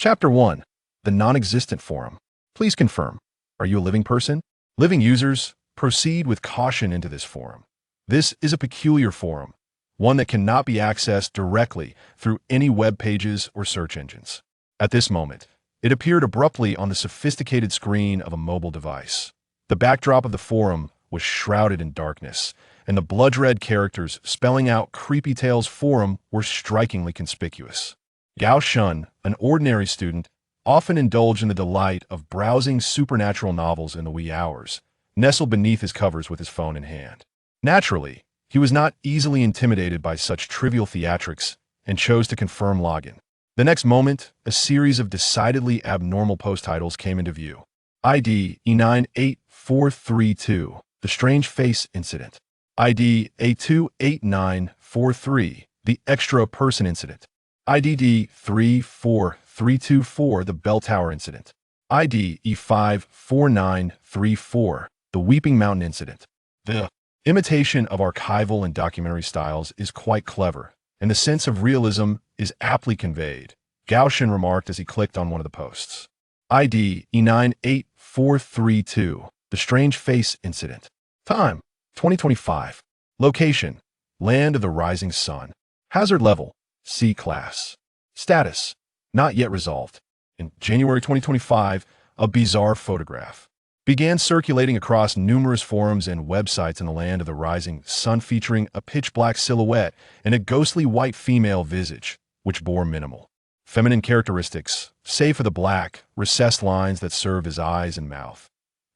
Chapter 1. The Non-Existent Forum. Please confirm. Are you a living person? Living users, proceed with caution into this forum. This is a peculiar forum, one that cannot be accessed directly through any web pages or search engines. At this moment, it appeared abruptly on the sophisticated screen of a mobile device. The backdrop of the forum was shrouded in darkness, and the blood-red characters spelling out Creepy Tales Forum were strikingly conspicuous. Gao Shun, an ordinary student, often indulged in the delight of browsing supernatural novels in the wee hours, nestled beneath his covers with his phone in hand. Naturally, he was not easily intimidated by such trivial theatrics and chose to confirm login. The next moment, a series of decidedly abnormal post titles came into view. ID E98432, The Strange Face Incident. ID A28943, The Extra Person Incident. IDD 34324, The Bell Tower Incident. ID E54934, The Weeping Mountain Incident. The imitation of archival and documentary styles is quite clever, and the sense of realism is aptly conveyed, Gao Shun remarked as he clicked on one of the posts. ID E98432, The Strange Face Incident. Time, 2025. Location, Land of the Rising Sun. Hazard level, C class. Status, not yet resolved. In January 2025, a bizarre photograph began circulating across numerous forums and websites in the Land of the Rising Sun featuring a pitch-black silhouette and a ghostly white female visage, which bore minimal feminine characteristics, save for the black, recessed lines that served as eyes and mouth.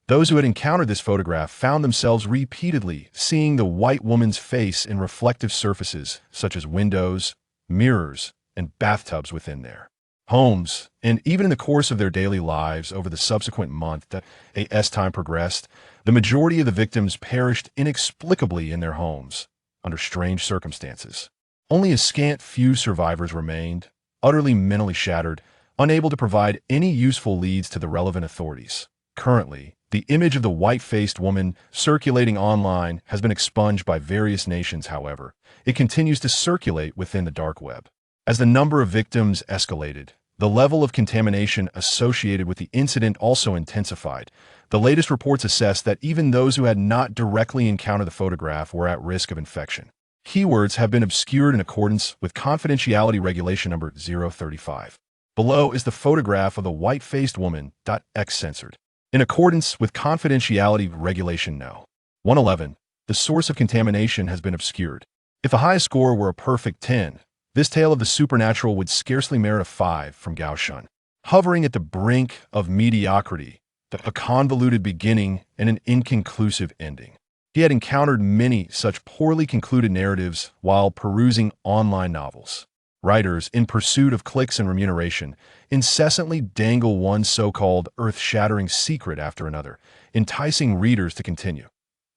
Those who had encountered this photograph found themselves repeatedly seeing the white woman's face in reflective surfaces such as windows, mirrors, and bathtubs within their homes, and even in the course of their daily lives over the subsequent month that as time progressed, the majority of the victims perished inexplicably in their homes, under strange circumstances. Only a scant few survivors remained, utterly mentally shattered, unable to provide any useful leads to the relevant authorities. Currently, the image of the white-faced woman circulating online has been expunged by various nations. However, it continues to circulate within the dark web. As the number of victims escalated, the level of contamination associated with the incident also intensified. The latest reports assess that even those who had not directly encountered the photograph were at risk of infection. Keywords have been obscured in accordance with Confidentiality Regulation Number 035. Below is the photograph of the white-faced woman. X censored. In accordance with Confidentiality Regulation No. 111, the source of contamination has been obscured. If the highest score were a perfect 10, this tale of the supernatural would scarcely merit a 5 from Gao Shun. Hovering at the brink of mediocrity, a convoluted beginning and an inconclusive ending. He had encountered many such poorly concluded narratives while perusing online novels. Writers, in pursuit of clicks and remuneration, incessantly dangle one so-called earth-shattering secret after another, enticing readers to continue.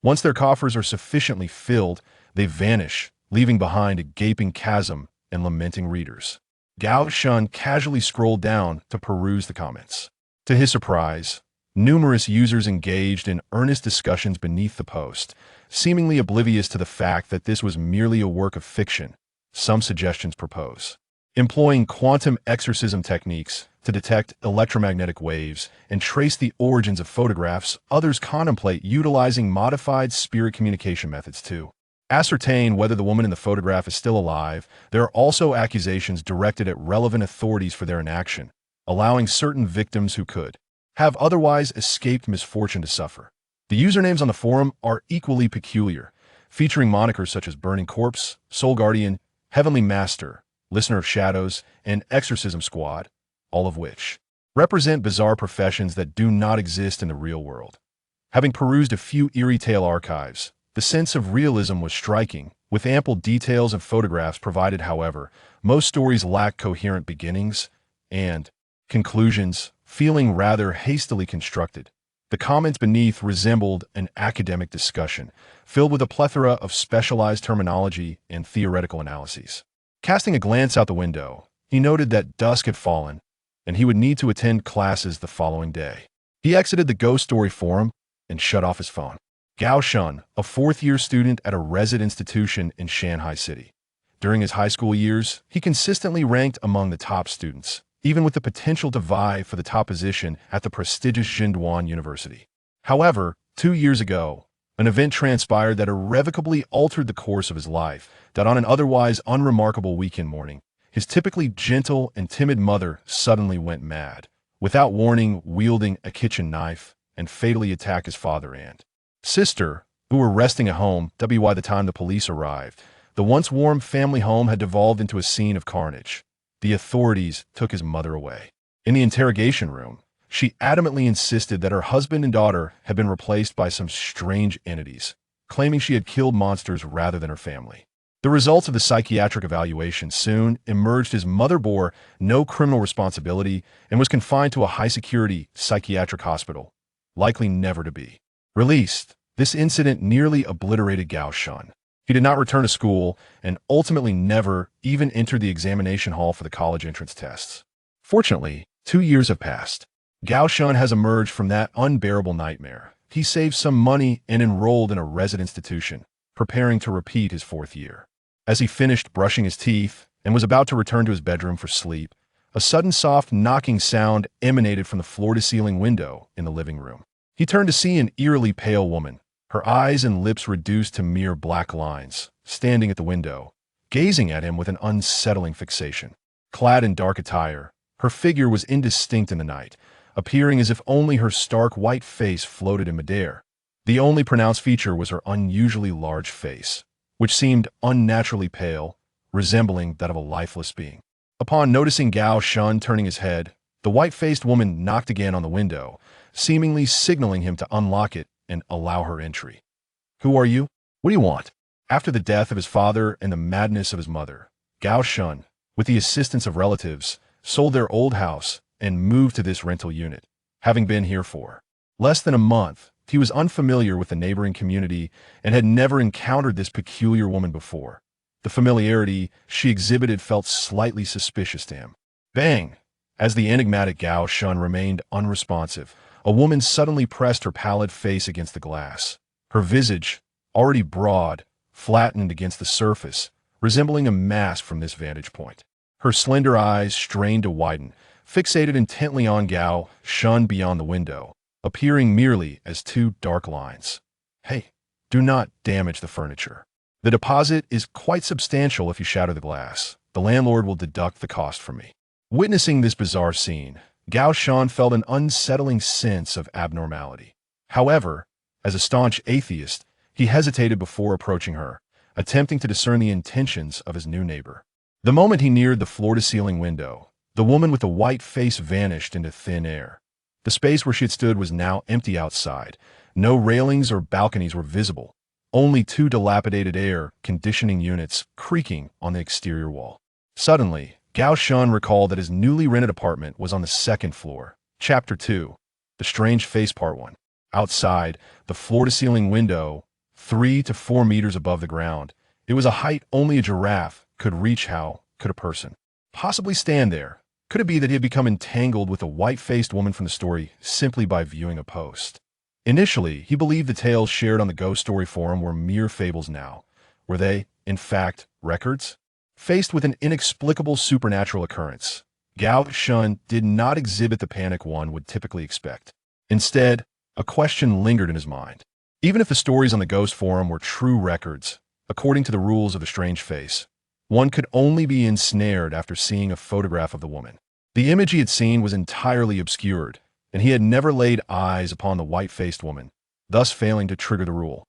Once their coffers are sufficiently filled, they vanish, leaving behind a gaping chasm and lamenting readers. Gao Shun casually scrolled down to peruse the comments. To his surprise, numerous users engaged in earnest discussions beneath the post, seemingly oblivious to the fact that this was merely a work of fiction. Some suggestions propose employing quantum exorcism techniques to detect electromagnetic waves and trace the origins of photographs. Others contemplate utilizing modified spirit communication methods to ascertain whether the woman in the photograph is still alive. There are also accusations directed at relevant authorities for their inaction, allowing certain victims who could have otherwise escaped misfortune to suffer. The usernames on the forum are equally peculiar, featuring monikers such as Burning Corpse, Soul Guardian, Heavenly Master, Listener of Shadows, and Exorcism Squad, all of which represent bizarre professions that do not exist in the real world. Having perused a few eerie tale archives, the sense of realism was striking, with ample details and photographs provided. However, most stories lack coherent beginnings and conclusions, feeling rather hastily constructed. The comments beneath resembled an academic discussion, filled with a plethora of specialized terminology and theoretical analyses. Casting a glance out the window, he noted that dusk had fallen, and he would need to attend classes the following day. He exited the Ghost Story forum and shut off his phone. Gao Shun, a fourth-year student at a resident institution in Shanghai City. During his high school years, he consistently ranked among the top students, even with the potential to vie for the top position at the prestigious Jinduan University. However, 2 years ago, an event transpired that irrevocably altered the course of his life, that on an otherwise unremarkable weekend morning, his typically gentle and timid mother suddenly went mad, without warning, wielding a kitchen knife, and fatally attacked his father and sister, who were resting at home. By the time the police arrived, the once warm family home had devolved into a scene of carnage. The authorities took his mother away. In the interrogation room, she adamantly insisted that her husband and daughter had been replaced by some strange entities, claiming she had killed monsters rather than her family. The results of the psychiatric evaluation soon emerged. His mother bore no criminal responsibility and was confined to a high-security psychiatric hospital, likely never to be released. This incident nearly obliterated Gao Shun. He did not return to school and ultimately never even entered the examination hall for the college entrance tests. Fortunately, 2 years have passed. Gao Shun has emerged from that unbearable nightmare. He saved some money and enrolled in a resident institution, preparing to repeat his 4th year. As he finished brushing his teeth and was about to return to his bedroom for sleep, a sudden soft knocking sound emanated from the floor-to-ceiling window in the living room. He turned to see an eerily pale woman, her eyes and lips reduced to mere black lines, standing at the window, gazing at him with an unsettling fixation. Clad in dark attire, her figure was indistinct in the night, appearing as if only her stark white face floated in midair. The only pronounced feature was her unusually large face, which seemed unnaturally pale, resembling that of a lifeless being. Upon noticing Gao Shun turning his head, the white-faced woman knocked again on the window, seemingly signaling him to unlock it and allow her entry. "Who are you? What do you want?" After the death of his father and the madness of his mother, Gao Shun, with the assistance of relatives, sold their old house and moved to this rental unit. Having been here for less than a month, he was unfamiliar with the neighboring community and had never encountered this peculiar woman before. The familiarity she exhibited felt slightly suspicious to him. Bang! As the enigmatic Gao Shun remained unresponsive, a woman suddenly pressed her pallid face against the glass. Her visage, already broad, flattened against the surface, resembling a mask from this vantage point. Her slender eyes strained to widen, fixated intently on Gao Shun beyond the window, appearing merely as 2 dark lines. "Hey, do not damage the furniture. The deposit is quite substantial if you shatter the glass. The landlord will deduct the cost from me." Witnessing this bizarre scene, Gao Shun felt an unsettling sense of abnormality. However, as a staunch atheist, he hesitated before approaching her, attempting to discern the intentions of his new neighbor. The moment he neared the floor-to-ceiling window, the woman with the white face vanished into thin air. The space where she had stood was now empty outside. No railings or balconies were visible, only 2 dilapidated air conditioning units creaking on the exterior wall. Suddenly, Gao Shun recalled that his newly rented apartment was on the 2nd floor. Chapter 2. The Strange Face Part 1. Outside, the floor-to-ceiling window, 3 to 4 meters above the ground. It was a height only a giraffe could reach. How could a person possibly stand there? Could it be that he had become entangled with a white-faced woman from the story simply by viewing a post? Initially, he believed the tales shared on the Ghost Story forum were mere fables now. Were they, in fact, records? Faced with an inexplicable supernatural occurrence, Gao Shun did not exhibit the panic one would typically expect. Instead, a question lingered in his mind. Even if the stories on the Ghost forum were true records, according to the rules of the strange face, one could only be ensnared after seeing a photograph of the woman. The image he had seen was entirely obscured, and he had never laid eyes upon the white-faced woman, thus failing to trigger the rule.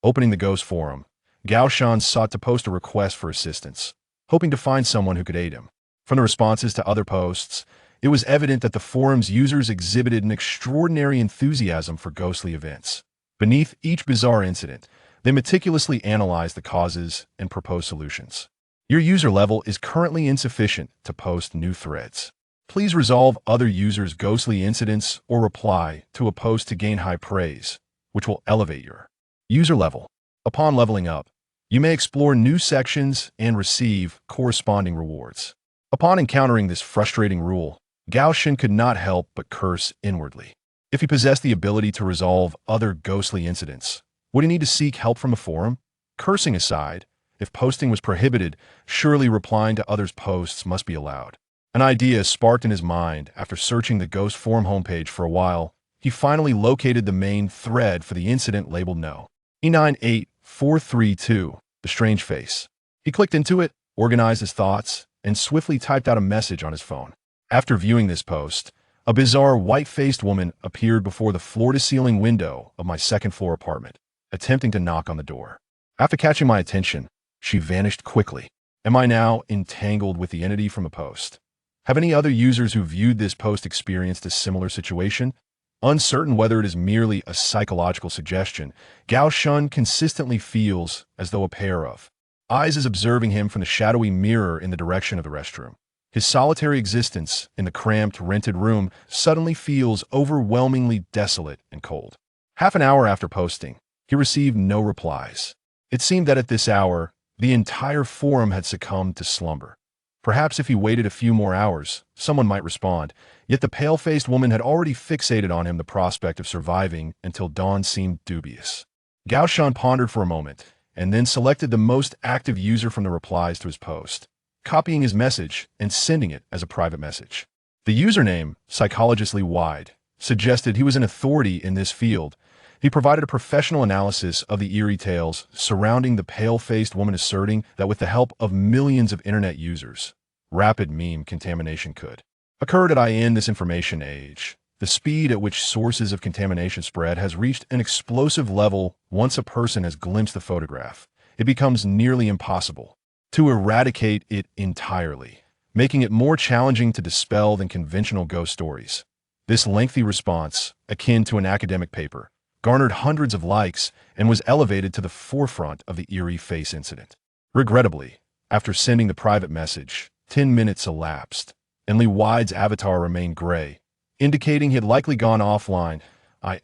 Opening the Ghost forum, Gao Shun sought to post a request for assistance, hoping to find someone who could aid him. From the responses to other posts, it was evident that the forum's users exhibited an extraordinary enthusiasm for ghostly events. Beneath each bizarre incident, they meticulously analyzed the causes and proposed solutions. Your user level is currently insufficient to post new threads. Please resolve other users' ghostly incidents or reply to a post to gain high praise, which will elevate your user level. Upon leveling up, you may explore new sections and receive corresponding rewards. Upon encountering this frustrating rule, Gao Shun could not help but curse inwardly. If he possessed the ability to resolve other ghostly incidents, would he need to seek help from a forum? Cursing aside, if posting was prohibited, surely replying to others' posts must be allowed. An idea sparked in his mind after searching the Ghost forum homepage for a while. He finally located the main thread for the incident labeled No. E98432, The Strange Face. He clicked into it, organized his thoughts, and swiftly typed out a message on his phone. After viewing this post, a bizarre white-faced woman appeared before the floor-to-ceiling window of my second-floor apartment, attempting to knock on the door. After catching my attention, she vanished quickly. Am I now entangled with the entity from the post? Have any other users who viewed this post experienced a similar situation? Uncertain whether it is merely a psychological suggestion, Gao Shun consistently feels as though a pair of eyes is observing him from the shadowy mirror in the direction of the restroom. His solitary existence in the cramped, rented room suddenly feels overwhelmingly desolate and cold. Half an hour after posting, he received no replies. It seemed that at this hour, the entire forum had succumbed to slumber. Perhaps if he waited a few more hours, someone might respond, yet the pale-faced woman had already fixated on him. The prospect of surviving until dawn seemed dubious. Gao Shan pondered for a moment, and then selected the most active user from the replies to his post, copying his message and sending it as a private message. The username, Psychologically Wide, suggested he was an authority in this field. He provided a professional analysis of the eerie tales surrounding the pale-faced woman, asserting that with the help of millions of internet users, rapid meme contamination could occur. In this information age, the speed at which sources of contamination spread has reached an explosive level. Once a person has glimpsed the photograph, it becomes nearly impossible to eradicate it entirely, making it more challenging to dispel than conventional ghost stories. This lengthy response, akin to an academic paper, garnered hundreds of likes and was elevated to the forefront of the eerie face incident. Regrettably, after sending the private message, 10 minutes elapsed, and Lee Wide's avatar remained gray, indicating he had likely gone offline.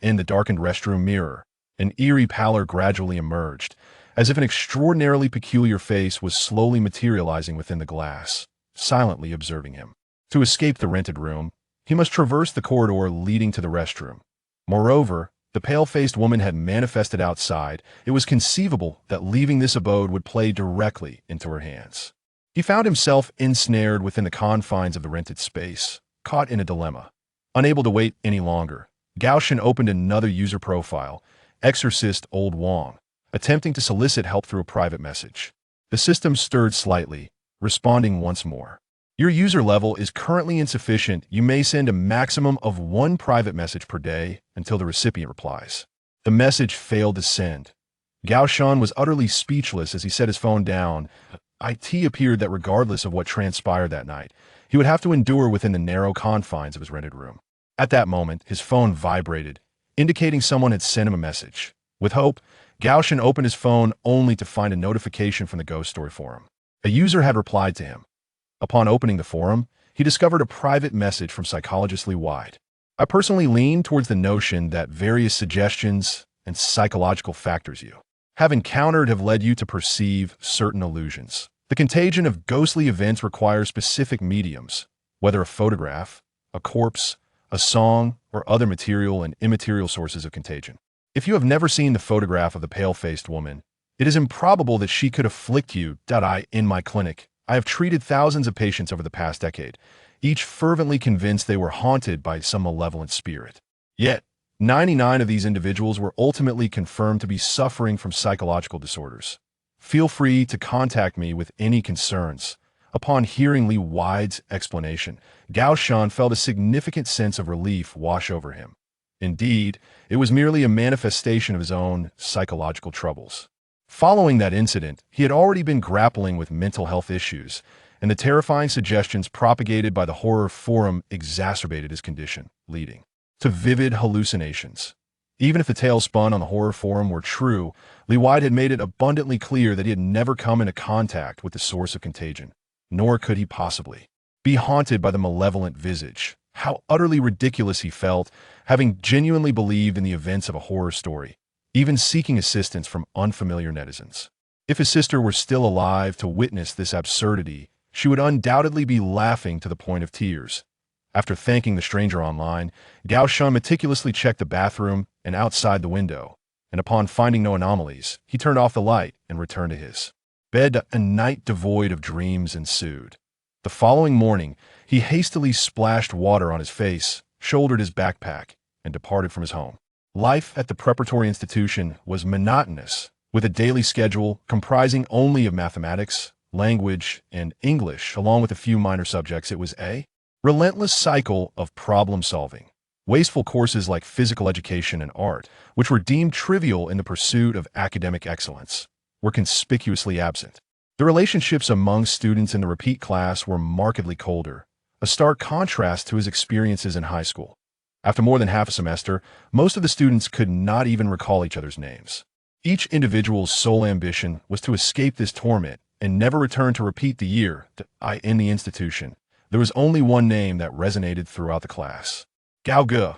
In the darkened restroom mirror, an eerie pallor gradually emerged, as if an extraordinarily peculiar face was slowly materializing within the glass, silently observing him. To escape the rented room, he must traverse the corridor leading to the restroom. Moreover, the pale-faced woman had manifested outside. It was conceivable that leaving this abode would play directly into her hands. He found himself ensnared within the confines of the rented space, caught in a dilemma. Unable to wait any longer, Gao Shan opened another user profile, Exorcist Old Wong, attempting to solicit help through a private message. The system stirred slightly, responding once more. Your user level is currently insufficient. You may send a maximum of 1 private message per day until the recipient replies. The message failed to send. Gao Shan was utterly speechless as he set his phone down. It appeared that regardless of what transpired that night, he would have to endure within the narrow confines of his rented room. At that moment, his phone vibrated, indicating someone had sent him a message. With hope, Gao Shan opened his phone only to find a notification from the Ghost Story forum. A user had replied to him. Upon opening the forum, he discovered a private message from Psychologically Wide. I personally lean towards the notion that various suggestions and psychological factors you have encountered have led you to perceive certain illusions. The contagion of ghostly events requires specific mediums, whether a photograph, a corpse, a song, or other material and immaterial sources of contagion. If you have never seen the photograph of the pale-faced woman, it is improbable that she could afflict you. In my clinic, I have treated thousands of patients over the past decade, each fervently convinced they were haunted by some malevolent spirit. Yet, 99 of these individuals were ultimately confirmed to be suffering from psychological disorders. Feel free to contact me with any concerns. Upon hearing Lee Wide's explanation, Gao Shan felt a significant sense of relief wash over him. Indeed, it was merely a manifestation of his own psychological troubles. Following that incident, he had already been grappling with mental health issues, and the terrifying suggestions propagated by the horror forum exacerbated his condition, leading to vivid hallucinations. Even if the tales spun on the horror forum were true, Lee Wide had made it abundantly clear that he had never come into contact with the source of contagion, nor could he possibly be haunted by the malevolent visage. How utterly ridiculous he felt, having genuinely believed in the events of a horror story, even seeking assistance from unfamiliar netizens. If his sister were still alive to witness this absurdity, she would undoubtedly be laughing to the point of tears. After thanking the stranger online, Gao Shan meticulously checked the bathroom and outside the window, and upon finding no anomalies, he turned off the light and returned to his bed. A night devoid of dreams ensued. The following morning, he hastily splashed water on his face, shouldered his backpack, and departed from his home. Life at the preparatory institution was monotonous, with a daily schedule comprising only of mathematics, language, and English, along with a few minor subjects. It was a relentless cycle of problem-solving. Wasteful courses like physical education and art, which were deemed trivial in the pursuit of academic excellence, were conspicuously absent. The relationships among students in the repeat class were markedly colder, a stark contrast to his experiences in high school. After more than half a semester, most of the students could not even recall each other's names. Each individual's sole ambition was to escape this torment and never return to repeat the year in the institution. There was only one name that resonated throughout the class. Gao Ge.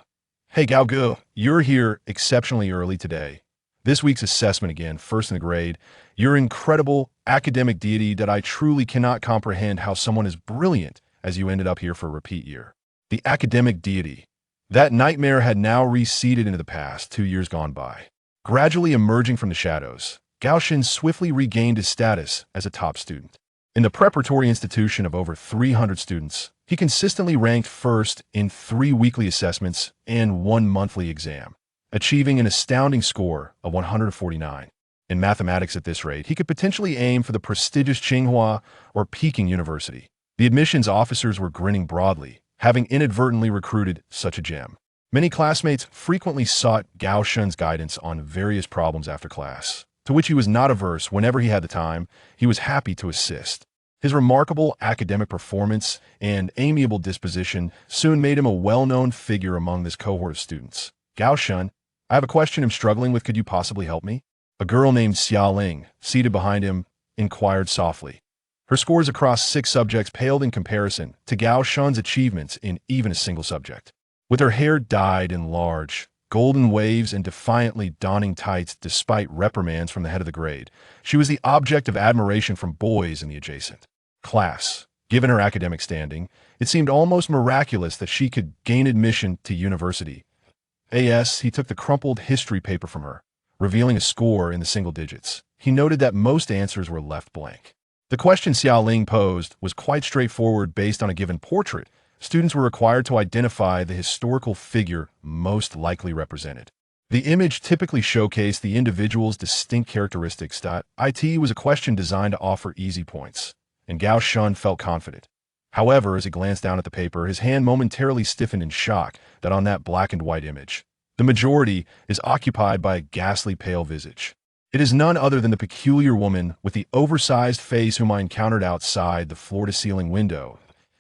Hey Gao Ge, you're here exceptionally early today. This week's assessment again, first in the grade. You're incredible academic deity that I truly cannot comprehend how someone as brilliant as you ended up here for a repeat year. The academic deity. That nightmare had now receded into the past, 2 years gone by. Gradually emerging from the shadows, Gao Shen swiftly regained his status as a top student. In the preparatory institution of over 300 students, he consistently ranked first in 3 weekly assessments and 1 monthly exam, achieving an astounding score of 149. In mathematics at this rate, he could potentially aim for the prestigious Tsinghua or Peking University. The admissions officers were grinning broadly, having inadvertently recruited such a gem. Many classmates frequently sought Gao Shen's guidance on various problems after class, to which he was not averse. Whenever he had the time, he was happy to assist. His remarkable academic performance and amiable disposition soon made him a well-known figure among this cohort of students. Gao Shen, I have a question I'm struggling with. Could you possibly help me? A girl named Xia Ling, seated behind him, inquired softly. Her scores across 6 subjects paled in comparison to Gao Shen's achievements in even a single subject. With her hair dyed in large, golden waves and defiantly donning tights despite reprimands from the head of the grade, she was the object of admiration from boys in the adjacent class. Given her academic standing, it seemed almost miraculous that she could gain admission to university. He took the crumpled history paper from her, revealing a score in the single digits. He noted that most answers were left blank. The question Xia Ling posed was quite straightforward. Based on a given portrait, students were required to identify the historical figure most likely represented. The image typically showcased the individual's distinct characteristics. It was a question designed to offer easy points, and Gao Shen felt confident. However, as he glanced down at the paper, his hand momentarily stiffened in shock that on that black and white image, the majority is occupied by a ghastly pale visage. It is none other than the peculiar woman with the oversized face whom I encountered outside the floor-to-ceiling window.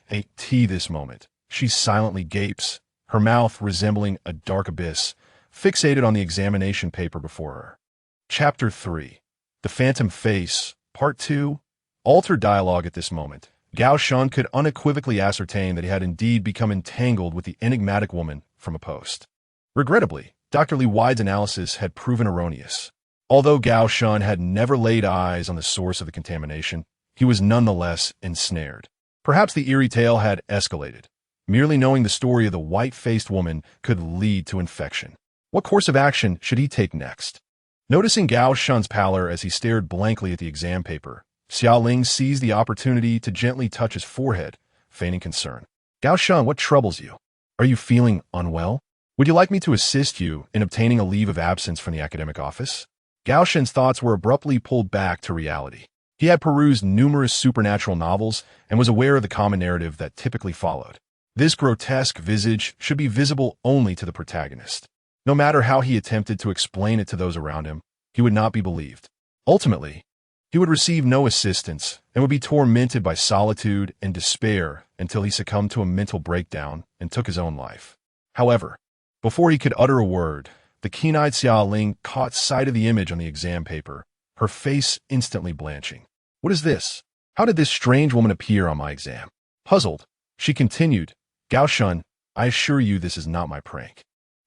This moment, she silently gapes, her mouth resembling a dark abyss, fixated on the examination paper before her. Chapter 3. The Phantom Face, Part 2. Altered dialogue. At this moment, Gao Shen could unequivocally ascertain that he had indeed become entangled with the enigmatic woman from a post. Regrettably, Dr. Li Wide's analysis had proven erroneous. Although Gao Shen had never laid eyes on the source of the contamination, he was nonetheless ensnared. Perhaps the eerie tale had escalated. Merely knowing the story of the white-faced woman could lead to infection. What course of action should he take next? Noticing Gao Shen's pallor as he stared blankly at the exam paper, Xia Ling seized the opportunity to gently touch his forehead, feigning concern. Gao Shen, what troubles you? Are you feeling unwell? Would you like me to assist you in obtaining a leave of absence from the academic office? Gao Shen's thoughts were abruptly pulled back to reality. He had perused numerous supernatural novels and was aware of the common narrative that typically followed. This grotesque visage should be visible only to the protagonist. No matter how he attempted to explain it to those around him, he would not be believed. Ultimately, he would receive no assistance and would be tormented by solitude and despair until he succumbed to a mental breakdown and took his own life. However, before he could utter a word, the keen-eyed Xia Ling caught sight of the image on the exam paper, her face instantly blanching. What is this? How did this strange woman appear on my exam? Puzzled, she continued, Gao Shen, I assure you this is not my prank.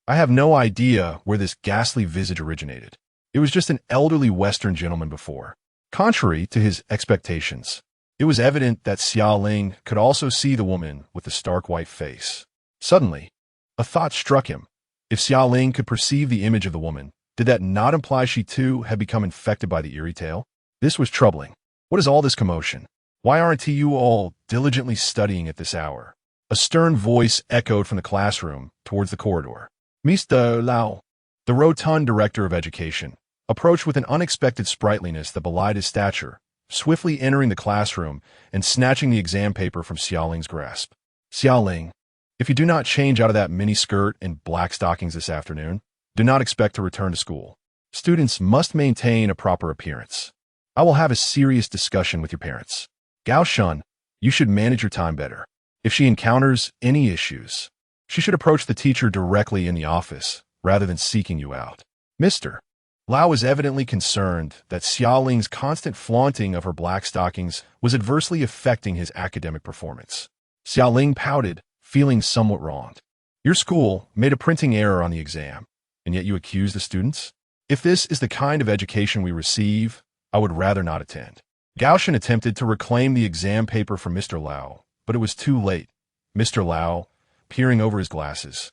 I have no idea where this ghastly visage originated. It was just an elderly Western gentleman before. Contrary to his expectations, it was evident that Xia Ling could also see the woman with the stark white face. Suddenly, a thought struck him. If Xia Ling could perceive the image of the woman, did that not imply she too had become infected by the eerie tale? This was troubling. What is all this commotion? Why aren't you all diligently studying at this hour? A stern voice echoed from the classroom towards the corridor. Mr. Lau, the rotund director of education, approached with an unexpected sprightliness that belied his stature, swiftly entering the classroom and snatching the exam paper from Xiaoling's grasp. Xiaoling, if you do not change out of that miniskirt and black stockings this afternoon, do not expect to return to school. Students must maintain a proper appearance. I will have a serious discussion with your parents. Gao Shun, you should manage your time better. If she encounters any issues, she should approach the teacher directly in the office rather than seeking you out. Mr. Lau was evidently concerned that Xiaoling's constant flaunting of her black stockings was adversely affecting his academic performance. Xiaoling pouted, feeling somewhat wronged. Your school made a printing error on the exam, and yet you accuse the students? If this is the kind of education we receive, I would rather not attend. Gao Shun attempted to reclaim the exam paper from Mr. Lau, but it was too late. Mr. Lau, peering over his glasses,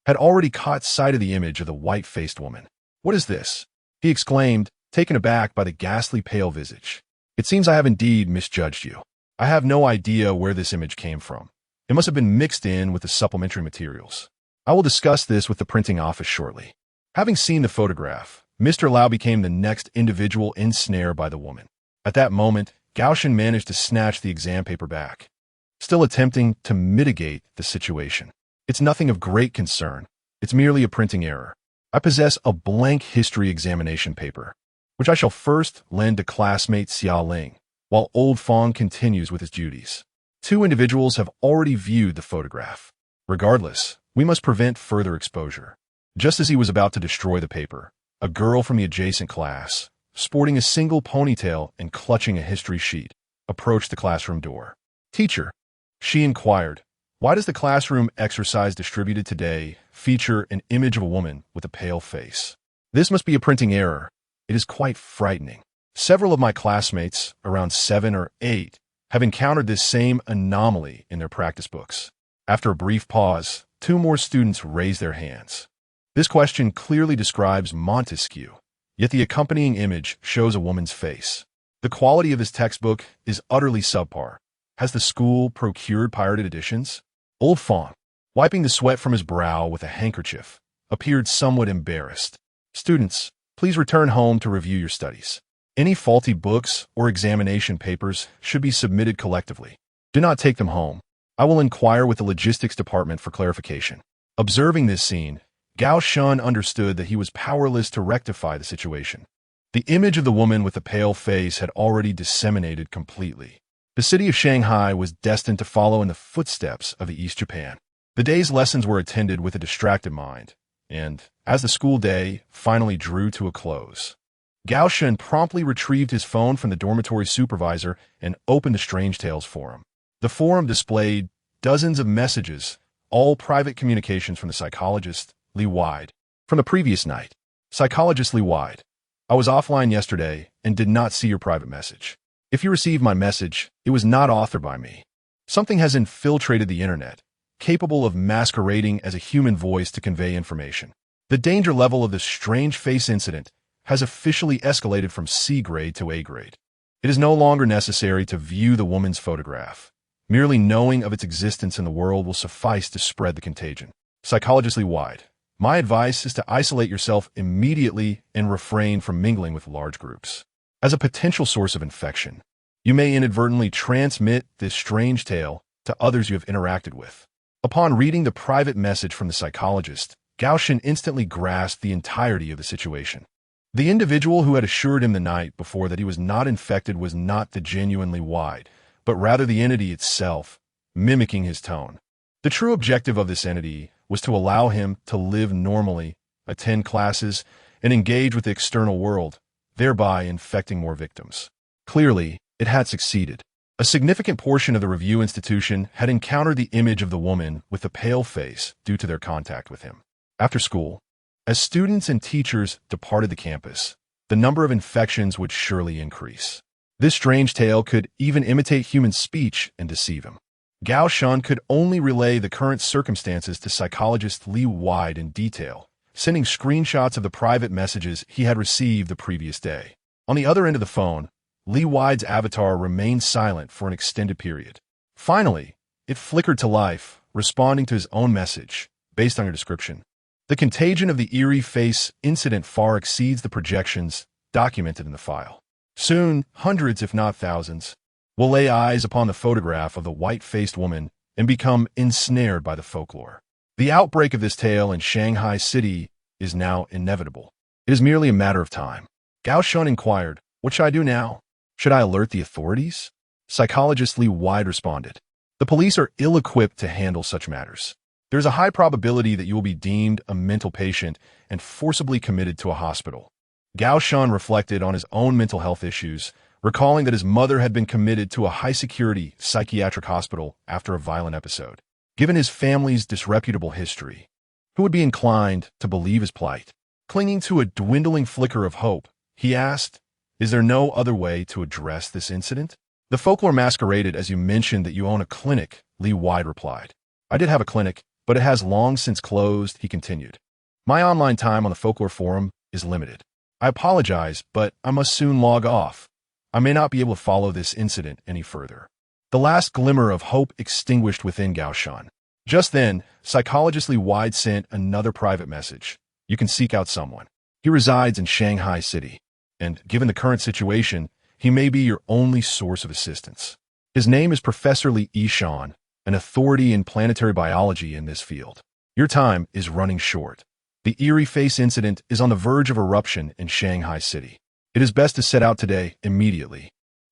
had already caught sight of the image of the white-faced woman. What is this? He exclaimed, taken aback by the ghastly pale visage. It seems I have indeed misjudged you. I have no idea where this image came from. It must have been mixed in with the supplementary materials. I will discuss this with the printing office shortly. Having seen the photograph, Mr. Lau became the next individual ensnared by the woman. At that moment, Gao Shun managed to snatch the exam paper back, still attempting to mitigate the situation. It's nothing of great concern. It's merely a printing error. I possess a blank history examination paper, which I shall first lend to classmate Xiao Ling, while Old Fong continues with his duties. 2 individuals have already viewed the photograph. Regardless, we must prevent further exposure. Just as he was about to destroy the paper, a girl from the adjacent class, sporting a single ponytail and clutching a history sheet, approached the classroom door. Teacher, she inquired, why does the classroom exercise distributed today feature an image of a woman with a pale face? This must be a printing error. It is quite frightening. Several of my classmates, around 7 or 8, have encountered this same anomaly in their practice books. After a brief pause, 2 more students raised their hands. This question clearly describes Montesquieu, yet the accompanying image shows a woman's face. The quality of this textbook is utterly subpar. Has the school procured pirated editions? Old Fong, wiping the sweat from his brow with a handkerchief, appeared somewhat embarrassed. Students, please return home to review your studies. Any faulty books or examination papers should be submitted collectively. Do not take them home. I will inquire with the logistics department for clarification. Observing this scene, Gao Shun understood that he was powerless to rectify the situation. The image of the woman with the pale face had already disseminated completely. The city of Shanghai was destined to follow in the footsteps of the East Japan. The day's lessons were attended with a distracted mind, and, as the school day finally drew to a close, Gao Shun promptly retrieved his phone from the dormitory supervisor and opened the Strange Tales forum. The forum displayed dozens of messages, all private communications from the psychologist, Li Wide. From the previous night, Psychologist Li Wide, I was offline yesterday and did not see your private message. If you received my message, it was not authored by me. Something has infiltrated the internet, capable of masquerading as a human voice to convey information. The danger level of this strange face incident has officially escalated from C grade to A grade. It is no longer necessary to view the woman's photograph. Merely knowing of its existence in the world will suffice to spread the contagion. Psychologist Li Wide, my advice is to isolate yourself immediately and refrain from mingling with large groups. As a potential source of infection, you may inadvertently transmit this strange tale to others you have interacted with. Upon reading the private message from the psychologist, Gao Shun instantly grasped the entirety of the situation. The individual who had assured him the night before that he was not infected was not the genuine Li Wide, but rather the entity itself, mimicking his tone. The true objective of this entity was to allow him to live normally, attend classes, and engage with the external world, thereby infecting more victims. Clearly, it had succeeded. A significant portion of the review institution had encountered the image of the woman with the pale face due to their contact with him. After school, as students and teachers departed the campus, the number of infections would surely increase. This strange tale could even imitate human speech and deceive him. Gao Shun could only relay the current circumstances to psychologist Li Wide in detail, sending screenshots of the private messages he had received the previous day. On the other end of the phone, Lee Wide's avatar remained silent for an extended period. Finally, it flickered to life, responding to his own message, based on your description. The contagion of the eerie face incident far exceeds the projections documented in the file. Soon, hundreds, if not thousands, will lay eyes upon the photograph of the white-faced woman and become ensnared by the folklore. The outbreak of this tale in Shanghai City is now inevitable. It is merely a matter of time. Gao Shun inquired, "What should I do now? Should I alert the authorities?" Psychologist Lee Wide responded, "The police are ill-equipped to handle such matters. There is a high probability that you will be deemed a mental patient and forcibly committed to a hospital." Gao Shun reflected on his own mental health issues, recalling that his mother had been committed to a high-security psychiatric hospital after a violent episode. Given his family's disreputable history, who would be inclined to believe his plight? Clinging to a dwindling flicker of hope, he asked, "Is there no other way to address this incident?" "The folklore masqueraded as you mentioned that you own a clinic," Lee Wide replied. "I did have a clinic, but it has long since closed," he continued. "My online time on the folklore forum is limited. I apologize, but I must soon log off. I may not be able to follow this incident any further." The last glimmer of hope extinguished within Gao Shun. Just then, Psychologist Lee Wide sent another private message. "You can seek out someone. He resides in Shanghai City, and given the current situation, he may be your only source of assistance. His name is Professor Li Yishan, an authority in planetary biology in this field. Your time is running short. The eerie face incident is on the verge of eruption in Shanghai City. It is best to set out today immediately."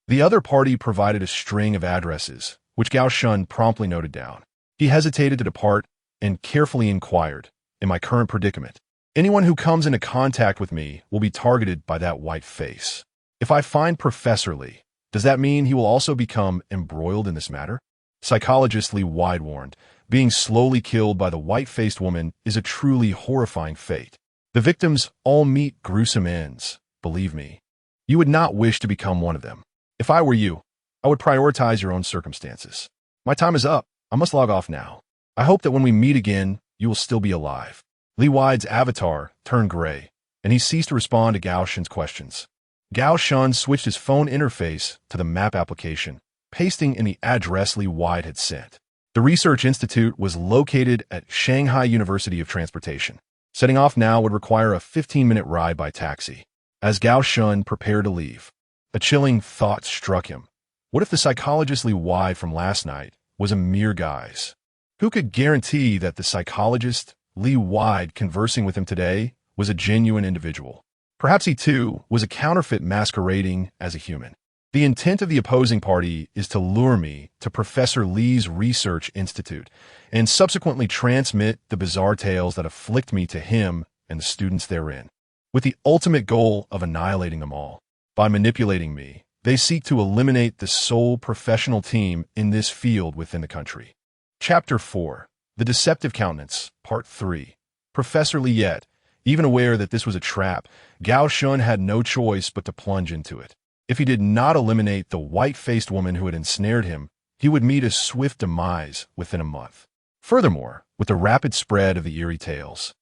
The other party provided a string of addresses, which Gao Shun promptly noted down. He hesitated to depart and carefully inquired, "In my current predicament, anyone who comes into contact with me will be targeted by that white face. If I find Professor Lee, does that mean he will also become embroiled in this matter?" Psychologist Lee Wide warned, "Being slowly killed by the white-faced woman is a truly horrifying fate. The victims all meet gruesome ends, believe me. You would not wish to become one of them. If I were you, I would prioritize your own circumstances. My time is up. I must log off now. I hope that when we meet again, you will still be alive." Lee Wide's avatar turned gray, and he ceased to respond to Gao Shun's questions. Gao Shun switched his phone interface to the map application, pasting in the address Lee Wide had sent. The Research Institute was located at Shanghai University of Transportation. Setting off now would require a 15-minute ride by taxi. As Gao Shun prepared to leave, a chilling thought struck him. What if the psychologist Lee Wide from last night was a mere guise? Who could guarantee that the psychologist Lee Wide conversing with him today was a genuine individual? Perhaps he too was a counterfeit masquerading as a human. The intent of the opposing party is to lure me to Professor Lee's Research Institute and subsequently transmit the bizarre tales that afflict me to him and the students therein, with the ultimate goal of annihilating them all. By manipulating me, they seek to eliminate the sole professional team in this field within the country. Chapter 4. The Deceptive Countenance, Part 3. Professor Li Yet, even aware that this was a trap, Gao Shun had no choice but to plunge into it. If he did not eliminate the white-faced woman who had ensnared him, he would meet a swift demise within a month. Furthermore, with the rapid spread of the eerie tales,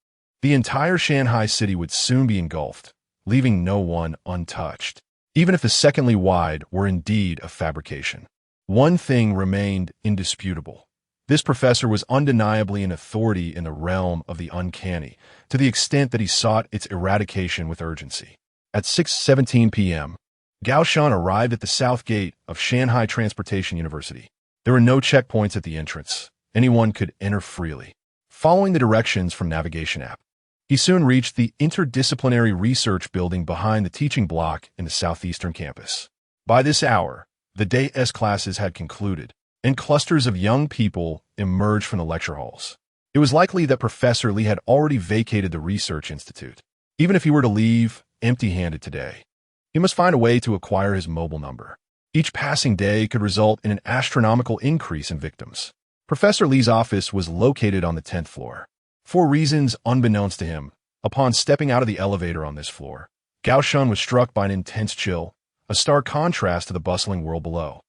the entire Shanghai City would soon be engulfed, leaving no one untouched. Even if the second Lee Wide were indeed a fabrication, one thing remained indisputable. This professor was undeniably an authority in the realm of the uncanny, to the extent that he sought its eradication with urgency. At 6:17 p.m., Gao Shun arrived at the south gate of Shanghai Transportation University. There were no checkpoints at the entrance. Anyone could enter freely. Following the directions from navigation app, he soon reached the interdisciplinary research building behind the teaching block in the southeastern campus. By this hour, the day S classes had concluded, and clusters of young people emerged from the lecture halls. It was likely that Professor Lee had already vacated the Research Institute. Even if he were to leave empty-handed today, he must find a way to acquire his mobile number. Each passing day could result in an astronomical increase in victims. Professor Lee's office was located on the 10th floor. For reasons unbeknownst to him, upon stepping out of the elevator on this floor, Gao Shun was struck by an intense chill, a stark contrast to the bustling world below.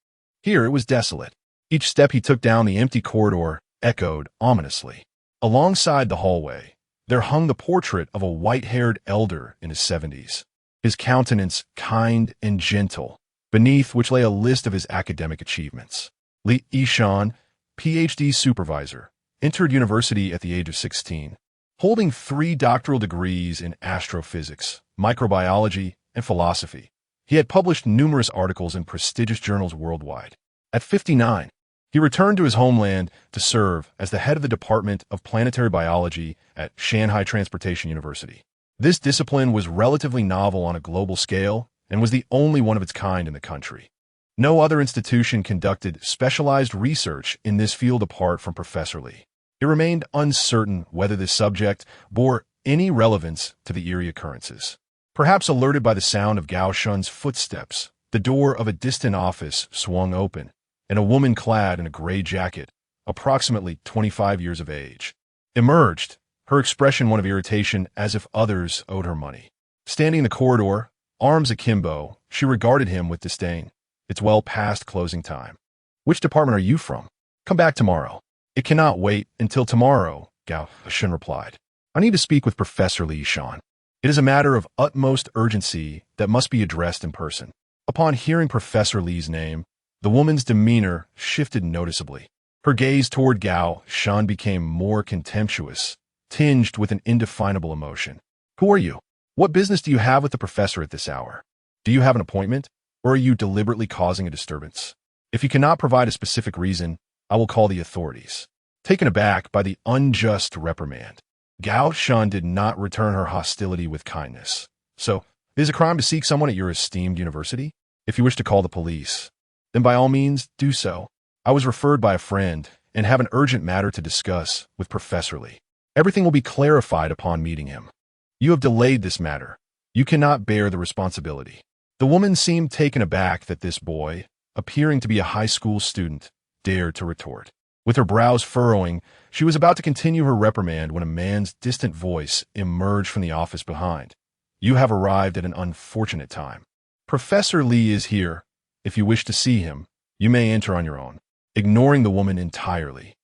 Here it was desolate. Each step he took down the empty corridor echoed ominously. Alongside the hallway, there hung the portrait of a white-haired elder in his 70s, his countenance kind and gentle, beneath which lay a list of his academic achievements. Li Yishan, PhD supervisor, entered university at the age of 16, holding 3 doctoral degrees in astrophysics, microbiology, and philosophy. He had published numerous articles in prestigious journals worldwide. At 59, he returned to his homeland to serve as the head of the Department of Planetary Biology at Shanghai Transportation University. This discipline was relatively novel on a global scale and was the only one of its kind in the country. No other institution conducted specialized research in this field apart from Professor Li. It remained uncertain whether this subject bore any relevance to the eerie occurrences. Perhaps alerted by the sound of Gao Shun's footsteps, the door of a distant office swung open, and a woman clad in a gray jacket, approximately 25 years of age, emerged, her expression one of irritation as if others owed her money. Standing in the corridor, arms akimbo, she regarded him with disdain. It's well past closing time. Which department are you from? Come back tomorrow. It cannot wait until tomorrow, Gao Shun replied. I need to speak with Professor Li Yishan. It is a matter of utmost urgency that must be addressed in person. Upon hearing Professor Li's name, the woman's demeanor shifted noticeably. Her gaze toward Gao Shun became more contemptuous, tinged with an indefinable emotion. Who are you? What business do you have with the professor at this hour? Do you have an appointment, or are you deliberately causing a disturbance? If you cannot provide a specific reason, I will call the authorities. Taken aback by the unjust reprimand, Gao Shun did not return her hostility with kindness. So, it is a crime to seek someone at your esteemed university? If you wish to call the police, then by all means, do so. I was referred by a friend and have an urgent matter to discuss with Professor Li. Everything will be clarified upon meeting him. You have delayed this matter. You cannot bear the responsibility. The woman seemed taken aback that this boy, appearing to be a high school student, dared to retort. With her brows furrowing, she was about to continue her reprimand when a man's distant voice emerged from the office behind. You have arrived at an unfortunate time. Professor Li is here. If you wish to see him, you may enter on your own. Ignoring the woman entirely,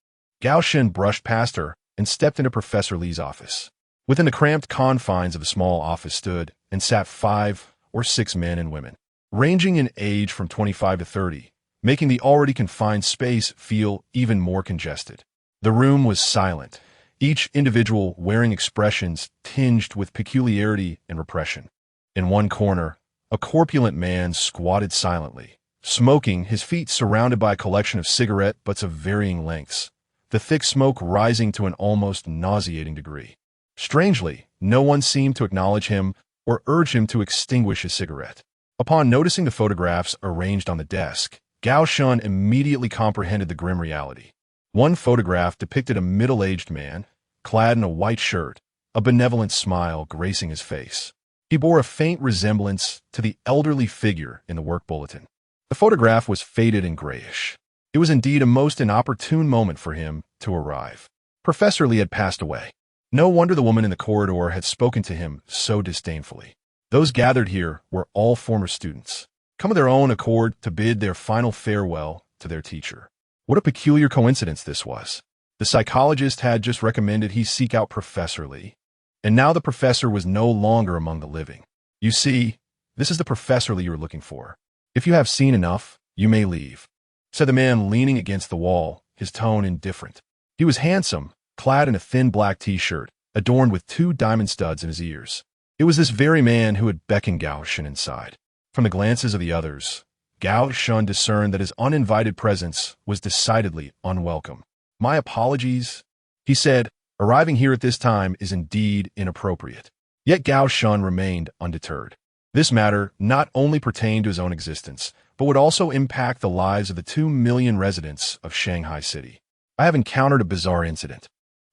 Gao Shun brushed past her and stepped into Professor Li's office. Within the cramped confines of the small office stood and sat 5 or 6 men and women, ranging in age from 25 to 30, making the already confined space feel even more congested. The room was silent, each individual wearing expressions tinged with peculiarity and repression. In one corner, a corpulent man squatted silently, smoking, his feet surrounded by a collection of cigarette butts of varying lengths, the thick smoke rising to an almost nauseating degree. Strangely, no one seemed to acknowledge him or urge him to extinguish his cigarette. Upon noticing the photographs arranged on the desk, Gao Shun immediately comprehended the grim reality. One photograph depicted a middle-aged man, clad in a white shirt, a benevolent smile gracing his face. He bore a faint resemblance to the elderly figure in the work bulletin. The photograph was faded and grayish. It was indeed a most inopportune moment for him to arrive. Professor Li had passed away. No wonder the woman in the corridor had spoken to him so disdainfully. Those gathered here were all former students, come of their own accord to bid their final farewell to their teacher. What a peculiar coincidence this was. The psychologist had just recommended he seek out Professor Li, and now the professor was no longer among the living. You see, this is the Professor Li you were looking for. If you have seen enough, you may leave, said the man leaning against the wall, his tone indifferent. He was handsome, clad in a thin black t-shirt, adorned with 2 diamond studs in his ears. It was this very man who had beckoned Gao Shun inside. From the glances of the others, Gao Shun discerned that his uninvited presence was decidedly unwelcome. My apologies, he said. Arriving here at this time is indeed inappropriate. Yet Gao Shun remained undeterred. This matter not only pertained to his own existence, but would also impact the lives of the 2 million residents of Shanghai City. I have encountered a bizarre incident.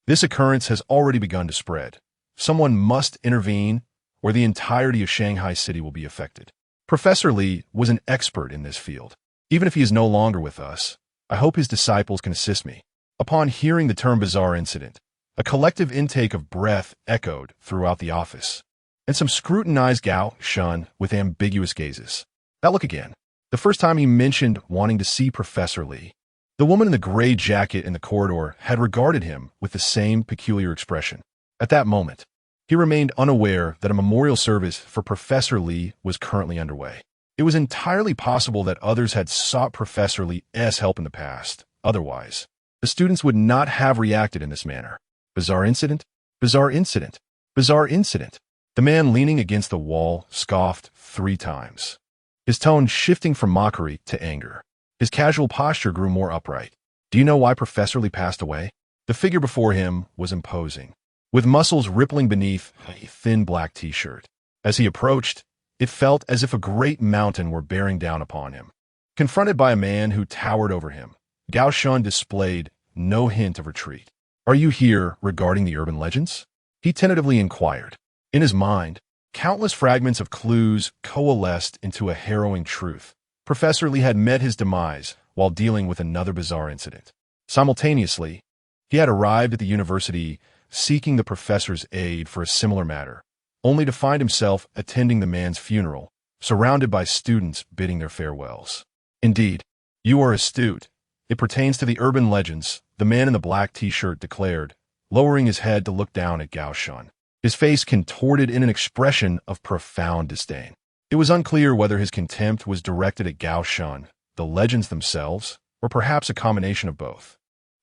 This occurrence has already begun to spread. Someone must intervene, or the entirety of Shanghai City will be affected. Professor Li was an expert in this field. Even if he is no longer with us, I hope his disciples can assist me. Upon hearing the term bizarre incident, a collective intake of breath echoed throughout the office, and some scrutinized Gao Shun with ambiguous gazes. Now look again. The first time he mentioned wanting to see Professor Li, the woman in the gray jacket in the corridor had regarded him with the same peculiar expression. At that moment, he remained unaware that a memorial service for Professor Li was currently underway. It was entirely possible that others had sought Professor Lee's help in the past. Otherwise, the students would not have reacted in this manner. Bizarre incident? Bizarre incident? Bizarre incident. The man leaning against the wall scoffed 3 times, his tone shifting from mockery to anger. His casual posture grew more upright. Do you know why Professor Lee passed away? The figure before him was imposing, with muscles rippling beneath a thin black t-shirt. As he approached, it felt as if a great mountain were bearing down upon him. Confronted by a man who towered over him, Gao Shun displayed no hint of retreat. Are you here regarding the urban legends? He tentatively inquired. In his mind, countless fragments of clues coalesced into a harrowing truth. Professor Lee had met his demise while dealing with another bizarre incident. Simultaneously, he had arrived at the university seeking the professor's aid for a similar matter, only to find himself attending the man's funeral, surrounded by students bidding their farewells. Indeed, you are astute. It pertains to the urban legends, the man in the black t-shirt declared, lowering his head to look down at Gao Shun, his face contorted in an expression of profound disdain. It was unclear whether his contempt was directed at Gao Shun, the legends themselves, or perhaps a combination of both.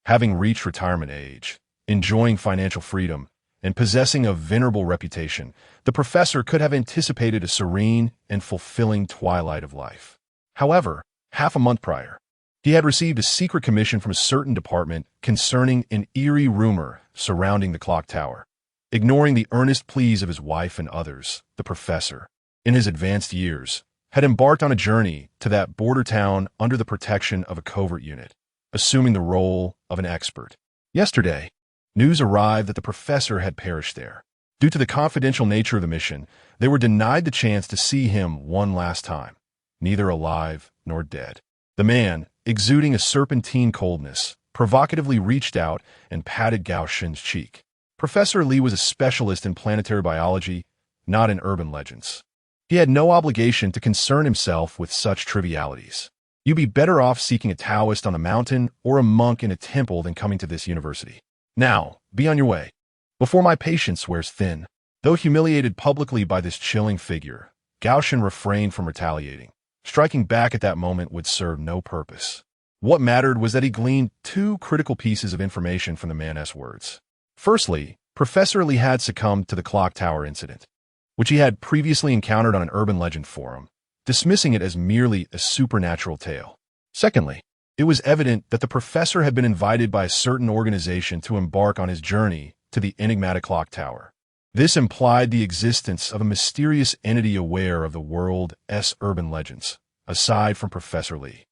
Having reached retirement age, enjoying financial freedom, and possessing a venerable reputation, the professor could have anticipated a serene and fulfilling twilight of life. However, half a month prior, he had received a secret commission from a certain department concerning an eerie rumor surrounding the clock tower. Ignoring the earnest pleas of his wife and others, the professor, in his advanced years, had embarked on a journey to that border town under the protection of a covert unit, assuming the role of an expert. Yesterday, news arrived that the professor had perished there. Due to the confidential nature of the mission, they were denied the chance to see him one last time, neither alive nor dead. The man, exuding a serpentine coldness, provocatively reached out and patted Gao Shun's cheek. Professor Lee was a specialist in planetary biology, not in urban legends. He had no obligation to concern himself with such trivialities. You'd be better off seeking a Taoist on the mountain or a monk in a temple than coming to this university. Now, be on your way, before my patience wears thin. Though humiliated publicly by this chilling figure, Gao Shun refrained from retaliating. Striking back at that moment would serve no purpose. What mattered was that he gleaned 2 critical pieces of information from the man's words. Firstly, Professor Lee had succumbed to the clock tower incident, which he had previously encountered on an urban legend forum, dismissing it as merely a supernatural tale. Secondly, it was evident that the professor had been invited by a certain organization to embark on his journey to the enigmatic clock tower. This implied the existence of a mysterious entity aware of the world's urban legends, aside from Professor Lee.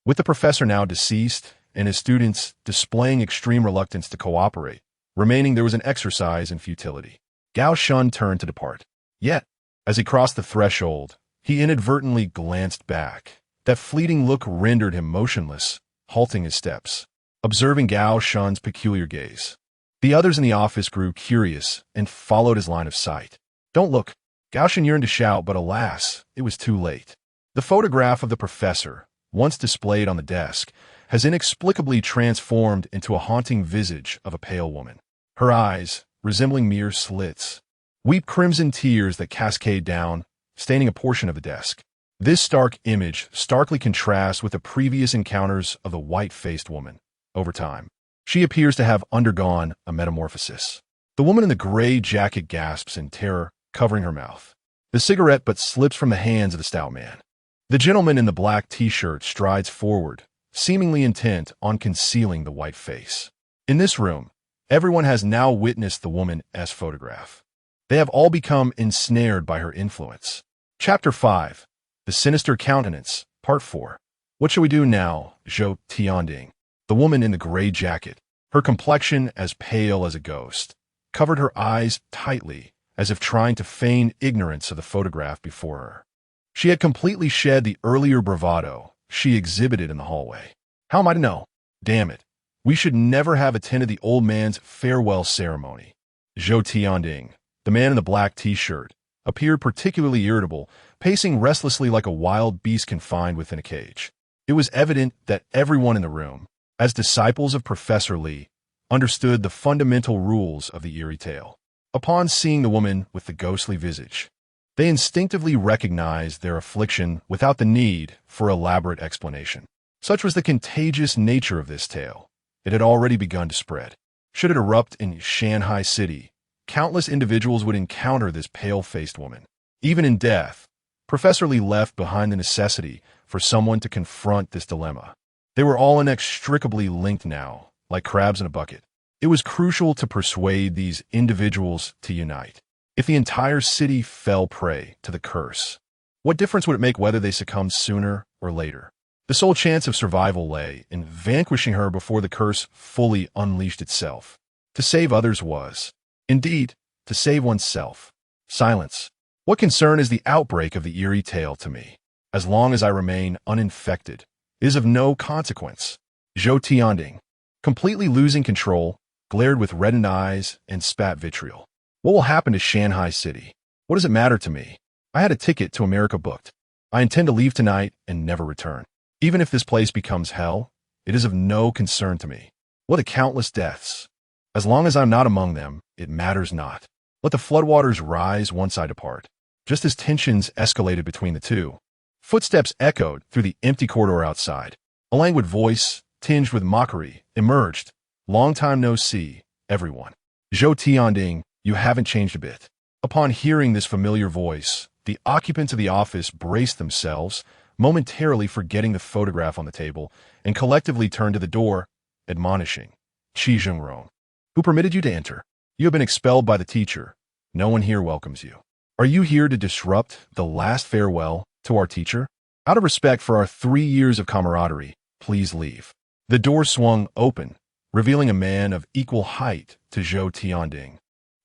With the professor now deceased and his students displaying extreme reluctance to cooperate, remaining there was an exercise in futility. Gao Shun turned to depart. Yet, as he crossed the threshold, he inadvertently glanced back. That fleeting look rendered him motionless, halting his steps, observing Gao Shun's peculiar gaze. The others in the office grew curious and followed his line of sight. Don't look. Gao Shun yearned to shout, but alas, it was too late. The photograph of the professor, once displayed on the desk, has inexplicably transformed into a haunting visage of a pale woman. Her eyes, resembling mere slits, weep crimson tears that cascade down, staining a portion of the desk. This stark image starkly contrasts with the previous encounters of the white-faced woman. Over time, she appears to have undergone a metamorphosis. The woman in the gray jacket gasps in terror, covering her mouth. The cigarette butt slips from the hands of the stout man. The gentleman in the black t-shirt strides forward, seemingly intent on concealing the white face. In this room, everyone has now witnessed the woman's photograph. They have all become ensnared by her influence. Chapter 5. The Sinister Countenance, Part 4. What shall we do now, Zhou Tianding? The woman in the gray jacket, her complexion as pale as a ghost, covered her eyes tightly, as if trying to feign ignorance of the photograph before her. She had completely shed the earlier bravado she exhibited in the hallway. How am I to know? Damn it. We should never have attended the old man's farewell ceremony. Zhou Tianding, the man in the black t-shirt, appeared particularly irritable, pacing restlessly like a wild beast confined within a cage. It was evident that everyone in the room, as disciples of Professor Lee, understood the fundamental rules of the eerie tale. Upon seeing the woman with the ghostly visage, They instinctively recognized their affliction without the need for elaborate explanation. Such was the contagious nature of this tale. It had already begun to spread. Should it erupt in Shanghai City, countless individuals would encounter this pale-faced woman. Even in death, Professor Lee left behind the necessity for someone to confront this dilemma. They were all inextricably linked now, like crabs in a bucket. It was crucial to persuade these individuals to unite. If the entire city fell prey to the curse, what difference would it make whether they succumbed sooner or later? The sole chance of survival lay in vanquishing her before the curse fully unleashed itself. To save others was, indeed, to save oneself. Silence. What concern is the outbreak of the eerie tale to me? As long as I remain uninfected, it is of no consequence. Zhou Tianding, completely losing control, glared with reddened eyes and spat vitriol. What will happen to Shanghai City? What does it matter to me? I had a ticket to America booked. I intend to leave tonight and never return. Even if this place becomes hell, it is of no concern to me. What the countless deaths. As long as I'm not among them, it matters not. Let the floodwaters rise once I depart. Just as tensions escalated between the two, footsteps echoed through the empty corridor outside. A languid voice, tinged with mockery, emerged. Long time no see, everyone. Zhou Tianding, you haven't changed a bit. Upon hearing this familiar voice, the occupants of the office braced themselves, momentarily forgetting the photograph on the table, and collectively turned to the door, admonishing. Qi Zhengrong, who permitted you to enter? You have been expelled by the teacher. No one here welcomes you. Are you here to disrupt the last farewell to our teacher? Out of respect for our 3 years of camaraderie, please leave. The door swung open, revealing a man of equal height to Zhou Tianding,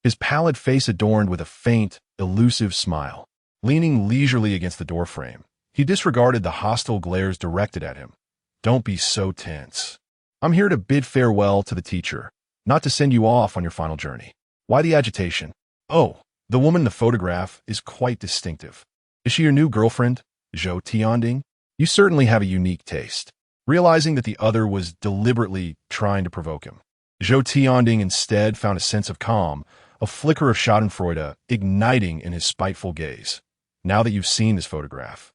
his pallid face adorned with a faint, elusive smile. Leaning leisurely against the doorframe, he disregarded the hostile glares directed at him. Don't be so tense. I'm here to bid farewell to the teacher, not to send you off on your final journey. Why the agitation? Oh, the woman in the photograph is quite distinctive. Is she your new girlfriend, Zhou Tianding? You certainly have a unique taste. Realizing that the other was deliberately trying to provoke him, Zhou Tianding instead found a sense of calm, a flicker of schadenfreude igniting in his spiteful gaze. Now that you've seen this photograph,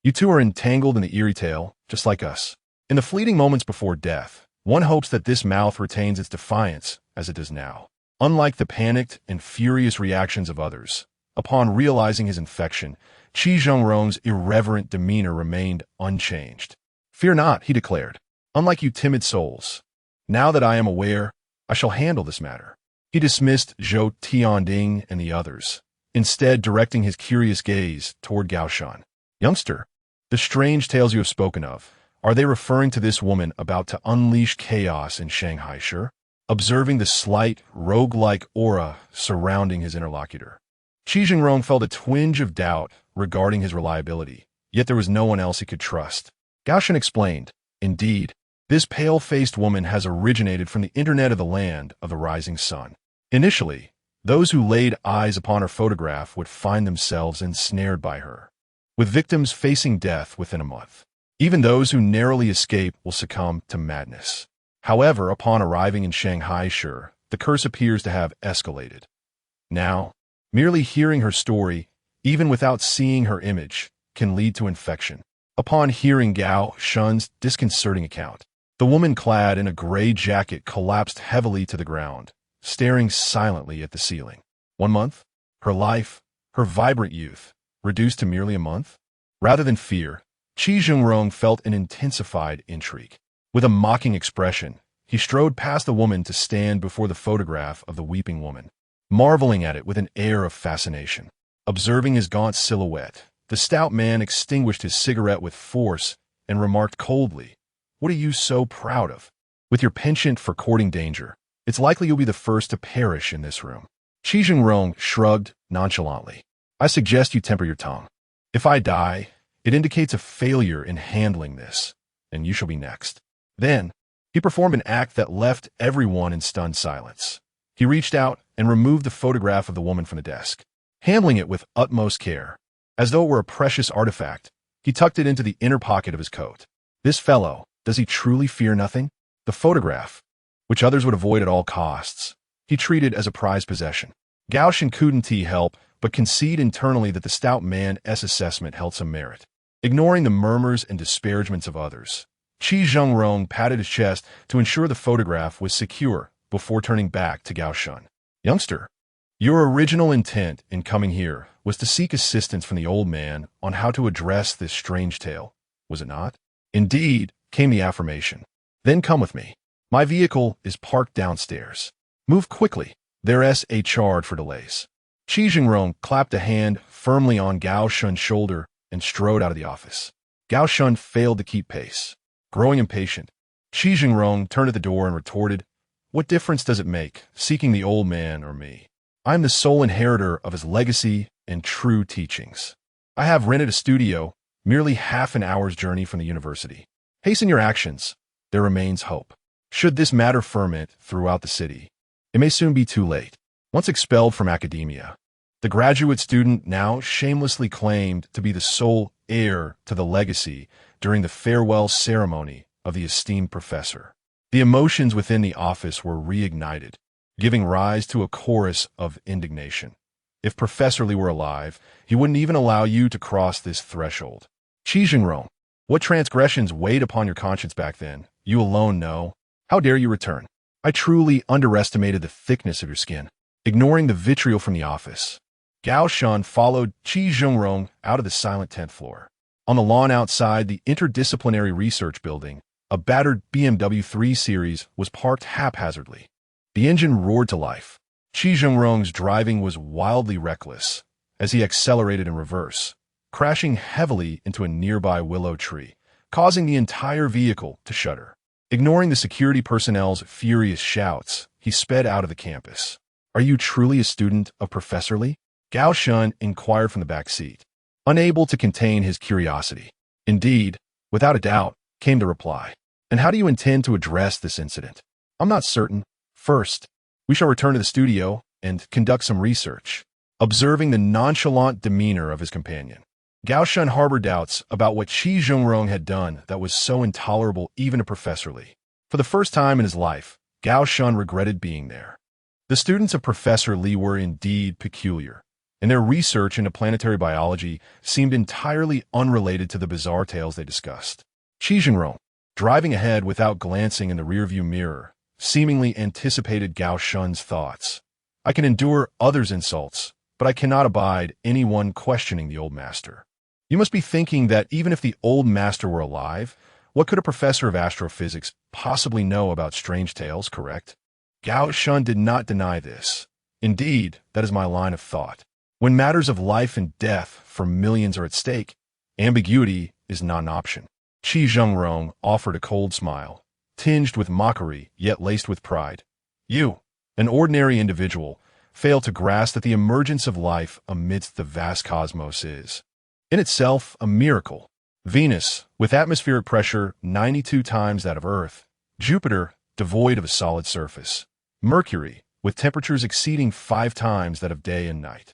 you two are entangled in the eerie tale, just like us. In the fleeting moments before death, one hopes that this mouth retains its defiance as it does now. Unlike the panicked and furious reactions of others, upon realizing his infection, Qi Zhengrong's irreverent demeanor remained unchanged. Fear not, he declared. Unlike you timid souls, now that I am aware, I shall handle this matter. He dismissed Zhou Tianding and the others, instead directing his curious gaze toward Gao Shan. Youngster, the strange tales you have spoken of, are they referring to this woman about to unleash chaos in Shanghai, sure? Observing the slight, rogue-like aura surrounding his interlocutor, Qi Zhengrong felt a twinge of doubt regarding his reliability, yet there was no one else he could trust. Gao Shan explained, indeed, this pale-faced woman has originated from the internet of the land of the rising sun. Initially, those who laid eyes upon her photograph would find themselves ensnared by her, with victims facing death within a month. Even those who narrowly escape will succumb to madness. However, upon arriving in Shanghai, sure, the curse appears to have escalated. Now, merely hearing her story, even without seeing her image, can lead to infection. Upon hearing Gao Shan's disconcerting account, the woman clad in a gray jacket collapsed heavily to the ground, staring silently at the ceiling. 1 month? Her life, her vibrant youth, reduced to merely a month? Rather than fear, Qi Zhengrong felt an intensified intrigue. With a mocking expression, he strode past the woman to stand before the photograph of the weeping woman, marveling at it with an air of fascination. Observing his gaunt silhouette, the stout man extinguished his cigarette with force and remarked coldly, "What are you so proud of? With your penchant for courting danger, it's likely you'll be the first to perish in this room." Qi Zhengrong shrugged nonchalantly. "I suggest you temper your tongue. If I die, it indicates a failure in handling this, and you shall be next." Then, he performed an act that left everyone in stunned silence. He reached out and removed the photograph of the woman from the desk. Handling it with utmost care, as though it were a precious artifact, he tucked it into the inner pocket of his coat. This fellow, does he truly fear nothing? The photograph, which others would avoid at all costs, he treated as a prized possession. Gao Shan couldn't help but concede internally that the stout man's assessment held some merit. Ignoring the murmurs and disparagements of others, Qi Zhengrong patted his chest to ensure the photograph was secure before turning back to Gao Shun. Youngster, your original intent in coming here was to seek assistance from the old man on how to address this strange tale, was it not? Indeed, came the affirmation. Then come with me. My vehicle is parked downstairs. Move quickly. There's a charge for delays. Qi Zhengrong clapped a hand firmly on Gao Shun's shoulder and strode out of the office. Gao Shun failed to keep pace. Growing impatient, Qi Zhengrong turned at the door and retorted, "What difference does it make, seeking the old man or me? I am the sole inheritor of his legacy and true teachings. I have rented a studio, merely half an hour's journey from the university. Hasten your actions. There remains hope. Should this matter ferment throughout the city, it may soon be too late." Once expelled from academia, the graduate student now shamelessly claimed to be the sole heir to the legacy during the farewell ceremony of the esteemed professor. The emotions within the office were reignited, giving rise to a chorus of indignation. If Professor Li were alive, he wouldn't even allow you to cross this threshold. Qi Zhengrong, what transgressions weighed upon your conscience back then? You alone know. How dare you return? I truly underestimated the thickness of your skin. Ignoring the vitriol from the office, Gao Shun followed Qi Zhengrong out of the silent 10th floor. On the lawn outside the interdisciplinary research building, a battered BMW 3 Series was parked haphazardly. The engine roared to life. Qi Zhengrong's driving was wildly reckless as he accelerated in reverse, crashing heavily into a nearby willow tree, causing the entire vehicle to shudder. Ignoring the security personnel's furious shouts, he sped out of the campus. "Are you truly a student of Professor Li?" Gao Shun inquired from the back seat, unable to contain his curiosity. "Indeed, without a doubt," came the reply. "And how do you intend to address this incident?" "I'm not certain. First, we shall return to the studio and conduct some research." Observing the nonchalant demeanor of his companion, Gao Shun harbored doubts about what Qi Zhengrong had done that was so intolerable even to Professor Li. For the first time in his life, Gao Shun regretted being there. The students of Professor Li were indeed peculiar, and their research into planetary biology seemed entirely unrelated to the bizarre tales they discussed. Qi Zhengrong, driving ahead without glancing in the rearview mirror, seemingly anticipated Gao Shun's thoughts. "I can endure others' insults, but I cannot abide anyone questioning the old master. You must be thinking that even if the old master were alive, what could a professor of astrophysics possibly know about strange tales, correct?" Gao Shun did not deny this. "Indeed, that is my line of thought. When matters of life and death for millions are at stake, ambiguity is not an option." Qi Zhengrong offered a cold smile, tinged with mockery yet laced with pride. "You, an ordinary individual, fail to grasp that the emergence of life amidst the vast cosmos is, in itself, a miracle. Venus, with atmospheric pressure 92 times that of Earth, Jupiter, devoid of a solid surface, Mercury, with temperatures exceeding 5 times that of day and night.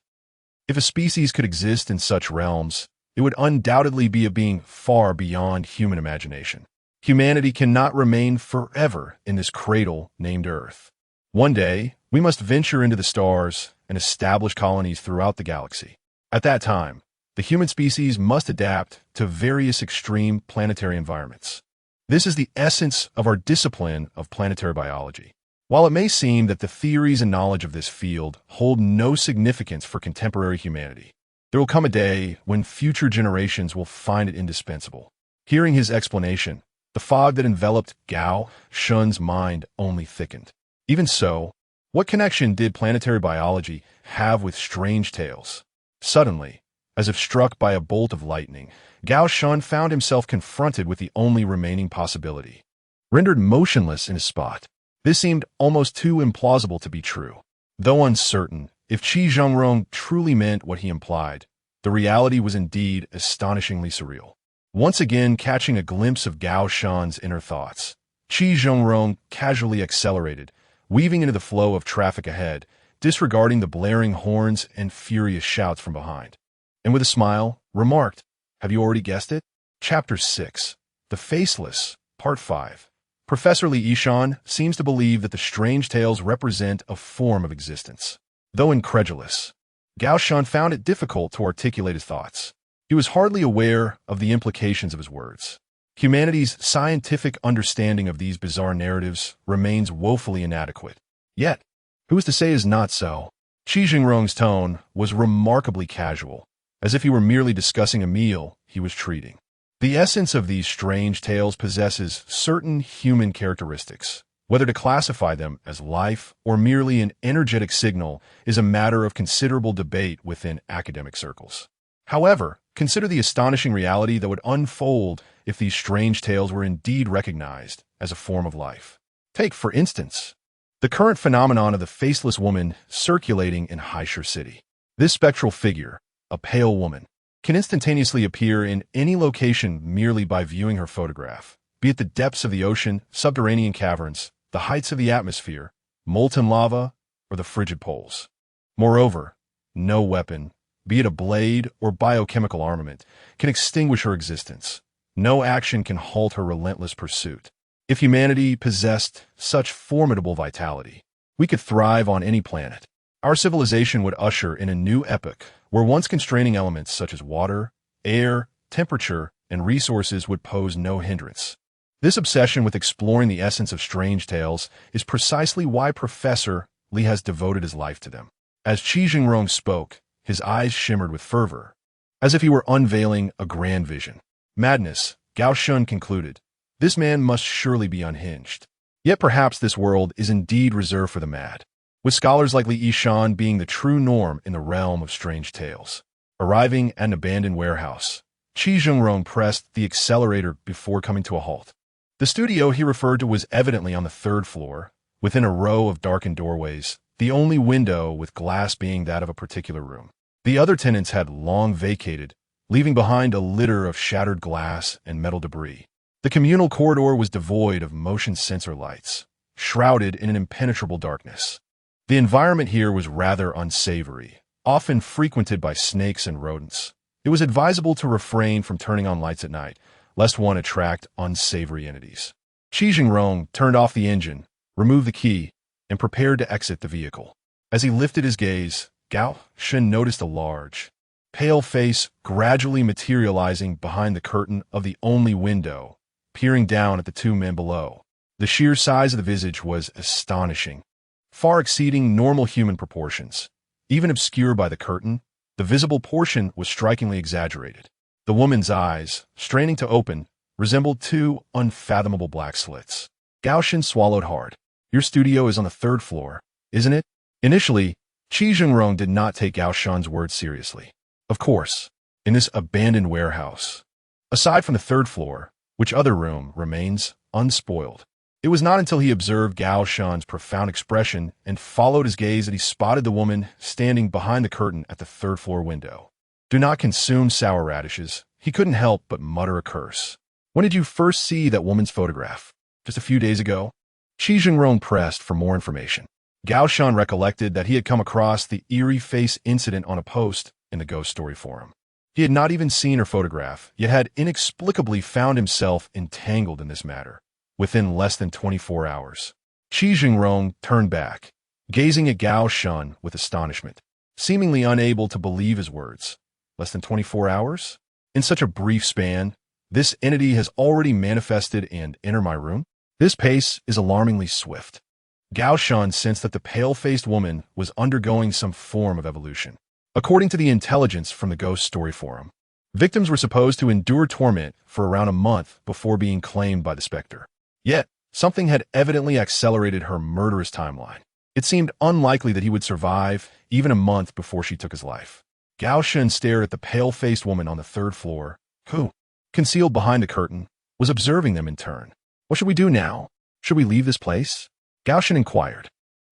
If a species could exist in such realms, it would undoubtedly be a being far beyond human imagination. Humanity cannot remain forever in this cradle named Earth. One day, we must venture into the stars and establish colonies throughout the galaxy. At that time, the human species must adapt to various extreme planetary environments. This is the essence of our discipline of planetary biology. While it may seem that the theories and knowledge of this field hold no significance for contemporary humanity, there will come a day when future generations will find it indispensable. Hearing his explanation, the fog that enveloped Gao Shun's mind only thickened. Even so, what connection did planetary biology have with strange tales? Suddenly, as if struck by a bolt of lightning, Gao Shun found himself confronted with the only remaining possibility. Rendered motionless in his spot, this seemed almost too implausible to be true. Though uncertain if Qi Zhengrong truly meant what he implied, the reality was indeed astonishingly surreal. Once again catching a glimpse of Gao Shun's inner thoughts, Qi Zhengrong casually accelerated, weaving into the flow of traffic ahead, disregarding the blaring horns and furious shouts from behind. And with a smile, remarked, "Have you already guessed it?" Chapter 6, The Faceless, Part 5. Professor Li Yishan seems to believe that the strange tales represent a form of existence. Though incredulous, Gao Shun found it difficult to articulate his thoughts. He was hardly aware of the implications of his words. Humanity's scientific understanding of these bizarre narratives remains woefully inadequate. Yet, who is to say is not so? Qi Jingrong's tone was remarkably casual, as if he were merely discussing a meal he was treating. The essence of these strange tales possesses certain human characteristics. Whether to classify them as life or merely an energetic signal is a matter of considerable debate within academic circles. However, consider the astonishing reality that would unfold if these strange tales were indeed recognized as a form of life. Take, for instance, the current phenomenon of the faceless woman circulating in Haishur City. This spectral figure, a pale woman, can instantaneously appear in any location merely by viewing her photograph, be it the depths of the ocean, subterranean caverns, the heights of the atmosphere, molten lava, or the frigid poles. Moreover, no weapon, be it a blade or biochemical armament, can extinguish her existence. No action can halt her relentless pursuit. If humanity possessed such formidable vitality, we could thrive on any planet. Our civilization would usher in a new epoch where once constraining elements such as water, air, temperature, and resources would pose no hindrance. This obsession with exploring the essence of strange tales is precisely why Professor Li has devoted his life to them. As Qi Jingrong spoke, his eyes shimmered with fervor, as if he were unveiling a grand vision. Madness, Gao Shun concluded. This man must surely be unhinged. Yet perhaps this world is indeed reserved for the mad, with scholars like Li Yishan being the true norm in the realm of strange tales. Arriving at an abandoned warehouse, Qi Jingrong pressed the accelerator before coming to a halt. The studio he referred to was evidently on the third floor, within a row of darkened doorways, the only window with glass being that of a particular room. The other tenants had long vacated, leaving behind a litter of shattered glass and metal debris. The communal corridor was devoid of motion sensor lights, shrouded in an impenetrable darkness. The environment here was rather unsavory, often frequented by snakes and rodents. It was advisable to refrain from turning on lights at night, lest one attract unsavory entities. Qi Jingrong turned off the engine, removed the key, and prepared to exit the vehicle. As he lifted his gaze, Gao Shun noticed a large, pale face gradually materializing behind the curtain of the only window, peering down at the two men below. The sheer size of the visage was astonishing, far exceeding normal human proportions. Even obscured by the curtain, the visible portion was strikingly exaggerated. The woman's eyes, straining to open, resembled two unfathomable black slits. Gao Shun swallowed hard. Your studio is on the third floor, isn't it? Initially, Qi Jingrong did not take Gao Shun's words seriously. Of course, in this abandoned warehouse, aside from the third floor, which other room remains unspoiled? It was not until he observed Gao Shun's profound expression and followed his gaze that he spotted the woman standing behind the curtain at the third floor window. Do not consume sour radishes. He couldn't help but mutter a curse. When did you first see that woman's photograph? Just a few days ago? Qi Jingrong pressed for more information. Gao Shun recollected that he had come across the eerie face incident on a post in the Ghost Story forum. He had not even seen her photograph, yet had inexplicably found himself entangled in this matter within less than 24 hours. Qi Jingrong turned back, gazing at Gao Shun with astonishment, seemingly unable to believe his words. Less than 24 hours? In such a brief span, this entity has already manifested and entered my room? This pace is alarmingly swift. Gao Shun sensed that the pale-faced woman was undergoing some form of evolution. According to the intelligence from the Ghost Story forum, victims were supposed to endure torment for around a month before being claimed by the Spectre. Yet, something had evidently accelerated her murderous timeline. It seemed unlikely that he would survive even a month before she took his life. Gao Shun stared at the pale-faced woman on the third floor, who, concealed behind the curtain, was observing them in turn. What should we do now? Should we leave this place? Gao Shun inquired.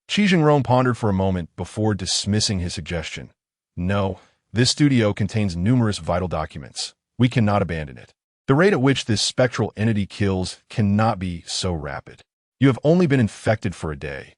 Qi Jingrong pondered for a moment before dismissing his suggestion. No, this studio contains numerous vital documents. We cannot abandon it. The rate at which this spectral entity kills cannot be so rapid. You have only been infected for a day.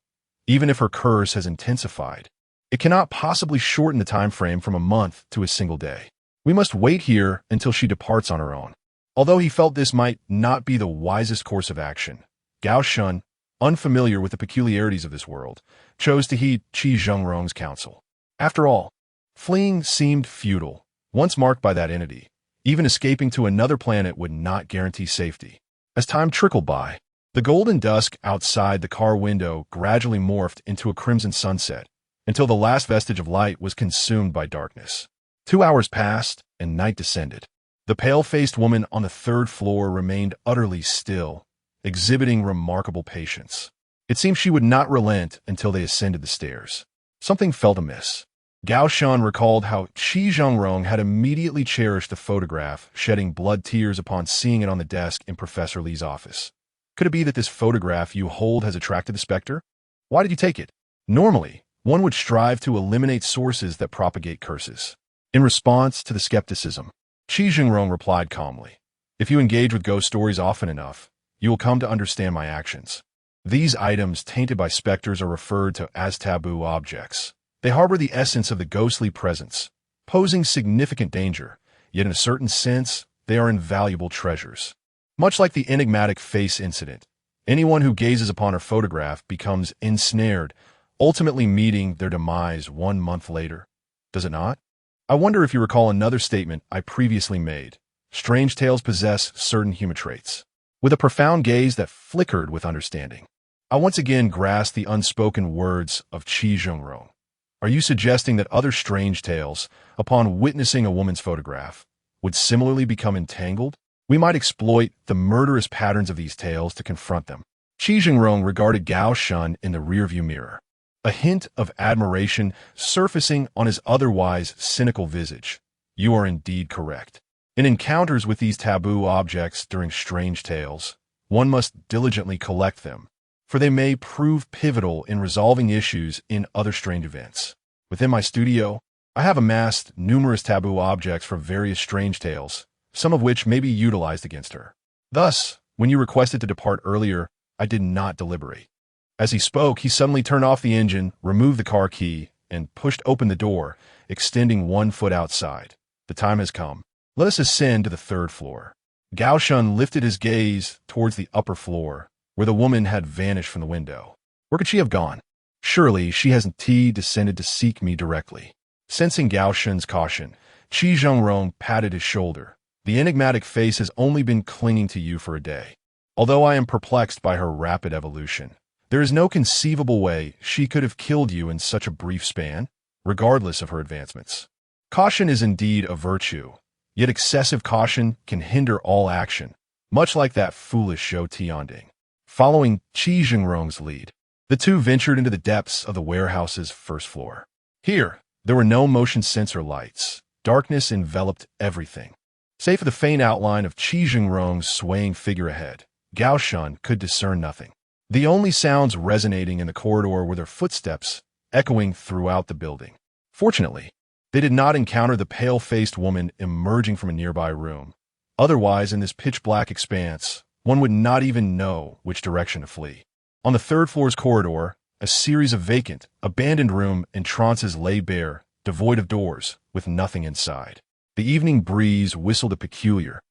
Even if her curse has intensified, it cannot possibly shorten the time frame from a month to a single day. We must wait here until she departs on her own. Although he felt this might not be the wisest course of action, Gao Shun, unfamiliar with the peculiarities of this world, chose to heed Qi Jingrong's counsel. After all, Fleeing seemed futile. Once marked by that entity, even escaping to another planet would not guarantee safety. As time trickled by, the golden dusk outside the car window gradually morphed into a crimson sunset, until the last vestige of light was consumed by darkness. 2 hours passed, and night descended. The pale-faced woman on the third floor remained utterly still, exhibiting remarkable patience. It seemed she would not relent until they ascended the stairs. Something felt amiss. Gao Shan recalled how Qi Zhengrong had immediately cherished the photograph, shedding blood tears upon seeing it on the desk in Professor Li's office. Could it be that this photograph you hold has attracted the specter? Why did you take it? Normally, one would strive to eliminate sources that propagate curses. In response to the skepticism, Qi Zhengrong replied calmly, "If you engage with ghost stories often enough, you will come to understand my actions. These items tainted by specters are referred to as taboo objects. They harbor the essence of the ghostly presence, posing significant danger, yet in a certain sense, they are invaluable treasures. Much like the enigmatic face incident, anyone who gazes upon her photograph becomes ensnared, ultimately meeting their demise 1 month later. Does it not? I wonder if you recall another statement I previously made. Strange tales possess certain human traits." With a profound gaze that flickered with understanding, I once again grasped the unspoken words of Qi Zhengrong. Are you suggesting that other strange tales, upon witnessing a woman's photograph, would similarly become entangled? We might exploit the murderous patterns of these tales to confront them. Qi Zhengrong regarded Gao Shan in the rearview mirror, a hint of admiration surfacing on his otherwise cynical visage. You are indeed correct. In encounters with these taboo objects during strange tales, one must diligently collect them, for they may prove pivotal in resolving issues in other strange events. Within my studio, I have amassed numerous taboo objects for various strange tales, some of which may be utilized against her. Thus, when you requested to depart earlier, I did not deliberate. As he spoke, he suddenly turned off the engine, removed the car key, and pushed open the door, extending 1 foot outside. The time has come. Let us ascend to the 3rd floor. Gao Shan lifted his gaze towards the upper floor, where the woman had vanished from the window. Where could she have gone? Surely she hasn't descended to seek me directly. Sensing Gao Shan's caution, Qi Zhengrong patted his shoulder. The enigmatic face has only been clinging to you for a day. Although I am perplexed by her rapid evolution, there is no conceivable way she could have killed you in such a brief span, regardless of her advancements. Caution is indeed a virtue, yet excessive caution can hinder all action, much like that foolish Zhou Tianding. Following Qi Zhengrong's lead, the two ventured into the depths of the warehouse's 1st floor. Here, there were no motion sensor lights. Darkness enveloped everything. Save for the faint outline of Qi Zhengrong's swaying figure ahead, Gao Shan could discern nothing. The only sounds resonating in the corridor were their footsteps, echoing throughout the building. Fortunately, they did not encounter the pale-faced woman emerging from a nearby room. Otherwise, in this pitch-black expanse, one would not even know which direction to flee. On the 3rd floor's corridor, a series of vacant, abandoned room entrances lay bare, devoid of doors, with nothing inside. The evening breeze whistled a peculiar,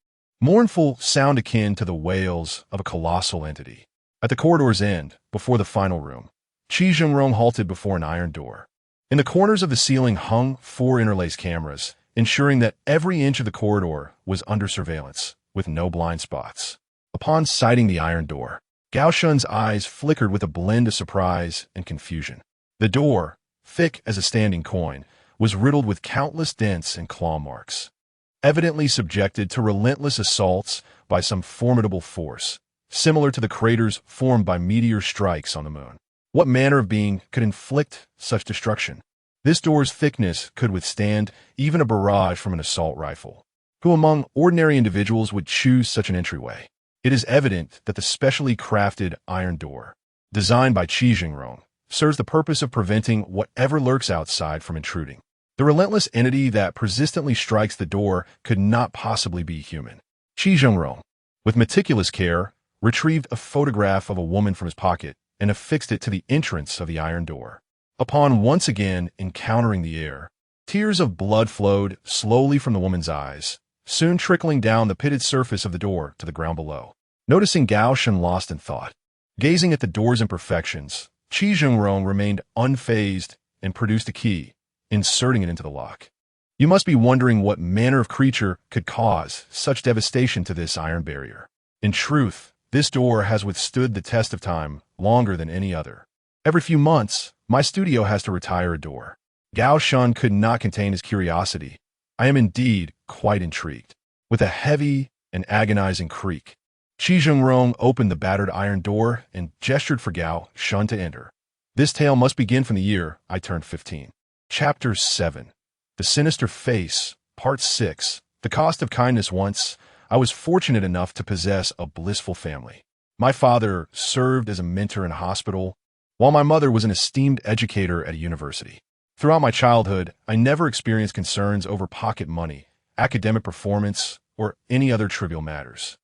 mournful sound akin to the wails of a colossal entity. At the corridor's end, before the final room, Qi Zhengrong halted before an iron door. In the corners of the ceiling hung 4 interlaced cameras, ensuring that every inch of the corridor was under surveillance, with no blind spots. Upon sighting the iron door, Gao Shan's eyes flickered with a blend of surprise and confusion. The door, thick as a standing coin, was riddled with countless dents and claw marks, evidently subjected to relentless assaults by some formidable force, similar to the craters formed by meteor strikes on the moon. What manner of being could inflict such destruction? This door's thickness could withstand even a barrage from an assault rifle. Who among ordinary individuals would choose such an entryway? It is evident that the specially crafted iron door, designed by Qi Zhengrong, serves the purpose of preventing whatever lurks outside from intruding. The relentless entity that persistently strikes the door could not possibly be human. Qi Zhengrong, with meticulous care, retrieved a photograph of a woman from his pocket and affixed it to the entrance of the iron door. Upon once again encountering the air, tears of blood flowed slowly from the woman's eyes, soon trickling down the pitted surface of the door to the ground below. Noticing Gao Shan lost in thought, gazing at the door's imperfections, Qi Zhengrong remained unfazed and produced a key, inserting it into the lock. You must be wondering what manner of creature could cause such devastation to this iron barrier. In truth, this door has withstood the test of time longer than any other. Every few months, my studio has to retire a door. Gao Shun could not contain his curiosity. I am indeed quite intrigued. With a heavy and agonizing creak, Qi Zhengrong opened the battered iron door and gestured for Gao Shun to enter. This tale must begin from the year I turned 15. Chapter 7. The Sinister Face, Part 6. The Cost of Kindness. Once, I was fortunate enough to possess a blissful family. My father served as a mentor in a hospital, while my mother was an esteemed educator at a university. Throughout my childhood, I never experienced concerns over pocket money, academic performance, or any other trivial matters.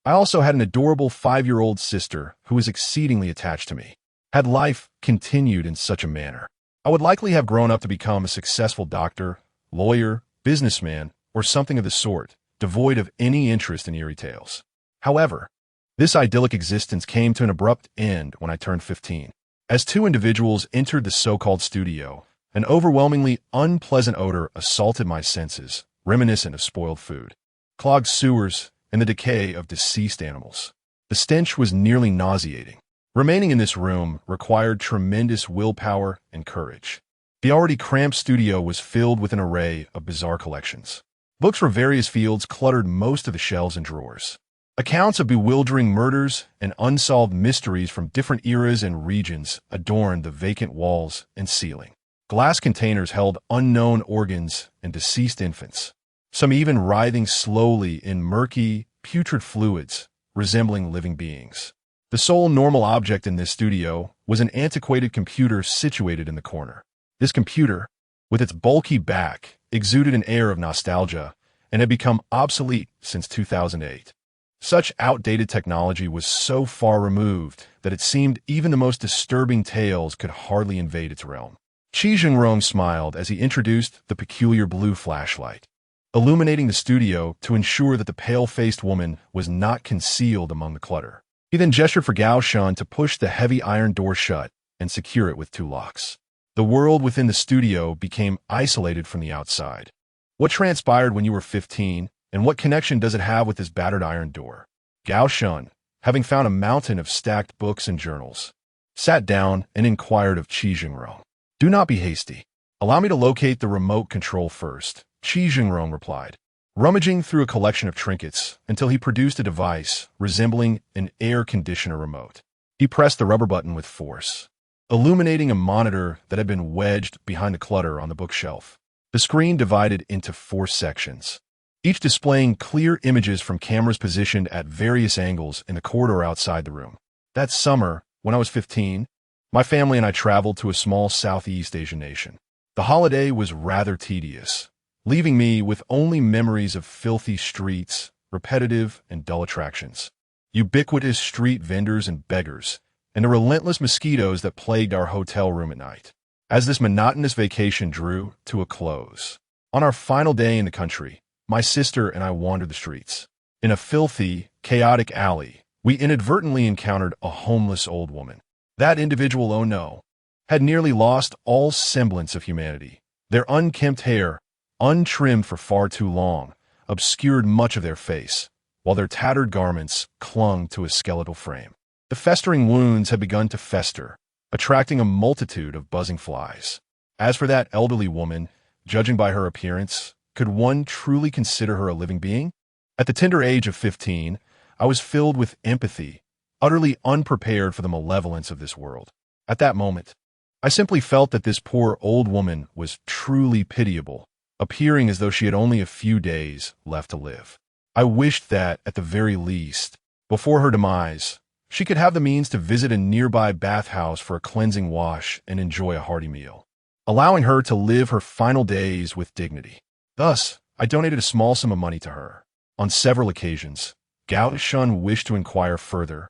I also had an adorable 5-year-old sister who was exceedingly attached to me. Had life continued in such a manner, I would likely have grown up to become a successful doctor, lawyer, businessman, or something of the sort, devoid of any interest in eerie tales. However, this idyllic existence came to an abrupt end when I turned 15. As two individuals entered the so-called studio, an overwhelmingly unpleasant odor assaulted my senses, reminiscent of spoiled food, clogged sewers, and the decay of deceased animals. The stench was nearly nauseating. Remaining in this room required tremendous willpower and courage. The already cramped studio was filled with an array of bizarre collections. Books from various fields cluttered most of the shelves and drawers. Accounts of bewildering murders and unsolved mysteries from different eras and regions adorned the vacant walls and ceiling. Glass containers held unknown organs and deceased infants, some even writhing slowly in murky, putrid fluids resembling living beings. The sole normal object in this studio was an antiquated computer situated in the corner. This computer, with its bulky back, exuded an air of nostalgia and had become obsolete since 2008. Such outdated technology was so far removed that it seemed even the most disturbing tales could hardly invade its realm. Qi Zhengrong smiled as he introduced the peculiar blue flashlight, illuminating the studio to ensure that the pale-faced woman was not concealed among the clutter. He then gestured for Gao Shun to push the heavy iron door shut and secure it with 2 locks. The world within the studio became isolated from the outside. What transpired when you were 15, and what connection does it have with this battered iron door? Gao Shun, having found a mountain of stacked books and journals, sat down and inquired of Qi Zhengrong. "Do not be hasty. Allow me to locate the remote control first," Qi Zhengrong replied, rummaging through a collection of trinkets until he produced a device resembling an air conditioner remote. He pressed the rubber button with force, illuminating a monitor that had been wedged behind the clutter on the bookshelf. The screen divided into 4 sections, each displaying clear images from cameras positioned at various angles in the corridor outside the room. That summer, when I was 15, my family and I traveled to a small Southeast Asian nation. The holiday was rather tedious, leaving me with only memories of filthy streets, repetitive and dull attractions, ubiquitous street vendors and beggars, and the relentless mosquitoes that plagued our hotel room at night. As this monotonous vacation drew to a close, on our final day in the country, my sister and I wandered the streets. In a filthy, chaotic alley, we inadvertently encountered a homeless old woman. That individual, oh no, had nearly lost all semblance of humanity. Their unkempt hair, untrimmed for far too long, obscured much of their face, while their tattered garments clung to a skeletal frame. The festering wounds had begun to fester, attracting a multitude of buzzing flies. As for that elderly woman, judging by her appearance, could one truly consider her a living being? At the tender age of 15, I was filled with empathy, utterly unprepared for the malevolence of this world. At that moment, I simply felt that this poor old woman was truly pitiable, appearing as though she had only a few days left to live. I wished that, at the very least, before her demise, she could have the means to visit a nearby bathhouse for a cleansing wash and enjoy a hearty meal, allowing her to live her final days with dignity. Thus, I donated a small sum of money to her. On several occasions, Gao Shun wished to inquire further,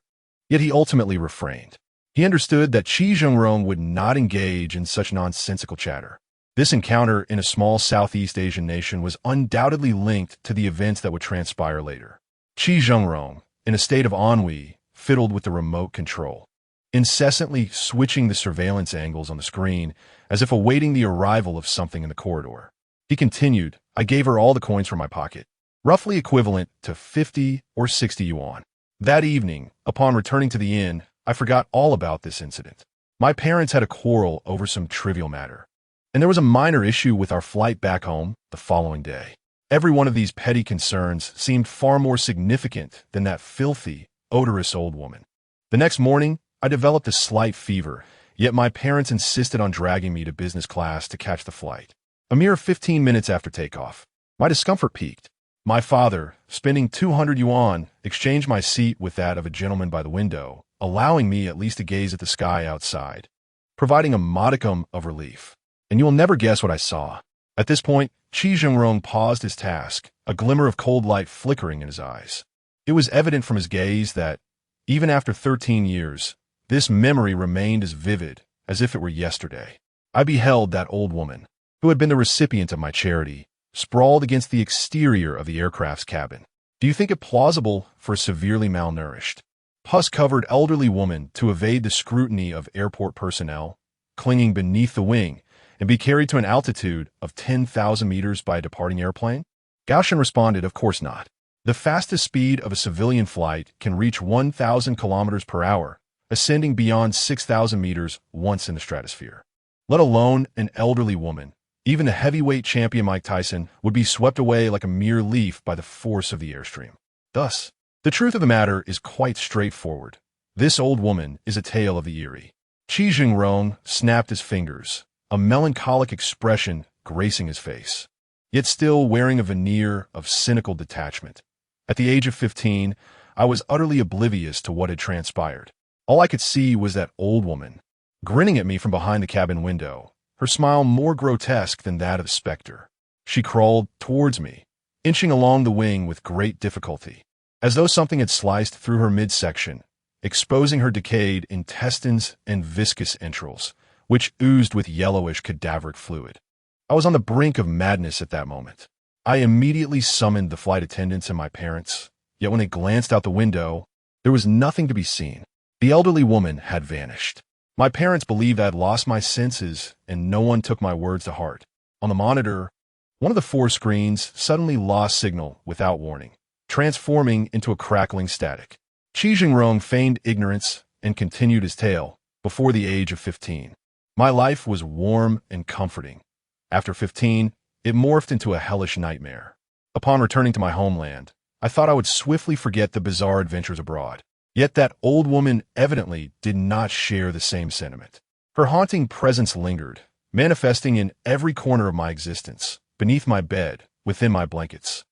yet he ultimately refrained. He understood that Qi Zhengrong would not engage in such nonsensical chatter. This encounter in a small Southeast Asian nation was undoubtedly linked to the events that would transpire later. Qi Zhengrong, in a state of ennui, fiddled with the remote control. incessantly switching the surveillance angles on the screen as if awaiting the arrival of something in the corridor. He continued, I gave her all the coins from my pocket, roughly equivalent to 50 or 60 yuan. That evening, upon returning to the inn, I forgot all about this incident. My parents had a quarrel over some trivial matter, and there was a minor issue with our flight back home the following day. Every one of these petty concerns seemed far more significant than that filthy, odorous old woman. The next morning, I developed a slight fever, yet my parents insisted on dragging me to business class to catch the flight. A mere 15 minutes after takeoff, my discomfort peaked. My father, spending 200 yuan, exchanged my seat with that of a gentleman by the window, allowing me at least to gaze at the sky outside, providing a modicum of relief. And you will never guess what I saw. At this point, Qi Zhengrong paused his task, a glimmer of cold light flickering in his eyes. It was evident from his gaze that, even after 13 years, this memory remained as vivid as if it were yesterday. I beheld that old woman, who had been the recipient of my charity, sprawled against the exterior of the aircraft's cabin. Do you think it plausible for a severely malnourished, pus-covered elderly woman to evade the scrutiny of airport personnel, clinging beneath the wing, and be carried to an altitude of 10,000 meters by a departing airplane? Gaussian responded, of course not. The fastest speed of a civilian flight can reach 1,000 kilometers per hour, ascending beyond 6,000 meters once in the stratosphere. Let alone an elderly woman. Even the heavyweight champion Mike Tyson would be swept away like a mere leaf by the force of the airstream. Thus, the truth of the matter is quite straightforward. This old woman is a tale of the eerie. Qi Zhengrong snapped his fingers, a melancholic expression gracing his face, yet still wearing a veneer of cynical detachment. At the age of 15, I was utterly oblivious to what had transpired. All I could see was that old woman, grinning at me from behind the cabin window, her smile more grotesque than that of the specter. She crawled towards me, inching along the wing with great difficulty, as though something had sliced through her midsection, exposing her decayed intestines and viscous entrails, which oozed with yellowish cadaveric fluid. I was on the brink of madness at that moment. I immediately summoned the flight attendants and my parents, yet when they glanced out the window, there was nothing to be seen. The elderly woman had vanished. My parents believed I had lost my senses, and no one took my words to heart. On the monitor, one of the 4 screens suddenly lost signal without warning, transforming into a crackling static. Qi Zhengrong feigned ignorance and continued his tale before the age of 15. My life was warm and comforting. After 15, it morphed into a hellish nightmare. Upon returning to my homeland, I thought I would swiftly forget the bizarre adventures abroad. Yet that old woman evidently did not share the same sentiment. Her haunting presence lingered, manifesting in every corner of my existence, beneath my bed, within my blankets,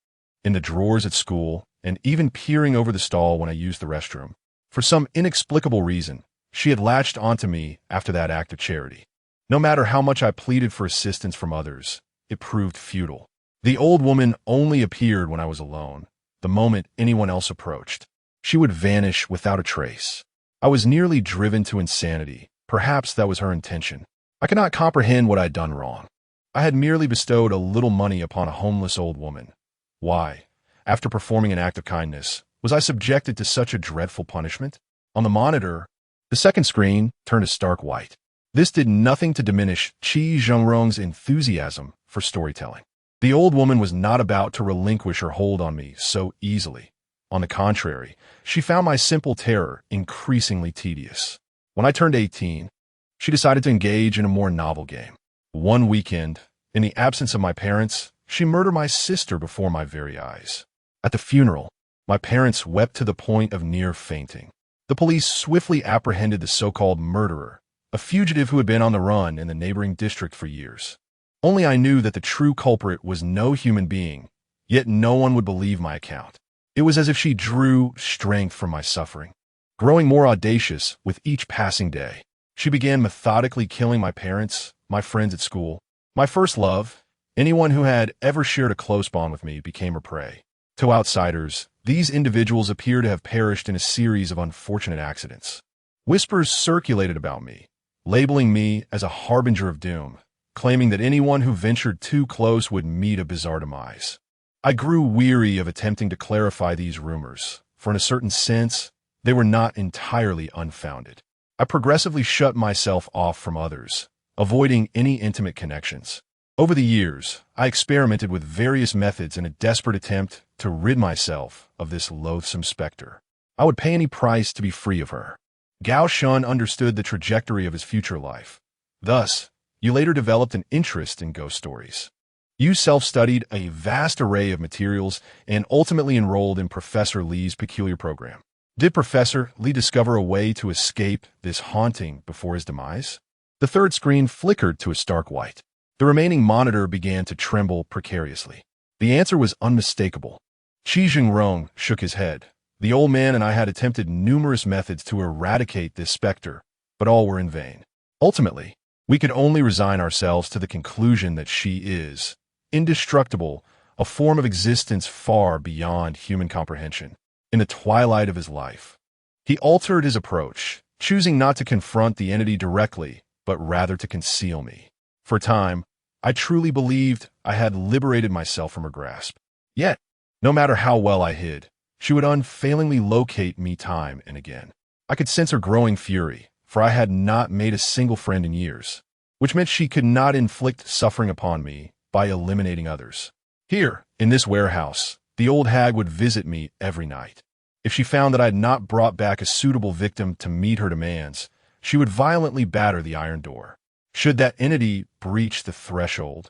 in the drawers at school, and even peering over the stall when I used the restroom. For some inexplicable reason, she had latched onto me after that act of charity. No matter how much I pleaded for assistance from others, it proved futile. The old woman only appeared when I was alone, the moment anyone else approached. She would vanish without a trace. I was nearly driven to insanity. Perhaps that was her intention. I could not comprehend what I had done wrong. I had merely bestowed a little money upon a homeless old woman. Why, after performing an act of kindness, was I subjected to such a dreadful punishment? On the monitor, the second screen turned a stark white. This did nothing to diminish Qi Zhengrong's enthusiasm for storytelling. The old woman was not about to relinquish her hold on me so easily. On the contrary, she found my simple terror increasingly tedious. When I turned 18, she decided to engage in a more novel game. One weekend, in the absence of my parents, she murdered my sister before my very eyes. At the funeral, my parents wept to the point of near fainting. The police swiftly apprehended the so-called murderer, a fugitive who had been on the run in the neighboring district for years. Only I knew that the true culprit was no human being, yet no one would believe my account. It was as if she drew strength from my suffering. Growing more audacious with each passing day, she began methodically killing my parents, my friends at school. My first love, anyone who had ever shared a close bond with me, became her prey. To outsiders, these individuals appear to have perished in a series of unfortunate accidents. Whispers circulated about me, labeling me as a harbinger of doom, claiming that anyone who ventured too close would meet a bizarre demise. I grew weary of attempting to clarify these rumors, for in a certain sense, they were not entirely unfounded. I progressively shut myself off from others, avoiding any intimate connections. Over the years, I experimented with various methods in a desperate attempt to rid myself of this loathsome specter. I would pay any price to be free of her. Gao Shun understood the trajectory of his future life. Thus, you later developed an interest in ghost stories. You self-studied a vast array of materials and ultimately enrolled in Professor Li's peculiar program. Did Professor Li discover a way to escape this haunting before his demise? The third screen flickered to a stark white. The remaining monitor began to tremble precariously. The answer was unmistakable. Qi Jingrong shook his head. The old man and I had attempted numerous methods to eradicate this specter, but all were in vain. Ultimately, we could only resign ourselves to the conclusion that she is indestructible, a form of existence far beyond human comprehension. In the twilight of his life, he altered his approach, choosing not to confront the entity directly, but rather to conceal me. For a time, I truly believed I had liberated myself from her grasp. Yet, no matter how well I hid, she would unfailingly locate me time and again. I could sense her growing fury, for I had not made a single friend in years, which meant she could not inflict suffering upon me by eliminating others. Here, in this warehouse, the old hag would visit me every night. If she found that I had not brought back a suitable victim to meet her demands, she would violently batter the iron door. Should that entity breach the threshold,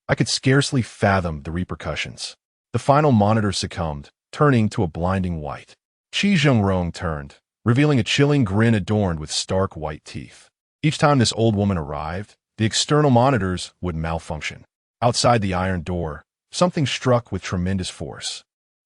I could scarcely fathom the repercussions. The final monitor succumbed, turning to a blinding white. Qi Jingrong turned, revealing a chilling grin adorned with stark white teeth. Each time this old woman arrived, the external monitors would malfunction. Outside the iron door, something struck with tremendous force.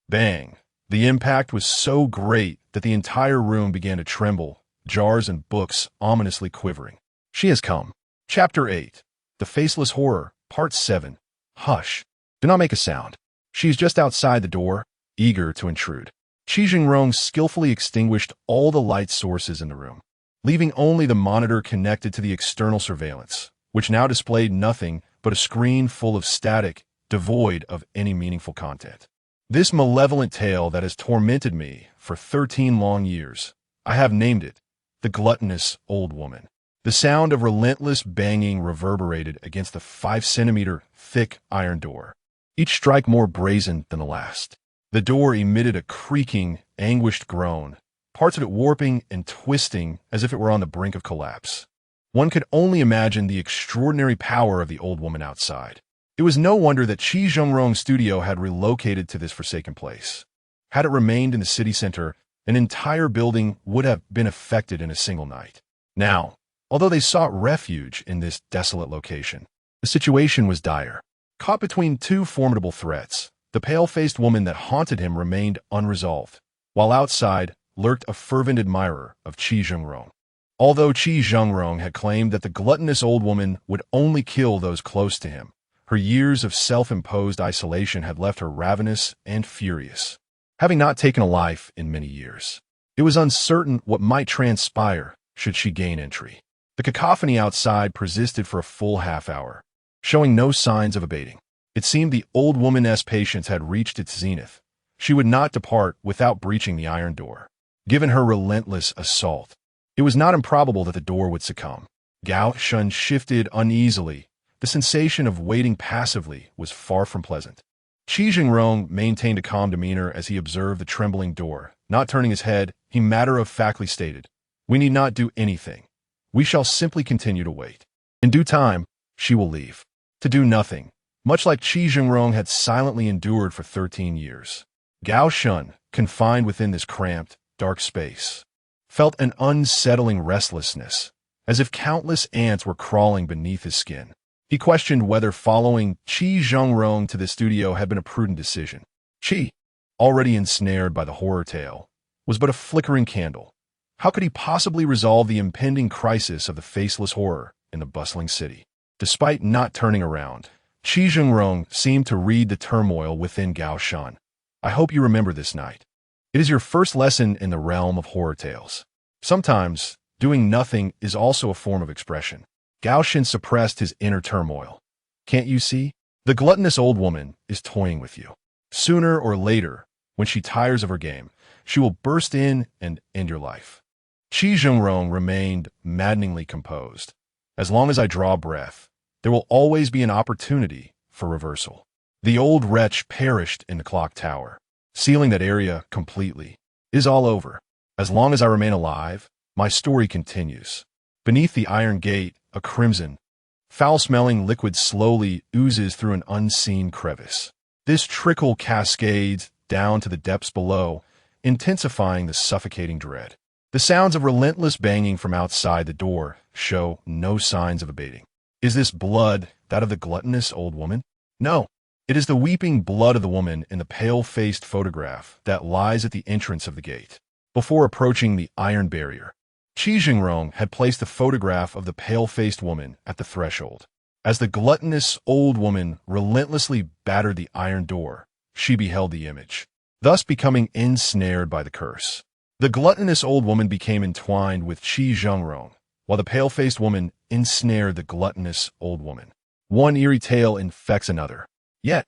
Bang! The impact was so great that the entire room began to tremble, jars and books ominously quivering. She has come. Chapter 8. The Faceless Horror, Part 7. Hush. Do not make a sound. She is just outside the door, eager to intrude. Qi Jingrong skillfully extinguished all the light sources in the room, leaving only the monitor connected to the external surveillance, which now displayed nothing but a screen full of static, devoid of any meaningful content. This malevolent tale that has tormented me for 13 long years, I have named it, The Gluttonous Old Woman. The sound of relentless banging reverberated against the 5-centimeter thick iron door, each strike more brazen than the last. The door emitted a creaking, anguished groan, parts of it warping and twisting as if it were on the brink of collapse. One could only imagine the extraordinary power of the old woman outside. It was no wonder that Qi Jingrong's studio had relocated to this forsaken place. Had it remained in the city center, an entire building would have been affected in a single night. Now, although they sought refuge in this desolate location, the situation was dire. Caught between two formidable threats, the pale-faced woman that haunted him remained unresolved, while outside lurked a fervent admirer of Qi Jingrong. Although Qi Jingrong had claimed that the gluttonous old woman would only kill those close to him, her years of self-imposed isolation had left her ravenous and furious, having not taken a life in many years. It was uncertain what might transpire should she gain entry. The cacophony outside persisted for a full half-hour, showing no signs of abating. It seemed the old woman's patience had reached its zenith. She would not depart without breaching the iron door. Given her relentless assault, it was not improbable that the door would succumb. Gao Shun shifted uneasily. The sensation of waiting passively was far from pleasant. Qi Jingrong maintained a calm demeanor as he observed the trembling door. Not turning his head, he matter-of-factly stated, "We need not do anything. We shall simply continue to wait. In due time, she will leave." To do nothing, much like Qi Jingrong had silently endured for 13 years. Gao Shun, confined within this cramped, dark space, felt an unsettling restlessness, as if countless ants were crawling beneath his skin. He questioned whether following Qi Jingrong to the studio had been a prudent decision. Qi, already ensnared by the horror tale, was but a flickering candle. How could he possibly resolve the impending crisis of the faceless horror in the bustling city? Despite not turning around, Qi Jingrong seemed to read the turmoil within Gao Shun. "I hope you remember this night. It is your first lesson in the realm of horror tales. Sometimes, doing nothing is also a form of expression." Gao Shun suppressed his inner turmoil. "Can't you see? The gluttonous old woman is toying with you. Sooner or later, when she tires of her game, she will burst in and end your life. Qi Zhengrong remained maddeningly composed. As long as I draw breath, there will always be an opportunity for reversal. The old wretch perished in the clock tower, sealing that area completely. It is all over. As long as I remain alive, my story continues. Beneath the iron gate, a crimson, foul-smelling liquid slowly oozes through an unseen crevice. This trickle cascades down to the depths below, intensifying the suffocating dread. The sounds of relentless banging from outside the door show no signs of abating. Is this blood that of the gluttonous old woman? No. It is the weeping blood of the woman in the pale-faced photograph that lies at the entrance of the gate. Before approaching the iron barrier, Qi Zhengrong had placed the photograph of the pale-faced woman at the threshold. As the gluttonous old woman relentlessly battered the iron door, she beheld the image, thus becoming ensnared by the curse. The gluttonous old woman became entwined with Qi Zhengrong, while the pale-faced woman ensnared the gluttonous old woman. One eerie tale infects another. Yet,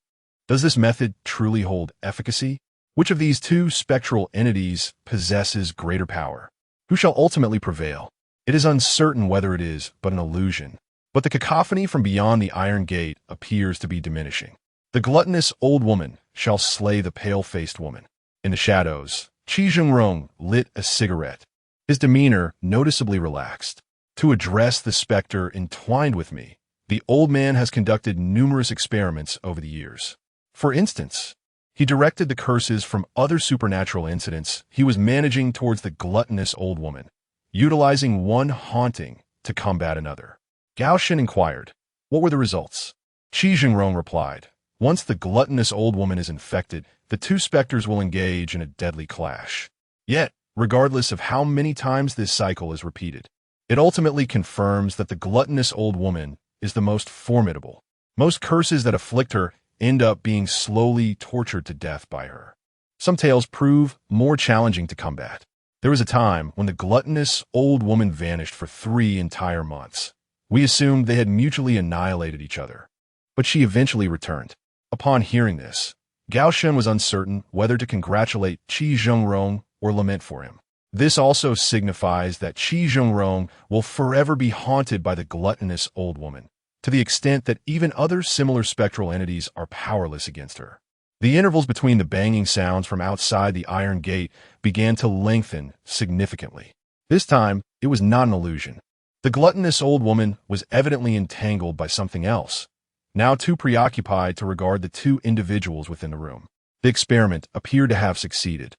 does this method truly hold efficacy? Which of these two spectral entities possesses greater power? Who shall ultimately prevail? It is uncertain whether it is but an illusion. But the cacophony from beyond the iron gate appears to be diminishing. The gluttonous old woman shall slay the pale-faced woman. In the shadows, Qi Zhengrong lit a cigarette, his demeanor noticeably relaxed. To address the specter entwined with me, the old man has conducted numerous experiments over the years. For instance, he directed the curses from other supernatural incidents he was managing towards the gluttonous old woman, utilizing one haunting to combat another. Gao Shen inquired, what were the results? Qi Zhengrong replied, once the gluttonous old woman is infected, the two specters will engage in a deadly clash. Yet, regardless of how many times this cycle is repeated, it ultimately confirms that the gluttonous old woman is the most formidable. Most curses that afflict her end up being slowly tortured to death by her. Some tales prove more challenging to combat. There was a time when the gluttonous old woman vanished for 3 entire months. We assumed they had mutually annihilated each other. But she eventually returned. Upon hearing this, Gao Shen was uncertain whether to congratulate Qi Zhengrong or lament for him. This also signifies that Qi Zhengrong will forever be haunted by the gluttonous old woman, to the extent that even other similar spectral entities are powerless against her. The intervals between the banging sounds from outside the iron gate began to lengthen significantly. This time, it was not an illusion. The gluttonous old woman was evidently entangled by something else, now too preoccupied to regard the two individuals within the room. The experiment appeared to have succeeded.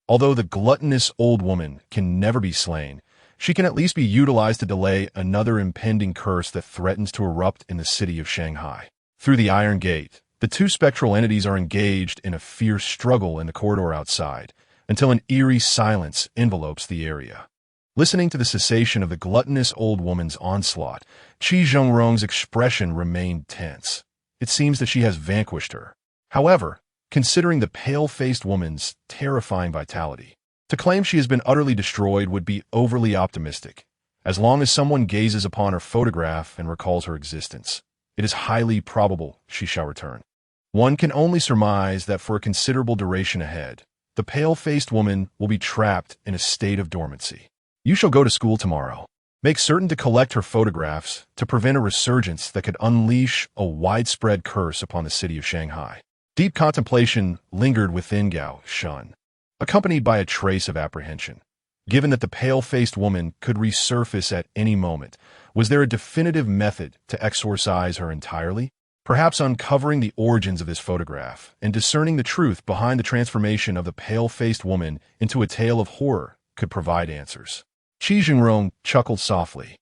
Although the gluttonous old woman can never be slain, she can at least be utilized to delay another impending curse that threatens to erupt in the city of Shanghai. Through the Iron Gate, the two spectral entities are engaged in a fierce struggle in the corridor outside, until an eerie silence envelopes the area. Listening to the cessation of the gluttonous old woman's onslaught, Qi Zhengrong's expression remained tense. It seems that she has vanquished her. However, considering the pale-faced woman's terrifying vitality, to claim she has been utterly destroyed would be overly optimistic. As long as someone gazes upon her photograph and recalls her existence, it is highly probable she shall return. One can only surmise that for a considerable duration ahead, the pale-faced woman will be trapped in a state of dormancy. You shall go to school tomorrow. Make certain to collect her photographs to prevent a resurgence that could unleash a widespread curse upon the city of Shanghai. Deep contemplation lingered within Gao Shen, accompanied by a trace of apprehension. Given that the pale-faced woman could resurface at any moment, was there a definitive method to exorcise her entirely? Perhaps uncovering the origins of this photograph and discerning the truth behind the transformation of the pale-faced woman into a tale of horror could provide answers. Qi Zhengrong chuckled softly,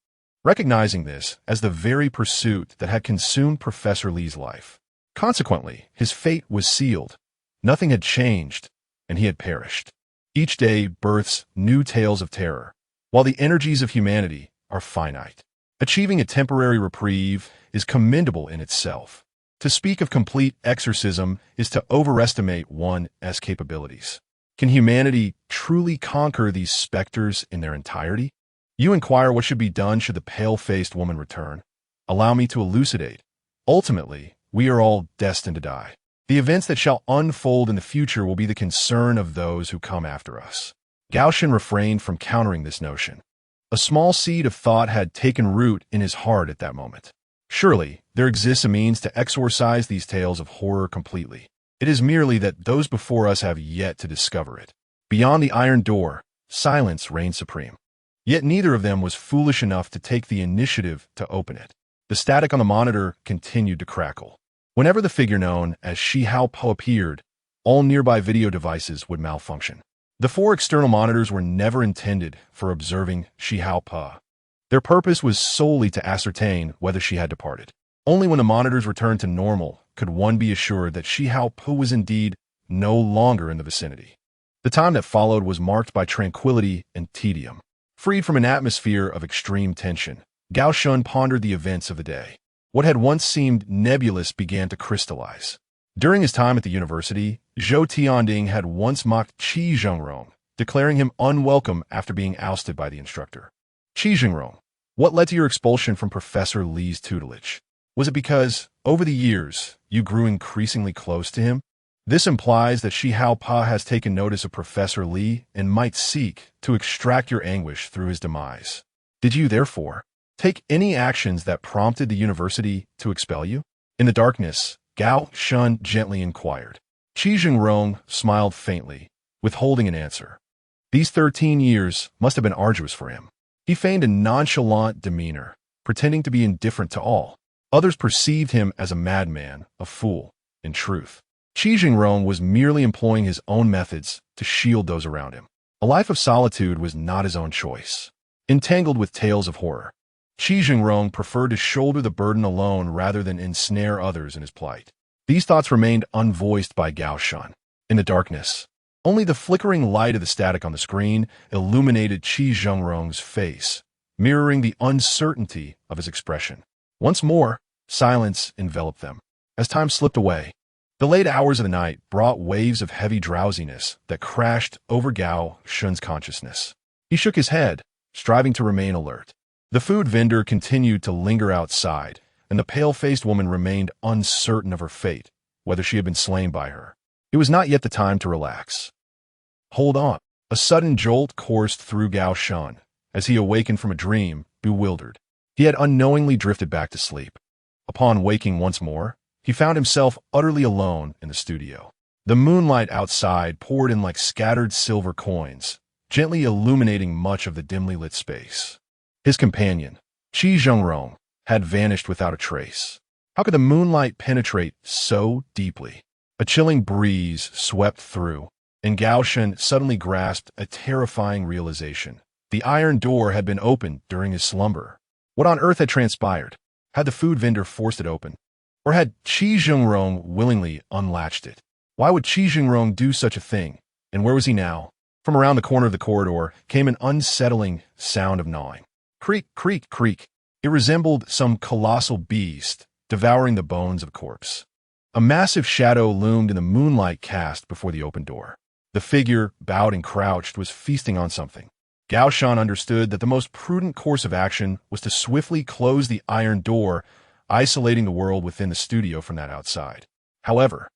recognizing this as the very pursuit that had consumed Professor Li's life. Consequently, his fate was sealed. Nothing had changed, and he had perished. Each day births new tales of terror, while the energies of humanity are finite. Achieving a temporary reprieve is commendable in itself. To speak of complete exorcism is to overestimate one's capabilities. Can humanity truly conquer these specters in their entirety? You inquire what should be done should the pale-faced woman return. Allow me to elucidate. Ultimately, we are all destined to die. The events that shall unfold in the future will be the concern of those who come after us. Gao Shen refrained from countering this notion. A small seed of thought had taken root in his heart at that moment. Surely, there exists a means to exorcise these tales of horror completely. It is merely that those before us have yet to discover it. Beyond the iron door, silence reigned supreme. Yet neither of them was foolish enough to take the initiative to open it. The static on the monitor continued to crackle. Whenever the figure known as Shi Hao Po appeared, all nearby video devices would malfunction. The 4 external monitors were never intended for observing Shi Hao Po. Their purpose was solely to ascertain whether she had departed. Only when the monitors returned to normal could one be assured that Shi Hao Po was indeed no longer in the vicinity. The time that followed was marked by tranquility and tedium. Freed from an atmosphere of extreme tension, Gao Shen pondered the events of the day. What had once seemed nebulous began to crystallize. During his time at the university, Zhou Tianding had once mocked Qi Zhengrong, declaring him unwelcome after being ousted by the instructor. Qi Zhengrong, what led to your expulsion from Professor Li's tutelage? Was it because, over the years, you grew increasingly close to him? This implies that Shi Hao Po has taken notice of Professor Li and might seek to extract your anguish through his demise. Did you, therefore, take any actions that prompted the university to expel you? In the darkness, Gao Shen gently inquired. Qi Zhengrong smiled faintly, withholding an answer. These 13 years must have been arduous for him. He feigned a nonchalant demeanor, pretending to be indifferent to all. Others perceived him as a madman, a fool. In truth, Qi Zhengrong was merely employing his own methods to shield those around him. A life of solitude was not his own choice. Entangled with tales of horror, Qi Zhengrong preferred to shoulder the burden alone rather than ensnare others in his plight. These thoughts remained unvoiced by Gao Shen. In the darkness, only the flickering light of the static on the screen illuminated Qi Zhengrong's face, mirroring the uncertainty of his expression. Once more, silence enveloped them. As time slipped away, the late hours of the night brought waves of heavy drowsiness that crashed over Gao Shen's consciousness. He shook his head, striving to remain alert. The food vendor continued to linger outside, and the pale-faced woman remained uncertain of her fate, whether she had been slain by her. It was not yet the time to relax. Hold on. A sudden jolt coursed through Gao Shen as he awakened from a dream, bewildered. He had unknowingly drifted back to sleep. Upon waking once more, he found himself utterly alone in the studio. The moonlight outside poured in like scattered silver coins, gently illuminating much of the dimly lit space. His companion, Qi Zhengrong, had vanished without a trace. How could the moonlight penetrate so deeply? A chilling breeze swept through, and Gao Shen suddenly grasped a terrifying realization. The iron door had been opened during his slumber. What on earth had transpired? Had the food vendor forced it open? Or had Qi Zhengrong willingly unlatched it? Why would Qi Zhengrong do such a thing? And where was he now? From around the corner of the corridor came an unsettling sound of gnawing. Creak, creak, creak. It resembled some colossal beast devouring the bones of a corpse. A massive shadow loomed in the moonlight cast before the open door. The figure, bowed and crouched, was feasting on something. Gao Shen understood that the most prudent course of action was to swiftly close the iron door, isolating the world within the studio from that outside. However,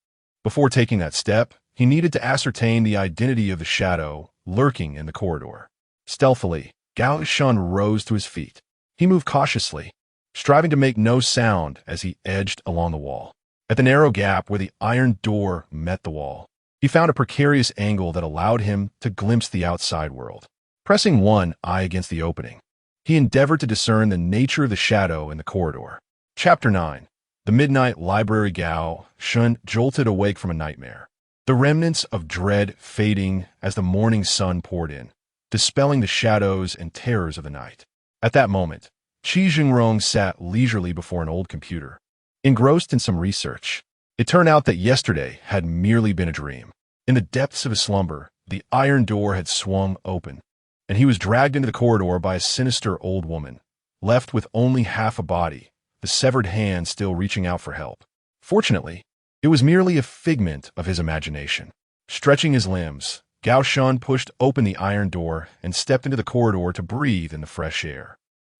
before taking that step, he needed to ascertain the identity of the shadow lurking in the corridor. Stealthily, Gao Shen rose to his feet. He moved cautiously, striving to make no sound as he edged along the wall. At the narrow gap where the iron door met the wall, he found a precarious angle that allowed him to glimpse the outside world. Pressing one eye against the opening, he endeavored to discern the nature of the shadow in the corridor. Chapter 9. The Midnight Library. Gao Shen jolted awake from a nightmare, the remnants of dread fading as the morning sun poured in, dispelling the shadows and terrors of the night. At that moment, Qi Zhengrong sat leisurely before an old computer, engrossed in some research. It turned out that yesterday had merely been a dream. In the depths of his slumber, the iron door had swung open, and he was dragged into the corridor by a sinister old woman, left with only half a body, the severed hand still reaching out for help. Fortunately, it was merely a figment of his imagination. Stretching his limbs, Gao Shen pushed open the iron door and stepped into the corridor to breathe in the fresh air.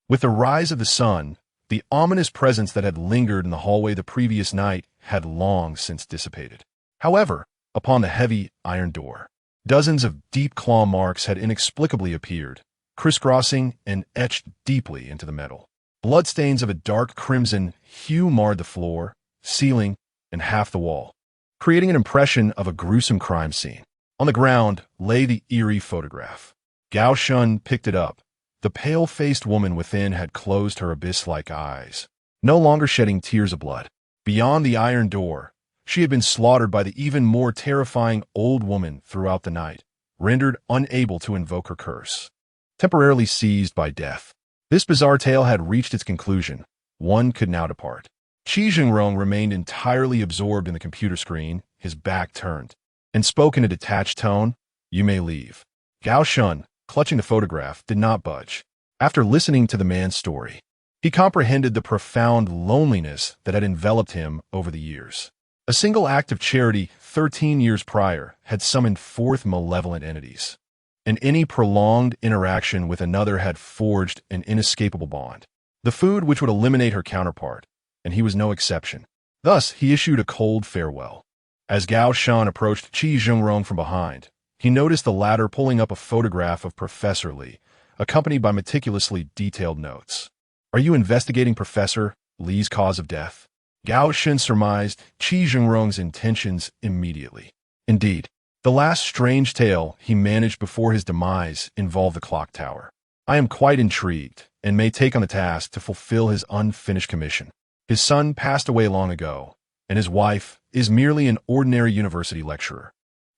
With the rise of the sun, the ominous presence that had lingered in the hallway the previous night had long since dissipated. However, upon the heavy iron door, Dozens of deep claw marks had inexplicably appeared, crisscrossing and etched deeply into the metal. Bloodstains of a dark crimson hue marred the floor, ceiling, and half the wall, creating an impression of a gruesome crime scene. On the ground lay the eerie photograph. Gao Shun picked it up. The pale-faced woman within had closed her abyss-like eyes, no longer shedding tears of blood. Beyond the iron door, she had been slaughtered by the even more terrifying old woman throughout the night, rendered unable to invoke her curse. Temporarily seized by death, this bizarre tale had reached its conclusion. One could now depart. Qi Jingrong remained entirely absorbed in the computer screen, his back turned, and spoke in a detached tone, "You may leave." Gao Shun, clutching the photograph, did not budge. After listening to the man's story, he comprehended the profound loneliness that had enveloped him over the years. A single act of charity 13 years prior had summoned forth malevolent entities, and any prolonged interaction with another had forged an inescapable bond. The food which would eliminate her counterpart, and he was no exception. Thus, he issued a cold farewell. As Gao Shun approached Qi Jingrong from behind, he noticed the latter pulling up a photograph of Professor Li, accompanied by meticulously detailed notes. "Are you investigating Professor Li's cause of death?" Gao Shun surmised Qi Jingrong's intentions immediately. Indeed, the last strange tale he managed before his demise involved the clock tower. "I am quite intrigued, and may take on the task to fulfill his unfinished commission. His son passed away long ago, and his wife is merely an ordinary university lecturer.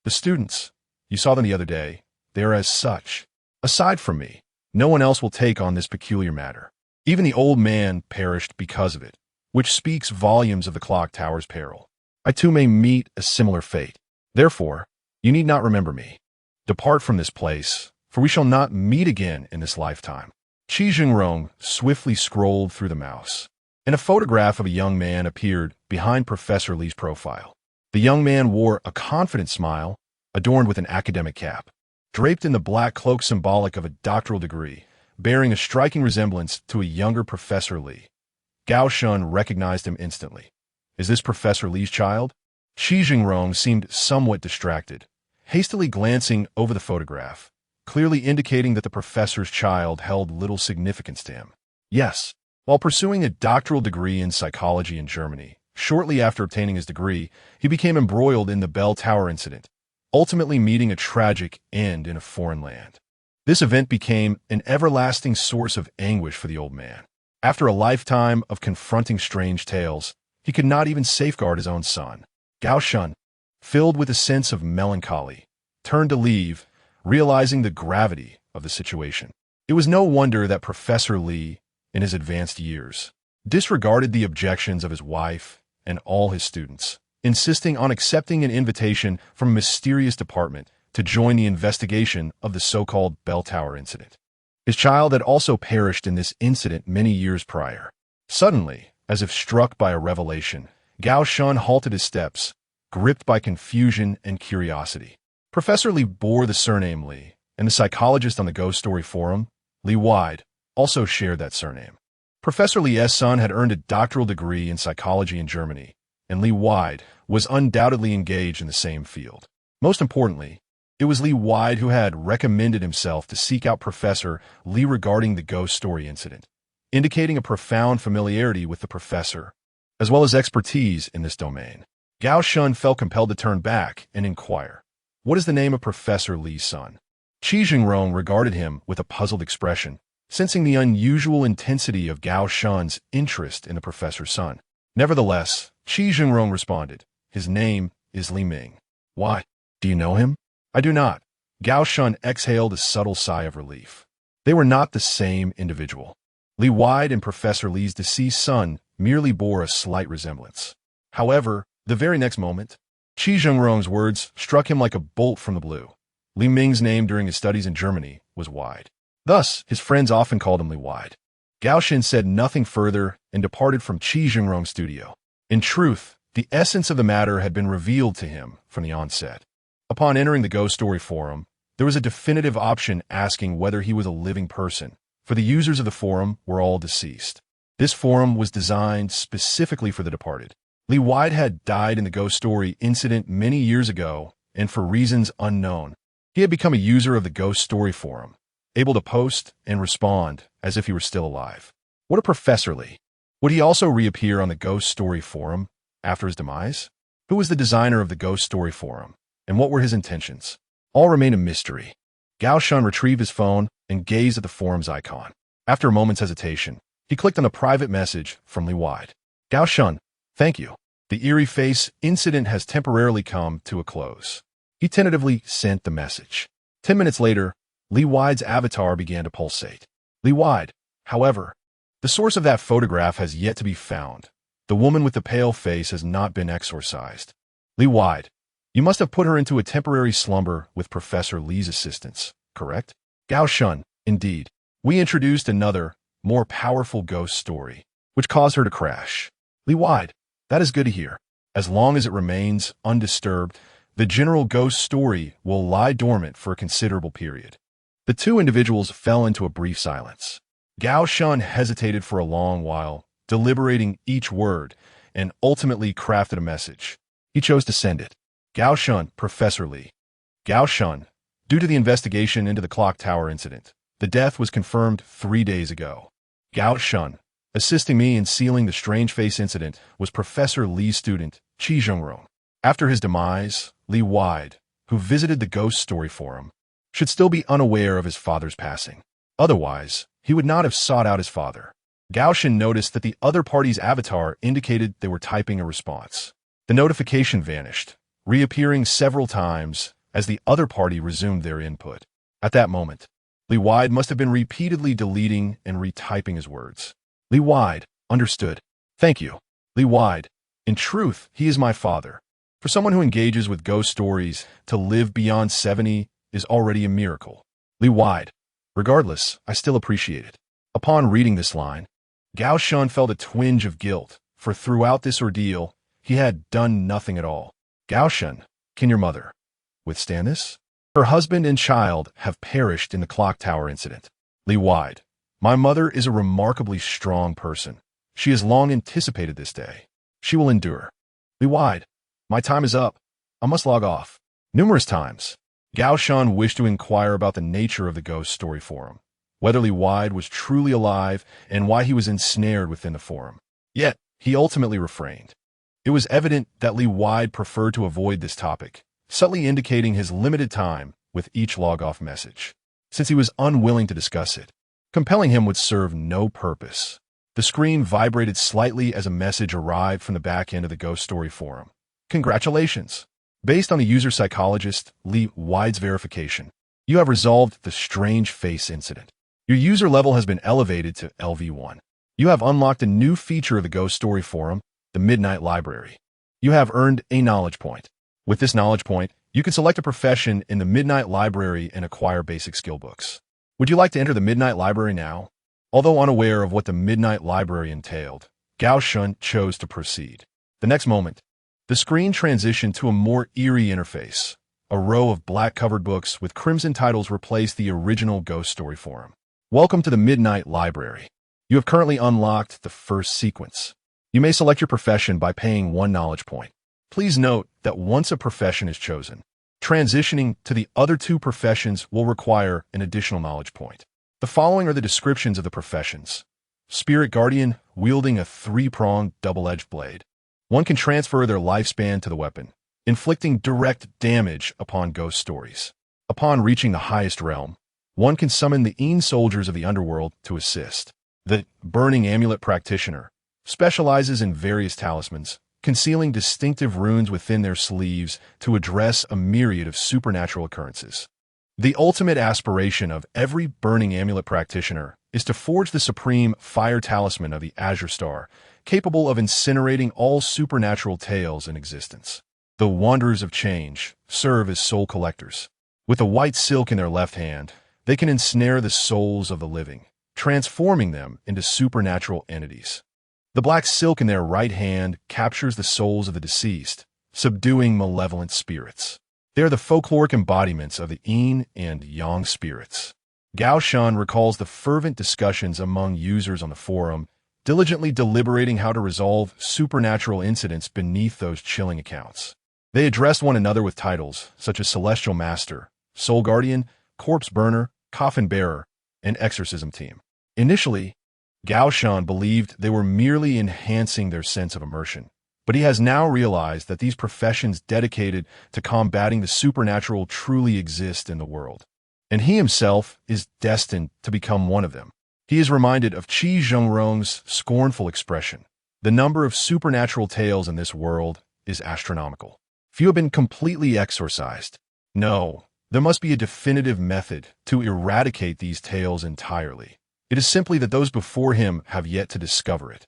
The students, you saw them the other day, they are as such. Aside from me, no one else will take on this peculiar matter. Even the old man perished because of it, which speaks volumes of the clock tower's peril. I too may meet a similar fate. Therefore, you need not remember me. Depart from this place, for we shall not meet again in this lifetime." Qi Jingrong swiftly scrolled through the mouse, and a photograph of a young man appeared behind Professor Li's profile. The young man wore a confident smile, adorned with an academic cap, draped in the black cloak symbolic of a doctoral degree, bearing a striking resemblance to a younger Professor Li. Gao Shun recognized him instantly. "Is this Professor Li's child?" Qi Jingrong seemed somewhat distracted, hastily glancing over the photograph, clearly indicating that the professor's child held little significance to him. Yes, while pursuing a doctoral degree in psychology in Germany, shortly after obtaining his degree, he became embroiled in the Bell Tower incident, ultimately meeting a tragic end in a foreign land. This event became an everlasting source of anguish for the old man. After a lifetime of confronting strange tales, he could not even safeguard his own son. Gao Shun, filled with a sense of melancholy, turned to leave, realizing the gravity of the situation. It was no wonder that Professor Li, in his advanced years, disregarded the objections of his wife and all his students, insisting on accepting an invitation from a mysterious department to join the investigation of the so-called Bell Tower incident. His child had also perished in this incident many years prior. Suddenly, as if struck by a revelation, Gao Shun halted his steps, gripped by confusion and curiosity. Professor Li bore the surname Li, and the psychologist on the Ghost Story forum, Li Wide, also shared that surname. Professor Li's son had earned a doctoral degree in psychology in Germany, and Li Wide was undoubtedly engaged in the same field. Most importantly, it was Li Wide who had recommended himself to seek out Professor Li regarding the Ghost Story incident, indicating a profound familiarity with the professor, as well as expertise in this domain. Gao Shun felt compelled to turn back and inquire, "What is the name of Professor Li's son?" Qi Jingrong regarded him with a puzzled expression, sensing the unusual intensity of Gao Shun's interest in the professor's son. Nevertheless, Qi Jingrong responded, "His name is Li Ming." "Why? Do you know him?" "I do not." Gao Shun exhaled a subtle sigh of relief. They were not the same individual. Li Wide and Professor Li's deceased son merely bore a slight resemblance. However, the very next moment, Qi Jingrong's words struck him like a bolt from the blue. Li Ming's name during his studies in Germany was Wide. Thus, his friends often called him Li Wide. Gao Shun said nothing further and departed from Qi Jingrong's studio. In truth, the essence of the matter had been revealed to him from the onset. Upon entering the Ghost Story forum, there was a definitive option asking whether he was a living person, for the users of the forum were all deceased. This forum was designed specifically for the departed. Li Wide had died in the Ghost Story incident many years ago, and for reasons unknown, He had become a user of the Ghost Story Forum, able to post and respond as if he were still alive. What a Professor Lee! Would he also reappear on the Ghost Story Forum after his demise? Who was the designer of the Ghost Story Forum, and what were his intentions? All remain a mystery. Gao Shun retrieved his phone and gazed at the forum's icon. After a moment's hesitation, he clicked on a private message from Lee Wide. Gao Shun, thank you. The eerie face incident has temporarily come to a close. He tentatively sent the message. 10 minutes later, Lee Wide's avatar began to pulsate. Lee Wide, however, the source of that photograph has yet to be found. The woman with the pale face has not been exorcised. Lee Wide, you must have put her into a temporary slumber with Professor Lee's assistance, correct? Gao Shun, indeed. We introduced another, more powerful ghost story, which caused her to crash. Lee Wide, that is good to hear. As long as it remains undisturbed, the general ghost story will lie dormant for a considerable period. The two individuals fell into a brief silence. Gao Shun hesitated for a long while, deliberating each word, and ultimately crafted a message. He chose to send it. Gao Shun, Professor Lee. Gao Shun, due to the investigation into the clock tower incident, the death was confirmed 3 days ago. Gao Shun, assisting me in sealing the strange face incident, was Professor Lee's student, Qi Zhongrong. After his demise, Lee Wide, who visited the Ghost Story Forum, should still be unaware of his father's passing. Otherwise, he would not have sought out his father. Gao Shun noticed that the other party's avatar indicated they were typing a response. The notification vanished, reappearing several times as the other party resumed their input. At that moment, Lee Wide must have been repeatedly deleting and retyping his words. Lee Wide, understood. Thank you. Lee Wide, in truth, he is my father. For someone who engages with ghost stories, to live beyond 70 is already a miracle. Lee Wide, regardless, I still appreciate it. Upon reading this line, Gao Shun felt a twinge of guilt, for throughout this ordeal, he had done nothing at all. Gao Shun, can your mother withstand this? Her husband and child have perished in the clock tower incident. Lee Wide, my mother is a remarkably strong person. She has long anticipated this day. She will endure. Lee Wide, my time is up. I must log off. Numerous times, Gao Shun wished to inquire about the nature of the Ghost Story Forum, whether Lee Wide was truly alive and why he was ensnared within the forum. Yet, he ultimately refrained. It was evident that Lee Wide preferred to avoid this topic, subtly indicating his limited time with each log-off message. Since he was unwilling to discuss it, compelling him would serve no purpose. The screen vibrated slightly as a message arrived from the back end of the Ghost Story Forum. Congratulations! Based on the user psychologist Lee Wide's verification, you have resolved the strange face incident. Your user level has been elevated to LV1. You have unlocked a new feature of the Ghost Story Forum, the Midnight Library. You have earned a knowledge point. With this knowledge point, you can select a profession in the Midnight Library and acquire basic skill books. Would you like to enter the Midnight Library now? Although unaware of what the Midnight Library entailed, Gao Shun chose to proceed. The next moment, the screen transitioned to a more eerie interface. A row of black-covered books with crimson titles replaced the original Ghost Story Forum. Welcome to the Midnight Library. You have currently unlocked the first sequence. You may select your profession by paying 1 knowledge point. Please note that once a profession is chosen, transitioning to the other 2 professions will require an additional knowledge point. The following are the descriptions of the professions. Spirit Guardian, wielding a 3-pronged double-edged blade. One can transfer their lifespan to the weapon, inflicting direct damage upon ghost stories. Upon reaching the highest realm, one can summon the Een soldiers of the underworld to assist. The Burning Amulet Practitioner specializes in various talismans, concealing distinctive runes within their sleeves to address a myriad of supernatural occurrences. The ultimate aspiration of every Burning Amulet Practitioner is to forge the supreme fire talisman of the Azure Star, capable of incinerating all supernatural tales in existence. The Wanderers of Change serve as soul collectors. With a white silk in their left hand, they can ensnare the souls of the living, transforming them into supernatural entities. The black silk in their right hand captures the souls of the deceased, subduing malevolent spirits. They are the folkloric embodiments of the Yin and Yang spirits. Gao Shun recalls the fervent discussions among users on the forum, diligently deliberating how to resolve supernatural incidents beneath those chilling accounts. They addressed one another with titles such as Celestial Master, Soul Guardian, Corpse Burner, Coffin Bearer, and Exorcism Team. Initially, Gao Shan believed they were merely enhancing their sense of immersion, but he has now realized that these professions dedicated to combating the supernatural truly exist in the world, and he himself is destined to become one of them. He is reminded of Qi Zhengrong's scornful expression. The number of supernatural tales in this world is astronomical. Few have been completely exorcised. No, there must be a definitive method to eradicate these tales entirely. It is simply that those before him have yet to discover it.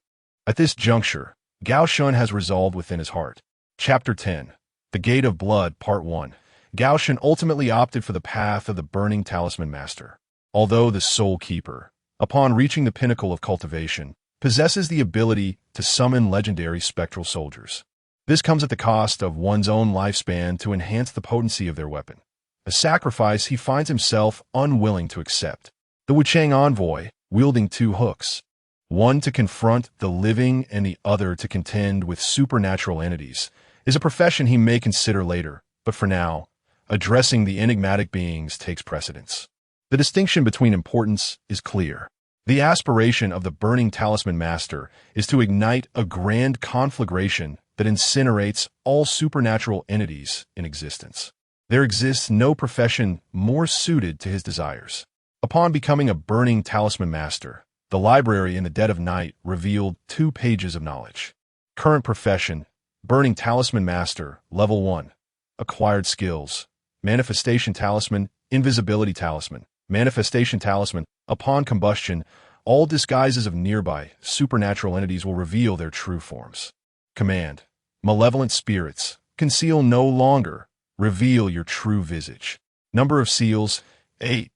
At this juncture, Gao Shan has resolved within his heart. Chapter 10. The Gate of Blood, Part 1. Gao Shan ultimately opted for the path of the Burning Talisman Master. Although the Soul Keeper, upon reaching the pinnacle of cultivation, possesses the ability to summon legendary spectral soldiers. This comes at the cost of one's own lifespan to enhance the potency of their weapon, a sacrifice he finds himself unwilling to accept. The Wuchang Envoy, wielding two hooks, one to confront the living and the other to contend with supernatural entities, is a profession he may consider later, but for now, addressing the enigmatic beings takes precedence. The distinction between importance is clear. The aspiration of the Burning Talisman Master is to ignite a grand conflagration that incinerates all supernatural entities in existence. There exists no profession more suited to his desires. Upon becoming a Burning Talisman Master, the library in the dead of night revealed 2 pages of knowledge. Current profession, Burning Talisman Master, Level 1. Acquired skills, Manifestation Talisman, Invisibility Talisman, Manifestation Talisman. Upon combustion, all disguises of nearby supernatural entities will reveal their true forms. Command, Malevolent spirits, conceal no longer, reveal your true visage. Number of seals, 8.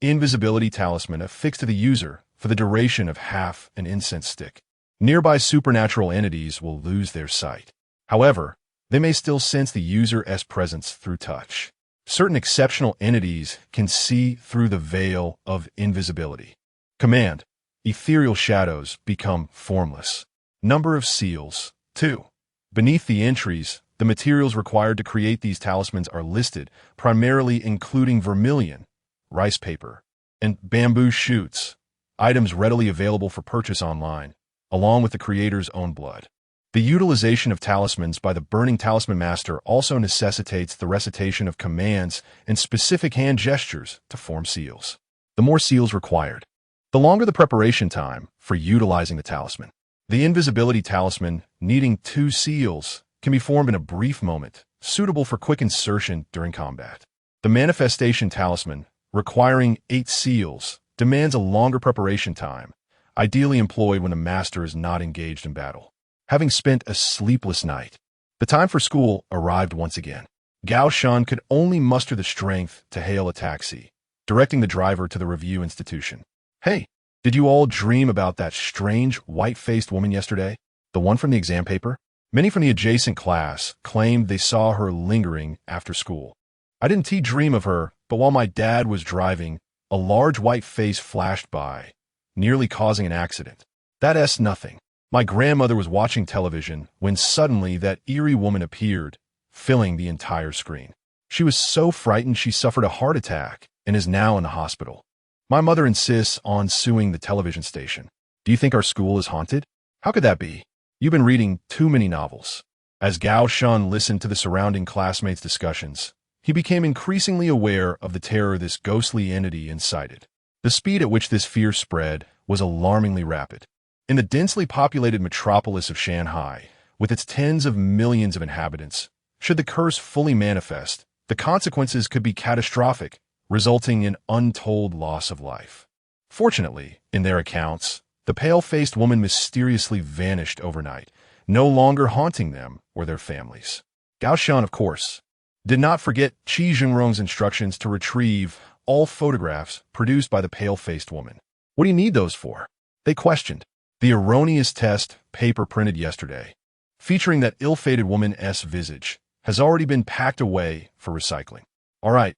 Invisibility Talisman affixed to the user for the duration of half an incense stick. Nearby supernatural entities will lose their sight. However, they may still sense the user's presence through touch. Certain exceptional entities can see through the veil of invisibility. Command, Ethereal shadows become formless. Number of seals, 2. Beneath the entries, the materials required to create these talismans are listed, primarily including vermilion, rice paper, and bamboo shoots, items readily available for purchase online, along with the creator's own blood. The utilization of talismans by the Burning Talisman Master also necessitates the recitation of commands and specific hand gestures to form seals. The more seals required, the longer the preparation time for utilizing the talisman. The Invisibility Talisman, needing 2 seals, can be formed in a brief moment, suitable for quick insertion during combat. The Manifestation Talisman, requiring 8 seals, demands a longer preparation time, ideally employed when the master is not engaged in battle. Having spent a sleepless night, the time for school arrived once again. Gao Shan could only muster the strength to hail a taxi, directing the driver to the review institution. Hey, did you all dream about that strange, white-faced woman yesterday? The one from the exam paper? Many from the adjacent class claimed they saw her lingering after school. I didn't dream of her, but while my dad was driving, a large white face flashed by, nearly causing an accident. That's nothing. My grandmother was watching television when suddenly that eerie woman appeared, filling the entire screen. She was so frightened she suffered a heart attack and is now in the hospital. My mother insists on suing the television station. Do you think our school is haunted? How could that be? You've been reading too many novels. As Gao Shan listened to the surrounding classmates' discussions, he became increasingly aware of the terror this ghostly entity incited. The speed at which this fear spread was alarmingly rapid. In the densely populated metropolis of Shanghai, with its tens of millions of inhabitants, should the curse fully manifest, the consequences could be catastrophic, resulting in untold loss of life. Fortunately, in their accounts, the pale-faced woman mysteriously vanished overnight, no longer haunting them or their families. Gao Shan, of course, did not forget Qi Zhengrong's instructions to retrieve all photographs produced by the pale-faced woman. What do you need those for? They questioned. The erroneous test paper printed yesterday, featuring that ill-fated woman's visage, has already been packed away for recycling. All right.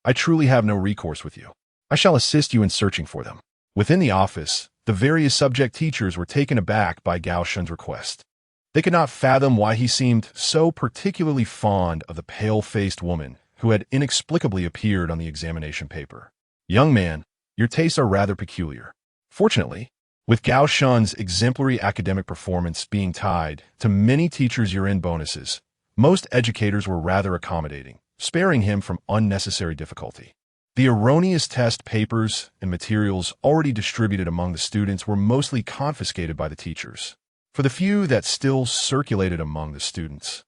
I truly have no recourse with you. I shall assist you in searching for them. Within the office, the various subject teachers were taken aback by Gao Shan's request. They could not fathom why he seemed so particularly fond of the pale-faced woman who had inexplicably appeared on the examination paper. "Young man, your tastes are rather peculiar." Fortunately, with Gao Shun's exemplary academic performance being tied to many teachers' year-end bonuses, most educators were rather accommodating, sparing him from unnecessary difficulty. The erroneous test papers and materials already distributed among the students were mostly confiscated by the teachers. For the few that still circulated among the students,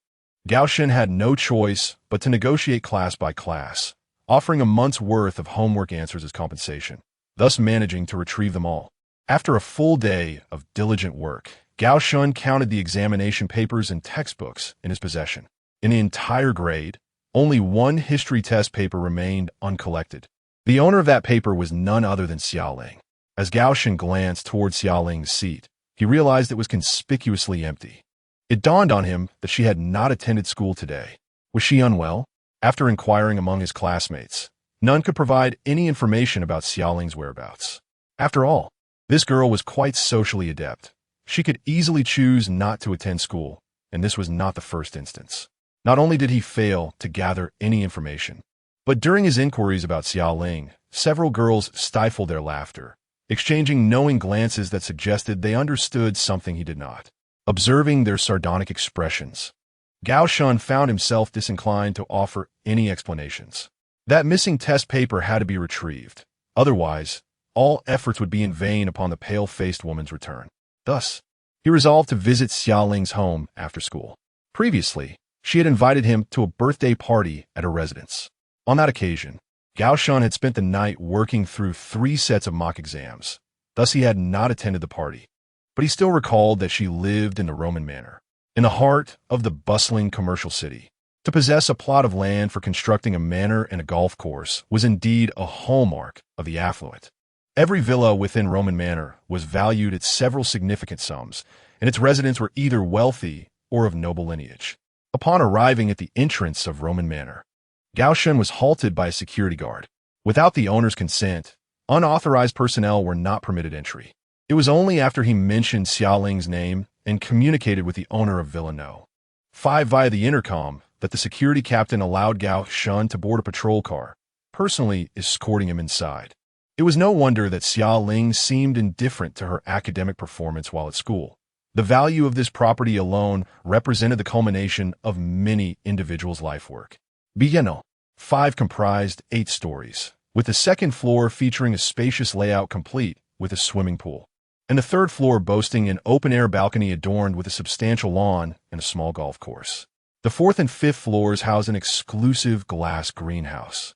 Gao Shun had no choice but to negotiate class by class, offering a month's worth of homework answers as compensation, thus managing to retrieve them all. After a full day of diligent work, Gao Shun counted the examination papers and textbooks in his possession. In the entire grade, only one history test paper remained uncollected. The owner of that paper was none other than Xiaoling. As Gao Shun glanced toward Xiaoling's seat, he realized it was conspicuously empty. It dawned on him that she had not attended school today. Was she unwell? After inquiring among his classmates, none could provide any information about Xiaoling's whereabouts. After all, this girl was quite socially adept. She could easily choose not to attend school, and this was not the first instance. Not only did he fail to gather any information, but during his inquiries about Xiaoling, several girls stifled their laughter, exchanging knowing glances that suggested they understood something he did not. Observing their sardonic expressions, Gao Shun found himself disinclined to offer any explanations. That missing test paper had to be retrieved. Otherwise, all efforts would be in vain upon the pale-faced woman's return. Thus, he resolved to visit Xiaoling's home after school. Previously, she had invited him to a birthday party at her residence. On that occasion, Gao Shun had spent the night working through 3 sets of mock exams. Thus, he had not attended the party. But he still recalled that she lived in the Roman manor, in the heart of the bustling commercial city. To possess a plot of land for constructing a manor and a golf course was indeed a hallmark of the affluent. Every villa within Roman Manor was valued at several significant sums, and its residents were either wealthy or of noble lineage. Upon arriving at the entrance of Roman Manor, Gao Shun was halted by a security guard. Without the owner's consent, unauthorized personnel were not permitted entry. It was only after he mentioned Xiaoling's name and communicated with the owner of Villa No. 5 via the intercom that the security captain allowed Gao Shun to board a patrol car, personally escorting him inside. It was no wonder that Xiaoling seemed indifferent to her academic performance while at school. The value of this property alone represented the culmination of many individuals' life work. Villa No. 5 comprised 8 stories, with the second floor featuring a spacious layout complete with a swimming pool, and the third floor boasting an open-air balcony adorned with a substantial lawn and a small golf course. The 4th and 5th floors housed an exclusive glass greenhouse,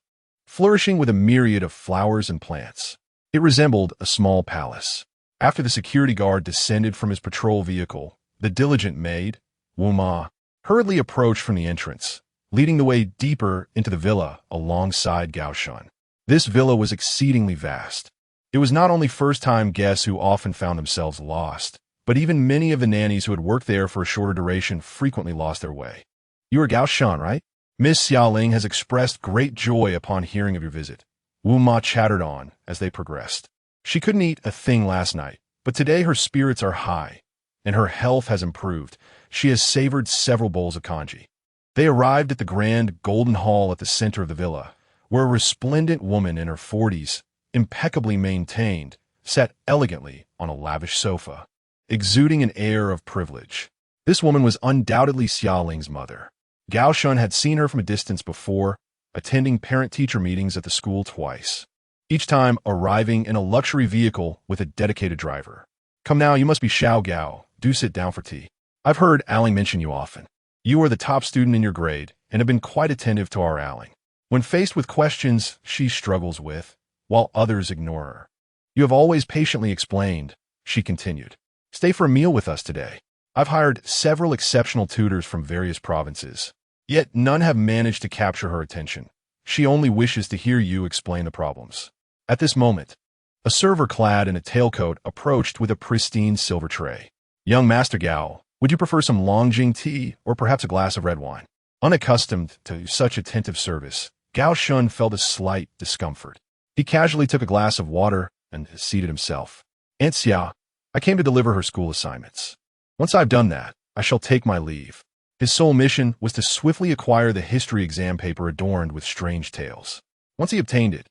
flourishing with a myriad of flowers and plants. It resembled a small palace. After the security guard descended from his patrol vehicle, the diligent maid, Wu Ma, hurriedly approached from the entrance, leading the way deeper into the villa alongside Gao Shun. This villa was exceedingly vast. It was not only first-time guests who often found themselves lost, but even many of the nannies who had worked there for a shorter duration frequently lost their way. "You are Gao Shun, right? Miss Xiaoling has expressed great joy upon hearing of your visit." Wu Ma chattered on as they progressed. She couldn't eat a thing last night, but today her spirits are high, and her health has improved. She has savored several bowls of congee. They arrived at the grand golden hall at the center of the villa, where a resplendent woman in her 40s, impeccably maintained, sat elegantly on a lavish sofa, exuding an air of privilege. This woman was undoubtedly Xiaoling's mother. Gao Shun had seen her from a distance before, attending parent-teacher meetings at the school twice, each time arriving in a luxury vehicle with a dedicated driver. "Come now, you must be Xiao Gao. Do sit down for tea. I've heard Aling mention you often. You are the top student in your grade and have been quite attentive to our Aling. When faced with questions she struggles with, while others ignore her, you have always patiently explained," she continued. "Stay for a meal with us today. I've hired several exceptional tutors from various provinces, yet none have managed to capture her attention. She only wishes to hear you explain the problems." At this moment, a server clad in a tailcoat approached with a pristine silver tray. "Young Master Gao, would you prefer some Longjing tea or perhaps a glass of red wine?" Unaccustomed to such attentive service, Gao Shun felt a slight discomfort. He casually took a glass of water and seated himself. "Aunt Xia, I came to deliver her school assignments. Once I've done that, I shall take my leave." His sole mission was to swiftly acquire the history exam paper adorned with strange tales. Once he obtained it,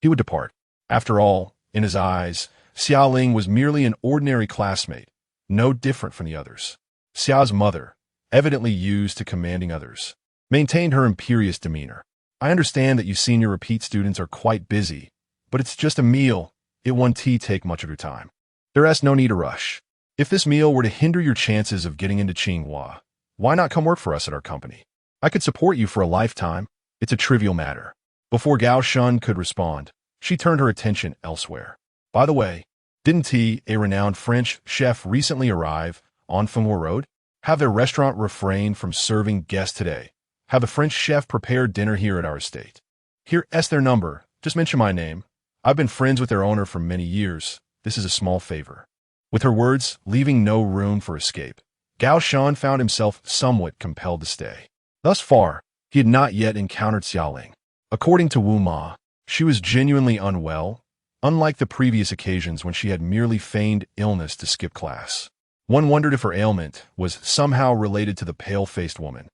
he would depart. After all, in his eyes, Xia Ling was merely an ordinary classmate, no different from the others. Xia's mother, evidently used to commanding others, maintained her imperious demeanor. I understand that you senior repeat students are quite busy, but it's just a meal. It won't take much of your time. There's no need to rush. If this meal were to hinder your chances of getting into Tsinghua, why not come work for us at our company? I could support you for a lifetime. It's a trivial matter. Before Gao Shun could respond, she turned her attention elsewhere. By the way, didn't a renowned French chef recently arrive on Fenghuo Road? Have their restaurant refrain from serving guests today? Have the French chef prepared dinner here at our estate? Here's their number. Just mention my name. I've been friends with their owner for many years. This is a small favor. With her words, leaving no room for escape, Gao Shan found himself somewhat compelled to stay. Thus far, he had not yet encountered Xia Ling. According to Wu Ma, she was genuinely unwell, unlike the previous occasions when she had merely feigned illness to skip class. One wondered if her ailment was somehow related to the pale-faced woman.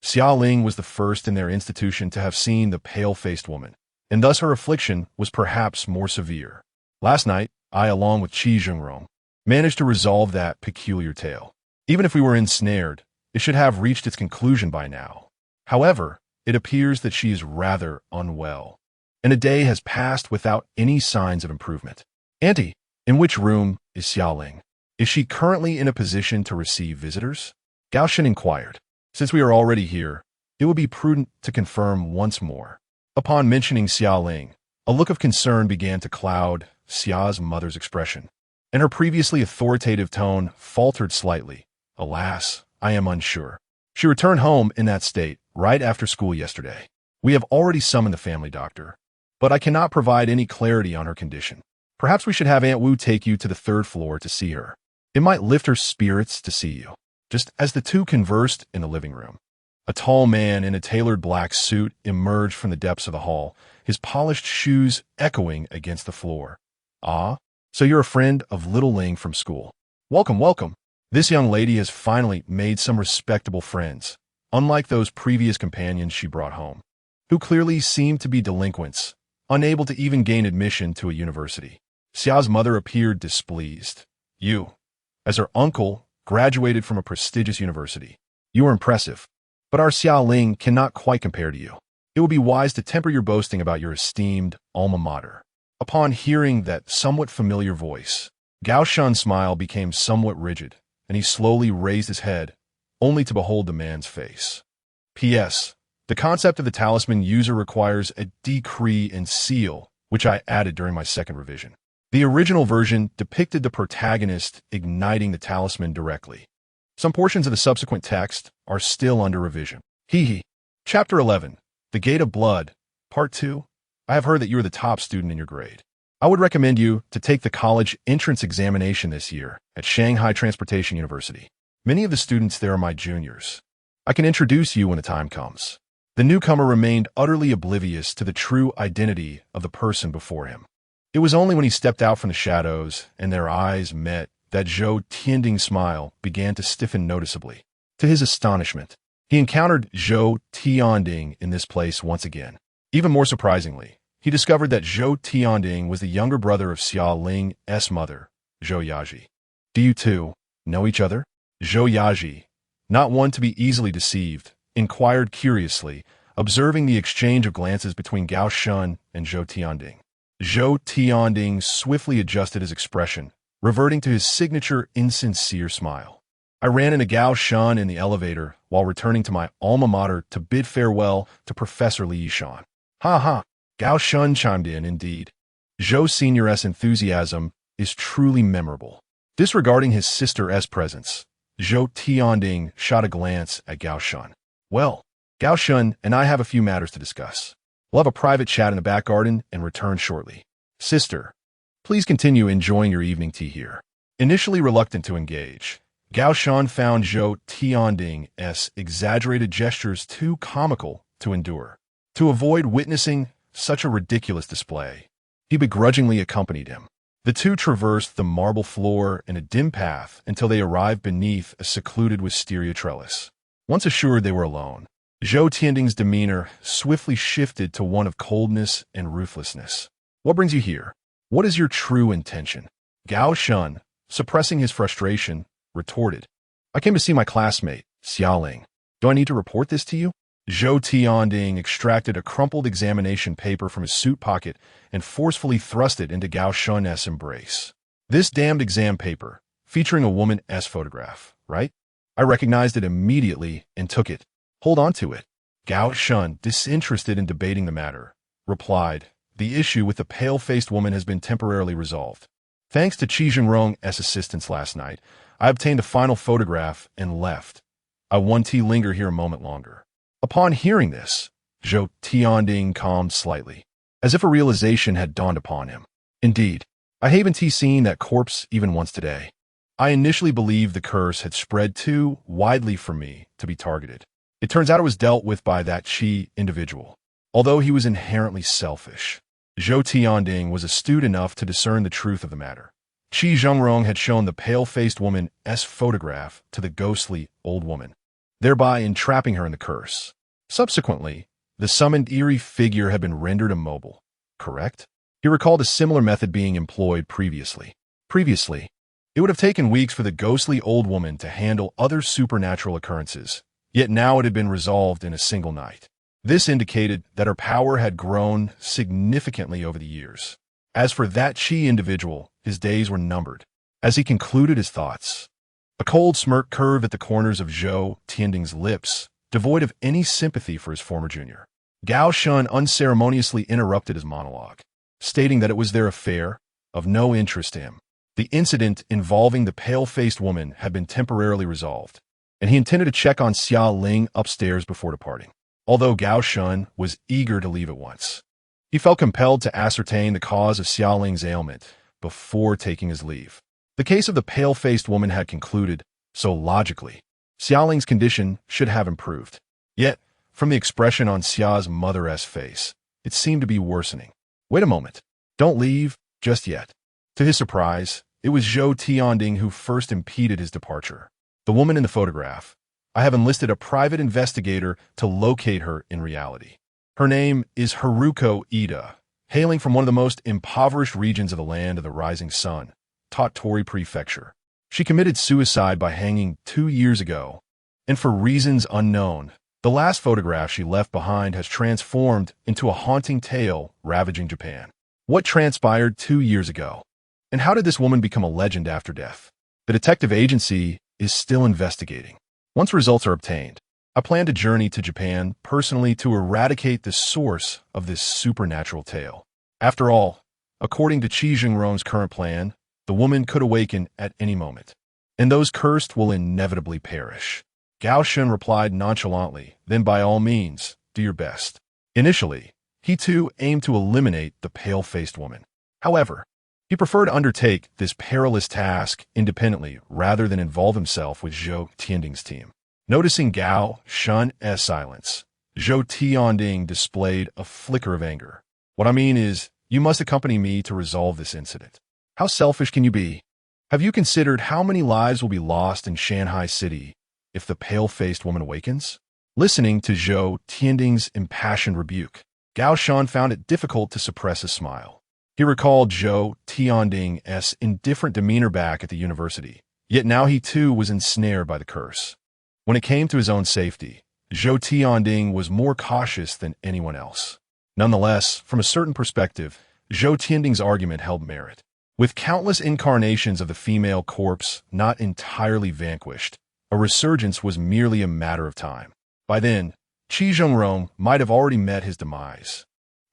Xia Ling was the first in their institution to have seen the pale-faced woman, and thus her affliction was perhaps more severe. Last night, I, along with Qi Zhengrong, managed to resolve that peculiar tale. Even if we were ensnared, it should have reached its conclusion by now. However, it appears that she is rather unwell, and a day has passed without any signs of improvement. Auntie, in which room is Xia Ling? Is she currently in a position to receive visitors? Gao Shen inquired. Since we are already here, it would be prudent to confirm once more. Upon mentioning Xia Ling, a look of concern began to cloud Xia's mother's expression, and her previously authoritative tone faltered slightly. Alas, I am unsure. She returned home in that state right after school yesterday. We have already summoned the family doctor, but I cannot provide any clarity on her condition. Perhaps we should have Aunt Wu take you to the third floor to see her. It might lift her spirits to see you. Just as the two conversed in the living room, a tall man in a tailored black suit emerged from the depths of the hall, his polished shoes echoing against the floor. Ah, so you're a friend of little Ling from school. Welcome, welcome. This young lady has finally made some respectable friends, unlike those previous companions she brought home, who clearly seemed to be delinquents, unable to even gain admission to a university. Xia's mother appeared displeased. You, as her uncle, graduated from a prestigious university. You are impressive, but our Xia Ling cannot quite compare to you. It would be wise to temper your boasting about your esteemed alma mater. Upon hearing that somewhat familiar voice, Gao Shan's smile became somewhat rigid, and he slowly raised his head, only to behold the man's face. P.S. The concept of the talisman user requires a decree and seal, which I added during my second revision. The original version depicted the protagonist igniting the talisman directly. Some portions of the subsequent text are still under revision. Chapter 11, The Gate of Blood, Part 2. I have heard that you are the top student in your grade. I would recommend you to take the college entrance examination this year at Shanghai Transportation University. Many of the students there are my juniors. I can introduce you when the time comes. The newcomer remained utterly oblivious to the true identity of the person before him. It was only when he stepped out from the shadows and their eyes met that Zhou Tianding's smile began to stiffen noticeably. To his astonishment, he encountered Zhou Tianding in this place once again. Even more surprisingly, he discovered that Zhou Tianding was the younger brother of Xia Ling's mother, Zhou Yaji. Do you two know each other? Zhou Yaji, not one to be easily deceived, inquired curiously, observing the exchange of glances between Gao Shun and Zhou Tianding. Zhou Tianding swiftly adjusted his expression, reverting to his signature insincere smile. I ran into Gao Shun in the elevator while returning to my alma mater to bid farewell to Professor Li Yishan. Ha ha, Gao Shun chimed in indeed. Zhou Senior's enthusiasm is truly memorable. Disregarding his sister's presence, Zhou Tianding shot a glance at Gao Shun. Well, Gao Shun and I have a few matters to discuss. We'll have a private chat in the back garden and return shortly. Sister, please continue enjoying your evening tea here. Initially reluctant to engage, Gao Shan found Zhou Tianding's exaggerated gestures too comical to endure. To avoid witnessing such a ridiculous display, he begrudgingly accompanied him. The two traversed the marble floor in a dim path until they arrived beneath a secluded wisteria trellis. Once assured they were alone, Zhou Tianding's demeanor swiftly shifted to one of coldness and ruthlessness. What brings you here? What is your true intention? Gao Shun, suppressing his frustration, retorted. I came to see my classmate, Xiaoling. Do I need to report this to you? Zhou Tianding extracted a crumpled examination paper from his suit pocket and forcefully thrust it into Gao Shun's embrace. This damned exam paper, featuring a woman's photograph, right? I recognized it immediately and took it. Hold on to it. Gao Shun, disinterested in debating the matter, replied, the issue with the pale-faced woman has been temporarily resolved. Thanks to Qi Zhengrong's assistance last night, I obtained a final photograph and left. I want to linger here a moment longer. Upon hearing this, Zhou Tianding calmed slightly, as if a realization had dawned upon him. Indeed, I haven't seen that corpse even once today. I initially believed the curse had spread too widely for me to be targeted. It turns out it was dealt with by that Qi individual. Although he was inherently selfish, Zhou Tianding was astute enough to discern the truth of the matter. Qi Zhengrong had shown the pale-faced woman's photograph to the ghostly old woman, thereby entrapping her in the curse. Subsequently, the summoned eerie figure had been rendered immobile, correct? He recalled a similar method being employed previously. It would have taken weeks for the ghostly old woman to handle other supernatural occurrences, yet now it had been resolved in a single night. This indicated that her power had grown significantly over the years. As for that Qi individual, his days were numbered. As he concluded his thoughts, a cold smirk curved at the corners of Zhou Tianding's lips, devoid of any sympathy for his former junior. Gao Shun unceremoniously interrupted his monologue, stating that it was their affair, of no interest to him. The incident involving the pale-faced woman had been temporarily resolved, and he intended to check on Xia Ling upstairs before departing. Although Gao Shun was eager to leave at once, he felt compelled to ascertain the cause of Xia Ling's ailment before taking his leave. The case of the pale-faced woman had concluded, so logically, Xia Ling's condition should have improved. Yet, from the expression on Xia's mother's face, it seemed to be worsening. Wait a moment. Don't leave just yet. To his surprise, it was Zhou Tianding who first impeded his departure. The woman in the photograph. I have enlisted a private investigator to locate her in reality. Her name is Haruko Ida, hailing from one of the most impoverished regions of the land of the rising sun, Tottori Prefecture. She committed suicide by hanging 2 years ago, and for reasons unknown, the last photograph she left behind has transformed into a haunting tale ravaging Japan. What transpired 2 years ago? And how did this woman become a legend after death? The detective agency is still investigating. Once results are obtained, I plan to journey to Japan personally to eradicate the source of this supernatural tale. After all, according to Qi Zhengrong's current plan, the woman could awaken at any moment, and those cursed will inevitably perish. Gao Shun replied nonchalantly, then by all means, do your best. Initially, he too aimed to eliminate the pale-faced woman. However, he preferred to undertake this perilous task independently rather than involve himself with Zhou Tianding's team. Noticing Gao Shun's silence, Zhou Tianding displayed a flicker of anger. What I mean is, you must accompany me to resolve this incident. How selfish can you be? Have you considered how many lives will be lost in Shanghai City if the pale-faced woman awakens? Listening to Zhou Tianding's impassioned rebuke, Gao Shun found it difficult to suppress a smile. He recalled Zhou Tianding's indifferent demeanor back at the university, yet now he too was ensnared by the curse. When it came to his own safety, Zhou Tianding was more cautious than anyone else. Nonetheless, from a certain perspective, Zhou Tianding's argument held merit. With countless incarnations of the female corpse not entirely vanquished, a resurgence was merely a matter of time. By then, Qi Zhengrong might have already met his demise,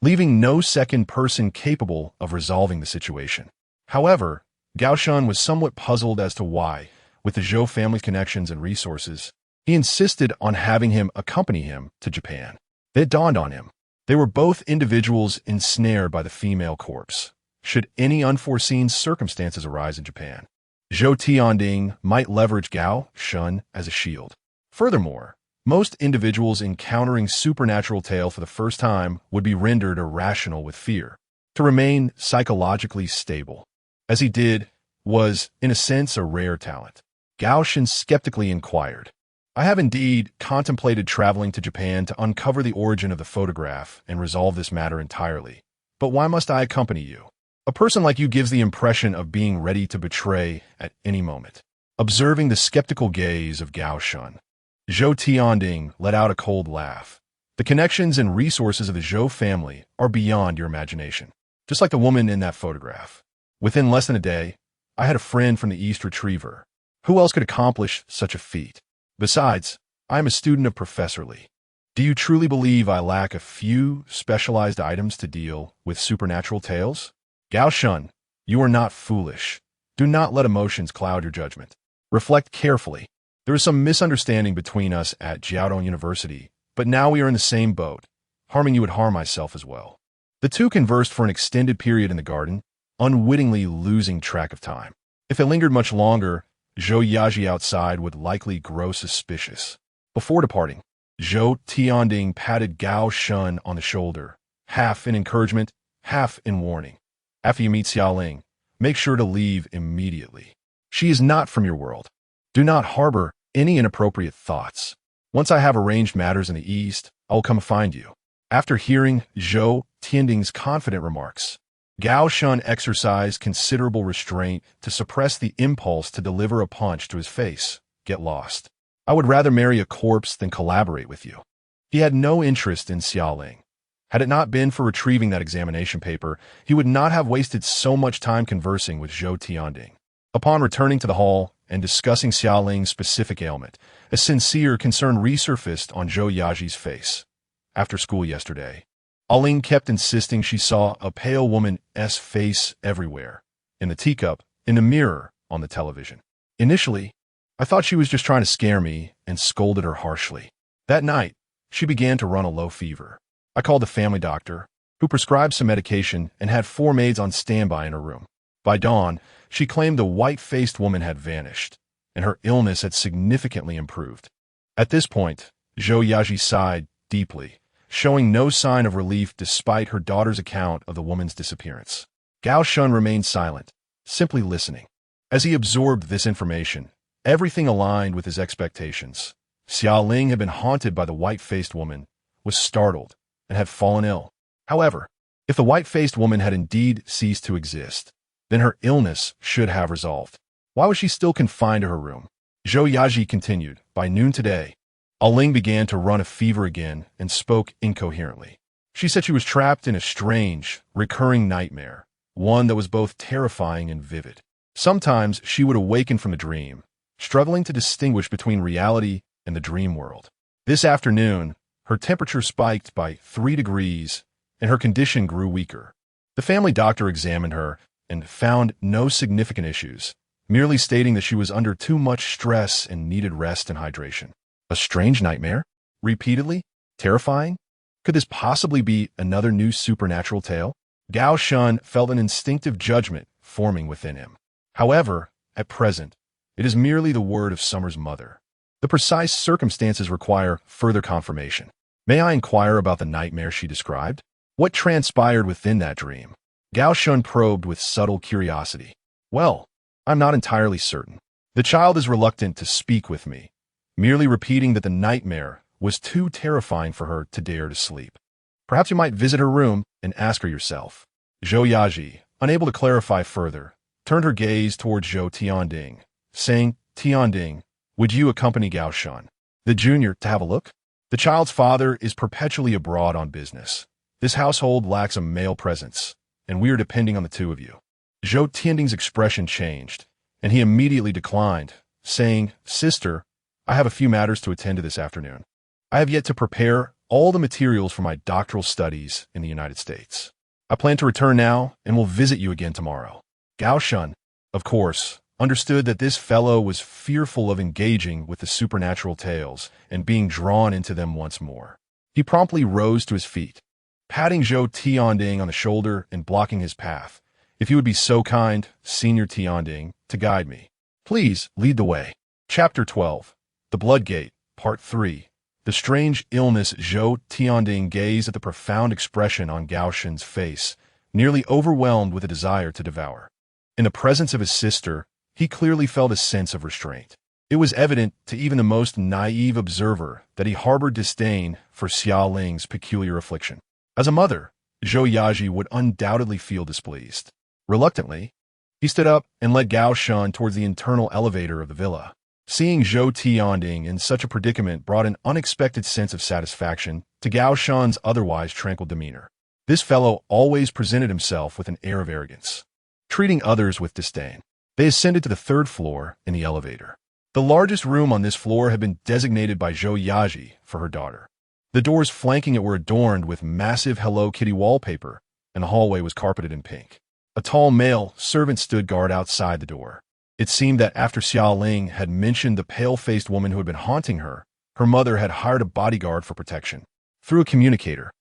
leaving no second person capable of resolving the situation. However, Gao Shun was somewhat puzzled as to why, with the Zhou family's connections and resources, he insisted on having him accompany him to Japan. It dawned on him. They were both individuals ensnared by the female corpse. Should any unforeseen circumstances arise in Japan, Zhou Tianding might leverage Gao Shun as a shield. Furthermore, most individuals encountering supernatural tale for the first time would be rendered irrational with fear. To remain psychologically stable, as he did, was, in a sense, a rare talent. Gao Shun skeptically inquired, I have indeed contemplated traveling to Japan to uncover the origin of the photograph and resolve this matter entirely. But why must I accompany you? A person like you gives the impression of being ready to betray at any moment. Observing the skeptical gaze of Gao Shun, Zhou Tianding let out a cold laugh. The connections and resources of the Zhou family are beyond your imagination. Just like the woman in that photograph. Within less than a day, I had a friend from the East Retriever. Who else could accomplish such a feat? Besides, I am a student of Professor Li. Do you truly believe I lack a few specialized items to deal with supernatural tales? Gao Shun, you are not foolish. Do not let emotions cloud your judgment. Reflect carefully. There is some misunderstanding between us at Jiaodong University, but now we are in the same boat. Harming you would harm myself as well. The two conversed for an extended period in the garden, unwittingly losing track of time. If it lingered much longer, Zhou Yaji outside would likely grow suspicious. Before departing, Zhou Tianding patted Gao Shun on the shoulder, half in encouragement, half in warning. After you meet Xiaoling, make sure to leave immediately. She is not from your world. Do not harbor any inappropriate thoughts. Once I have arranged matters in the East, I will come find you. After hearing Zhou Tianding's confident remarks, Gao Shun exercised considerable restraint to suppress the impulse to deliver a punch to his face. Get lost. I would rather marry a corpse than collaborate with you. He had no interest in Xiaoling. Had it not been for retrieving that examination paper, he would not have wasted so much time conversing with Zhou Tianding. Upon returning to the hall and discussing Xiaoling's specific ailment, a sincere concern resurfaced on Zhou Yaji's face. After school yesterday, Aling kept insisting she saw a pale woman's face everywhere, in the teacup, in the mirror, on the television. Initially, I thought she was just trying to scare me and scolded her harshly. That night, she began to run a low fever. I called the family doctor, who prescribed some medication and had 4 maids on standby in her room. By dawn, she claimed the white-faced woman had vanished, and her illness had significantly improved. At this point, Zhou Yaji sighed deeply, showing no sign of relief despite her daughter's account of the woman's disappearance. Gao Shun remained silent, simply listening. As he absorbed this information, everything aligned with his expectations. Xiaoling had been haunted by the white-faced woman, was startled, and had fallen ill. However, if the white-faced woman had indeed ceased to exist, then her illness should have resolved. Why was she still confined to her room? Zhou Yaji continued. By noon today, Aling began to run a fever again and spoke incoherently. She said she was trapped in a strange, recurring nightmare, one that was both terrifying and vivid. Sometimes she would awaken from a dream, struggling to distinguish between reality and the dream world. This afternoon, her temperature spiked by 3 degrees, and her condition grew weaker. The family doctor examined her and found no significant issues, merely stating that she was under too much stress and needed rest and hydration. A strange nightmare? Repeatedly? Terrifying? Could this possibly be another new supernatural tale? Gao Shun felt an instinctive judgment forming within him. However, at present, it is merely the word of Summer's mother. The precise circumstances require further confirmation. May I inquire about the nightmare she described? What transpired within that dream? Gao Shun probed with subtle curiosity. Well, I'm not entirely certain. The child is reluctant to speak with me, merely repeating that the nightmare was too terrifying for her to dare to sleep. Perhaps you might visit her room and ask her yourself. Zhou Yaji, unable to clarify further, turned her gaze towards Zhou Tianding, saying, Tianding, would you accompany Gao Shun, the junior, to have a look? The child's father is perpetually abroad on business. This household lacks a male presence, and we are depending on the two of you. Zhou Tianding's expression changed, and he immediately declined, saying, Sister, I have a few matters to attend to this afternoon. I have yet to prepare all the materials for my doctoral studies in the United States. I plan to return now and will visit you again tomorrow. Gao Shun, of course, understood that this fellow was fearful of engaging with the supernatural tales and being drawn into them once more. He promptly rose to his feet, patting Zhou Tianding on the shoulder and blocking his path. If you would be so kind, Senior Tianding, to guide me. Please lead the way. Chapter 12. The Blood Gate, Part 3. The strange illness. Zhou Tianding gazed at the profound expression on Gao Shun's face, nearly overwhelmed with a desire to devour. In the presence of his sister, he clearly felt a sense of restraint. It was evident to even the most naive observer that he harbored disdain for Xiao Ling's peculiar affliction. As a mother, Zhou Yaji would undoubtedly feel displeased. Reluctantly, he stood up and led Gao Shun towards the internal elevator of the villa. Seeing Zhou Tianding in such a predicament brought an unexpected sense of satisfaction to Gao Shun's otherwise tranquil demeanor. This fellow always presented himself with an air of arrogance, treating others with disdain. They ascended to the third floor in the elevator. The largest room on this floor had been designated by Zhou Yaji for her daughter. The doors flanking it were adorned with massive Hello Kitty wallpaper, and the hallway was carpeted in pink. A tall male servant stood guard outside the door. It seemed that after Xiao Ling had mentioned the pale-faced woman who had been haunting her, her mother had hired a bodyguard for protection. Through a communicator,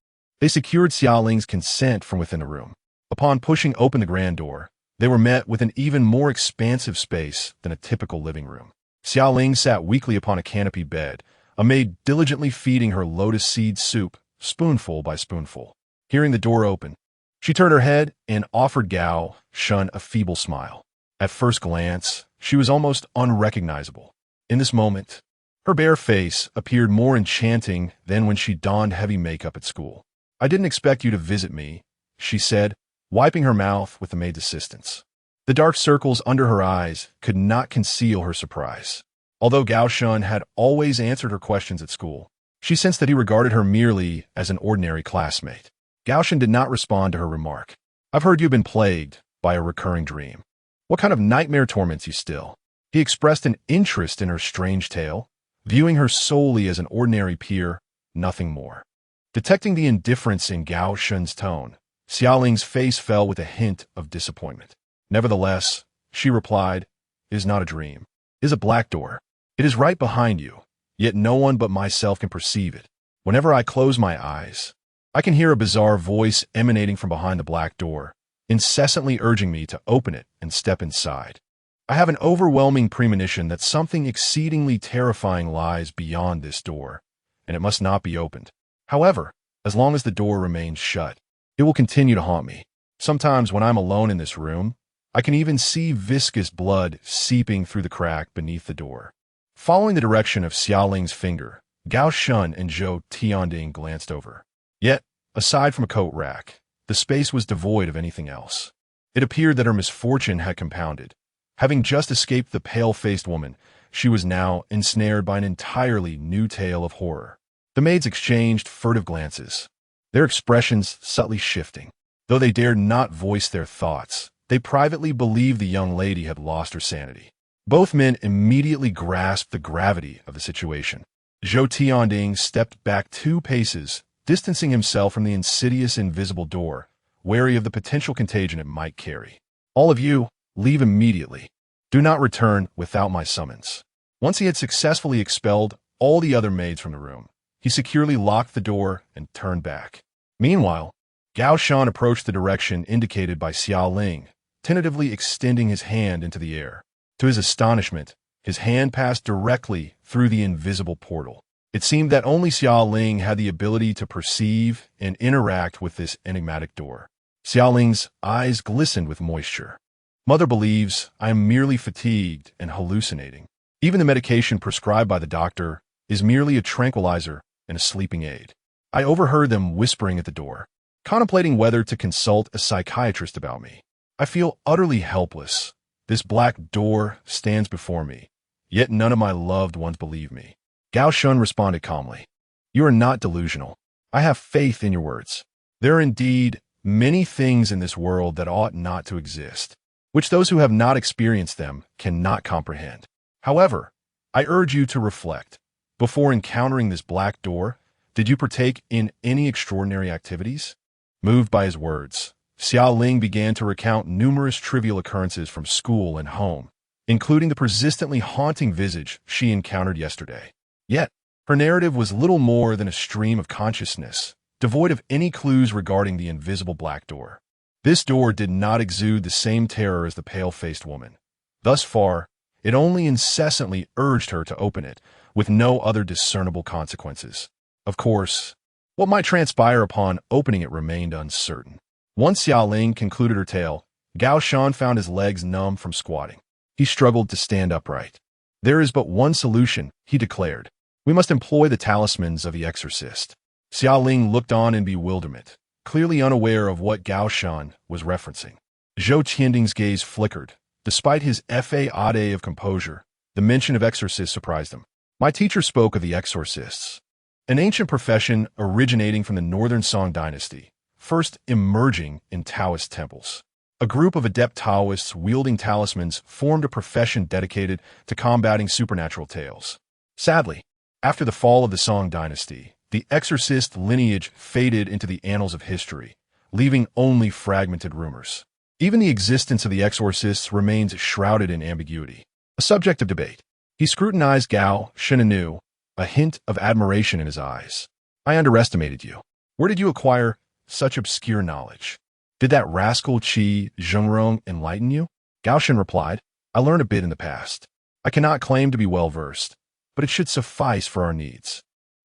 they secured Xiao Ling's consent from within the room. Upon pushing open the grand door, they were met with an even more expansive space than a typical living room. Xiao Ling sat weakly upon a canopy bed, a maid diligently feeding her lotus seed soup, spoonful by spoonful. Hearing the door open, she turned her head and offered Gao Shun a feeble smile. At first glance, she was almost unrecognizable. In this moment, her bare face appeared more enchanting than when she donned heavy makeup at school. "I didn't expect you to visit me," she said, wiping her mouth with the maid's assistance. The dark circles under her eyes could not conceal her surprise. Although Gao Shun had always answered her questions at school, she sensed that he regarded her merely as an ordinary classmate. Gao Shun did not respond to her remark. "I've heard you've been plagued by a recurring dream. What kind of nightmare torments you still?" He expressed an interest in her strange tale, viewing her solely as an ordinary peer, nothing more. Detecting the indifference in Gao Shun's tone, Xiao Ling's face fell with a hint of disappointment. Nevertheless, she replied, "It is not a dream. It is a black door. It is right behind you, yet no one but myself can perceive it. Whenever I close my eyes, I can hear a bizarre voice emanating from behind the black door, incessantly urging me to open it and step inside. I have an overwhelming premonition that something exceedingly terrifying lies beyond this door, and it must not be opened. However, as long as the door remains shut, it will continue to haunt me. Sometimes when I'm alone in this room, I can even see viscous blood seeping through the crack beneath the door." Following the direction of Xiao Ling's finger, Gao Shun and Zhou Tianding glanced over. Yet, aside from a coat rack, the space was devoid of anything else. It appeared that her misfortune had compounded. Having just escaped the pale-faced woman, she was now ensnared by an entirely new tale of horror. The maids exchanged furtive glances, their expressions subtly shifting. Though they dared not voice their thoughts, they privately believed the young lady had lost her sanity. Both men immediately grasped the gravity of the situation. Zhou Tianding stepped back 2 paces, distancing himself from the insidious invisible door, wary of the potential contagion it might carry. "All of you, leave immediately. Do not return without my summons." Once he had successfully expelled all the other maids from the room, he securely locked the door and turned back. Meanwhile, Gao Shun approached the direction indicated by Xiao Ling, tentatively extending his hand into the air. To his astonishment, his hand passed directly through the invisible portal. It seemed that only Xiao Ling had the ability to perceive and interact with this enigmatic door. Xiao Ling's eyes glistened with moisture. "Mother believes I am merely fatigued and hallucinating. Even the medication prescribed by the doctor is merely a tranquilizer and a sleeping aid." I overheard them whispering at the door, contemplating whether to consult a psychiatrist about me. "I feel utterly helpless. This black door stands before me, yet none of my loved ones believe me." Gao Shun responded calmly, "You are not delusional. I have faith in your words. There are indeed many things in this world that ought not to exist, which those who have not experienced them cannot comprehend. However, I urge you to reflect. Before encountering this black door, did you partake in any extraordinary activities?" Moved by his words, Xiao Ling began to recount numerous trivial occurrences from school and home, including the persistently haunting visage she encountered yesterday. Yet, her narrative was little more than a stream of consciousness, devoid of any clues regarding the invisible black door. This door did not exude the same terror as the pale-faced woman. Thus far, it only incessantly urged her to open it, with no other discernible consequences. Of course, what might transpire upon opening it remained uncertain. Once Xiao Ling concluded her tale, Gao Shun found his legs numb from squatting. He struggled to stand upright. There is but one solution, he declared. We must employ the talismans of the exorcist. Xiaoling looked on in bewilderment, clearly unaware of what Gao Shan was referencing. Zhou Qianding's gaze flickered. Despite his fade of composure, the mention of exorcists surprised him. My teacher spoke of the exorcists, an ancient profession originating from the northern Song dynasty, first emerging in Taoist temples. A group of adept Taoists wielding talismans formed a profession dedicated to combating supernatural tales. Sadly, after the fall of the Song dynasty, the exorcist lineage faded into the annals of history, leaving only fragmented rumors. Even the existence of the exorcists remains shrouded in ambiguity, a subject of debate. He scrutinized Gao Shan anew, a hint of admiration in his eyes. I underestimated you. Where did you acquire such obscure knowledge? Did that rascal Qi Zhengrong enlighten you? Gao Shan replied, I learned a bit in the past. I cannot claim to be well-versed, but it should suffice for our needs.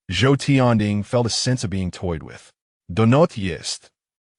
Zhou Tianding felt a sense of being toyed with. Donot yist.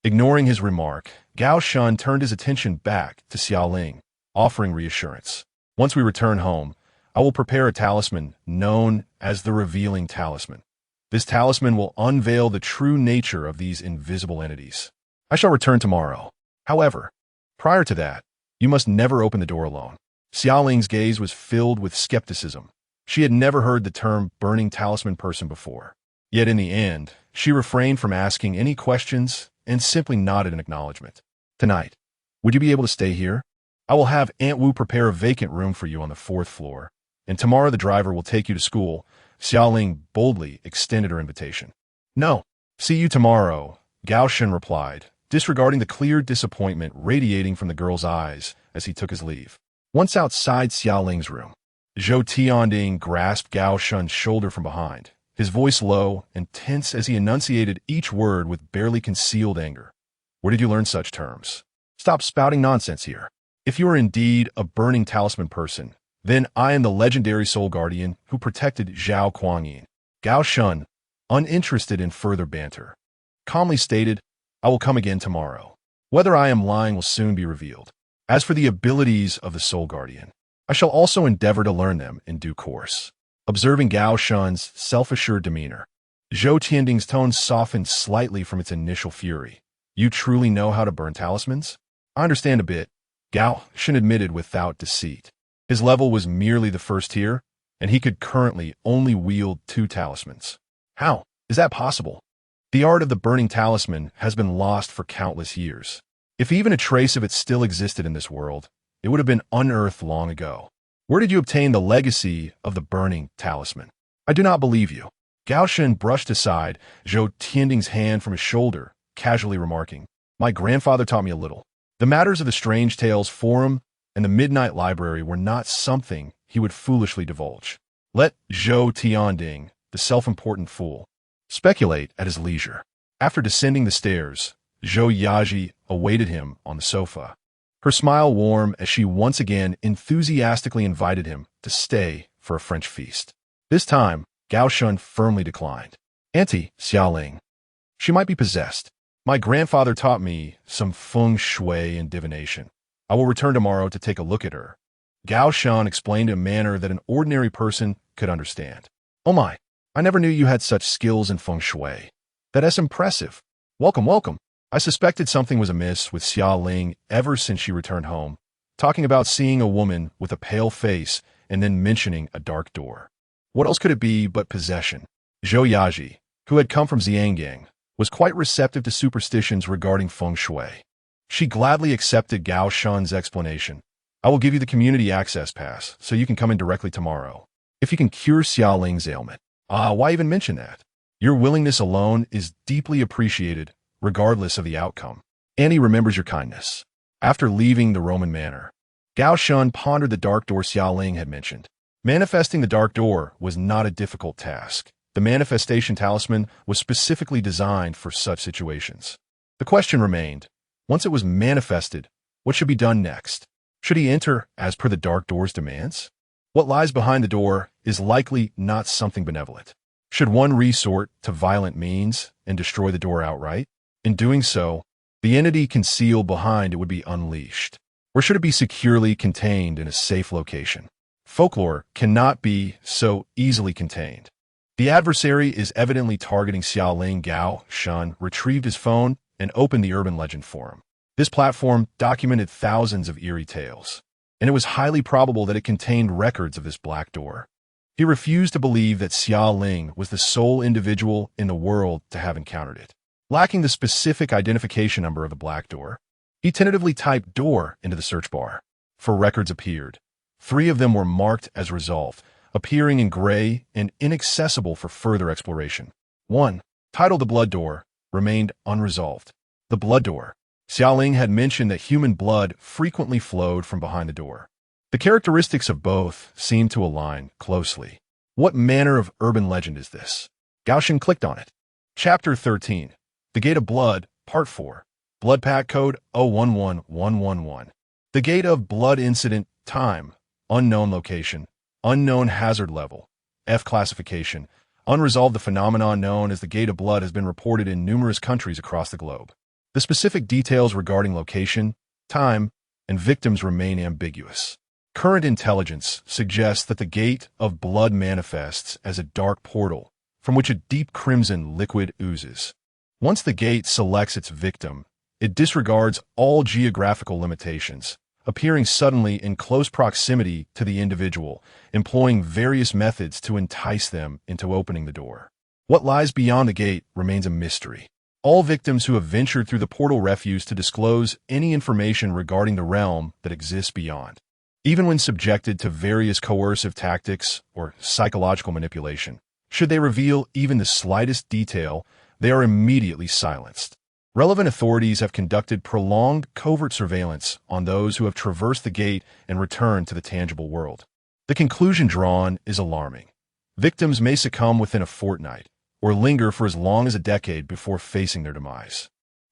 Ignoring his remark, Gao Shan turned his attention back to Xiaoling, offering reassurance. Once we return home, I will prepare a talisman known as the Revealing Talisman. This talisman will unveil the true nature of these invisible entities. I shall return tomorrow. However, prior to that, you must never open the door alone. Xiaoling's gaze was filled with skepticism. She had never heard the term burning talisman person before. Yet in the end, she refrained from asking any questions and simply nodded in acknowledgement. Tonight, would you be able to stay here? I will have Aunt Wu prepare a vacant room for you on the 4th floor, and tomorrow the driver will take you to school. Xiaoling boldly extended her invitation. No, see you tomorrow, Gao Shan replied, disregarding the clear disappointment radiating from the girl's eyes as he took his leave. Once outside Xiaoling's room, Zhou Tianding grasped Gao Shan's shoulder from behind, his voice low and tense as he enunciated each word with barely concealed anger. Where did you learn such terms? Stop spouting nonsense here. If you are indeed a burning talisman person, then I am the legendary soul guardian who protected Zhao Kuangyin. Gao Shan, uninterested in further banter, calmly stated, I will come again tomorrow. Whether I am lying will soon be revealed. As for the abilities of the soul guardian, I shall also endeavor to learn them in due course. Observing Gao Shan's self-assured demeanor, Zhou Tianding's tone softened slightly from its initial fury. You truly know how to burn talismans? I understand a bit, Gao Shan admitted without deceit. His level was merely the 1st tier, and he could currently only wield 2 talismans. How is that possible? The art of the burning talisman has been lost for countless years. If even a trace of it still existed in this world, it would have been unearthed long ago. Where did you obtain the legacy of the burning talisman? I do not believe you. Gao Shan brushed aside Zhou Tianding's hand from his shoulder, casually remarking, My grandfather taught me a little. The matters of the Strange Tales Forum and the Midnight Library were not something he would foolishly divulge. Let Zhou Tianding, the self-important fool, speculate at his leisure. After descending the stairs, Zhou Yaji awaited him on the sofa, her smile warm as she once again enthusiastically invited him to stay for a French feast. This time, Gao Shan firmly declined. Auntie Xiaoling, she might be possessed. My grandfather taught me some feng shui and divination. I will return tomorrow to take a look at her. Gao Shan explained in a manner that an ordinary person could understand. Oh my, I never knew you had such skills in feng shui. That is impressive. Welcome, welcome. I suspected something was amiss with Xiaoling ever since she returned home, talking about seeing a woman with a pale face and then mentioning a dark door. What else could it be but possession? Zhou Yaji, who had come from Xiangyang, was quite receptive to superstitions regarding feng shui. She gladly accepted Gao Shan's explanation. I will give you the community access pass so you can come in directly tomorrow. If you can cure Xiaoling's ailment. Why even mention that? Your willingness alone is deeply appreciated, regardless of the outcome. Annie remembers your kindness. After leaving the Roman manor, Gao Shan pondered the dark door Xiaoling had mentioned. Manifesting the dark door was not a difficult task. The manifestation talisman was specifically designed for such situations. The question remained, once it was manifested, what should be done next? Should he enter as per the dark door's demands? What lies behind the door is likely not something benevolent. Should one resort to violent means and destroy the door outright? In doing so, the entity concealed behind it would be unleashed. Or should it be securely contained in a safe location? folklore cannot be so easily contained. The adversary is evidently targeting Xiaoling. Gao Shun retrieved his phone and opened the urban legend forum. This platform documented thousands of eerie tales, and it was highly probable that it contained records of this black door. He refused to believe that Xiaoling was the sole individual in the world to have encountered it. Lacking the specific identification number of the black door, he tentatively typed door into the search bar. 4 records appeared. 3 of them were marked as resolved, appearing in gray and inaccessible for further exploration. 1, titled The Blood Door, remained unresolved. The Blood Door. Xiaoling had mentioned that human blood frequently flowed from behind the door. The characteristics of both seemed to align closely. What manner of urban legend is this? Gao Shun clicked on it. Chapter 13. The Gate of Blood, Part 4. Blood Pack Code 011111. The Gate of Blood Incident. Time. Unknown location. Unknown hazard level. F classification. Unresolved. The phenomenon known as the Gate of Blood has been reported in numerous countries across the globe. The specific details regarding location, time, and victims remain ambiguous. Current intelligence suggests that the Gate of Blood manifests as a dark portal from which a deep crimson liquid oozes. Once the gate selects its victim, it disregards all geographical limitations, appearing suddenly in close proximity to the individual, employing various methods to entice them into opening the door. What lies beyond the gate remains a mystery. All victims who have ventured through the portal refuse to disclose any information regarding the realm that exists beyond. Even when subjected to various coercive tactics or psychological manipulation, should they reveal even the slightest detail, they are immediately silenced. Relevant authorities have conducted prolonged covert surveillance on those who have traversed the gate and returned to the tangible world. The conclusion drawn is alarming. Victims may succumb within a fortnight, or linger for as long as a decade before facing their demise.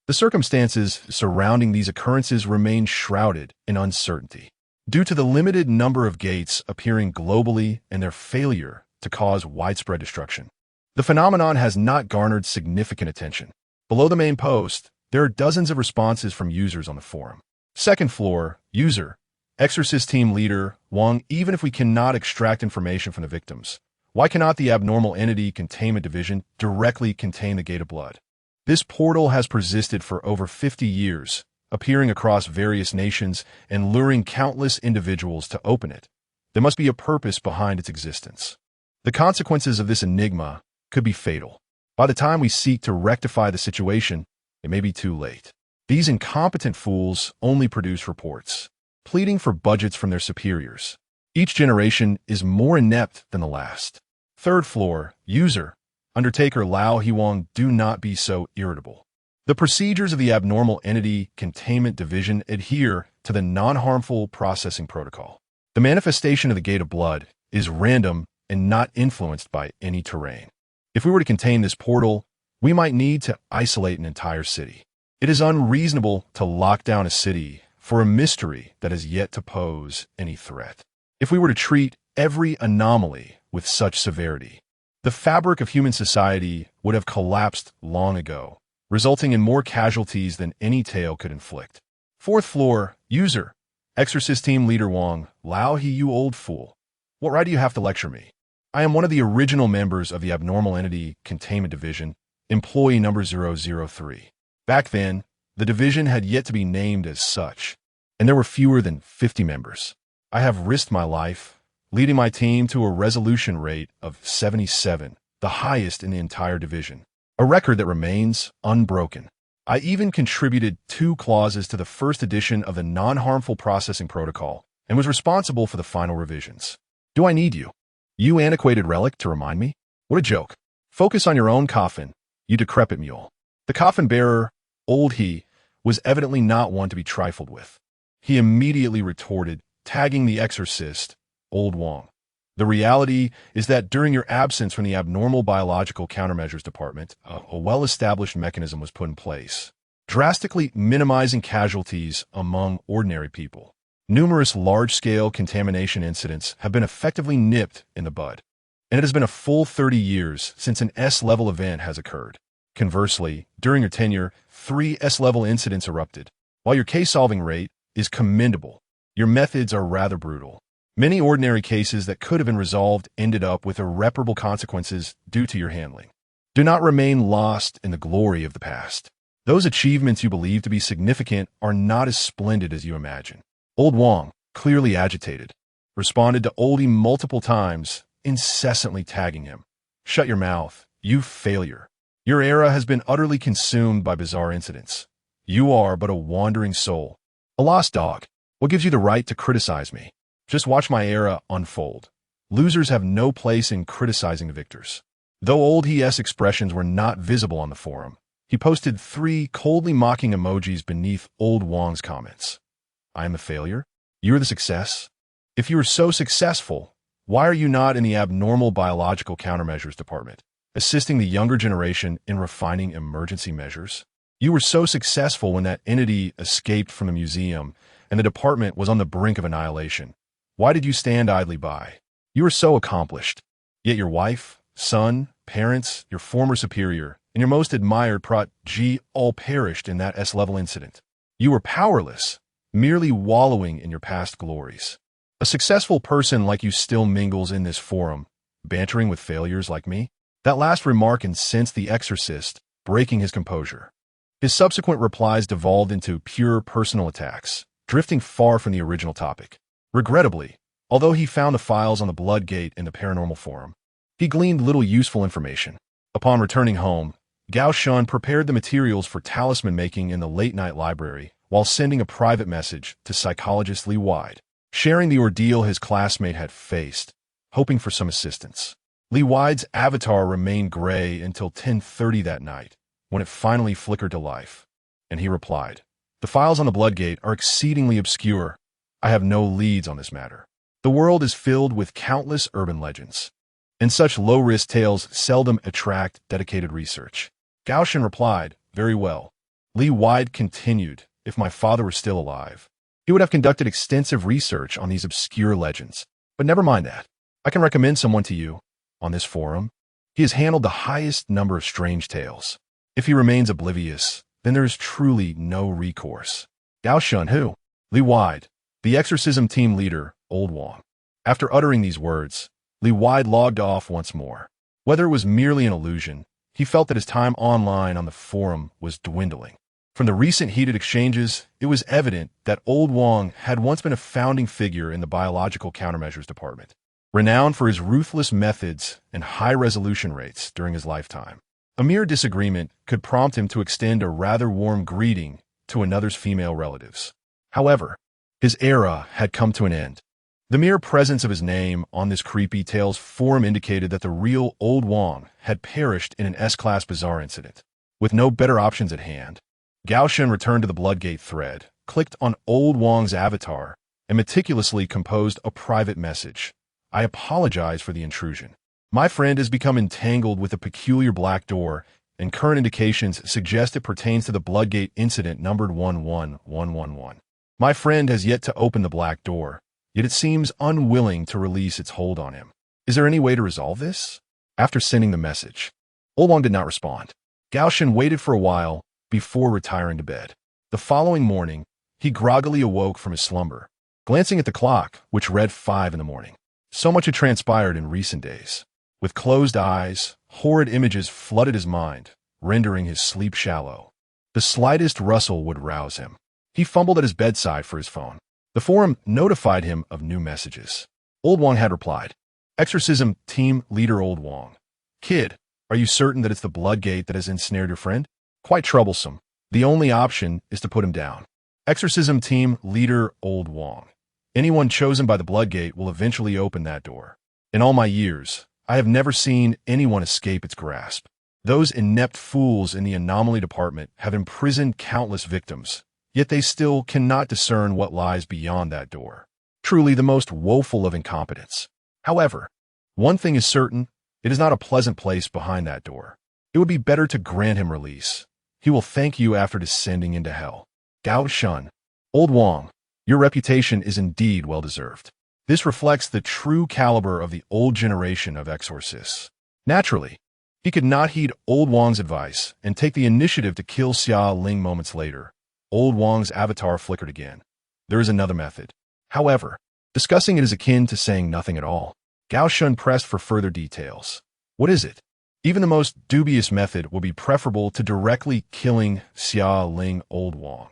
The circumstances surrounding these occurrences remain shrouded in uncertainty, due to the limited number of gates appearing globally and their failure to cause widespread destruction. The phenomenon has not garnered significant attention. Below the main post, there are dozens of responses from users on the forum. Second floor, user, Exorcist Team Leader, Wang. Even if we cannot extract information from the victims, why cannot the Abnormal Entity Containment Division directly contain the Gate of Blood? This portal has persisted for over 50 years, appearing across various nations and luring countless individuals to open it. There must be a purpose behind its existence. The consequences of this enigma could be fatal. By the time we seek to rectify the situation, it may be too late. These incompetent fools only produce reports, pleading for budgets from their superiors. Each generation is more inept than the last. Third floor, user, Undertaker Lao Hiwang. Do not be so irritable. The procedures of the Abnormal Entity Containment Division adhere to the non-harmful processing protocol. The manifestation of the Gate of Blood is random and not influenced by any terrain. If we were to contain this portal, we might need to isolate an entire city. It is unreasonable to lock down a city for a mystery that has yet to pose any threat. If we were to treat every anomaly with such severity, the fabric of human society would have collapsed long ago, resulting in more casualties than any tale could inflict. Fourth floor, user, Exorcist Team Leader Wang. Lao He, you old fool. What right do you have to lecture me? I am one of the original members of the Abnormal Entity Containment Division, employee number 003. Back then, the division had yet to be named as such, and there were fewer than 50 members. I have risked my life, leading my team to a resolution rate of 77, the highest in the entire division, a record that remains unbroken. I even contributed 2 clauses to the first edition of the non-harmful processing protocol and was responsible for the final revisions. Do I need you? You antiquated relic to remind me? What a joke. Focus on your own coffin, you decrepit mule. The coffin bearer, Old He, was evidently not one to be trifled with. He immediately retorted, tagging the exorcist, Old Wang. The reality is that during your absence from the Abnormal Biological Countermeasures Department, a well-established mechanism was put in place, drastically minimizing casualties among ordinary people. Numerous large-scale contamination incidents have been effectively nipped in the bud, and it has been a full 30 years since an S-level event has occurred. Conversely, during your tenure, 3 S-level incidents erupted. While your case-solving rate is commendable, your methods are rather brutal. Many ordinary cases that could have been resolved ended up with irreparable consequences due to your handling. Do not remain lost in the glory of the past. Those achievements you believe to be significant are not as splendid as you imagine. Old Wong, clearly agitated, responded to Oldie multiple times, incessantly tagging him. Shut your mouth, you failure. Your era has been utterly consumed by bizarre incidents. You are but a wandering soul. A lost dog. What gives you the right to criticize me? Just watch my era unfold. Losers have no place in criticizing the victors. Though Old He's expressions were not visible on the forum, he posted 3 coldly mocking emojis beneath Old Wong's comments. I am a failure? You are the success? If you are so successful, why are you not in the abnormal biological countermeasures department, assisting the younger generation in refining emergency measures? You were so successful when that entity escaped from the museum and the department was on the brink of annihilation. Why did you stand idly by? You were so accomplished. Yet your wife, son, parents, your former superior, and your most admired G all perished in that S-level incident. You were powerless, merely wallowing in your past glories. A successful person like you still mingles in this forum, bantering with failures like me? That last remark incensed the exorcist, breaking his composure. His subsequent replies devolved into pure personal attacks, drifting far from the original topic. Regrettably, although he found the files on the Bloodgate in the paranormal forum, he gleaned little useful information. Upon returning home, Gao Shun prepared the materials for talisman making in the late-night library while sending a private message to psychologist Li Wide, sharing the ordeal his classmate had faced, hoping for some assistance. Li Wide's avatar remained gray until 10:30 that night, when it finally flickered to life, and he replied, "The files on the Bloodgate are exceedingly obscure. I have no leads on this matter. The world is filled with countless urban legends, and such low-risk tales seldom attract dedicated research." Gao Shun replied, "Very well." Li Wide continued, "If my father were still alive, he would have conducted extensive research on these obscure legends. But never mind that. I can recommend someone to you. On this forum, he has handled the highest number of strange tales. If he remains oblivious, then there is truly no recourse." Gao Shun, who? Li Wide, the exorcism team leader, Old Wong. After uttering these words, Li Wide logged off once more. Whether it was merely an illusion, he felt that his time online on the forum was dwindling. From the recent heated exchanges, it was evident that Old Wong had once been a founding figure in the biological countermeasures department, renowned for his ruthless methods and high resolution rates during his lifetime. A mere disagreement could prompt him to extend a rather warm greeting to another's female relatives. However, his era had come to an end. The mere presence of his name on this creepy tales forum indicated that the real Old Wong had perished in an S-Class bizarre incident. With no better options at hand, Gao Shun returned to the Bloodgate thread, clicked on Old Wong's avatar, and meticulously composed a private message. "I apologize for the intrusion. My friend has become entangled with a peculiar black door, and current indications suggest it pertains to the Bloodgate incident numbered 11111. My friend has yet to open the black door, yet it seems unwilling to release its hold on him. Is there any way to resolve this?" After sending the message, Old Wong did not respond. Gao Shun waited for a while before retiring to bed. The following morning, he groggily awoke from his slumber, glancing at the clock, which read 5 in the morning. So much had transpired in recent days. With closed eyes, horrid images flooded his mind, rendering his sleep shallow. The slightest rustle would rouse him. He fumbled at his bedside for his phone. The forum notified him of new messages. Old Wong had replied, "Exorcism Team Leader Old Wong. Kid, are you certain that it's the Bloodgate that has ensnared your friend? Quite troublesome. The only option is to put him down. Exorcism Team Leader Old Wong. Anyone chosen by the Bloodgate will eventually open that door. In all my years, I have never seen anyone escape its grasp. Those inept fools in the anomaly department have imprisoned countless victims, yet they still cannot discern what lies beyond that door. Truly the most woeful of incompetence. However, one thing is certain, it is not a pleasant place behind that door. It would be better to grant him release. He will thank you after descending into hell. Gao Shun. Old Wong, your reputation is indeed well-deserved. This reflects the true caliber of the old generation of exorcists. Naturally, he could not heed Old Wong's advice and take the initiative to kill Xia Ling moments later. Old Wong's avatar flickered again. There is another method. However, Discussing it is akin to saying nothing at all. Gao Shun pressed for further details. What is it? Even the most dubious method will be preferable to directly killing Xia Ling Old Wang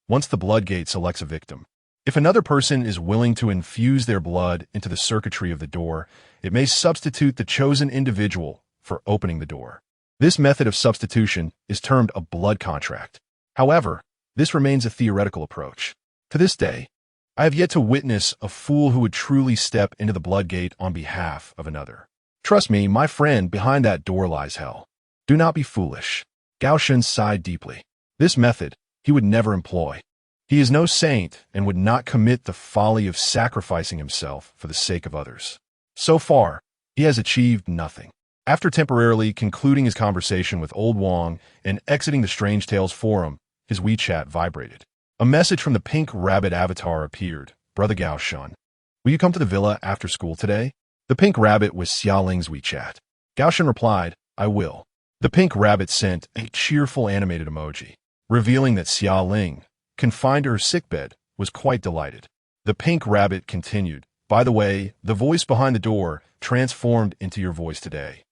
once the blood gate selects a victim. If another person is willing to infuse their blood into the circuitry of the door, it may substitute the chosen individual for opening the door. This method of substitution is termed a blood contract. However, this remains a theoretical approach. To this day, I have yet to witness a fool who would truly step into the blood gate on behalf of another. Trust me, my friend, behind that door lies hell. Do not be foolish. Gao Shun sighed deeply. This method he would never employ. He is no saint and would not commit the folly of sacrificing himself for the sake of others. So far, he has achieved nothing. After temporarily concluding his conversation with Old Wang and exiting the Strange Tales forum, his WeChat vibrated. A message from the Pink Rabbit avatar appeared. Brother Gao Shun, will you come to the villa after school today? The Pink Rabbit was Xia Ling's WeChat. Gao Shun replied, I will. The Pink Rabbit sent a cheerful animated emoji, revealing that Xia Ling, confined to her sickbed, was quite delighted. The Pink Rabbit continued, by the way, the voice behind the door transformed into your voice today,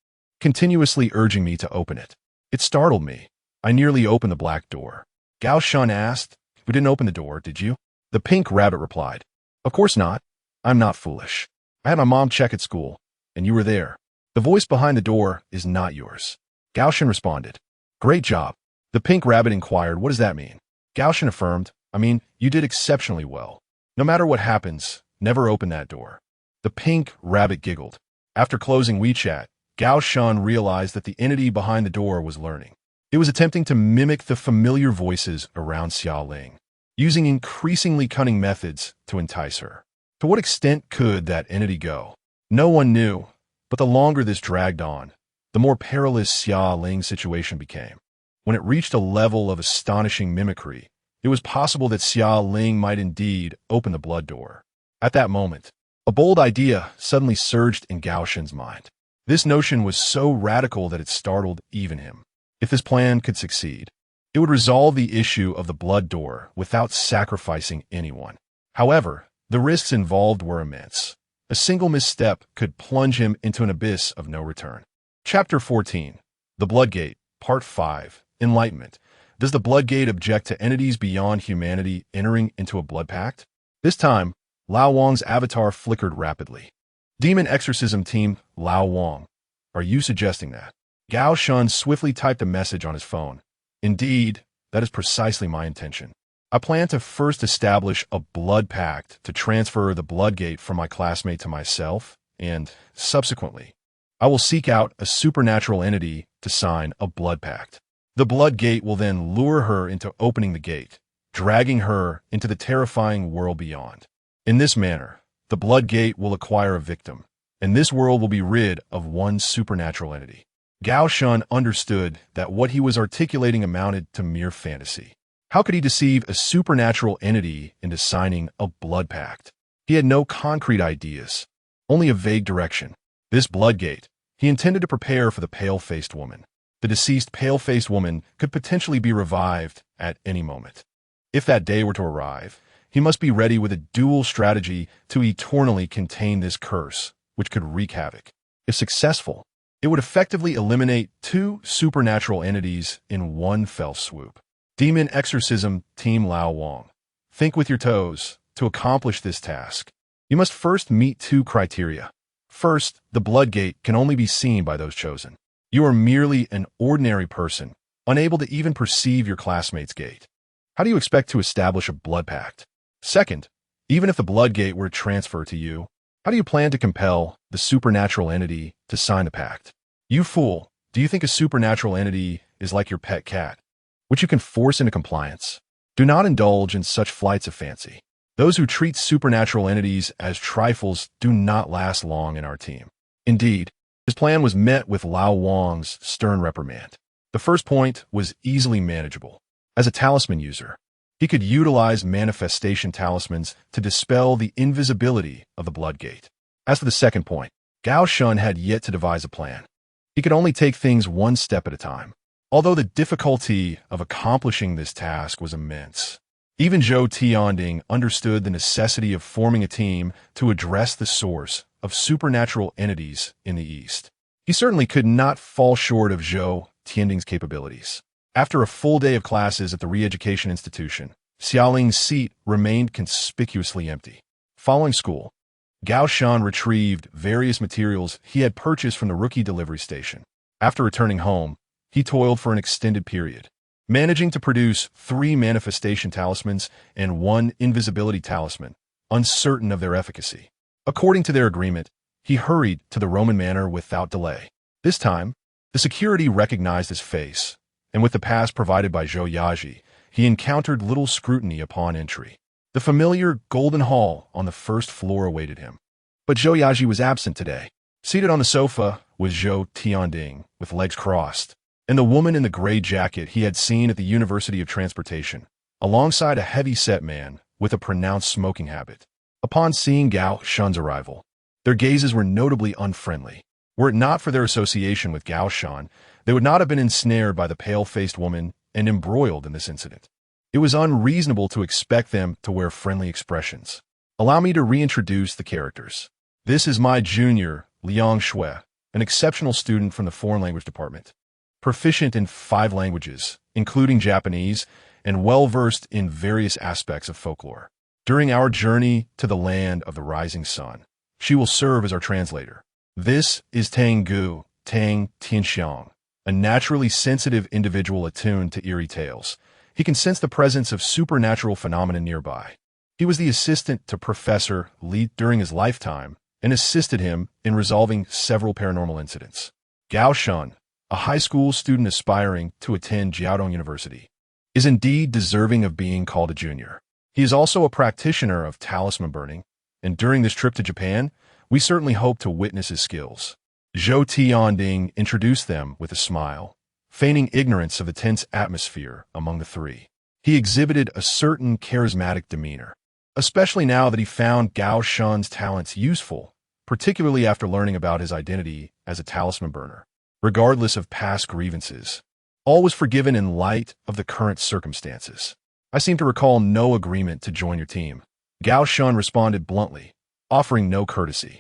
continuously urging me to open it. It startled me. I nearly opened the black door. Gao Shun asked, you didn't open the door, did you? The Pink Rabbit replied, of course not. I'm not foolish. I had my mom check at school, and you were there. The voice behind the door is not yours. Gao Shun responded, great job. The Pink Rabbit inquired, what does that mean? Gao Shun affirmed, I mean, you did exceptionally well. No matter what happens, never open that door. The Pink Rabbit giggled. After closing WeChat, Gao Shun realized that the entity behind the door was learning. It was attempting to mimic the familiar voices around Xia Ling, using increasingly cunning methods to entice her. To what extent could that entity go? No one knew, but the longer this dragged on, the more perilous Xia Ling's situation became. When it reached a level of astonishing mimicry, it was possible that Xia Ling might indeed open the blood door. At that moment, a bold idea suddenly surged in Gao Shun's mind. This notion was so radical that it startled even him. If this plan could succeed, it would resolve the issue of the blood door without sacrificing anyone. However, the risks involved were immense. A single misstep could plunge him into an abyss of no return. Chapter 14. The Blood Gate, Part 5. Enlightenment. Does the Blood Gate object to entities beyond humanity entering into a blood pact? This time, Lao Wang's avatar flickered rapidly. Demon Exorcism Team Lao Wang. Are you suggesting that? Gao Shun swiftly typed a message on his phone. Indeed, that is precisely my intention. I plan to first establish a blood pact to transfer the blood gate from my classmate to myself, and, subsequently, I will seek out a supernatural entity to sign a blood pact. The blood gate will then lure her into opening the gate, dragging her into the terrifying world beyond. In this manner, the blood gate will acquire a victim, and this world will be rid of one supernatural entity. Gao Shun understood that what he was articulating amounted to mere fantasy. How could he deceive a supernatural entity into signing a blood pact? He had no concrete ideas, only a vague direction. This blood gate, he intended to prepare for the pale-faced woman. The deceased pale-faced woman could potentially be revived at any moment. If that day were to arrive, he must be ready with a dual strategy to eternally contain this curse, which could wreak havoc. If successful, it would effectively eliminate two supernatural entities in one fell swoop. Demon Exorcism Team Lao Wang. Think with your toes. To accomplish this task, you must first meet two criteria. First, the blood gate can only be seen by those chosen. You are merely an ordinary person, unable to even perceive your classmate's gate. How do you expect to establish a blood pact? Second, even if the blood gate were to transfer to you, how do you plan to compel the supernatural entity to sign the pact? You fool, do you think a supernatural entity is like your pet cat, which you can force into compliance? Do not indulge in such flights of fancy. Those who treat supernatural entities as trifles do not last long in our team. Indeed, his plan was met with Lao Wang's stern reprimand. The first point was easily manageable. As a talisman user, he could utilize manifestation talismans to dispel the invisibility of the blood gate. As for the second point, Gao Shun had yet to devise a plan. He could only take things one step at a time. Although the difficulty of accomplishing this task was immense, Even Zhou Tianding understood the necessity of forming a team to address the source of supernatural entities in the East. He certainly could not fall short of Zhou Tianding's capabilities. After a full day of classes at the re-education institution, Xiaoling's seat remained conspicuously empty. Following school, Gao Shan retrieved various materials he had purchased from the rookie delivery station. After returning home, he toiled for an extended period, managing to produce 3 manifestation talismans and 1 invisibility talisman, uncertain of their efficacy. According to their agreement, he hurried to the Roman manor without delay. This time, the security recognized his face, and with the pass provided by Zhou Yaji, he encountered little scrutiny upon entry. The familiar golden hall on the first floor awaited him. But Zhou Yaji was absent today. Seated on the sofa was Zhou Tianding, with legs crossed, and the woman in the gray jacket he had seen at the University of Transportation, alongside a heavy-set man with a pronounced smoking habit. Upon seeing Gao Shan's arrival, their gazes were notably unfriendly. Were it not for their association with Gao Shan, they would not have been ensnared by the pale-faced woman and embroiled in this incident. It was unreasonable to expect them to wear friendly expressions. Allow me to reintroduce the characters. This is my junior, Liang Shui, an exceptional student from the foreign language department. Proficient in 5 languages, including Japanese, and well-versed in various aspects of folklore. During our journey to the land of the rising sun, she will serve as our translator. This is Tang Gu, Tang Tianxiang, a naturally sensitive individual attuned to eerie tales. He can sense the presence of supernatural phenomena nearby. He was the assistant to Professor Li during his lifetime and assisted him in resolving several paranormal incidents. Gao Shan, a high school student aspiring to attend Jiaotong University, is indeed deserving of being called a junior. He is also a practitioner of talisman burning, and during this trip to Japan, we certainly hope to witness his skills. Zhou Tianding introduced them with a smile, feigning ignorance of the tense atmosphere among the 3. He exhibited a certain charismatic demeanor, especially now that he found Gao Shan's talents useful, particularly after learning about his identity as a talisman burner. Regardless of past grievances, all was forgiven in light of the current circumstances. I seem to recall no agreement to join your team. Gao Shan responded bluntly, offering no courtesy.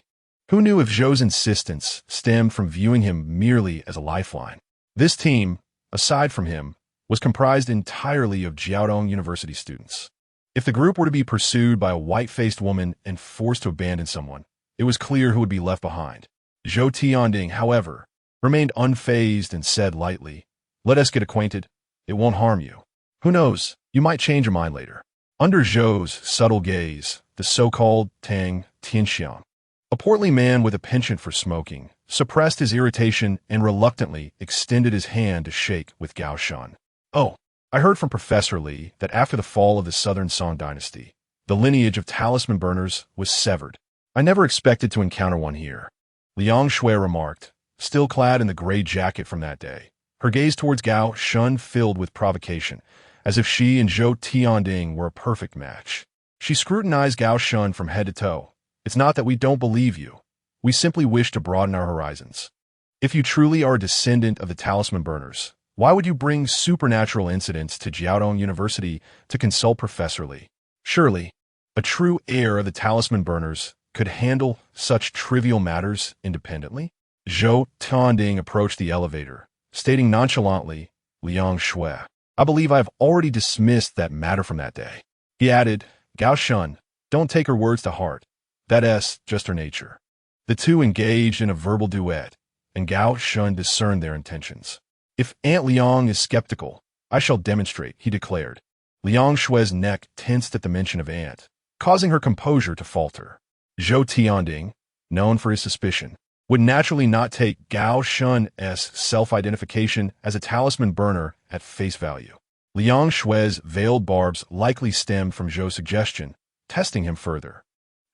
Who knew if Zhou's insistence stemmed from viewing him merely as a lifeline? This team, aside from him, was comprised entirely of Jiaotong University students. If the group were to be pursued by a white-faced woman and forced to abandon someone, it was clear who would be left behind. Zhou Tianding, however, remained unfazed and said lightly, "Let us get acquainted. It won't harm you. Who knows, you might change your mind later." Under Zhou's subtle gaze, the so-called Tang Tianxiang, a portly man with a penchant for smoking, suppressed his irritation and reluctantly extended his hand to shake with Gao Shan. "Oh, I heard from Professor Li that after the fall of the Southern Song dynasty, the lineage of talisman burners was severed. I never expected to encounter one here," Liang Shui remarked, still clad in the gray jacket from that day, her gaze towards Gao Shan filled with provocation, as if she and Zhou Tianding were a perfect match. She scrutinized Gao Shan from head to toe. "It's not that we don't believe you. We simply wish to broaden our horizons. If you truly are a descendant of the talisman burners, why would you bring supernatural incidents to Jiaotong University to consult Professor Li? Surely, a true heir of the talisman burners could handle such trivial matters independently?" Zhou Tianding approached the elevator, stating nonchalantly, "Liang Shui, I believe I have already dismissed that matter from that day." He added, "Gao Shan, don't take her words to heart. That's just her nature." The two engaged in a verbal duet, and Gao Shan discerned their intentions. "If Aunt Liang is skeptical, I shall demonstrate," he declared. Liang Shui's neck tensed at the mention of Aunt, causing her composure to falter. Zhou Tianding, known for his suspicion, would naturally not take Gao Shan's self-identification as a talisman burner at face value. Liang Shui's veiled barbs likely stemmed from Zhou's suggestion, testing him further.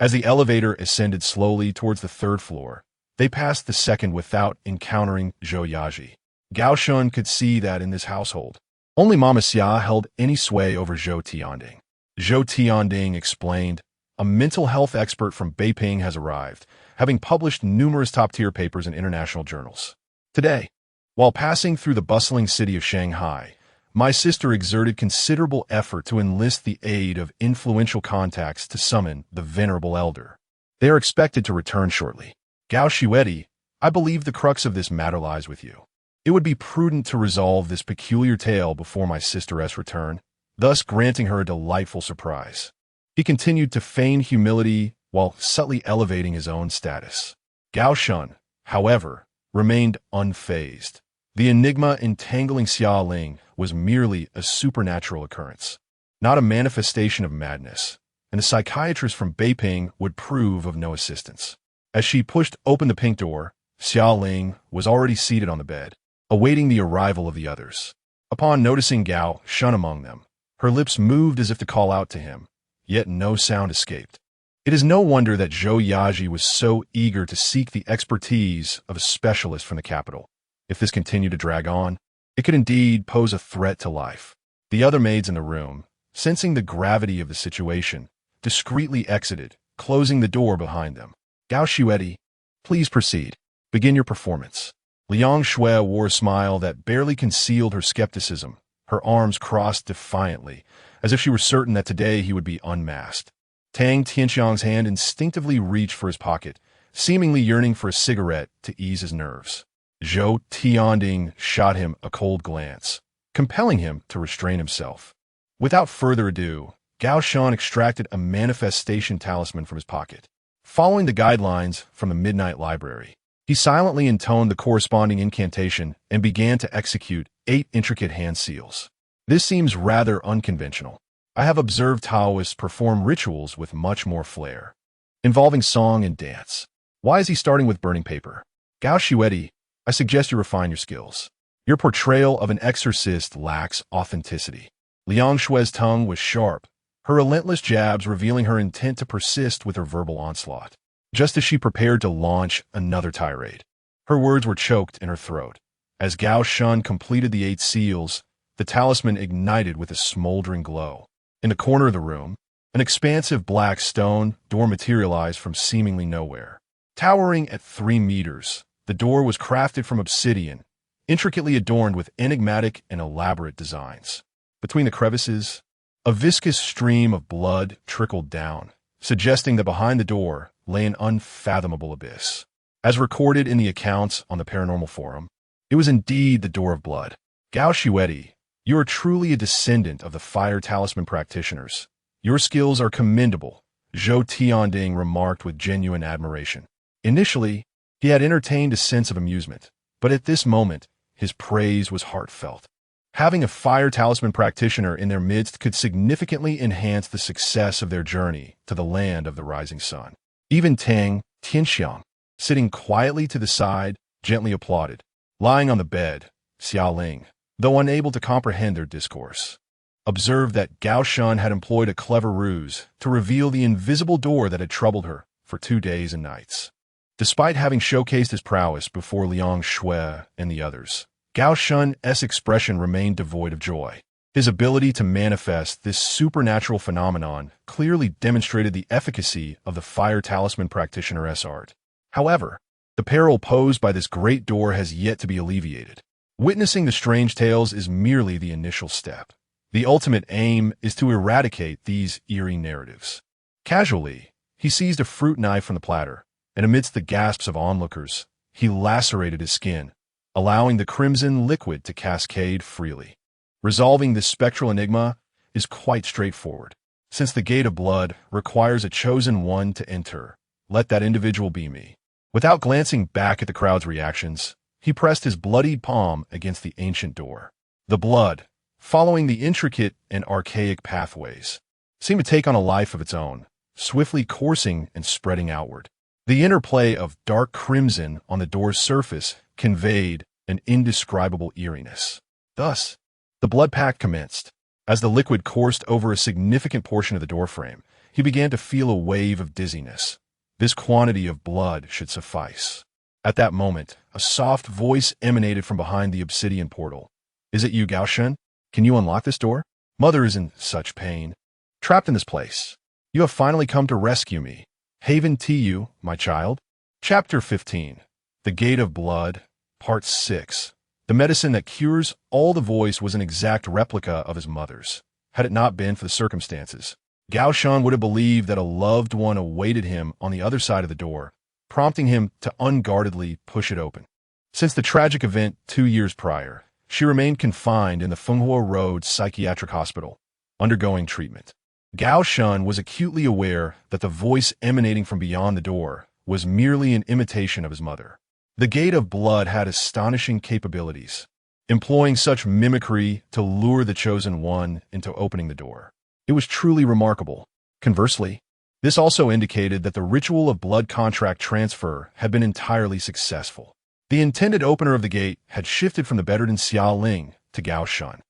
As the elevator ascended slowly towards the 3rd floor, they passed the 2nd without encountering Zhou Yaji. Gao Shan could see that in this household, only Mama Xia held any sway over Zhou Tianding. Zhou Tianding explained, "A mental health expert from Beiping has arrived, having published numerous top-tier papers in international journals. Today, while passing through the bustling city of Shanghai, My sister exerted considerable effort to enlist the aid of influential contacts to summon the venerable elder. They are expected to return shortly. Gao Shuedi, I believe the crux of this matter lies with you. It would be prudent to resolve this peculiar tale before my sister's return, thus granting her a delightful surprise. He continued to feign humility while subtly elevating his own status. Gao Shun, however, remained unfazed. The enigma entangling Xia Ling was merely a supernatural occurrence, not a manifestation of madness, and the psychiatrist from Beiping would prove of no assistance. As she pushed open the pink door, Xia Ling was already seated on the bed, awaiting the arrival of the others. Upon noticing Gao Shun among them, her lips moved as if to call out to him, yet no sound escaped. It is no wonder that Zhou Yaji was so eager to seek the expertise of a specialist from the capital. If this continued to drag on, it could indeed pose a threat to life. The other maids in the room, sensing the gravity of the situation, discreetly exited, closing the door behind them. Gao Shuedi, please proceed. Begin your performance. Liang Shui wore a smile that barely concealed her skepticism, her arms crossed defiantly, as if she were certain that today he would be unmasked. Tang Tianxiang's hand instinctively reached for his pocket, seemingly yearning for a cigarette to ease his nerves. Zhou Tianding shot him a cold glance, compelling him to restrain himself. Without further ado, Gao Shun extracted a manifestation talisman from his pocket. Following the guidelines from the Midnight Library, he silently intoned the corresponding incantation and began to execute 8 intricate hand seals. This seems rather unconventional. I have observed Taoists perform rituals with much more flair, involving song and dance. Why is he starting with burning paper? Gao Shuedi, I suggest you refine your skills. Your portrayal of an exorcist lacks authenticity. Liang Shui's tongue was sharp, her relentless jabs revealing her intent to persist with her verbal onslaught. Just as she prepared to launch another tirade, her words were choked in her throat. As Gao Shun completed the 8 seals, the talisman ignited with a smoldering glow. In the corner of the room, an expansive black stone door materialized from seemingly nowhere. Towering at 3 meters, the door was crafted from obsidian, intricately adorned with enigmatic and elaborate designs. Between the crevices, a viscous stream of blood trickled down, suggesting that behind the door lay an unfathomable abyss. As recorded in the accounts on the Paranormal Forum, it was indeed the Door of Blood. Gao Shuedi, you are truly a descendant of the Fire Talisman practitioners. Your skills are commendable, Zhou Tianding remarked with genuine admiration. Initially, he had entertained a sense of amusement, but at this moment, his praise was heartfelt. Having a Fire Talisman practitioner in their midst could significantly enhance the success of their journey to the land of the rising sun. Even Tang Tianxiang, sitting quietly to the side, gently applauded. Lying on the bed, Xia Ling, though unable to comprehend their discourse, observed that Gao Shun had employed a clever ruse to reveal the invisible door that had troubled her for 2 days and nights. Despite having showcased his prowess before Liang Shui and the others, Gao Shun's expression remained devoid of joy. His ability to manifest this supernatural phenomenon clearly demonstrated the efficacy of the Fire Talisman practitioner's art. However, the peril posed by this great door has yet to be alleviated. Witnessing the strange tales is merely the initial step. The ultimate aim is to eradicate these eerie narratives. Casually, he seized a fruit knife from the platter, and amidst the gasps of onlookers, he lacerated his skin, allowing the crimson liquid to cascade freely. Resolving this spectral enigma is quite straightforward. Since the Gate of Blood requires a chosen one to enter, let that individual be me. Without glancing back at the crowd's reactions, he pressed his bloodied palm against the ancient door. The blood, following the intricate and archaic pathways, seemed to take on a life of its own, swiftly coursing and spreading outward. The interplay of dark crimson on the door's surface conveyed an indescribable eeriness. Thus, the blood pact commenced. As the liquid coursed over a significant portion of the doorframe, he began to feel a wave of dizziness. This quantity of blood should suffice. At that moment, a soft voice emanated from behind the obsidian portal. Is it you, Gao Shun? Can you unlock this door? Mother is in such pain. Trapped in this place. You have finally come to rescue me. Haven to you, my child. Chapter 15. The Gate of Blood, Part 6. The medicine that cures all the voice was an exact replica of his mother's. Had it not been for the circumstances, Gao Shan would have believed that a loved one awaited him on the other side of the door, prompting him to unguardedly push it open. Since the tragic event 2 years prior, she remained confined in the Fenghua Road Psychiatric Hospital, undergoing treatment. Gao Shan was acutely aware that the voice emanating from beyond the door was merely an imitation of his mother. The Gate of Blood had astonishing capabilities, employing such mimicry to lure the Chosen One into opening the door. It was truly remarkable. Conversely, this also indicated that the ritual of blood contract transfer had been entirely successful. The intended opener of the gate had shifted from the bedridden Xia Ling to Gao Shan.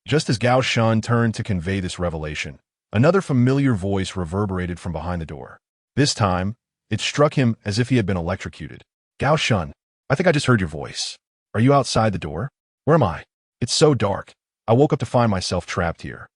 Just as Gao Shan turned to convey this revelation, another familiar voice reverberated from behind the door. This time, it struck him as if he had been electrocuted. Gao Shan, I think I just heard your voice. Are you outside the door? Where am I? It's so dark. I woke up to find myself trapped here.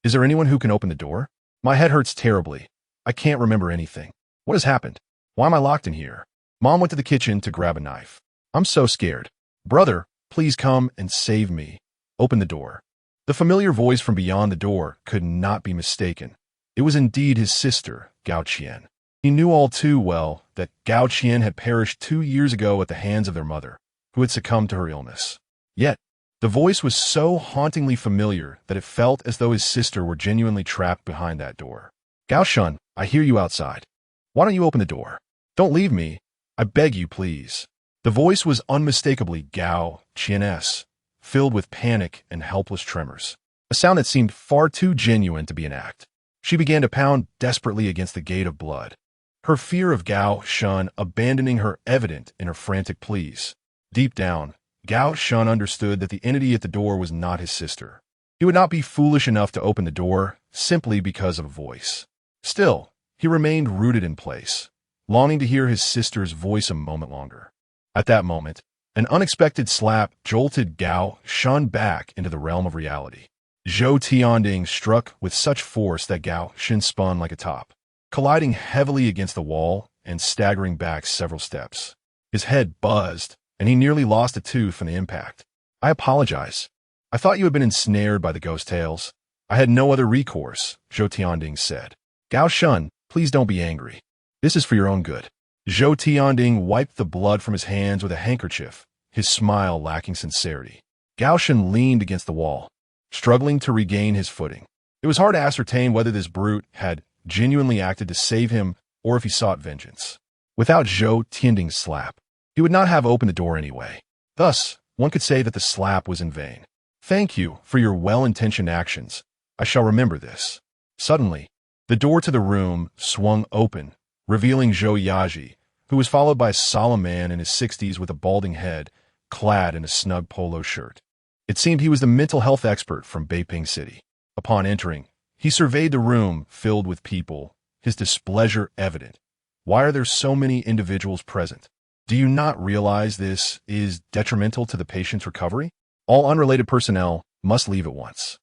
Is there anyone who can open the door? My head hurts terribly. I can't remember anything. What has happened? Why am I locked in here? Mom went to the kitchen to grab a knife. I'm so scared. Brother, please come and save me. Open the door. The familiar voice from beyond the door could not be mistaken. It was indeed his sister, Gao Qian. He knew all too well that Gao Qian had perished 2 years ago at the hands of their mother, who had succumbed to her illness. Yet, the voice was so hauntingly familiar that it felt as though his sister were genuinely trapped behind that door. Gao Shan, I hear you outside. Why don't you open the door? Don't leave me. I beg you, please. The voice was unmistakably Gao Qian's, filled with panic and helpless tremors, a sound that seemed far too genuine to be an act. She began to pound desperately against the Gate of Blood, her fear of Gao Shan abandoning her evident in her frantic pleas. Deep down, Gao Shan understood that the entity at the door was not his sister. He would not be foolish enough to open the door simply because of a voice. Still, he remained rooted in place, longing to hear his sister's voice a moment longer. At that moment, an unexpected slap jolted Gao Shan back into the realm of reality. Zhou Tianding struck with such force that Gao Shan spun like a top, colliding heavily against the wall and staggering back several steps. His head buzzed, and he nearly lost a tooth from the impact. I apologize. I thought you had been ensnared by the ghost tales. I had no other recourse, Zhou Tianding said. Gao Shan, please don't be angry. This is for your own good. Zhou Tianding wiped the blood from his hands with a handkerchief, his smile lacking sincerity. Gao Shan leaned against the wall, struggling to regain his footing. It was hard to ascertain whether this brute had genuinely acted to save him or if he sought vengeance. Without Zhou Tianding's slap, he would not have opened the door anyway. Thus, one could say that the slap was in vain. Thank you for your well-intentioned actions. I shall remember this. Suddenly, the door to the room swung open, revealing Zhou Yaji, who was followed by a solemn man in his 60s with a balding head, clad in a snug polo shirt. It seemed he was the mental health expert from Beiping City. Upon entering, he surveyed the room filled with people, his displeasure evident. Why are there so many individuals present? Do you not realize this is detrimental to the patient's recovery? All unrelated personnel must leave at once.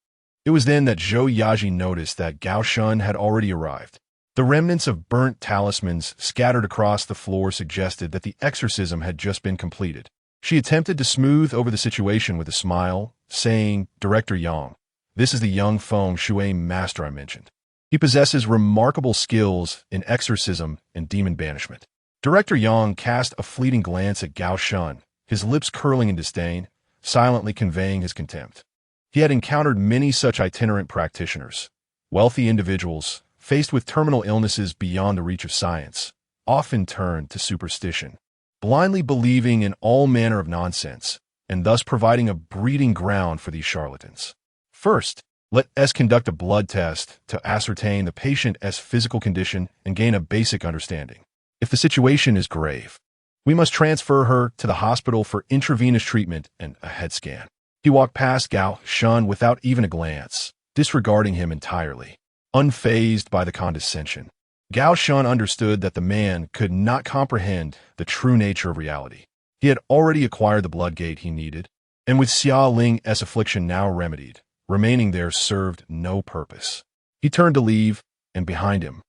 It was then that Zhou Yaji noticed that Gao Shan had already arrived. The remnants of burnt talismans scattered across the floor suggested that the exorcism had just been completed. She attempted to smooth over the situation with a smile, saying, Director Yang, this is the young Feng Shui master I mentioned. He possesses remarkable skills in exorcism and demon banishment. Director Yang cast a fleeting glance at Gao Shan, his lips curling in disdain, silently conveying his contempt. He had encountered many such itinerant practitioners, wealthy individuals, faced with terminal illnesses beyond the reach of science, often turned to superstition, blindly believing in all manner of nonsense, and thus providing a breeding ground for these charlatans. First, let us conduct a blood test to ascertain the patient's physical condition and gain a basic understanding. If the situation is grave, we must transfer her to the hospital for intravenous treatment and a head scan. He walked past Gao Shan without even a glance, disregarding him entirely, unfazed by the condescension. Gao Shan understood that the man could not comprehend the true nature of reality. He had already acquired the blood gate he needed, and with Xia Ling's affliction now remedied, remaining there served no purpose. He turned to leave, and behind him,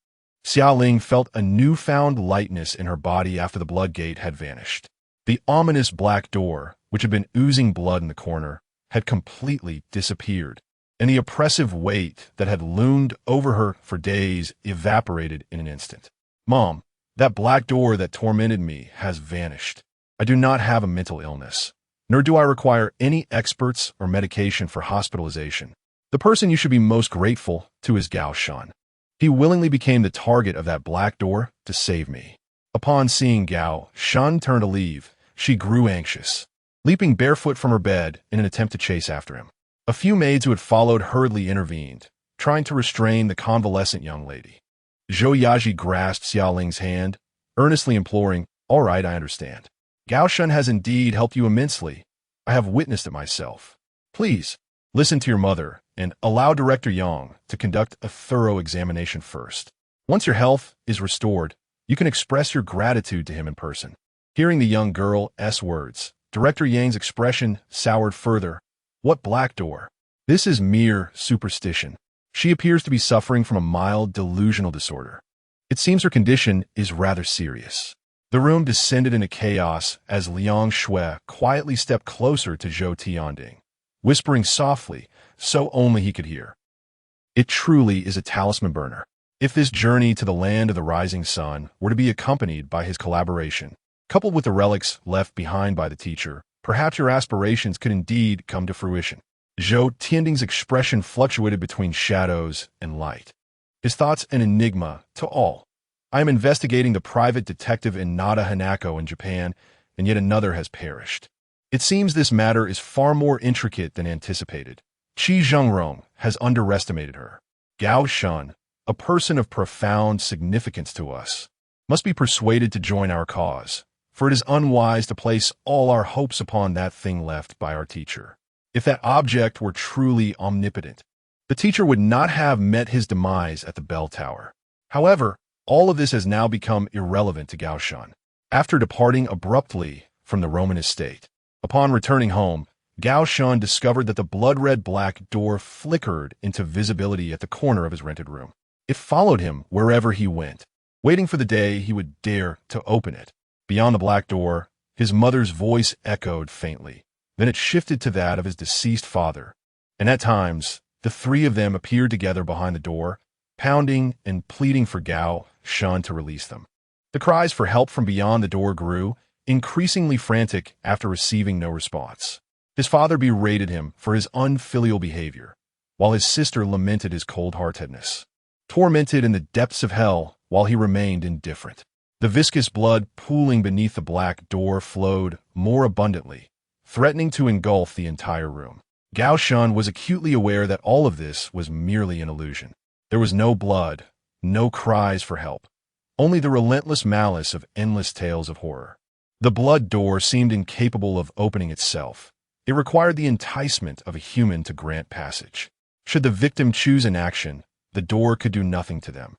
Xia Ling felt a newfound lightness in her body after the blood gate had vanished. The ominous black door, which had been oozing blood in the corner, had completely disappeared, and the oppressive weight that had loomed over her for days evaporated in an instant. Mom, that black door that tormented me has vanished. I do not have a mental illness, nor do I require any experts or medication for hospitalization. The person you should be most grateful to is Gao Shan. He willingly became the target of that black door to save me. Upon seeing Gao Shan turn to leave, she grew anxious, leaping barefoot from her bed in an attempt to chase after him. A few maids who had followed hurriedly intervened, trying to restrain the convalescent young lady. Zhou Yaji grasped Xiaoling's hand, earnestly imploring, "All right, I understand. Gao Shan has indeed helped you immensely. I have witnessed it myself. Please, listen to your mother and allow Director Yang to conduct a thorough examination first. Once your health is restored, you can express your gratitude to him in person." Hearing the young girl's words, Director Yang's expression soured further. What black door? This is mere superstition. She appears to be suffering from a mild delusional disorder. It seems her condition is rather serious. The room descended into chaos as Liang Shui quietly stepped closer to Zhou Tianding, whispering softly, so only he could hear. It truly is a talisman burner. If this journey to the land of the rising sun were to be accompanied by his collaboration, coupled with the relics left behind by the teacher, perhaps your aspirations could indeed come to fruition. Zhou Tianding's expression fluctuated between shadows and light. His thoughts an enigma to all. I am investigating the private detective in Nada Hanako in Japan, and yet another has perished. It seems this matter is far more intricate than anticipated. Qi Zhengrong has underestimated her. Gao Shan, a person of profound significance to us, must be persuaded to join our cause, for it is unwise to place all our hopes upon that thing left by our teacher. If that object were truly omnipotent, the teacher would not have met his demise at the bell tower. However, all of this has now become irrelevant to Gao Shan. After departing abruptly from the Roman estate, upon returning home, Gao Shan discovered that the blood-red black door flickered into visibility at the corner of his rented room. It followed him wherever he went, waiting for the day he would dare to open it. Beyond the black door, his mother's voice echoed faintly. Then it shifted to that of his deceased father, and at times, the three of them appeared together behind the door, pounding and pleading for Gao Shan to release them. The cries for help from beyond the door grew, increasingly frantic after receiving no response. His father berated him for his unfilial behavior, while his sister lamented his cold-heartedness. Tormented in the depths of hell while he remained indifferent. The viscous blood pooling beneath the black door flowed more abundantly, threatening to engulf the entire room. Gao Shan was acutely aware that all of this was merely an illusion. There was no blood, no cries for help, only the relentless malice of endless tales of horror. The blood door seemed incapable of opening itself. It required the enticement of a human to grant passage. Should the victim choose inaction, the door could do nothing to them.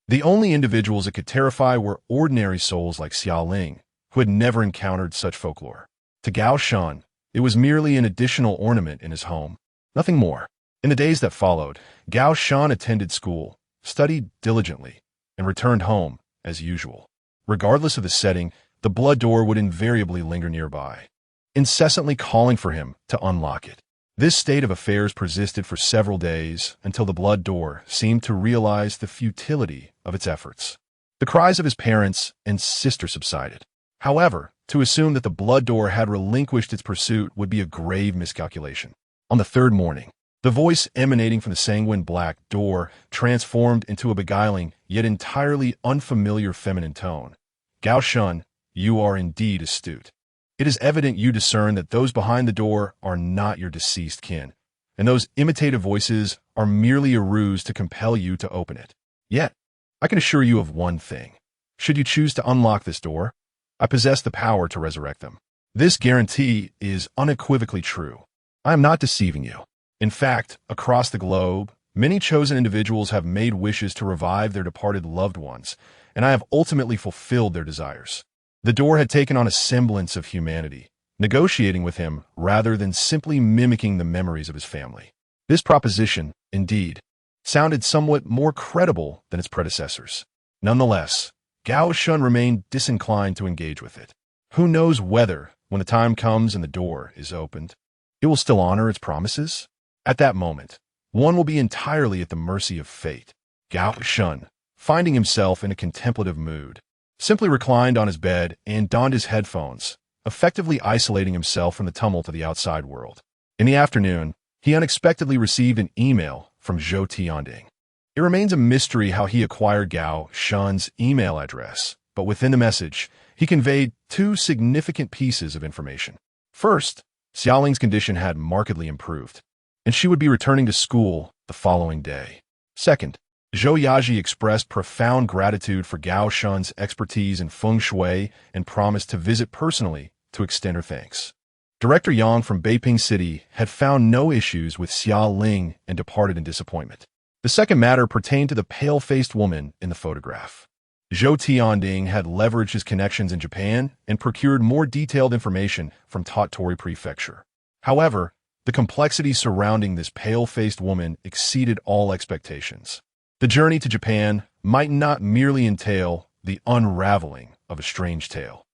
The only individuals it could terrify were ordinary souls like Xiaoling, who had never encountered such folklore. To Gao Shan, it was merely an additional ornament in his home, nothing more. In the days that followed, Gao Shan attended school, studied diligently, and returned home as usual. Regardless of the setting, the blood door would invariably linger nearby, incessantly calling for him to unlock it. This state of affairs persisted for several days until the blood door seemed to realize the futility of its efforts. The cries of his parents and sister subsided. However, to assume that the blood door had relinquished its pursuit would be a grave miscalculation. On the third morning, the voice emanating from the sanguine black door transformed into a beguiling yet entirely unfamiliar feminine tone. Gao Shan, you are indeed astute. It is evident you discern that those behind the door are not your deceased kin, and those imitative voices are merely a ruse to compel you to open it. Yet, I can assure you of one thing. Should you choose to unlock this door, I possess the power to resurrect them. This guarantee is unequivocally true. I am not deceiving you. In fact, across the globe, many chosen individuals have made wishes to revive their departed loved ones, and I have ultimately fulfilled their desires. The door had taken on a semblance of humanity, negotiating with him rather than simply mimicking the memories of his family. This proposition, indeed, sounded somewhat more credible than its predecessors. Nonetheless, Gao Shan remained disinclined to engage with it. Who knows whether, when the time comes and the door is opened, it will still honor its promises? At that moment, one will be entirely at the mercy of fate. Gao Shun, finding himself in a contemplative mood, simply reclined on his bed and donned his headphones, effectively isolating himself from the tumult of the outside world. In the afternoon, he unexpectedly received an email from Zhou Tianding. It remains a mystery how he acquired Gao Shun's email address, but within the message, he conveyed two significant pieces of information. First, Xiaoling's condition had markedly improved, and she would be returning to school the following day. Second, Zhou Yaji expressed profound gratitude for Gao Shun's expertise in feng shui and promised to visit personally to extend her thanks. Director Yang from Beiping City had found no issues with Xia Ling and departed in disappointment. The second matter pertained to the pale-faced woman in the photograph. Zhou Tianding had leveraged his connections in Japan and procured more detailed information from Tottori Prefecture. However, the complexity surrounding this pale-faced woman exceeded all expectations. The journey to Japan might not merely entail the unraveling of a strange tale.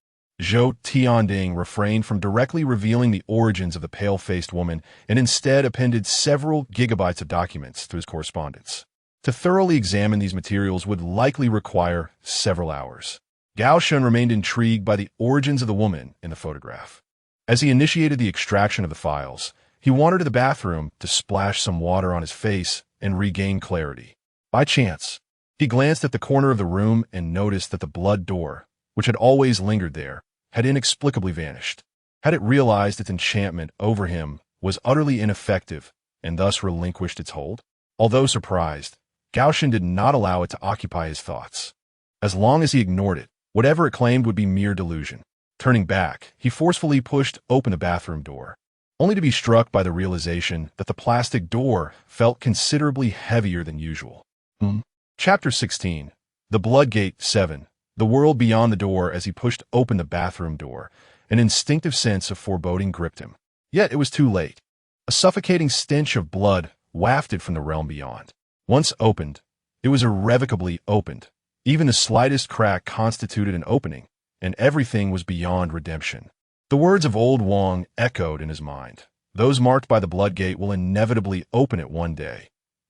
Zhou Tianding refrained from directly revealing the origins of the pale-faced woman and instead appended several gigabytes of documents to his correspondence. To thoroughly examine these materials would likely require several hours. Gao Shun remained intrigued by the origins of the woman in the photograph. As he initiated the extraction of the files, he wandered to the bathroom to splash some water on his face and regain clarity. By chance, he glanced at the corner of the room and noticed that the blood door, which had always lingered there, had inexplicably vanished. Had it realized its enchantment over him was utterly ineffective and thus relinquished its hold? Although surprised, Gao Shun did not allow it to occupy his thoughts. As long as he ignored it, whatever it claimed would be mere delusion. Turning back, he forcefully pushed open the bathroom door, only to be struck by the realization that the plastic door felt considerably heavier than usual. Chapter 16. The Bloodgate 7. The world beyond the door. As he pushed open the bathroom door, an instinctive sense of foreboding gripped him. Yet it was too late. A suffocating stench of blood wafted from the realm beyond. Once opened, it was irrevocably opened. Even the slightest crack constituted an opening, and everything was beyond redemption. The words of old Wang echoed in his mind. Those marked by the Bloodgate will inevitably open it one day.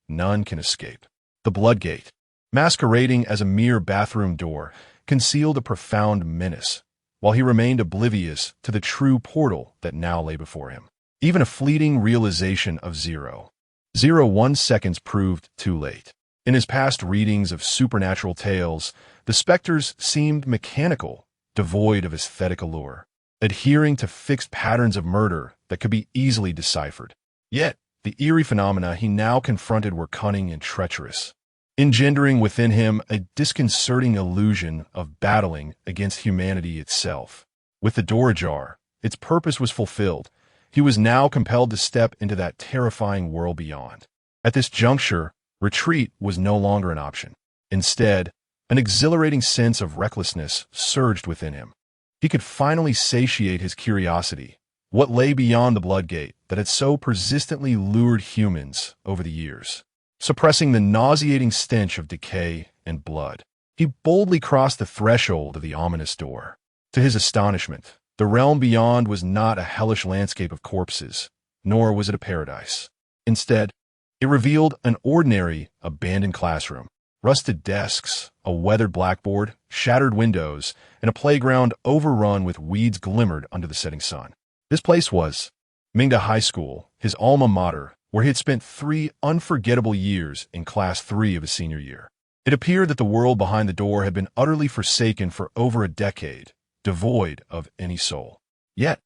None can escape. The Bloodgate, masquerading as a mere bathroom door, concealed a profound menace, while he remained oblivious to the true portal that now lay before him. Even a fleeting realization of 0.01 seconds proved too late. In his past readings of supernatural tales, the specters seemed mechanical, devoid of aesthetic allure, adhering to fixed patterns of murder that could be easily deciphered. Yet, the eerie phenomena he now confronted were cunning and treacherous, engendering within him a disconcerting illusion of battling against humanity itself. With the door ajar, its purpose was fulfilled. He was now compelled to step into that terrifying world beyond. At this juncture, retreat was no longer an option. Instead, an exhilarating sense of recklessness surged within him. He could finally satiate his curiosity, what lay beyond the Bloodgate that had so persistently lured humans over the years. Suppressing the nauseating stench of decay and blood, he boldly crossed the threshold of the ominous door. To his astonishment, the realm beyond was not a hellish landscape of corpses, nor was it a paradise. Instead, it revealed an ordinary, abandoned classroom. Rusted desks, a weathered blackboard, shattered windows, and a playground overrun with weeds glimmered under the setting sun. This place was Mingda High School, his alma mater, where he had spent 3 unforgettable years in Class 3 of his senior year. It appeared that the world behind the door had been utterly forsaken for over a decade, devoid of any soul. Yet,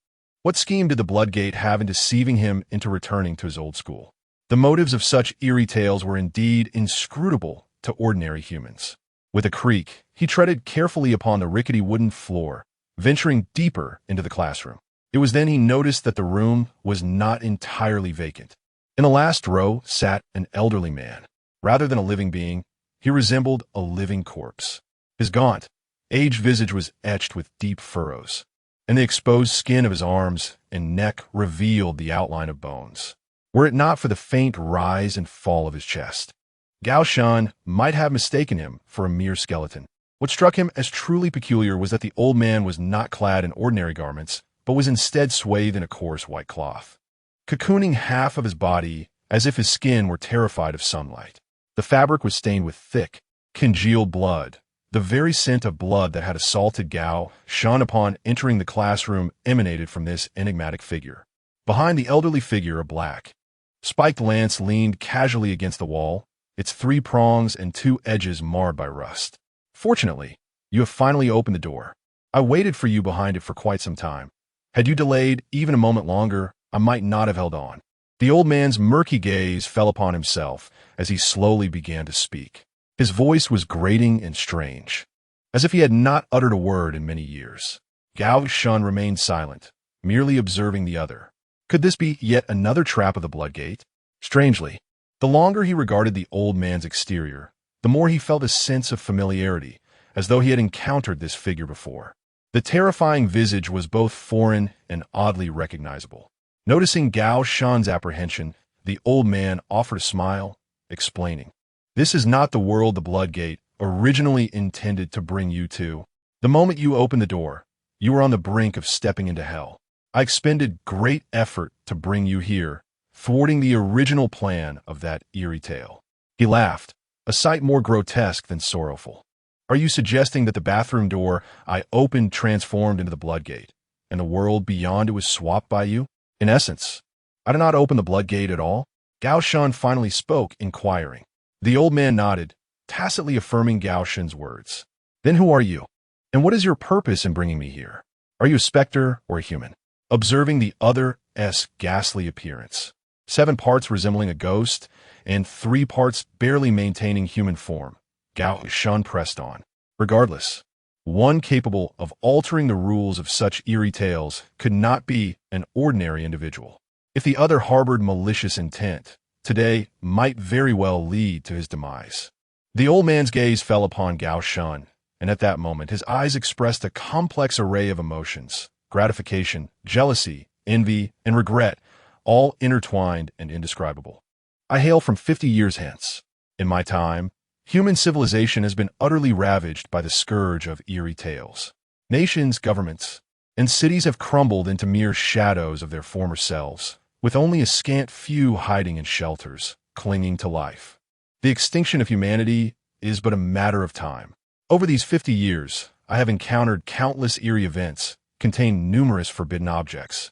what scheme did the Bloodgate have in deceiving him into returning to his old school? The motives of such eerie tales were indeed inscrutable to ordinary humans. With a creak, he treaded carefully upon the rickety wooden floor, venturing deeper into the classroom. It was then he noticed that the room was not entirely vacant. In the last row sat an elderly man. Rather than a living being, he resembled a living corpse. His gaunt, aged visage was etched with deep furrows, and the exposed skin of his arms and neck revealed the outline of bones. Were it not for the faint rise and fall of his chest, Gao Shun might have mistaken him for a mere skeleton. What struck him as truly peculiar was that the old man was not clad in ordinary garments, but was instead swathed in a coarse white cloth, cocooning half of his body as if his skin were terrified of sunlight. The fabric was stained with thick, congealed blood. The very scent of blood that had assaulted Gao Shan upon entering the classroom emanated from this enigmatic figure. Behind the elderly figure, a black, spiked lance leaned casually against the wall, its 3 prongs and 2 edges marred by rust. Fortunately, you have finally opened the door. I waited for you behind it for quite some time. Had you delayed even a moment longer, I might not have held on. The old man's murky gaze fell upon himself as he slowly began to speak. His voice was grating and strange, as if he had not uttered a word in many years. Gao Shan remained silent, merely observing the other. Could this be yet another trap of the Bloodgate? Strangely, the longer he regarded the old man's exterior, the more he felt a sense of familiarity, as though he had encountered this figure before. The terrifying visage was both foreign and oddly recognizable. Noticing Gao Shan's apprehension, the old man offered a smile, explaining, "This is not the world the Bloodgate originally intended to bring you to. The moment you opened the door, you were on the brink of stepping into hell. I expended great effort to bring you here, thwarting the original plan of that eerie tale." He laughed, a sight more grotesque than sorrowful. "Are you suggesting that the bathroom door I opened transformed into the Bloodgate, and the world beyond it was swapped by you? In essence, I did not open the Bloodgate at all?" Gao Shan finally spoke, inquiring. The old man nodded, tacitly affirming Gao Shan's words. "Then who are you? And what is your purpose in bringing me here? Are you a specter or a human?" Observing the other's ghastly appearance, 7 parts resembling a ghost and 3 parts barely maintaining human form, Gao Shan pressed on. Regardless, one capable of altering the rules of such eerie tales could not be an ordinary individual. If the other harbored malicious intent, today might very well lead to his demise. The old man's gaze fell upon Gao Shan, and at that moment his eyes expressed a complex array of emotions: gratification, jealousy, envy, and regret, all intertwined and indescribable. "I hail from 50 years hence. In my time, human civilization has been utterly ravaged by the scourge of eerie tales. Nations, governments, and cities have crumbled into mere shadows of their former selves, with only a scant few hiding in shelters, clinging to life. The extinction of humanity is but a matter of time. Over these 50 years, I have encountered countless eerie events, contained numerous forbidden objects,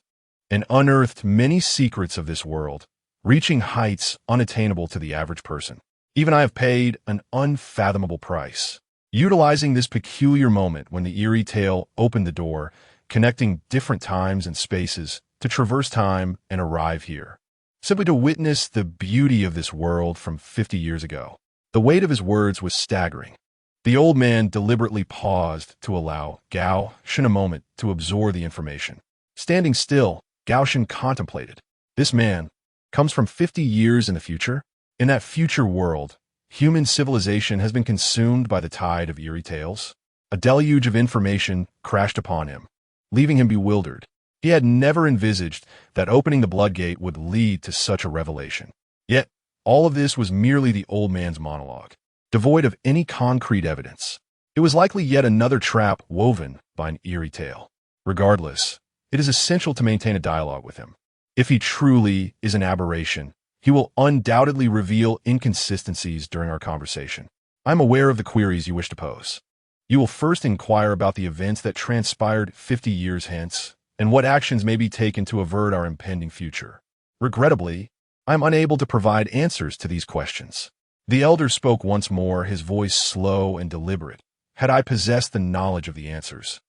and unearthed many secrets of this world, reaching heights unattainable to the average person. Even I have paid an unfathomable price, utilizing this peculiar moment when the eerie tale opened the door, connecting different times and spaces to traverse time and arrive here, simply to witness the beauty of this world from 50 years ago." The weight of his words was staggering. The old man deliberately paused to allow Gao Shan a moment to absorb the information. Standing still, Gao Shan contemplated. This man comes from 50 years in the future. In that future world, human civilization has been consumed by the tide of eerie tales. A deluge of information crashed upon him, leaving him bewildered. He had never envisaged that opening the Bloodgate would lead to such a revelation. Yet, all of this was merely the old man's monologue, devoid of any concrete evidence. It was likely yet another trap woven by an eerie tale. Regardless, it is essential to maintain a dialogue with him. If he truly is an aberration, he will undoubtedly reveal inconsistencies during our conversation. I am aware of the queries you wish to pose. You will first inquire about the events that transpired 50 years hence, and what actions may be taken to avert our impending future. Regrettably, I am unable to provide answers to these questions. The elder spoke once more, his voice slow and deliberate. Had I possessed the knowledge of the answers,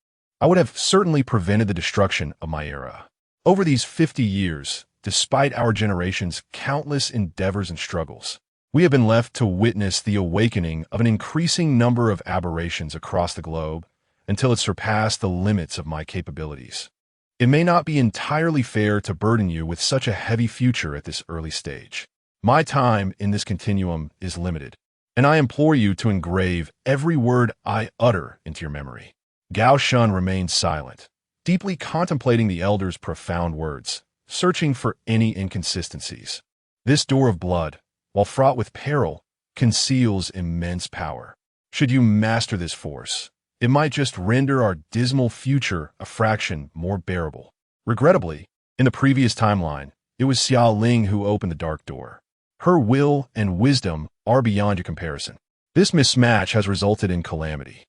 I would have certainly prevented the destruction of my era. Over these 50 years, despite our generation's countless endeavors and struggles, we have been left to witness the awakening of an increasing number of aberrations across the globe until it surpassed the limits of my capabilities. It may not be entirely fair to burden you with such a heavy future at this early stage. My time in this continuum is limited, and I implore you to engrave every word I utter into your memory." Gao Shan remained silent, deeply contemplating the elder's profound words, searching for any inconsistencies. This door of blood, while fraught with peril, conceals immense power. Should you master this force, it might just render our dismal future a fraction more bearable. Regrettably, in the previous timeline, it was Xia Ling who opened the dark door. Her will and wisdom are beyond your comparison. This mismatch has resulted in calamity,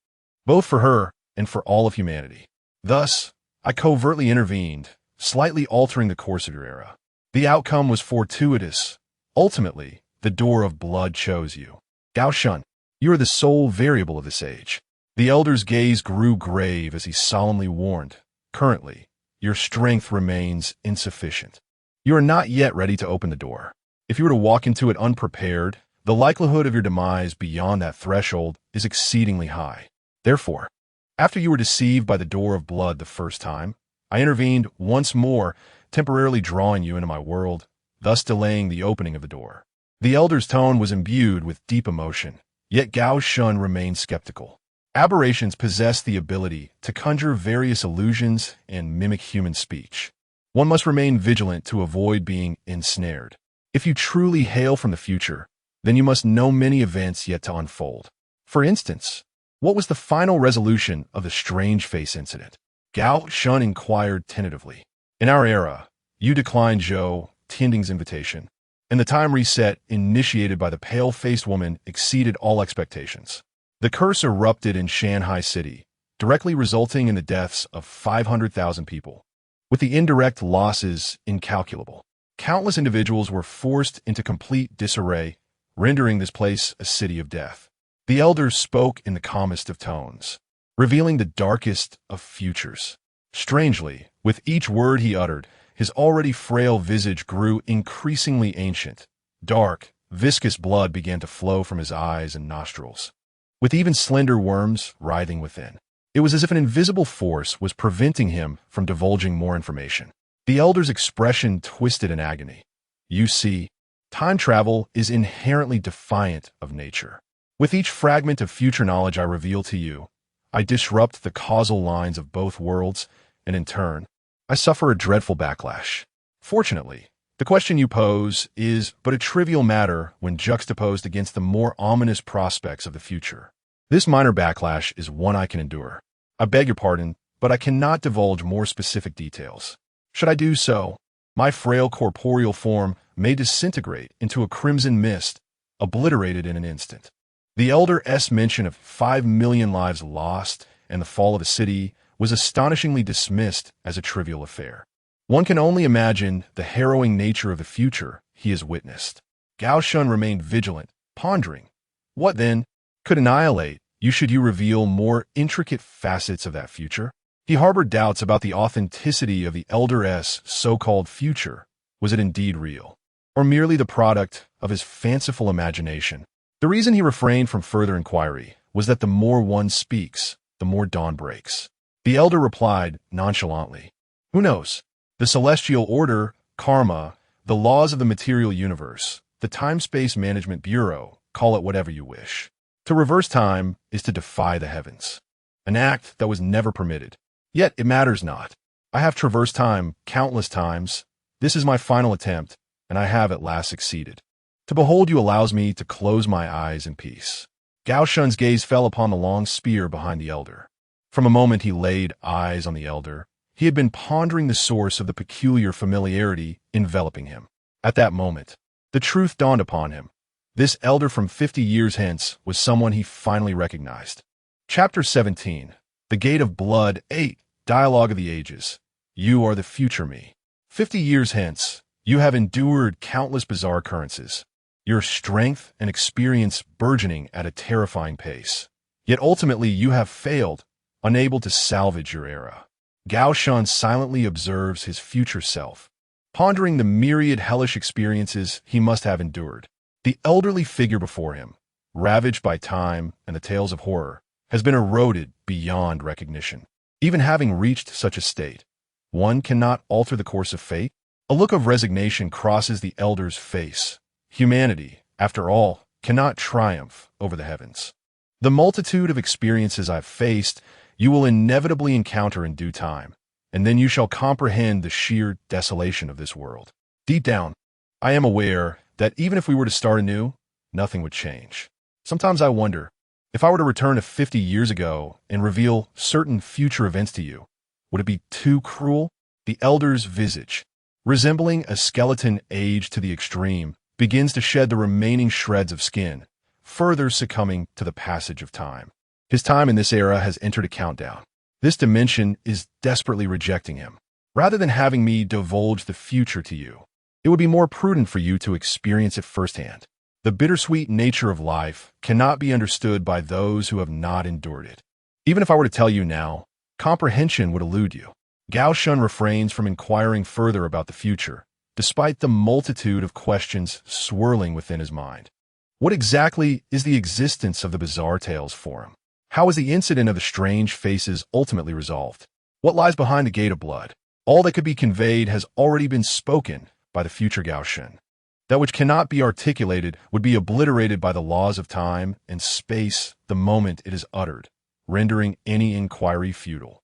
both for her and for all of humanity. Thus, I covertly intervened, slightly altering the course of your era. The outcome was fortuitous. Ultimately, the door of blood chose you. Gao Shun, you are the sole variable of this age. The elder's gaze grew grave as he solemnly warned. Currently, your strength remains insufficient. You are not yet ready to open the door. If you were to walk into it unprepared, the likelihood of your demise beyond that threshold is exceedingly high. Therefore, after you were deceived by the door of blood the first time, I intervened once more, temporarily drawing you into my world, thus delaying the opening of the door. The elder's tone was imbued with deep emotion, yet Gao Shun remained skeptical. Aberrations possess the ability to conjure various illusions and mimic human speech. One must remain vigilant to avoid being ensnared. If you truly hail from the future, then you must know many events yet to unfold. For instance, what was the final resolution of the strange face incident? Gao Shun inquired tentatively. In our era, you declined Zhou Tianding's invitation, and the time reset initiated by the pale-faced woman exceeded all expectations. The curse erupted in Shanghai City, directly resulting in the deaths of 500,000 people, with the indirect losses incalculable. Countless individuals were forced into complete disarray, rendering this place a city of death. The elders spoke in the calmest of tones, revealing the darkest of futures. Strangely, with each word he uttered, his already frail visage grew increasingly ancient. Dark, viscous blood began to flow from his eyes and nostrils, with even slender worms writhing within. It was as if an invisible force was preventing him from divulging more information. The elder's expression twisted in agony. You see, time travel is inherently defiant of nature. With each fragment of future knowledge I reveal to you, I disrupt the causal lines of both worlds, and in turn, I suffer a dreadful backlash. Fortunately, the question you pose is but a trivial matter when juxtaposed against the more ominous prospects of the future. This minor backlash is one I can endure. I beg your pardon, but I cannot divulge more specific details. Should I do so, my frail corporeal form may disintegrate into a crimson mist, obliterated in an instant. The elder's mention of 5 million lives lost and the fall of a city was astonishingly dismissed as a trivial affair. One can only imagine the harrowing nature of the future he has witnessed. Gao Shun remained vigilant, pondering. What, then, could annihilate you should you reveal more intricate facets of that future? He harbored doubts about the authenticity of the elder's so-called future. Was it indeed real, or merely the product of his fanciful imagination? The reason he refrained from further inquiry was that the more one speaks, the more dawn breaks. The elder replied nonchalantly, "Who knows? The celestial order, karma, the laws of the material universe, the Time-Space Management Bureau, call it whatever you wish. To reverse time is to defy the heavens, an act that was never permitted. Yet it matters not. I have traversed time countless times. This is my final attempt, and I have at last succeeded. To behold you allows me to close my eyes in peace." Gao Shun's gaze fell upon the long spear behind the elder. From a moment he laid eyes on the elder, he had been pondering the source of the peculiar familiarity enveloping him. At that moment, the truth dawned upon him. This elder from 50 years hence was someone he finally recognized. Chapter 17, The Gate of Blood 8, Dialogue of the Ages. You are the future me. 50 years hence, you have endured countless bizarre occurrences, your strength and experience burgeoning at a terrifying pace. Yet ultimately you have failed, unable to salvage your era. Gao Shun silently observes his future self, pondering the myriad hellish experiences he must have endured. The elderly figure before him, ravaged by time and the tales of horror, has been eroded beyond recognition. Even having reached such a state, one cannot alter the course of fate. A look of resignation crosses the elder's face. Humanity, after all, cannot triumph over the heavens. The multitude of experiences I've faced, you will inevitably encounter in due time, and then you shall comprehend the sheer desolation of this world. Deep down, I am aware that even if we were to start anew, nothing would change. Sometimes I wonder, If I were to return to 50 years ago and reveal certain future events to you, would it be too cruel? The elder's visage, resembling a skeleton aged to the extreme, begins to shed the remaining shreds of skin, further succumbing to the passage of time. His time in this era has entered a countdown. This dimension is desperately rejecting him. Rather than having me divulge the future to you, it would be more prudent for you to experience it firsthand. The bittersweet nature of life cannot be understood by those who have not endured it. Even if I were to tell you now, comprehension would elude you. Gao Shun refrains from inquiring further about the future, despite the multitude of questions swirling within his mind. What exactly is the existence of the bizarre tales for him? How is the incident of the strange faces ultimately resolved? What lies behind the gate of blood? All that could be conveyed has already been spoken by the future Gao Shun. That which cannot be articulated would be obliterated by the laws of time and space the moment it is uttered, rendering any inquiry futile.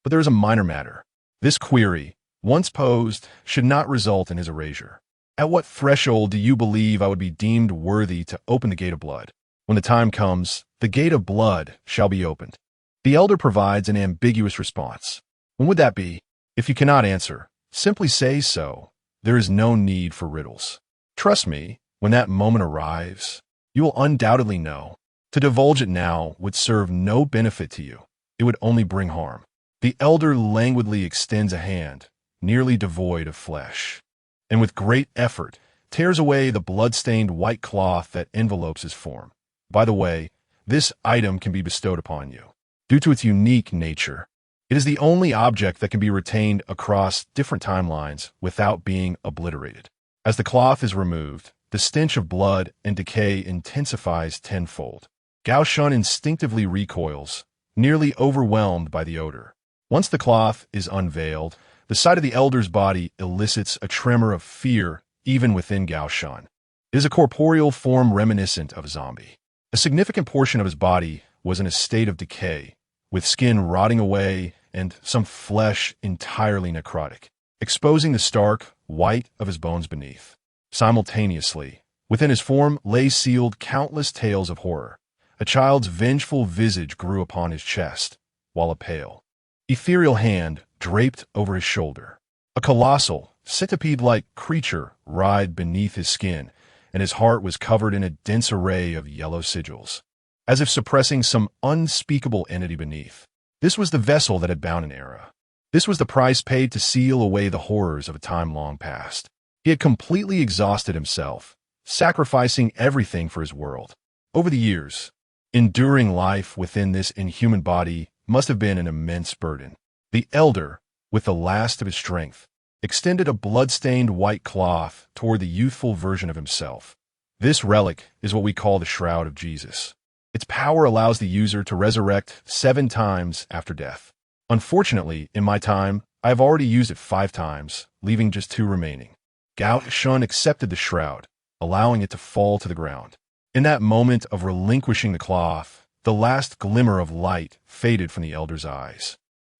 But there is a minor matter. This query, once posed, should not result in his erasure. At what threshold do you believe I would be deemed worthy to open the gate of blood? When the time comes, the gate of blood shall be opened. The elder provides an ambiguous response. When would that be? If you cannot answer, simply say so. There is no need for riddles. Trust me, when that moment arrives, you will undoubtedly know. To divulge it now would serve no benefit to you. It would only bring harm. The elder languidly extends a hand, nearly devoid of flesh, and with great effort tears away the blood-stained white cloth that envelopes his form. By the way, this item can be bestowed upon you. Due to its unique nature, it is the only object that can be retained across different timelines without being obliterated. As the cloth is removed, the stench of blood and decay intensifies tenfold. Gao Shun instinctively recoils, nearly overwhelmed by the odor. Once the cloth is unveiled, the sight of the elder's body elicits a tremor of fear even within Gao Shun. It is a corporeal form reminiscent of a zombie. A significant portion of his body was in a state of decay, with skin rotting away and some flesh entirely necrotic, exposing the stark white of his bones beneath. Simultaneously, within his form lay sealed countless tales of horror. A child's vengeful visage grew upon his chest, while a pale, ethereal hand draped over his shoulder. A colossal, centipede-like creature writhed beneath his skin, and his heart was covered in a dense array of yellow sigils, as if suppressing some unspeakable entity beneath. This was the vessel that had bound an era. This was the price paid to seal away the horrors of a time long past. He had completely exhausted himself, sacrificing everything for his world. Over the years, enduring life within this inhuman body must have been an immense burden. The elder, with the last of his strength, extended a blood-stained white cloth toward the youthful version of himself. This relic is what we call the Shroud of Jesus. Its power allows the user to resurrect 7 times after death. Unfortunately, in my time, I have already used it 5 times, leaving just 2 remaining. Gao Shun accepted the shroud, allowing it to fall to the ground. In that moment of relinquishing the cloth, the last glimmer of light faded from the elder's eyes.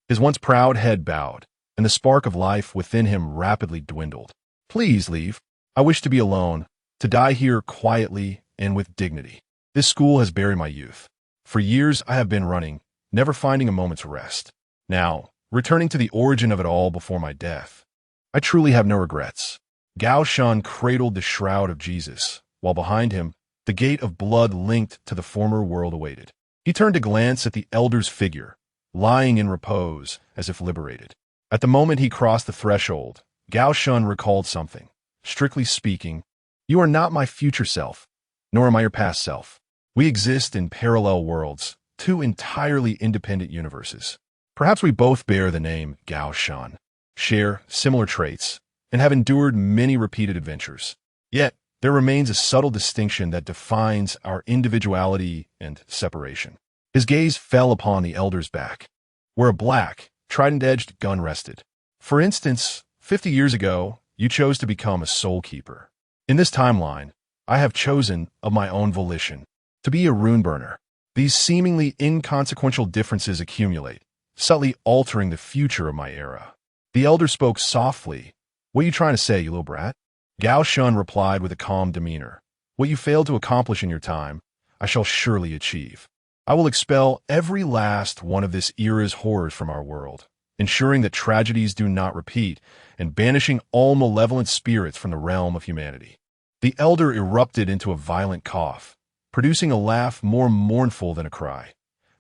His once proud head bowed, and the spark of life within him rapidly dwindled. Please leave. I wish to be alone, to die here quietly and with dignity. This school has buried my youth. For years I have been running, never finding a moment's rest. Now, returning to the origin of it all before my death, I truly have no regrets. Gao Shun cradled the shroud of Jesus, while behind him, the gate of blood linked to the former world awaited. He turned to glance at the elder's figure, lying in repose as if liberated. At the moment he crossed the threshold, Gao Shun recalled something. Strictly speaking, you are not my future self, nor am I your past self. We exist in parallel worlds, 2 entirely independent universes. Perhaps we both bear the name Gao Shun, share similar traits, and have endured many repeated adventures. Yet, there remains a subtle distinction that defines our individuality and separation. His gaze fell upon the elder's back, where a black, trident-edged gun rested. For instance, 50 years ago, you chose to become a soul keeper. In this timeline, I have chosen, of my own volition, to be a rune burner. These seemingly inconsequential differences accumulate, subtly altering the future of my era. The elder spoke softly. What are you trying to say, you little brat? Gao Shun replied with a calm demeanor. What you failed to accomplish in your time, I shall surely achieve. I will expel every last one of this era's horrors from our world, ensuring that tragedies do not repeat, and banishing all malevolent spirits from the realm of humanity. The elder erupted into a violent cough, producing a laugh more mournful than a cry.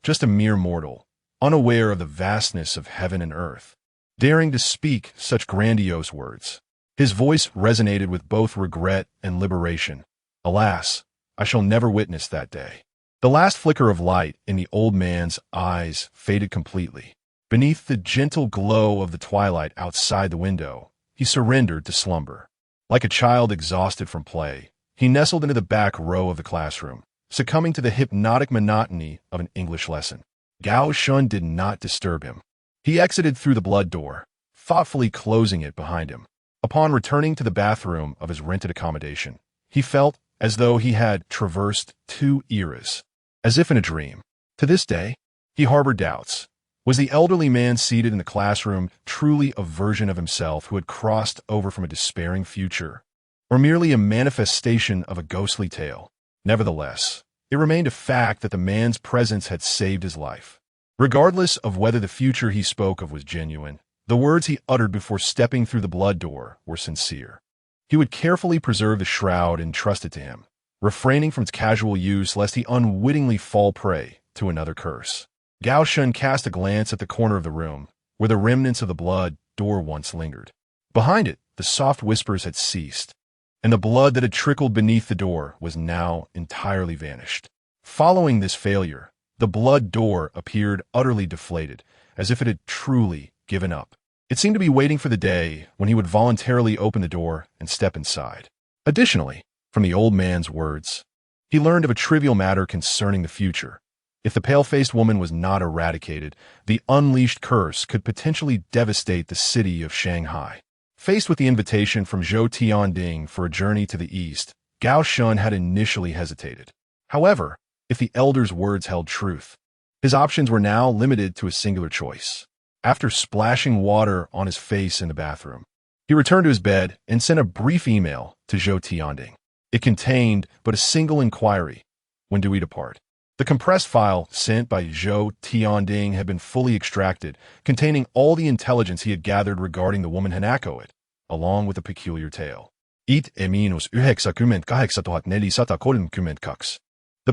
Just a mere mortal, unaware of the vastness of heaven and earth, daring to speak such grandiose words. His voice resonated with both regret and liberation. Alas, I shall never witness that day. The last flicker of light in the old man's eyes faded completely. Beneath the gentle glow of the twilight outside the window, he surrendered to slumber. Like a child exhausted from play, he nestled into the back row of the classroom, succumbing to the hypnotic monotony of an English lesson. Gao Shun did not disturb him. He exited through the blood door, thoughtfully closing it behind him. Upon returning to the bathroom of his rented accommodation, he felt as though he had traversed 2 eras, as if in a dream. To this day, he harbored doubts. Was the elderly man seated in the classroom truly a version of himself who had crossed over from a despairing future, or merely a manifestation of a ghostly tale? Nevertheless, it remained a fact that the man's presence had saved his life. Regardless of whether the future he spoke of was genuine, the words he uttered before stepping through the blood door were sincere. He would carefully preserve the shroud entrusted to him, refraining from its casual use lest he unwittingly fall prey to another curse. Gao Shun cast a glance at the corner of the room, where the remnants of the blood door once lingered. Behind it, the soft whispers had ceased, and the blood that had trickled beneath the door was now entirely vanished. Following this failure, the blood door appeared utterly deflated, as if it had truly given up. It seemed to be waiting for the day when he would voluntarily open the door and step inside. Additionally, from the old man's words, he learned of a trivial matter concerning the future. If the pale-faced woman was not eradicated, the unleashed curse could potentially devastate the city of Shanghai. Faced with the invitation from Zhou Tianding for a journey to the east, Gao Shun had initially hesitated. However, if the elder's words held truth, his options were now limited to a singular choice. After splashing water on his face in the bathroom, he returned to his bed and sent a brief email to Zhou Tianding. It contained but a single inquiry: when do we depart? The compressed file sent by Zhou Tianding had been fully extracted, containing all the intelligence he had gathered regarding the woman Hanako, along with a peculiar tale. The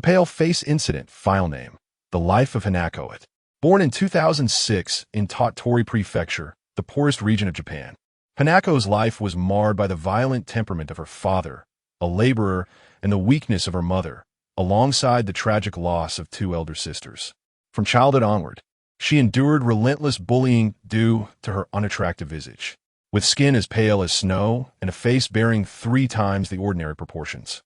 Pale Face Incident File Name: The Life of Hanako. Born in 2006 in Tottori Prefecture, the poorest region of Japan, Hanako's life was marred by the violent temperament of her father, a laborer, and the weakness of her mother, alongside the tragic loss of 2 elder sisters. From childhood onward, she endured relentless bullying due to her unattractive visage, with skin as pale as snow and a face bearing 3 times the ordinary proportions.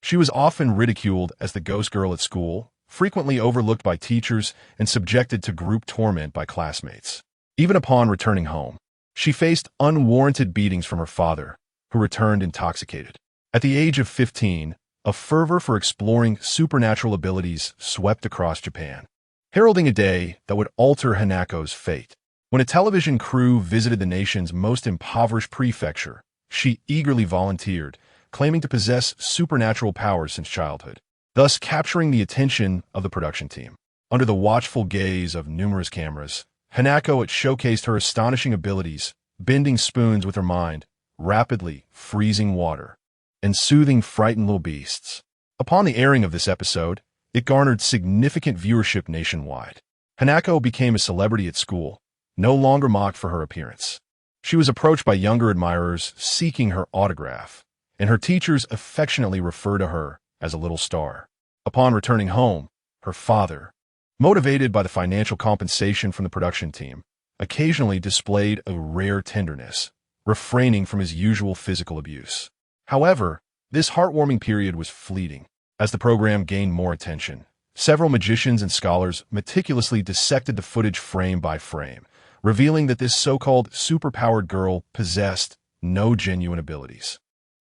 She was often ridiculed as the ghost girl at school, frequently overlooked by teachers and subjected to group torment by classmates. Even upon returning home, she faced unwarranted beatings from her father, who returned intoxicated. At the age of 15, a fervor for exploring supernatural abilities swept across Japan, heralding a day that would alter Hanako's fate. When a television crew visited the nation's most impoverished prefecture, she eagerly volunteered, claiming to possess supernatural powers since childhood, thus capturing the attention of the production team. Under the watchful gaze of numerous cameras, Hanako showcased her astonishing abilities, bending spoons with her mind, rapidly freezing water, and soothing frightened little beasts. Upon the airing of this episode, it garnered significant viewership nationwide. Hanako became a celebrity at school, no longer mocked for her appearance. She was approached by younger admirers seeking her autograph, and her teachers affectionately referred to her as a little star. Upon returning home, her father, motivated by the financial compensation from the production team, occasionally displayed a rare tenderness, refraining from his usual physical abuse. However, this heartwarming period was fleeting. As the program gained more attention, several magicians and scholars meticulously dissected the footage frame by frame, revealing that this so-called superpowered girl possessed no genuine abilities.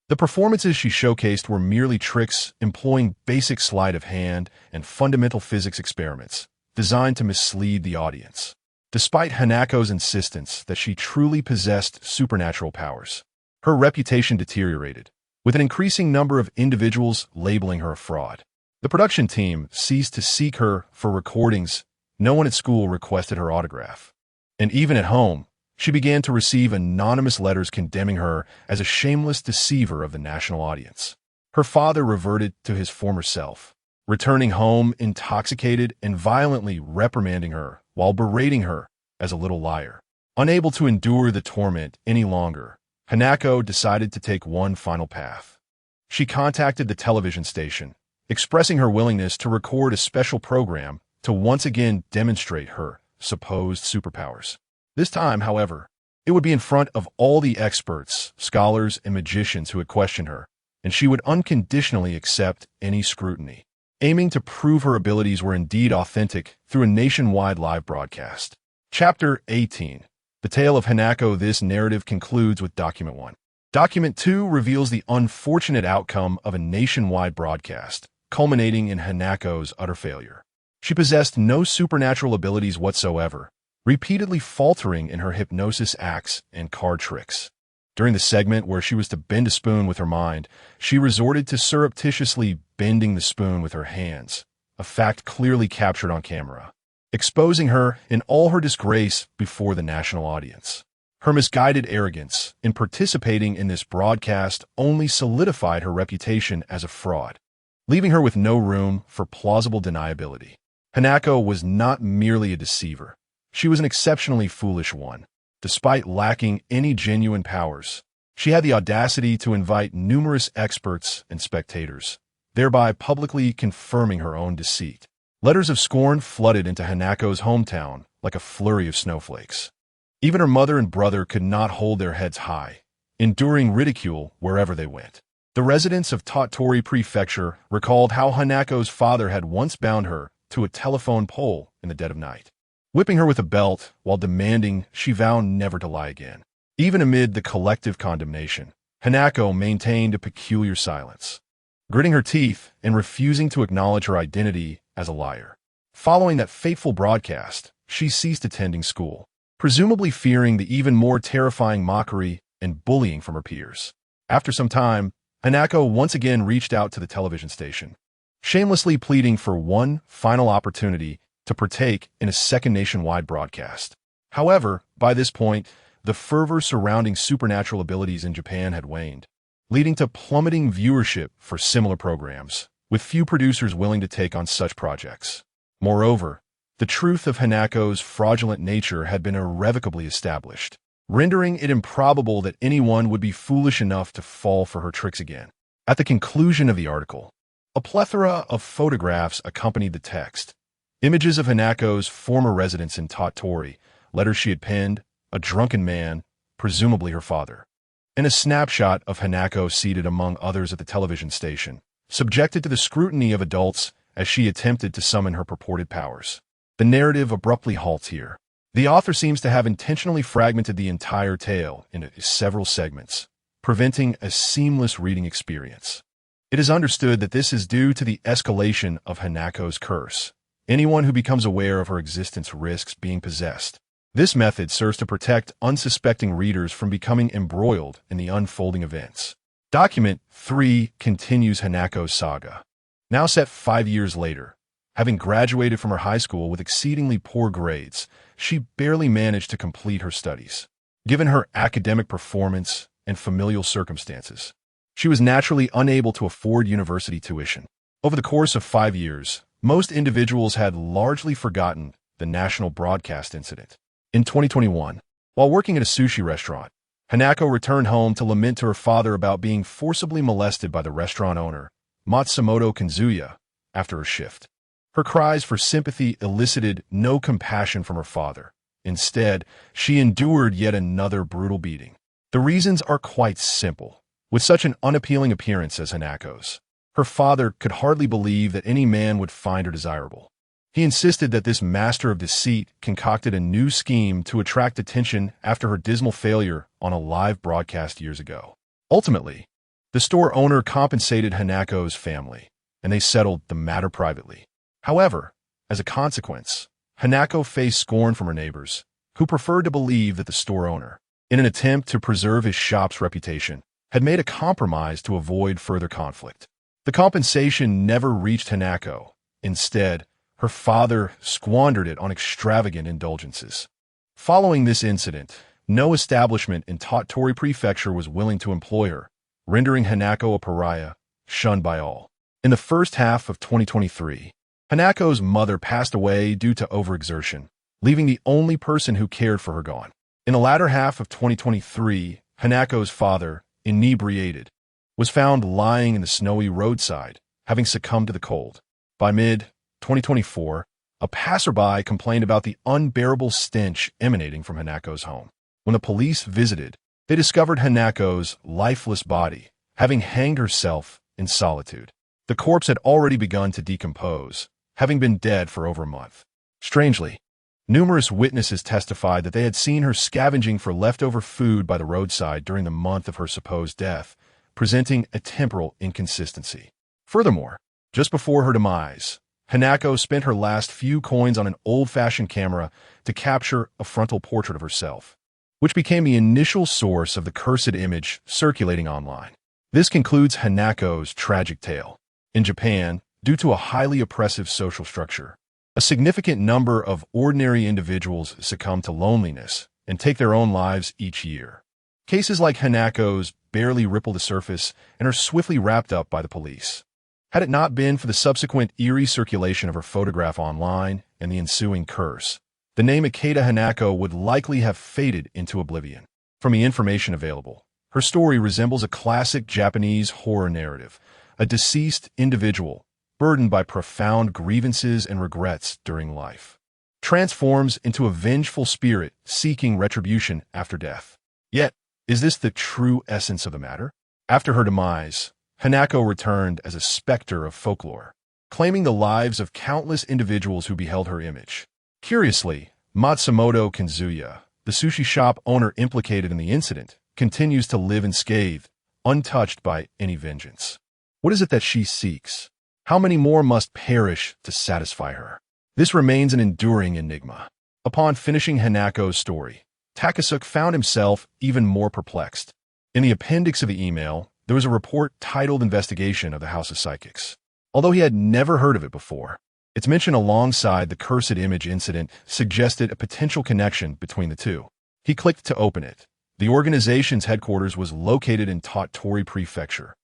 The performances she showcased were merely tricks employing basic sleight of hand and fundamental physics experiments, designed to mislead the audience. Despite Hanako's insistence that she truly possessed supernatural powers, her reputation deteriorated, with an increasing number of individuals labeling her a fraud. The production team ceased to seek her for recordings. No one at school requested her autograph. And even at home, she began to receive anonymous letters condemning her as a shameless deceiver of the national audience. Her father reverted to his former self, returning home intoxicated and violently reprimanding her while berating her as a little liar. Unable to endure the torment any longer, Hanako decided to take one final path. She contacted the television station, expressing her willingness to record a special program to once again demonstrate her supposed superpowers. This time, however, it would be in front of all the experts, scholars, and magicians who had questioned her, and she would unconditionally accept any scrutiny, aiming to prove her abilities were indeed authentic through a nationwide live broadcast. Chapter 18. The Tale of Hanako. This narrative concludes with Document 1. Document 2 reveals the unfortunate outcome of a nationwide broadcast, culminating in Hanako's utter failure. She possessed no supernatural abilities whatsoever, repeatedly faltering in her hypnosis acts and card tricks. During the segment where she was to bend a spoon with her mind, she resorted to surreptitiously bending the spoon with her hands, a fact clearly captured on camera, exposing her in all her disgrace before the national audience. Her misguided arrogance in participating in this broadcast only solidified her reputation as a fraud, leaving her with no room for plausible deniability. Hanako was not merely a deceiver. She was an exceptionally foolish one. Despite lacking any genuine powers, she had the audacity to invite numerous experts and spectators, thereby publicly confirming her own deceit. Letters of scorn flooded into Hanako's hometown like a flurry of snowflakes. Even her mother and brother could not hold their heads high, enduring ridicule wherever they went. The residents of Tottori Prefecture recalled how Hanako's father had once bound her to a telephone pole in the dead of night, whipping her with a belt while demanding she vow never to lie again. Even amid the collective condemnation, Hanako maintained a peculiar silence, gritting her teeth and refusing to acknowledge her identity as a liar. Following that fateful broadcast, she ceased attending school, presumably fearing the even more terrifying mockery and bullying from her peers. After some time, Hanako once again reached out to the television station, shamelessly pleading for one final opportunity to partake in a second nationwide broadcast. However, by this point, the fervor surrounding supernatural abilities in Japan had waned, leading to plummeting viewership for similar programs, with few producers willing to take on such projects. Moreover, the truth of Hanako's fraudulent nature had been irrevocably established, rendering it improbable that anyone would be foolish enough to fall for her tricks again. At the conclusion of the article, a plethora of photographs accompanied the text. Images of Hanako's former residence in Tottori, letters she had penned, a drunken man, presumably her father, and a snapshot of Hanako seated among others at the television station, subjected to the scrutiny of adults as she attempted to summon her purported powers. The narrative abruptly halts here. The author seems to have intentionally fragmented the entire tale into several segments, preventing a seamless reading experience. It is understood that this is due to the escalation of Hanako's curse. Anyone who becomes aware of her existence risks being possessed. This method serves to protect unsuspecting readers from becoming embroiled in the unfolding events. Document 3 continues Hanako's saga. Now set 5 years later, having graduated from her high school with exceedingly poor grades, she barely managed to complete her studies. Given her academic performance and familial circumstances, she was naturally unable to afford university tuition. Over the course of 5 years, most individuals had largely forgotten the national broadcast incident. In 2021, while working at a sushi restaurant, Hanako returned home to lament to her father about being forcibly molested by the restaurant owner, Matsumoto Kanzuya, after her shift. Her cries for sympathy elicited no compassion from her father. Instead, she endured yet another brutal beating. The reasons are quite simple. With such an unappealing appearance as Hanako's, her father could hardly believe that any man would find her desirable. He insisted that this master of deceit concocted a new scheme to attract attention after her dismal failure on a live broadcast years ago. Ultimately, the store owner compensated Hanako's family, and they settled the matter privately. However, as a consequence, Hanako faced scorn from her neighbors, who preferred to believe that the store owner, in an attempt to preserve his shop's reputation, had made a compromise to avoid further conflict. The compensation never reached Hanako. Instead, her father squandered it on extravagant indulgences. Following this incident, no establishment in Tottori Prefecture was willing to employ her, rendering Hanako a pariah, shunned by all. In the first half of 2023, Hanako's mother passed away due to overexertion, leaving the only person who cared for her gone. In the latter half of 2023, Hanako's father, inebriated, was found lying in the snowy roadside, having succumbed to the cold. By mid-2024, a passerby complained about the unbearable stench emanating from Hanako's home. When the police visited, they discovered Hanako's lifeless body, having hanged herself in solitude. The corpse had already begun to decompose, having been dead for over a month. Strangely, numerous witnesses testified that they had seen her scavenging for leftover food by the roadside during the month of her supposed death, presenting a temporal inconsistency. Furthermore, just before her demise, Hanako spent her last few coins on an old-fashioned camera to capture a frontal portrait of herself, which became the initial source of the cursed image circulating online. This concludes Hanako's tragic tale. In Japan, due to a highly oppressive social structure, a significant number of ordinary individuals succumb to loneliness and take their own lives each year. Cases like Hanako's barely ripple the surface and are swiftly wrapped up by the police. Had it not been for the subsequent eerie circulation of her photograph online and the ensuing curse, the name Ikeda Hanako would likely have faded into oblivion. From the information available, her story resembles a classic Japanese horror narrative, a deceased individual, burdened by profound grievances and regrets during life, transforms into a vengeful spirit seeking retribution after death. Yet, is this the true essence of the matter? After her demise, Hanako returned as a specter of folklore, claiming the lives of countless individuals who beheld her image. Curiously, Matsumoto Kinzuya, the sushi shop owner implicated in the incident, continues to live unscathed, untouched by any vengeance. What is it that she seeks? How many more must perish to satisfy her? This remains an enduring enigma. Upon finishing Hanako's story, Takasuke found himself even more perplexed. In the appendix of the email, there was a report titled Investigation of the House of Psychics. Although he had never heard of it before, its mention alongside the cursed image incident suggested a potential connection between the two. He clicked to open it. The organization's headquarters was located in Tottori Prefecture,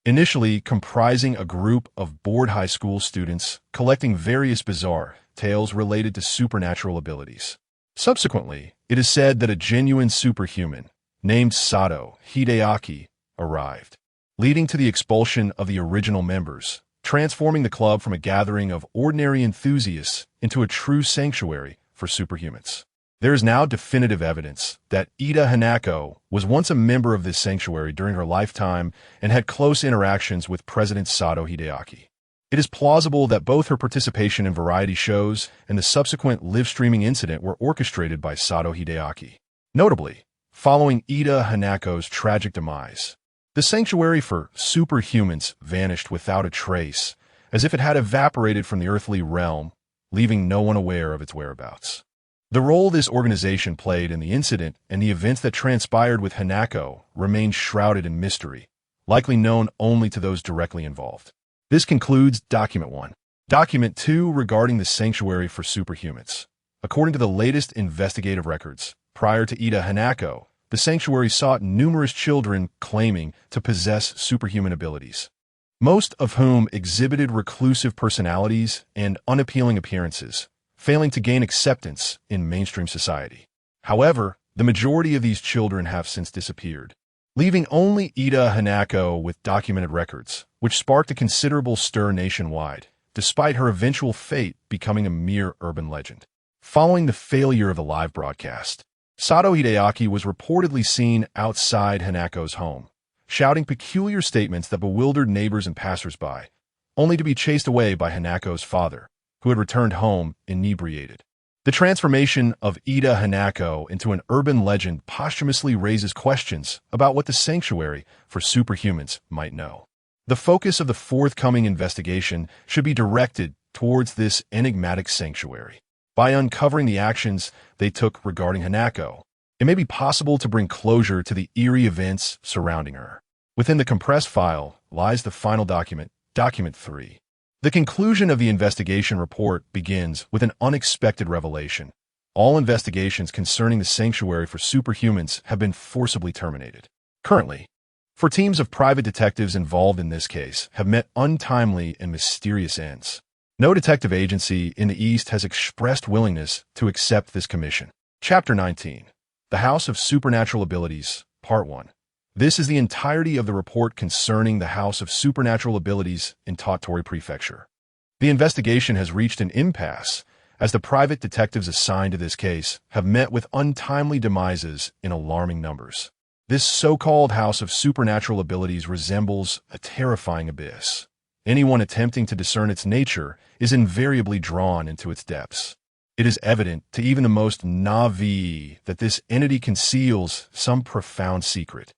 initially comprising a group of bored high school students collecting various bizarre tales related to supernatural abilities. Subsequently, it is said that a genuine superhuman, named Sato Hideaki, arrived, leading to the expulsion of the original members, transforming the club from a gathering of ordinary enthusiasts into a true sanctuary for superhumans. There is now definitive evidence that Ida Hanako was once a member of this sanctuary during her lifetime and had close interactions with President Sato Hideaki. It is plausible that both her participation in variety shows and the subsequent live-streaming incident were orchestrated by Sato Hideaki. Notably, following Ida Hanako's tragic demise, the sanctuary for superhumans vanished without a trace, as if it had evaporated from the earthly realm, leaving no one aware of its whereabouts. The role this organization played in the incident and the events that transpired with Hanako remains shrouded in mystery, likely known only to those directly involved. This concludes Document 1. Document 2 regarding the sanctuary for superhumans. According to the latest investigative records, prior to Ida Hanako, the sanctuary sought numerous children claiming to possess superhuman abilities, most of whom exhibited reclusive personalities and unappealing appearances, failing to gain acceptance in mainstream society. However, the majority of these children have since disappeared, leaving only Ida Hanako with documented records, which sparked a considerable stir nationwide, despite her eventual fate becoming a mere urban legend. Following the failure of the live broadcast, Sato Hideaki was reportedly seen outside Hanako's home, shouting peculiar statements that bewildered neighbors and passersby, only to be chased away by Hanako's father, who had returned home inebriated. The transformation of Ida Hanako into an urban legend posthumously raises questions about what the sanctuary for superhumans might know. The focus of the forthcoming investigation should be directed towards this enigmatic sanctuary. By uncovering the actions they took regarding Hanako, it may be possible to bring closure to the eerie events surrounding her. Within the compressed file lies the final document, Document 3. The conclusion of the investigation report begins with an unexpected revelation. All investigations concerning the sanctuary for superhumans have been forcibly terminated. Currently, four teams of private detectives involved in this case have met untimely and mysterious ends. No detective agency in the East has expressed willingness to accept this commission. Chapter 19. The House of Supernatural Abilities, Part 1. This is the entirety of the report concerning the House of Supernatural Abilities in Tottori Prefecture. The investigation has reached an impasse as the private detectives assigned to this case have met with untimely demises in alarming numbers. This so-called House of Supernatural Abilities resembles a terrifying abyss. Anyone attempting to discern its nature is invariably drawn into its depths. It is evident to even the most naive that this entity conceals some profound secret.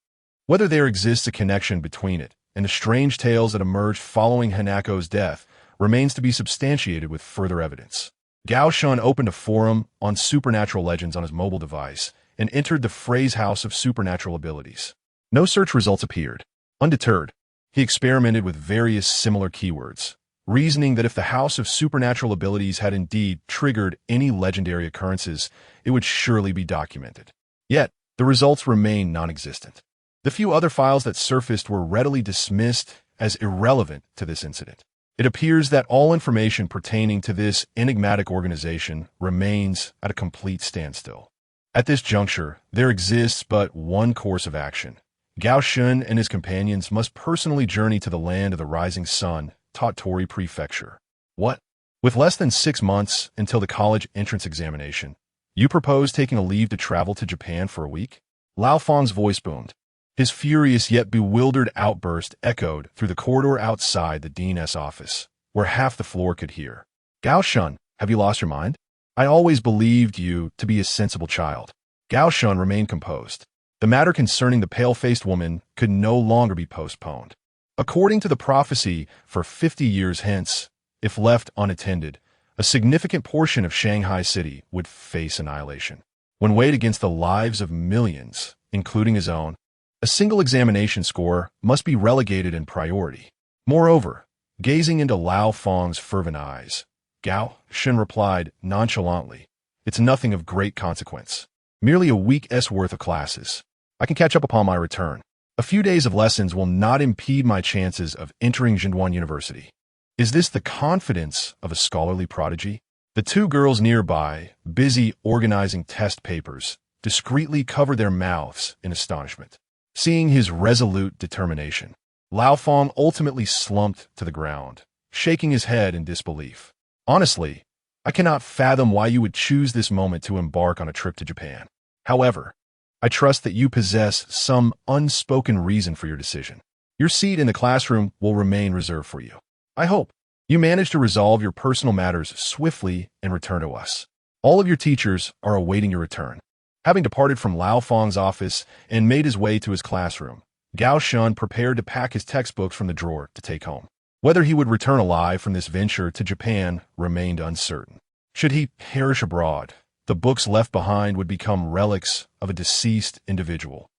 Whether there exists a connection between it and the strange tales that emerged following Hanako's death remains to be substantiated with further evidence. Gao Shun opened a forum on supernatural legends on his mobile device and entered the phrase House of Supernatural Abilities. No search results appeared. Undeterred, he experimented with various similar keywords, reasoning that if the House of Supernatural Abilities had indeed triggered any legendary occurrences, it would surely be documented. Yet, the results remained non-existent. The few other files that surfaced were readily dismissed as irrelevant to this incident. It appears that all information pertaining to this enigmatic organization remains at a complete standstill. At this juncture, there exists but one course of action. Gao Shun and his companions must personally journey to the land of the rising sun, Tottori Prefecture. What? With less than 6 months until the college entrance examination, you propose taking a leave to travel to Japan for a week? Lao Fang's voice boomed. His furious yet bewildered outburst echoed through the corridor outside the dean's office, where half the floor could hear. Gao Shun, have you lost your mind? I always believed you to be a sensible child. Gao Shun remained composed. The matter concerning the pale-faced woman could no longer be postponed. According to the prophecy, for 50 years hence, if left unattended, a significant portion of Shanghai City would face annihilation. When weighed against the lives of millions, including his own, a single examination score must be relegated in priority. Moreover, gazing into Lao Fang's fervent eyes, Gao Shun replied nonchalantly, "It's nothing of great consequence. Merely a week's worth of classes. I can catch up upon my return. A few days of lessons will not impede my chances of entering Jinduan University." Is this the confidence of a scholarly prodigy? The two girls nearby, busy organizing test papers, discreetly covered their mouths in astonishment. Seeing his resolute determination, Lao Fang ultimately slumped to the ground, shaking his head in disbelief. Honestly, I cannot fathom why you would choose this moment to embark on a trip to Japan. However, I trust that you possess some unspoken reason for your decision. Your seat in the classroom will remain reserved for you. I hope you manage to resolve your personal matters swiftly and return to us. All of your teachers are awaiting your return. Having departed from Lao Fang's office and made his way to his classroom, Gao Shun prepared to pack his textbooks from the drawer to take home. Whether he would return alive from this venture to Japan remained uncertain. Should he perish abroad, the books left behind would become relics of a deceased individual,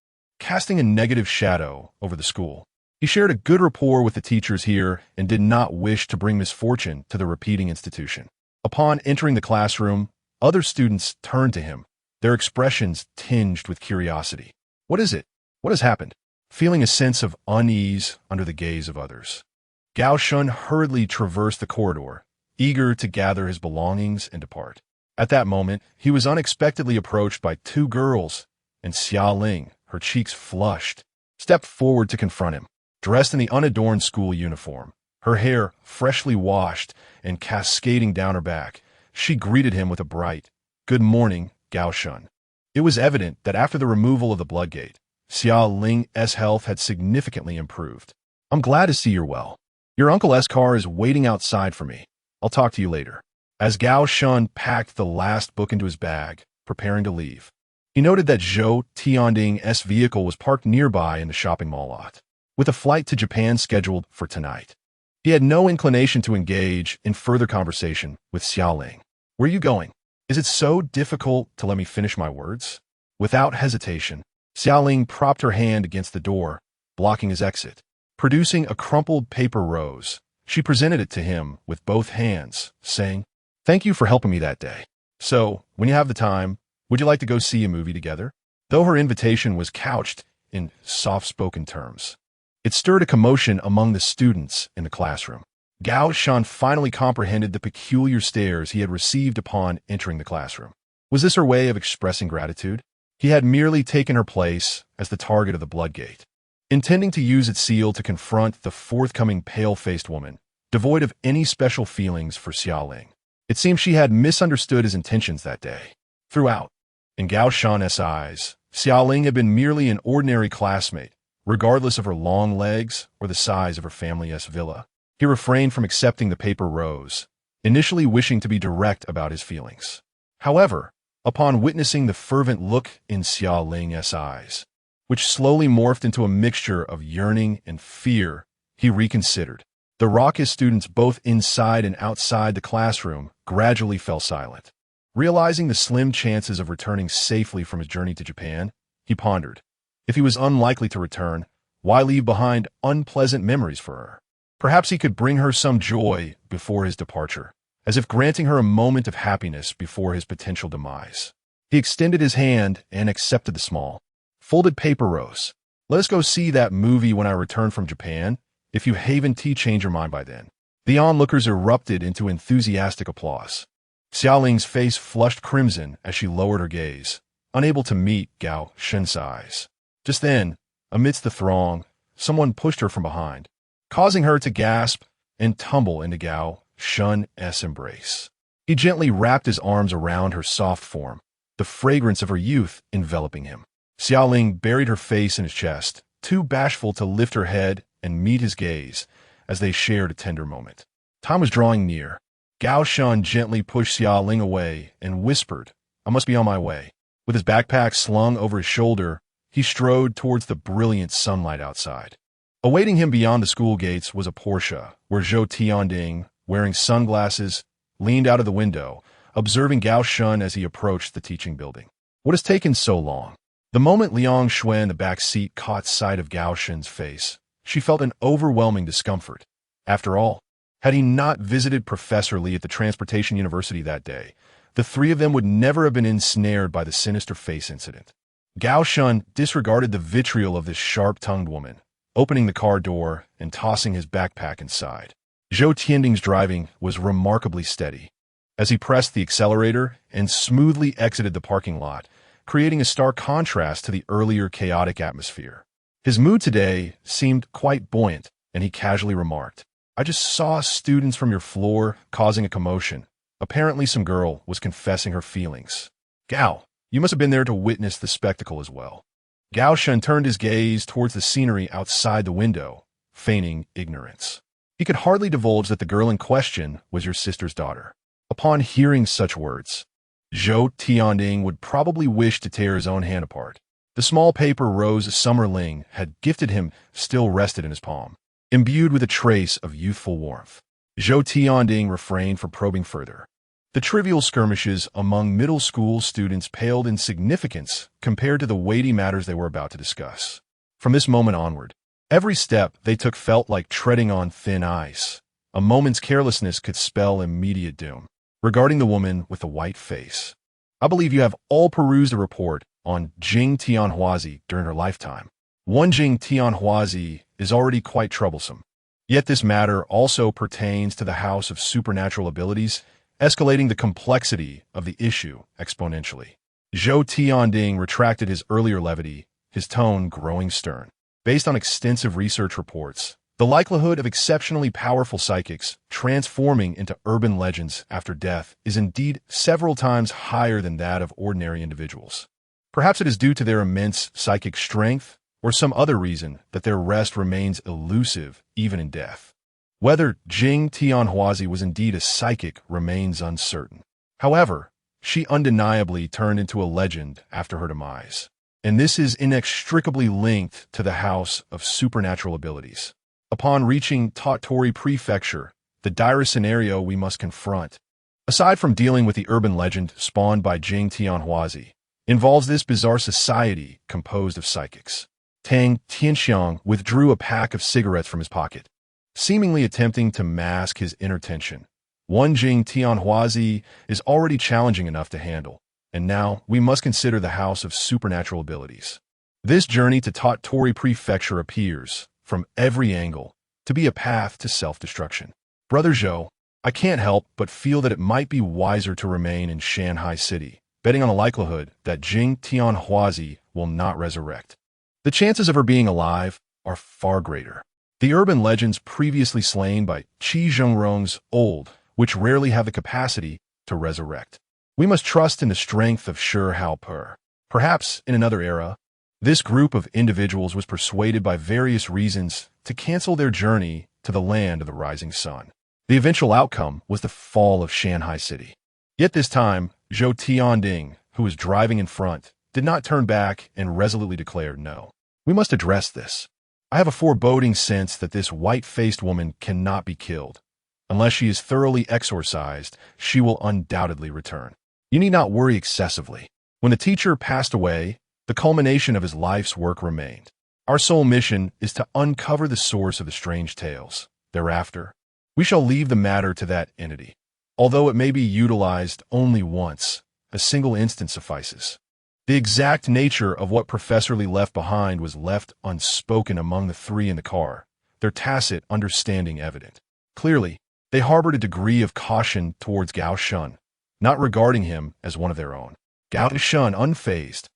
casting a negative shadow over the school. He shared a good rapport with the teachers here and did not wish to bring misfortune to the repeating institution. Upon entering the classroom, other students turned to him, their expressions tinged with curiosity. What is it? What has happened? Feeling a sense of unease under the gaze of others, Gao Shun hurriedly traversed the corridor, eager to gather his belongings and depart. At that moment, he was unexpectedly approached by two girls, and Xia Ling, her cheeks flushed, stepped forward to confront him. Dressed in the unadorned school uniform, her hair freshly washed and cascading down her back, she greeted him with a bright, "Good morning, Gao Shun." It was evident that after the removal of the bloodgate, Xia Ling's health had significantly improved. "I'm glad to see you're well. Your uncle's car is waiting outside for me. I'll talk to you later." As Gao Shun packed the last book into his bag, preparing to leave, he noted that Zhou Tianding's vehicle was parked nearby in the shopping mall lot, with a flight to Japan scheduled for tonight. He had no inclination to engage in further conversation with Xia Ling. "Where are you going? Is it so difficult to let me finish my words?" Without hesitation, Xia Ling propped her hand against the door, blocking his exit. Producing a crumpled paper rose, She presented it to him with both hands, saying, "Thank you for helping me that day. So, when you have the time, would you like to go see a movie together?" Though her invitation was couched in soft-spoken terms, it stirred a commotion among the students in the classroom. Gao Shan finally comprehended the peculiar stares he had received upon entering the classroom. Was this her way of expressing gratitude? He had merely taken her place as the target of the Bloodgate, intending to use its seal to confront the forthcoming pale-faced woman, devoid of any special feelings for Xiaoling. It seemed she had misunderstood his intentions that day. Throughout, in Gao Shan's eyes, Xiaoling had been merely an ordinary classmate, regardless of her long legs or the size of her family's villa. He refrained from accepting the paper rose, initially wishing to be direct about his feelings. However, upon witnessing the fervent look in Xiaoling's eyes, which slowly morphed into a mixture of yearning and fear, he reconsidered. The raucous students both inside and outside the classroom gradually fell silent. Realizing the slim chances of returning safely from his journey to Japan, he pondered. If he was unlikely to return, why leave behind unpleasant memories for her? Perhaps he could bring her some joy before his departure, as if granting her a moment of happiness before his potential demise. He extended his hand and accepted the small, folded paper rose. "Let us go see that movie when I return from Japan, if you haven't changed your mind by then." The onlookers erupted into enthusiastic applause. Xiaoling's face flushed crimson as she lowered her gaze, unable to meet Gao Shan's eyes. Just then, amidst the throng, someone pushed her from behind, causing her to gasp and tumble into Gao Shan's embrace. He gently wrapped his arms around her soft form, the fragrance of her youth enveloping him. Xiaoling buried her face in his chest, too bashful to lift her head and meet his gaze as they shared a tender moment. Time was drawing near. Gao Shan gently pushed Xiaoling away and whispered, "I must be on my way." With his backpack slung over his shoulder, he strode towards the brilliant sunlight outside. Awaiting him beyond the school gates was a Porsche, where Zhou Tianding, wearing sunglasses, leaned out of the window, observing Gao Shan as he approached the teaching building. "What has taken so long?" The moment Liang Shui in the back seat caught sight of Gao Shan's face, she felt an overwhelming discomfort. After all, had he not visited Professor Li at the Transportation University that day, the three of them would never have been ensnared by the sinister face incident. Gao Shan disregarded the vitriol of this sharp-tongued woman, opening the car door and tossing his backpack inside. Zhou Tianding's driving was remarkably steady, as he pressed the accelerator and smoothly exited the parking lot, creating a stark contrast to the earlier chaotic atmosphere. His mood today seemed quite buoyant, and he casually remarked, "I just saw students from your floor causing a commotion. Apparently some girl was confessing her feelings." "Gao, you must have been there to witness the spectacle as well." Gao Shan turned his gaze towards the scenery outside the window, feigning ignorance. He could hardly divulge that the girl in question was your sister's daughter. Upon hearing such words, Zhou Tianding would probably wish to tear his own hand apart. The small paper rose Summerling had gifted him still rested in his palm, imbued with a trace of youthful warmth. Zhou Tianding refrained from probing further. The trivial skirmishes among middle school students paled in significance compared to the weighty matters they were about to discuss. From this moment onward, every step they took felt like treading on thin ice. A moment's carelessness could spell immediate doom. Regarding the woman with the white face, "I believe you have all perused a report on Jing Tianhuazi during her lifetime. One Jing Tianhuazi is already quite troublesome. Yet this matter also pertains to the House of Supernatural Abilities, escalating the complexity of the issue exponentially." Zhou Tianding retracted his earlier levity, his tone growing stern. Based on extensive research reports, the likelihood of exceptionally powerful psychics transforming into urban legends after death is indeed several times higher than that of ordinary individuals. Perhaps it is due to their immense psychic strength or some other reason that their rest remains elusive even in death. Whether Jing Tianhuazi was indeed a psychic remains uncertain. However, she undeniably turned into a legend after her demise, and this is inextricably linked to the House of Supernatural Abilities. Upon reaching Tottori Prefecture, the dire scenario we must confront, aside from dealing with the urban legend spawned by Jing Tianhuazi, involves this bizarre society composed of psychics. Tang Tianxiang withdrew a pack of cigarettes from his pocket, seemingly attempting to mask his inner tension. Jing Tianhuazi is already challenging enough to handle, and now we must consider the House of Supernatural Abilities. This journey to Tottori Prefecture appears, from every angle, to be a path to self-destruction. Brother Zhou, I can't help but feel that it might be wiser to remain in Shanghai City, betting on the likelihood that Jing Tianhuazi will not resurrect. The chances of her being alive are far greater. The urban legends previously slain by Qi Zhengrong's old, which rarely have the capacity to resurrect. We must trust in the strength of Shi Haope. Perhaps, in another era, this group of individuals was persuaded by various reasons to cancel their journey to the land of the rising sun. The eventual outcome was the fall of Shanghai City. Yet this time, Zhou Tianding, who was driving in front, did not turn back and resolutely declared no. We must address this. I have a foreboding sense that this white-faced woman cannot be killed. Unless she is thoroughly exorcised, she will undoubtedly return. You need not worry excessively. When the teacher passed away, the culmination of his life's work remained. Our sole mission is to uncover the source of the strange tales. Thereafter, we shall leave the matter to that entity. Although it may be utilized only once, a single instance suffices. The exact nature of what Professor Li left behind was left unspoken among the three in the car, their tacit understanding evident. Clearly, they harbored a degree of caution towards Gao Shun, not regarding him as one of their own. Gao Shun, unfazed,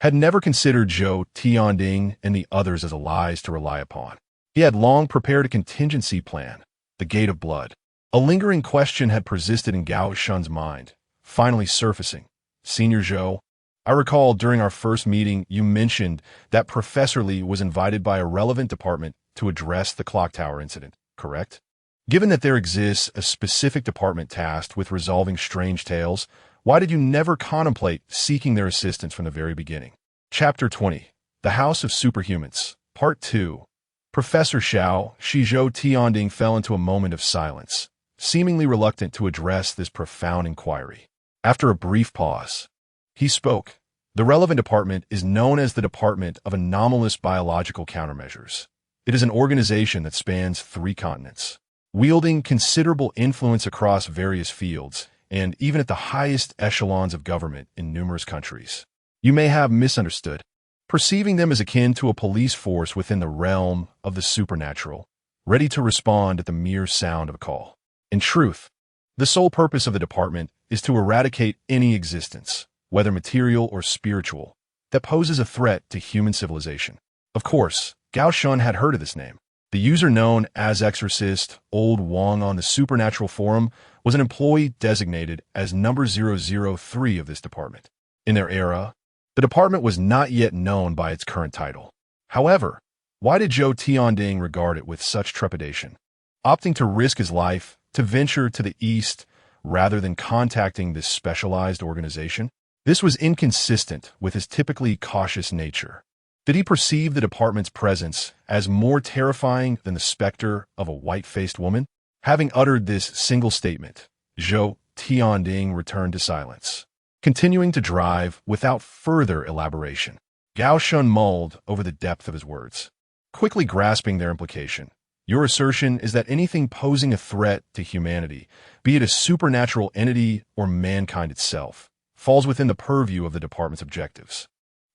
had never considered Zhou Tianding and the others as allies to rely upon. He had long prepared a contingency plan, the Gate of Blood. A lingering question had persisted in Gao Shun's mind, finally surfacing. Senior Zhou, I recall during our first meeting you mentioned that Professor Li was invited by a relevant department to address the clock tower incident, correct? Given that there exists a specific department tasked with resolving strange tales, why did you never contemplate seeking their assistance from the very beginning? Chapter 20. The House of Superhumans, Part 2. Professor Zhou Tianding fell into a moment of silence, seemingly reluctant to address this profound inquiry. After a brief pause, he spoke. The relevant department is known as the Department of Anomalous Biological Countermeasures. It is an organization that spans 3 continents, wielding considerable influence across various fields and even at the highest echelons of government in numerous countries. You may have misunderstood, perceiving them as akin to a police force within the realm of the supernatural, ready to respond at the mere sound of a call. In truth, the sole purpose of the department is to eradicate any existence, whether material or spiritual, that poses a threat to human civilization. Of course, Gao Shun had heard of this name. The user known as Exorcist Old Wong on the Supernatural Forum was an employee designated as number 003 of this department. In their era, the department was not yet known by its current title. However, why did Zhou Tianding regard it with such trepidation, opting to risk his life to venture to the east rather than contacting this specialized organization? This was inconsistent with his typically cautious nature. Did he perceive the department's presence as more terrifying than the specter of a white-faced woman? Having uttered this single statement, Zhou Tianding returned to silence, continuing to drive without further elaboration. Gao Shun mulled over the depth of his words, quickly grasping their implication. Your assertion is that anything posing a threat to humanity, be it a supernatural entity or mankind itself, falls within the purview of the department's objectives.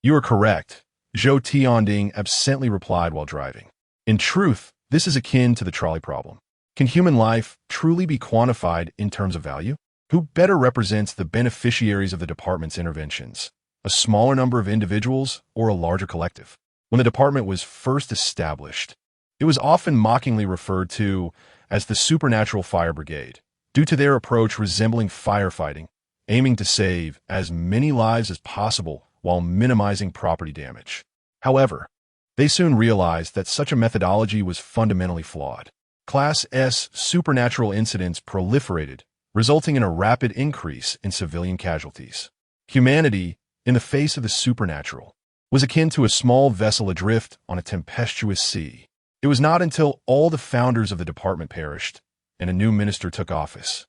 You are correct, Zhou Tianding absently replied while driving. In truth, this is akin to the trolley problem. Can human life truly be quantified in terms of value? Who better represents the beneficiaries of the department's interventions? A smaller number of individuals or a larger collective? When the department was first established, it was often mockingly referred to as the Supernatural Fire Brigade, due to their approach resembling firefighting, aiming to save as many lives as possible while minimizing property damage. However, they soon realized that such a methodology was fundamentally flawed. Class S supernatural incidents proliferated, resulting in a rapid increase in civilian casualties. Humanity, in the face of the supernatural, was akin to a small vessel adrift on a tempestuous sea. It was not until all the founders of the department perished and a new minister took office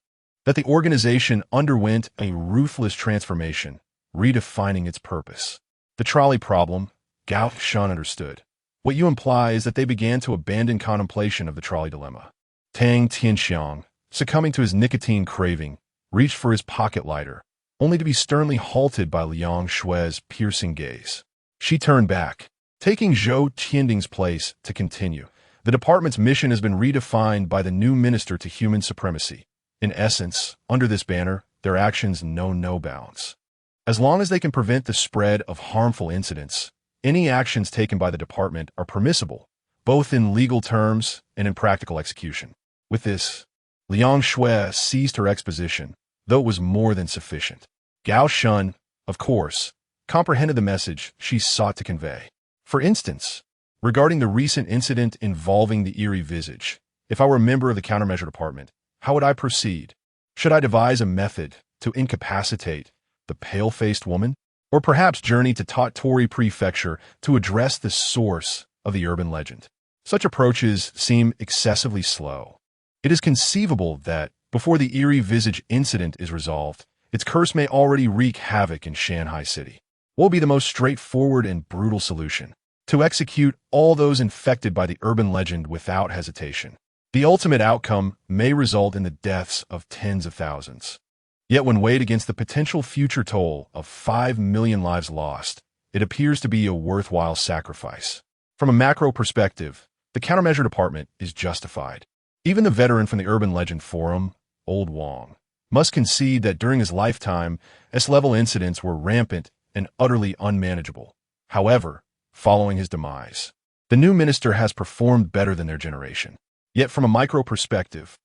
that the organization underwent a ruthless transformation, redefining its purpose. The trolley problem, Gao Shun understood. What you imply is that they began to abandon contemplation of the trolley dilemma. Tang Tianxiang, succumbing to his nicotine craving, reached for his pocket lighter, only to be sternly halted by Liang Shue's piercing gaze. She turned back, taking Zhou Tianding's place to continue. The department's mission has been redefined by the new Minister to Human Supremacy. In essence, under this banner, their actions know no bounds. As long as they can prevent the spread of harmful incidents, any actions taken by the department are permissible, both in legal terms and in practical execution. With this, Liang Shui ceased her exposition, though it was more than sufficient. Gao Shun, of course, comprehended the message she sought to convey. For instance, regarding the recent incident involving the eerie visage, if I were a member of the countermeasure department, how would I proceed? Should I devise a method to incapacitate the pale-faced woman? Or perhaps journey to Tottori Prefecture to address the source of the urban legend? Such approaches seem excessively slow. It is conceivable that, before the eerie visage incident is resolved, its curse may already wreak havoc in Shanghai City. What will be the most straightforward and brutal solution? To execute all those infected by the urban legend without hesitation. The ultimate outcome may result in the deaths of tens of thousands. Yet when weighed against the potential future toll of 5 million lives lost, it appears to be a worthwhile sacrifice. From a macro perspective, the countermeasure department is justified. Even the veteran from the Urban Legend Forum, Old Wong, must concede that during his lifetime, S-level incidents were rampant and utterly unmanageable. However, following his demise, the new minister has performed better than their generation. Yet from a micro perspective,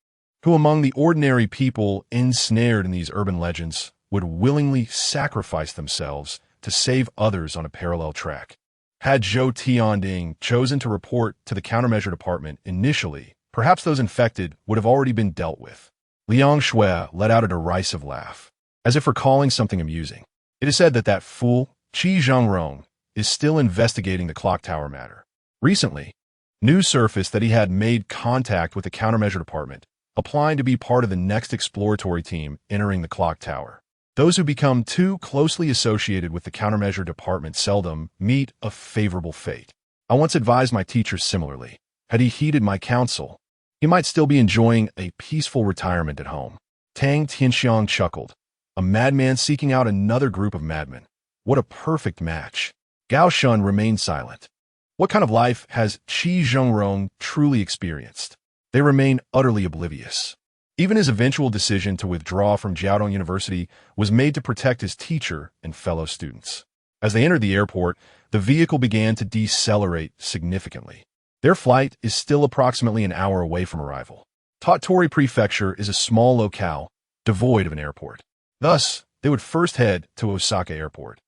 who among the ordinary people ensnared in these urban legends would willingly sacrifice themselves to save others on a parallel track? Had Zhou Tianding chosen to report to the countermeasure department initially, perhaps those infected would have already been dealt with. Liang Shui let out a derisive laugh, as if recalling something amusing. It is said that that fool, Qi Zhengrong, is still investigating the clock tower matter. Recently, news surfaced that he had made contact with the countermeasure department, applying to be part of the next exploratory team entering the clock tower. Those who become too closely associated with the countermeasure department seldom meet a favorable fate. I once advised my teacher similarly. Had he heeded my counsel, he might still be enjoying a peaceful retirement at home. Tang Tianxiang chuckled. A madman seeking out another group of madmen. What a perfect match. Gao Shun remained silent. What kind of life has Qi Zhengrong truly experienced? They remain utterly oblivious. Even his eventual decision to withdraw from Jiaodong University was made to protect his teacher and fellow students. As they entered the airport, the vehicle began to decelerate significantly. Their flight is still approximately an hour away from arrival. Tottori Prefecture is a small locale, devoid of an airport. Thus, they would first head to Osaka Airport,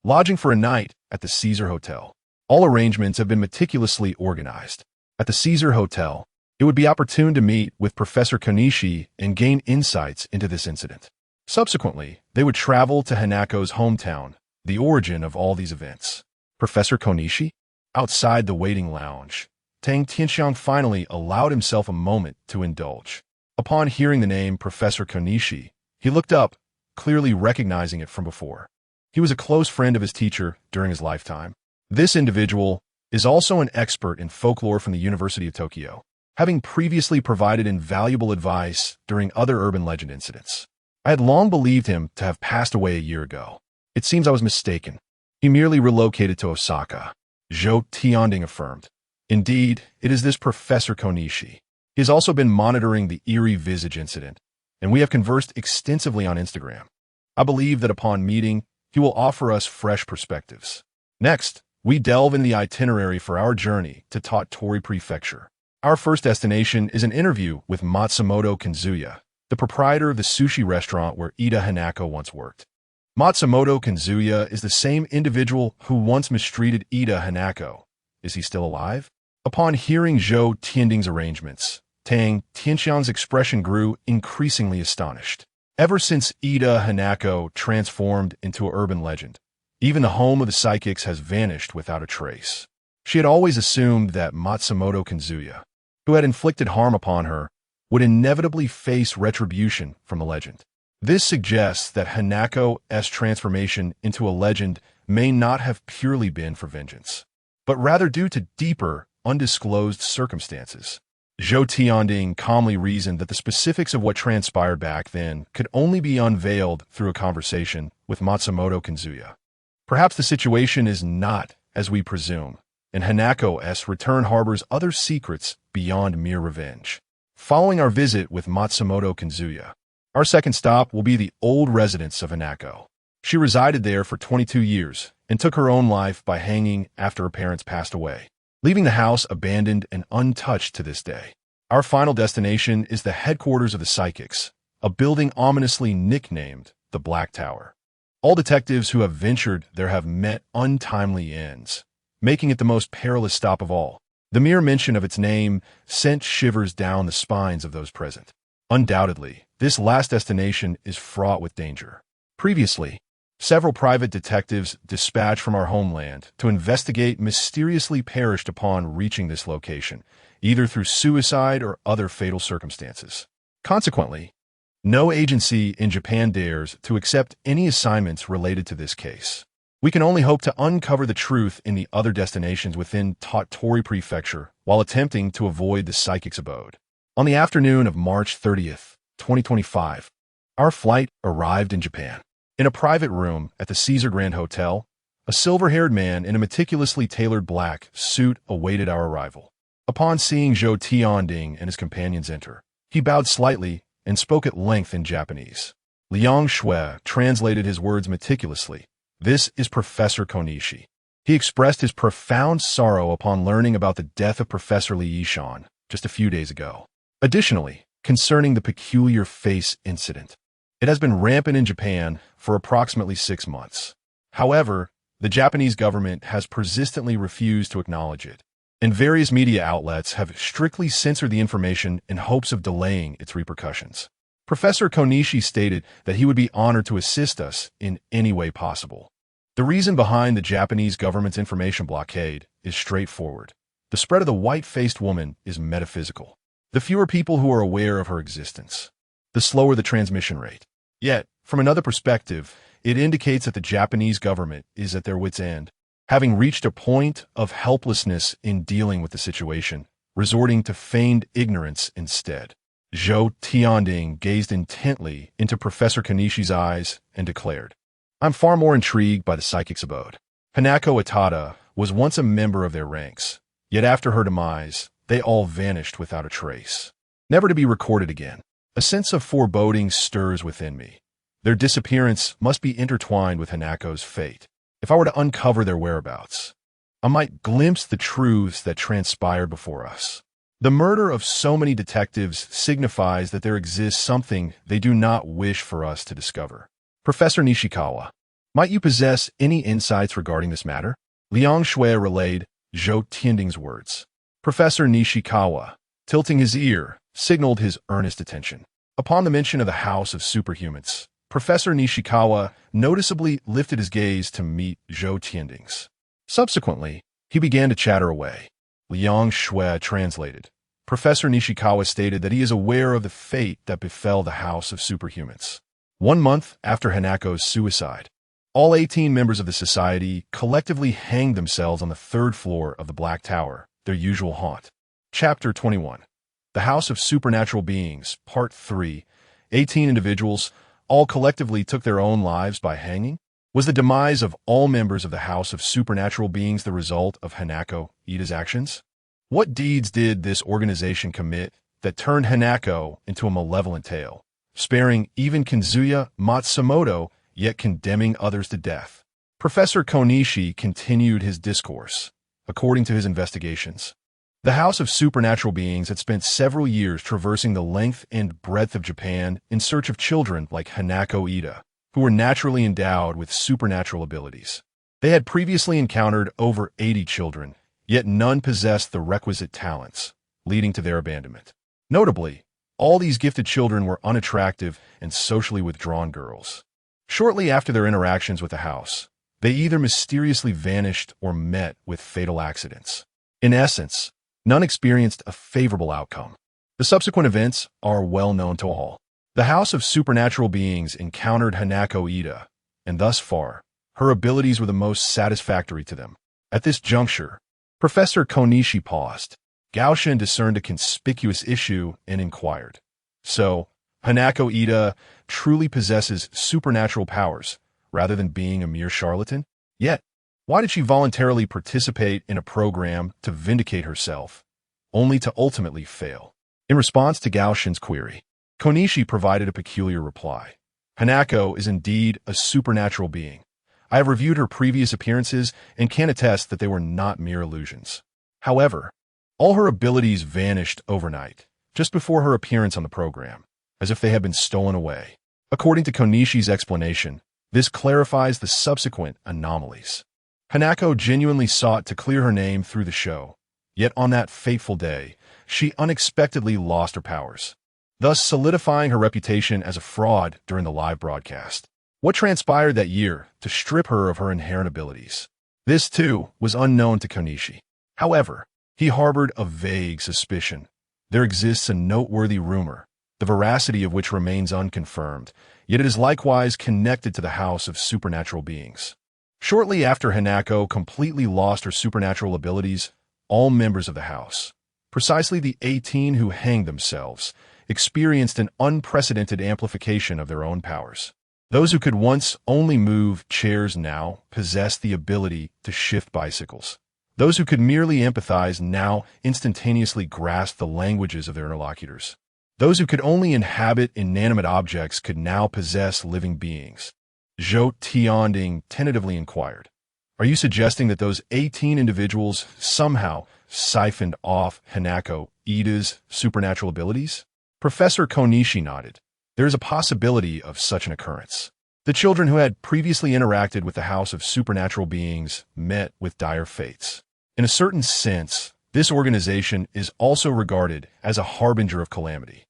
lodging for a night at the Caesar Hotel. All arrangements have been meticulously organized. At the Caesar Hotel, it would be opportune to meet with Professor Konishi and gain insights into this incident. Subsequently, they would travel to Hanako's hometown, the origin of all these events. Professor Konishi? Outside the waiting lounge, Tang Tianxiang finally allowed himself a moment to indulge. Upon hearing the name Professor Konishi, he looked up, clearly recognizing it from before. He was a close friend of his teacher during his lifetime. This individual is also an expert in folklore from the University of Tokyo, having previously provided invaluable advice during other urban legend incidents. I had long believed him to have passed away a year ago. It seems I was mistaken. He merely relocated to Osaka, Zhou Tianding affirmed. Indeed, it is this Professor Konishi. He has also been monitoring the eerie visage incident, and we have conversed extensively on Instagram. I believe that upon meeting, he will offer us fresh perspectives. Next, we delve into the itinerary for our journey to Tottori Prefecture. Our first destination is an interview with Matsumoto Kanzuya, the proprietor of the sushi restaurant where Ida Hanako once worked. Matsumoto Kanzuya is the same individual who once mistreated Ida Hanako. Is he still alive? Upon hearing Zhou Tianding's arrangements, Tang Tianxiang's expression grew increasingly astonished. Ever since Ida Hanako transformed into an urban legend, even the home of the psychics has vanished without a trace. She had always assumed that Matsumoto Kanzuya, who had inflicted harm upon her, would inevitably face retribution from the legend. This suggests that Hanako's transformation into a legend may not have purely been for vengeance. but rather due to deeper, undisclosed circumstances. Zhou Tianding calmly reasoned that the specifics of what transpired back then could only be unveiled through a conversation with Matsumoto Kinzuya. Perhaps the situation is not as we presume, and Hanako's return harbors other secrets beyond mere revenge. Following our visit with Matsumoto Kinzuya, our second stop will be the old residence of Hanako. She resided there for 22 years and took her own life by hanging after her parents passed away, leaving the house abandoned and untouched to this day. Our final destination is the headquarters of the Psychics, a building ominously nicknamed the Black Tower. All detectives who have ventured there have met untimely ends, making it the most perilous stop of all. The mere mention of its name sent shivers down the spines of those present. Undoubtedly, this last destination is fraught with danger. Previously, several private detectives dispatched from our homeland to investigate mysteriously perished upon reaching this location, either through suicide or other fatal circumstances. Consequently, no agency in Japan dares to accept any assignments related to this case. We can only hope to uncover the truth in the other destinations within Tottori Prefecture while attempting to avoid the Psychic's abode. On the afternoon of March 30th, 2025, our flight arrived in Japan. In a private room at the Caesar Grand Hotel, a silver-haired man in a meticulously tailored black suit awaited our arrival. Upon seeing Zhou Tianding and his companions enter, he bowed slightly and spoke at length in Japanese. Liang Shui translated his words meticulously. This is Professor Konishi. He expressed his profound sorrow upon learning about the death of Professor Li Yishan just a few days ago. Additionally, concerning the peculiar face incident, it has been rampant in Japan for approximately 6 months. However, the Japanese government has persistently refused to acknowledge it, and various media outlets have strictly censored the information in hopes of delaying its repercussions. Professor Konishi stated that he would be honored to assist us in any way possible. The reason behind the Japanese government's information blockade is straightforward. The spread of the white-faced woman is metaphysical. The fewer people who are aware of her existence, the slower the transmission rate. Yet, from another perspective, it indicates that the Japanese government is at their wits' end, having reached a point of helplessness in dealing with the situation, resorting to feigned ignorance instead. Zhou Tianding gazed intently into Professor Konishi's eyes and declared, I'm far more intrigued by the Psychic's abode. Hanako Itada was once a member of their ranks, yet after her demise, they all vanished without a trace, never to be recorded again. A sense of foreboding stirs within me. Their disappearance must be intertwined with Hanako's fate. If I were to uncover their whereabouts, I might glimpse the truths that transpired before us. The murder of so many detectives signifies that there exists something they do not wish for us to discover. Professor Nishikawa, might you possess any insights regarding this matter? Liang Shui relayed Zhou Tianding's words. Professor Nishikawa, tilting his ear, signaled his earnest attention. Upon the mention of the House of Superhumans, Professor Nishikawa noticeably lifted his gaze to meet Zhou Tianding's. Subsequently, he began to chatter away. Liang Shui translated. Professor Nishikawa stated that he is aware of the fate that befell the House of Superhumans. 1 month after Hanako's suicide, all 18 members of the society collectively hanged themselves on the 3rd floor of the Black Tower, their usual haunt. Chapter 21. The House of Supernatural Beings, Part 3. 18 individuals, all collectively took their own lives by hanging? Was the demise of all members of the House of Supernatural Beings the result of Hanako Ida's actions? What deeds did this organization commit that turned Hanako into a malevolent tale, sparing even Kinzuya Matsumoto, yet condemning others to death? Professor Konishi continued his discourse. According to his investigations, the House of Supernatural Beings had spent several years traversing the length and breadth of Japan in search of children like Hanako Ida, who were naturally endowed with supernatural abilities. They had previously encountered over 80 children, yet none possessed the requisite talents, leading to their abandonment. Notably, all these gifted children were unattractive and socially withdrawn girls. Shortly after their interactions with the house, they either mysteriously vanished or met with fatal accidents. In essence, none experienced a favorable outcome. The subsequent events are well known to all. The House of Supernatural Beings encountered Hanako Ida, and thus far, her abilities were the most satisfactory to them. At this juncture, Professor Konishi paused. Gaoshin discerned a conspicuous issue and inquired. So, Hanako Ida truly possesses supernatural powers, rather than being a mere charlatan? Yet, why did she voluntarily participate in a program to vindicate herself, only to ultimately fail? In response to Gaoshin's query, Konishi provided a peculiar reply. Hanako is indeed a supernatural being. I have reviewed her previous appearances and can attest that they were not mere illusions. However, all her abilities vanished overnight, just before her appearance on the program, as if they had been stolen away. According to Konishi's explanation, this clarifies the subsequent anomalies. Hanako genuinely sought to clear her name through the show, yet on that fateful day, she unexpectedly lost her powers, thus solidifying her reputation as a fraud during the live broadcast. What transpired that year to strip her of her inherent abilities? This, too, was unknown to Konishi. However, he harbored a vague suspicion. There exists a noteworthy rumor, the veracity of which remains unconfirmed, yet it is likewise connected to the house of supernatural beings. Shortly after Hanako completely lost her supernatural abilities, all members of the house, precisely the 18 who hanged themselves, experienced an unprecedented amplification of their own powers. Those who could once only move chairs now possessed the ability to shift bicycles. Those who could merely empathize now instantaneously grasped the languages of their interlocutors. Those who could only inhabit inanimate objects could now possess living beings. Zhou Tianding tentatively inquired, "Are you suggesting that those 18 individuals somehow siphoned off Hanako Ida's supernatural abilities?" Professor Konishi nodded. There is a possibility of such an occurrence. The children who had previously interacted with the house of supernatural beings met with dire fates. In a certain sense, this organization is also regarded as a harbinger of calamity.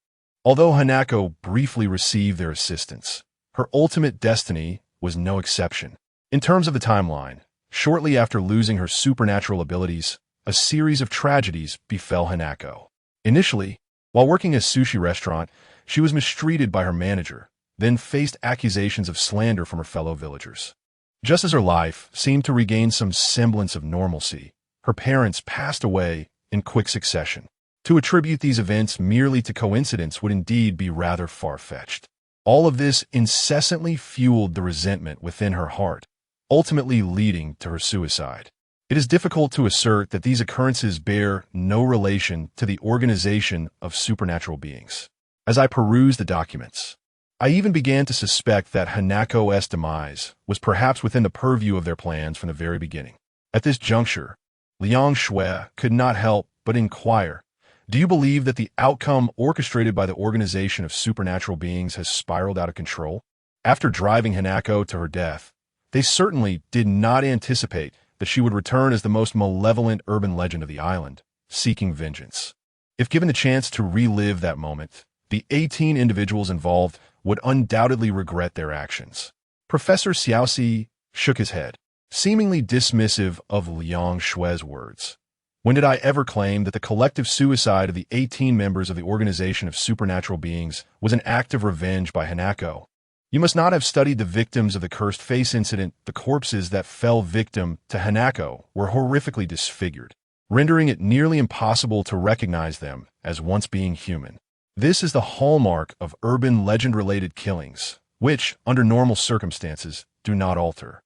Although Hanako briefly received their assistance, her ultimate destiny was no exception. In terms of the timeline, shortly after losing her supernatural abilities, a series of tragedies befell Hanako. Initially, while working at a sushi restaurant, she was mistreated by her manager, then faced accusations of slander from her fellow villagers. Just as her life seemed to regain some semblance of normalcy, her parents passed away in quick succession. To attribute these events merely to coincidence would indeed be rather far-fetched. All of this incessantly fueled the resentment within her heart, ultimately leading to her suicide. It is difficult to assert that these occurrences bear no relation to the organization of supernatural beings. As I perused the documents, I even began to suspect that Hanako's demise was perhaps within the purview of their plans from the very beginning. At this juncture, Liang Shui could not help but inquire, "Do you believe that the outcome orchestrated by the organization of supernatural beings has spiraled out of control?" After driving Hanako to her death, they certainly did not anticipate that she would return as the most malevolent urban legend of the island, seeking vengeance. If given the chance to relive that moment, the 18 individuals involved would undoubtedly regret their actions. Professor Xiaoxi shook his head, seemingly dismissive of Liang Shui's words. When did I ever claim that the collective suicide of the 18 members of the Organization of Supernatural Beings was an act of revenge by Hanako? You must not have studied the victims of the Cursed Face incident. The corpses that fell victim to Hanako were horrifically disfigured, rendering it nearly impossible to recognize them as once being human. This is the hallmark of urban legend-related killings, which, under normal circumstances, do not alter.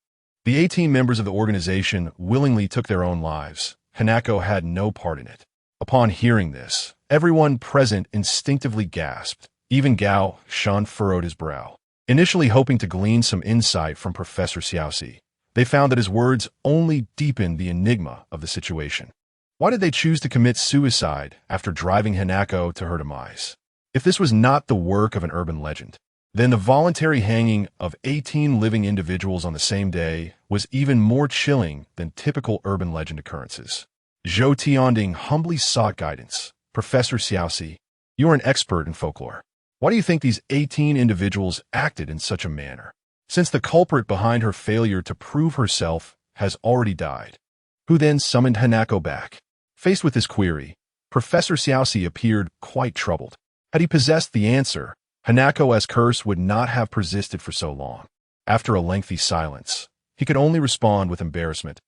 The 18 members of the organization willingly took their own lives. Hanako had no part in it. Upon hearing this, everyone present instinctively gasped. Even Gao Shan furrowed his brow. Initially hoping to glean some insight from Professor Xiaoxi, they found that his words only deepened the enigma of the situation. Why did they choose to commit suicide after driving Hanako to her demise? If this was not the work of an urban legend, then the voluntary hanging of 18 living individuals on the same day was even more chilling than typical urban legend occurrences. Zhou Tianding humbly sought guidance. "Professor Xiaoxi, you are an expert in folklore. Why do you think these 18 individuals acted in such a manner, since the culprit behind her failure to prove herself has already died? Who then summoned Hanako back?" Faced with this query, Professor Xiaoxi appeared quite troubled. Had he possessed the answer, Hanako's curse would not have persisted for so long. After a lengthy silence, he could only respond with embarrassment.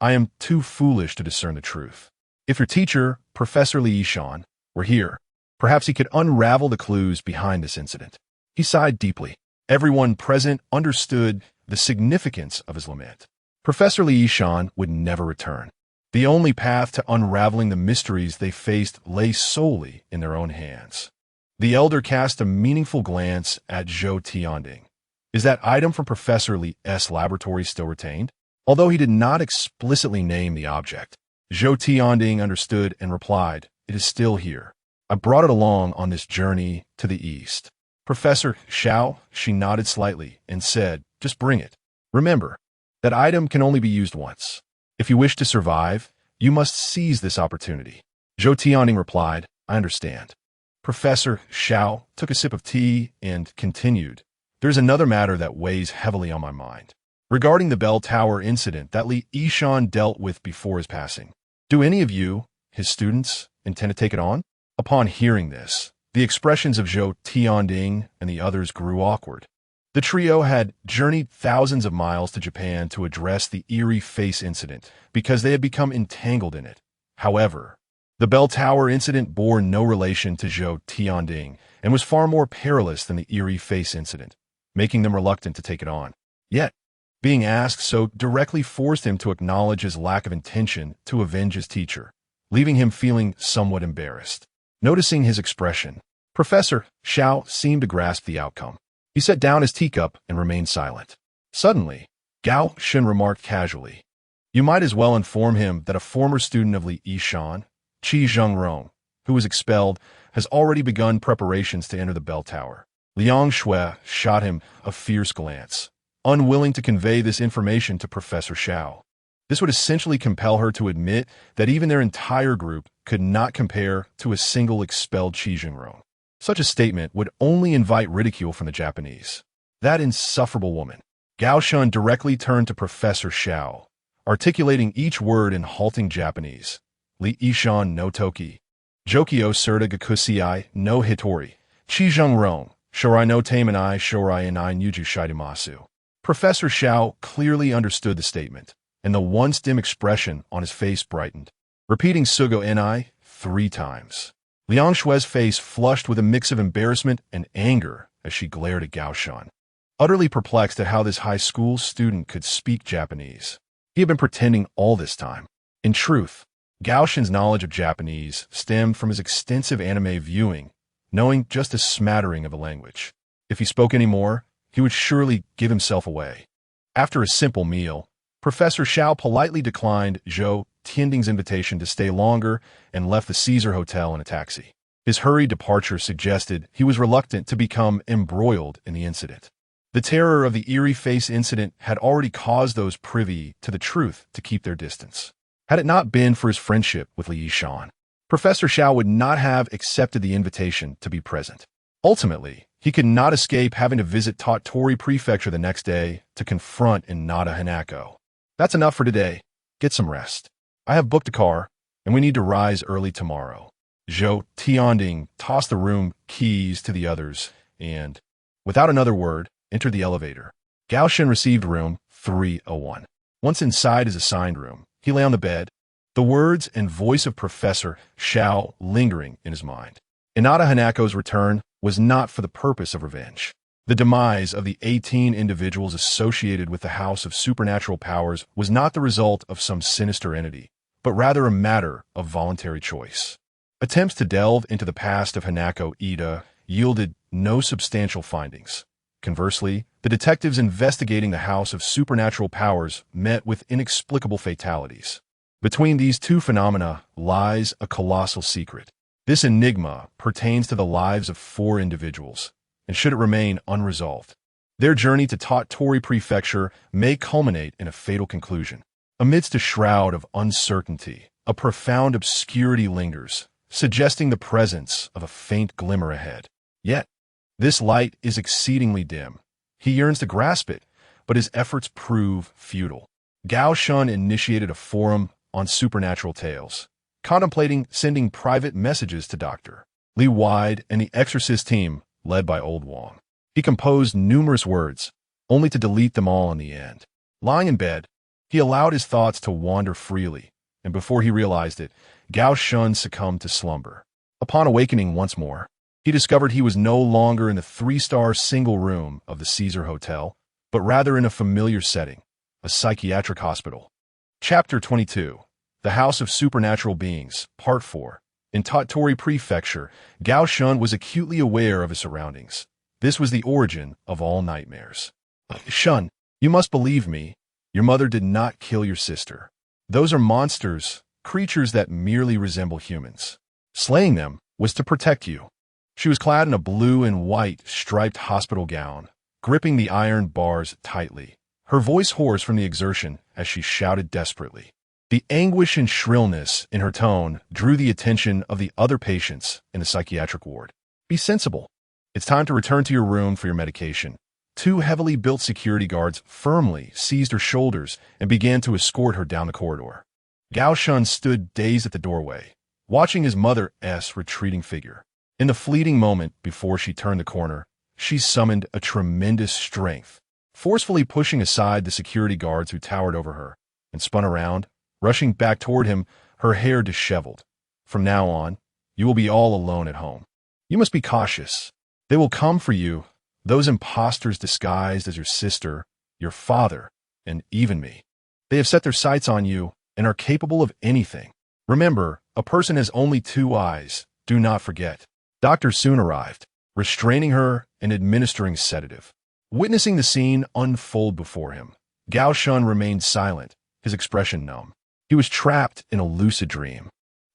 I am too foolish to discern the truth. If your teacher, Professor Li Yishan, were here, perhaps he could unravel the clues behind this incident. He sighed deeply. Everyone present understood the significance of his lament. Professor Li Yishan would never return. The only path to unraveling the mysteries they faced lay solely in their own hands. The elder cast a meaningful glance at Zhou Tianding. Is that item from Professor Li's laboratory still retained? Although he did not explicitly name the object, Zhou Tianding understood and replied, "It is still here. I brought it along on this journey to the east." Professor Xiao, she nodded slightly and said, "Just bring it. Remember, that item can only be used once. If you wish to survive, you must seize this opportunity." Zhou Tianding replied, "I understand." Professor Xiao took a sip of tea and continued, "There's another matter that weighs heavily on my mind. Regarding the bell tower incident that Li Yishan dealt with before his passing. Do any of you, his students, intend to take it on?" Upon hearing this, the expressions of Zhou Tianding and the others grew awkward. The trio had journeyed thousands of miles to Japan to address the eerie face incident because they had become entangled in it. However, the bell tower incident bore no relation to Zhou Tianding and was far more perilous than the eerie face incident, making them reluctant to take it on. Yet, being asked so directly forced him to acknowledge his lack of intention to avenge his teacher, leaving him feeling somewhat embarrassed. Noticing his expression, Professor Xiao seemed to grasp the outcome. He set down his teacup and remained silent. Suddenly, Gao Shen remarked casually, "You might as well inform him that a former student of Li Yishan, Qi Zhengrong, who was expelled, has already begun preparations to enter the bell tower." Liang Shui shot him a fierce glance, unwilling to convey this information to Professor Xiao. This would essentially compel her to admit that even their entire group could not compare to a single expelled Qi Zhengrong. Such a statement would only invite ridicule from the Japanese. That insufferable woman. Gao Shun directly turned to Professor Xiao, articulating each word in halting Japanese. Li Yishan no Toki. Jokyo Serta Gakusei no Hitori. Qi Zhengrong. Shorai no Tamenai Shorai Inai Nuju Shidimasu. Professor Xiao clearly understood the statement, and the once dim expression on his face brightened, repeating Sugo Ni 3 times. Liang Shui's face flushed with a mix of embarrassment and anger as she glared at Gao Shan, utterly perplexed at how this high school student could speak Japanese. He had been pretending all this time. In truth, Gao Shan's knowledge of Japanese stemmed from his extensive anime viewing, knowing just a smattering of the language. If he spoke any more, he would surely give himself away. After a simple meal, Professor Xiao politely declined Zhou Tianding's invitation to stay longer and left the Caesar Hotel in a taxi. His hurried departure suggested he was reluctant to become embroiled in the incident. The terror of the eerie face incident had already caused those privy to the truth to keep their distance. Had it not been for his friendship with Li Yishan, Professor Xiao would not have accepted the invitation to be present. Ultimately, he could not escape having to visit Tottori Prefecture the next day to confront Inada Hanako. "That's enough for today. Get some rest. I have booked a car, and we need to rise early tomorrow." Zhou Tianding tossed the room keys to the others and, without another word, entered the elevator. Gao Shen received room 301. Once inside his assigned room, he lay on the bed, the words and voice of Professor Xiao lingering in his mind. Inada Hanako's return was not for the purpose of revenge. The demise of the 18 individuals associated with the House of Supernatural Powers was not the result of some sinister entity, but rather a matter of voluntary choice. Attempts to delve into the past of Hanako Ida yielded no substantial findings. Conversely, the detectives investigating the House of Supernatural Powers met with inexplicable fatalities. Between these two phenomena lies a colossal secret. This enigma pertains to the lives of 4 individuals, and should it remain unresolved, their journey to Tottori Prefecture may culminate in a fatal conclusion. Amidst a shroud of uncertainty, a profound obscurity lingers, suggesting the presence of a faint glimmer ahead. Yet, this light is exceedingly dim. He yearns to grasp it, but his efforts prove futile. Gao Shun initiated a forum on supernatural tales, contemplating sending private messages to Dr. Li Wide and the Exorcist team led by Old Wong. He composed numerous words, only to delete them all in the end. Lying in bed, He allowed his thoughts to wander freely, and before he realized it, Gao Shun succumbed to slumber. Upon awakening once more, he discovered he was no longer in the three-star single room of the Caesar Hotel, but rather in a familiar setting, a psychiatric hospital. Chapter 22. The House of Supernatural Beings, Part 4. In Tottori Prefecture, Gao Shun was acutely aware of his surroundings. This was the origin of all nightmares. Shun, you must believe me. Your mother did not kill your sister. Those are monsters, creatures that merely resemble humans. Slaying them was to protect you. She was clad in a blue and white striped hospital gown, gripping the iron bars tightly, her voice hoarse from the exertion as she shouted desperately. The anguish and shrillness in her tone drew the attention of the other patients in the psychiatric ward. Be sensible. It's time to return to your room for your medication. Two heavily built security guards firmly seized her shoulders and began to escort her down the corridor. Gao Shun stood dazed at the doorway, watching his mother's retreating figure. In the fleeting moment before she turned the corner, she summoned a tremendous strength, forcefully pushing aside the security guards who towered over her, and spun around, rushing back toward him, her hair disheveled. From now on, you will be all alone at home. You must be cautious. They will come for you, those impostors disguised as your sister, your father, and even me. They have set their sights on you and are capable of anything. Remember, a person has only two eyes. Do not forget. Dr. Soon arrived, restraining her and administering sedative. Witnessing the scene unfold before him, Gao Shun remained silent, his expression numb. He was trapped in a lucid dream,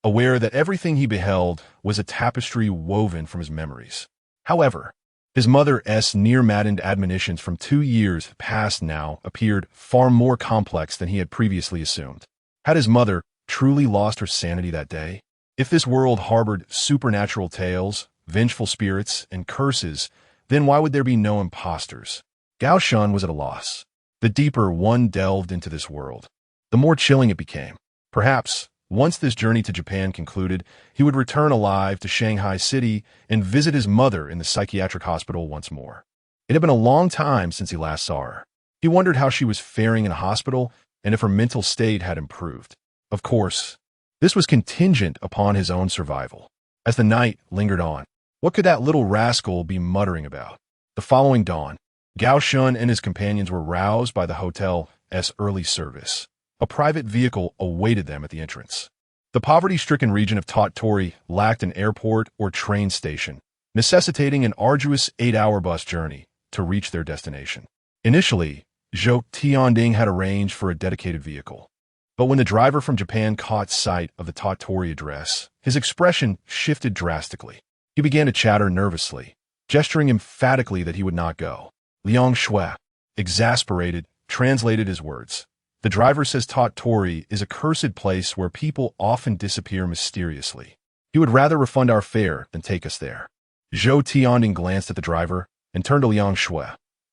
aware that everything he beheld was a tapestry woven from his memories. However, his mother's near-maddened admonitions from 2 years past now appeared far more complex than he had previously assumed. Had his mother truly lost her sanity that day? If this world harbored supernatural tales, vengeful spirits, and curses, then why would there be no impostors? Gao Shun was at a loss. The deeper one delved into this world, the more chilling it became. Perhaps, once this journey to Japan concluded, he would return alive to Shanghai City and visit his mother in the psychiatric hospital once more. It had been a long time since he last saw her. He wondered how she was faring in a hospital and if her mental state had improved. Of course, this was contingent upon his own survival. As the night lingered on, what could that little rascal be muttering about? The following dawn, Gao Shun and his companions were roused by the hotel's early service. A private vehicle awaited them at the entrance. The poverty-stricken region of Tottori lacked an airport or train station, necessitating an arduous 8-hour bus journey to reach their destination. Initially, Zhou Tianding had arranged for a dedicated vehicle. But when the driver from Japan caught sight of the Tottori address, his expression shifted drastically. He began to chatter nervously, gesturing emphatically that he would not go. Liang Shui, exasperated, translated his words. The driver says Tottori is a cursed place where people often disappear mysteriously. He would rather refund our fare than take us there. Zhou Tianding glanced at the driver and turned to Liang Shui.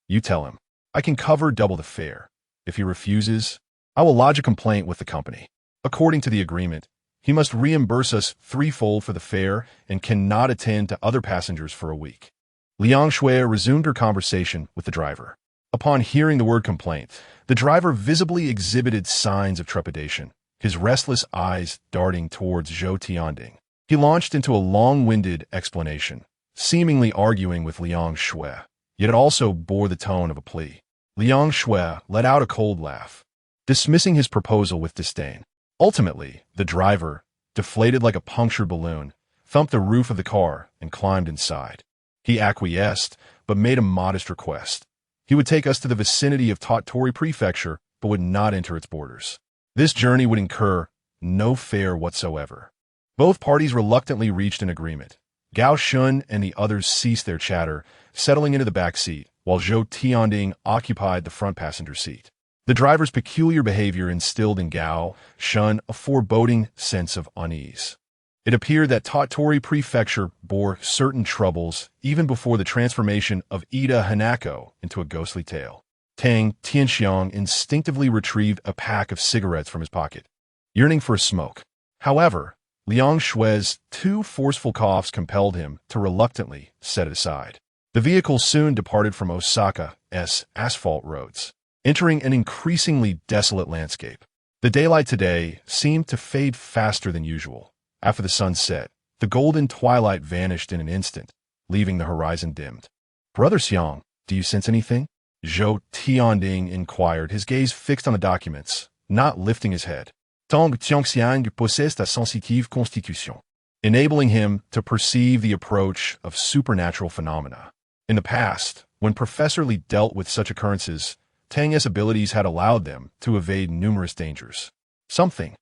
You tell him, I can cover double the fare. If he refuses, I will lodge a complaint with the company. According to the agreement, he must reimburse us threefold for the fare and cannot attend to other passengers for a week. Liang Shui resumed her conversation with the driver. Upon hearing the word complaint, the driver visibly exhibited signs of trepidation, his restless eyes darting towards Zhou Tianding. He launched into a long-winded explanation, seemingly arguing with Liang Shui, yet it also bore the tone of a plea. Liang Shui let out a cold laugh, dismissing his proposal with disdain. Ultimately, the driver, deflated like a punctured balloon, thumped the roof of the car and climbed inside. He acquiesced, but made a modest request. He would take us to the vicinity of Tottori Prefecture, but would not enter its borders. This journey would incur no fare whatsoever. Both parties reluctantly reached an agreement. Gao Shun and the others ceased their chatter, settling into the back seat, while Zhou Tianding occupied the front passenger seat. The driver's peculiar behavior instilled in Gao Shun a foreboding sense of unease. It appeared that Tottori Prefecture bore certain troubles even before the transformation of Ida Hanako into a ghostly tale. Tang Tianxiang instinctively retrieved a pack of cigarettes from his pocket, yearning for a smoke. However, Liang Shui's 2 forceful coughs compelled him to reluctantly set it aside. The vehicle soon departed from Osaka's asphalt roads. entering an increasingly desolate landscape. The daylight today seemed to fade faster than usual. After the sun set, the golden twilight vanished in an instant, leaving the horizon dimmed. "Brother Xiang, do you sense anything?" Zhou Tianding inquired, his gaze fixed on the documents, not lifting his head. Tong Xiang possessed a sensitive constitution, enabling him to perceive the approach of supernatural phenomena. In the past, when Professor Li dealt with such occurrences, Tang's abilities had allowed them to evade numerous dangers. Something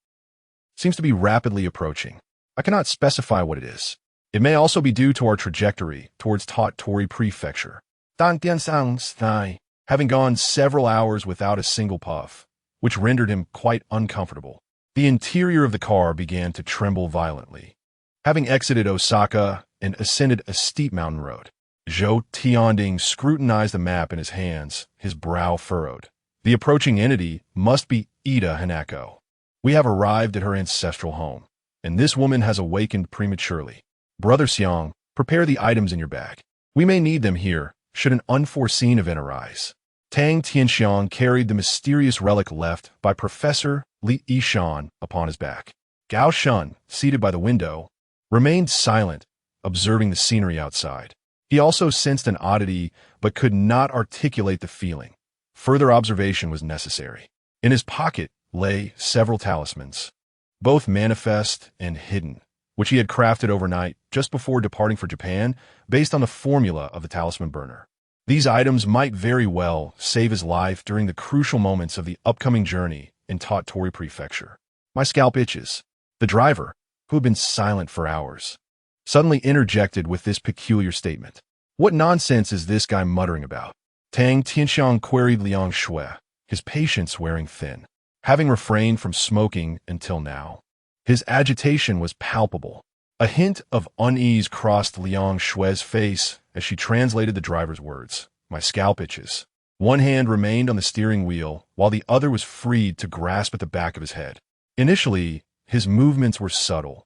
seems to be rapidly approaching. I cannot specify what it is. It may also be due to our trajectory towards Tottori Prefecture. Tang Tiansang's thigh, having gone several hours without a single puff, which rendered him quite uncomfortable. The interior of the car began to tremble violently. Having exited Osaka and ascended a steep mountain road, Zhou Tianding scrutinized the map in his hands, his brow furrowed. The approaching entity must be Ida Hanako. We have arrived at her ancestral home, and this woman has awakened prematurely. Brother Xiang, prepare the items in your bag. We may need them here, should an unforeseen event arise. Tang Tianxiang carried the mysterious relic left by Professor Li Yishan upon his back. Gao Shun, seated by the window, remained silent, observing the scenery outside. He also sensed an oddity, but could not articulate the feeling. Further observation was necessary. In his pocket lay several talismans, both manifest and hidden, which he had crafted overnight just before departing for Japan based on the formula of the talisman burner. These items might very well save his life during the crucial moments of the upcoming journey in Tottori Prefecture. My scalp itches. The driver, who had been silent for hours, suddenly interjected with this peculiar statement. What nonsense is this guy muttering about? Tang Tianxiang queried Liang Shui, his patience wearing thin. Having refrained from smoking until now, his agitation was palpable. A hint of unease crossed Liang Shui's face as she translated the driver's words. My scalp itches. One hand remained on the steering wheel, while the other was freed to grasp at the back of his head. Initially, his movements were subtle,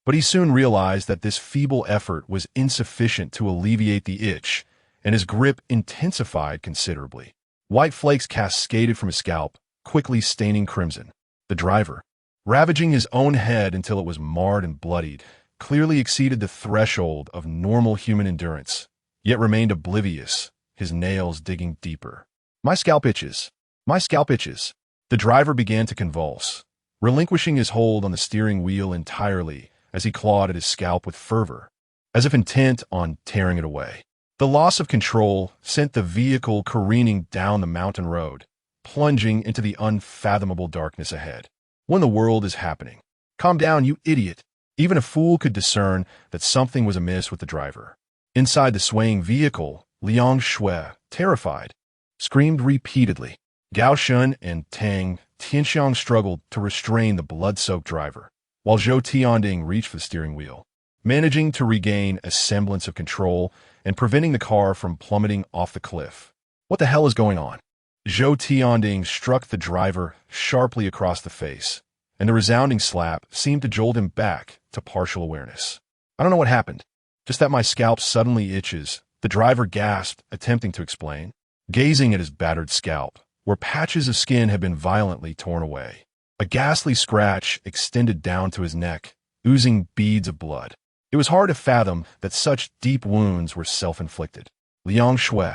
but he soon realized that this feeble effort was insufficient to alleviate the itch, and his grip intensified considerably. White flakes cascaded from his scalp, quickly staining crimson. The driver, ravaging his own head until it was marred and bloodied, clearly exceeded the threshold of normal human endurance, yet remained oblivious, his nails digging deeper. My scalp itches. My scalp itches. The driver began to convulse, relinquishing his hold on the steering wheel entirely as he clawed at his scalp with fervor, as if intent on tearing it away. The loss of control sent the vehicle careening down the mountain road, plunging into the unfathomable darkness ahead. What in the world is happening? Calm down, you idiot. Even a fool could discern that something was amiss with the driver. Inside the swaying vehicle, Liang Shui, terrified, screamed repeatedly. Gao Shun and Tang Tianxiang struggled to restrain the blood-soaked driver, while Zhou Tianding reached for the steering wheel, managing to regain a semblance of control and preventing the car from plummeting off the cliff. What the hell is going on? Zhou Tianding struck the driver sharply across the face, and the resounding slap seemed to jolt him back to partial awareness. I don't know what happened, just that my scalp suddenly itches, the driver gasped, attempting to explain, gazing at his battered scalp, where patches of skin had been violently torn away. A ghastly scratch extended down to his neck, oozing beads of blood. It was hard to fathom that such deep wounds were self-inflicted. Liang Shui,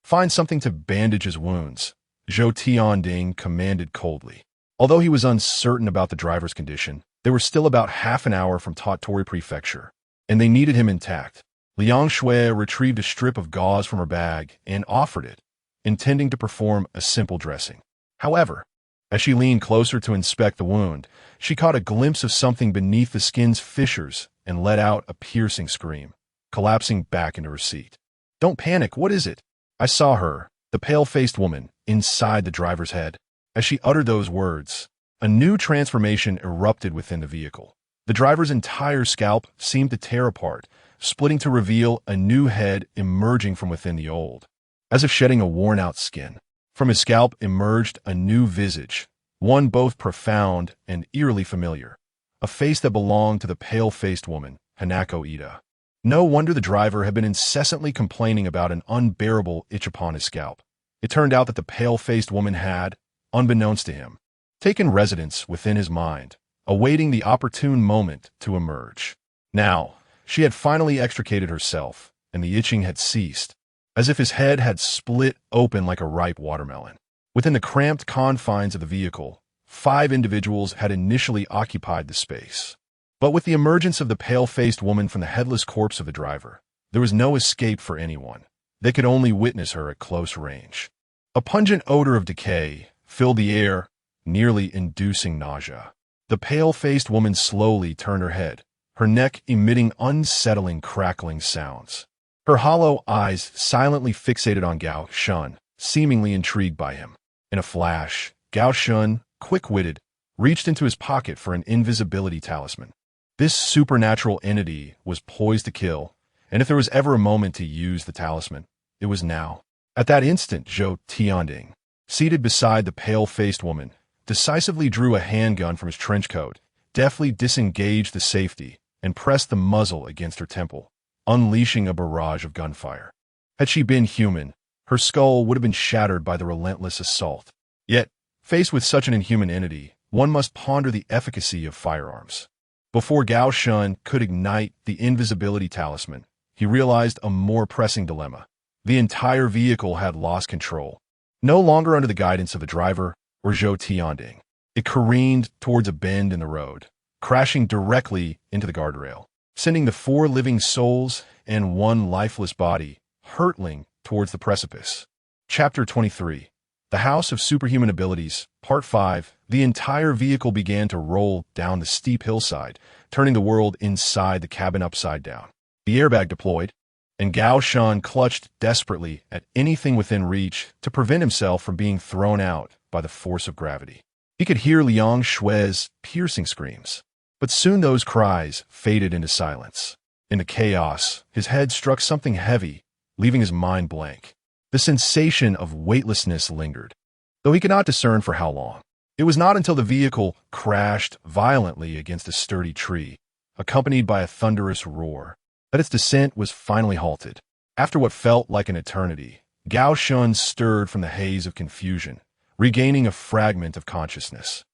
find something to bandage his wounds, Zhou Tianding commanded coldly. Although he was uncertain about the driver's condition, they were still about half an hour from Tottori Prefecture, and they needed him intact. Liang Shui retrieved a strip of gauze from her bag and offered it, intending to perform a simple dressing. However, as she leaned closer to inspect the wound, she caught a glimpse of something beneath the skin's fissures and let out a piercing scream, collapsing back into her seat. Don't panic, what is it? I saw her, the pale-faced woman, inside the driver's head. As she uttered those words, a new transformation erupted within the vehicle. The driver's entire scalp seemed to tear apart, splitting to reveal a new head emerging from within the old, as if shedding a worn-out skin. From his scalp emerged a new visage, one both profound and eerily familiar, a face that belonged to the pale-faced woman, Hanako Ida. No wonder the driver had been incessantly complaining about an unbearable itch upon his scalp. It turned out that the pale-faced woman had, unbeknownst to him, taken residence within his mind, awaiting the opportune moment to emerge. Now, she had finally extricated herself, and the itching had ceased, as if his head had split open like a ripe watermelon. Within the cramped confines of the vehicle, 5 individuals had initially occupied the space. But with the emergence of the pale-faced woman from the headless corpse of the driver, there was no escape for anyone. They could only witness her at close range. A pungent odor of decay filled the air, nearly inducing nausea. The pale-faced woman slowly turned her head, her neck emitting unsettling crackling sounds. Her hollow eyes silently fixated on Gao Shun, seemingly intrigued by him. In a flash, Gao Shun, quick-witted, reached into his pocket for an invisibility talisman. This supernatural entity was poised to kill, and if there was ever a moment to use the talisman, it was now. At that instant, Zhou Tianding, seated beside the pale-faced woman, decisively drew a handgun from his trench coat, deftly disengaged the safety, and pressed the muzzle against her temple, unleashing a barrage of gunfire. Had she been human, her skull would have been shattered by the relentless assault. Yet, faced with such an inhuman entity, one must ponder the efficacy of firearms. Before Gao Shun could ignite the invisibility talisman, he realized a more pressing dilemma. The entire vehicle had lost control, no longer under the guidance of the driver or Zhou Tianding. It careened towards a bend in the road, crashing directly into the guardrail, sending the 4 living souls and 1 lifeless body hurtling towards the precipice. Chapter 23. The House of Superhuman Abilities, Part 5. The entire vehicle began to roll down the steep hillside, turning the world inside the cabin upside down. The airbag deployed, and Gao Shun clutched desperately at anything within reach to prevent himself from being thrown out by the force of gravity. He could hear Liang Shui's piercing screams, but soon those cries faded into silence. In the chaos, his head struck something heavy, leaving his mind blank. The sensation of weightlessness lingered, though he could not discern for how long. It was not until the vehicle crashed violently against a sturdy tree, accompanied by a thunderous roar, that its descent was finally halted. After what felt like an eternity, Gao Shun stirred from the haze of confusion, regaining a fragment of consciousness.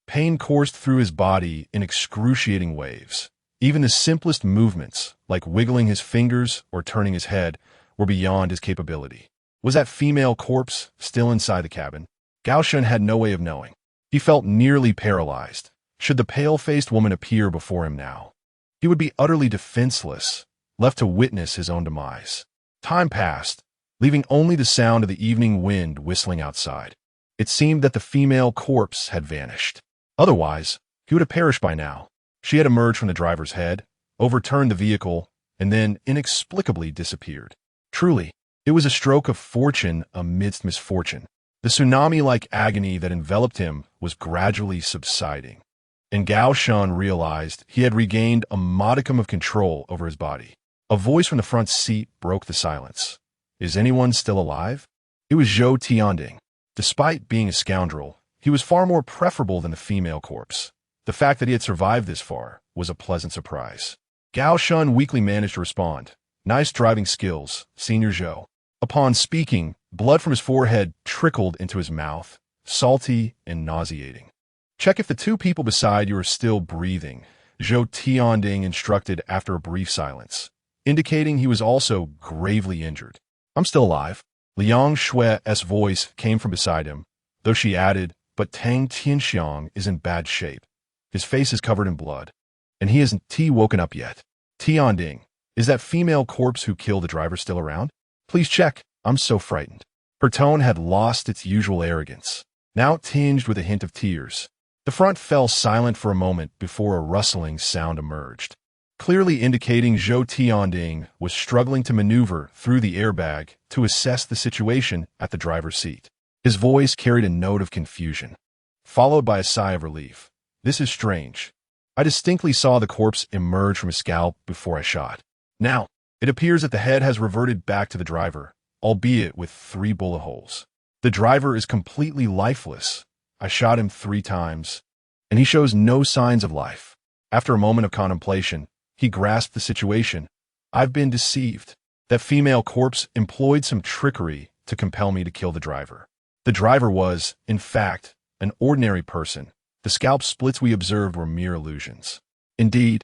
Pain coursed through his body in excruciating waves. Even the simplest movements, like wiggling his fingers or turning his head, were beyond his capability. Was that female corpse still inside the cabin? Gao Shun had no way of knowing. He felt nearly paralyzed. Should the pale-faced woman appear before him now, he would be utterly defenseless, left to witness his own demise. Time passed, leaving only the sound of the evening wind whistling outside. It seemed that the female corpse had vanished. Otherwise, he would have perished by now. She had emerged from the driver's head, overturned the vehicle, and then inexplicably disappeared. Truly, it was a stroke of fortune amidst misfortune. The tsunami-like agony that enveloped him was gradually subsiding, and Gao Shun realized he had regained a modicum of control over his body. A voice from the front seat broke the silence. Is anyone still alive? It was Zhou Tianding. Despite being a scoundrel, he was far more preferable than the female corpse. The fact that he had survived this far was a pleasant surprise. Gao Shun weakly managed to respond. Nice driving skills, Senior Zhou. Upon speaking, blood from his forehead trickled into his mouth, salty and nauseating. Check if the 2 people beside you are still breathing, Zhou Tianding instructed after a brief silence, indicating he was also gravely injured. I'm still alive. Liang Shui's voice came from beside him, though she added, but Tang Tianxiang is in bad shape. His face is covered in blood, and he hasn't woken up yet. Tianding, is that female corpse who killed the driver still around? Please check. I'm so frightened. Her tone had lost its usual arrogance, now tinged with a hint of tears. The front fell silent for a moment before a rustling sound emerged, clearly indicating Zhou Tianding was struggling to maneuver through the airbag to assess the situation at the driver's seat. His voice carried a note of confusion, followed by a sigh of relief. This is strange. I distinctly saw the corpse emerge from his scalp before I shot. Now, it appears that the head has reverted back to the driver, albeit with 3 bullet holes. The driver is completely lifeless. I shot him 3 times, and he shows no signs of life. After a moment of contemplation, he grasped the situation. I've been deceived. That female corpse employed some trickery to compel me to kill the driver. The driver was, in fact, an ordinary person. The scalp splits we observed were mere illusions. Indeed,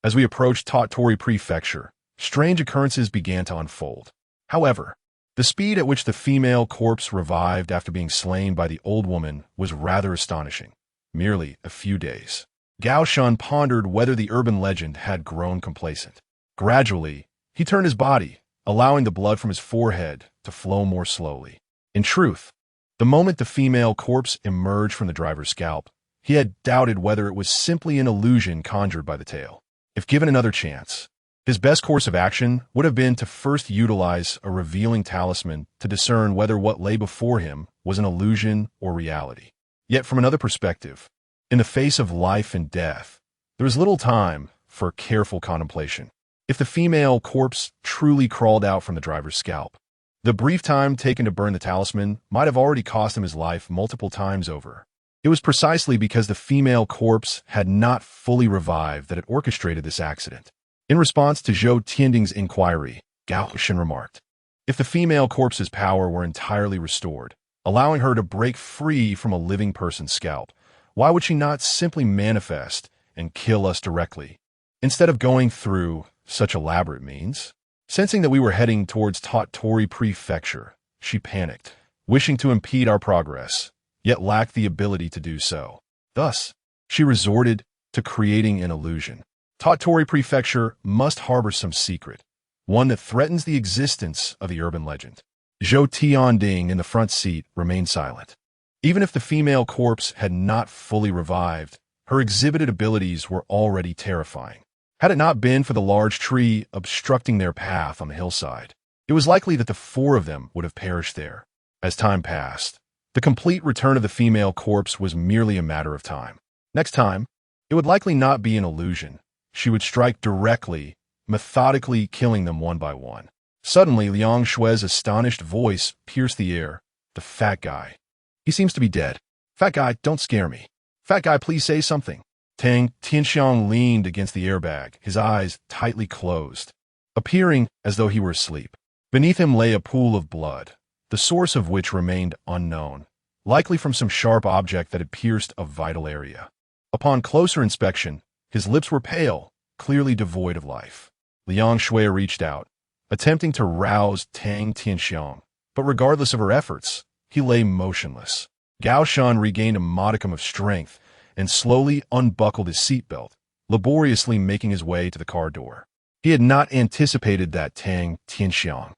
as we approached Tottori Prefecture, strange occurrences began to unfold. However, the speed at which the female corpse revived after being slain by the old woman was rather astonishing. Merely a few days. Gao Shan pondered whether the urban legend had grown complacent. Gradually, he turned his body, allowing the blood from his forehead to flow more slowly. In truth, the moment the female corpse emerged from the driver's scalp, he had doubted whether it was simply an illusion conjured by the tale. If given another chance, his best course of action would have been to first utilize a revealing talisman to discern whether what lay before him was an illusion or reality. Yet from another perspective, in the face of life and death, there was little time for careful contemplation. If the female corpse truly crawled out from the driver's scalp, the brief time taken to burn the talisman might have already cost him his life multiple times over. It was precisely because the female corpse had not fully revived that it orchestrated this accident. In response to Zhou Tianding's inquiry, Gao Shan remarked, if the female corpse's power were entirely restored, allowing her to break free from a living person's scalp, why would she not simply manifest and kill us directly, instead of going through such elaborate means? Sensing that we were heading towards Tottori Prefecture, she panicked, wishing to impede our progress, yet lacked the ability to do so. Thus, she resorted to creating an illusion. Tottori Prefecture must harbor some secret, one that threatens the existence of the urban legend. Zhou Tianding in the front seat remained silent. Even if the female corpse had not fully revived, her exhibited abilities were already terrifying. Had it not been for the large tree obstructing their path on the hillside, it was likely that the four of them would have perished there. As time passed, the complete return of the female corpse was merely a matter of time. Next time, it would likely not be an illusion. She would strike directly, methodically killing them one by one. Suddenly, Liang Shue's astonished voice pierced the air. The fat guy. He seems to be dead. Fat guy, don't scare me. Fat guy, please say something. Tang Tianxiang leaned against the airbag, his eyes tightly closed, appearing as though he were asleep. Beneath him lay a pool of blood, the source of which remained unknown, likely from some sharp object that had pierced a vital area. Upon closer inspection, his lips were pale, clearly devoid of life. Liang Shui reached out, attempting to rouse Tang Tianxiang, but regardless of her efforts, he lay motionless. Gao Shan regained a modicum of strength and slowly unbuckled his seatbelt, laboriously making his way to the car door. He had not anticipated that Tang Tianxiang,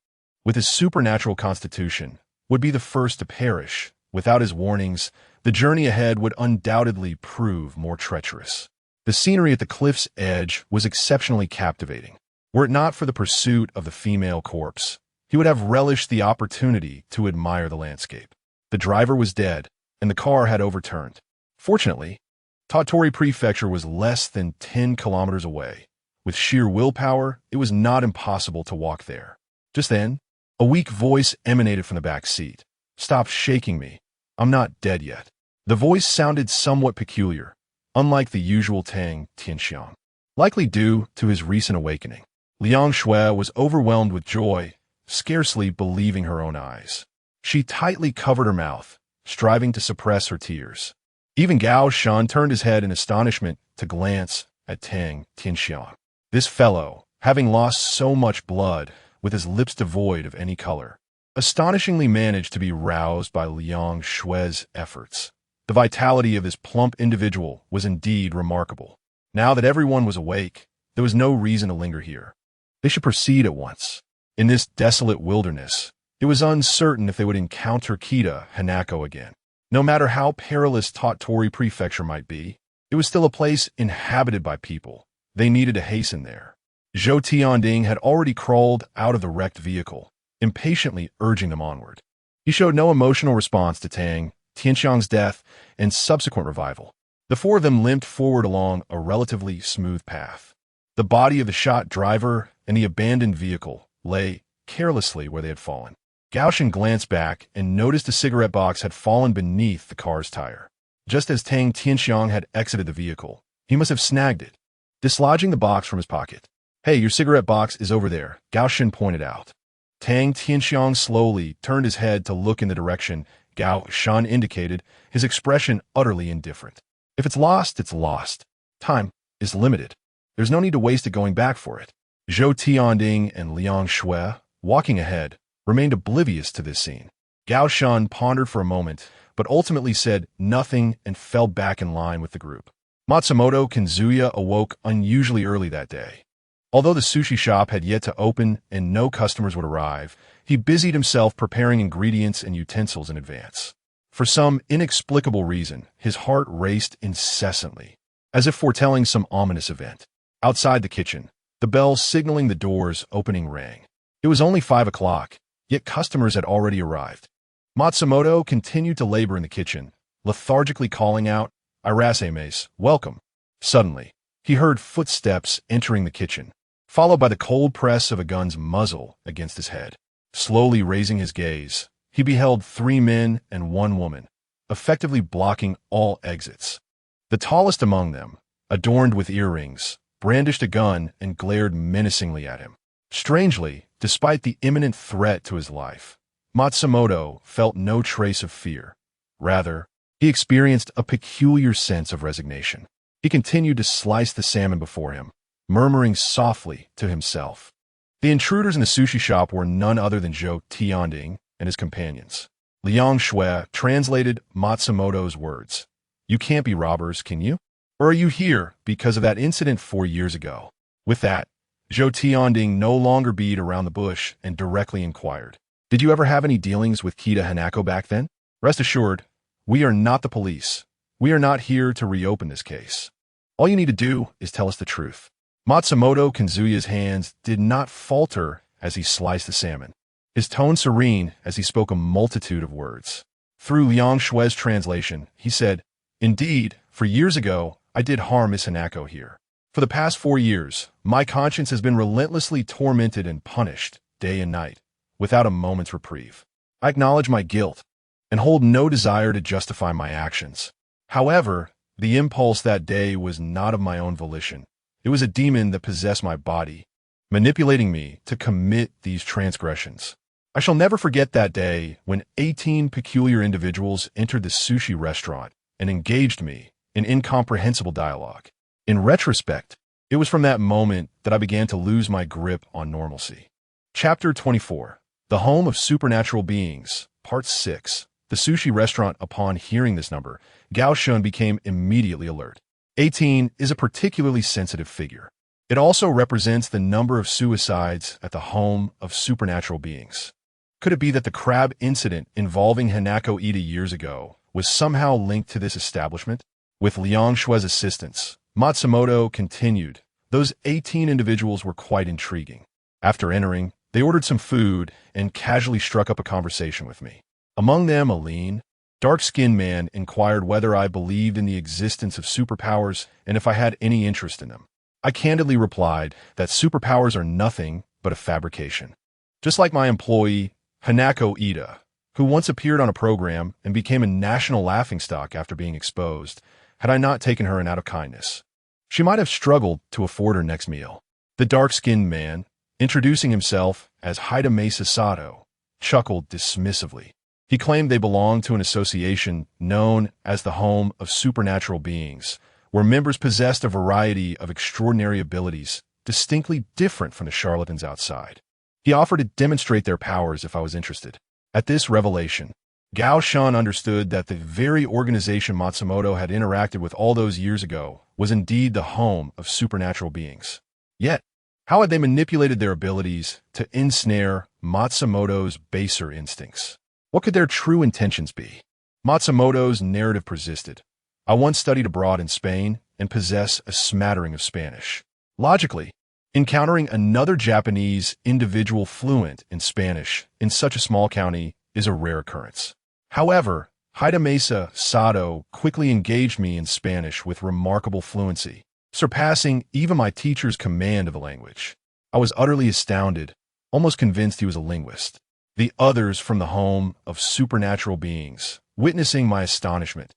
with his supernatural constitution, would be the first to perish. Without his warnings, the journey ahead would undoubtedly prove more treacherous. The scenery at the cliff's edge was exceptionally captivating. Were it not for the pursuit of the female corpse, he would have relished the opportunity to admire the landscape. The driver was dead, and the car had overturned. Fortunately, Tottori Prefecture was less than 10 kilometers away. With sheer willpower, it was not impossible to walk there. Just then, a weak voice emanated from the back seat. Stop shaking me. I'm not dead yet. The voice sounded somewhat peculiar, unlike the usual Tang Tianxiang, likely due to his recent awakening. Liang Shui was overwhelmed with joy, scarcely believing her own eyes. She tightly covered her mouth, striving to suppress her tears. Even Gao Shan turned his head in astonishment to glance at Tang Tianxiang. This fellow, having lost so much blood, with his lips devoid of any color, astonishingly managed to be roused by Liang Shui's efforts. The vitality of this plump individual was indeed remarkable. Now that everyone was awake, there was no reason to linger here. They should proceed at once. In this desolate wilderness, it was uncertain if they would encounter Kita Hanako again. No matter how perilous Tottori Prefecture might be, it was still a place inhabited by people. They needed to hasten there. Zhou Tianding had already crawled out of the wrecked vehicle, impatiently urging them onward. He showed no emotional response to Tang Tianxiang's death and subsequent revival. The four of them limped forward along a relatively smooth path. The body of the shot driver and the abandoned vehicle lay carelessly where they had fallen. Gao Shan glanced back and noticed a cigarette box had fallen beneath the car's tire. Just as Tang Tianxiang had exited the vehicle, he must have snagged it, dislodging the box from his pocket. Hey, your cigarette box is over there, Gao Shan pointed out. Tang Tianxiang slowly turned his head to look in the direction Gao Shan indicated, his expression utterly indifferent. If it's lost, it's lost. Time is limited. There's no need to waste it going back for it. Zhou Tianding and Liang Shui, walking ahead, remained oblivious to this scene. Gao Shan pondered for a moment, but ultimately said nothing and fell back in line with the group. Matsumoto Kanzuya awoke unusually early that day. Although the sushi shop had yet to open and no customers would arrive, he busied himself preparing ingredients and utensils in advance. For some inexplicable reason, his heart raced incessantly, as if foretelling some ominous event. Outside the kitchen, the bell signaling the door's opening rang. It was only 5 o'clock, yet customers had already arrived. Matsumoto continued to labor in the kitchen, lethargically calling out, "Irasemes, welcome." Suddenly, he heard footsteps entering the kitchen, followed by the cold press of a gun's muzzle against his head. Slowly raising his gaze, he beheld 3 men and 1 woman, effectively blocking all exits. The tallest among them, adorned with earrings, brandished a gun and glared menacingly at him. Strangely, despite the imminent threat to his life, Matsumoto felt no trace of fear. Rather, he experienced a peculiar sense of resignation. He continued to slice the salmon before him, murmuring softly to himself. The intruders in the sushi shop were none other than Zhou Tianding and his companions. Liang Shui translated Matsumoto's words. "You can't be robbers, can you? Or are you here because of that incident 4 years ago?" With that, Zhou Tianding no longer beat around the bush and directly inquired, "Did you ever have any dealings with Kita Hanako back then?" "Rest assured, we are not the police. We are not here to reopen this case. All you need to do is tell us the truth." Matsumoto Kanzuya's hands did not falter as he sliced the salmon, his tone serene as he spoke a multitude of words. Through Liang Shui's translation, he said, "Indeed, for years ago, I did harm Miss Hanako here. For the past 4 years, my conscience has been relentlessly tormented and punished, day and night, without a moment's reprieve. I acknowledge my guilt and hold no desire to justify my actions. However, the impulse that day was not of my own volition. It was a demon that possessed my body, manipulating me to commit these transgressions. I shall never forget that day when 18 peculiar individuals entered the sushi restaurant and engaged me in incomprehensible dialogue. In retrospect, it was from that moment that I began to lose my grip on normalcy." Chapter 24. The Home of Supernatural Beings, Part 6. The sushi restaurant. Upon hearing this number, Gao Shun became immediately alert. 18 is a particularly sensitive figure. It also represents the number of suicides at the home of supernatural beings. Could it be that the crab incident involving Hanako Ida years ago was somehow linked to this establishment? With Liang Shui's assistance, Matsumoto continued. Those 18 individuals were quite intriguing. After entering, they ordered some food and casually struck up a conversation with me. Among them, a lean, dark-skinned man inquired whether I believed in the existence of superpowers and if I had any interest in them. I candidly replied that superpowers are nothing but a fabrication. Just like my employee, Hanako Ida, who once appeared on a program and became a national laughingstock after being exposed, had I not taken her in out of kindness. She might have struggled to afford her next meal. The dark-skinned man, introducing himself as Hidemasa Sato, chuckled dismissively. He claimed they belonged to an association known as the Home of Supernatural Beings, where members possessed a variety of extraordinary abilities, distinctly different from the charlatans outside. He offered to demonstrate their powers if I was interested. At this revelation, Gao Shan understood that the very organization Matsumoto had interacted with all those years ago was indeed the home of supernatural beings. Yet, how had they manipulated their abilities to ensnare Matsumoto's baser instincts? What could their true intentions be? Matsumoto's narrative persisted. I once studied abroad in Spain and possess a smattering of Spanish. Logically, encountering another Japanese individual fluent in Spanish in such a small county is a rare occurrence. However, Hidemasa Sato quickly engaged me in Spanish with remarkable fluency, surpassing even my teacher's command of the language. I was utterly astounded, almost convinced he was a linguist. The others from the home of supernatural beings, witnessing my astonishment,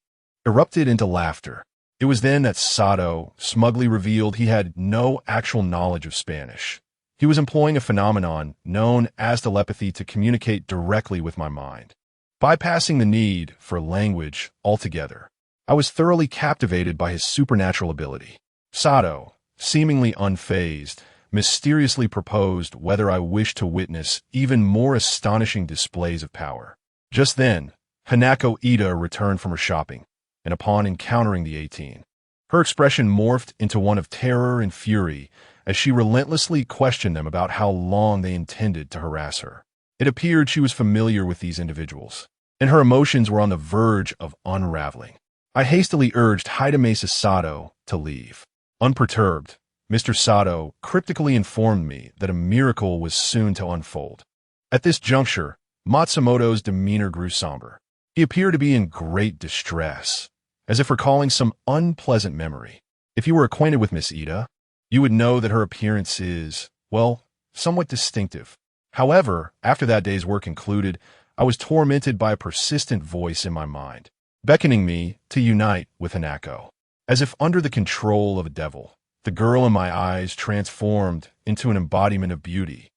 erupted into laughter. It was then that Sato smugly revealed he had no actual knowledge of Spanish, He was employing a phenomenon known as telepathy to communicate directly with my mind, bypassing the need for language altogether. I was thoroughly captivated by his supernatural ability. Sato, seemingly unfazed, mysteriously proposed whether I wished to witness even more astonishing displays of power. Just then, Hanako Ida returned from her shopping, and upon encountering the 18, her expression morphed into one of terror and fury as she relentlessly questioned them about how long they intended to harass her. It appeared she was familiar with these individuals, and her emotions were on the verge of unraveling. I hastily urged Hidemasa Sato to leave. Unperturbed, Mr. Sato cryptically informed me that a miracle was soon to unfold. At this juncture, Matsumoto's demeanor grew somber. He appeared to be in great distress, as if recalling some unpleasant memory. If you were acquainted with Miss Ida, you would know that her appearance is, well, somewhat distinctive. However, after that day's work concluded, I was tormented by a persistent voice in my mind, beckoning me to unite with Hanako. As if under the control of a devil, the girl in my eyes transformed into an embodiment of beauty,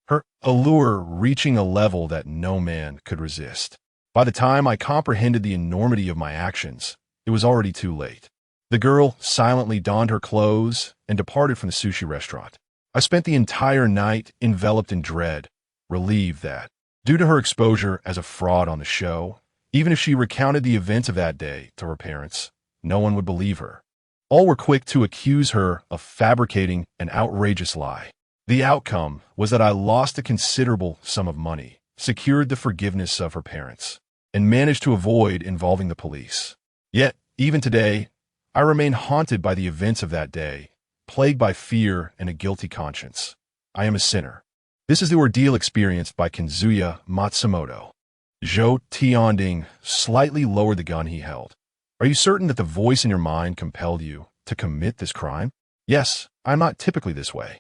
her allure reaching a level that no man could resist. By the time I comprehended the enormity of my actions, it was already too late. The girl silently donned her clothes and departed from the sushi restaurant. I spent the entire night enveloped in dread, relieved that, due to her exposure as a fraud on the show, even if she recounted the events of that day to her parents, no one would believe her. All were quick to accuse her of fabricating an outrageous lie. The outcome was that I lost a considerable sum of money, secured the forgiveness of her parents, and managed to avoid involving the police. Yet, even today, I remain haunted by the events of that day, plagued by fear and a guilty conscience. I am a sinner. This is the ordeal experienced by Kenzuya Matsumoto. Zhou Tianding slightly lowered the gun he held. Are you certain that the voice in your mind compelled you to commit this crime? Yes, I'm not typically this way.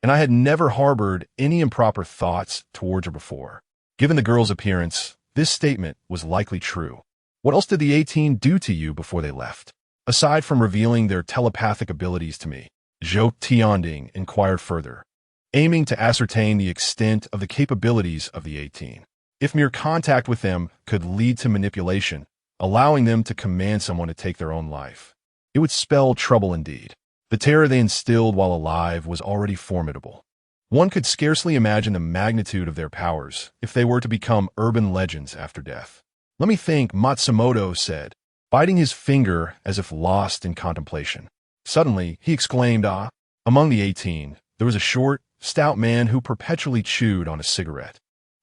And I had never harbored any improper thoughts towards her before. Given the girl's appearance, this statement was likely true. What else did the 18 do to you before they left? Aside from revealing their telepathic abilities to me, Zhou Tianding inquired further, aiming to ascertain the extent of the capabilities of the 18. If mere contact with them could lead to manipulation, allowing them to command someone to take their own life, it would spell trouble indeed. The terror they instilled while alive was already formidable. One could scarcely imagine the magnitude of their powers if they were to become urban legends after death. Let me think, Matsumoto said, biting his finger as if lost in contemplation. Suddenly, he exclaimed, "Ah!" Among the 18, there was a short, stout man who perpetually chewed on a cigarette.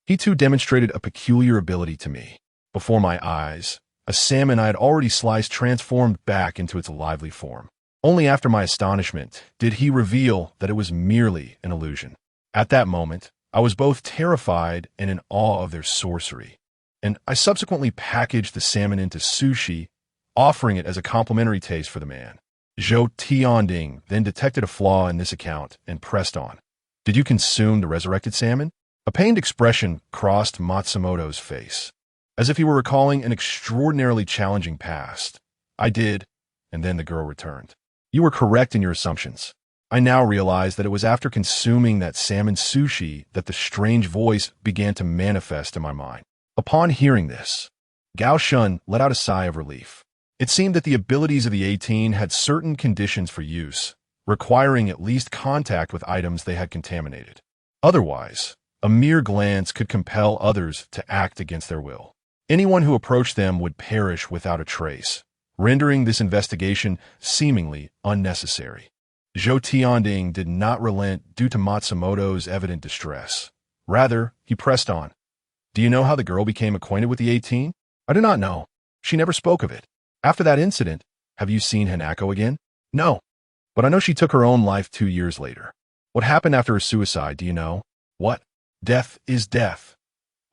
He too demonstrated a peculiar ability to me. Before my eyes, a salmon I had already sliced transformed back into its lively form. Only after my astonishment did he reveal that it was merely an illusion. At that moment, I was both terrified and in awe of their sorcery, and I subsequently packaged the salmon into sushi, offering it as a complimentary taste for the man. Zhou Tianding then detected a flaw in this account and pressed on. Did you consume the resurrected salmon? A pained expression crossed Matsumoto's face, as if he were recalling an extraordinarily challenging past. I did, and then the girl returned. You were correct in your assumptions. I now realize that it was after consuming that salmon sushi that the strange voice began to manifest in my mind. Upon hearing this, Gao Shun let out a sigh of relief. It seemed that the abilities of the 18 had certain conditions for use, requiring at least contact with items they had contaminated. Otherwise, a mere glance could compel others to act against their will. Anyone who approached them would perish without a trace, rendering this investigation seemingly unnecessary. Zhou Tianding did not relent due to Matsumoto's evident distress. Rather, he pressed on. Do you know how the girl became acquainted with the 18? I do not know. She never spoke of it. After that incident, have you seen Hanako again? No. But I know she took her own life 2 years later. What happened after her suicide, do you know? What? Death is death.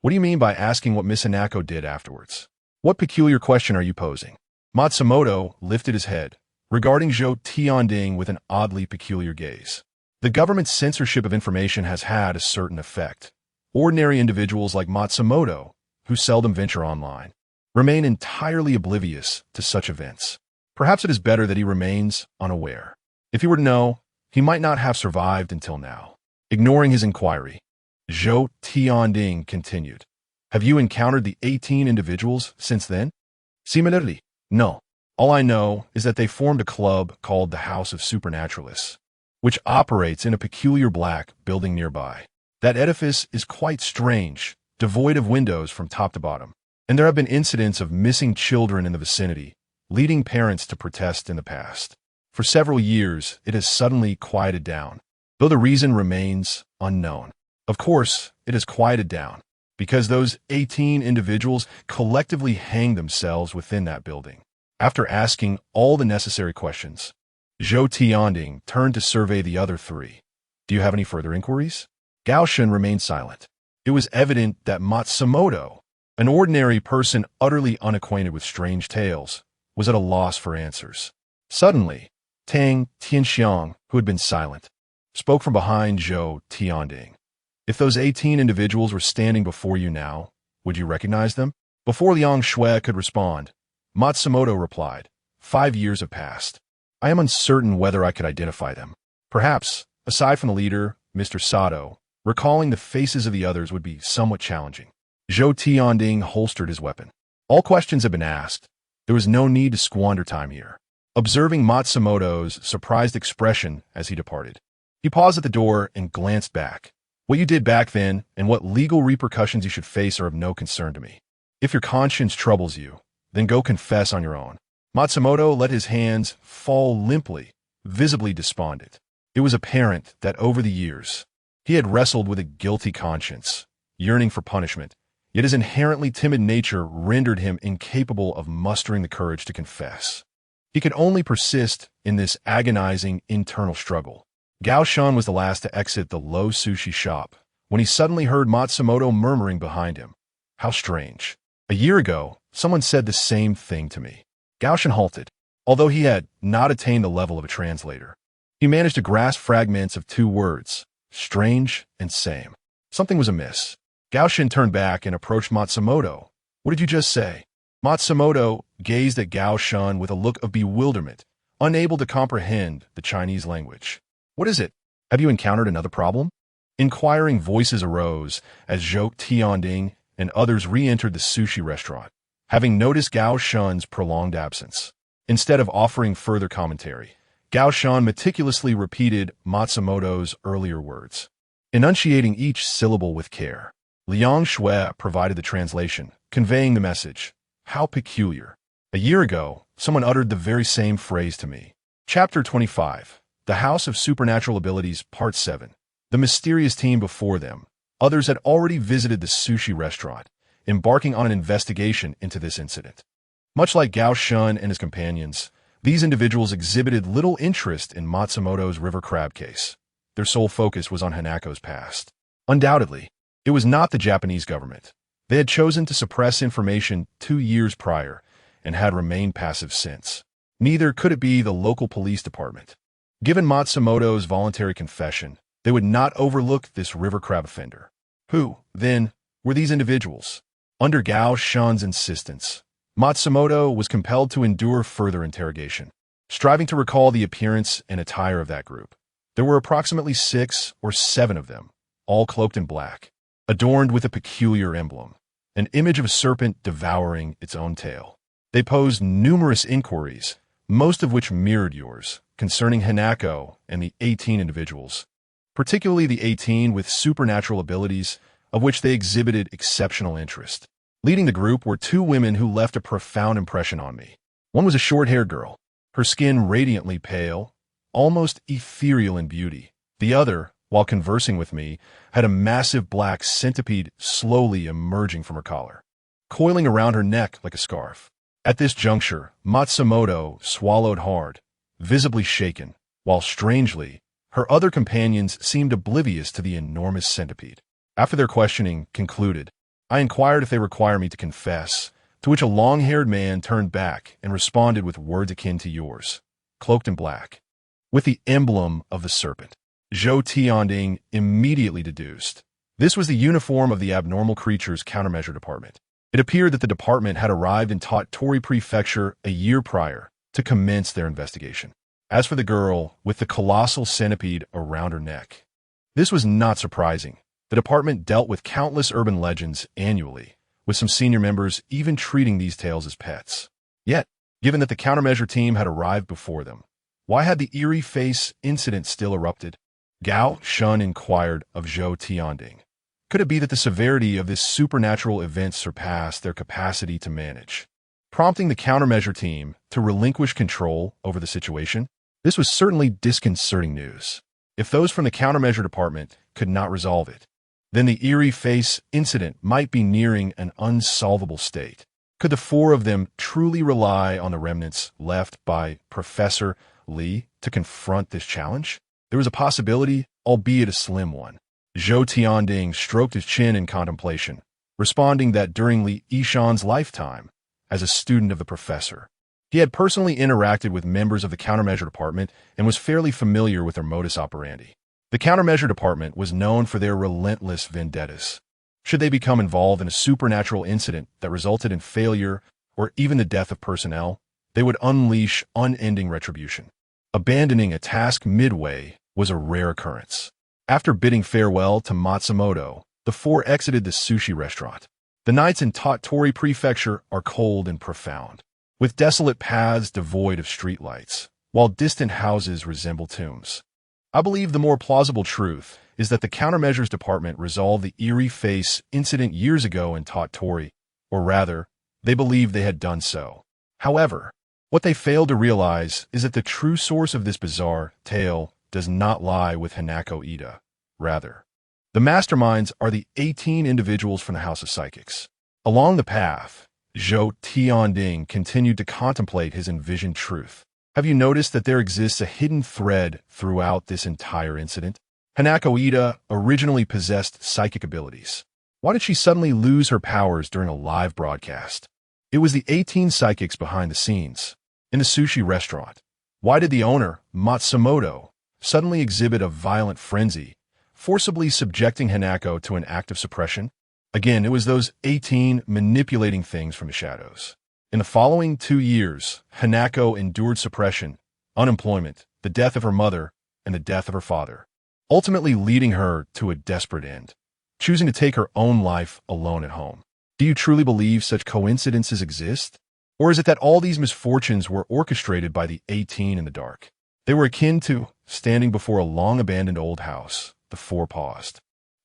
What do you mean by asking what Miss Hanako did afterwards? What peculiar question are you posing? Matsumoto lifted his head, regarding Zhou Tianding with an oddly peculiar gaze. The government's censorship of information has had a certain effect. Ordinary individuals like Matsumoto, who seldom venture online, remain entirely oblivious to such events. Perhaps it is better that he remains unaware. If he were to know, he might not have survived until now. Ignoring his inquiry, Zhou Tianding continued. Have you encountered the 18 individuals since then? Similarly, no. All I know is that they formed a club called the House of Supernaturalists, which operates in a peculiar black building nearby. That edifice is quite strange, devoid of windows from top to bottom, and there have been incidents of missing children in the vicinity, leading parents to protest in the past. For several years, it has suddenly quieted down, though the reason remains unknown. Of course, it has quieted down because those 18 individuals collectively hang themselves within that building. After asking all the necessary questions, Zhou Tianding turned to survey the other three. Do you have any further inquiries? Gao Shun remained silent. It was evident that Matsumoto, an ordinary person utterly unacquainted with strange tales, was at a loss for answers. Suddenly, Tang Tianxiang, who had been silent, spoke from behind Zhou Tianding. If those 18 individuals were standing before you now, would you recognize them? Before Liang Shui could respond, Matsumoto replied, 5 years have passed. I am uncertain whether I could identify them. Perhaps, aside from the leader, Mr. Sato, recalling the faces of the others would be somewhat challenging. Zhou Tianding holstered his weapon. All questions had been asked. There was no need to squander time here. Observing Matsumoto's surprised expression as he departed, he paused at the door and glanced back. What you did back then and what legal repercussions you should face are of no concern to me. If your conscience troubles you, then go confess on your own. Matsumoto let his hands fall limply, visibly despondent. It was apparent that over the years, he had wrestled with a guilty conscience, yearning for punishment, yet his inherently timid nature rendered him incapable of mustering the courage to confess. He could only persist in this agonizing internal struggle. Gao Shun was the last to exit the low sushi shop when he suddenly heard Matsumoto murmuring behind him. How strange. A year ago, someone said the same thing to me. Gao Shun halted. Although he had not attained the level of a translator, he managed to grasp fragments of 2 words, strange and same. Something was amiss. Gao Shun turned back and approached Matsumoto. What did you just say? Matsumoto gazed at Gao Shun with a look of bewilderment, unable to comprehend the Chinese language. What is it? Have you encountered another problem? Inquiring voices arose as Zhou Tianding and others re-entered the sushi restaurant, having noticed Gao Shun's prolonged absence. Instead of offering further commentary, Gao Shun meticulously repeated Matsumoto's earlier words, enunciating each syllable with care. Liang Shui provided the translation, conveying the message. How peculiar. A year ago, someone uttered the very same phrase to me. Chapter 25. The House of Supernatural Abilities, Part 7. The mysterious team before them. Others had already visited the sushi restaurant, embarking on an investigation into this incident. Much like Gao Shun and his companions, these individuals exhibited little interest in Matsumoto's river crab case. Their sole focus was on Hanako's past. Undoubtedly, it was not the Japanese government. They had chosen to suppress information 2 years prior and had remained passive since. Neither could it be the local police department. Given Matsumoto's voluntary confession, they would not overlook this river crab offender. Who, then, were these individuals? Under Gao Shun's insistence, Matsumoto was compelled to endure further interrogation, striving to recall the appearance and attire of that group. There were approximately 6 or 7 of them, all cloaked in black, adorned with a peculiar emblem, an image of a serpent devouring its own tail. They posed numerous inquiries, most of which mirrored yours, concerning Hanako and the 18 individuals, particularly the 18 with supernatural abilities, of which they exhibited exceptional interest. Leading the group were 2 women who left a profound impression on me. One was a short-haired girl, her skin radiantly pale, almost ethereal in beauty. The other, while conversing with me, had a massive black centipede slowly emerging from her collar, coiling around her neck like a scarf. At this juncture, Matsumoto swallowed hard, visibly shaken, while strangely, her other companions seemed oblivious to the enormous centipede. After their questioning concluded, I inquired if they require me to confess, to which a long-haired man turned back and responded with words akin to yours, cloaked in black, with the emblem of the serpent. Zhou Tianding immediately deduced. This was the uniform of the Abnormal Creatures Countermeasure Department. It appeared that the department had arrived in Tottori Prefecture a year prior to commence their investigation. As for the girl with the colossal centipede around her neck, This was not surprising. The department dealt with countless urban legends annually, with some senior members even treating these tales as pets. Yet, given that the countermeasure team had arrived before them, why had the eerie face incident still erupted? Gao Shun inquired of Zhou Tianding. Could it be that the severity of this supernatural event surpassed their capacity to manage, prompting the countermeasure team to relinquish control over the situation? This was certainly disconcerting news. If those from the countermeasure department could not resolve it, then the eerie face incident might be nearing an unsolvable state. Could the four of them truly rely on the remnants left by Professor Li to confront this challenge? There was a possibility, albeit a slim one. Zhou Tianding stroked his chin in contemplation, responding that during Li Yishan's lifetime, as a student of the professor, he had personally interacted with members of the countermeasure department and was fairly familiar with their modus operandi. The countermeasure department was known for their relentless vendettas. Should they become involved in a supernatural incident that resulted in failure or even the death of personnel, they would unleash unending retribution. Abandoning a task midway was a rare occurrence. After bidding farewell to Matsumoto, the four exited the sushi restaurant. The nights in Tottori Prefecture are cold and profound, with desolate paths devoid of streetlights, while distant houses resemble tombs. I believe the more plausible truth is that the countermeasures department resolved the eerie face incident years ago in Tottori, or rather, they believed they had done so. However, what they failed to realize is that the true source of this bizarre tale does not lie with Hanako Ida. Rather, the masterminds are the 18 individuals from the House of Psychics. Along the path, Zhou Tianding continued to contemplate his envisioned truth. Have you noticed that there exists a hidden thread throughout this entire incident? Hanako Ida originally possessed psychic abilities. Why did she suddenly lose her powers during a live broadcast? It was the 18 psychics behind the scenes. In the sushi restaurant, why did the owner, Matsumoto, suddenly exhibit a violent frenzy, forcibly subjecting Hanako to an act of suppression? Again, it was those 18 manipulating things from the shadows. In the following 2 years, Hanako endured suppression, unemployment, the death of her mother, and the death of her father, ultimately leading her to a desperate end, choosing to take her own life alone at home. Do you truly believe such coincidences exist? Or is it that all these misfortunes were orchestrated by the 18 in the dark? They were akin to standing before a long-abandoned old house. The four paused.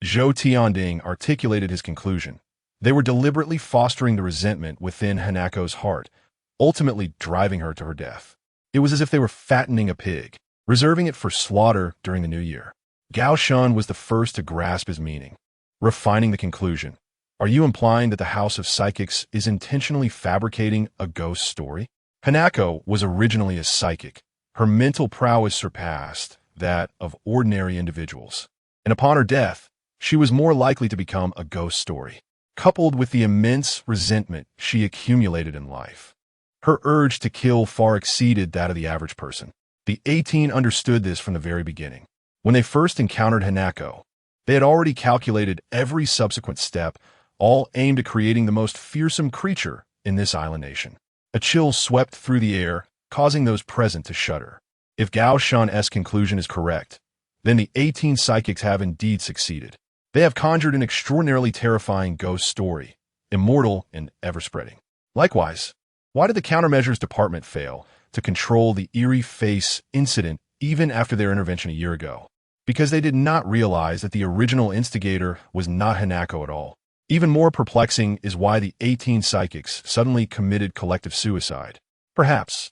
Zhou Tianding articulated his conclusion. They were deliberately fostering the resentment within Hanako's heart, ultimately driving her to her death. It was as if they were fattening a pig, reserving it for slaughter during the new year. Gao Shun was the first to grasp his meaning, refining the conclusion. Are you implying that the House of Psychics is intentionally fabricating a ghost story? Hanako was originally a psychic. Her mental prowess surpassed that of ordinary individuals, and upon her death, she was more likely to become a ghost story. Coupled with the immense resentment she accumulated in life, her urge to kill far exceeded that of the average person. The 18 understood this from the very beginning. When they first encountered Hanako, they had already calculated every subsequent step, all aimed at creating the most fearsome creature in this island nation. A chill swept through the air, causing those present to shudder. If Gao Shun's conclusion is correct, then the 18 psychics have indeed succeeded. They have conjured an extraordinarily terrifying ghost story, immortal and ever-spreading. Likewise, why did the countermeasures department fail to control the eerie face incident even after their intervention a year ago? Because they did not realize that the original instigator was not Hanako at all. Even more perplexing is why the 18 psychics suddenly committed collective suicide. Perhaps,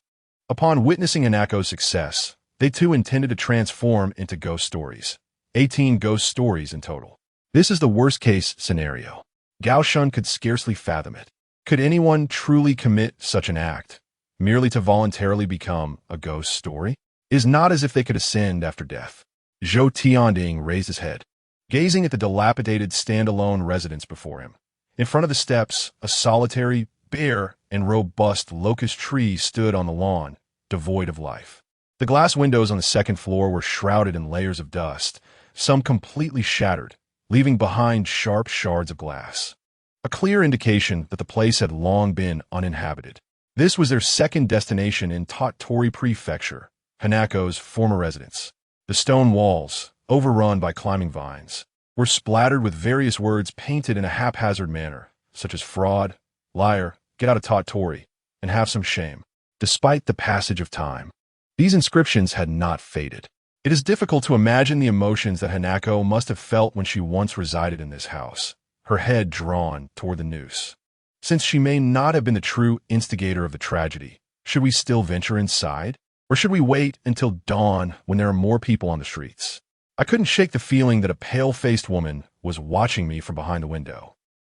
upon witnessing Hanako's success, they too intended to transform into ghost stories. 18 ghost stories in total. This is the worst-case scenario. Gao Shun could scarcely fathom it. Could anyone truly commit such an act, merely to voluntarily become a ghost story? It is not as if they could ascend after death. Zhou Tianding raised his head, gazing at the dilapidated standalone residence before him. In front of the steps, a solitary, bare, and robust locust tree stood on the lawn, devoid of life. The glass windows on the second floor were shrouded in layers of dust, some completely shattered, leaving behind sharp shards of glass. A clear indication that the place had long been uninhabited. This was their second destination in Tottori Prefecture, Hanako's former residence. The stone walls, overrun by climbing vines, were splattered with various words painted in a haphazard manner, such as fraud, liar, get out of tot Tory, and have some shame. Despite the passage of time, these inscriptions had not faded. It is difficult to imagine the emotions that Hanako must have felt when she once resided in this house, her head drawn toward the noose. Since she may not have been the true instigator of the tragedy, should we still venture inside? Or should we wait until dawn when there are more people on the streets? I couldn't shake the feeling that a pale-faced woman was watching me from behind the window.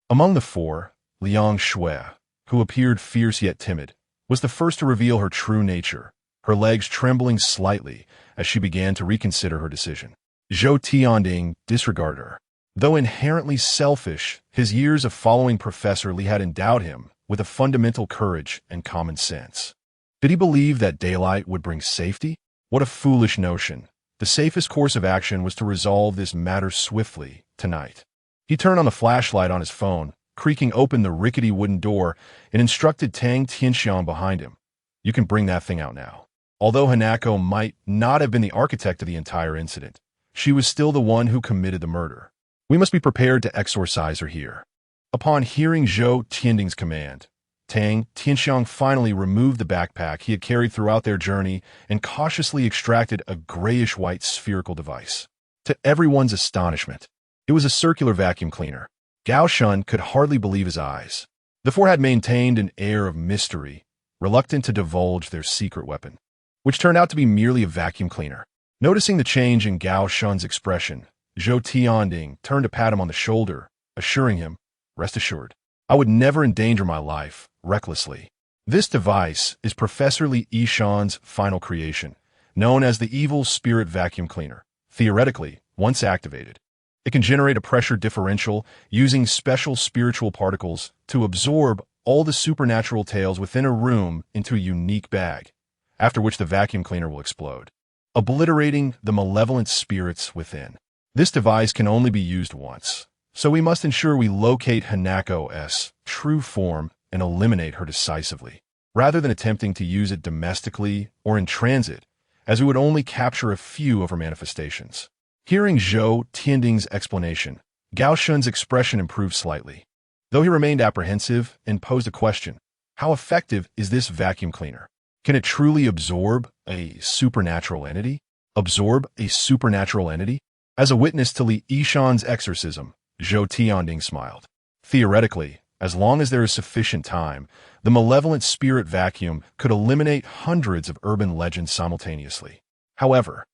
Among the four, Liang Shui, who appeared fierce yet timid, was the first to reveal her true nature, her legs trembling slightly as she began to reconsider her decision. Zhou Tianding disregarded her. Though inherently selfish, his years of following Professor Li had endowed him with a fundamental courage and common sense. Did he believe that daylight would bring safety? What a foolish notion. The safest course of action was to resolve this matter swiftly, tonight. He turned on the flashlight on his phone, creaking open the rickety wooden door, and instructed Tang Tianxiang behind him. You can bring that thing out now. Although Hanako might not have been the architect of the entire incident, she was still the one who committed the murder. We must be prepared to exorcise her here. Upon hearing Zhou Tianding's command, Tang Tianxiang finally removed the backpack he had carried throughout their journey and cautiously extracted a grayish-white spherical device. To everyone's astonishment, it was a circular vacuum cleaner. Gao Shun could hardly believe his eyes. The four had maintained an air of mystery, reluctant to divulge their secret weapon, which turned out to be merely a vacuum cleaner. Noticing the change in Gao Shun's expression, Zhou Tianding turned to pat him on the shoulder, assuring him, "Rest assured, I would never endanger my life, recklessly." This device is Professor Li Yishan's final creation, known as the Evil Spirit Vacuum Cleaner. Theoretically, once activated, it can generate a pressure differential using special spiritual particles to absorb all the supernatural tales within a room into a unique bag, after which the vacuum cleaner will explode, obliterating the malevolent spirits within. This device can only be used once, so we must ensure we locate Hanako's true form and eliminate her decisively, rather than attempting to use it domestically or in transit, as we would only capture a few of her manifestations. Hearing Zhou Tianding's explanation, Gao Shun's expression improved slightly, though he remained apprehensive and posed a question. How effective is this vacuum cleaner? Can it truly absorb a supernatural entity? Absorb a supernatural entity? As a witness to Li Yishan's exorcism, Zhou Tianding smiled. Theoretically, as long as there is sufficient time, the malevolent spirit vacuum could eliminate hundreds of urban legends simultaneously. However,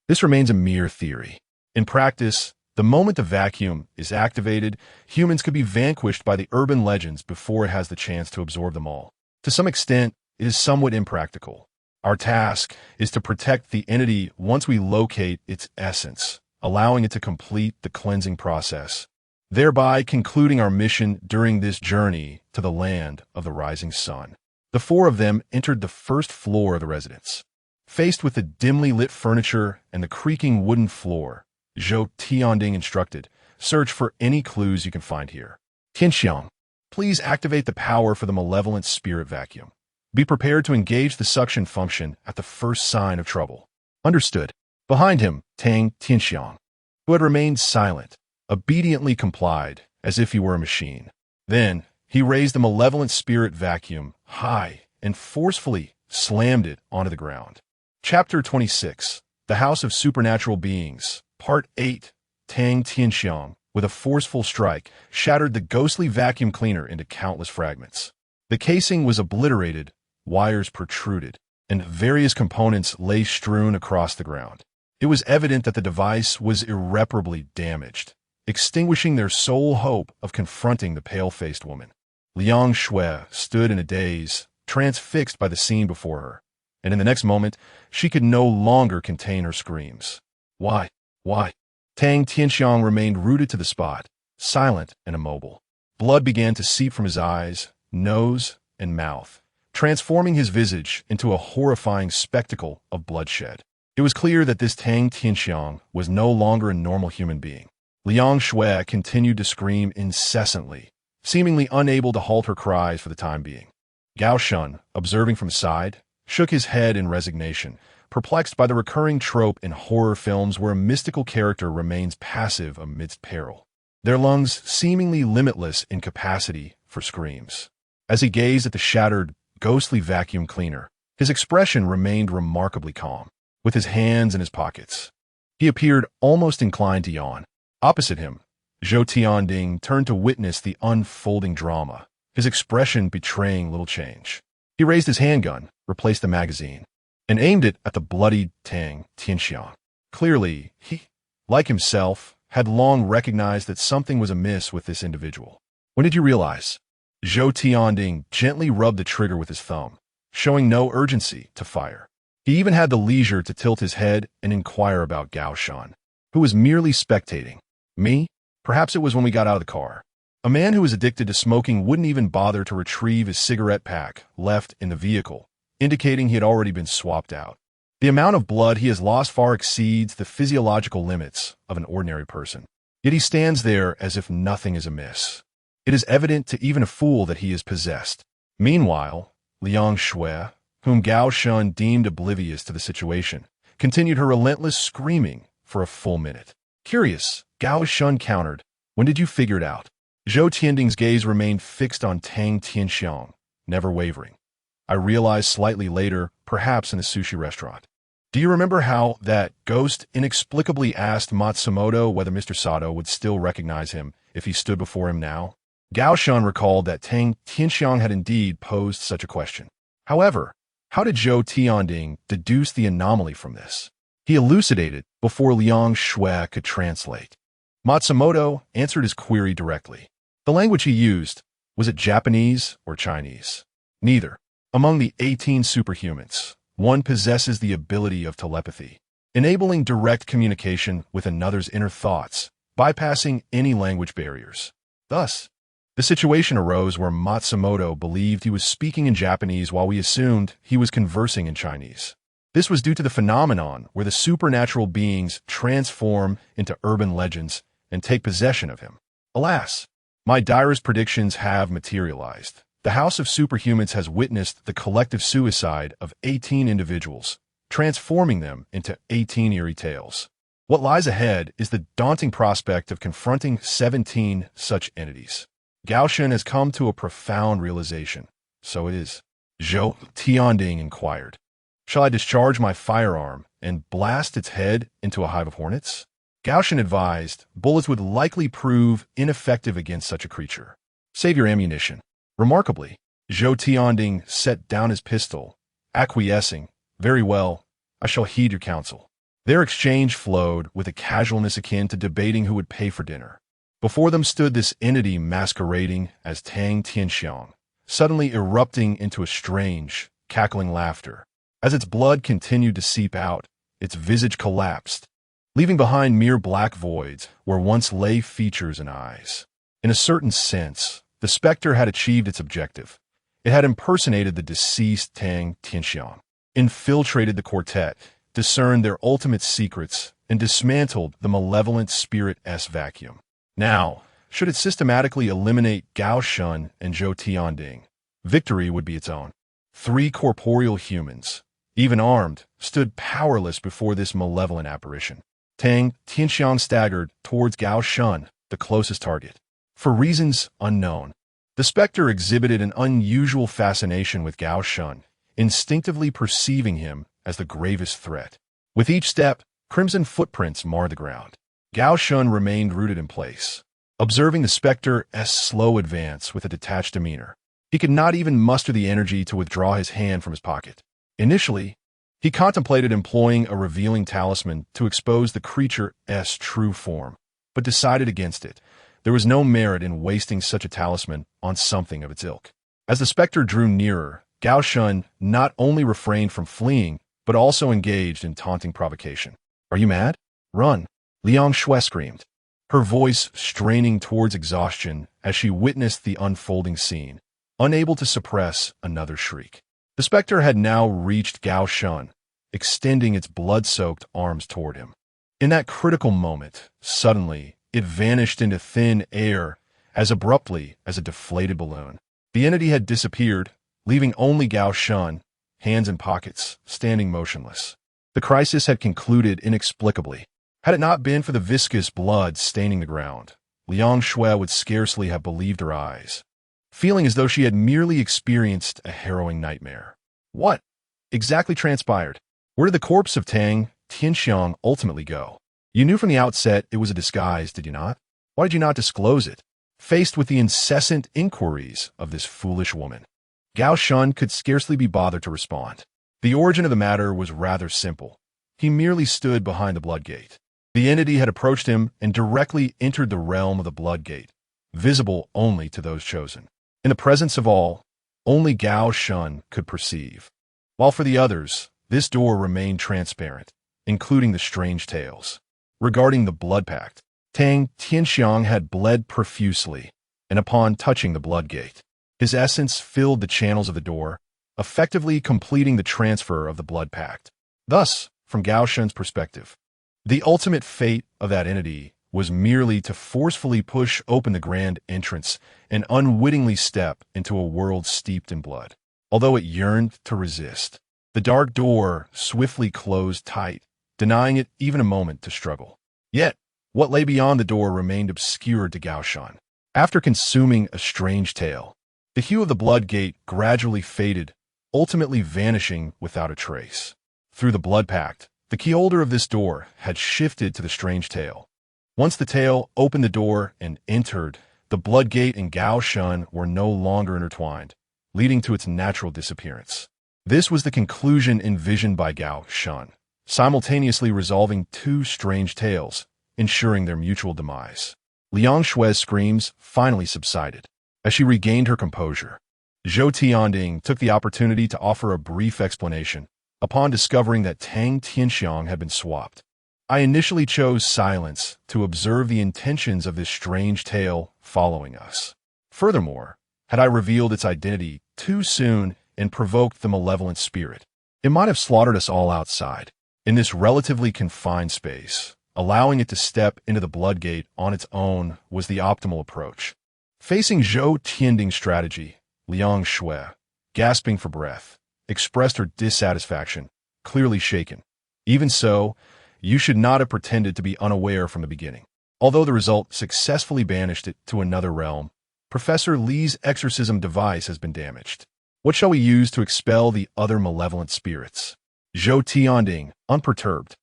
this remains a mere theory. In practice, the moment the vacuum is activated, humans could be vanquished by the urban legends before it has the chance to absorb them all. To some extent, it is somewhat impractical. Our task is to protect the entity once we locate its essence, allowing it to complete the cleansing process, thereby concluding our mission during this journey to the land of the rising sun. The four of them entered the first floor of the residence. Faced with the dimly lit furniture and the creaking wooden floor, Zhou Tianding instructed, "Search for any clues you can find here. Tianxiang, please activate the power for the malevolent spirit vacuum. Be prepared to engage the suction function at the first sign of trouble." Understood. Behind him, Tang Tianxiang, who had remained silent, obediently complied, as if he were a machine. Then, he raised the malevolent spirit vacuum high and forcefully slammed it onto the ground. Chapter 26, The House of Supernatural Beings, Part 8. Tang Tianxiang, with a forceful strike, shattered the ghostly vacuum cleaner into countless fragments. The casing was obliterated, wires protruded, and various components lay strewn across the ground. It was evident that the device was irreparably damaged, extinguishing their sole hope of confronting the pale-faced woman. Liang Shui stood in a daze, transfixed by the scene before her, and in the next moment, she could no longer contain her screams. Why? Tang Tianxiang remained rooted to the spot, silent and immobile. Blood began to seep from his eyes, nose, and mouth, transforming his visage into a horrifying spectacle of bloodshed. It was clear that this Tang Tianxiang was no longer a normal human being. Liang Shui continued to scream incessantly, seemingly unable to halt her cries for the time being. Gao Shun, observing from the side, shook his head in resignation, perplexed by the recurring trope in horror films where a mystical character remains passive amidst peril, their lungs seemingly limitless in capacity for screams. As he gazed at the shattered, ghostly vacuum cleaner, his expression remained remarkably calm, with his hands in his pockets. He appeared almost inclined to yawn. Opposite him, Zhou Tianding turned to witness the unfolding drama, his expression betraying little change. He raised his handgun, replaced the magazine, and aimed it at the bloodied Tang Tianxiang. Clearly, he, like himself, had long recognized that something was amiss with this individual. When did you realize? Zhou Tianding gently rubbed the trigger with his thumb, showing no urgency to fire. He even had the leisure to tilt his head and inquire about Gao Shan, who was merely spectating. Me? Perhaps it was when we got out of the car. A man who was addicted to smoking wouldn't even bother to retrieve his cigarette pack left in the vehicle, indicating he had already been swapped out. The amount of blood he has lost far exceeds the physiological limits of an ordinary person. Yet he stands there as if nothing is amiss. It is evident to even a fool that he is possessed. Meanwhile, Liang Shui, whom Gao Shan deemed oblivious to the situation, continued her relentless screaming for a full minute. Curious, Gao Shan countered, "When did you figure it out?" Zhou Tianding's gaze remained fixed on Tang Tianxiang, never wavering. "I realized slightly later, perhaps in a sushi restaurant. Do you remember how that ghost inexplicably asked Matsumoto whether Mr. Sato would still recognize him if he stood before him now?" Gao Shan recalled that Tang Tianxiang had indeed posed such a question. However, how did Zhou Tianding deduce the anomaly from this? He elucidated before Liang Shui could translate. Matsumoto answered his query directly. The language he used, was it Japanese or Chinese? Neither. Among the 18 superhumans, one possesses the ability of telepathy, enabling direct communication with another's inner thoughts, bypassing any language barriers. Thus, the situation arose where Matsumoto believed he was speaking in Japanese while we assumed he was conversing in Chinese. This was due to the phenomenon where the supernatural beings transform into urban legends and take possession of him. Alas, my direst predictions have materialized. The House of Superhumans has witnessed the collective suicide of 18 individuals, transforming them into 18 eerie tales. What lies ahead is the daunting prospect of confronting 17 such entities. Gao Shan has come to a profound realization. So it is. Zhou Tianding inquired. Shall I discharge my firearm and blast its head into a hive of hornets? Gao Shan advised bullets would likely prove ineffective against such a creature. Save your ammunition. Remarkably, Zhou Tianding set down his pistol, acquiescing. Very well, I shall heed your counsel. Their exchange flowed with a casualness akin to debating who would pay for dinner. Before them stood this entity masquerading as Tang Tianxiang, suddenly erupting into a strange, cackling laughter. As its blood continued to seep out, its visage collapsed, leaving behind mere black voids where once lay features and eyes. In a certain sense, the specter had achieved its objective. It had impersonated the deceased Tang Tianxiang, infiltrated the quartet, discerned their ultimate secrets, and dismantled the malevolent spirit S vacuum. Now, should it systematically eliminate Gao Shan and Zhou Tianding, victory would be its own. 3 corporeal humans, even armed, stood powerless before this malevolent apparition. Tang Tianxiang staggered towards Gao Shan, the closest target. For reasons unknown, the specter exhibited an unusual fascination with Gao Shan, instinctively perceiving him as the gravest threat. With each step, crimson footprints marred the ground. Gao Shan remained rooted in place, observing the specter's slow advance with a detached demeanor. He could not even muster the energy to withdraw his hand from his pocket. Initially, he contemplated employing a revealing talisman to expose the creature's true form, but decided against it. There was no merit in wasting such a talisman on something of its ilk. As the specter drew nearer, Gao Shan not only refrained from fleeing, but also engaged in taunting provocation. "Are you mad? Run!" Liang Shui screamed, her voice straining towards exhaustion as she witnessed the unfolding scene, unable to suppress another shriek. The specter had now reached Gao Shan, extending its blood-soaked arms toward him. In that critical moment, suddenly, it vanished into thin air as abruptly as a deflated balloon. The entity had disappeared, leaving only Gao Shan, hands in pockets, standing motionless. The crisis had concluded inexplicably. Had it not been for the viscous blood staining the ground, Liang Shui would scarcely have believed her eyes, feeling as though she had merely experienced a harrowing nightmare. What exactly transpired? Where did the corpse of Tang Tianxiang ultimately go? You knew from the outset it was a disguise, did you not? Why did you not disclose it? Faced with the incessant inquiries of this foolish woman, Gao Shun could scarcely be bothered to respond. The origin of the matter was rather simple. He merely stood behind the Blood Gate. The entity had approached him and directly entered the realm of the Blood Gate, visible only to those chosen. In the presence of all, only Gao Shun could perceive, while for the others, this door remained transparent, including the strange tales. Regarding the Blood Pact, Tang Tianxiang had bled profusely, and upon touching the Blood Gate, his essence filled the channels of the door, effectively completing the transfer of the Blood Pact. Thus, from Gao Shun's perspective, the ultimate fate of that entity was merely to forcefully push open the grand entrance and unwittingly step into a world steeped in blood. Although it yearned to resist, the dark door swiftly closed tight, denying it even a moment to struggle. Yet, what lay beyond the door remained obscured to Gao Shun. After consuming a strange tale, the hue of the Blood Gate gradually faded, ultimately vanishing without a trace. Through the Blood Pact, the keyholder of this door had shifted to the strange tale. Once the tale opened the door and entered, the Blood Gate and Gao Shun were no longer intertwined, leading to its natural disappearance. This was the conclusion envisioned by Gao Shun, simultaneously resolving two strange tales, ensuring their mutual demise. Liang Shui's screams finally subsided. As she regained her composure, Zhou Tianding took the opportunity to offer a brief explanation upon discovering that Tang Tianxiang had been swapped. I initially chose silence to observe the intentions of this strange tale following us. Furthermore, had I revealed its identity too soon and provoked the malevolent spirit, it might have slaughtered us all outside, in this relatively confined space. Allowing it to step into the Blood Gate on its own was the optimal approach. Facing Zhou Tianding's strategy, Liang Shui, gasping for breath, expressed her dissatisfaction, clearly shaken. Even so, you should not have pretended to be unaware from the beginning. Although the result successfully banished it to another realm, Professor Li's exorcism device has been damaged. What shall we use to expel the other malevolent spirits? Zhou Tianding, unperturbed,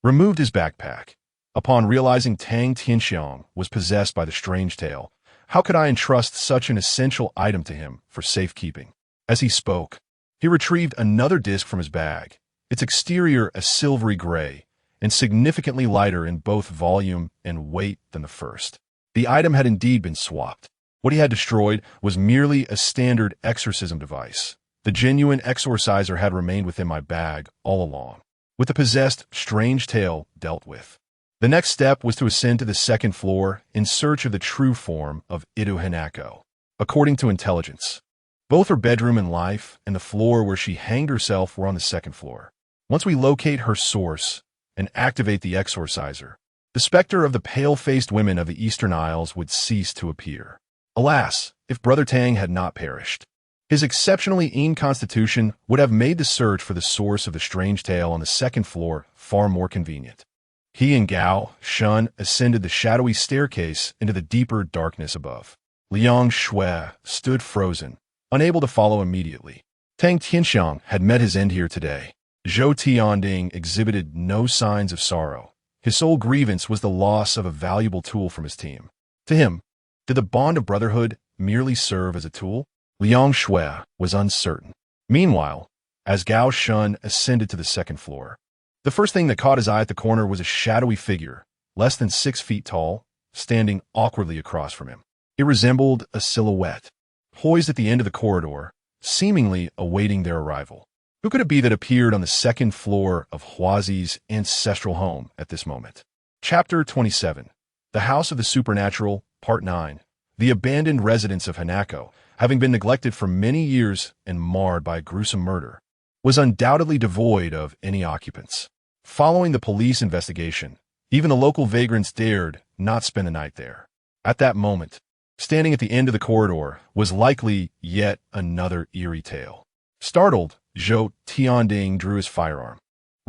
removed his backpack. Upon realizing Tang Tianxiang was possessed by the strange tale, how could I entrust such an essential item to him for safekeeping? As he spoke, he retrieved another disc from his bag, its exterior a silvery gray, and significantly lighter in both volume and weight than the first. The item had indeed been swapped. What he had destroyed was merely a standard exorcism device. The genuine exorciser had remained within my bag all along, with the possessed strange tale dealt with. The next step was to ascend to the second floor in search of the true form of Idu Hanako. According to intelligence, both her bedroom and life and the floor where she hanged herself were on the second floor. Once we locate her source and activate the exorciser, the specter of the pale-faced women of the Eastern Isles would cease to appear. Alas, if Brother Tang had not perished, his exceptionally keen constitution would have made the search for the source of the strange tale on the second floor far more convenient. He and Gao Shun ascended the shadowy staircase into the deeper darkness above. Liang Shui stood frozen, unable to follow immediately. Tang Tianxiang had met his end here today. Zhou Tianding exhibited no signs of sorrow. His sole grievance was the loss of a valuable tool from his team. To him, did the bond of brotherhood merely serve as a tool? Liang Shui was uncertain. Meanwhile, as Gao Shun ascended to the second floor, the first thing that caught his eye at the corner was a shadowy figure, less than 6 feet tall, standing awkwardly across from him. It resembled a silhouette, poised at the end of the corridor, seemingly awaiting their arrival. Who could it be that appeared on the second floor of Huazi's ancestral home at this moment? Chapter 27. The House of the Supernatural, Part 9. The abandoned residence of Hanako, having been neglected for many years and marred by a gruesome murder, was undoubtedly devoid of any occupants. Following the police investigation, even the local vagrants dared not spend the night there. At that moment, standing at the end of the corridor was likely yet another eerie tale. Startled, Zhou Tianding drew his firearm.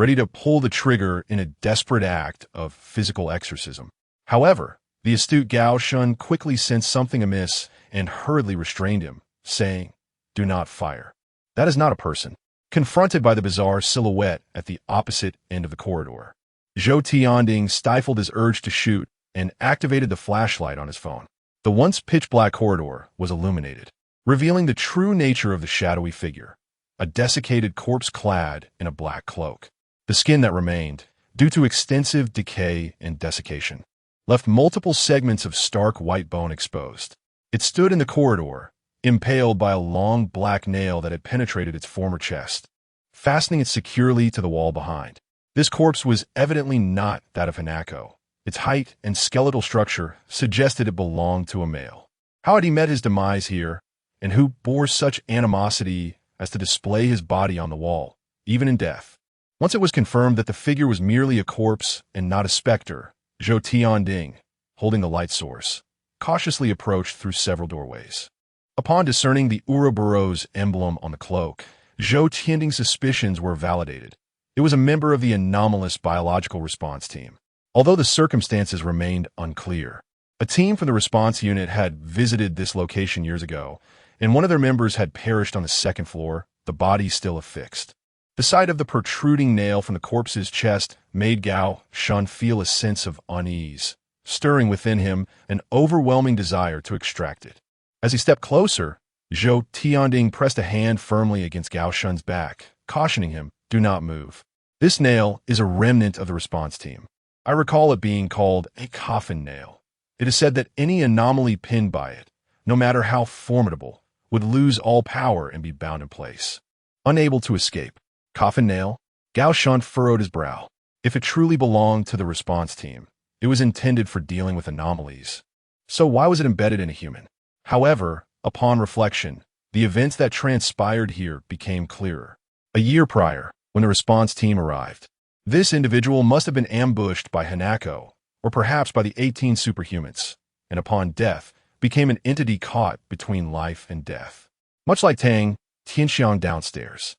ready to pull the trigger in a desperate act of physical exorcism. However, the astute Gao Shun quickly sensed something amiss and hurriedly restrained him, saying, "Do not fire. That is not a person." Confronted by the bizarre silhouette at the opposite end of the corridor, Zhou Tianding stifled his urge to shoot and activated the flashlight on his phone. The once pitch-black corridor was illuminated, revealing the true nature of the shadowy figure, a desiccated corpse clad in a black cloak. The skin that remained, due to extensive decay and desiccation, left multiple segments of stark white bone exposed. It stood in the corridor, impaled by a long black nail that had penetrated its former chest, fastening it securely to the wall behind. This corpse was evidently not that of Hanako. Its height and skeletal structure suggested it belonged to a male. How had he met his demise here, and who bore such animosity as to display his body on the wall, even in death? Once it was confirmed that the figure was merely a corpse and not a specter, Zhou Tianding, holding the light source, cautiously approached through several doorways. Upon discerning the Ouroboros emblem on the cloak, Zhou Tianding's suspicions were validated. It was a member of the anomalous biological response team. Although the circumstances remained unclear, a team from the response unit had visited this location years ago, and one of their members had perished on the second floor, the body still affixed. The sight of the protruding nail from the corpse's chest made Gao Shun feel a sense of unease, stirring within him an overwhelming desire to extract it. As he stepped closer, Zhou Tianding pressed a hand firmly against Gao Shun's back, cautioning him, "Do not move. This nail is a remnant of the response team. I recall it being called a coffin nail. It is said that any anomaly pinned by it, no matter how formidable, would lose all power and be bound in place, unable to escape." Coffin nail? Gao Shun furrowed his brow. If it truly belonged to the response team, it was intended for dealing with anomalies. So why was it embedded in a human? However, upon reflection, the events that transpired here became clearer. A year prior, when the response team arrived, this individual must have been ambushed by Hanako, or perhaps by the 18 superhumans, and upon death, became an entity caught between life and death. Much like Tang Tianxiang downstairs,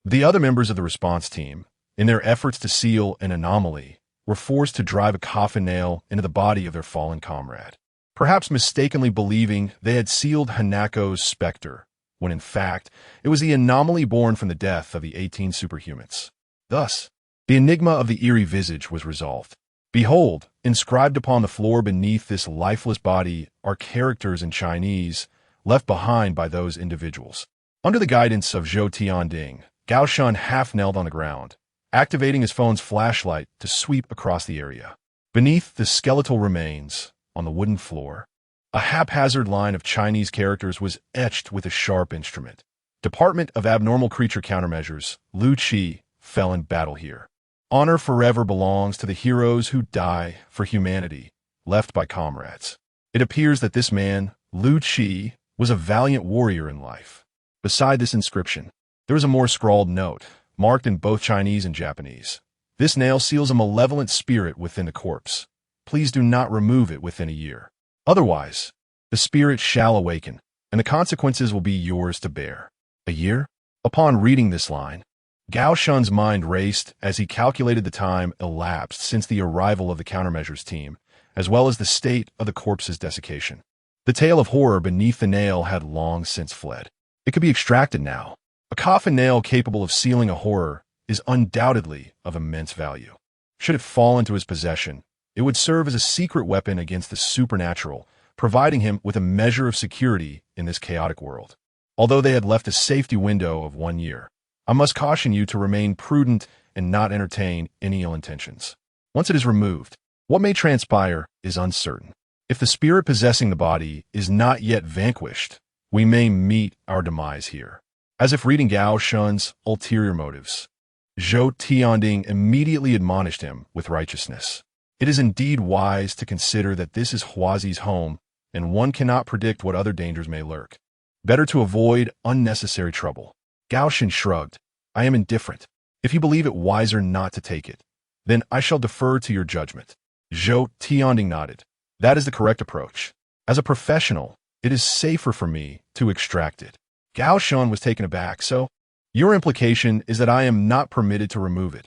the other members of the response team, in their efforts to seal an anomaly, were forced to drive a coffin nail into the body of their fallen comrade, perhaps mistakenly believing they had sealed Hanako's specter, when in fact it was the anomaly born from the death of the 18 superhumans. Thus, the enigma of the eerie visage was resolved. Behold, inscribed upon the floor beneath this lifeless body are characters in Chinese left behind by those individuals. Under the guidance of Zhou Tianding, Gao Shun half-knelt on the ground, activating his phone's flashlight to sweep across the area. Beneath the skeletal remains, on the wooden floor, a haphazard line of Chinese characters was etched with a sharp instrument. Department of Abnormal Creature Countermeasures, Lu Qi, fell in battle here. Honor forever belongs to the heroes who die for humanity, left by comrades. It appears that this man, Lu Qi, was a valiant warrior in life. Beside this inscription, there is a more scrawled note, marked in both Chinese and Japanese. This nail seals a malevolent spirit within the corpse. Please do not remove it within a year. Otherwise, the spirit shall awaken, and the consequences will be yours to bear. A year? Upon reading this line, Gao Shun's mind raced as he calculated the time elapsed since the arrival of the countermeasures team, as well as the state of the corpse's desiccation. The tale of horror beneath the nail had long since fled. It could be extracted now. A coffin nail capable of sealing a horror is undoubtedly of immense value. Should it fall into his possession, it would serve as a secret weapon against the supernatural, providing him with a measure of security in this chaotic world. Although they had left a safety window of 1 year, I must caution you to remain prudent and not entertain any ill intentions. Once it is removed, what may transpire is uncertain. If the spirit possessing the body is not yet vanquished, we may meet our demise here. As if reading Gao Shun's ulterior motives, Zhou Tianding immediately admonished him with righteousness. It is indeed wise to consider that this is Huazi's home, and one cannot predict what other dangers may lurk. Better to avoid unnecessary trouble. Gao Shun shrugged. I am indifferent. If you believe it wiser not to take it, then I shall defer to your judgment. Zhou Tianding nodded. That is the correct approach. As a professional, it is safer for me to extract it. Gao Shun was taken aback. So, your implication is that I am not permitted to remove it.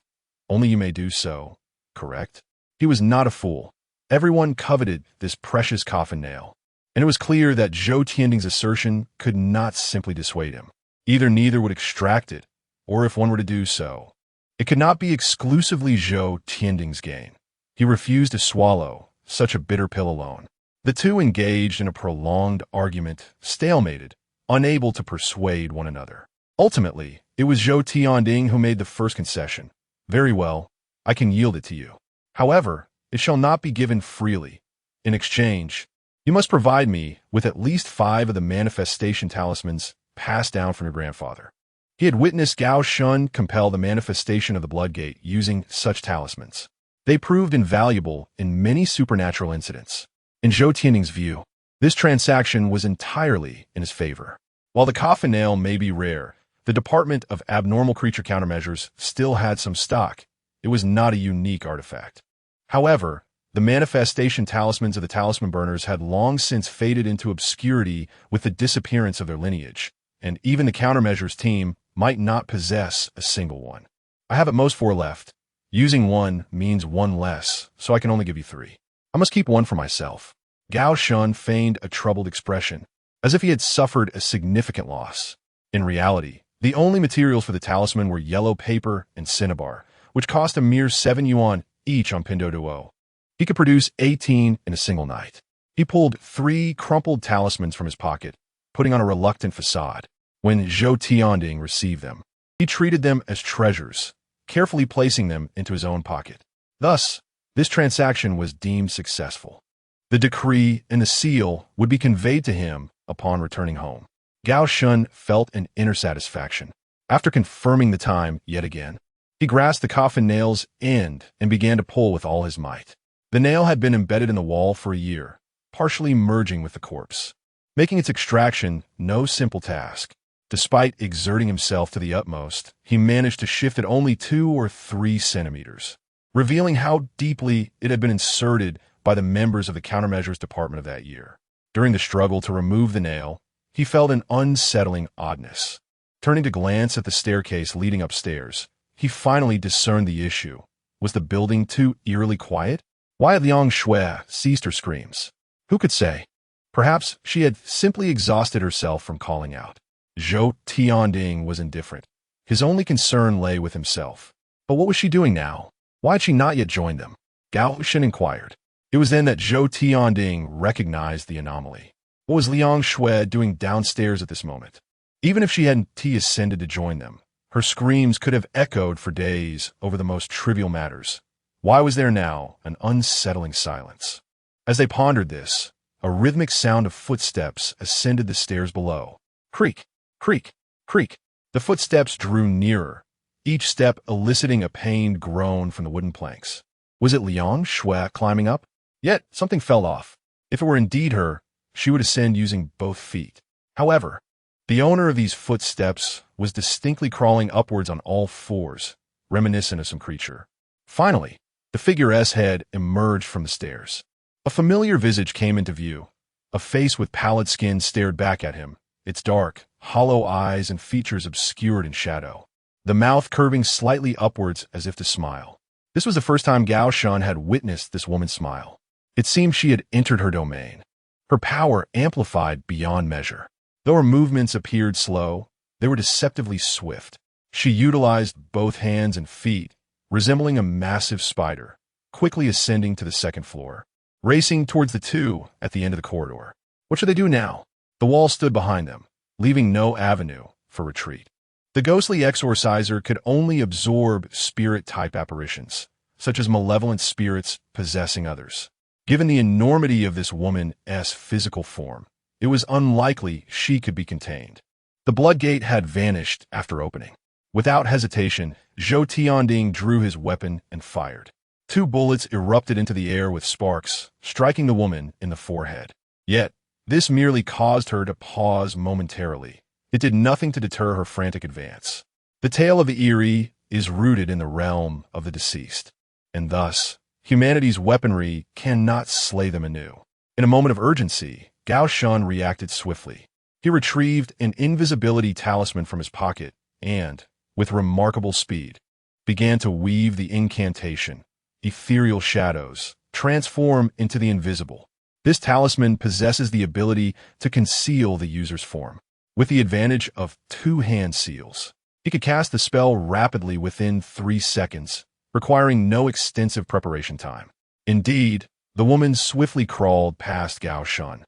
Only you may do so, correct? He was not a fool. Everyone coveted this precious coffin nail, and it was clear that Zhou Tianding's assertion could not simply dissuade him. Either neither would extract it, or if one were to do so, it could not be exclusively Zhou Tianding's gain. He refused to swallow such a bitter pill alone. The two engaged in a prolonged argument, stalemated, unable to persuade one another. Ultimately, it was Zhou Tianding who made the first concession. Very well, I can yield it to you. However, it shall not be given freely. In exchange, you must provide me with at least 5 of the manifestation talismans passed down from your grandfather. He had witnessed Gao Shun compel the manifestation of the Bloodgate using such talismans. They proved invaluable in many supernatural incidents. In Zhou Tianding's view, this transaction was entirely in his favor. While the coffin nail may be rare, the Department of Abnormal Creature Countermeasures still had some stock. It was not a unique artifact. However, the manifestation talismans of the Talisman Burners had long since faded into obscurity with the disappearance of their lineage, and even the countermeasures team might not possess a single one. I have at most 4 left. Using one means 1 less, so I can only give you 3. I must keep 1 for myself. Gao Shun feigned a troubled expression, as if he had suffered a significant loss. In reality, the only materials for the talisman were yellow paper and cinnabar, which cost a mere 7 yuan each on Pinduoduo. He could produce 18 in a single night. He pulled 3 crumpled talismans from his pocket, putting on a reluctant facade. When Zhou Tianding received them, he treated them as treasures, carefully placing them into his own pocket. Thus, this transaction was deemed successful. The decree and the seal would be conveyed to him upon returning home. Gao Shun felt an inner satisfaction. After confirming the time yet again, he grasped the coffin nail's end and began to pull with all his might. The nail had been embedded in the wall for a year, partially merging with the corpse, making its extraction no simple task. Despite exerting himself to the utmost, he managed to shift it only 2 or 3 centimeters, revealing how deeply it had been inserted by the members of the countermeasures department of that year. During the struggle to remove the nail, he felt an unsettling oddness. Turning to glance at the staircase leading upstairs, he finally discerned the issue. Was the building too eerily quiet? Why had Liang Shui ceased her screams? Who could say? Perhaps she had simply exhausted herself from calling out. Zhou Tianding was indifferent. His only concern lay with himself. But what was she doing now? Why had she not yet joined them? Gao Shun inquired. It was then that Zhou Tianding recognized the anomaly. What was Liang Shui doing downstairs at this moment? Even if she hadn't ascended to join them, her screams could have echoed for days over the most trivial matters. Why was there now an unsettling silence? As they pondered this, a rhythmic sound of footsteps ascended the stairs below. Creak, creak, creak. The footsteps drew nearer, each step eliciting a pained groan from the wooden planks. Was it Liang Shui climbing up? Yet something fell off. If it were indeed her, she would ascend using both feet. However, the owner of these footsteps was distinctly crawling upwards on all 4s, reminiscent of some creature. Finally, the figure's head emerged from the stairs. A familiar visage came into view. A face with pallid skin stared back at him, its dark, hollow eyes and features obscured in shadow, the mouth curving slightly upwards as if to smile. This was the first time Gao Shun had witnessed this woman smile. It seemed she had entered her domain, her power amplified beyond measure. Though her movements appeared slow, they were deceptively swift. She utilized both hands and feet, resembling a massive spider, quickly ascending to the 2nd floor, racing towards the 2 at the end of the corridor. What should they do now? The wall stood behind them, leaving no avenue for retreat. The ghostly exorciser could only absorb spirit-type apparitions, such as malevolent spirits possessing others. Given the enormity of this woman's physical form, it was unlikely she could be contained. The Bloodgate had vanished after opening. Without hesitation, Zhou Tianding drew his weapon and fired. 2 bullets erupted into the air with sparks, striking the woman in the forehead. Yet, this merely caused her to pause momentarily. It did nothing to deter her frantic advance. The tale of the Eerie is rooted in the realm of the deceased, and thus, humanity's weaponry cannot slay them anew. In a moment of urgency, Gao Shun reacted swiftly. He retrieved an invisibility talisman from his pocket and, with remarkable speed, began to weave the incantation. Ethereal shadows transform into the invisible. This talisman possesses the ability to conceal the user's form, with the advantage of two-hand seals. He could cast the spell rapidly within 3 seconds, requiring no extensive preparation time. Indeed, the woman swiftly crawled past Gao Shan,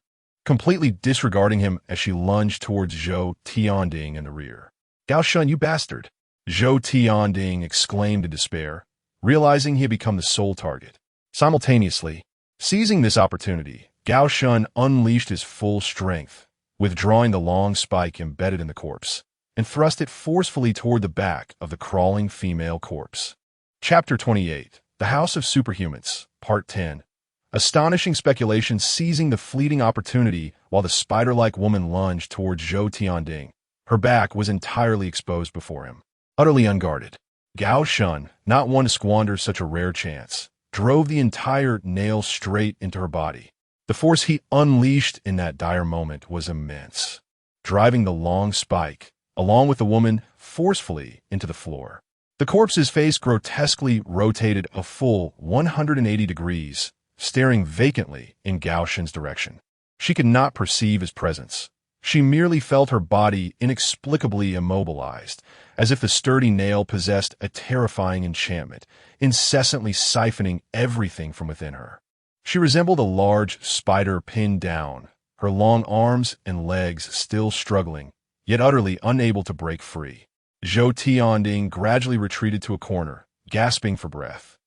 completely disregarding him as she lunged towards Zhou Tianding in the rear. "Gao Shan, you bastard!" Zhou Tianding exclaimed in despair, realizing he had become the sole target. Simultaneously, seizing this opportunity, Gao Shan unleashed his full strength, withdrawing the long spike embedded in the corpse, and thrust it forcefully toward the back of the crawling female corpse. Chapter 28, The House of Superhumans, Part 10. Astonishing speculation seizing the fleeting opportunity while the spider-like woman lunged towards Zhou Tianding. Her back was entirely exposed before him. Utterly unguarded, Gao Shan, not one to squander such a rare chance, drove the entire nail straight into her body. The force he unleashed in that dire moment was immense, driving the long spike, along with the woman, forcefully into the floor. The corpse's face grotesquely rotated a full 180 degrees, staring vacantly in Gao Shan's direction. She could not perceive his presence. She merely felt her body inexplicably immobilized, as if the sturdy nail possessed a terrifying enchantment, incessantly siphoning everything from within her. She resembled a large spider pinned down, her long arms and legs still struggling, yet utterly unable to break free. Zhou Tianding gradually retreated to a corner, gasping for breath.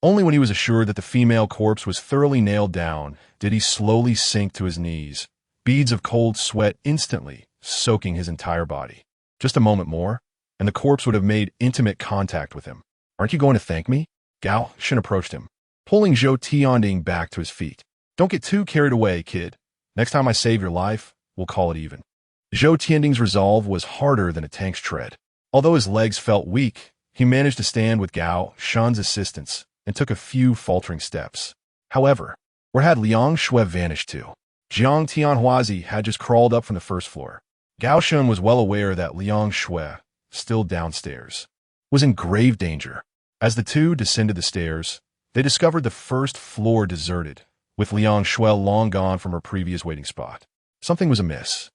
Only when he was assured that the female corpse was thoroughly nailed down did he slowly sink to his knees, beads of cold sweat instantly soaking his entire body. Just a moment more, and the corpse would have made intimate contact with him. "Aren't you going to thank me?" Gao Shan approached him, pulling Zhou Tianding back to his feet. "Don't get too carried away, kid. Next time I save your life, we'll call it even." Zhou Tianding's resolve was harder than a tank's tread. Although his legs felt weak, he managed to stand with Gao Shan's assistance and took a few faltering steps. However, where had Liang Shui vanished to? Jiang Tianhuazi had just crawled up from the first floor. Gao Shan was well aware that Liang Shui, still downstairs, was in grave danger. As the two descended the stairs, they discovered the first floor deserted, with Liang Shui long gone from her previous waiting spot. Something was amiss.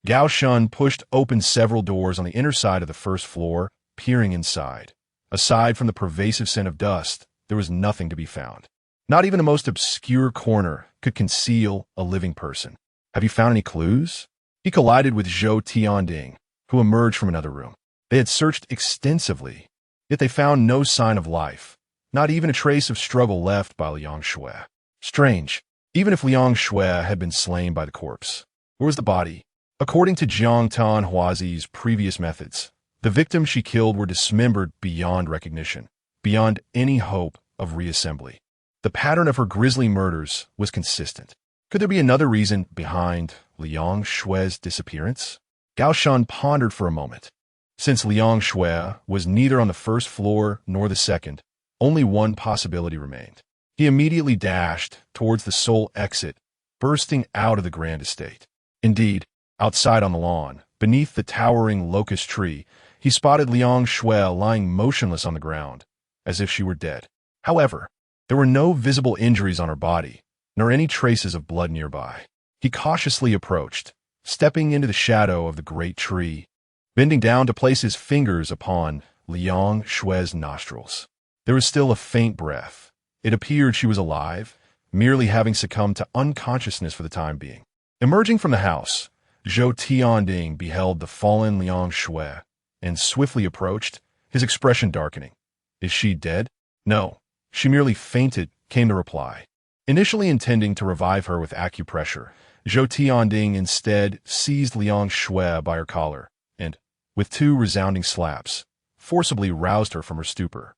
Gao Shan pushed open several doors on the inner side of the first floor, peering inside. Aside from the pervasive scent of dust, there was nothing to be found. Not even the most obscure corner could conceal a living person. "Have you found any clues?" He collided with Zhou Tianding, who emerged from another room. They had searched extensively, yet they found no sign of life, not even a trace of struggle left by Liang Shui. Strange, even if Liang Shui had been slain by the corpse. Where was the body? According to Jiang Tianhuazi's previous methods, the victims she killed were dismembered beyond recognition, beyond any hope of reassembly. The pattern of her grisly murders was consistent. Could there be another reason behind Liang Shui's disappearance? Gao Shan pondered for a moment. Since Liang Shui was neither on the first floor nor the second, only one possibility remained. He immediately dashed towards the sole exit, bursting out of the grand estate. Indeed, outside on the lawn, beneath the towering locust tree, he spotted Liang Shui lying motionless on the ground, as if she were dead. However, there were no visible injuries on her body, nor any traces of blood nearby. He cautiously approached, stepping into the shadow of the great tree, bending down to place his fingers upon Liang Shui's nostrils. There was still a faint breath. It appeared she was alive, merely having succumbed to unconsciousness for the time being. Emerging from the house, Zhou Tianding beheld the fallen Liang Shui and swiftly approached, his expression darkening. "Is she dead?" "No, she merely fainted," came the reply. Initially intending to revive her with acupressure, Zhou Tianding instead seized Liang Shui by her collar and, with 2 resounding slaps, forcibly roused her from her stupor.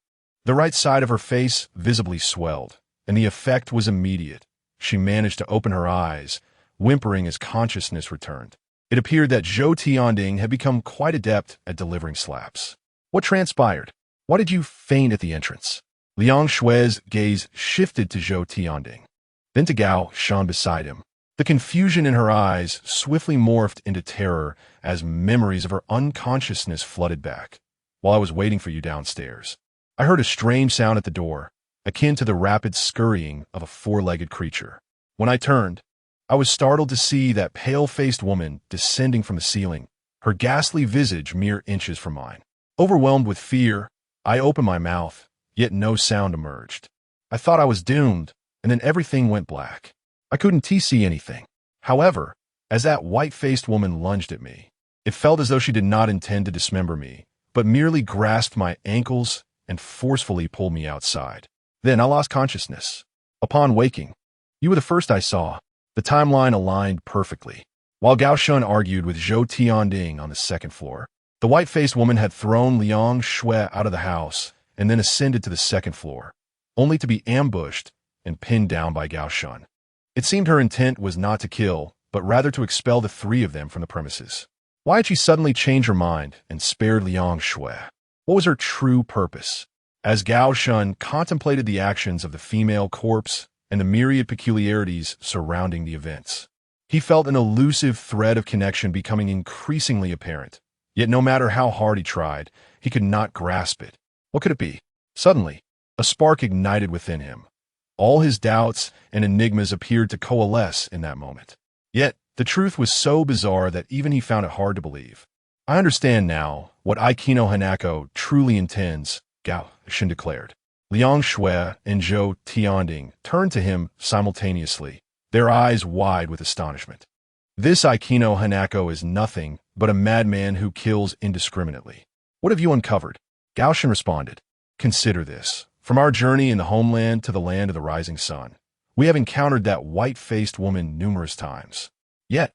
The right side of her face visibly swelled, and the effect was immediate. She managed to open her eyes, whimpering as consciousness returned. It appeared that Zhou Tianding had become quite adept at delivering slaps. "What transpired? Why did you faint at the entrance?" Liang Shui's gaze shifted to Zhou Tianding, then to Gao Shan beside him. The confusion in her eyes swiftly morphed into terror as memories of her unconsciousness flooded back. "While I was waiting for you downstairs." I heard a strange sound at the door, akin to the rapid scurrying of a four-legged creature. When I turned, I was startled to see that pale-faced woman descending from the ceiling, her ghastly visage mere inches from mine. Overwhelmed with fear, I opened my mouth, yet no sound emerged. I thought I was doomed, and then everything went black. I couldn't see anything. However, as that white-faced woman lunged at me, it felt as though she did not intend to dismember me, but merely grasped my ankles and forcefully pulled me outside. Then I lost consciousness. Upon waking, you were the first I saw. The timeline aligned perfectly. While Gao Shun argued with Zhou Tianding on the second floor, the white-faced woman had thrown Liang Shui out of the house and then ascended to the second floor, only to be ambushed and pinned down by Gao Shun. It seemed her intent was not to kill, but rather to expel the three of them from the premises. Why had she suddenly changed her mind and spared Liang Shui? What was her true purpose? As Gao Shun contemplated the actions of the female corpse and the myriad peculiarities surrounding the events, he felt an elusive thread of connection becoming increasingly apparent. Yet no matter how hard he tried, he could not grasp it. What could it be? Suddenly, a spark ignited within him. All his doubts and enigmas appeared to coalesce in that moment. Yet, the truth was so bizarre that even he found it hard to believe. I understand now what Aikino Hanako truly intends, Gao Shun declared. Liang Shui and Zhou Tianding turned to him simultaneously, their eyes wide with astonishment. This Aikino Hanako is nothing but a madman who kills indiscriminately. What have you uncovered? Gao Shun responded. Consider this. From our journey in the homeland to the land of the rising sun, we have encountered that white-faced woman numerous times. Yet,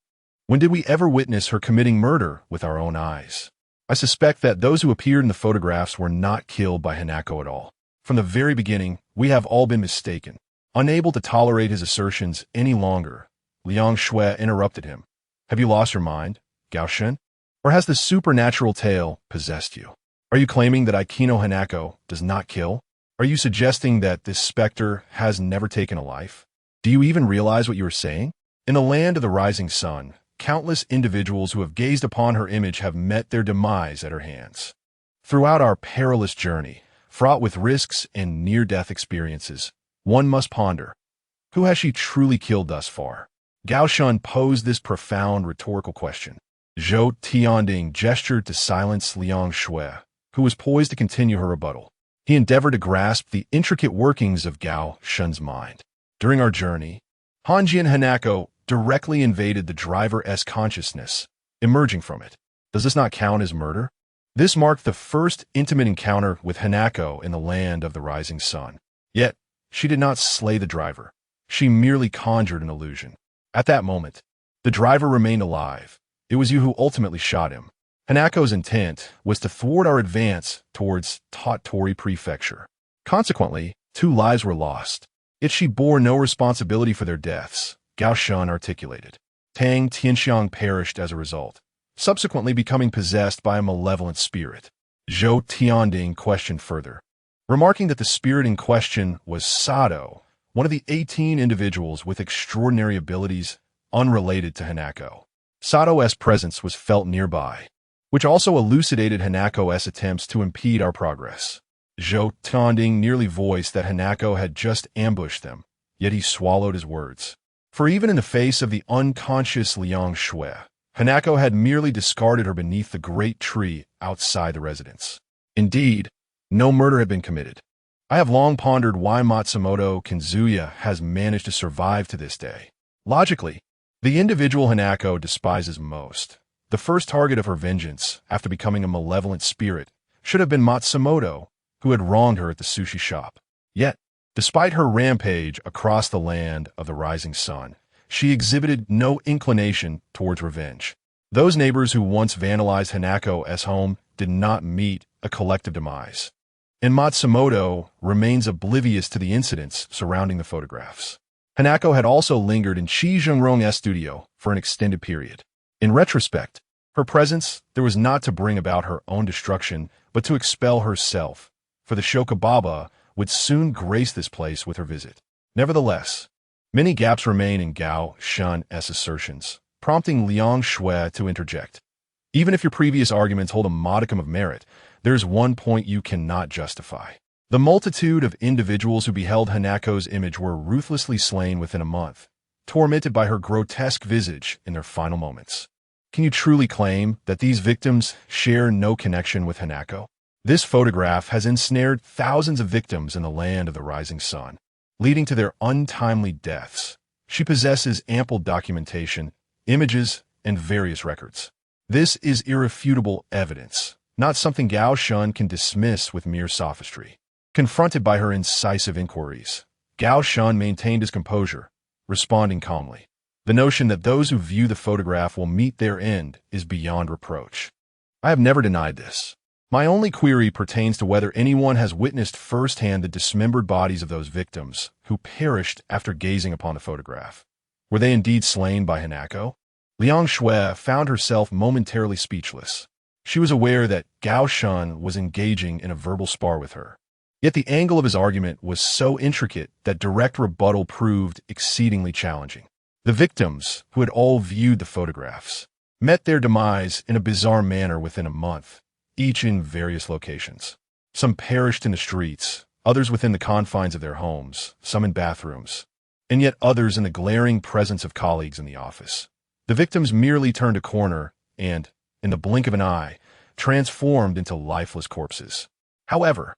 when did we ever witness her committing murder with our own eyes? I suspect that those who appeared in the photographs were not killed by Hanako at all. From the very beginning, we have all been mistaken. Unable to tolerate his assertions any longer, Liang Shui interrupted him. Have you lost your mind, Gao Shun? Or has the supernatural tale possessed you? Are you claiming that Aikino Hanako does not kill? Are you suggesting that this specter has never taken a life? Do you even realize what you are saying? In the land of the rising sun, countless individuals who have gazed upon her image have met their demise at her hands. Throughout our perilous journey, fraught with risks and near-death experiences, one must ponder, who has she truly killed thus far? Gao Shun posed this profound rhetorical question. Zhou Tianding gestured to silence Liang Shui, who was poised to continue her rebuttal. He endeavored to grasp the intricate workings of Gao Shun's mind. During our journey, Hanjian Hanako directly invaded the driver's consciousness, emerging from it. Does this not count as murder? This marked the first intimate encounter with Hanako in the land of the rising sun. Yet, she did not slay the driver. She merely conjured an illusion. At that moment, the driver remained alive. It was you who ultimately shot him. Hanako's intent was to thwart our advance towards Tottori Prefecture. Consequently, 2 lives were lost. Yet she bore no responsibility for their deaths, Gao Shun articulated. Tang Tianxiang perished as a result, subsequently becoming possessed by a malevolent spirit. Zhou Tianding questioned further, remarking that the spirit in question was Sato, one of the 18 individuals with extraordinary abilities unrelated to Hanako. Sato's presence was felt nearby, which also elucidated Hanako's attempts to impede our progress. Zhou Tianding nearly voiced that Hanako had just ambushed them, yet he swallowed his words. For even in the face of the unconscious Liang Shui, Hanako had merely discarded her beneath the great tree outside the residence. Indeed, no murder had been committed. I have long pondered why Matsumoto Kinzuya has managed to survive to this day. Logically, the individual Hanako despises most, the first target of her vengeance after becoming a malevolent spirit, should have been Matsumoto, who had wronged her at the sushi shop. Yet, despite her rampage across the land of the rising sun, she exhibited no inclination towards revenge. Those neighbors who once vandalized Hanako's home did not meet a collective demise. And Matsumoto remains oblivious to the incidents surrounding the photographs. Hanako had also lingered in Qi Zhengrong's studio for an extended period. In retrospect, her presence there was not to bring about her own destruction, but to expel herself, for the Shokababa would soon grace this place with her visit. Nevertheless, many gaps remain in Gao Shun's assertions, prompting Liang Shui to interject. Even if your previous arguments hold a modicum of merit, there is one point you cannot justify. The multitude of individuals who beheld Hanako's image were ruthlessly slain within a month, tormented by her grotesque visage in their final moments. Can you truly claim that these victims share no connection with Hanako? This photograph has ensnared thousands of victims in the land of the rising sun, leading to their untimely deaths. She possesses ample documentation, images, and various records. This is irrefutable evidence, not something Gao Shun can dismiss with mere sophistry. Confronted by her incisive inquiries, Gao Shun maintained his composure, responding calmly. The notion that those who view the photograph will meet their end is beyond reproach. I have never denied this. My only query pertains to whether anyone has witnessed firsthand the dismembered bodies of those victims who perished after gazing upon the photograph. Were they indeed slain by Hanako? Liang Shui found herself momentarily speechless. She was aware that Gao Shun was engaging in a verbal spar with her. Yet the angle of his argument was so intricate that direct rebuttal proved exceedingly challenging. The victims, who had all viewed the photographs, met their demise in a bizarre manner within a month, each in various locations. Some perished in the streets, others within the confines of their homes, some in bathrooms, and yet others in the glaring presence of colleagues in the office. The victims merely turned a corner and, in the blink of an eye, transformed into lifeless corpses. However,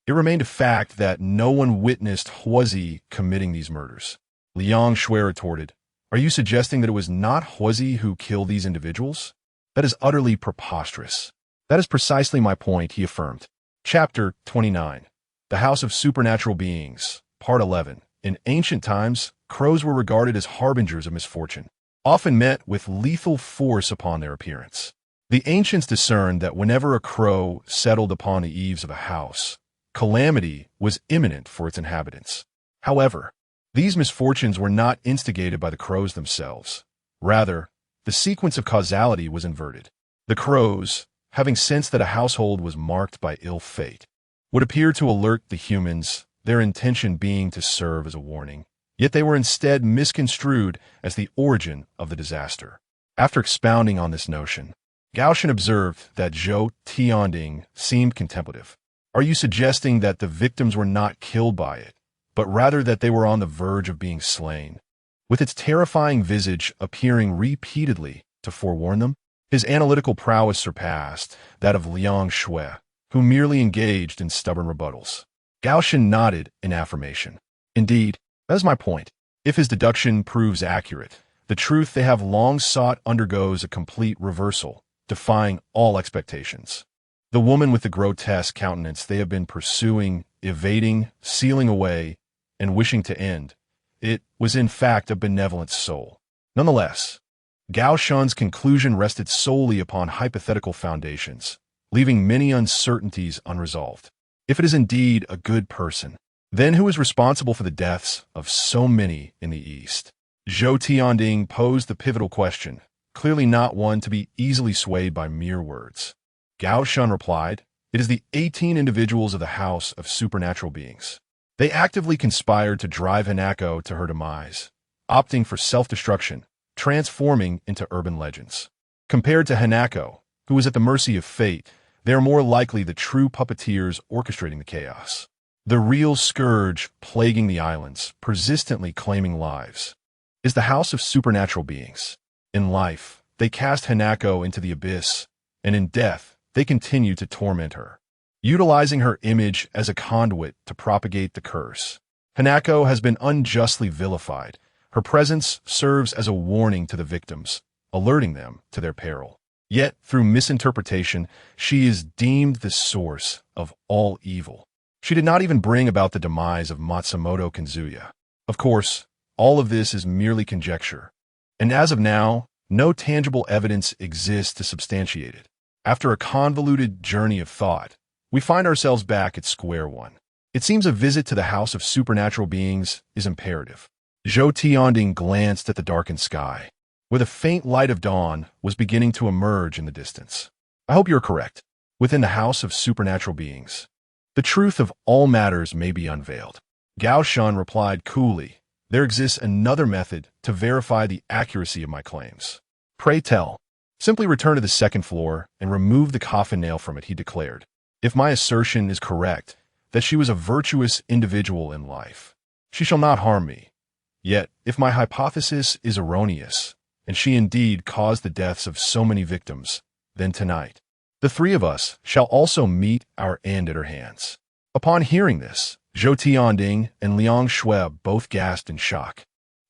it remained a fact that no one witnessed Huozi committing these murders. Liang Shui retorted, "Are you suggesting that it was not Huozi who killed these individuals? That is utterly preposterous." "That is precisely my point," he affirmed. Chapter 29. The House of Supernatural Beings, Part 11. In ancient times, crows were regarded as harbingers of misfortune, often met with lethal force upon their appearance. The ancients discerned that whenever a crow settled upon the eaves of a house, calamity was imminent for its inhabitants. However, these misfortunes were not instigated by the crows themselves. Rather, the sequence of causality was inverted. The crows, having sensed that a household was marked by ill fate, would appear to alert the humans, their intention being to serve as a warning. Yet they were instead misconstrued as the origin of the disaster. After expounding on this notion, Gao Shun observed that Zhou Tianding seemed contemplative. "Are you suggesting that the victims were not killed by it, but rather that they were on the verge of being slain, with its terrifying visage appearing repeatedly to forewarn them?" His analytical prowess surpassed that of Liang Shui, who merely engaged in stubborn rebuttals. Gao Shun nodded in affirmation. "Indeed, that is my point. If his deduction proves accurate, the truth they have long sought undergoes a complete reversal, defying all expectations. The woman with the grotesque countenance they have been pursuing, evading, sealing away, and wishing to end, it was in fact a benevolent soul. Nonetheless, Gao Shun's conclusion rested solely upon hypothetical foundations, leaving many uncertainties unresolved. If it is indeed a good person, then who is responsible for the deaths of so many in the East? Zhou Tianding posed the pivotal question, clearly not one to be easily swayed by mere words. Gao Shun replied, "It is the 18 individuals of the House of Supernatural Beings. They actively conspired to drive Hanako to her demise, opting for self-destruction, transforming into urban legends. Compared to Hanako, who was at the mercy of fate, they are more likely the true puppeteers orchestrating the chaos. The real scourge plaguing the islands, persistently claiming lives, is the House of Supernatural Beings. In life, they cast Hanako into the abyss, and in death, they continue to torment her, utilizing her image as a conduit to propagate the curse. Hanako has been unjustly vilified. Her presence serves as a warning to the victims, alerting them to their peril. Yet, through misinterpretation, she is deemed the source of all evil. She did not even bring about the demise of Matsumoto Kanzuya. Of course, all of this is merely conjecture, and as of now, no tangible evidence exists to substantiate it. After a convoluted journey of thought, we find ourselves back at square one. It seems a visit to the House of Supernatural Beings is imperative." Zhou Tianding glanced at the darkened sky, where the faint light of dawn was beginning to emerge in the distance. "I hope you're correct. Within the House of Supernatural Beings, the truth of all matters may be unveiled." Gao Shun replied coolly, "There exists another method to verify the accuracy of my claims." "Pray tell." "Simply return to the second floor and remove the coffin nail from it," he declared. "If my assertion is correct, that she was a virtuous individual in life. She shall not harm me. Yet, if my hypothesis is erroneous, and she indeed caused the deaths of so many victims, then tonight, the three of us shall also meet our end at her hands. Upon hearing this, Zhou Tianding and Liang Shui both gasped in shock.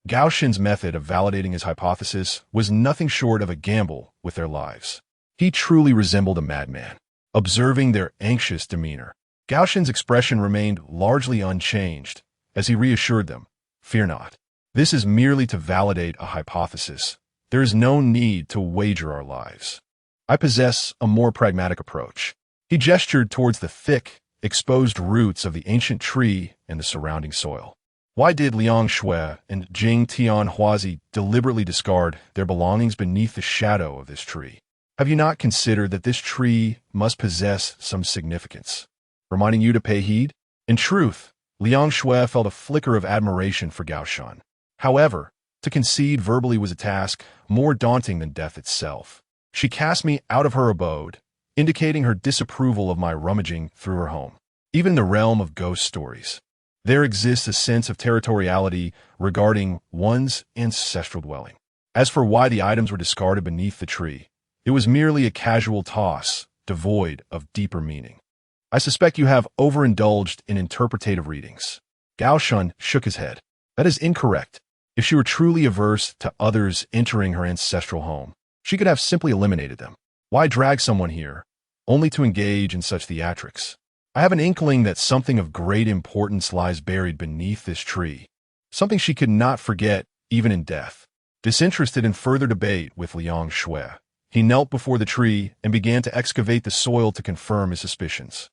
Gao Shen's method of validating his hypothesis was nothing short of a gamble with their lives. He truly resembled a madman. Observing their anxious demeanor, Gao Shen's expression remained largely unchanged as he reassured them, "Fear not. This is merely to validate a hypothesis. There is no need to wager our lives. I possess a more pragmatic approach." He gestured towards the thick, exposed roots of the ancient tree and the surrounding soil. Why did Liang Shui and Jing Tianhuazi deliberately discard their belongings beneath the shadow of this tree? Have you not considered that this tree must possess some significance, reminding you to pay heed? In truth, Liang Shui felt a flicker of admiration for Gao Shen. However, to concede verbally was a task more daunting than death itself. She cast me out of her abode, indicating her disapproval of my rummaging through her home. Even in the realm of ghost stories, there exists a sense of territoriality regarding one's ancestral dwelling. As for why the items were discarded beneath the tree, it was merely a casual toss, devoid of deeper meaning. I suspect you have overindulged in interpretative readings. Gao Shen shook his head. That is incorrect. If she were truly averse to others entering her ancestral home, she could have simply eliminated them. Why drag someone here, only to engage in such theatrics? I have an inkling that something of great importance lies buried beneath this tree, something she could not forget even in death. Disinterested in further debate with Liang Shui, he knelt before the tree and began to excavate the soil to confirm his suspicions.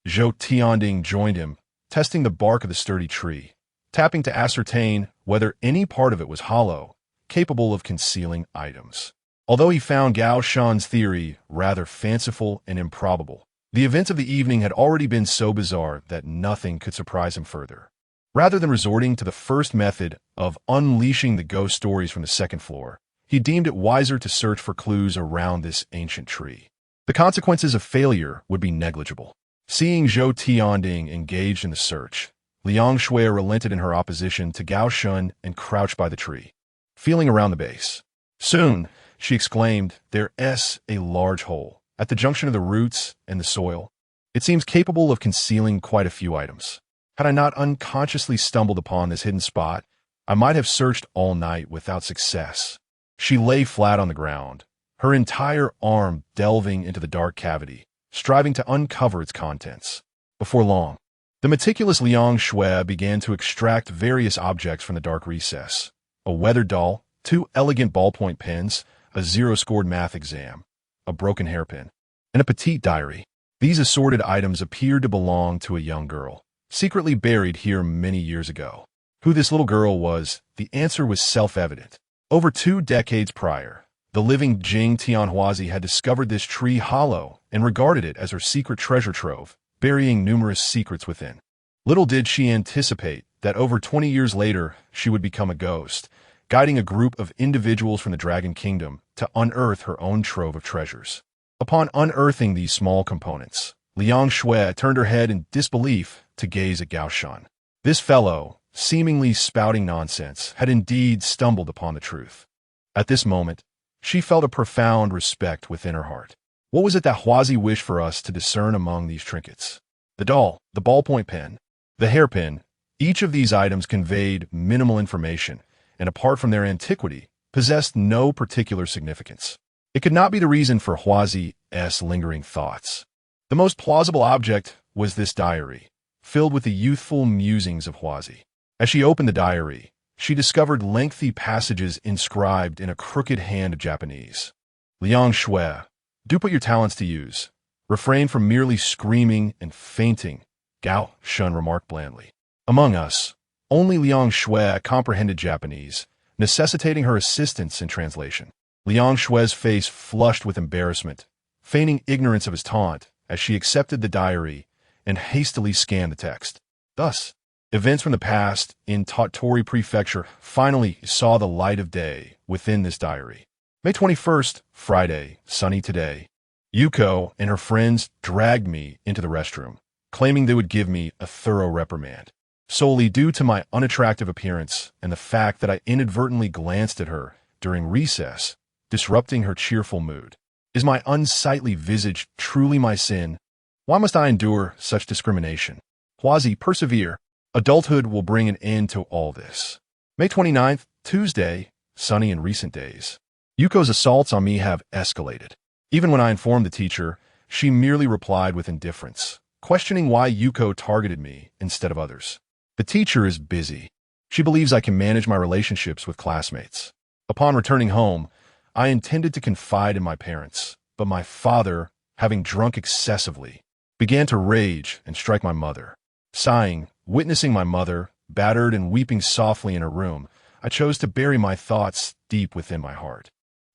Zhou Tianding joined him, testing the bark of the sturdy tree, tapping to ascertain whether any part of it was hollow, capable of concealing items. Although he found Gao Shen's theory rather fanciful and improbable, the events of the evening had already been so bizarre that nothing could surprise him further. Rather than resorting to the first method of unleashing the ghost stories from the second floor, he deemed it wiser to search for clues around this ancient tree. The consequences of failure would be negligible. Seeing Zhou Tianding engaged in the search, Liang Shui relented in her opposition to Gao Shen and crouched by the tree, feeling around the base. Soon, she exclaimed, "There's a large hole at the junction of the roots and the soil. It seems capable of concealing quite a few items. Had I not unconsciously stumbled upon this hidden spot, I might have searched all night without success." She lay flat on the ground, her entire arm delving into the dark cavity, striving to uncover its contents. Before long, the meticulous Liang Shui began to extract various objects from the dark recess: a weathered doll, 2 elegant ballpoint pens, a zero-scored math exam, a broken hairpin, and a petite diary. These assorted items appeared to belong to a young girl, secretly buried here many years ago. Who this little girl was, the answer was self-evident. Over 2 decades prior, the living Jing Tianhuazi had discovered this tree hollow and regarded it as her secret treasure trove, burying numerous secrets within. Little did she anticipate that over 20 years later, she would become a ghost, guiding a group of individuals from the Dragon Kingdom to unearth her own trove of treasures. Upon unearthing these small components, Liang Shui turned her head in disbelief to gaze at Gao Shen. This fellow, seemingly spouting nonsense, had indeed stumbled upon the truth. At this moment, she felt a profound respect within her heart. What was it that Huazi wished for us to discern among these trinkets? The doll, the ballpoint pen, the hairpin, each of these items conveyed minimal information, and apart from their antiquity, possessed no particular significance. It could not be the reason for Huazi's lingering thoughts. The most plausible object was this diary, filled with the youthful musings of Huazi. As she opened the diary, she discovered lengthy passages inscribed in a crooked hand of Japanese. Liang Shui, do put your talents to use. Refrain from merely screaming and fainting, Gao Shen remarked blandly. Among us, only Liang Shui comprehended Japanese, necessitating her assistance in translation. Liang Shui's face flushed with embarrassment, feigning ignorance of his taunt as she accepted the diary and hastily scanned the text. Thus, events from the past in Tottori Prefecture finally saw the light of day within this diary. May 21st, Friday, sunny today. Yuko and her friends dragged me into the restroom. claiming they would give me a thorough reprimand, solely due to my unattractive appearance and the fact that I inadvertently glanced at her during recess, disrupting her cheerful mood. Is my unsightly visage truly my sin? Why must I endure such discrimination? Quasi, persevere. Adulthood will bring an end to all this. May 29th, Tuesday, sunny in recent days. Yuko's assaults on me have escalated. Even when I informed the teacher, she merely replied with indifference, questioning why Yuko targeted me instead of others. The teacher is busy. She believes I can manage my relationships with classmates. Upon returning home, I intended to confide in my parents, but my father, having drunk excessively, began to rage and strike my mother. Sighing, witnessing my mother, battered and weeping softly in her room, I chose to bury my thoughts deep within my heart.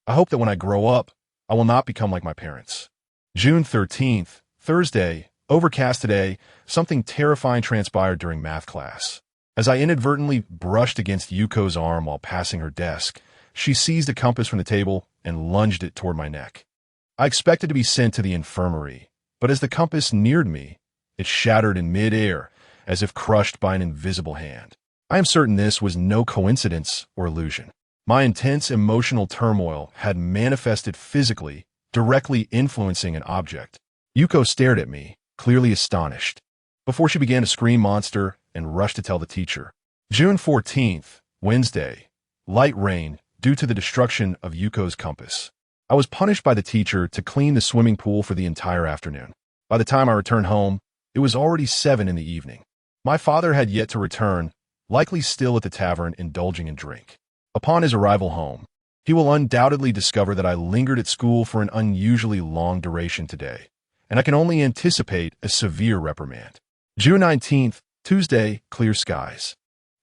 I hope that when I grow up, I will not become like my parents. June 13th, Thursday, overcast today, something terrifying transpired during math class. As I inadvertently brushed against Yuko's arm while passing her desk, she seized a compass from the table and lunged it toward my neck. I expected to be sent to the infirmary, but as the compass neared me, it shattered in mid-air as if crushed by an invisible hand. I am certain this was no coincidence or illusion. My intense emotional turmoil had manifested physically, directly influencing an object. Yuko stared at me, clearly astonished, before she began to scream monster and rushed to tell the teacher. June 14th, Wednesday, light rain due to the destruction of Yuko's compass. I was punished by the teacher to clean the swimming pool for the entire afternoon. By the time I returned home, it was already 7 in the evening. My father had yet to return, likely still at the tavern indulging in drink. Upon his arrival home, he will undoubtedly discover that I lingered at school for an unusually long duration today, and I can only anticipate a severe reprimand. June 19th, Tuesday, clear skies.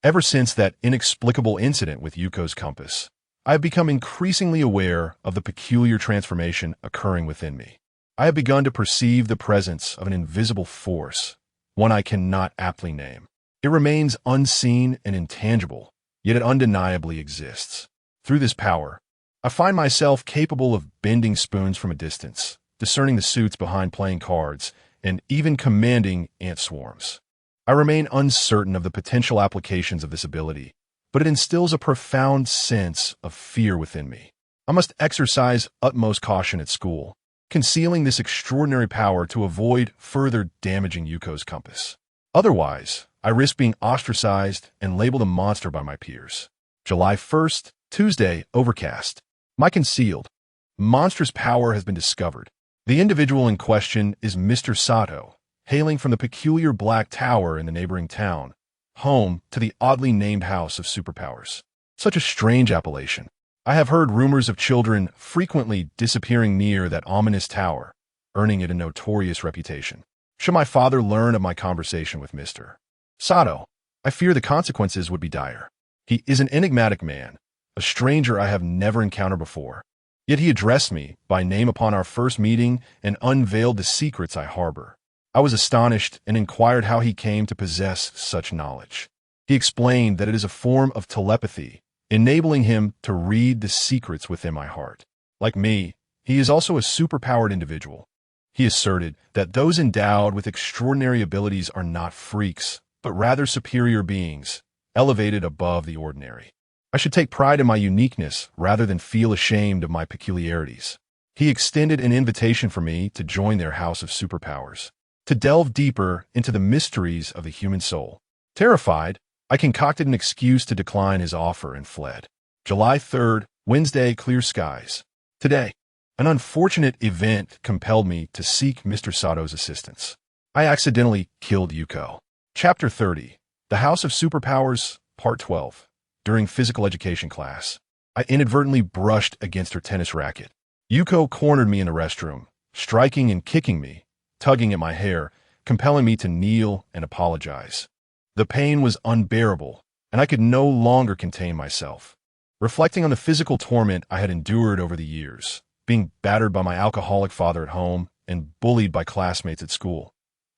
Ever since that inexplicable incident with Yuko's compass, I have become increasingly aware of the peculiar transformation occurring within me. I have begun to perceive the presence of an invisible force, one I cannot aptly name. It remains unseen and intangible, yet it undeniably exists. Through this power, I find myself capable of bending spoons from a distance, discerning the suits behind playing cards, and even commanding ant swarms. I remain uncertain of the potential applications of this ability, but it instills a profound sense of fear within me. I must exercise utmost caution at school, concealing this extraordinary power to avoid further damaging Yuko's compass. Otherwise, I risk being ostracized and labeled a monster by my peers. July 1st, Tuesday, overcast. My concealed, monstrous power has been discovered. The individual in question is Mr. Sato, hailing from the peculiar black tower in the neighboring town, home to the oddly named House of Superpowers. Such a strange appellation. I have heard rumors of children frequently disappearing near that ominous tower, earning it a notorious reputation. Should my father learn of my conversation with Mr. Sato, I fear the consequences would be dire. He is an enigmatic man, a stranger I have never encountered before. Yet he addressed me by name upon our first meeting and unveiled the secrets I harbor. I was astonished and inquired how he came to possess such knowledge. He explained that it is a form of telepathy, enabling him to read the secrets within my heart. Like me, he is also a superpowered individual. He asserted that those endowed with extraordinary abilities are not freaks, but rather superior beings, elevated above the ordinary. I should take pride in my uniqueness rather than feel ashamed of my peculiarities. He extended an invitation for me to join their House of Superpowers, to delve deeper into the mysteries of the human soul. Terrified, I concocted an excuse to decline his offer and fled. July 3rd, Wednesday, clear skies. Today, an unfortunate event compelled me to seek Mr. Sato's assistance. I accidentally killed Yuko. Chapter 30, The House of Superpowers, Part 12. During physical education class, I inadvertently brushed against her tennis racket. Yuko cornered me in the restroom, striking and kicking me, tugging at my hair, compelling me to kneel and apologize. The pain was unbearable, and I could no longer contain myself. Reflecting on the physical torment I had endured over the years, being battered by my alcoholic father at home and bullied by classmates at school,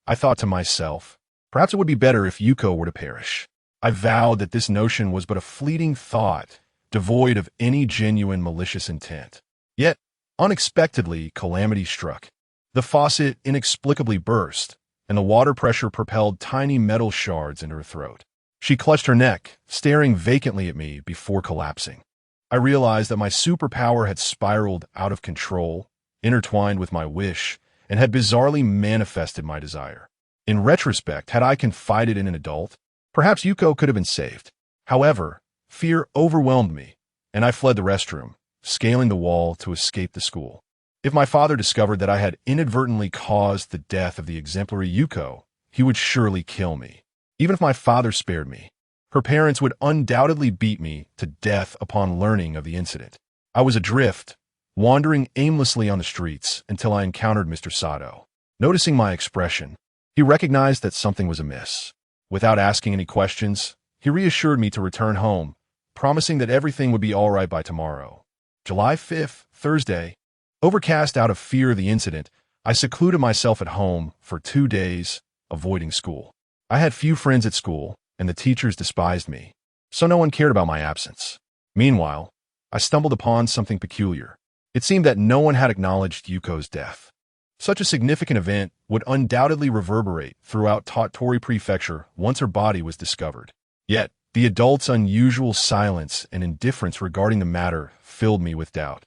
I thought to myself, perhaps it would be better if Yuko were to perish. I vowed that this notion was but a fleeting thought, devoid of any genuine malicious intent. Yet, unexpectedly, calamity struck. The faucet inexplicably burst, and the water pressure propelled tiny metal shards into her throat. She clutched her neck, staring vacantly at me before collapsing. I realized that my superpower had spiraled out of control, intertwined with my wish, and had bizarrely manifested my desire. In retrospect, had I confided in an adult, perhaps Yuko could have been saved. However, fear overwhelmed me, and I fled the restroom, scaling the wall to escape the school. If my father discovered that I had inadvertently caused the death of the exemplary Yuko, he would surely kill me. Even if my father spared me, her parents would undoubtedly beat me to death upon learning of the incident. I was adrift, wandering aimlessly on the streets until I encountered Mr. Sato. Noticing my expression, he recognized that something was amiss. Without asking any questions, he reassured me to return home, promising that everything would be all right by tomorrow. July 5th, Thursday. Overcast out of fear of the incident, I secluded myself at home for 2 days, avoiding school. I had few friends at school, and the teachers despised me, so no one cared about my absence. Meanwhile, I stumbled upon something peculiar. It seemed that no one had acknowledged Yuko's death. Such a significant event would undoubtedly reverberate throughout Tottori Prefecture once her body was discovered. Yet, the adults' unusual silence and indifference regarding the matter filled me with doubt.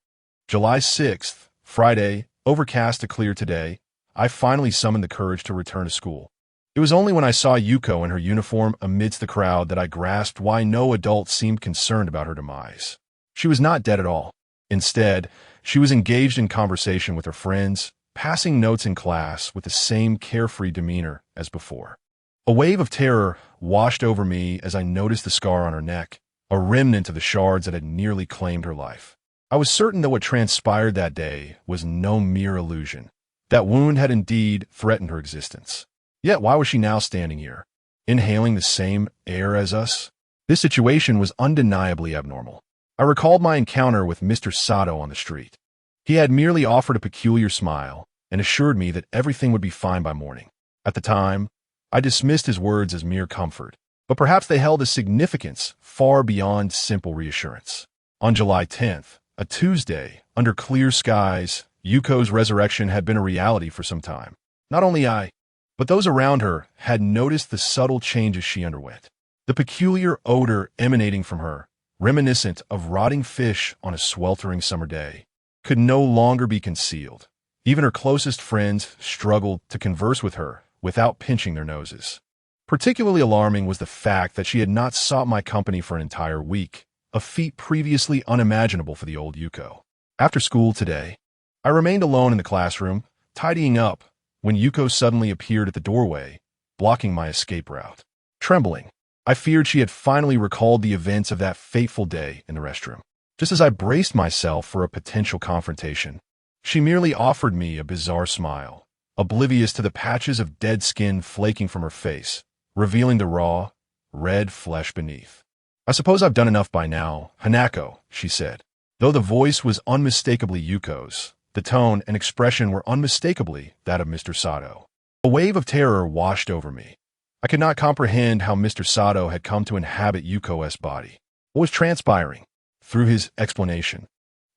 July 6th, Friday, overcast to clear today, I finally summoned the courage to return to school. It was only when I saw Yuko in her uniform amidst the crowd that I grasped why no adult seemed concerned about her demise. She was not dead at all. Instead, she was engaged in conversation with her friends, passing notes in class with the same carefree demeanor as before. A wave of terror washed over me as I noticed the scar on her neck, a remnant of the shards that had nearly claimed her life. I was certain that what transpired that day was no mere illusion. That wound had indeed threatened her existence. Yet why was she now standing here, inhaling the same air as us? This situation was undeniably abnormal. I recalled my encounter with Mr. Sato on the street. He had merely offered a peculiar smile and assured me that everything would be fine by morning. At the time, I dismissed his words as mere comfort, but perhaps they held a significance far beyond simple reassurance. On July 10th, a Tuesday, under clear skies, Yuko's resurrection had been a reality for some time. Not only I, but those around her had noticed the subtle changes she underwent. The peculiar odor emanating from her, reminiscent of rotting fish on a sweltering summer day, could no longer be concealed. Even her closest friends struggled to converse with her without pinching their noses. Particularly alarming was the fact that she had not sought my company for an entire week, a feat previously unimaginable for the old Yuko. After school today, I remained alone in the classroom, tidying up, when Yuko suddenly appeared at the doorway, blocking my escape route. Trembling, I feared she had finally recalled the events of that fateful day in the restroom. Just as I braced myself for a potential confrontation, she merely offered me a bizarre smile, oblivious to the patches of dead skin flaking from her face, revealing the raw, red flesh beneath. "I suppose I've done enough by now, Hanako," she said. Though the voice was unmistakably Yuko's, the tone and expression were unmistakably that of Mr. Sato. A wave of terror washed over me. I could not comprehend how Mr. Sato had come to inhabit Yuko's body. What was transpiring? Through his explanation,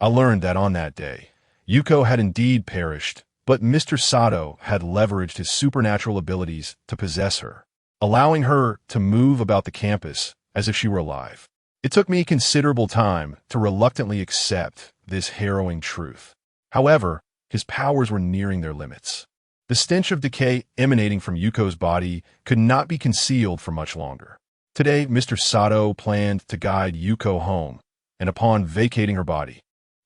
I learned that on that day, Yuko had indeed perished, but Mr. Sato had leveraged his supernatural abilities to possess her, allowing her to move about the campus as if she were alive. It took me considerable time to reluctantly accept this harrowing truth. However, his powers were nearing their limits. The stench of decay emanating from Yuko's body could not be concealed for much longer. Today, Mr. Sato planned to guide Yuko home, and upon vacating her body,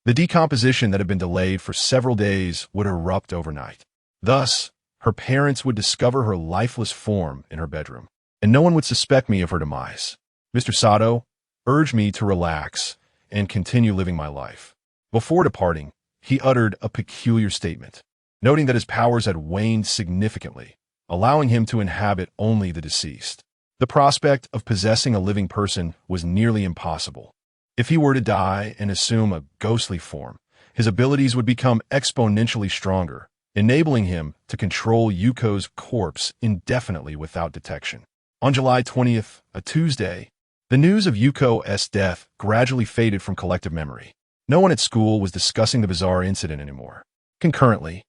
the decomposition that had been delayed for several days would erupt overnight. Thus, her parents would discover her lifeless form in her bedroom, and no one would suspect me of her demise. Mr. Sato urged me to relax and continue living my life. Before departing, he uttered a peculiar statement, noting that his powers had waned significantly, allowing him to inhabit only the deceased. The prospect of possessing a living person was nearly impossible. If he were to die and assume a ghostly form, his abilities would become exponentially stronger, enabling him to control Yuko's corpse indefinitely without detection. On July 20th, a Tuesday, the news of Yuko's death gradually faded from collective memory. No one at school was discussing the bizarre incident anymore. Concurrently,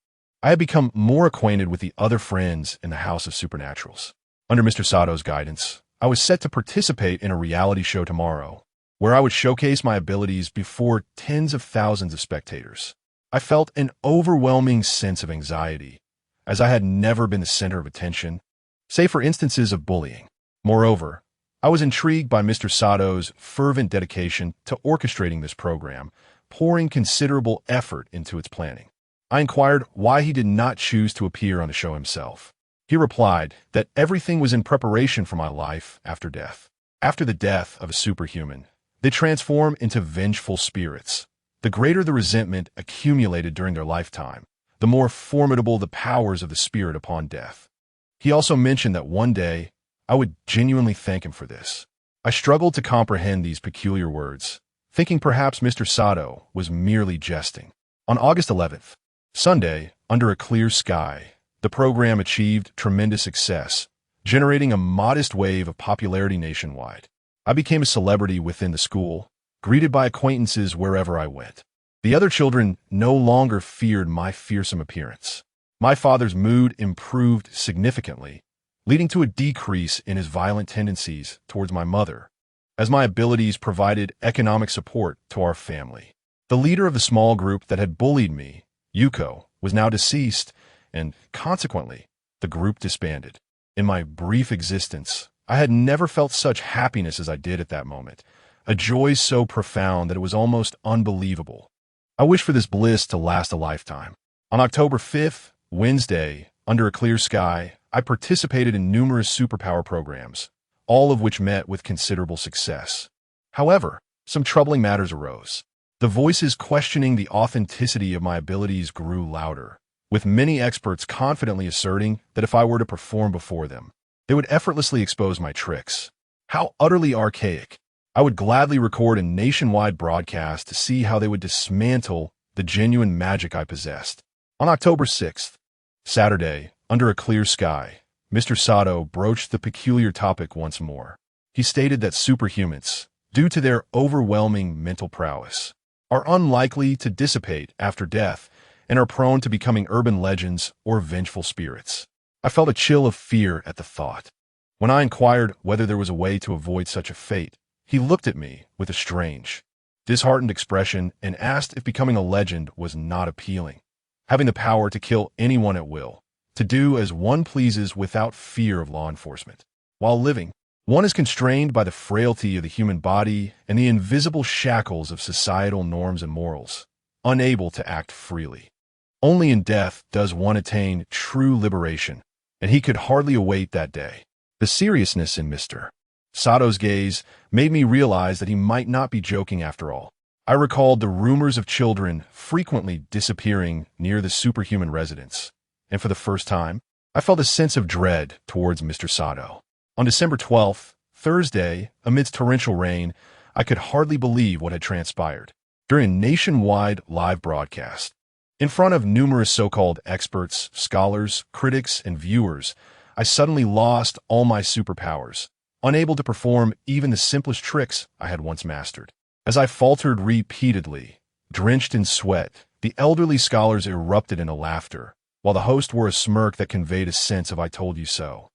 I had become more acquainted with the other friends in the House of Supernaturals. Under Mr. Sato's guidance, I was set to participate in a reality show tomorrow, where I would showcase my abilities before tens of thousands of spectators. I felt an overwhelming sense of anxiety, as I had never been the center of attention, save for instances of bullying. Moreover, I was intrigued by Mr. Sato's fervent dedication to orchestrating this program, pouring considerable effort into its planning. I inquired why he did not choose to appear on the show himself. He replied that everything was in preparation for my life after death. After the death of a superhuman, they transform into vengeful spirits. The greater the resentment accumulated during their lifetime, the more formidable the powers of the spirit upon death. He also mentioned that one day I would genuinely thank him for this. I struggled to comprehend these peculiar words, thinking perhaps Mr. Sato was merely jesting. On August 11th, Sunday, under a clear sky, the program achieved tremendous success, generating a modest wave of popularity nationwide. I became a celebrity within the school, greeted by acquaintances wherever I went. The other children no longer feared my fearsome appearance. My father's mood improved significantly, leading to a decrease in his violent tendencies towards my mother, as my abilities provided economic support to our family. The leader of the small group that had bullied me, Yuko, was now deceased, and consequently, the group disbanded. In my brief existence, I had never felt such happiness as I did at that moment, a joy so profound that it was almost unbelievable. I wish for this bliss to last a lifetime. On October 5th, Wednesday, under a clear sky, I participated in numerous superpower programs, all of which met with considerable success. However, some troubling matters arose. The voices questioning the authenticity of my abilities grew louder, with many experts confidently asserting that if I were to perform before them, they would effortlessly expose my tricks. How utterly archaic. I would gladly record a nationwide broadcast to see how they would dismantle the genuine magic I possessed. On October 6th, Saturday, under a clear sky, Mr. Sato broached the peculiar topic once more. He stated that superhumans, due to their overwhelming mental prowess, are unlikely to dissipate after death and are prone to becoming urban legends or vengeful spirits. I felt a chill of fear at the thought. When I inquired whether there was a way to avoid such a fate, he looked at me with a strange, disheartened expression and asked if becoming a legend was not appealing. Having the power to kill anyone at will, to do as one pleases without fear of law enforcement. While living, one is constrained by the frailty of the human body and the invisible shackles of societal norms and morals, unable to act freely. Only in death does one attain true liberation, and he could hardly await that day. The seriousness in Mr. Sato's gaze made me realize that he might not be joking after all. I recalled the rumors of children frequently disappearing near the superhuman residence, and for the first time, I felt a sense of dread towards Mr. Sato. On December 12th, Thursday, amidst torrential rain, I could hardly believe what had transpired. During a nationwide live broadcast, in front of numerous so-called experts, scholars, critics, and viewers, I suddenly lost all my superpowers, unable to perform even the simplest tricks I had once mastered. As I faltered repeatedly, drenched in sweat, the elderly scholars erupted into laughter, while the host wore a smirk that conveyed a sense of "I told you so."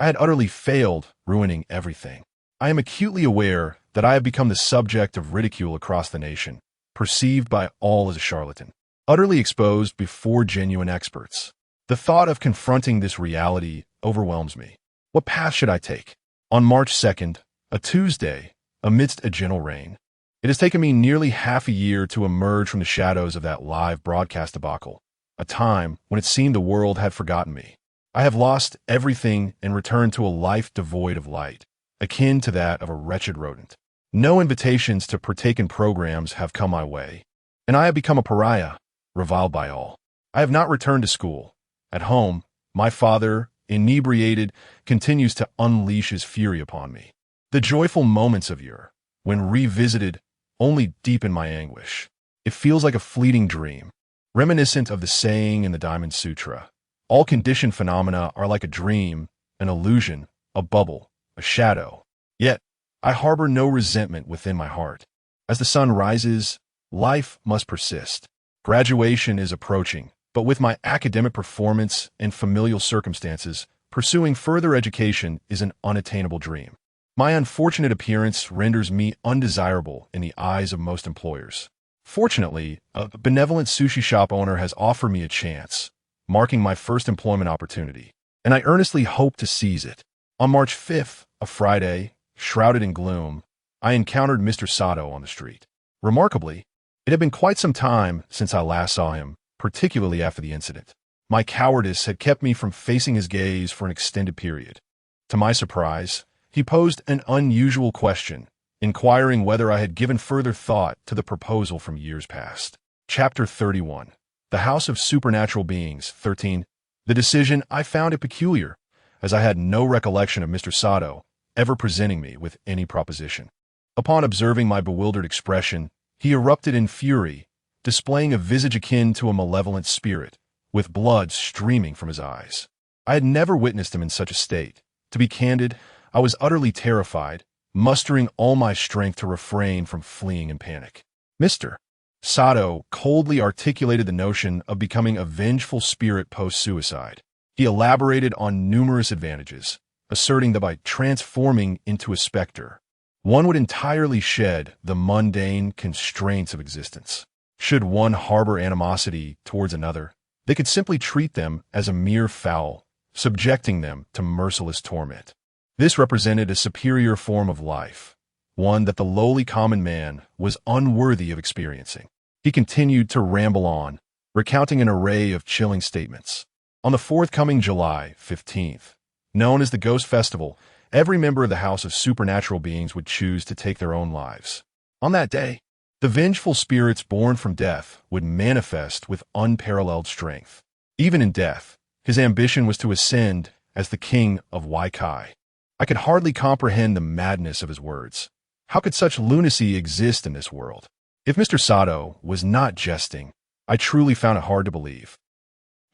I had utterly failed, ruining everything. I am acutely aware that I have become the subject of ridicule across the nation, perceived by all as a charlatan, utterly exposed before genuine experts. The thought of confronting this reality overwhelms me. What path should I take? On March 2nd, a Tuesday, amidst a gentle rain, it has taken me nearly half a year to emerge from the shadows of that live broadcast debacle, a time when it seemed the world had forgotten me. I have lost everything and returned to a life devoid of light, akin to that of a wretched rodent. No invitations to partake in programs have come my way, and I have become a pariah, reviled by all. I have not returned to school. At home, my father, inebriated, continues to unleash his fury upon me. The joyful moments of yore, when revisited, only deepen my anguish. It feels like a fleeting dream, reminiscent of the saying in the Diamond Sutra. All conditioned phenomena are like a dream, an illusion, a bubble, a shadow. Yet, I harbor no resentment within my heart. As the sun rises, life must persist. Graduation is approaching, but with my academic performance and familial circumstances, pursuing further education is an unattainable dream. My unfortunate appearance renders me undesirable in the eyes of most employers. Fortunately, a benevolent sushi shop owner has offered me a chance, marking my first employment opportunity, and I earnestly hope to seize it. On March 5th, a Friday, shrouded in gloom, I encountered Mr. Sato on the street. Remarkably, it had been quite some time since I last saw him, particularly after the incident. My cowardice had kept me from facing his gaze for an extended period. To my surprise, he posed an unusual question, inquiring whether I had given further thought to the proposal from years past. Chapter 31. The House of Supernatural Beings. 13. The decision, I found it peculiar, as I had no recollection of Mr. Sato ever presenting me with any proposition. Upon observing my bewildered expression, he erupted in fury, displaying a visage akin to a malevolent spirit, with blood streaming from his eyes. I had never witnessed him in such a state. To be candid, I was utterly terrified, mustering all my strength to refrain from fleeing in panic. Mr. Sato coldly articulated the notion of becoming a vengeful spirit post-suicide. He elaborated on numerous advantages, asserting that by transforming into a specter, one would entirely shed the mundane constraints of existence. Should one harbor animosity towards another, they could simply treat them as a mere fowl, subjecting them to merciless torment. This represented a superior form of life, one that the lowly common man was unworthy of experiencing. He continued to ramble on, recounting an array of chilling statements. On the forthcoming July 15th, known as the Ghost Festival, every member of the House of Supernatural Beings would choose to take their own lives. On that day, the vengeful spirits born from death would manifest with unparalleled strength. Even in death, his ambition was to ascend as the king of Waikai. I could hardly comprehend the madness of his words. How could such lunacy exist in this world? If Mr. Sato was not jesting, I truly found it hard to believe.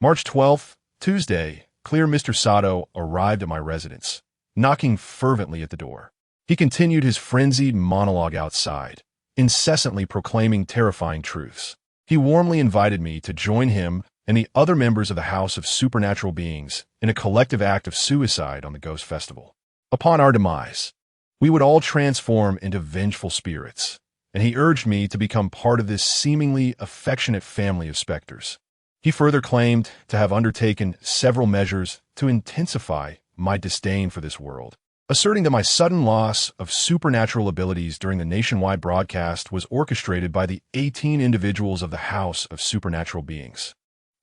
March 12th, Tuesday, clear Mr. Sato arrived at my residence, knocking fervently at the door. He continued his frenzied monologue outside, incessantly proclaiming terrifying truths. He warmly invited me to join him and the other members of the House of Supernatural Beings in a collective act of suicide on the Ghost Festival. Upon our demise, we would all transform into vengeful spirits, and he urged me to become part of this seemingly affectionate family of specters. He further claimed to have undertaken several measures to intensify my disdain for this world, asserting that my sudden loss of supernatural abilities during the nationwide broadcast was orchestrated by the 18 individuals of the House of Supernatural Beings,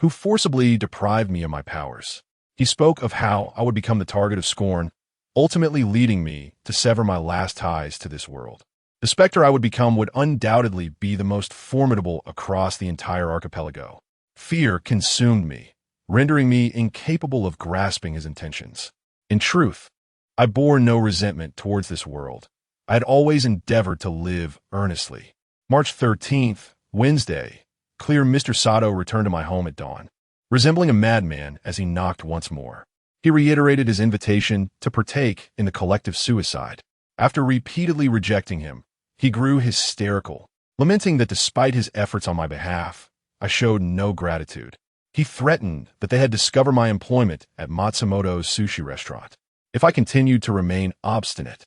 who forcibly deprived me of my powers. He spoke of how I would become the target of scorn, ultimately leading me to sever my last ties to this world. The specter I would become would undoubtedly be the most formidable across the entire archipelago. Fear consumed me, rendering me incapable of grasping his intentions. In truth, I bore no resentment towards this world. I had always endeavored to live earnestly. March 13th, Wednesday, clear Mr. Sato returned to my home at dawn, resembling a madman as he knocked once more. He reiterated his invitation to partake in the collective suicide. After repeatedly rejecting him, he grew hysterical, lamenting that despite his efforts on my behalf, I showed no gratitude. He threatened that they had discovered my employment at Matsumoto's sushi restaurant. If I continued to remain obstinate,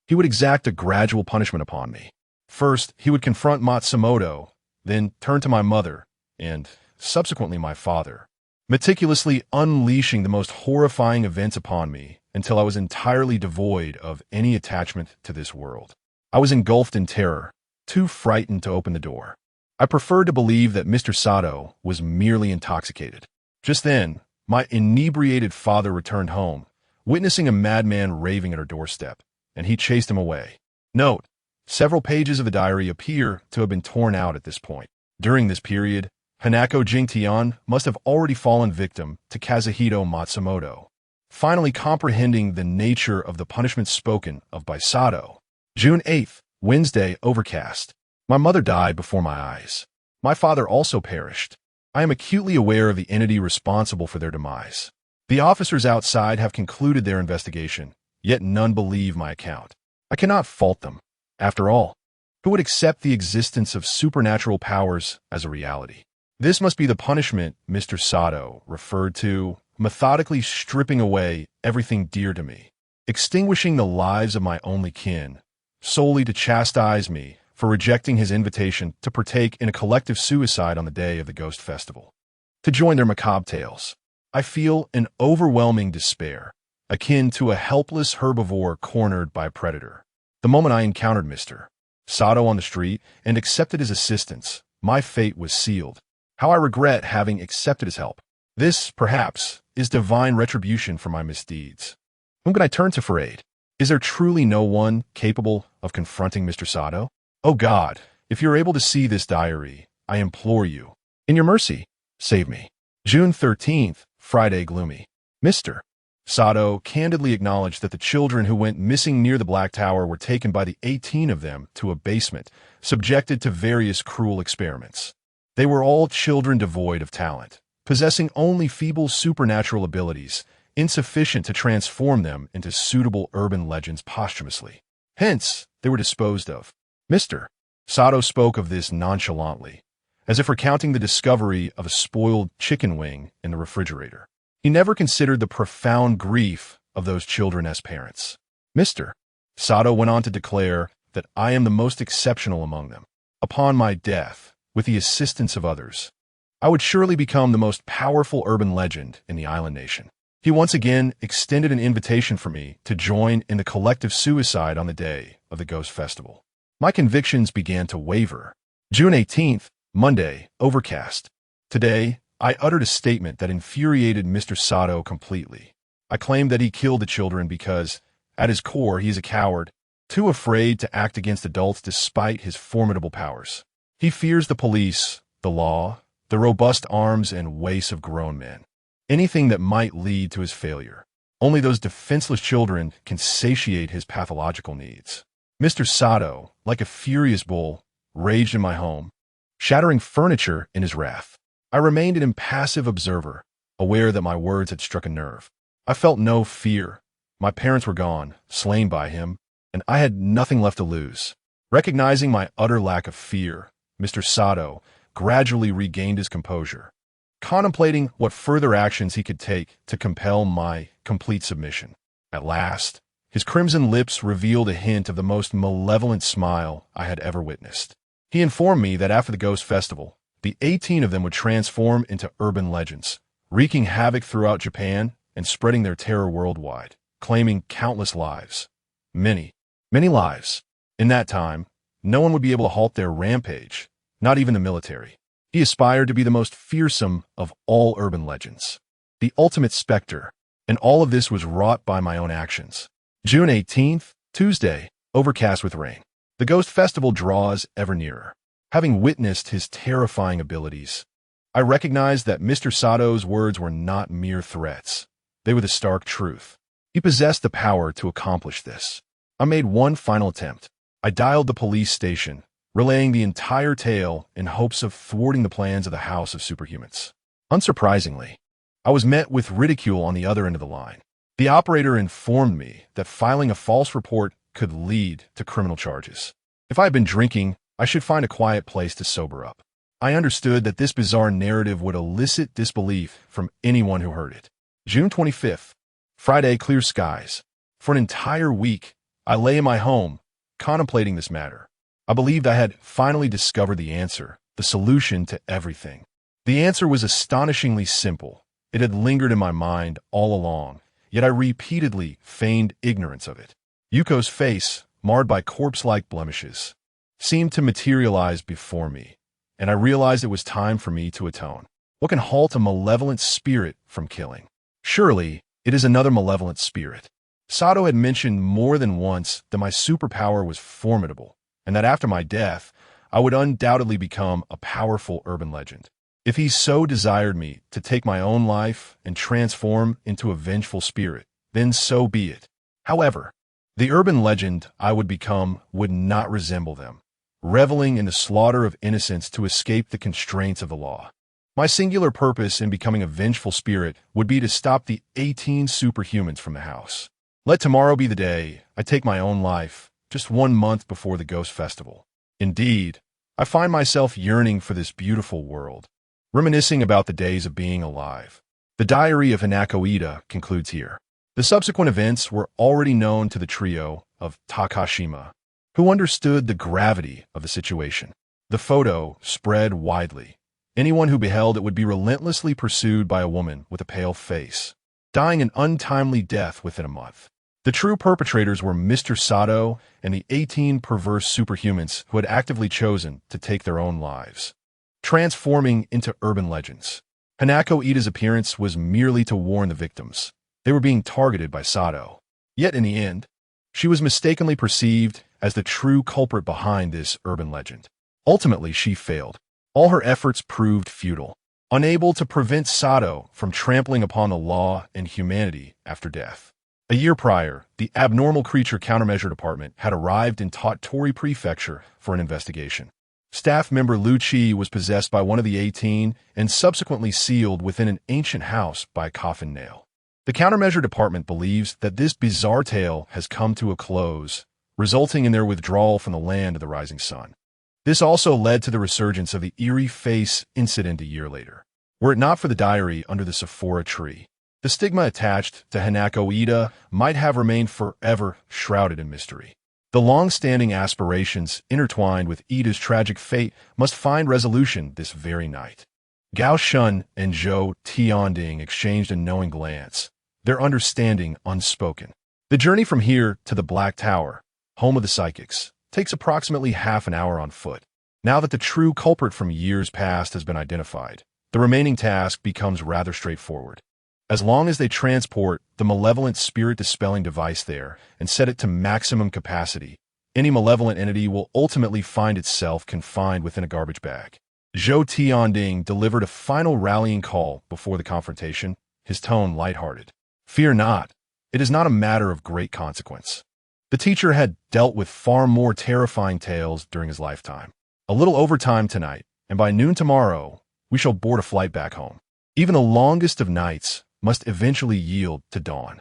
he would exact a gradual punishment upon me. First, he would confront Matsumoto, then turn to my mother, and subsequently my father, meticulously unleashing the most horrifying events upon me until I was entirely devoid of any attachment to this world. I was engulfed in terror, too frightened to open the door. I preferred to believe that Mr. Sato was merely intoxicated. Just then, my inebriated father returned home, witnessing a madman raving at our doorstep, and he chased him away. Note: several pages of the diary appear to have been torn out at this point. During this period, Hanako Jingtian must have already fallen victim to Kazuhito Matsumoto. Finally comprehending the nature of the punishment spoken of by Sato. June 8th, Wednesday, overcast. My mother died before my eyes. My father also perished. I am acutely aware of the entity responsible for their demise. The officers outside have concluded their investigation, yet none believe my account. I cannot fault them. After all, who would accept the existence of supernatural powers as a reality? This must be the punishment Mr. Sato referred to, methodically stripping away everything dear to me, extinguishing the lives of my only kin, solely to chastise me for rejecting his invitation to partake in a collective suicide on the day of the Ghost Festival. To join their macabre tales, I feel an overwhelming despair, akin to a helpless herbivore cornered by a predator. The moment I encountered Mr. Sato on the street and accepted his assistance, my fate was sealed. How I regret having accepted his help. This, perhaps, is divine retribution for my misdeeds. Whom can I turn to for aid? Is there truly no one capable of confronting Mr. Sato? Oh God, if you're able to see this diary, I implore you, in your mercy, save me. June 13th, Friday gloomy. Mr. Sato candidly acknowledged that the children who went missing near the Black Tower were taken by the 18 of them to a basement, subjected to various cruel experiments. They were all children devoid of talent, possessing only feeble supernatural abilities, insufficient to transform them into suitable urban legends posthumously. Hence, they were disposed of. Mr. Sato spoke of this nonchalantly, as if recounting the discovery of a spoiled chicken wing in the refrigerator. He never considered the profound grief of those children as parents. Mr. Sato went on to declare that I am the most exceptional among them. Upon my death, with the assistance of others, I would surely become the most powerful urban legend in the island nation. He once again extended an invitation for me to join in the collective suicide on the day of the Ghost Festival. My convictions began to waver. June 18th, Monday, overcast. Today, I uttered a statement that infuriated Mr. Sato completely. I claimed that he killed the children because, at his core, he is a coward, too afraid to act against adults despite his formidable powers. He fears the police, the law, the robust arms and waists of grown men. Anything that might lead to his failure. Only those defenseless children can satiate his pathological needs. Mr. Sato, like a furious bull, raged in my home, shattering furniture in his wrath. I remained an impassive observer, aware that my words had struck a nerve. I felt no fear. My parents were gone, slain by him, and I had nothing left to lose. Recognizing my utter lack of fear, Mr. Sato gradually regained his composure, contemplating what further actions he could take to compel my complete submission. At last, his crimson lips revealed a hint of the most malevolent smile I had ever witnessed. He informed me that after the Ghost Festival, the 18 of them would transform into urban legends, wreaking havoc throughout Japan and spreading their terror worldwide, claiming countless lives. Many, many lives. In that time, no one would be able to halt their rampage, not even the military. He aspired to be the most fearsome of all urban legends, the ultimate specter, and all of this was wrought by my own actions. June 18th, Tuesday, overcast with rain. The Ghost Festival draws ever nearer. Having witnessed his terrifying abilities, I recognized that Mr. Sato's words were not mere threats. They were the stark truth. He possessed the power to accomplish this. I made one final attempt. I dialed the police station, relaying the entire tale in hopes of thwarting the plans of the House of Superhumans. Unsurprisingly, I was met with ridicule on the other end of the line. The operator informed me that filing a false report could lead to criminal charges. If I had been drinking, I should find a quiet place to sober up. I understood that this bizarre narrative would elicit disbelief from anyone who heard it. June 25th, Friday, clear skies. For an entire week, I lay in my home, contemplating this matter. I believed I had finally discovered the answer, the solution to everything. The answer was astonishingly simple. It had lingered in my mind all along, yet I repeatedly feigned ignorance of it. Yuko's face, marred by corpse-like blemishes, seemed to materialize before me, and I realized it was time for me to atone. What can halt a malevolent spirit from killing? Surely, it is another malevolent spirit. Sato had mentioned more than once that my superpower was formidable, and that after my death, I would undoubtedly become a powerful urban legend. If he so desired me to take my own life and transform into a vengeful spirit, then so be it. However, the urban legend I would become would not resemble them, reveling in the slaughter of innocents to escape the constraints of the law. My singular purpose in becoming a vengeful spirit would be to stop the 18 superhumans from the house. Let tomorrow be the day I take my own life, just 1 month before the Ghost Festival. Indeed, I find myself yearning for this beautiful world, reminiscing about the days of being alive. The diary of Hanako Ida concludes here. The subsequent events were already known to the trio of Takashima, who understood the gravity of the situation. The photo spread widely. Anyone who beheld it would be relentlessly pursued by a woman with a pale face, dying an untimely death within a month. The true perpetrators were Mr. Sato and the 18 perverse superhumans who had actively chosen to take their own lives, transforming into urban legends. Hanako Ida's appearance was merely to warn the victims. They were being targeted by Sato. Yet in the end, she was mistakenly perceived as the true culprit behind this urban legend. Ultimately, she failed. All her efforts proved futile, unable to prevent Sato from trampling upon the law and humanity after death. A year prior, the Abnormal Creature Countermeasure Department had arrived in Tottori Prefecture for an investigation. Staff member Lucci was possessed by one of the 18 and subsequently sealed within an ancient house by a coffin nail. The Countermeasure Department believes that this bizarre tale has come to a close, resulting in their withdrawal from the land of the rising sun. This also led to the resurgence of the eerie face incident a year later. Were it not for the diary under the Sephora tree, the stigma attached to Hanako Ida might have remained forever shrouded in mystery. The long-standing aspirations intertwined with Ida's tragic fate must find resolution this very night. Gao Shun and Zhou Tianding exchanged a knowing glance, their understanding unspoken. The journey from here to the Black Tower, home of the psychics, takes approximately half an hour on foot. Now that the true culprit from years past has been identified, the remaining task becomes rather straightforward. As long as they transport the malevolent spirit-dispelling device there and set it to maximum capacity, any malevolent entity will ultimately find itself confined within a garbage bag. Zhou Tianding delivered a final rallying call before the confrontation, his tone lighthearted. Fear not. It is not a matter of great consequence. The teacher had dealt with far more terrifying tales during his lifetime. A little overtime tonight, and by noon tomorrow, we shall board a flight back home. Even the longest of nights must eventually yield to dawn.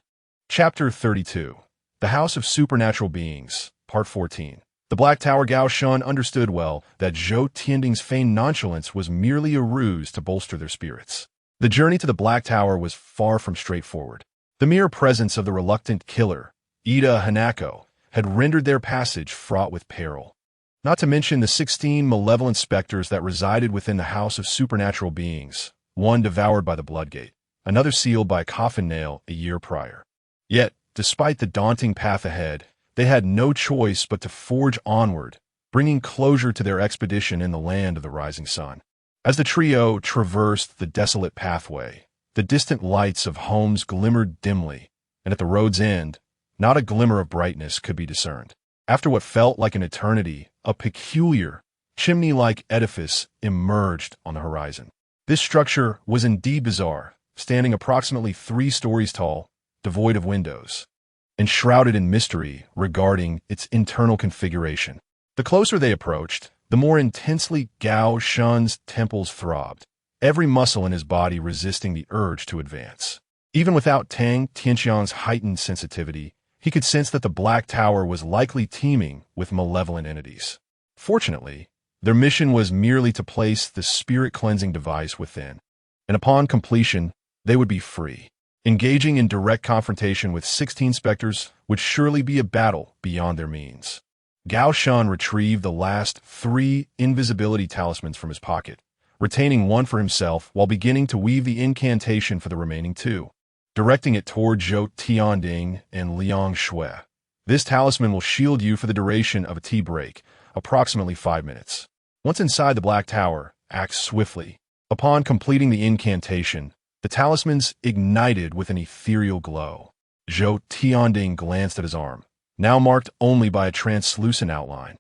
Chapter 32. The House of Supernatural Beings, Part 14. The Black Tower. Gao Shun understood well that Zhou Tianding's feigned nonchalance was merely a ruse to bolster their spirits. The journey to the Black Tower was far from straightforward. The mere presence of the reluctant killer, Ida Hanako, had rendered their passage fraught with peril. Not to mention the 16 malevolent specters that resided within the House of Supernatural Beings, one devoured by the Bloodgate, another sealed by a coffin nail a year prior. Yet, despite the daunting path ahead, they had no choice but to forge onward, bringing closure to their expedition in the land of the rising sun. As the trio traversed the desolate pathway, the distant lights of homes glimmered dimly, and at the road's end, not a glimmer of brightness could be discerned. After what felt like an eternity, a peculiar, chimney-like edifice emerged on the horizon. This structure was indeed bizarre, standing approximately 3 stories tall, devoid of windows, and shrouded in mystery regarding its internal configuration. The closer they approached, the more intensely Gao Shun's temples throbbed, every muscle in his body resisting the urge to advance. Even without Tang Tianxiang's heightened sensitivity, he could sense that the Black Tower was likely teeming with malevolent entities. Fortunately, their mission was merely to place the spirit-cleansing device within, and upon completion, they would be free. Engaging in direct confrontation with 16 specters would surely be a battle beyond their means. Gao Shun retrieved the last 3 invisibility talismans from his pocket, retaining one for himself while beginning to weave the incantation for the remaining 2, directing it toward Zhou Tianding and Liang Shui. This talisman will shield you for the duration of a tea break, approximately 5 minutes. Once inside the Black Tower, act swiftly. Upon completing the incantation, the talismans ignited with an ethereal glow. Zhou Tianding glanced at his arm, now marked only by a translucent outline,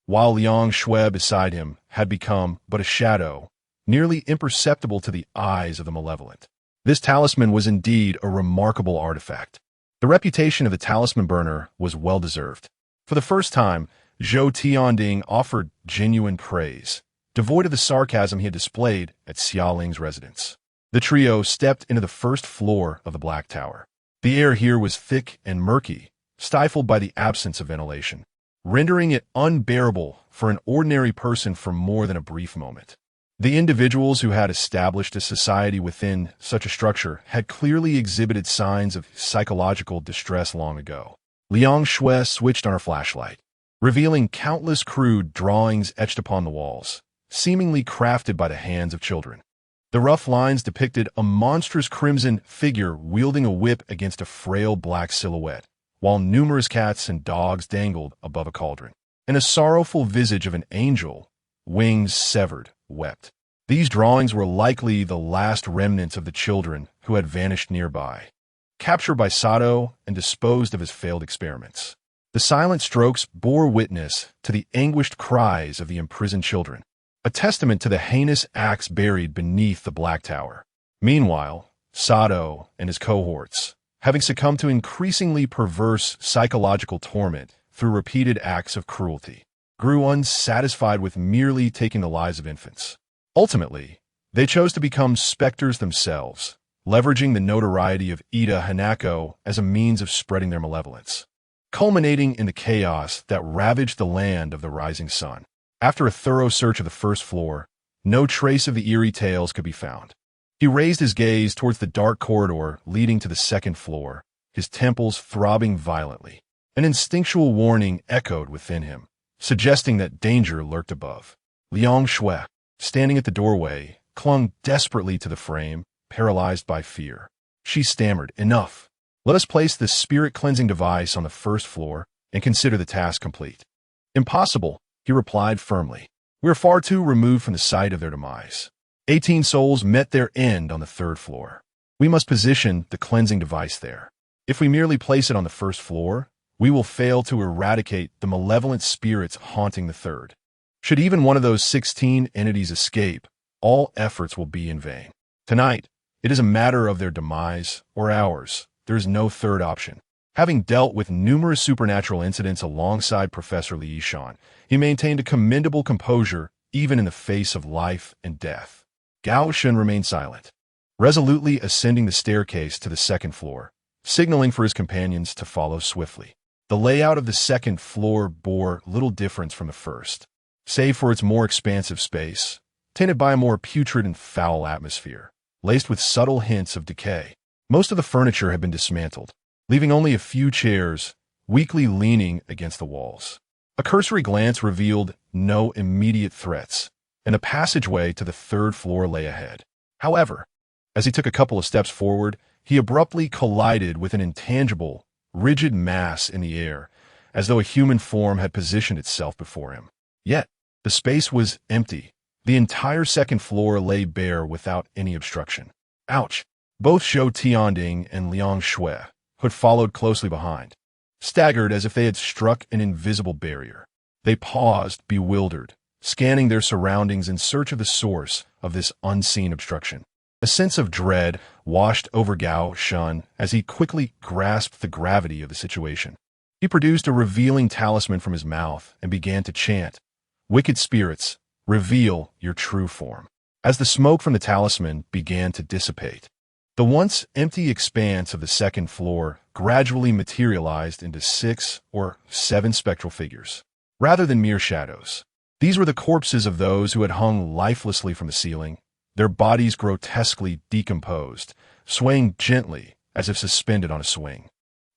while Liang Shui beside him had become but a shadow, nearly imperceptible to the eyes of the malevolent. This talisman was indeed a remarkable artifact. The reputation of the talisman burner was well-deserved. For the first time, Zhou Tianding offered genuine praise, devoid of the sarcasm he had displayed at Xiaoling's residence. The trio stepped into the first floor of the Black Tower. The air here was thick and murky, stifled by the absence of ventilation, rendering it unbearable for an ordinary person for more than a brief moment. The individuals who had established a society within such a structure had clearly exhibited signs of psychological distress long ago. Liang Shui switched on her flashlight, revealing countless crude drawings etched upon the walls, seemingly crafted by the hands of children. The rough lines depicted a monstrous crimson figure wielding a whip against a frail black silhouette, while numerous cats and dogs dangled above a cauldron. And a sorrowful visage of an angel, wings severed, wept. These drawings were likely the last remnants of the children who had vanished nearby, captured by Sato and disposed of as failed experiments. The silent strokes bore witness to the anguished cries of the imprisoned children, a testament to the heinous acts buried beneath the Black Tower. Meanwhile, Sato and his cohorts, having succumbed to increasingly perverse psychological torment through repeated acts of cruelty, grew unsatisfied with merely taking the lives of infants. Ultimately, they chose to become specters themselves, leveraging the notoriety of Ida Hanako as a means of spreading their malevolence, culminating in the chaos that ravaged the land of the rising sun. After a thorough search of the first floor, no trace of the eerie tales could be found. He raised his gaze towards the dark corridor leading to the second floor, his temples throbbing violently. An instinctual warning echoed within him, suggesting that danger lurked above. Liang Shui, standing at the doorway, clung desperately to the frame, paralyzed by fear. She stammered, "Enough. Let us place this spirit-cleansing device on the first floor and consider the task complete." "Impossible," he replied firmly. "We are far too removed from the site of their demise. 18 souls met their end on the third floor. We must position the cleansing device there. If we merely place it on the first floor, we will fail to eradicate the malevolent spirits haunting the third. Should even one of those 16 entities escape, all efforts will be in vain. Tonight, it is a matter of their demise or ours. There is no third option." Having dealt with numerous supernatural incidents alongside Professor Li Yishan, he maintained a commendable composure even in the face of life and death. Gao Shun remained silent, resolutely ascending the staircase to the second floor, signaling for his companions to follow swiftly. The layout of the second floor bore little difference from the first, save for its more expansive space, tainted by a more putrid and foul atmosphere, laced with subtle hints of decay. Most of the furniture had been dismantled, leaving only a few chairs weakly leaning against the walls. A cursory glance revealed no immediate threats, and a passageway to the third floor lay ahead. However, as he took a couple of steps forward, he abruptly collided with an intangible, rigid mass in the air, as though a human form had positioned itself before him. Yet, the space was empty. The entire second floor lay bare without any obstruction. Ouch! Both Zhou Tianding and Liang Shui, who had followed closely behind, staggered as if they had struck an invisible barrier. They paused, bewildered, scanning their surroundings in search of the source of this unseen obstruction. A sense of dread washed over Gao Shun as he quickly grasped the gravity of the situation. He produced a revealing talisman from his mouth and began to chant, "Wicked spirits, reveal your true form." As the smoke from the talisman began to dissipate, the once empty expanse of the second floor gradually materialized into 6 or 7 spectral figures, rather than mere shadows. These were the corpses of those who had hung lifelessly from the ceiling, their bodies grotesquely decomposed, swaying gently as if suspended on a swing,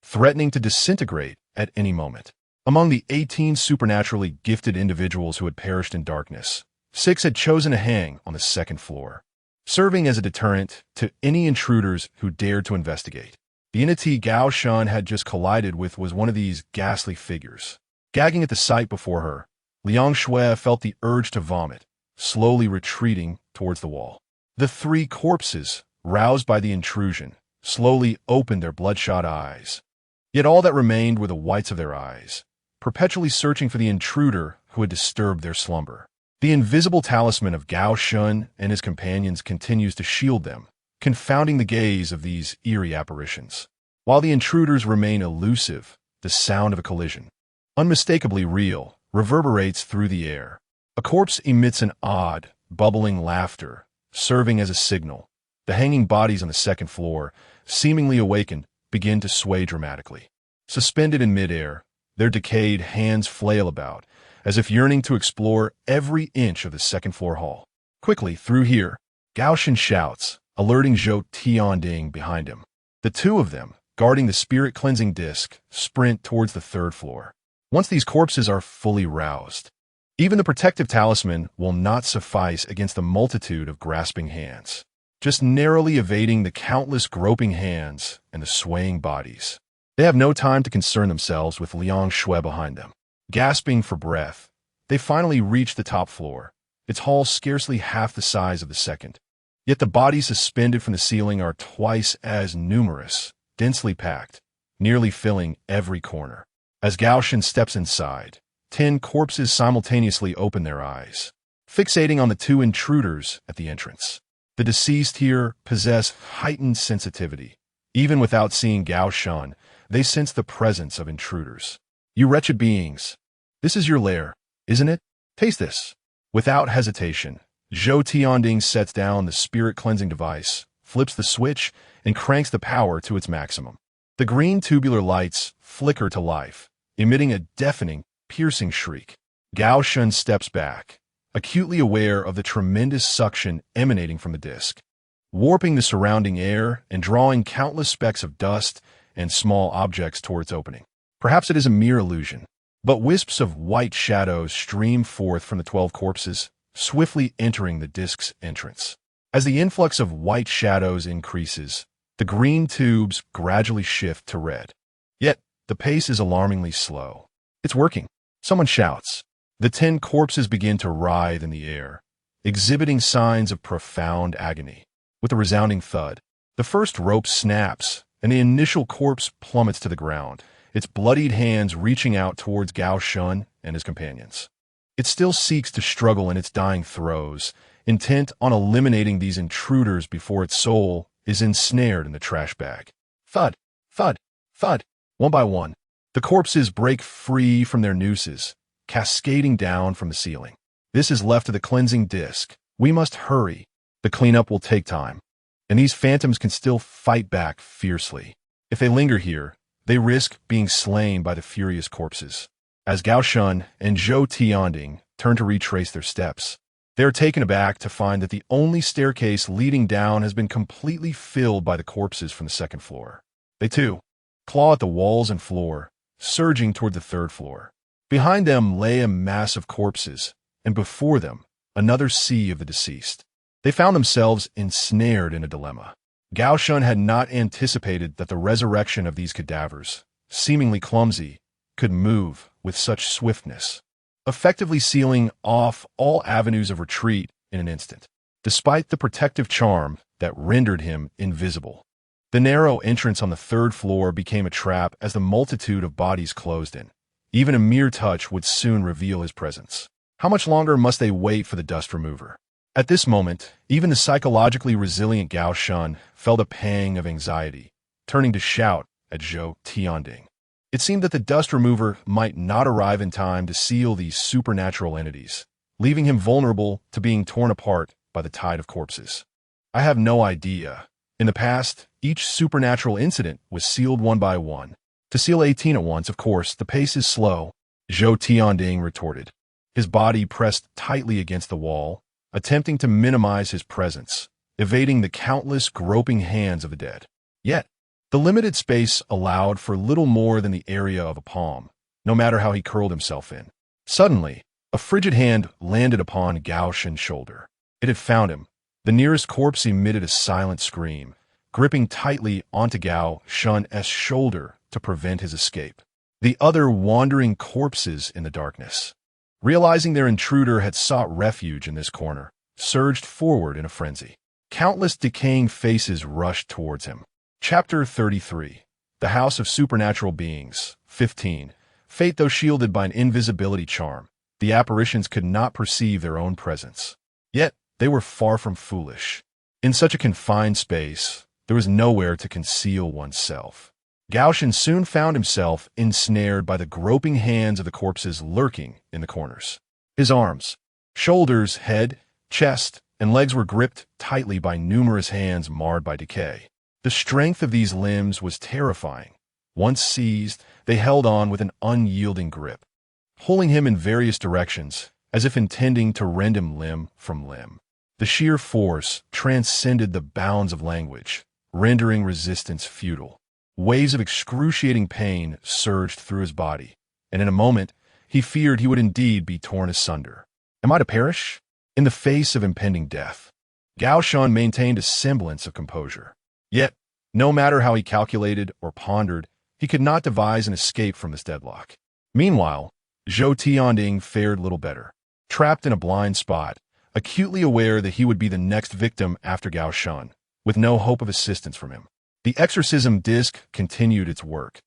threatening to disintegrate at any moment. Among the 18 supernaturally gifted individuals who had perished in darkness, 6 had chosen to hang on the second floor, serving as a deterrent to any intruders who dared to investigate. The entity Gao Shun had just collided with was one of these ghastly figures. Gagging at the sight before her, Liang Shui felt the urge to vomit, slowly retreating towards the wall. The 3 corpses, roused by the intrusion, slowly opened their bloodshot eyes. Yet all that remained were the whites of their eyes, perpetually searching for the intruder who had disturbed their slumber. The invisible talisman of Gao Shun and his companions continues to shield them, confounding the gaze of these eerie apparitions. While the intruders remain elusive, the sound of a collision, unmistakably real, reverberates through the air. A corpse emits an odd, bubbling laughter, serving as a signal. The hanging bodies on the second floor, seemingly awakened, begin to sway dramatically. Suspended in midair, their decayed hands flail about, as if yearning to explore every inch of the second-floor hall. Quickly, through here, Gao Shen shouts, alerting Zhou Tianding behind him. The two of them, guarding the spirit-cleansing disc, sprint towards the third floor. Once these corpses are fully roused, even the protective talisman will not suffice against the multitude of grasping hands, just narrowly evading the countless groping hands and the swaying bodies. They have no time to concern themselves with Liang Shui behind them. Gasping for breath, they finally reach the top floor, its hall scarcely half the size of the second. Yet the bodies suspended from the ceiling are twice as numerous, densely packed, nearly filling every corner. As Gao Shen steps inside, 10 corpses simultaneously open their eyes, fixating on the two intruders at the entrance. The deceased here possess heightened sensitivity. Even without seeing Gao Shen, they sense the presence of intruders. You wretched beings, this is your lair, isn't it? Taste this. Without hesitation, Zhou Tianding sets down the spirit-cleansing device, flips the switch, and cranks the power to its maximum. The green tubular lights flicker to life, emitting a deafening, piercing shriek. Gao Shen steps back, acutely aware of the tremendous suction emanating from the disc, warping the surrounding air and drawing countless specks of dust and small objects toward its opening. Perhaps it is a mere illusion, but wisps of white shadows stream forth from the 12 corpses, swiftly entering the disc's entrance. As the influx of white shadows increases, the green tubes gradually shift to red. Yet, the pace is alarmingly slow. It's working. Someone shouts. The 10 corpses begin to writhe in the air, exhibiting signs of profound agony. With a resounding thud, the first rope snaps, and the initial corpse plummets to the ground, its bloodied hands reaching out towards Gao Shen and his companions. It still seeks to struggle in its dying throes, intent on eliminating these intruders before its soul is ensnared in the trash bag. Thud, thud, thud. One by one, the corpses break free from their nooses, cascading down from the ceiling. This is left to the cleansing disc. We must hurry. The cleanup will take time, and these phantoms can still fight back fiercely. If they linger here, they risk being slain by the furious corpses. As Gao Shen and Zhou Tianding turn to retrace their steps, they are taken aback to find that the only staircase leading down has been completely filled by the corpses from the second floor. They, too, claw at the walls and floor, surging toward the third floor. Behind them lay a mass of corpses, and before them, another sea of the deceased. They found themselves ensnared in a dilemma. Gao Shen had not anticipated that the resurrection of these cadavers, seemingly clumsy, could move with such swiftness, effectively sealing off all avenues of retreat in an instant, despite the protective charm that rendered him invisible. The narrow entrance on the third floor became a trap as the multitude of bodies closed in. Even a mere touch would soon reveal his presence. How much longer must they wait for the dust remover? At this moment, even the psychologically resilient Gao Shen felt a pang of anxiety, turning to shout at Zhou Tianding. It seemed that the dust remover might not arrive in time to seal these supernatural entities, leaving him vulnerable to being torn apart by the tide of corpses. I have no idea. In the past, each supernatural incident was sealed one by one. To seal 18 at once, of course, the pace is slow, Zhou Tianding retorted, his body pressed tightly against the wall, attempting to minimize his presence, evading the countless groping hands of the dead. Yet, the limited space allowed for little more than the area of a palm, no matter how he curled himself in. Suddenly, a frigid hand landed upon Gao Shen's shoulder. It had found him. The nearest corpse emitted a silent scream, gripping tightly onto Gao Shen's shoulder to prevent his escape. The other wandering corpses in the darkness, realizing their intruder had sought refuge in this corner, surged forward in a frenzy. Countless decaying faces rushed towards him. Chapter 33. The House of Supernatural Beings. 15. Fate, though shielded by an invisibility charm, the apparitions could not perceive their own presence. Yet, they were far from foolish. In such a confined space, there was nowhere to conceal oneself. Gao Shen soon found himself ensnared by the groping hands of the corpses lurking in the corners. His arms, shoulders, head, chest, and legs were gripped tightly by numerous hands marred by decay. The strength of these limbs was terrifying. Once seized, they held on with an unyielding grip, pulling him in various directions, as if intending to rend him limb from limb. The sheer force transcended the bounds of language, rendering resistance futile. Waves of excruciating pain surged through his body, and in a moment, he feared he would indeed be torn asunder. Am I to perish? In the face of impending death, Gao Shan maintained a semblance of composure. Yet, no matter how he calculated or pondered, he could not devise an escape from this deadlock. Meanwhile, Zhou Tianding fared little better. Trapped in a blind spot, acutely aware that he would be the next victim after Gao Shan, with no hope of assistance from him. The exorcism disc continued its work,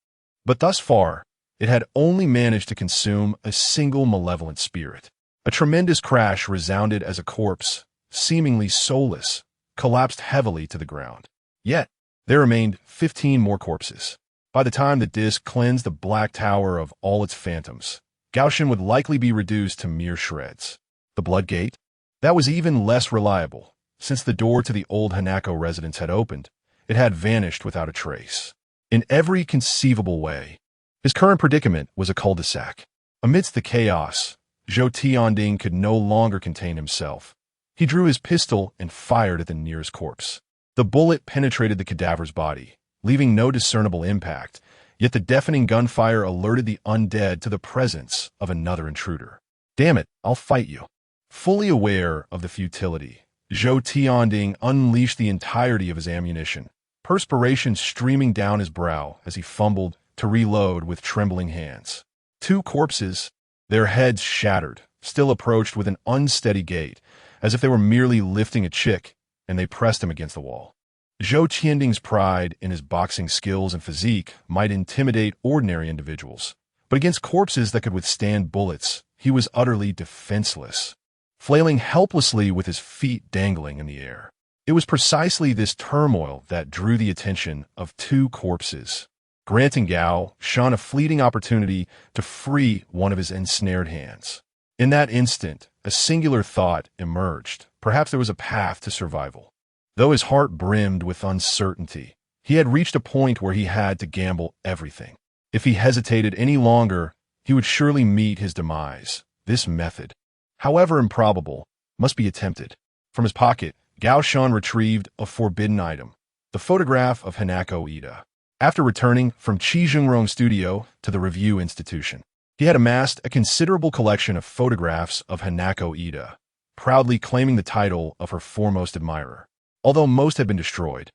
but thus far, it had only managed to consume a single malevolent spirit. A tremendous crash resounded as a corpse, seemingly soulless, collapsed heavily to the ground. Yet, there remained 15 more corpses. By the time the disc cleansed the Black Tower of all its phantoms, Gao Shan would likely be reduced to mere shreds. The Blood Gate? That was even less reliable. Since the door to the old Hanako residence had opened, it had vanished without a trace. In every conceivable way, his current predicament was a cul-de-sac. Amidst the chaos, Zhou Tianding could no longer contain himself. He drew his pistol and fired at the nearest corpse. The bullet penetrated the cadaver's body, leaving no discernible impact, yet the deafening gunfire alerted the undead to the presence of another intruder. Damn it, I'll fight you. Fully aware of the futility, Zhou Tianding unleashed the entirety of his ammunition, perspiration streaming down his brow as he fumbled to reload with trembling hands. 2 corpses, their heads shattered, still approached with an unsteady gait, as if they were merely lifting a chick, and they pressed him against the wall. Zhou Tianding's pride in his boxing skills and physique might intimidate ordinary individuals, but against corpses that could withstand bullets, he was utterly defenseless, flailing helplessly with his feet dangling in the air. It was precisely this turmoil that drew the attention of 2 corpses, granting Gao Shan a fleeting opportunity to free one of his ensnared hands. In that instant, a singular thought emerged. Perhaps there was a path to survival. Though his heart brimmed with uncertainty, he had reached a point where he had to gamble everything. If he hesitated any longer, he would surely meet his demise. This method, however improbable, must be attempted. From his pocket, Gao Shan retrieved a forbidden item, the photograph of Hanako Ida. After returning from Qi Zhengrong Studio to the Review Institution, he had amassed a considerable collection of photographs of Hanako Ida, proudly claiming the title of her foremost admirer. Although most had been destroyed,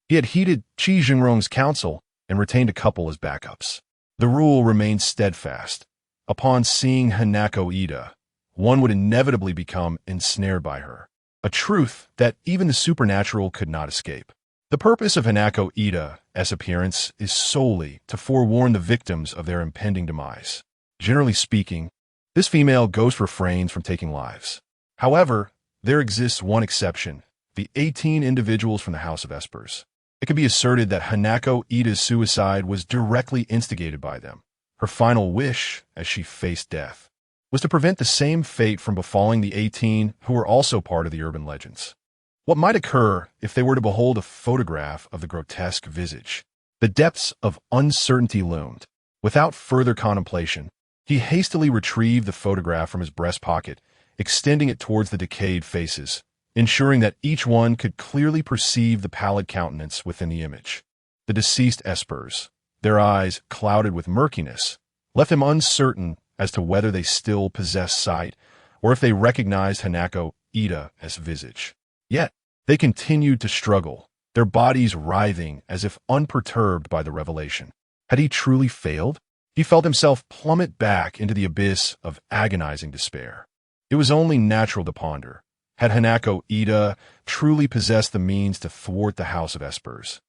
he had heeded Qi Zhengrong's counsel and retained a couple as backups. The rule remained steadfast. Upon seeing Hanako Ida, one would inevitably become ensnared by her, a truth that even the supernatural could not escape. The purpose of Hanako Ida's appearance is solely to forewarn the victims of their impending demise. Generally speaking, this female ghost refrains from taking lives. However, there exists one exception: the 18 individuals from the House of Espers. It could be asserted that Hanako Ida's suicide was directly instigated by them. Her final wish, as she faced death, was to prevent the same fate from befalling the 18 who were also part of the urban legends. What might occur if they were to behold a photograph of the grotesque visage? The depths of uncertainty loomed. Without further contemplation, he hastily retrieved the photograph from his breast pocket, extending it towards the decayed faces, ensuring that each one could clearly perceive the pallid countenance within the image. The deceased Espers, their eyes clouded with murkiness, left him uncertain as to whether they still possessed sight or if they recognized Hanako Ida's visage. Yet, they continued to struggle, their bodies writhing as if unperturbed by the revelation. Had he truly failed? He felt himself plummet back into the abyss of agonizing despair. It was only natural to ponder. Had Hanako Ida truly possessed the means to thwart the House of Espers?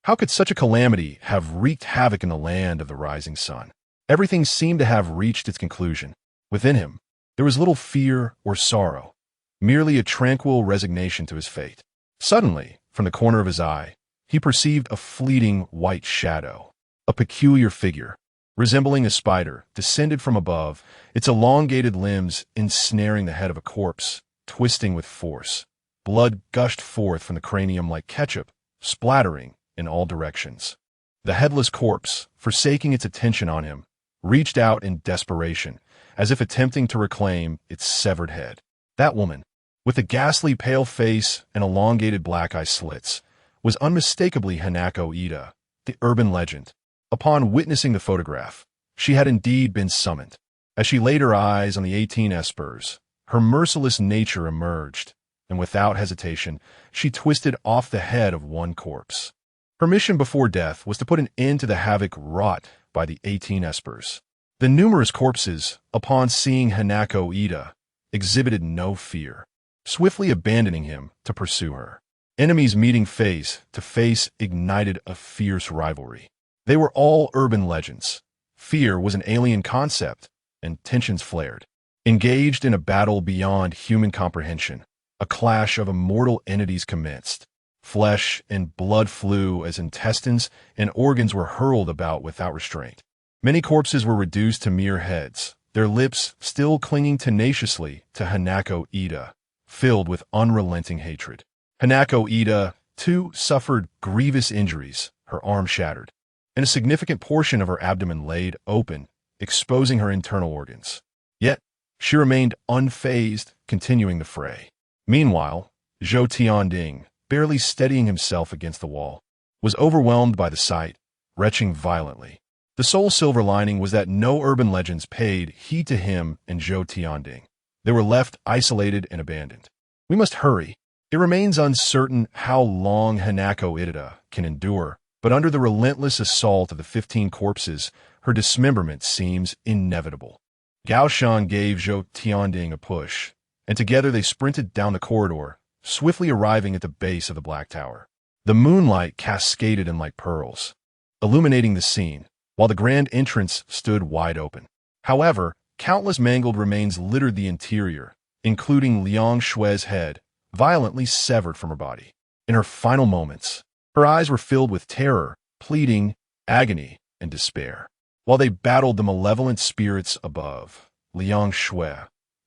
How could such a calamity have wreaked havoc in the land of the rising sun? Everything seemed to have reached its conclusion. Within him, there was little fear or sorrow, merely a tranquil resignation to his fate. Suddenly, from the corner of his eye, he perceived a fleeting white shadow. A peculiar figure, resembling a spider, descended from above, its elongated limbs ensnaring the head of a corpse, twisting with force. Blood gushed forth from the cranium like ketchup, splattering in all directions. The headless corpse, forsaking its attention on him, reached out in desperation, as if attempting to reclaim its severed head. That woman, with a ghastly pale face and elongated black eye slits, was unmistakably Hanako Ida, the urban legend. Upon witnessing the photograph, she had indeed been summoned. As she laid her eyes on the 18 espers, her merciless nature emerged, and without hesitation, she twisted off the head of one corpse. Her mission before death was to put an end to the havoc wrought by the 18 espers. The numerous corpses, upon seeing Hanako Ida, exhibited no fear, swiftly abandoning him to pursue her. Enemies meeting face to face ignited a fierce rivalry. They were all urban legends. Fear was an alien concept, and tensions flared. Engaged in a battle beyond human comprehension, a clash of immortal entities commenced. Flesh and blood flew as intestines and organs were hurled about without restraint. Many corpses were reduced to mere heads, their lips still clinging tenaciously to Hanako Ida, filled with unrelenting hatred. Hanako Ida, too, suffered grievous injuries, her arm shattered, and a significant portion of her abdomen laid open, exposing her internal organs. Yet, she remained unfazed, continuing the fray. Meanwhile, Zhou Tianding, barely steadying himself against the wall, was overwhelmed by the sight, retching violently. The sole silver lining was that no urban legends paid heed to him and Zhou Tianding. They were left isolated and abandoned. We must hurry. It remains uncertain how long Hanako Ida can endure, but under the relentless assault of the 15 corpses, her dismemberment seems inevitable. Gao Shan gave Zhou Tianding a push, and together they sprinted down the corridor, swiftly arriving at the base of the Black Tower. The moonlight cascaded in like pearls, illuminating the scene, while the grand entrance stood wide open. However, countless mangled remains littered the interior, including Liang Shui's head, violently severed from her body. In her final moments, her eyes were filled with terror, pleading, agony, and despair. While they battled the malevolent spirits above, Liang Shui,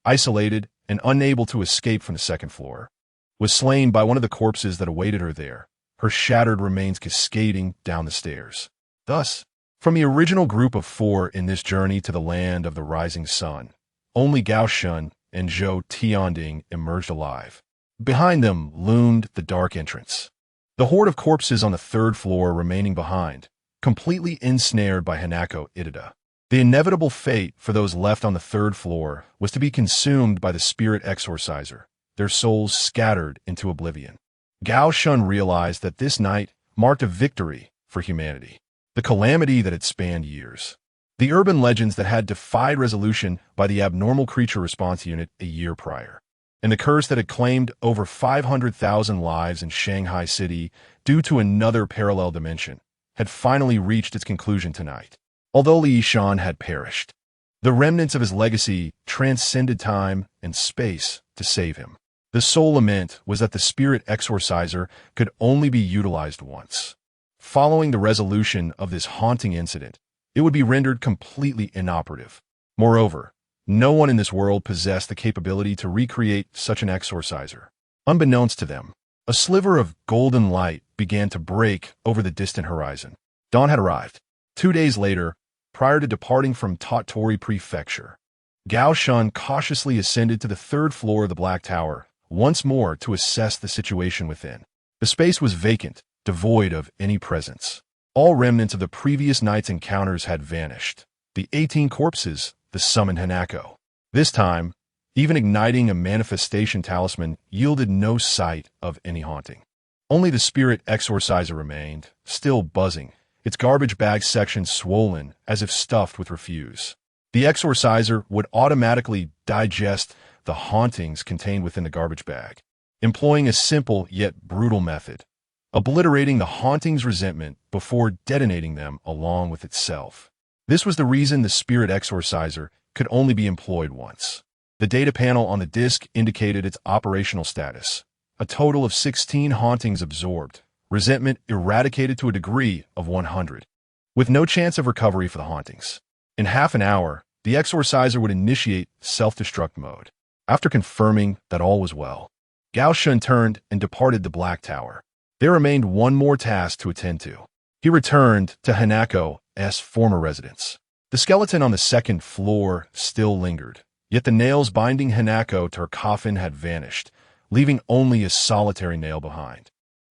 isolated and unable to escape from the second floor, was slain by one of the corpses that awaited her there, her shattered remains cascading down the stairs. Thus, from the original group of 4 in this journey to the land of the rising sun, only Gao Shan and Zhou Tianding emerged alive. Behind them loomed the dark entrance. The horde of corpses on the 3rd floor remaining behind, completely ensnared by Hanako Ida. The inevitable fate for those left on the 3rd floor was to be consumed by the spirit exorciser, their souls scattered into oblivion. Gao Shan realized that this night marked a victory for humanity. The calamity that had spanned years. The urban legends that had defied resolution by the Abnormal Creature Response Unit a year prior. And the curse that had claimed over 500,000 lives in Shanghai City due to another parallel dimension, had finally reached its conclusion tonight. Although Li Yishan had perished, the remnants of his legacy transcended time and space to save him. The sole lament was that the spirit exorciser could only be utilized once. Following the resolution of this haunting incident, it would be rendered completely inoperative. Moreover, no one in this world possessed the capability to recreate such an exorciser. Unbeknownst to them, a sliver of golden light began to break over the distant horizon. Dawn had arrived. 2 days later, prior to departing from Tottori Prefecture, Gao Shan cautiously ascended to the 3rd floor of the Black Tower, once more to assess the situation within. The space was vacant, devoid of any presence. All remnants of the previous night's encounters had vanished. The 18 corpses, the summoned Hanako. This time, even igniting a manifestation talisman yielded no sight of any haunting. Only the spirit exorciser remained, still buzzing, its garbage bag section swollen as if stuffed with refuse. The exorciser would automatically digest the hauntings contained within the garbage bag, employing a simple yet brutal method, obliterating the hauntings' resentment before detonating them along with itself. This was the reason the spirit exorciser could only be employed once. The data panel on the disk indicated its operational status. A total of 16 hauntings absorbed, resentment eradicated to a degree of 100, with no chance of recovery for the hauntings. In half an hour, the exorciser would initiate self-destruct mode. After confirming that all was well, Gao Shan turned and departed the Black Tower. There remained one more task to attend to. He returned to Hanako's former residence. The skeleton on the 2nd floor still lingered, yet the nails binding Hanako to her coffin had vanished, leaving only a solitary nail behind.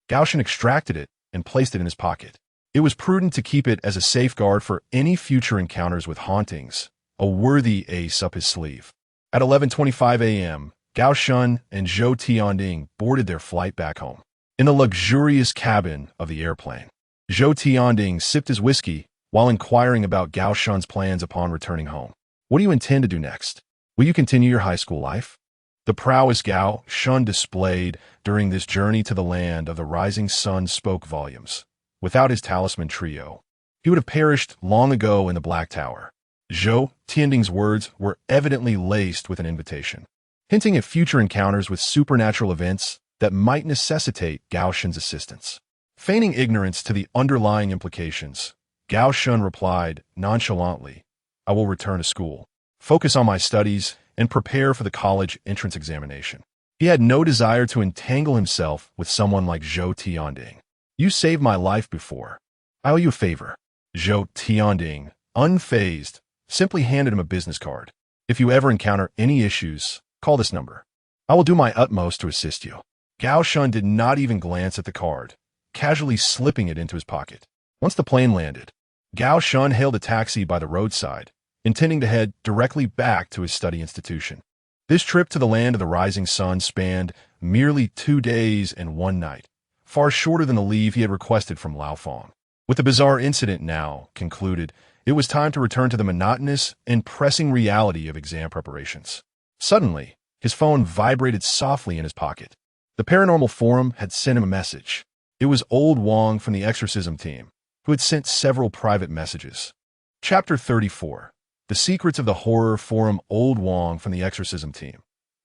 Gao Shan extracted it and placed it in his pocket. It was prudent to keep it as a safeguard for any future encounters with hauntings, a worthy ace up his sleeve. At 11:25 a.m., Gao Shan and Zhou Tianding boarded their flight back home. In the luxurious cabin of the airplane, Zhou Tianding sipped his whiskey while inquiring about Gao Shan's plans upon returning home. What do you intend to do next? Will you continue your high school life? The prowess Gao Shan displayed during this journey to the land of the rising sun spoke volumes. Without his talisman trio, he would have perished long ago in the Black Tower. Zhou Tianding's words were evidently laced with an invitation, hinting at future encounters with supernatural events that might necessitate Gao Shan's assistance. Feigning ignorance to the underlying implications, Gao Shan replied nonchalantly, "I will return to school, focus on my studies, and prepare for the college entrance examination." He had no desire to entangle himself with someone like Zhou Tianding. "You saved my life before. I owe you a favor." Zhou Tianding, unfazed, simply handed him a business card. "If you ever encounter any issues, call this number. I will do my utmost to assist you." Gao Shan did not even glance at the card, casually slipping it into his pocket. Once the plane landed, Gao Shan hailed a taxi by the roadside, intending to head directly back to his study institution. This trip to the land of the rising sun spanned merely 2 days and 1 night, far shorter than the leave he had requested from Lao Feng. With the bizarre incident now concluded, it was time to return to the monotonous and pressing reality of exam preparations. Suddenly, his phone vibrated softly in his pocket. The Paranormal Forum had sent him a message. It was Old Wong from the Exorcism team, who had sent several private messages. Chapter 34. The Secrets of the Horror Forum. Old Wong from the Exorcism team.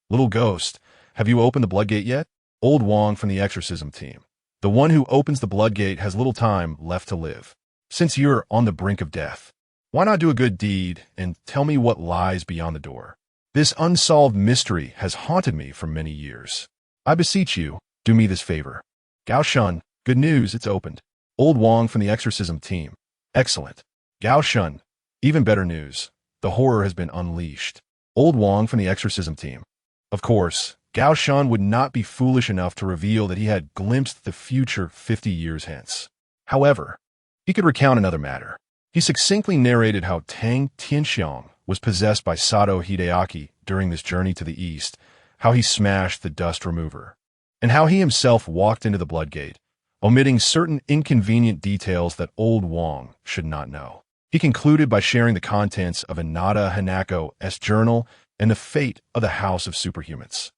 "Little ghost, have you opened the Bloodgate yet?" Old Wong from the Exorcism team. "The one who opens the Bloodgate has little time left to live. Since you're on the brink of death, why not do a good deed and tell me what lies beyond the door? This unsolved mystery has haunted me for many years. I beseech you, do me this favor." Gao Shan, "Good news, it's opened." Old Wong from the Exorcism team. "Excellent." Gao Shan, "Even better news. The horror has been unleashed." Old Wong from the Exorcism team. Of course, Gao Shan would not be foolish enough to reveal that he had glimpsed the future 50 years hence. However, he could recount another matter. He succinctly narrated how Tang Tianxiang was possessed by Sato Hideaki during this journey to the east, how he smashed the dust remover, and how he himself walked into the Bloodgate, omitting certain inconvenient details that Old Wong should not know. He concluded by sharing the contents of Inada Hanako's journal and the fate of the House of Superhumans.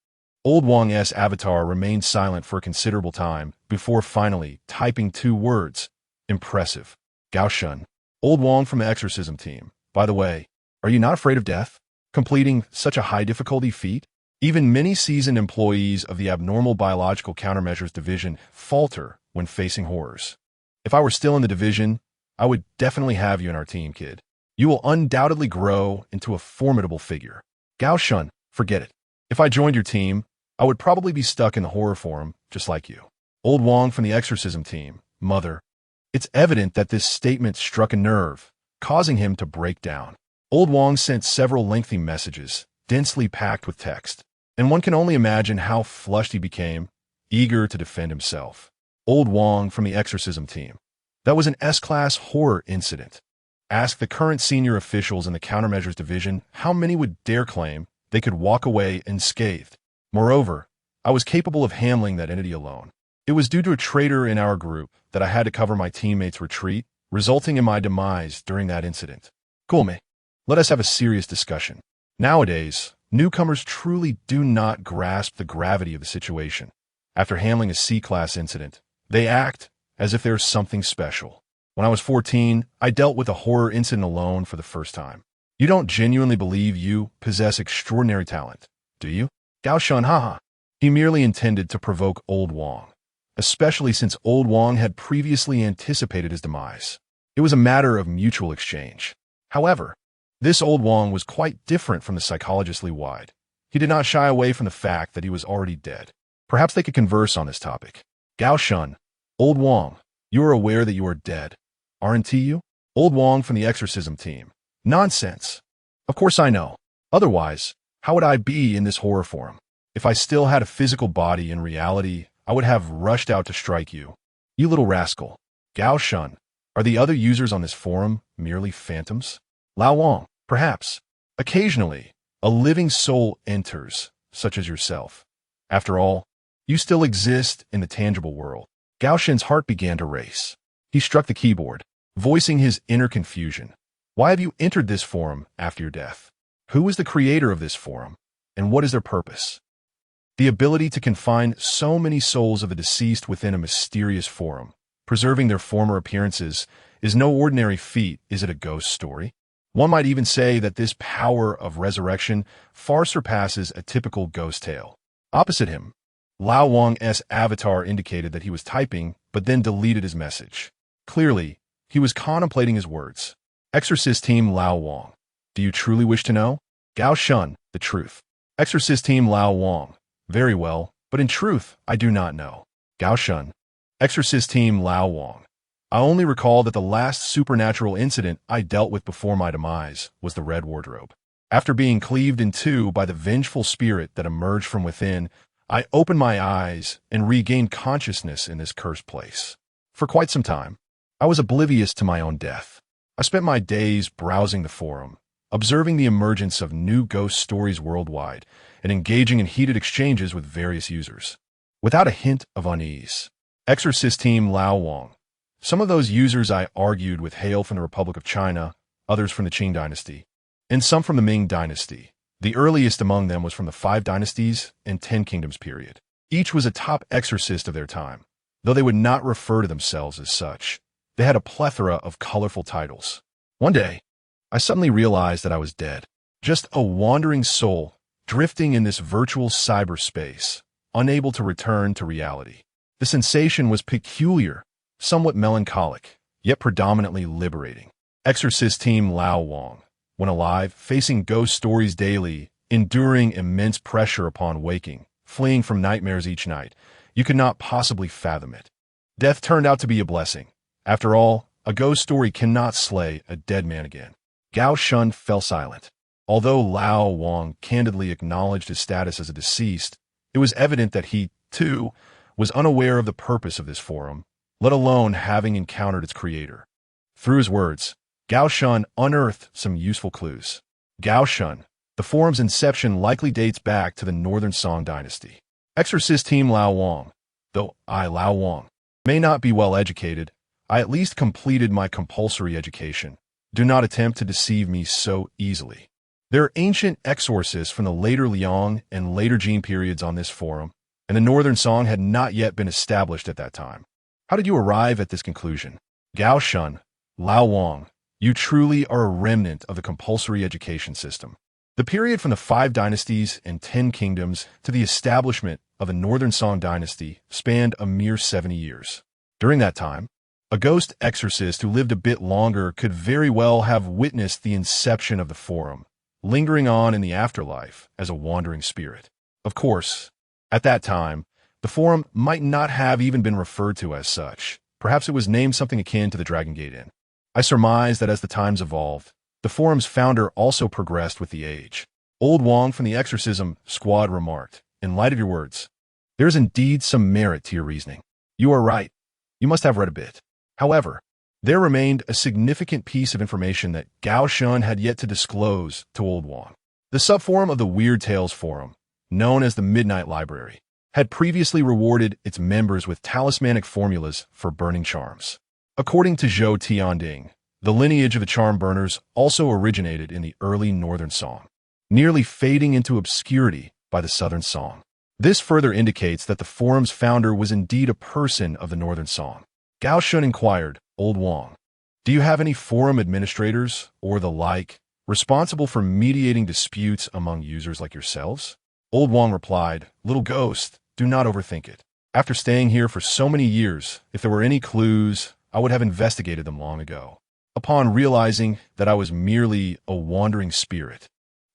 Old Wong's avatar remained silent for a considerable time before finally typing 2 words, "Impressive." Gao Shan, "Old Wong from the Exorcism team. By the way, are you not afraid of death? Completing such a high-difficulty feat? Even many seasoned employees of the Abnormal Biological Countermeasures Division falter when facing horrors. If I were still in the division, I would definitely have you in our team, kid. You will undoubtedly grow into a formidable figure." Gao Shan, "Forget it. If I joined your team, I would probably be stuck in the horror forum, just like you." Old Wong from the Exorcism team. "Mother." It's evident that this statement struck a nerve, causing him to break down. Old Wong sent several lengthy messages, densely packed with text, and one can only imagine how flushed he became, eager to defend himself. Old Wong from the Exorcism team. "That was an S-class horror incident. Ask the current senior officials in the Countermeasures Division how many would dare claim they could walk away unscathed. Moreover, I was capable of handling that entity alone. It was due to a traitor in our group that I had to cover my teammates' retreat, resulting in my demise during that incident. Kulme, let us have a serious discussion. Nowadays, newcomers truly do not grasp the gravity of the situation. After handling a C-class incident, they act as if there's something special. When I was 14, I dealt with a horror incident alone for the first time. You don't genuinely believe you possess extraordinary talent, do you?" Gao Shan, haha. He merely intended to provoke Old Wong, especially since Old Wong had previously anticipated his demise. It was a matter of mutual exchange. However, this Old Wong was quite different from the psychologist Li Wide. He did not shy away from the fact that he was already dead. Perhaps they could converse on this topic. Gao Shan, "Old Wong, you are aware that you are dead, aren't you?" Old Wong from the Exorcism team. "Nonsense. Of course I know. Otherwise, how would I be in this horror forum? If I still had a physical body in reality, I would have rushed out to strike you. You little rascal. Gao Shun. Are the other users on this forum merely phantoms? Lao Wang. Perhaps. Occasionally, a living soul enters, such as yourself. After all, you still exist in the tangible world. Gao Shen's heart began to race. He struck the keyboard, voicing his inner confusion. Why have you entered this forum after your death? Who is the creator of this forum, and what is their purpose? The ability to confine so many souls of the deceased within a mysterious forum, preserving their former appearances, is no ordinary feat. Is it a ghost story? One might even say that this power of resurrection far surpasses a typical ghost tale. Opposite him, Lao Wang's avatar indicated that he was typing, but then deleted his message. Clearly, he was contemplating his words. Exorcist Team Lao Wang. Do you truly wish to know? Gao Shun, the truth. Exorcist Team Lao Wang. Very well, but in truth, I do not know. Gao Shun. Exorcist Team Lao Wang. I only recall that the last supernatural incident I dealt with before my demise was the Red Wardrobe. After being cleaved in two by the vengeful spirit that emerged from within, I opened my eyes and regained consciousness in this cursed place. For quite some time, I was oblivious to my own death. I spent my days browsing the forum, observing the emergence of new ghost stories worldwide, and engaging in heated exchanges with various users. Without a hint of unease. Exorcist Team Lao Wang. Some of those users I argued with hail from the Republic of China, others from the Qing dynasty, and some from the Ming dynasty. The earliest among them was from the 5 dynasties and 10 kingdoms period. Each was a top exorcist of their time, though they would not refer to themselves as such. They had a plethora of colorful titles. One day, I suddenly realized that I was dead. Just a wandering soul, drifting in this virtual cyberspace, unable to return to reality. The sensation was peculiar, somewhat melancholic, yet predominantly liberating. Exorcist Team Lao Wang. When alive, facing ghost stories daily, enduring immense pressure upon waking, fleeing from nightmares each night, you could not possibly fathom it. Death turned out to be a blessing. After all, a ghost story cannot slay a dead man again. Gao Shun fell silent. Although Lao Wang candidly acknowledged his status as a deceased, it was evident that he, too, was unaware of the purpose of this forum, let alone having encountered its creator. Through his words, Gao Shun unearthed some useful clues. Gao Shun, the forum's inception likely dates back to the Northern Song dynasty. Exorcist Team Lao Wang. Though I, Lao Wang, may not be well educated, I at least completed my compulsory education. Do not attempt to deceive me so easily. There are ancient exorcists from the later Liang and later Jin periods on this forum, and the Northern Song had not yet been established at that time. How did you arrive at this conclusion? Gao Shun, Lao Wang, you truly are a remnant of the compulsory education system. The period from the 5 dynasties and 10 kingdoms to the establishment of the Northern Song dynasty spanned a mere 70 years. During that time, a ghost exorcist who lived a bit longer could very well have witnessed the inception of the forum, lingering on in the afterlife as a wandering spirit. Of course, at that time, the forum might not have even been referred to as such. Perhaps it was named something akin to the Dragon Gate Inn. I surmise that as the times evolved, the forum's founder also progressed with the age. Old Wang from the Exorcism Squad remarked, in light of your words, there is indeed some merit to your reasoning. You are right. You must have read a bit. However, there remained a significant piece of information that Gao Shun had yet to disclose to Old Wang. The subforum of the Weird Tales Forum, known as the Midnight Library, had previously rewarded its members with talismanic formulas for burning charms. According to Zhou Tianding, the lineage of the charm burners also originated in the early Northern Song, nearly fading into obscurity by the Southern Song. This further indicates that the forum's founder was indeed a person of the Northern Song. Gao Shun inquired, Old Wang, do you have any forum administrators, or the like, responsible for mediating disputes among users like yourselves? Old Wang replied, Little ghost, do not overthink it. After staying here for so many years, if there were any clues, I would have investigated them long ago. Upon realizing that I was merely a wandering spirit,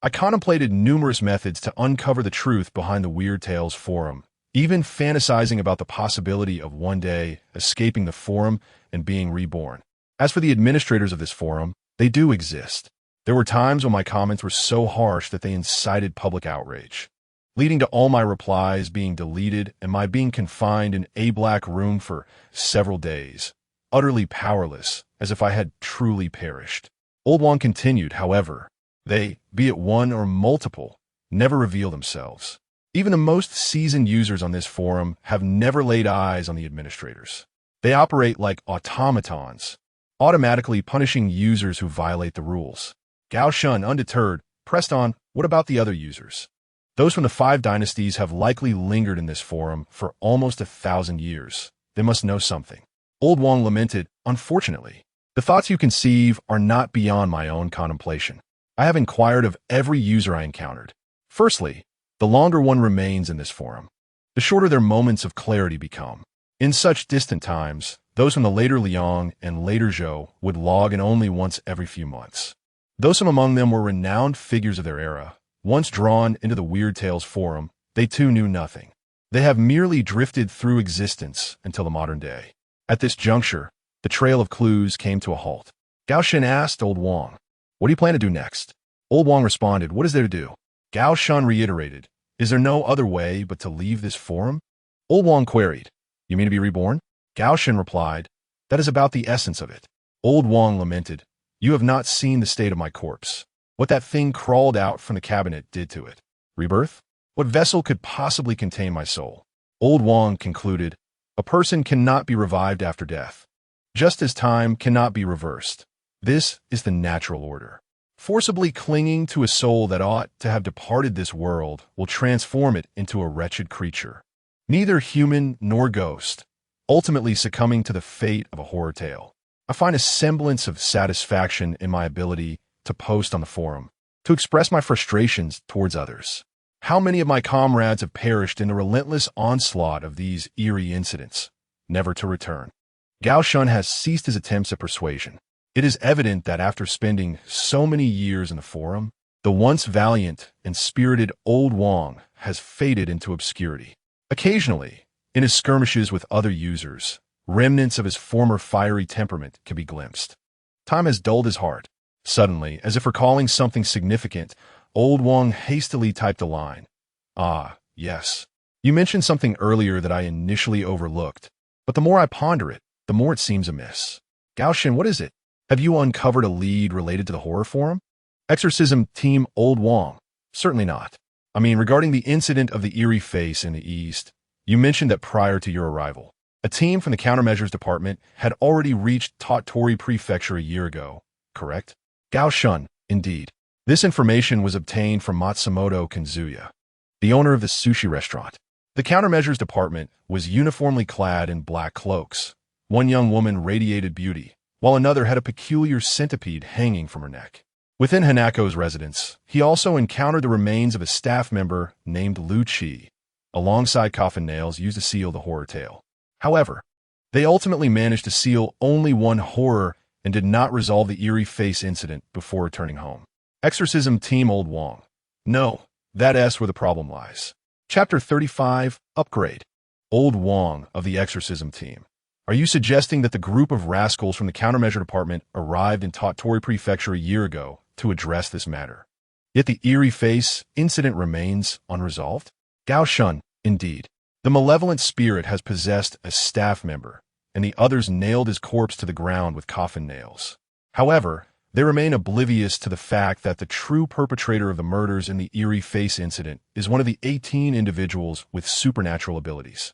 I contemplated numerous methods to uncover the truth behind the Weird Tales Forum, even fantasizing about the possibility of one day escaping the forum and being reborn. As for the administrators of this forum, they do exist. There were times when my comments were so harsh that they incited public outrage. leading to all my replies being deleted and my being confined in a black room for several days, utterly powerless, as if I had truly perished. Old Wong continued, however, they, be it one or multiple, never reveal themselves. Even the most seasoned users on this forum have never laid eyes on the administrators. They operate like automatons, automatically punishing users who violate the rules. Gao Shun, undeterred, pressed on, what about the other users? Those from the 5 dynasties have likely lingered in this forum for almost 1,000 years. They must know something. Old Wong lamented, unfortunately, the thoughts you conceive are not beyond my own contemplation. I have inquired of every user I encountered. Firstly, the longer one remains in this forum, the shorter their moments of clarity become. In such distant times, those from the later Liang and later Zhou would log in only once every few months. Though some among them were renowned figures of their era, once drawn into the Weird Tales forum, they too knew nothing. They have merely drifted through existence until the modern day. At this juncture, the trail of clues came to a halt. Gao Shen asked Old Wong, what do you plan to do next? Old Wong responded, what is there to do? Gao Shen reiterated, is there no other way but to leave this forum? Old Wong queried, you mean to be reborn? Gao Shen replied, that is about the essence of it. Old Wong lamented, you have not seen the state of my corpse. What that thing crawled out from the cabinet did to it. Rebirth? What vessel could possibly contain my soul? Old Wong concluded, a person cannot be revived after death, just as time cannot be reversed. This is the natural order. Forcibly clinging to a soul that ought to have departed this world will transform it into a wretched creature, neither human nor ghost, ultimately succumbing to the fate of a horror tale. I find a semblance of satisfaction in my ability to post on the forum, to express my frustrations towards others. How many of my comrades have perished in the relentless onslaught of these eerie incidents, never to return? Gao Shun has ceased his attempts at persuasion. It is evident that after spending so many years in the forum, the once valiant and spirited Old Wong has faded into obscurity. Occasionally, in his skirmishes with other users, remnants of his former fiery temperament can be glimpsed. Time has dulled his heart. Suddenly, as if recalling something significant, Old Wong hastily typed a line. Ah, yes. You mentioned something earlier that I initially overlooked, but the more I ponder it, the more it seems amiss. Gao Shen, what is it? Have you uncovered a lead related to the horror forum? Exorcism Team Old Wong. Certainly not. I mean, regarding the incident of the eerie face in the East, you mentioned that prior to your arrival, a team from the Countermeasures Department had already reached Tottori Prefecture a year ago, correct? Gao Shun, indeed. This information was obtained from Matsumoto Kanzuya, the owner of the sushi restaurant. The Countermeasures Department was uniformly clad in black cloaks. One young woman radiated beauty, while another had a peculiar centipede hanging from her neck. Within Hanako's residence, he also encountered the remains of a staff member named Lu Chi, alongside coffin nails used to seal the horror tale. However, they ultimately managed to seal only one horror and did not resolve the eerie face incident before returning home. Exorcism Team Old Wong. No, that's where the problem lies. Chapter 35, Upgrade. Old Wong of the Exorcism Team. Are you suggesting that the group of rascals from the Countermeasure Department arrived in Tottori Prefecture a year ago to address this matter? Yet the eerie face incident remains unresolved? Gao Shun, indeed. The malevolent spirit has possessed a staff member, and the others nailed his corpse to the ground with coffin nails. However, they remain oblivious to the fact that the true perpetrator of the murders in the eerie face incident is one of the 18 individuals with supernatural abilities.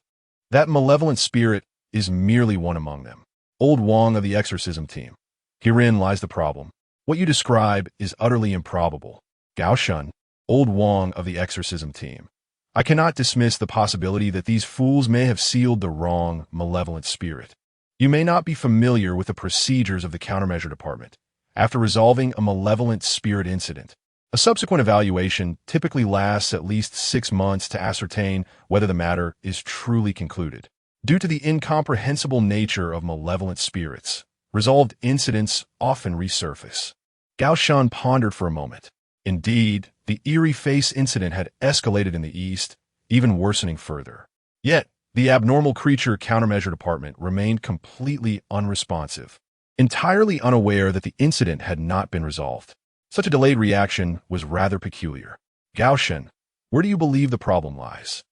That malevolent spirit is merely one among them. Old Wong of the Exorcism Team. Herein lies the problem. What you describe is utterly improbable. Gao Shun, Old Wong of the Exorcism Team. I cannot dismiss the possibility that these fools may have sealed the wrong, malevolent spirit. You may not be familiar with the procedures of the Countermeasure Department. After resolving a malevolent spirit incident, a subsequent evaluation typically lasts at least 6 months to ascertain whether the matter is truly concluded. Due to the incomprehensible nature of malevolent spirits, resolved incidents often resurface. Gao Shun pondered for a moment. Indeed, the eerie face incident had escalated in the East, even worsening further. Yet, the abnormal creature Countermeasure Department remained completely unresponsive, entirely unaware that the incident had not been resolved. Such a delayed reaction was rather peculiar. Gao Shen, Where do you believe the problem lies?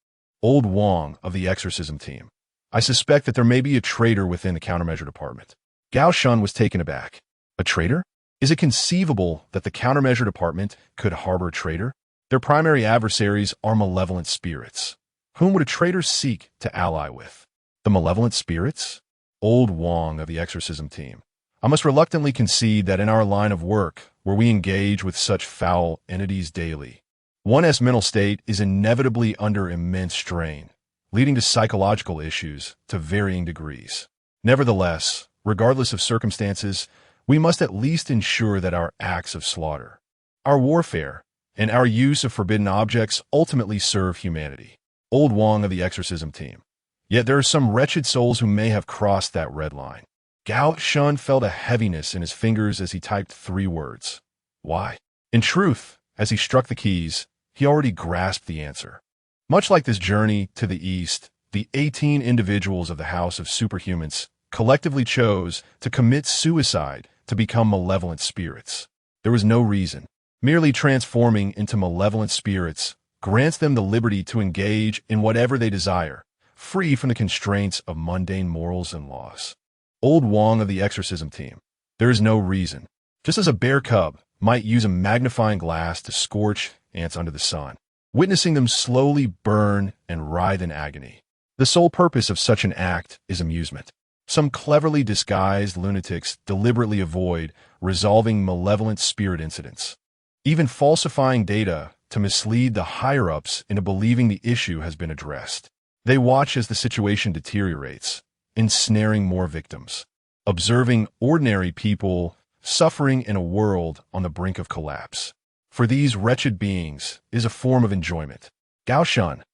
Old Wong of the exorcism team. I suspect that there may be a traitor within the countermeasure department. Gao Shun was taken aback. A traitor? Is it conceivable that the countermeasure department could harbor a traitor? Their primary adversaries are malevolent spirits. Whom would a traitor seek to ally with? The malevolent spirits? Old Wong of the exorcism team. I must reluctantly concede that in our line of work, where we engage with such foul entities daily, one's mental state is inevitably under immense strain, leading to psychological issues to varying degrees. Nevertheless, regardless of circumstances, we must at least ensure that our acts of slaughter, our warfare, and our use of forbidden objects ultimately serve humanity. Old Wong of the exorcism team. Yet there are some wretched souls who may have crossed that red line. Gao Shun felt a heaviness in his fingers as he typed 3 words. Why? In truth, as he struck the keys, he already grasped the answer. Much like this journey to the east, the 18 individuals of the House of Superhumans collectively chose to commit suicide to become malevolent spirits. There was no reason. Merely transforming into malevolent spirits grants them the liberty to engage in whatever they desire, free from the constraints of mundane morals and laws. Old Wong of the exorcism team. There is no reason. Just as a bear cub might use a magnifying glass to scorch ants under the sun, witnessing them slowly burn and writhe in agony. The sole purpose of such an act is amusement. Some cleverly disguised lunatics deliberately avoid resolving malevolent spirit incidents, even falsifying data to mislead the higher-ups into believing the issue has been addressed. They watch as the situation deteriorates, ensnaring more victims, observing ordinary people suffering in a world on the brink of collapse. For these wretched beings is a form of enjoyment. Gao Shun,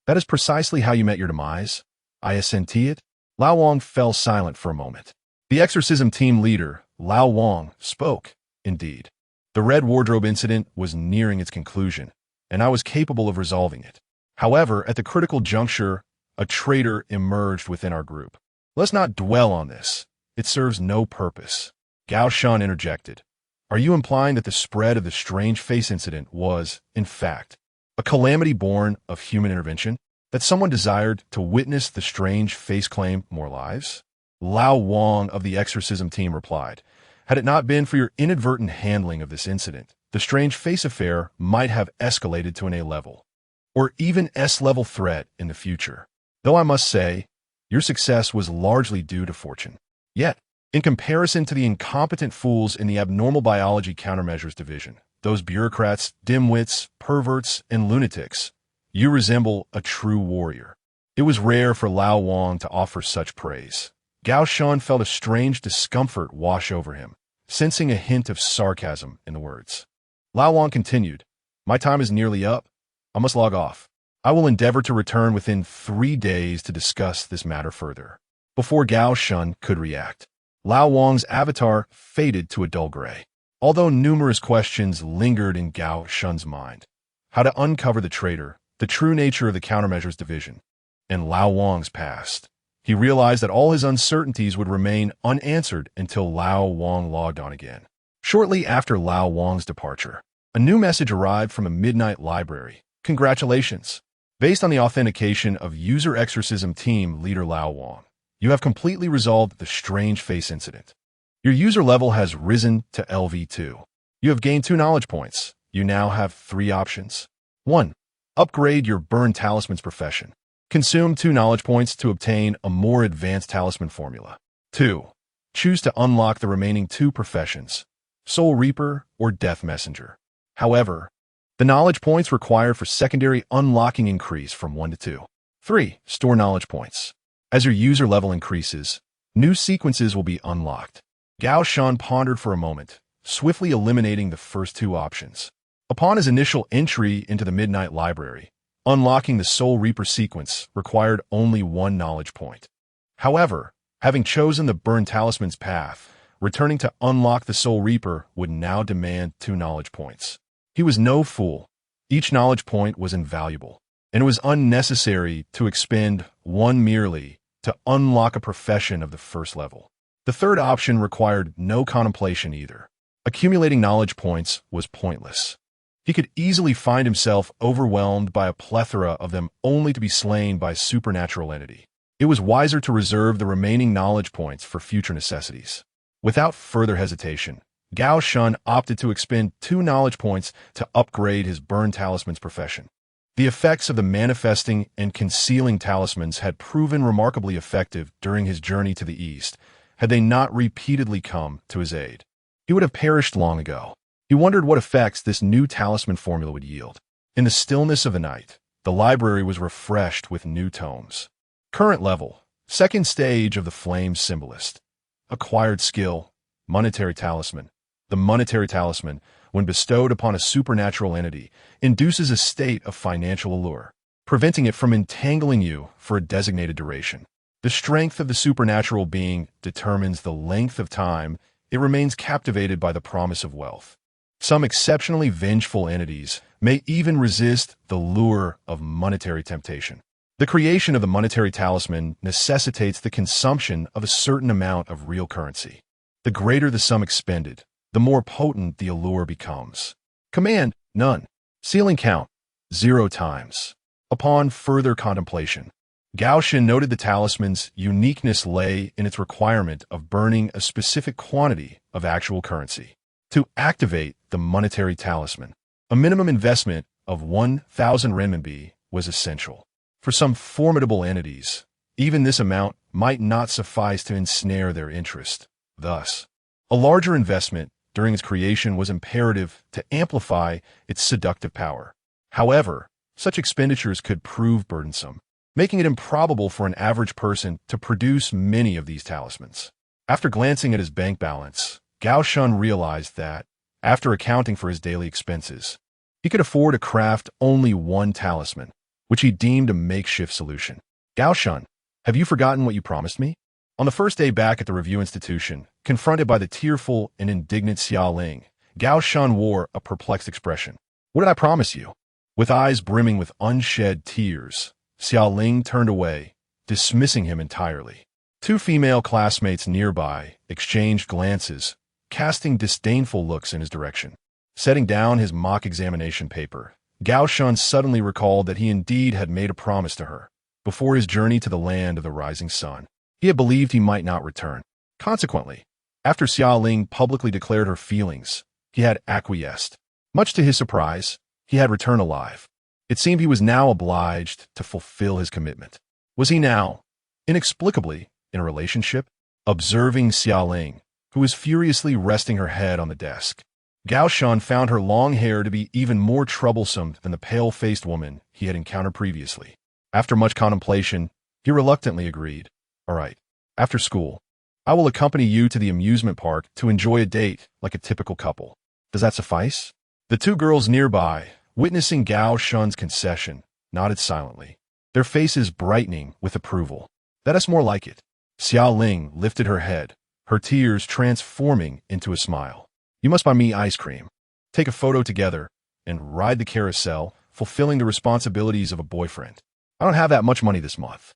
that is precisely how you met your demise? I assent it. Lao Wong fell silent for a moment. The exorcism team leader, Lao Wong, spoke. Indeed, the Red Wardrobe incident was nearing its conclusion, and I was capable of resolving it. However, at the critical juncture, a traitor emerged within our group. Let's not dwell on this. It serves no purpose. Gao Shun interjected. Are you implying that the spread of the strange face incident was, in fact, a calamity born of human intervention? That someone desired to witness the strange face claim more lives? Lao Wong of the exorcism team replied, had it not been for your inadvertent handling of this incident, the strange face affair might have escalated to an A level, or even S-level threat in the future. Though I must say, your success was largely due to fortune. Yet, in comparison to the incompetent fools in the abnormal biology countermeasures division, those bureaucrats, dimwits, perverts, and lunatics, you resemble a true warrior. It was rare for Lao Wong to offer such praise. Gao Shun felt a strange discomfort wash over him, sensing a hint of sarcasm in the words. Lao Wong continued, my time is nearly up. I must log off. I will endeavor to return within 3 days to discuss this matter further. Before Gao Shun could react, Lao Wong's avatar faded to a dull gray. Although numerous questions lingered in Gao Shun's mind, how to uncover the traitor, the true nature of the countermeasures division, and Lao Wong's past, he realized that all his uncertainties would remain unanswered until Lao Wong logged on again. Shortly after Lao Wong's departure, a new message arrived from a Midnight Library. Congratulations! Based on the authentication of user exorcism team leader Lao Wong, you have completely resolved the strange face incident. Your user level has risen to LV2. You have gained 2 knowledge points. You now have 3 options. 1. Upgrade your Burn Talisman's profession. Consume 2 knowledge points to obtain a more advanced talisman formula. 2. Choose to unlock the remaining 2 professions, Soul Reaper or Death Messenger. However, the knowledge points required for secondary unlocking increase from 1 to 2. 3. Store knowledge points. As your user level increases, new sequences will be unlocked. Gao Shun pondered for a moment, swiftly eliminating the first 2 options. Upon his initial entry into the Midnight Library, unlocking the Soul Reaper sequence required only 1 knowledge point. However, having chosen the Burn Talisman's path, returning to unlock the Soul Reaper would now demand 2 knowledge points. He was no fool. Each knowledge point was invaluable, and it was unnecessary to expend 1 merely to unlock a profession of the first level. The third option required no contemplation either. Accumulating knowledge points was pointless. He could easily find himself overwhelmed by a plethora of them only to be slain by a supernatural entity. It was wiser to reserve the remaining knowledge points for future necessities. Without further hesitation, Gao Shun opted to expend 2 knowledge points to upgrade his burn talisman's profession. The effects of the manifesting and concealing talismans had proven remarkably effective during his journey to the east, had they not repeatedly come to his aid. He would have perished long ago. He wondered what effects this new talisman formula would yield. In the stillness of the night, the library was refreshed with new tomes. Current level, second stage of the Flame Symbolist. Acquired skill, monetary talisman. The monetary talisman, when bestowed upon a supernatural entity, induces a state of financial allure, preventing it from entangling you for a designated duration. The strength of the supernatural being determines the length of time it remains captivated by the promise of wealth. Some exceptionally vengeful entities may even resist the lure of monetary temptation. The creation of the monetary talisman necessitates the consumption of a certain amount of real currency. The greater the sum expended, the more potent the allure becomes. Command: none. Ceiling count: 0 times. Upon further contemplation, Gao Shun noted the talisman's uniqueness lay in its requirement of burning a specific quantity of actual currency. To activate the monetary talisman, a minimum investment of 1,000 renminbi was essential. For some formidable entities, even this amount might not suffice to ensnare their interest. Thus, a larger investment during its creation was imperative to amplify its seductive power. However, such expenditures could prove burdensome, making it improbable for an average person to produce many of these talismans. After glancing at his bank balance, Gao Shun realized that, after accounting for his daily expenses, he could afford to craft only 1 talisman, which he deemed a makeshift solution. Gao Shun, have you forgotten what you promised me? On the first day back at the review institution, confronted by the tearful and indignant Xia Ling, Gao Shun wore a perplexed expression. What did I promise you? With eyes brimming with unshed tears, Xia Ling turned away, dismissing him entirely. 2 female classmates nearby exchanged glances, casting disdainful looks in his direction. Setting down his mock examination paper, Gao Shun suddenly recalled that he indeed had made a promise to her. Before his journey to the land of the rising sun, he had believed he might not return. Consequently, after Xia Ling publicly declared her feelings, he had acquiesced. Much to his surprise, he had returned alive. It seemed he was now obliged to fulfill his commitment. Was he now, inexplicably, in a relationship? Observing Xia Ling, who was furiously resting her head on the desk, Gao Shun found her long hair to be even more troublesome than the pale-faced woman he had encountered previously. After much contemplation, he reluctantly agreed. All right, after school, I will accompany you to the amusement park to enjoy a date like a typical couple. Does that suffice? The 2 girls nearby, witnessing Gao Shun's concession, nodded silently, their faces brightening with approval. That's more like it. Xia Ling lifted her head, her tears transforming into a smile. You must buy me ice cream, take a photo together, and ride the carousel, fulfilling the responsibilities of a boyfriend. I don't have that much money this month.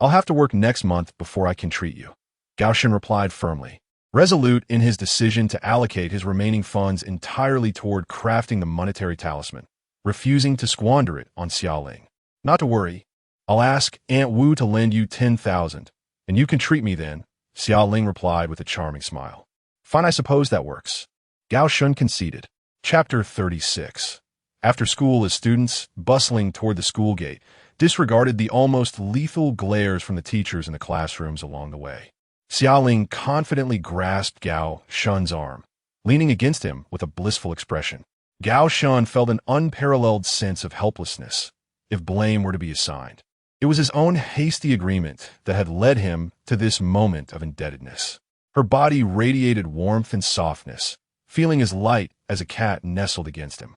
I'll have to work next month before I can treat you. Gao Shun replied firmly, resolute in his decision to allocate his remaining funds entirely toward crafting the monetary talisman, refusing to squander it on Xia Ling. Not to worry. I'll ask Aunt Wu to lend you 10,000, and you can treat me then, Xia Ling replied with a charming smile. Fine, I suppose that works. Gao Shun conceded. Chapter 36. After school, as students, bustling toward the school gate, disregarded the almost lethal glares from the teachers in the classrooms along the way. Xia Ling confidently grasped Gao Shun's arm, leaning against him with a blissful expression. Gao Shun felt an unparalleled sense of helplessness, if blame were to be assigned. It was his own hasty agreement that had led him to this moment of indebtedness. Her body radiated warmth and softness, feeling as light as a cat nestled against him.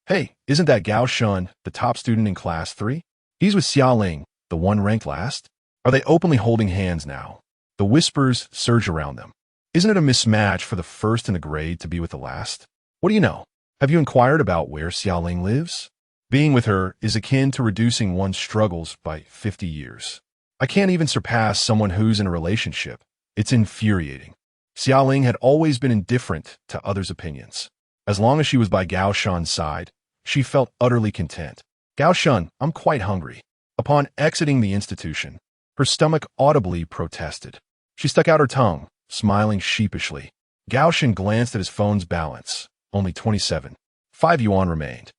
Hey, isn't that Gao Shun, the top student in class 3? He's with Xia Ling, the one ranked last? Are they openly holding hands now? The whispers surged around them. Isn't it a mismatch for the first in the grade to be with the last? What do you know? Have you inquired about where Xia Ling lives? Being with her is akin to reducing one's struggles by 50 years. I can't even surpass someone who's in a relationship. It's infuriating. Xia Ling had always been indifferent to others' opinions. As long as she was by Gao Shun's side, she felt utterly content. Gao Shun, I'm quite hungry. Upon exiting the institution, her stomach audibly protested. She stuck out her tongue, smiling sheepishly. Gao Shun glanced at his phone's balance. Only 27. 5 yuan remained.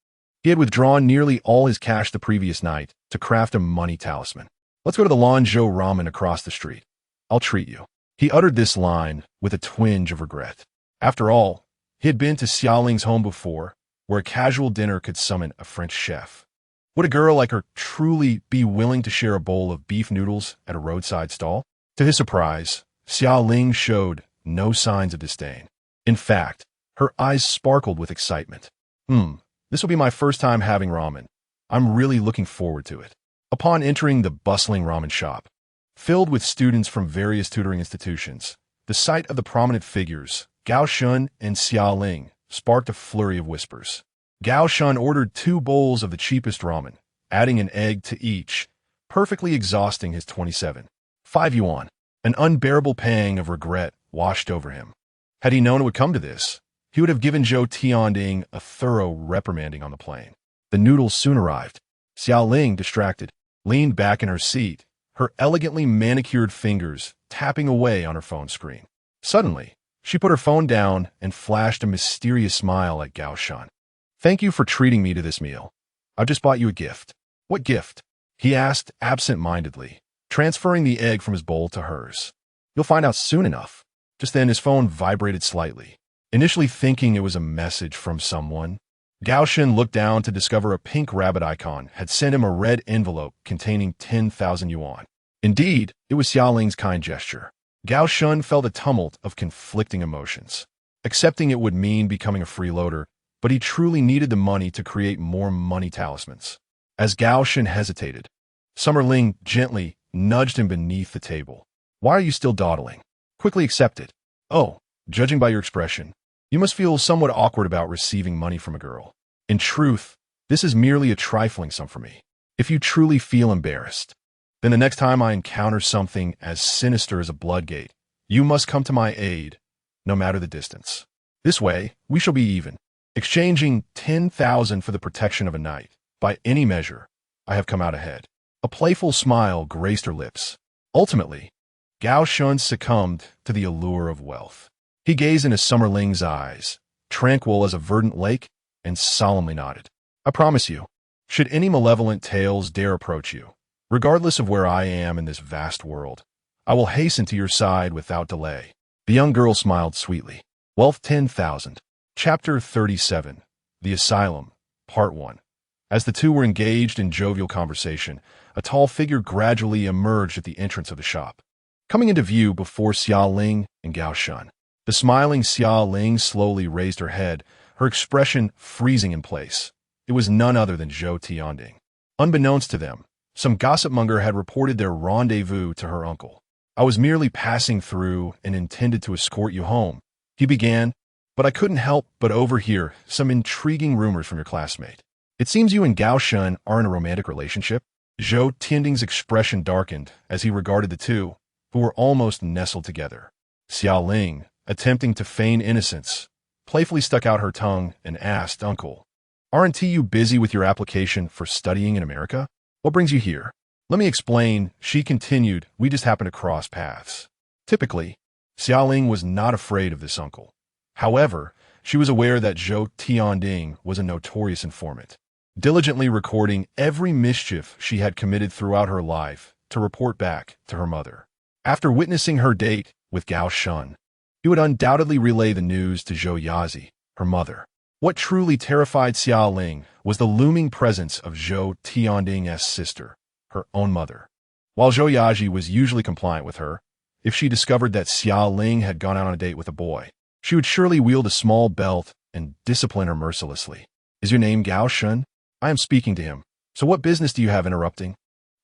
He had withdrawn nearly all his cash the previous night to craft a money talisman. Let's go to the Lanzhou Ramen across the street. I'll treat you. He uttered this line with a twinge of regret. After all, he had been to Xiaoling's home before, where a casual dinner could summon a French chef. Would a girl like her truly be willing to share a bowl of beef noodles at a roadside stall? To his surprise, Xiaoling showed no signs of disdain. In fact, her eyes sparkled with excitement. This will be my first time having ramen. I'm really looking forward to it. Upon entering the bustling ramen shop, filled with students from various tutoring institutions, the sight of the prominent figures, Gao Shun and Xiaoling, sparked a flurry of whispers. Gao Shun ordered 2 bowls of the cheapest ramen, adding an egg to each, perfectly exhausting his 27. 5 yuan. An unbearable pang of regret washed over him. Had he known it would come to this, he would have given Zhou Tianding a thorough reprimanding on the plane. The noodles soon arrived. Xiaoling, distracted, leaned back in her seat, her elegantly manicured fingers tapping away on her phone screen. Suddenly, she put her phone down and flashed a mysterious smile at Gao Shun. Thank you for treating me to this meal. I've just bought you a gift. What gift? He asked absent-mindedly, transferring the egg from his bowl to hers. You'll find out soon enough. Just then his phone vibrated slightly. Initially thinking it was a message from someone, Gao Shun looked down to discover a pink rabbit icon had sent him a red envelope containing 10,000 yuan. Indeed, it was Xiaoling's kind gesture. Gao Shun felt a tumult of conflicting emotions. Accepting it would mean becoming a freeloader, but he truly needed the money to create more money talismans. As Gao Shun hesitated, Summer Ling gently nudged him beneath the table. Why are you still dawdling? Quickly accept it. Oh, judging by your expression, you must feel somewhat awkward about receiving money from a girl. In truth, this is merely a trifling sum for me. If you truly feel embarrassed, then the next time I encounter something as sinister as a bloodgate, you must come to my aid, no matter the distance. This way, we shall be even. Exchanging 10,000 for the protection of a night, by any measure, I have come out ahead. A playful smile graced her lips. Ultimately, Gao Shun succumbed to the allure of wealth. He gazed into Summer Ling's eyes, tranquil as a verdant lake, and solemnly nodded. I promise you, should any malevolent tales dare approach you, regardless of where I am in this vast world, I will hasten to your side without delay. The young girl smiled sweetly. Wealth 10,000. Chapter 37. The Asylum, Part 1. As the two were engaged in jovial conversation, a tall figure gradually emerged at the entrance of the shop, coming into view before Xiaoling and Gao Shun. The smiling Xiaoling slowly raised her head, her expression freezing in place. It was none other than Zhou Tianding. Unbeknownst to them, some gossip-monger had reported their rendezvous to her uncle. I was merely passing through and intended to escort you home, he began, but I couldn't help but overhear some intriguing rumors from your classmate. It seems you and Gao Shun are in a romantic relationship. Zhou Tianding's expression darkened as he regarded the two, who were almost nestled together. Xiaoling, attempting to feign innocence, playfully stuck out her tongue and asked, Uncle, aren't you busy with your application for studying in America? What brings you here? Let me explain, she continued, we just happened to cross paths. Typically, Xiaoling was not afraid of this uncle. However, she was aware that Zhou Tianding was a notorious informant, diligently recording every mischief she had committed throughout her life to report back to her mother. After witnessing her date with Gao Shun, he would undoubtedly relay the news to Zhou Yazi, her mother. What truly terrified Xiaoling was the looming presence of Zhou Tianding's sister, her own mother. While Zhou Yazi was usually compliant with her, if she discovered that Xiaoling had gone out on a date with a boy, she would surely wield a small belt and discipline her mercilessly. Is your name Gao Shun? I am speaking to him. So what business do you have interrupting?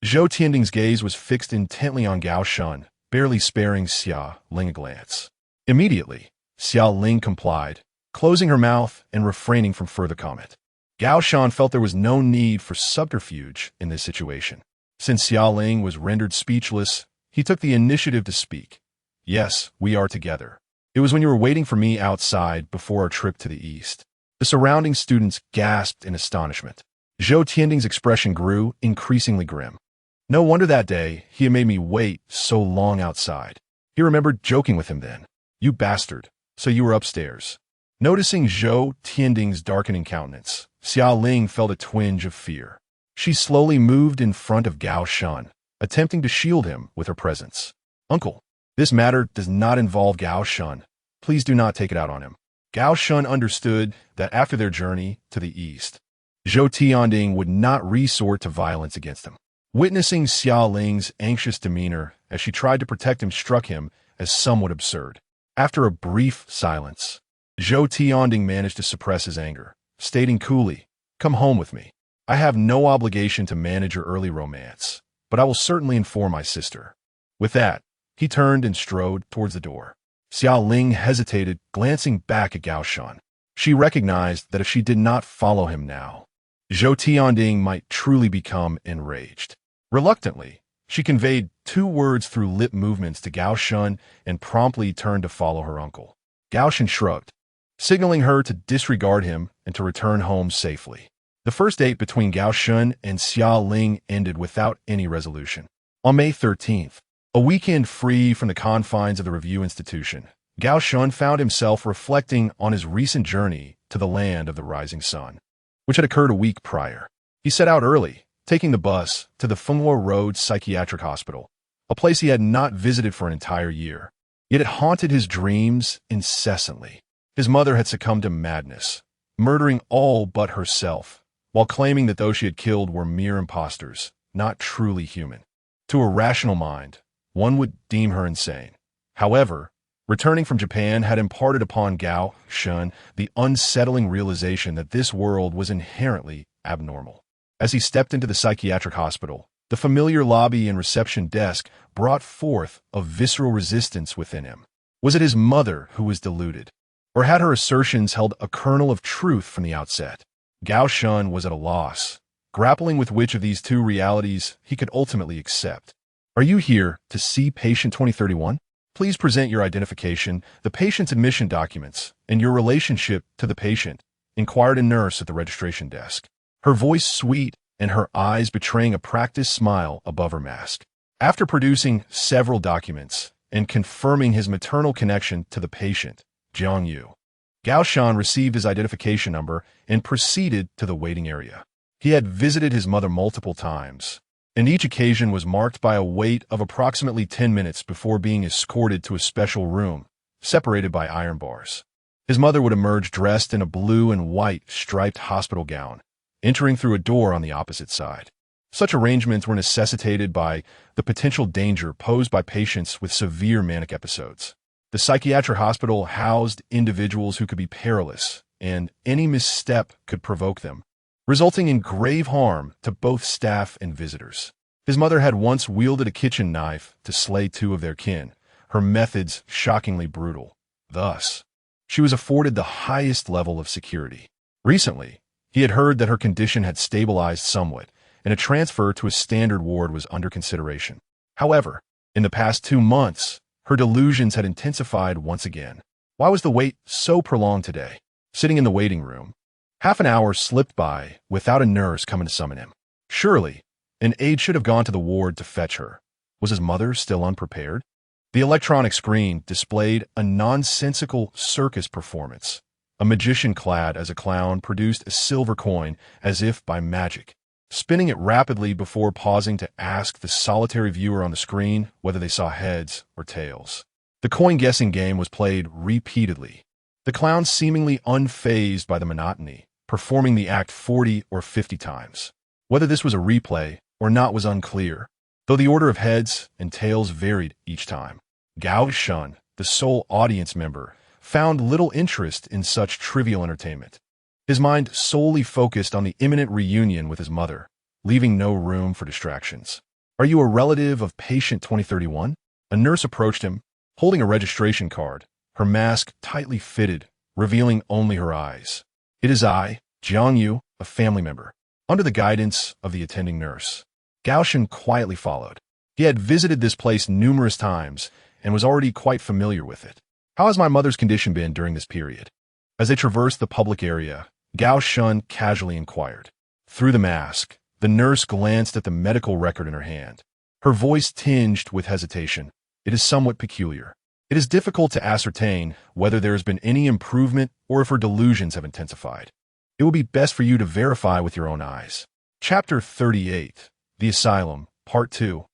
Zhou Tianding's gaze was fixed intently on Gao Shun, barely sparing Xiaoling a glance. Immediately, Xiaoling complied, closing her mouth and refraining from further comment. Gao Shun felt there was no need for subterfuge in this situation. Since Xiaoling was rendered speechless, he took the initiative to speak. Yes, we are together. It was when you were waiting for me outside before our trip to the east. The surrounding students gasped in astonishment. Zhou Tianding's expression grew increasingly grim. No wonder that day he had made me wait so long outside. He remembered joking with him then. "You bastard, so you were upstairs." Noticing Zhou Tianding's darkening countenance, Xia Ling felt a twinge of fear. She slowly moved in front of Gao Shun, attempting to shield him with her presence. "Uncle, this matter does not involve Gao Shun. Please do not take it out on him." Gao Shun understood that after their journey to the east, Zhou Tianding would not resort to violence against him. Witnessing Xia Ling's anxious demeanor as she tried to protect him struck him as somewhat absurd. After a brief silence, Zhou Tianding managed to suppress his anger, stating coolly, "Come home with me. I have no obligation to manage your early romance, but I will certainly inform my sister." With that, he turned and strode towards the door. Xia Ling hesitated, glancing back at Gao Shun. She recognized that if she did not follow him now, Zhou Tianding might truly become enraged. Reluctantly, she conveyed 2 words through lip movements to Gao Shun and promptly turned to follow her uncle. Gao Shun shrugged, signaling her to disregard him and to return home safely. The first date between Gao Shun and Xia Ling ended without any resolution. On May 13th, a weekend free from the confines of the review institution, Gao Shun found himself reflecting on his recent journey to the land of the rising sun, which had occurred a week prior. He set out early, taking the bus to the Fenghuo Road Psychiatric Hospital, a place he had not visited for an entire year. Yet it haunted his dreams incessantly. His mother had succumbed to madness, murdering all but herself, while claiming that those she had killed were mere imposters, not truly human. To a rational mind, one would deem her insane. However, returning from Japan had imparted upon Gao Shun the unsettling realization that this world was inherently abnormal. As he stepped into the psychiatric hospital, the familiar lobby and reception desk brought forth a visceral resistance within him. Was it his mother who was deluded? Or had her assertions held a kernel of truth from the outset? Gao Shun was at a loss, grappling with which of these 2 realities he could ultimately accept. "Are you here to see patient 2031? Please present your identification, the patient's admission documents, and your relationship to the patient," inquired a nurse at the registration desk. Her voice sweet and her eyes betraying a practiced smile above her mask. After producing several documents and confirming his maternal connection to the patient, Jiang Yu, Gao Shun received his identification number and proceeded to the waiting area. He had visited his mother multiple times, and each occasion was marked by a wait of approximately 10 minutes before being escorted to a special room, separated by iron bars. His mother would emerge dressed in a blue and white striped hospital gown, entering through a door on the opposite side. Such arrangements were necessitated by the potential danger posed by patients with severe manic episodes. The psychiatric hospital housed individuals who could be perilous, and any misstep could provoke them, resulting in grave harm to both staff and visitors. His mother had once wielded a kitchen knife to slay 2 of their kin, her methods shockingly brutal. Thus, she was afforded the highest level of security. Recently, he had heard that her condition had stabilized somewhat, and a transfer to a standard ward was under consideration. However, in the past 2 months, her delusions had intensified once again. Why was the wait so prolonged today? Sitting in the waiting room, half an hour slipped by without a nurse coming to summon him. Surely, an aide should have gone to the ward to fetch her. Was his mother still unprepared? The electronic screen displayed a nonsensical circus performance. A magician clad as a clown produced a silver coin as if by magic, spinning it rapidly before pausing to ask the solitary viewer on the screen whether they saw heads or tails. The coin-guessing game was played repeatedly, the clown seemingly unfazed by the monotony, performing the act 40 or 50 times. Whether this was a replay or not was unclear, though the order of heads and tails varied each time. Gao Shun, the sole audience member, found little interest in such trivial entertainment. His mind solely focused on the imminent reunion with his mother, leaving no room for distractions. "Are you a relative of patient 2031? A nurse approached him, holding a registration card, her mask tightly fitted, revealing only her eyes. "It is I, Jiang Yu, a family member," under the guidance of the attending nurse. Gao Shun quietly followed. He had visited this place numerous times and was already quite familiar with it. "How has my mother's condition been during this period?" As they traversed the public area, Gao Shun casually inquired. Through the mask, the nurse glanced at the medical record in her hand. Her voice tinged with hesitation. It is somewhat peculiar. It is difficult to ascertain whether there has been any improvement or if her delusions have intensified. It will be best for you to verify with your own eyes. Chapter 38. The Asylum, Part 2.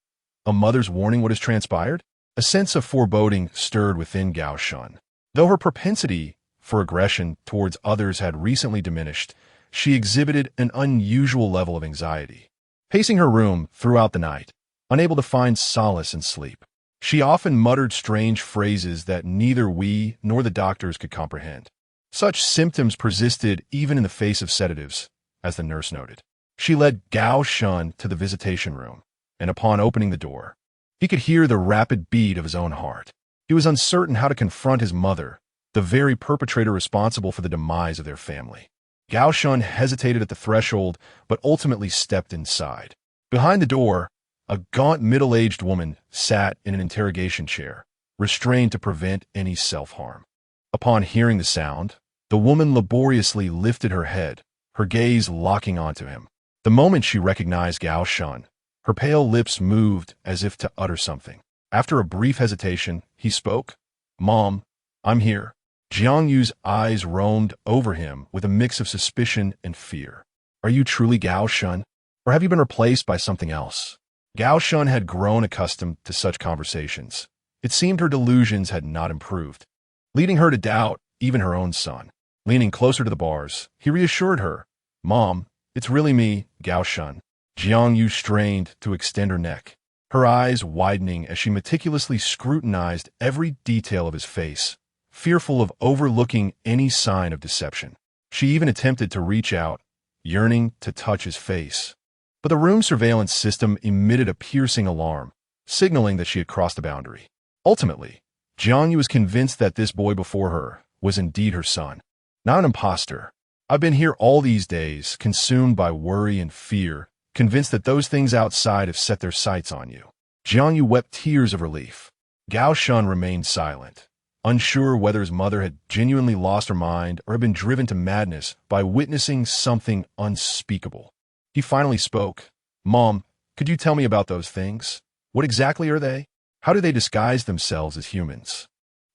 A mother's warning: what has transpired? A sense of foreboding stirred within Gao Shun. Though her propensity for aggression towards others had recently diminished, she exhibited an unusual level of anxiety. Pacing her room throughout the night, unable to find solace in sleep, she often muttered strange phrases that neither we nor the doctors could comprehend. Such symptoms persisted even in the face of sedatives, as the nurse noted. She led Gao Shun to the visitation room, and upon opening the door, he could hear the rapid beat of his own heart. He was uncertain how to confront his mother, the very perpetrator responsible for the demise of their family. Gao Shun hesitated at the threshold, but ultimately stepped inside. Behind the door, a gaunt middle-aged woman sat in an interrogation chair, restrained to prevent any self-harm. Upon hearing the sound, the woman laboriously lifted her head, her gaze locking onto him. The moment she recognized Gao Shun, her pale lips moved as if to utter something. After a brief hesitation, he spoke. "Mom, I'm here." Jiang Yu's eyes roamed over him with a mix of suspicion and fear. "Are you truly Gao Shun, or have you been replaced by something else?" Gao Shun had grown accustomed to such conversations. It seemed her delusions had not improved, leading her to doubt even her own son. Leaning closer to the bars, he reassured her. "Mom, it's really me, Gao Shun." Jiang Yu strained to extend her neck, her eyes widening as she meticulously scrutinized every detail of his face, fearful of overlooking any sign of deception. She even attempted to reach out, yearning to touch his face. But the room surveillance system emitted a piercing alarm, signaling that she had crossed the boundary. Ultimately, Jiang Yu was convinced that this boy before her was indeed her son, not an imposter. "I've been here all these days, consumed by worry and fear, convinced that those things outside have set their sights on you." Jiang Yu wept tears of relief. Gao Shun remained silent, unsure whether his mother had genuinely lost her mind or had been driven to madness by witnessing something unspeakable. He finally spoke. "Mom, could you tell me about those things? What exactly are they? How do they disguise themselves as humans?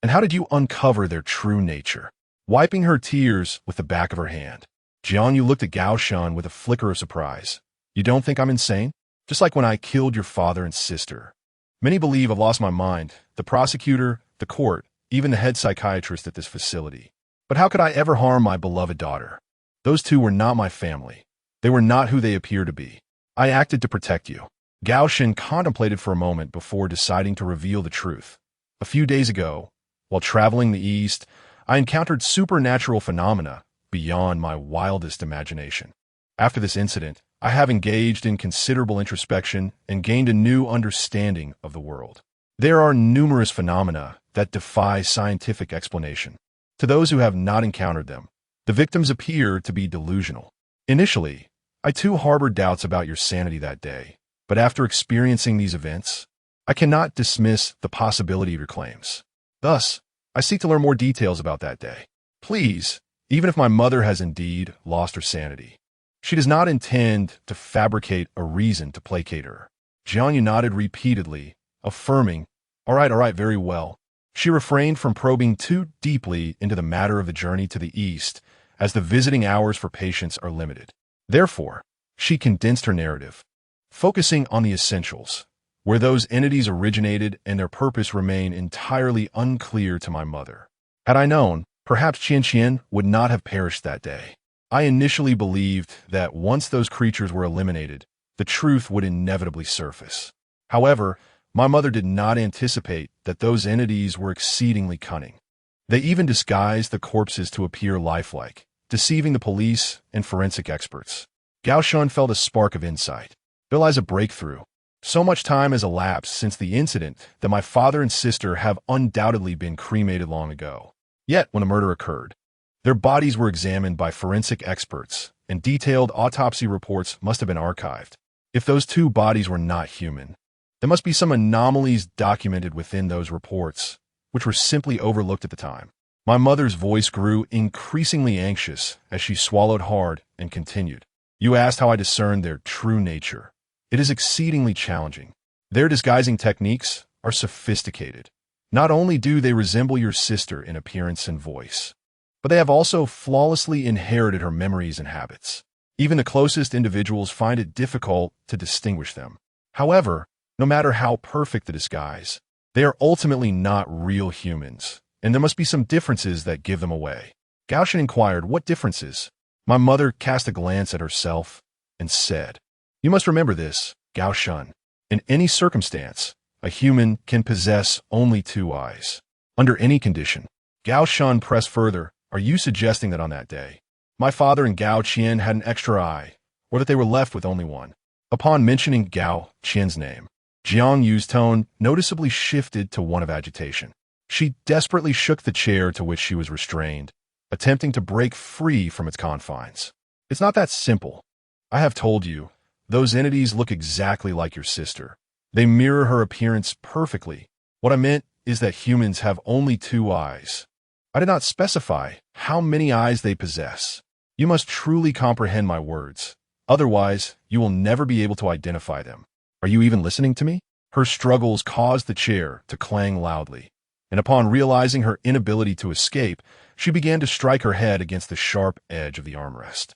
And how did you uncover their true nature?" Wiping her tears with the back of her hand, Jiang Yu looked at Gao Shun with a flicker of surprise. "You don't think I'm insane? Just like when I killed your father and sister. Many believe I've lost my mind, the prosecutor, the court, even the head psychiatrist at this facility. But how could I ever harm my beloved daughter? Those two were not my family. They were not who they appear to be. I acted to protect you." Gao Shun contemplated for a moment before deciding to reveal the truth. "A few days ago, while traveling the East, I encountered supernatural phenomena beyond my wildest imagination. After this incident, I have engaged in considerable introspection and gained a new understanding of the world. There are numerous phenomena that defy scientific explanation. To those who have not encountered them, the victims appear to be delusional. Initially, I too harbored doubts about your sanity that day, but after experiencing these events, I cannot dismiss the possibility of your claims. Thus, I seek to learn more details about that day. Please, even if my mother has indeed lost her sanity, she does not intend to fabricate a reason to placate her." Jiang Yu nodded repeatedly, affirming, all right, very well." She refrained from probing too deeply into the matter of the journey to the East, as the visiting hours for patients are limited. Therefore, she condensed her narrative, focusing on the essentials, where those entities originated and their purpose remain entirely unclear to my mother. Had I known, perhaps Qian would not have perished that day. I initially believed that once those creatures were eliminated, the truth would inevitably surface. However, my mother did not anticipate that those entities were exceedingly cunning. They even disguised the corpses to appear lifelike, deceiving the police and forensic experts. Gao Shun felt a spark of insight. Realize a breakthrough. So much time has elapsed since the incident that my father and sister have undoubtedly been cremated long ago. Yet, when the murder occurred, their bodies were examined by forensic experts, and detailed autopsy reports must have been archived. If those two bodies were not human, there must be some anomalies documented within those reports, which were simply overlooked at the time. My mother's voice grew increasingly anxious as she swallowed hard and continued. You asked how I discern their true nature. It is exceedingly challenging. Their disguising techniques are sophisticated. Not only do they resemble your sister in appearance and voice, but they have also flawlessly inherited her memories and habits. Even the closest individuals find it difficult to distinguish them. However, no matter how perfect the disguise, they are ultimately not real humans, and there must be some differences that give them away. Gao Shen inquired, what differences? My mother cast a glance at herself and said, You must remember this, Gao Shen. In any circumstance, a human can possess only two eyes. Under any condition. Gao Shen pressed further, Are you suggesting that on that day, my father and Gao Qian had an extra eye, or that they were left with only one? Upon mentioning Gao Qian's name, Jiang Yu's tone noticeably shifted to one of agitation. She desperately shook the chair to which she was restrained, attempting to break free from its confines. It's not that simple. I have told you, those entities look exactly like your sister. They mirror her appearance perfectly. What I meant is that humans have only two eyes. I did not specify how many eyes they possess. You must truly comprehend my words. Otherwise, you will never be able to identify them. Are you even listening to me? Her struggles caused the chair to clang loudly, and upon realizing her inability to escape, she began to strike her head against the sharp edge of the armrest.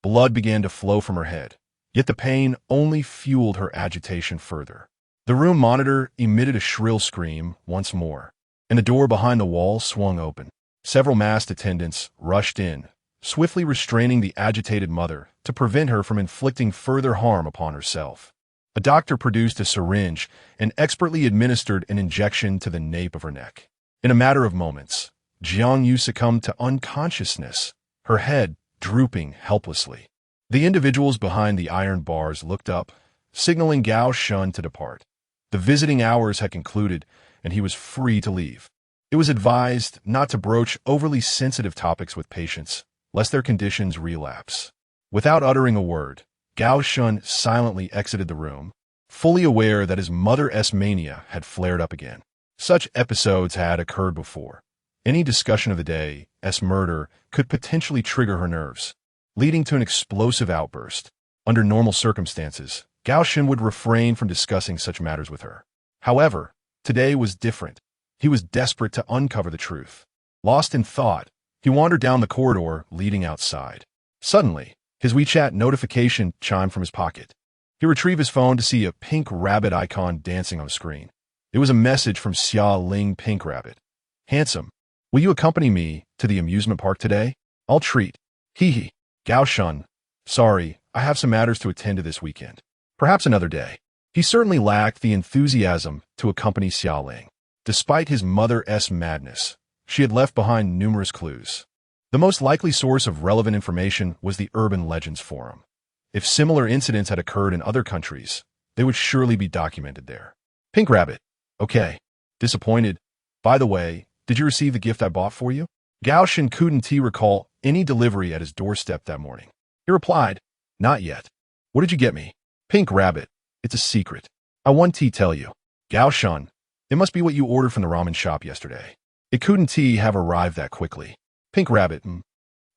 Blood began to flow from her head, yet the pain only fueled her agitation further. The room monitor emitted a shrill scream once more, and the door behind the wall swung open. Several masked attendants rushed in, swiftly restraining the agitated mother to prevent her from inflicting further harm upon herself. A doctor produced a syringe and expertly administered an injection to the nape of her neck. In a matter of moments, Jiang Yu succumbed to unconsciousness, her head drooping helplessly. The individuals behind the iron bars looked up, signaling Gao Shen to depart. The visiting hours had concluded, and he was free to leave. It was advised not to broach overly sensitive topics with patients, lest their conditions relapse. Without uttering a word, Gao Shen silently exited the room, fully aware that his mother-S mania had flared up again. Such episodes had occurred before. Any discussion of the day's murder could potentially trigger her nerves, leading to an explosive outburst. Under normal circumstances, Gao Shen would refrain from discussing such matters with her. However, today was different. He was desperate to uncover the truth. Lost in thought, he wandered down the corridor leading outside. Suddenly, his WeChat notification chimed from his pocket. He retrieved his phone to see a pink rabbit icon dancing on the screen. It was a message from Xia Ling Pink Rabbit. Handsome, will you accompany me to the amusement park today? I'll treat. Hee hee. Gao Shen, sorry, I have some matters to attend to this weekend. Perhaps another day. He certainly lacked the enthusiasm to accompany Xia Ling. Despite his mother-S madness, she had left behind numerous clues. The most likely source of relevant information was the Urban Legends Forum. If similar incidents had occurred in other countries, they would surely be documented there. Pink Rabbit. Okay. Disappointed. By the way, did you receive the gift I bought for you? Gao Shen couldn't recall any delivery at his doorstep that morning. He replied, Not yet. What did you get me? Pink Rabbit. It's a secret. I want to tell you. Gao Shen, it must be what you ordered from the ramen shop yesterday. It couldn't have arrived that quickly. Pink Rabbit,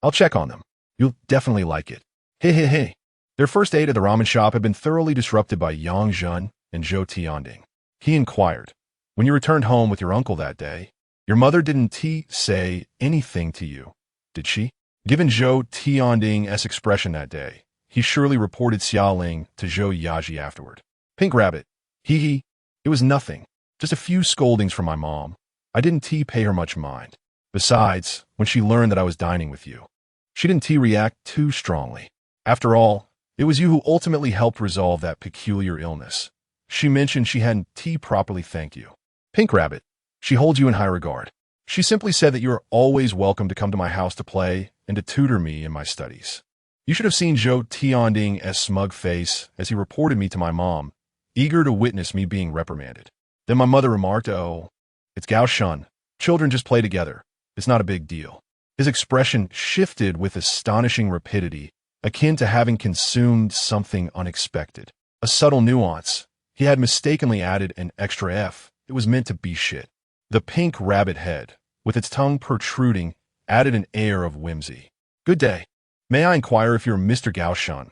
I'll check on them. You'll definitely like it. Hey, hey, hey. Their first date at the ramen shop had been thoroughly disrupted by Yang Zhen and Zhou Tianding. He inquired, When you returned home with your uncle that day, your mother didn't say anything to you, did she? Given Zhou Tianding's expression that day, he surely reported Xia Ling to Zhou Yaji afterward. Pink Rabbit, hee hee. It was nothing. Just a few scoldings from my mom. I didn't pay her much mind. Besides, when she learned that I was dining with you, she didn't react too strongly. After all, it was you who ultimately helped resolve that peculiar illness. She mentioned she hadn't properly thanked you. Pink Rabbit, she holds you in high regard. She simply said that you are always welcome to come to my house to play and to tutor me in my studies. You should have seen Zhou Tianding's smug face as he reported me to my mom, eager to witness me being reprimanded. Then my mother remarked, Oh, it's Gao Shen. Children just play together. It's not a big deal. His expression shifted with astonishing rapidity, akin to having consumed something unexpected. A subtle nuance. He had mistakenly added an extra F. It was meant to be shit. The Pink Rabbit head with its tongue protruding, added an air of whimsy. "Good day. May I inquire if you're Mr. Gaoshan,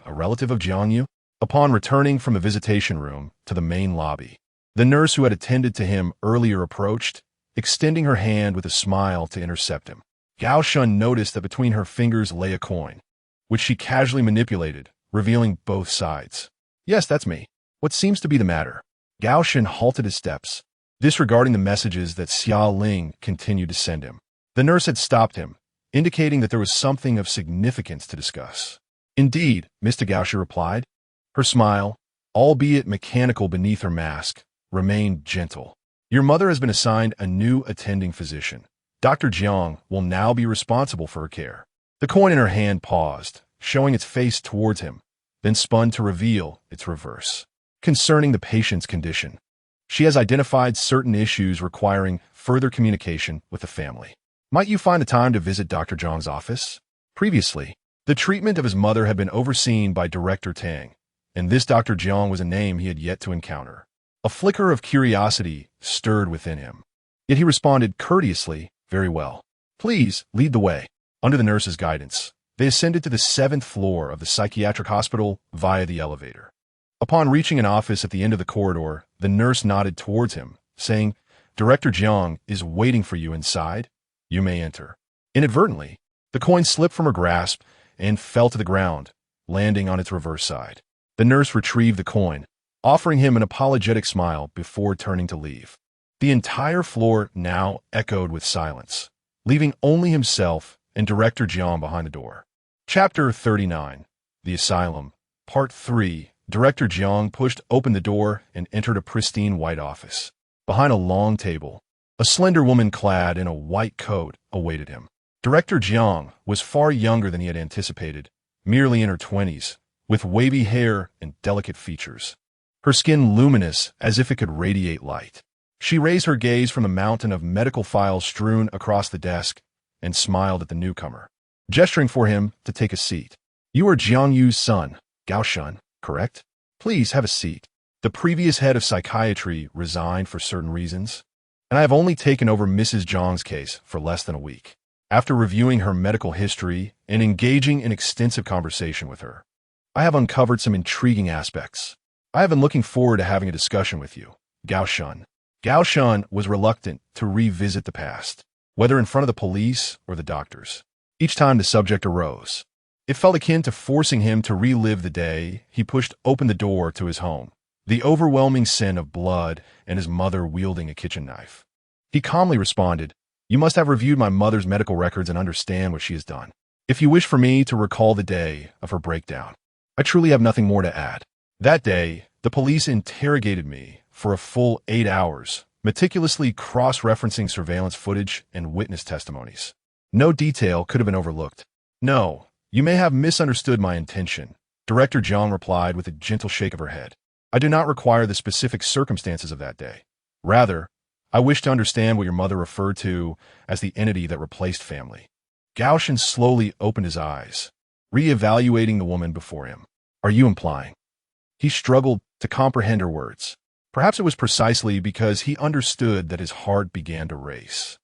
a relative of Jiangyu?" Upon returning from the visitation room to the main lobby, the nurse who had attended to him earlier approached, extending her hand with a smile to intercept him. Gaoshan noticed that between her fingers lay a coin, which she casually manipulated, revealing both sides. "Yes, that's me. What seems to be the matter?" Gaoshan halted his steps, disregarding the messages that Xia Ling continued to send him. The nurse had stopped him, indicating that there was something of significance to discuss. "Indeed," Mr. Gaoshan replied. Her smile, albeit mechanical beneath her mask, remained gentle. "Your mother has been assigned a new attending physician. Dr. Jiang will now be responsible for her care." The coin in her hand paused, showing its face towards him, then spun to reveal its reverse. Concerning the patient's condition, she has identified certain issues requiring further communication with the family. Might you find the time to visit Dr. Jiang's office? Previously, the treatment of his mother had been overseen by Director Tang, and this Dr. Jiang was a name he had yet to encounter. A flicker of curiosity stirred within him. Yet he responded courteously, "Very well. Please, lead the way." Under the nurse's guidance, they ascended to the 7th floor of the psychiatric hospital via the elevator. Upon reaching an office at the end of the corridor, the nurse nodded towards him, saying, "Director Jiang is waiting for you inside. You may enter." Inadvertently, the coin slipped from her grasp and fell to the ground, landing on its reverse side. The nurse retrieved the coin, offering him an apologetic smile before turning to leave. The entire floor now echoed with silence, leaving only himself and Director Jiang behind the door. Chapter 39, The Asylum, Part 3. Director Jiang pushed open the door and entered a pristine white office. Behind a long table, a slender woman clad in a white coat awaited him. Director Jiang was far younger than he had anticipated, merely in her 20s, with wavy hair and delicate features. Her skin luminous as if it could radiate light. She raised her gaze from the mountain of medical files strewn across the desk and smiled at the newcomer, gesturing for him to take a seat. "You are Jiangyu's son, Gaoshan, correct? Please have a seat. The previous head of psychiatry resigned for certain reasons, and I have only taken over Mrs. Zhang's case for less than a week." After reviewing her medical history and engaging in extensive conversation with her, "I have uncovered some intriguing aspects. I have been looking forward to having a discussion with you, Gaoshan." Gaoshan was reluctant to revisit the past, whether in front of the police or the doctors. Each time the subject arose, it felt akin to forcing him to relive the day he pushed open the door to his home, the overwhelming scent of blood and his mother wielding a kitchen knife. He calmly responded, "You must have reviewed my mother's medical records and understand what she has done. If you wish for me to recall the day of her breakdown, I truly have nothing more to add. That day, the police interrogated me for a full 8 hours, meticulously cross-referencing surveillance footage and witness testimonies. No detail could have been overlooked." "No, you may have misunderstood my intention," Director Jiang replied with a gentle shake of her head. "I do not require the specific circumstances of that day. Rather, I wish to understand what your mother referred to as the entity that replaced family." Gaoshan slowly opened his eyes, re-evaluating the woman before him. "Are you implying?" He struggled to comprehend her words. Perhaps it was precisely because he understood that his heart began to race.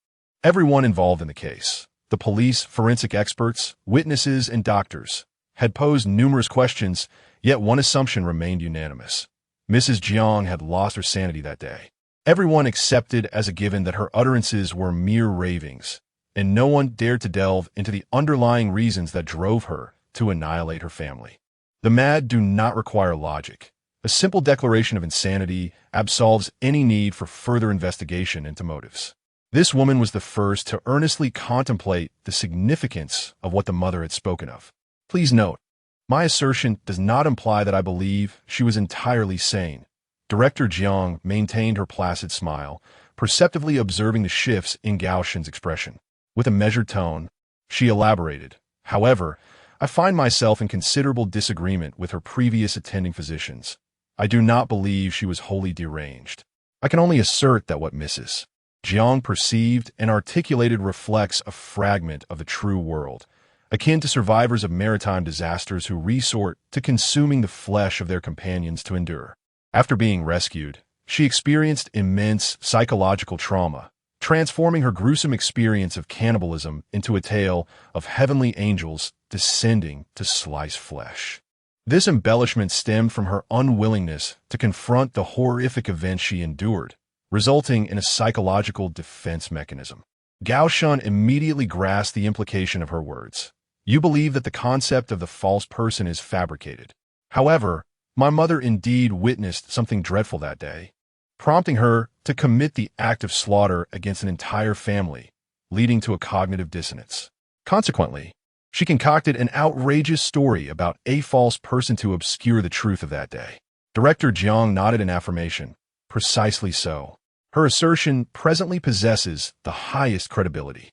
Everyone involved in the case, the police, forensic experts, witnesses, and doctors, had posed numerous questions, yet one assumption remained unanimous. Mrs. Jiang had lost her sanity that day. Everyone accepted as a given that her utterances were mere ravings, and no one dared to delve into the underlying reasons that drove her to annihilate her family. The mad do not require logic. A simple declaration of insanity absolves any need for further investigation into motives. This woman was the first to earnestly contemplate the significance of what the mother had spoken of. Please note, my assertion does not imply that I believe she was entirely sane. Director Jiang maintained her placid smile, perceptively observing the shifts in Gaoshan's expression. With a measured tone, she elaborated, "However, I find myself in considerable disagreement with her previous attending physicians. I do not believe she was wholly deranged. I can only assert that what Mrs. Jiang perceived and articulated reflects a fragment of the true world, akin to survivors of maritime disasters who resort to consuming the flesh of their companions to endure. After being rescued, she experienced immense psychological trauma, transforming her gruesome experience of cannibalism into a tale of heavenly angels descending to slice flesh. This embellishment stemmed from her unwillingness to confront the horrific events she endured, resulting in a psychological defense mechanism. Gao Shun immediately grasped the implication of her words. You believe that the concept of the false person is fabricated. However, my mother indeed witnessed something dreadful that day, prompting her to commit the act of slaughter against an entire family, leading to a cognitive dissonance. Consequently, she concocted an outrageous story about a false person to obscure the truth of that day. Director Jiang nodded in affirmation. Precisely so. Her assertion presently possesses the highest credibility.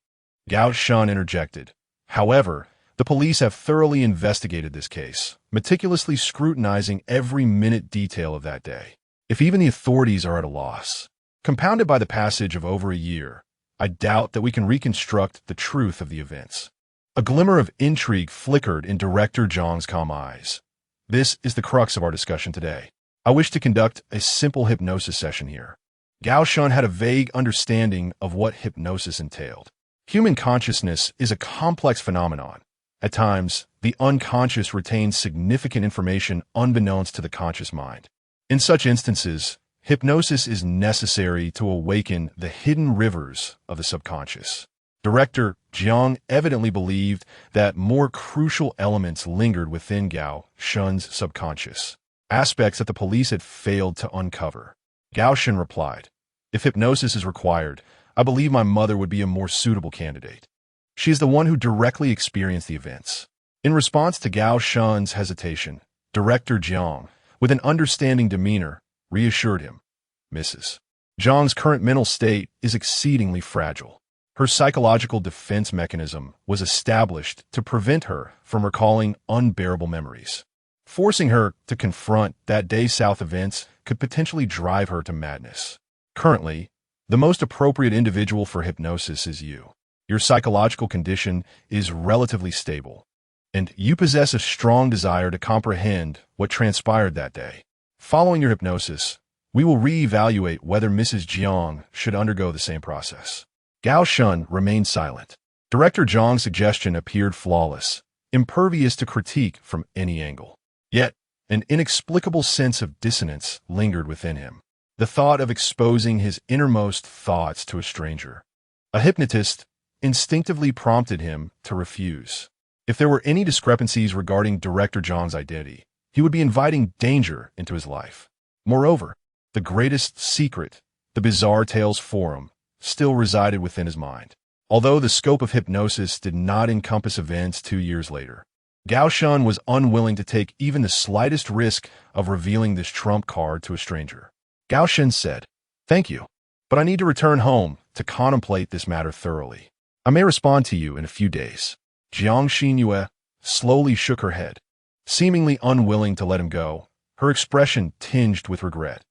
Gao Shun interjected. However, the police have thoroughly investigated this case, meticulously scrutinizing every minute detail of that day. If even the authorities are at a loss, compounded by the passage of over a year, I doubt that we can reconstruct the truth of the events. A glimmer of intrigue flickered in Director Zhang's calm eyes. This is the crux of our discussion today. I wish to conduct a simple hypnosis session here. Gao Shun had a vague understanding of what hypnosis entailed. Human consciousness is a complex phenomenon. At times, the unconscious retains significant information unbeknownst to the conscious mind. In such instances, hypnosis is necessary to awaken the hidden rivers of the subconscious. Director Jiang evidently believed that more crucial elements lingered within Gao Shun's subconscious, aspects that the police had failed to uncover. Gao Shun replied, If hypnosis is required, I believe my mother would be a more suitable candidate. She is the one who directly experienced the events. In response to Gao Shun's hesitation, Director Jiang, with an understanding demeanor, reassured him, Mrs. Zhang's current mental state is exceedingly fragile. Her psychological defense mechanism was established to prevent her from recalling unbearable memories. Forcing her to confront that day's South events could potentially drive her to madness. Currently, the most appropriate individual for hypnosis is you. Your psychological condition is relatively stable, and you possess a strong desire to comprehend what transpired that day. Following your hypnosis, we will reevaluate whether Mrs. Jiang should undergo the same process. Gao Shun remained silent. Director Zhang's suggestion appeared flawless, impervious to critique from any angle. Yet, an inexplicable sense of dissonance lingered within him. The thought of exposing his innermost thoughts to a stranger. A hypnotist instinctively prompted him to refuse. If there were any discrepancies regarding Director Zhang's identity, he would be inviting danger into his life. Moreover, the greatest secret, the Bizarre Tales Forum, still resided within his mind. Although the scope of hypnosis did not encompass events 2 years later, Gao Shun was unwilling to take even the slightest risk of revealing this trump card to a stranger. Gao Shun said, Thank you, but I need to return home to contemplate this matter thoroughly. I may respond to you in a few days. Jiang Xinyue slowly shook her head, seemingly unwilling to let him go, her expression tinged with regret.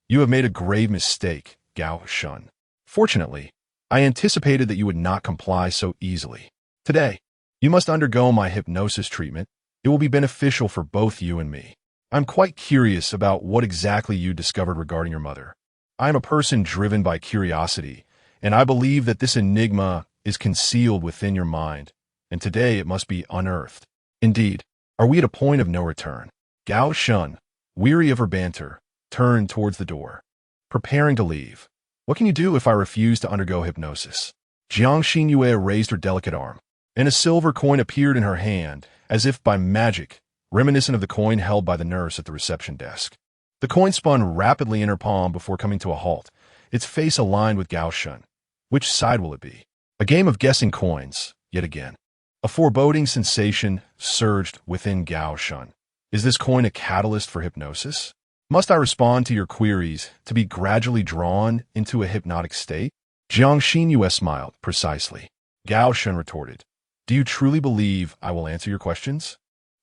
You have made a grave mistake, Gao Shun. Fortunately, I anticipated that you would not comply so easily. Today, you must undergo my hypnosis treatment. It will be beneficial for both you and me. I'm quite curious about what exactly you discovered regarding your mother. I am a person driven by curiosity, and I believe that this enigma is concealed within your mind, and today it must be unearthed. Indeed, are we at a point of no return? Gao Shun, weary of her banter, turned towards the door, preparing to leave. What can you do if I refuse to undergo hypnosis? Jiang Xinyue raised her delicate arm, and a silver coin appeared in her hand, as if by magic, reminiscent of the coin held by the nurse at the reception desk. The coin spun rapidly in her palm before coming to a halt, its face aligned with Gao Shun. Which side will it be? A game of guessing coins, yet again. A foreboding sensation surged within Gao Shun. Is this coin a catalyst for hypnosis? Must I respond to your queries to be gradually drawn into a hypnotic state? Jiang Xinyue smiled, precisely. Gao Shun retorted, Do you truly believe I will answer your questions?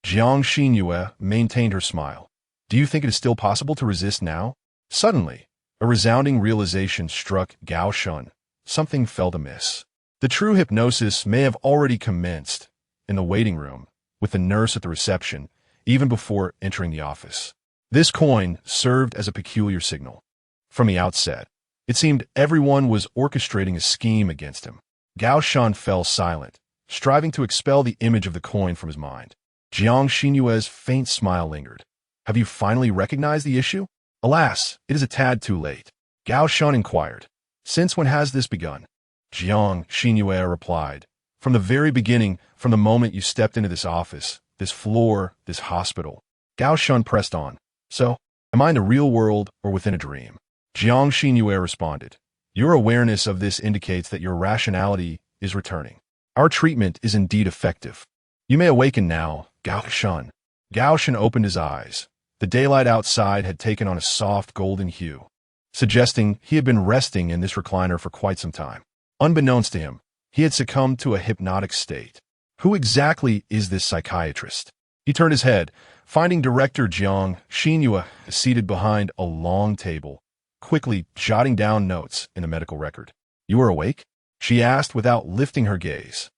Jiang Xinyue maintained her smile. Do you think it is still possible to resist now? Suddenly, a resounding realization struck Gao Shun. Something felt amiss. The true hypnosis may have already commenced in the waiting room with the nurse at the reception, even before entering the office. This coin served as a peculiar signal. From the outset, It seemed everyone was orchestrating a scheme against him. Gao Shan fell silent, striving to expel the image of the coin from his mind. Jiang Xinyue's faint smile lingered. Have you finally recognized the issue? Alas, it is a tad too late. Gao Shan inquired. Since when has this begun? Jiang Xinyue replied. From the very beginning, from the moment you stepped into this office, this floor, this hospital. Gao Shan pressed on. So, am I in the real world or within a dream? Jiang Xinyue responded. Your awareness of this indicates that your rationality is returning. Our treatment is indeed effective. You may awaken now, Gao Shan. Gao Shan opened his eyes. The daylight outside had taken on a soft golden hue, suggesting he had been resting in this recliner for quite some time. Unbeknownst to him, he had succumbed to a hypnotic state. Who exactly is this psychiatrist? He turned his head, finding Director Jiang Xinyue seated behind a long table, quickly jotting down notes in the medical record. You are awake? She asked without lifting her gaze,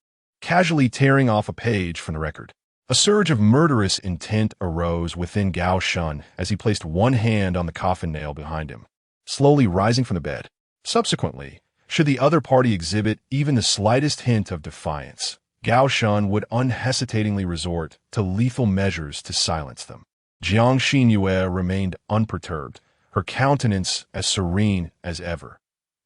casually tearing off a page from the record. A surge of murderous intent arose within Gao Shan as he placed one hand on the coffin nail behind him, slowly rising from the bed. Subsequently, should the other party exhibit even the slightest hint of defiance, Gao Shan would unhesitatingly resort to lethal measures to silence them. Jiang Xinyue remained unperturbed, her countenance as serene as ever.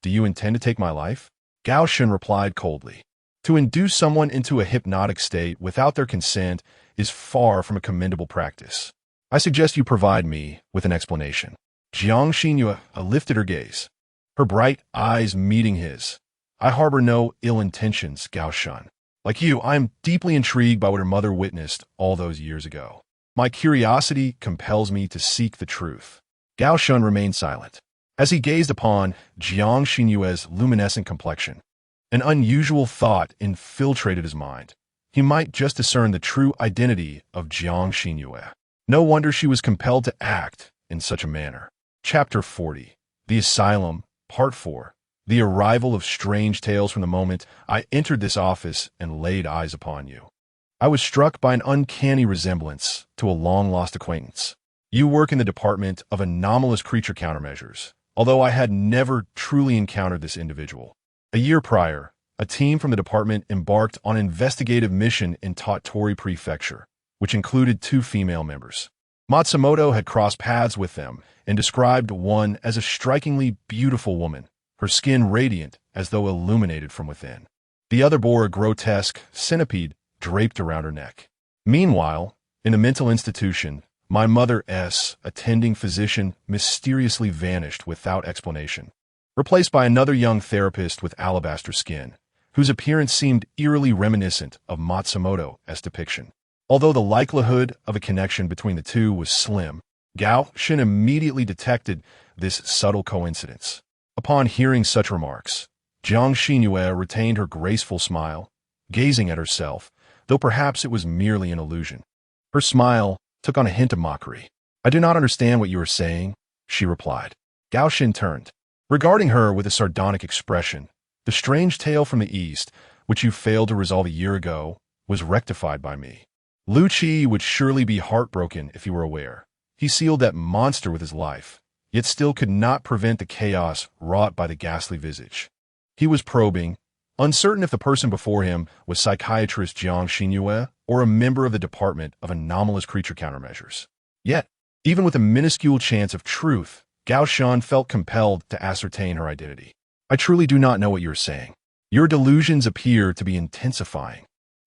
Do you intend to take my life? Gao Shan replied coldly. To induce someone into a hypnotic state without their consent is far from a commendable practice. I suggest you provide me with an explanation. Jiang Xinyue lifted her gaze, her bright eyes meeting his. I harbor no ill intentions, Gao Shan. Like you, I am deeply intrigued by what her mother witnessed all those years ago. My curiosity compels me to seek the truth. Gao Shan remained silent. As he gazed upon Jiang Xinyue's luminescent complexion, an unusual thought infiltrated his mind. He might just discern the true identity of Jiang Xinyue. No wonder she was compelled to act in such a manner. Chapter 40. The Asylum, Part 4. The arrival of strange tales from the moment I entered this office and laid eyes upon you. I was struck by an uncanny resemblance to a long-lost acquaintance. You work in the Department of Anomalous Creature Countermeasures, although I had never truly encountered this individual. A year prior, a team from the department embarked on an investigative mission in Tottori Prefecture, which included 2 female members. Matsumoto had crossed paths with them and described one as a strikingly beautiful woman, her skin radiant as though illuminated from within. The other bore a grotesque centipede draped around her neck. Meanwhile, in a mental institution, my mother's attending physician mysteriously vanished without explanation, replaced by another young therapist with alabaster skin, whose appearance seemed eerily reminiscent of Matsumoto's depiction. Although the likelihood of a connection between the two was slim, Gao Shan immediately detected this subtle coincidence. Upon hearing such remarks, Jiang Xinyue retained her graceful smile, gazing at herself, though perhaps it was merely an illusion. Her smile took on a hint of mockery. I do not understand what you are saying, she replied. Gao Shan turned, regarding her with a sardonic expression. The strange tale from the East, which you failed to resolve a year ago, was rectified by me. Lu Qi would surely be heartbroken if he were aware. He sealed that monster with his life, yet still could not prevent the chaos wrought by the ghastly visage. He was probing, uncertain if the person before him was psychiatrist Jiang Xinyue or a member of the Department of Anomalous Creature Countermeasures. Yet, even with a minuscule chance of truth, Gao Shan felt compelled to ascertain her identity. I truly do not know what you are saying. Your delusions appear to be intensifying,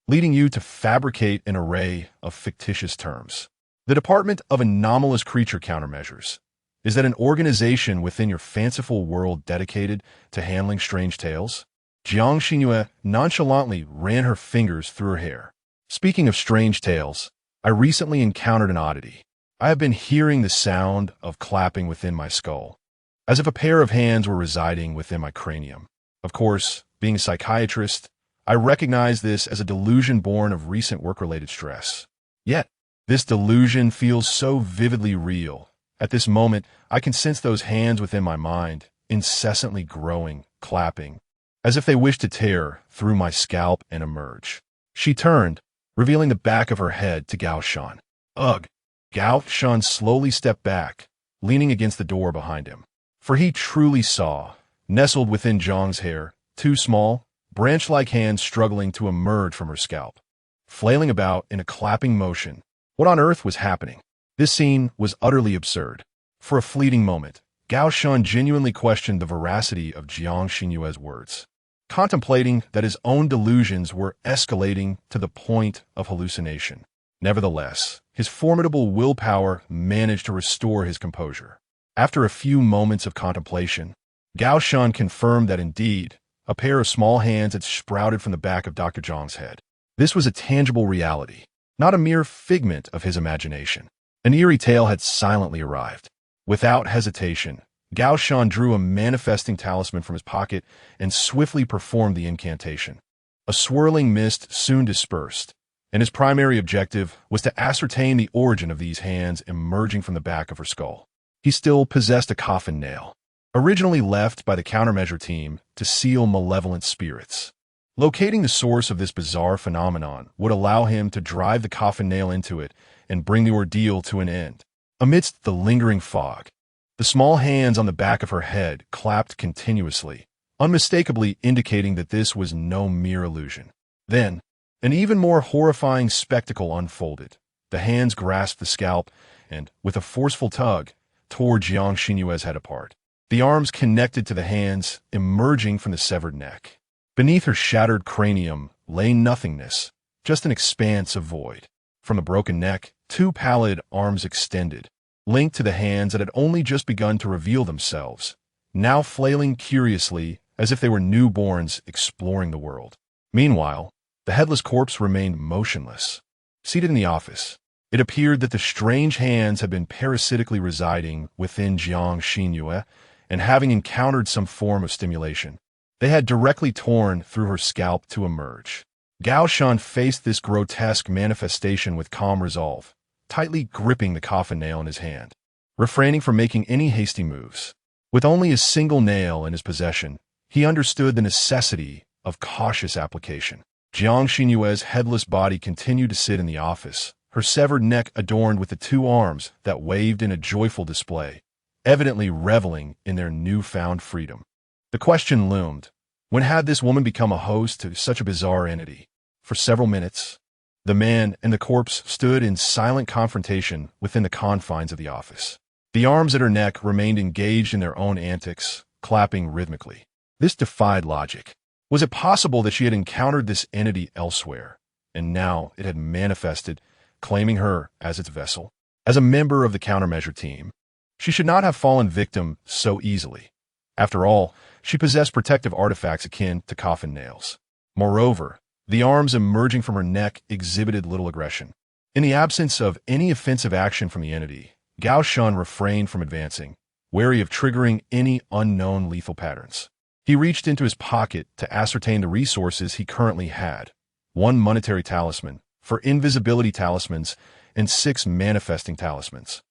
leading you to fabricate an array of fictitious terms. The Department of Anomalous Creature Countermeasures. Is that an organization within your fanciful world dedicated to handling strange tales? Jiang Xinyue nonchalantly ran her fingers through her hair. Speaking of strange tales, I recently encountered an oddity. I have been hearing the sound of clapping within my skull, as if a pair of hands were residing within my cranium. Of course, being a psychiatrist, I recognize this as a delusion born of recent work-related stress. Yet, this delusion feels so vividly real. At this moment, I can sense those hands within my mind, incessantly growing, clapping, as if they wished to tear through my scalp and emerge. She turned, revealing the back of her head to Gao Shan. Ugh! Gao Shan slowly stepped back, leaning against the door behind him. For he truly saw nestled within Jiang's hair, two small, branch-like hands struggling to emerge from her scalp, flailing about in a clapping motion. What on earth was happening? This scene was utterly absurd. For a fleeting moment, Gao Shun genuinely questioned the veracity of Jiang Xinyue's words, contemplating that his own delusions were escalating to the point of hallucination. Nevertheless, his formidable willpower managed to restore his composure. After a few moments of contemplation, Gao Shun confirmed that indeed, a pair of small hands had sprouted from the back of Dr. Zhang's head. This was a tangible reality, not a mere figment of his imagination. An eerie tale had silently arrived. Without hesitation, Gao Shun drew a manifesting talisman from his pocket and swiftly performed the incantation. A swirling mist soon dispersed, and his primary objective was to ascertain the origin of these hands emerging from the back of her skull. He still possessed a coffin nail, originally left by the countermeasure team to seal malevolent spirits. Locating the source of this bizarre phenomenon would allow him to drive the coffin nail into it and bring the ordeal to an end. Amidst the lingering fog, the small hands on the back of her head clapped continuously, unmistakably indicating that this was no mere illusion. Then, an even more horrifying spectacle unfolded. The hands grasped the scalp and, with a forceful tug, tore Jiang Xinyue's head apart. The arms connected to the hands, emerging from the severed neck. Beneath her shattered cranium lay nothingness, just an expanse of void. From the broken neck, two pallid arms extended, linked to the hands that had only just begun to reveal themselves, now flailing curiously as if they were newborns exploring the world. Meanwhile, the headless corpse remained motionless. Seated in the office, it appeared that the strange hands had been parasitically residing within Jiang Xinyue, and having encountered some form of stimulation, they had directly torn through her scalp to emerge. Gao Shun faced this grotesque manifestation with calm resolve, tightly gripping the coffin nail in his hand, refraining from making any hasty moves. With only a single nail in his possession, he understood the necessity of cautious application. Jiang Xinyue's headless body continued to sit in the office, her severed neck adorned with the two arms that waved in a joyful display, evidently reveling in their newfound freedom. The question loomed, when had this woman become a host to such a bizarre entity? For several minutes, the man and the corpse stood in silent confrontation within the confines of the office. The arms at her neck remained engaged in their own antics, clapping rhythmically. This defied logic. Was it possible that she had encountered this entity elsewhere, and now it had manifested, claiming her as its vessel? As a member of the countermeasure team, she should not have fallen victim so easily. After all, she possessed protective artifacts akin to coffin nails. Moreover, the arms emerging from her neck exhibited little aggression. In the absence of any offensive action from the entity, Gao Shun refrained from advancing, wary of triggering any unknown lethal patterns. He reached into his pocket to ascertain the resources he currently had: 1 monetary talisman for invisibility talismans and 6 manifesting talismans.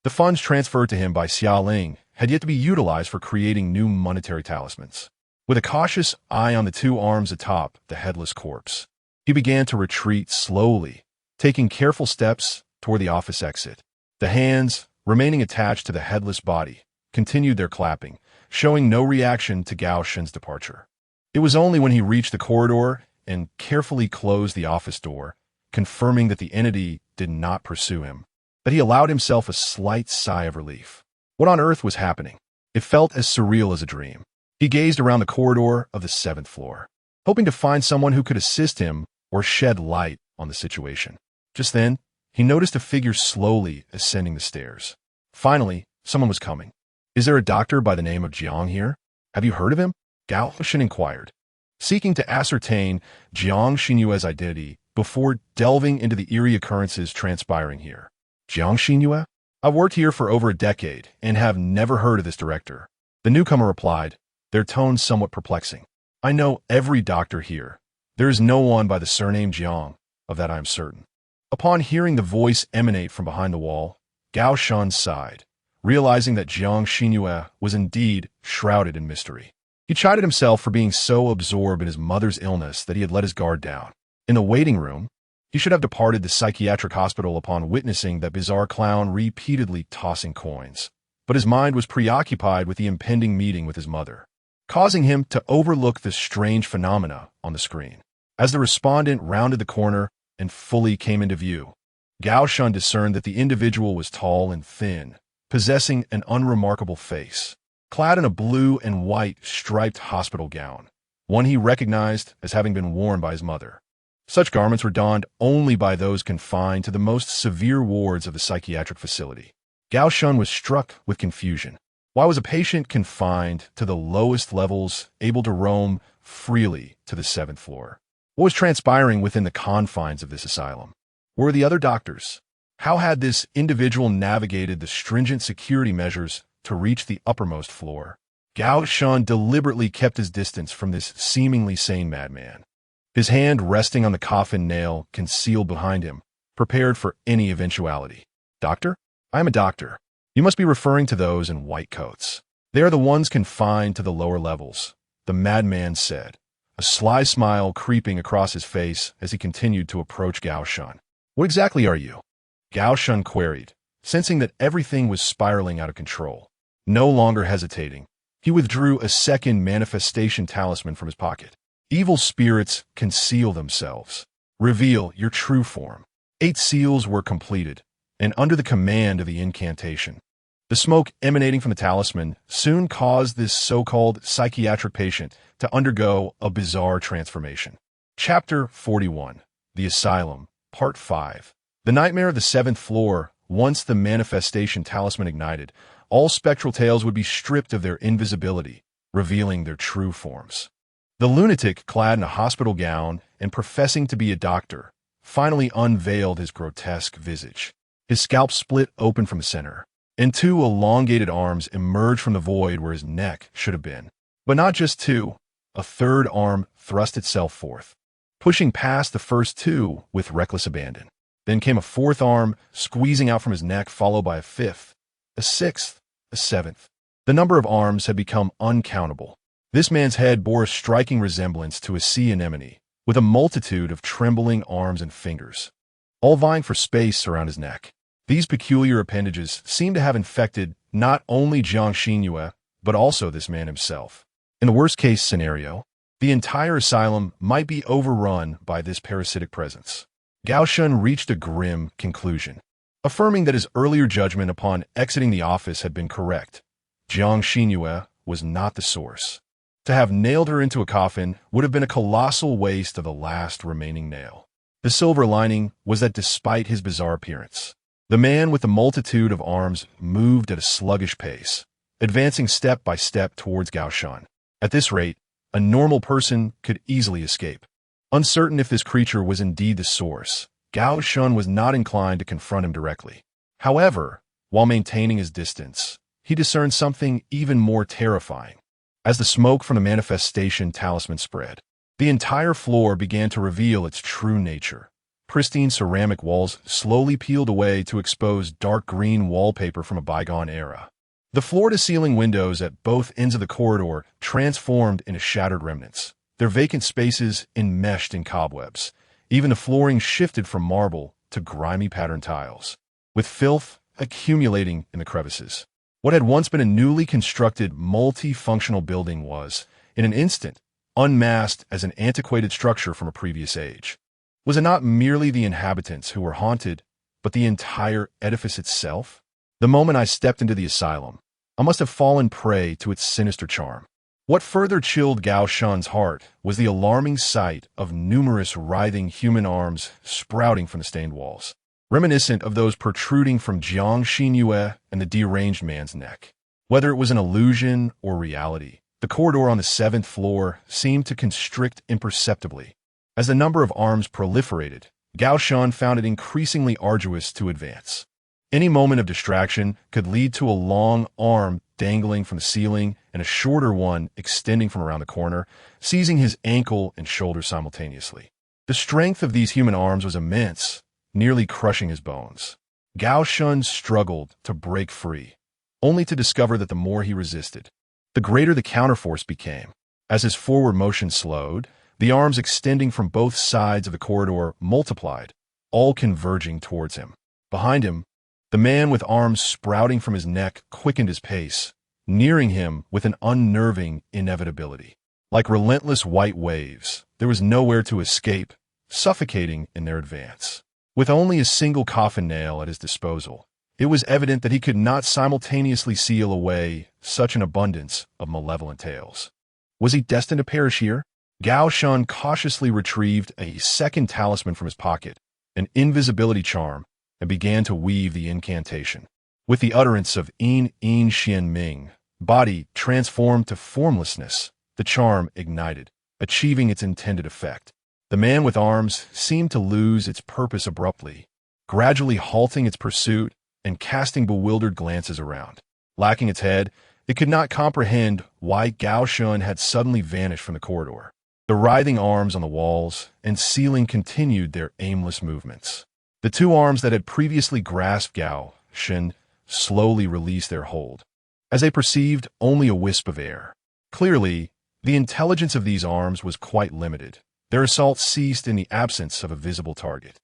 The funds transferred to him by Xia Ling had yet to be utilized for creating new monetary talismans. With a cautious eye on the two arms atop the headless corpse, he began to retreat slowly, taking careful steps toward the office exit. The hands, remaining attached to the headless body, continued their clapping, showing no reaction to Gao Shun's departure. It was only when he reached the corridor and carefully closed the office door, confirming that the entity did not pursue him, that he allowed himself a slight sigh of relief. What on earth was happening? It felt as surreal as a dream. He gazed around the corridor of the 7th floor, hoping to find someone who could assist him or shed light on the situation. Just then, he noticed a figure slowly ascending the stairs. Finally, someone was coming. "Is there a doctor by the name of Jiang here? Have you heard of him?" Gao Shun inquired, seeking to ascertain Jiang Xinyue's identity before delving into the eerie occurrences transpiring here. "Jiang Xinyue? I've worked here for over a decade and have never heard of this director," the newcomer replied, their tone somewhat perplexing. "I know every doctor here. There is no one by the surname Jiang, of that I am certain." Upon hearing the voice emanate from behind the wall, Gao Shun sighed, realizing that Jiang Xinyue was indeed shrouded in mystery. He chided himself for being so absorbed in his mother's illness that he had let his guard down. In the waiting room, he should have departed the psychiatric hospital upon witnessing that bizarre clown repeatedly tossing coins. But his mind was preoccupied with the impending meeting with his mother. causing him to overlook the strange phenomena on the screen. As the respondent rounded the corner and fully came into view, Gao Shun discerned that the individual was tall and thin, possessing an unremarkable face, clad in a blue and white striped hospital gown, one he recognized as having been worn by his mother. Such garments were donned only by those confined to the most severe wards of the psychiatric facility. Gao Shun was struck with confusion. Why was a patient confined to the lowest levels able to roam freely to the 7th floor? What was transpiring within the confines of this asylum? Where were the other doctors? How had this individual navigated the stringent security measures to reach the uppermost floor? Gao Shun deliberately kept his distance from this seemingly sane madman, his hand resting on the coffin nail concealed behind him, prepared for any eventuality. Doctor? I am a doctor. You must be referring to those in white coats. They are the ones confined to the lower levels, the madman said, a sly smile creeping across his face as he continued to approach Gao Shun. What exactly are you? Gao Shun queried, sensing that everything was spiraling out of control. No longer hesitating, he withdrew a second manifestation talisman from his pocket. Evil spirits conceal themselves. Reveal your true form. 8 seals were completed, and under the command of the incantation, the smoke emanating from the talisman soon caused this so-called psychiatric patient to undergo a bizarre transformation. Chapter 41, The Asylum, Part 5. The nightmare of the 7th floor. Once the manifestation talisman ignited, all spectral tales would be stripped of their invisibility, revealing their true forms. The lunatic, clad in a hospital gown and professing to be a doctor, finally unveiled his grotesque visage. His scalp split open from the center, and 2 elongated arms emerged from the void where his neck should have been. But not just 2, a 3rd arm thrust itself forth, pushing past the first 2 with reckless abandon. Then came a 4th arm, squeezing out from his neck, followed by a 5th, a 6th, a 7th. The number of arms had become uncountable. This man's head bore a striking resemblance to a sea anemone, with a multitude of trembling arms and fingers, all vying for space around his neck. These peculiar appendages seemed to have infected not only Jiang Xinyue, but also this man himself. In the worst-case scenario, the entire asylum might be overrun by this parasitic presence. Gao Shun reached a grim conclusion, affirming that his earlier judgment upon exiting the office had been correct. Jiang Xinyue was not the source. To have nailed her into a coffin would have been a colossal waste of the last remaining nail. The silver lining was that despite his bizarre appearance, the man with the multitude of arms moved at a sluggish pace, advancing step by step towards Gao Shun. At this rate, a normal person could easily escape. Uncertain if this creature was indeed the source, Gao Shun was not inclined to confront him directly. However, while maintaining his distance, he discerned something even more terrifying. As the smoke from the manifestation talisman spread, the entire floor began to reveal its true nature. Pristine ceramic walls slowly peeled away to expose dark green wallpaper from a bygone era. The floor-to-ceiling windows at both ends of the corridor transformed into shattered remnants, their vacant spaces enmeshed in cobwebs. Even the flooring shifted from marble to grimy patterned tiles, with filth accumulating in the crevices. What had once been a newly constructed, multi-functional building was, in an instant, unmasked as an antiquated structure from a previous age. Was it not merely the inhabitants who were haunted, but the entire edifice itself? The moment I stepped into the asylum, I must have fallen prey to its sinister charm. What further chilled Gao Shun's heart was the alarming sight of numerous writhing human arms sprouting from the stained walls, reminiscent of those protruding from Jiang Xinyue and the deranged man's neck. Whether it was an illusion or reality, the corridor on the 7th floor seemed to constrict imperceptibly. As the number of arms proliferated, Gao Shun found it increasingly arduous to advance. Any moment of distraction could lead to a long arm dangling from the ceiling and a shorter one extending from around the corner, seizing his ankle and shoulder simultaneously. The strength of these human arms was immense, nearly crushing his bones. Gao Shun struggled to break free, only to discover that the more he resisted, the greater the counterforce became. As his forward motion slowed, the arms extending from both sides of the corridor multiplied, all converging towards him. Behind him, the man with arms sprouting from his neck quickened his pace, nearing him with an unnerving inevitability. Like relentless white waves, there was nowhere to escape, suffocating in their advance. With only a single coffin nail at his disposal, it was evident that he could not simultaneously seal away such an abundance of malevolent tales. Was he destined to perish here? Gao Shun cautiously retrieved a second talisman from his pocket, an invisibility charm, and began to weave the incantation. With the utterance of "Yin Yin Xian Ming," body transformed to formlessness, the charm ignited, achieving its intended effect. The man with arms seemed to lose its purpose abruptly, gradually halting its pursuit and casting bewildered glances around. Lacking its head, it could not comprehend why Gao Shun had suddenly vanished from the corridor. The writhing arms on the walls and ceiling continued their aimless movements. The two arms that had previously grasped Gao Shun slowly released their hold, as they perceived only a wisp of air. Clearly, the intelligence of these arms was quite limited. Their assault ceased in the absence of a visible target.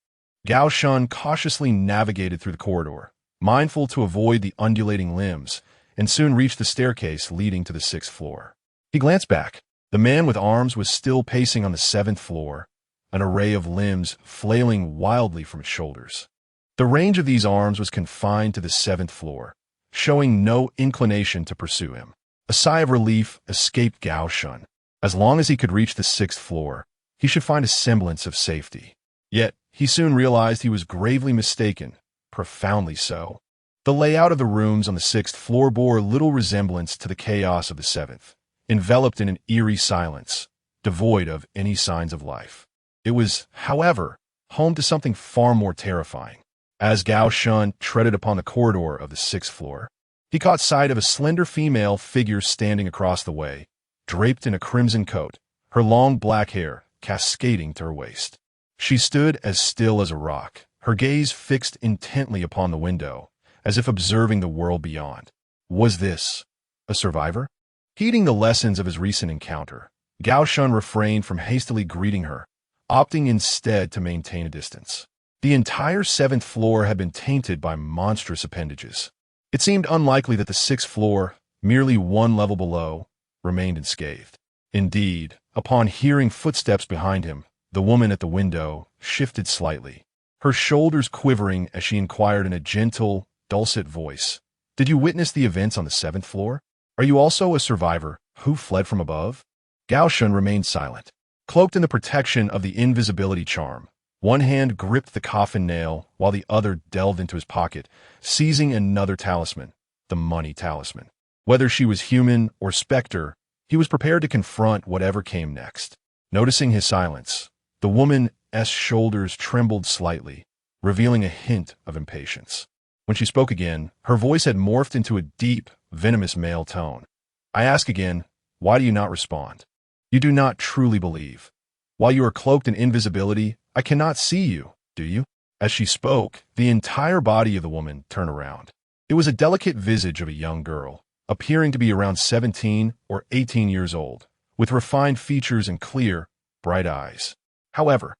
Gao Shun cautiously navigated through the corridor, mindful to avoid the undulating limbs, and soon reached the staircase leading to the 6th floor. He glanced back. The man with arms was still pacing on the 7th floor, an array of limbs flailing wildly from its shoulders. The range of these arms was confined to the 7th floor, showing no inclination to pursue him. A sigh of relief escaped Gao Shun. As long as he could reach the 6th floor, he should find a semblance of safety. Yet, he soon realized he was gravely mistaken, profoundly so. The layout of the rooms on the 6th floor bore little resemblance to the chaos of the 7th, enveloped in an eerie silence, devoid of any signs of life. It was, however, home to something far more terrifying. As Gao Shun treaded upon the corridor of the 6th floor, he caught sight of a slender female figure standing across the way, draped in a crimson coat, her long black hair cascading to her waist. She stood as still as a rock, her gaze fixed intently upon the window, as if observing the world beyond. Was this a survivor? Heeding the lessons of his recent encounter, Gao Shun refrained from hastily greeting her, opting instead to maintain a distance. The entire 7th floor had been tainted by monstrous appendages. It seemed unlikely that the 6th floor, merely one level below, remained unscathed. Indeed, upon hearing footsteps behind him, the woman at the window shifted slightly, her shoulders quivering as she inquired in a gentle, dulcet voice, "Did you witness the events on the 7th floor? Are you also a survivor who fled from above?" Gao Shun remained silent. Cloaked in the protection of the invisibility charm, one hand gripped the coffin nail while the other delved into his pocket, seizing another talisman, the money talisman. Whether she was human or specter, he was prepared to confront whatever came next. Noticing his silence, the woman's shoulders trembled slightly, revealing a hint of impatience. When she spoke again, her voice had morphed into a deep, venomous male tone. "I ask again, why do you not respond? You do not truly believe. While you are cloaked in invisibility, I cannot see you, do you?" As she spoke, the entire body of the woman turned around. It was a delicate visage of a young girl, appearing to be around 17 or 18 years old, with refined features and clear, bright eyes. However,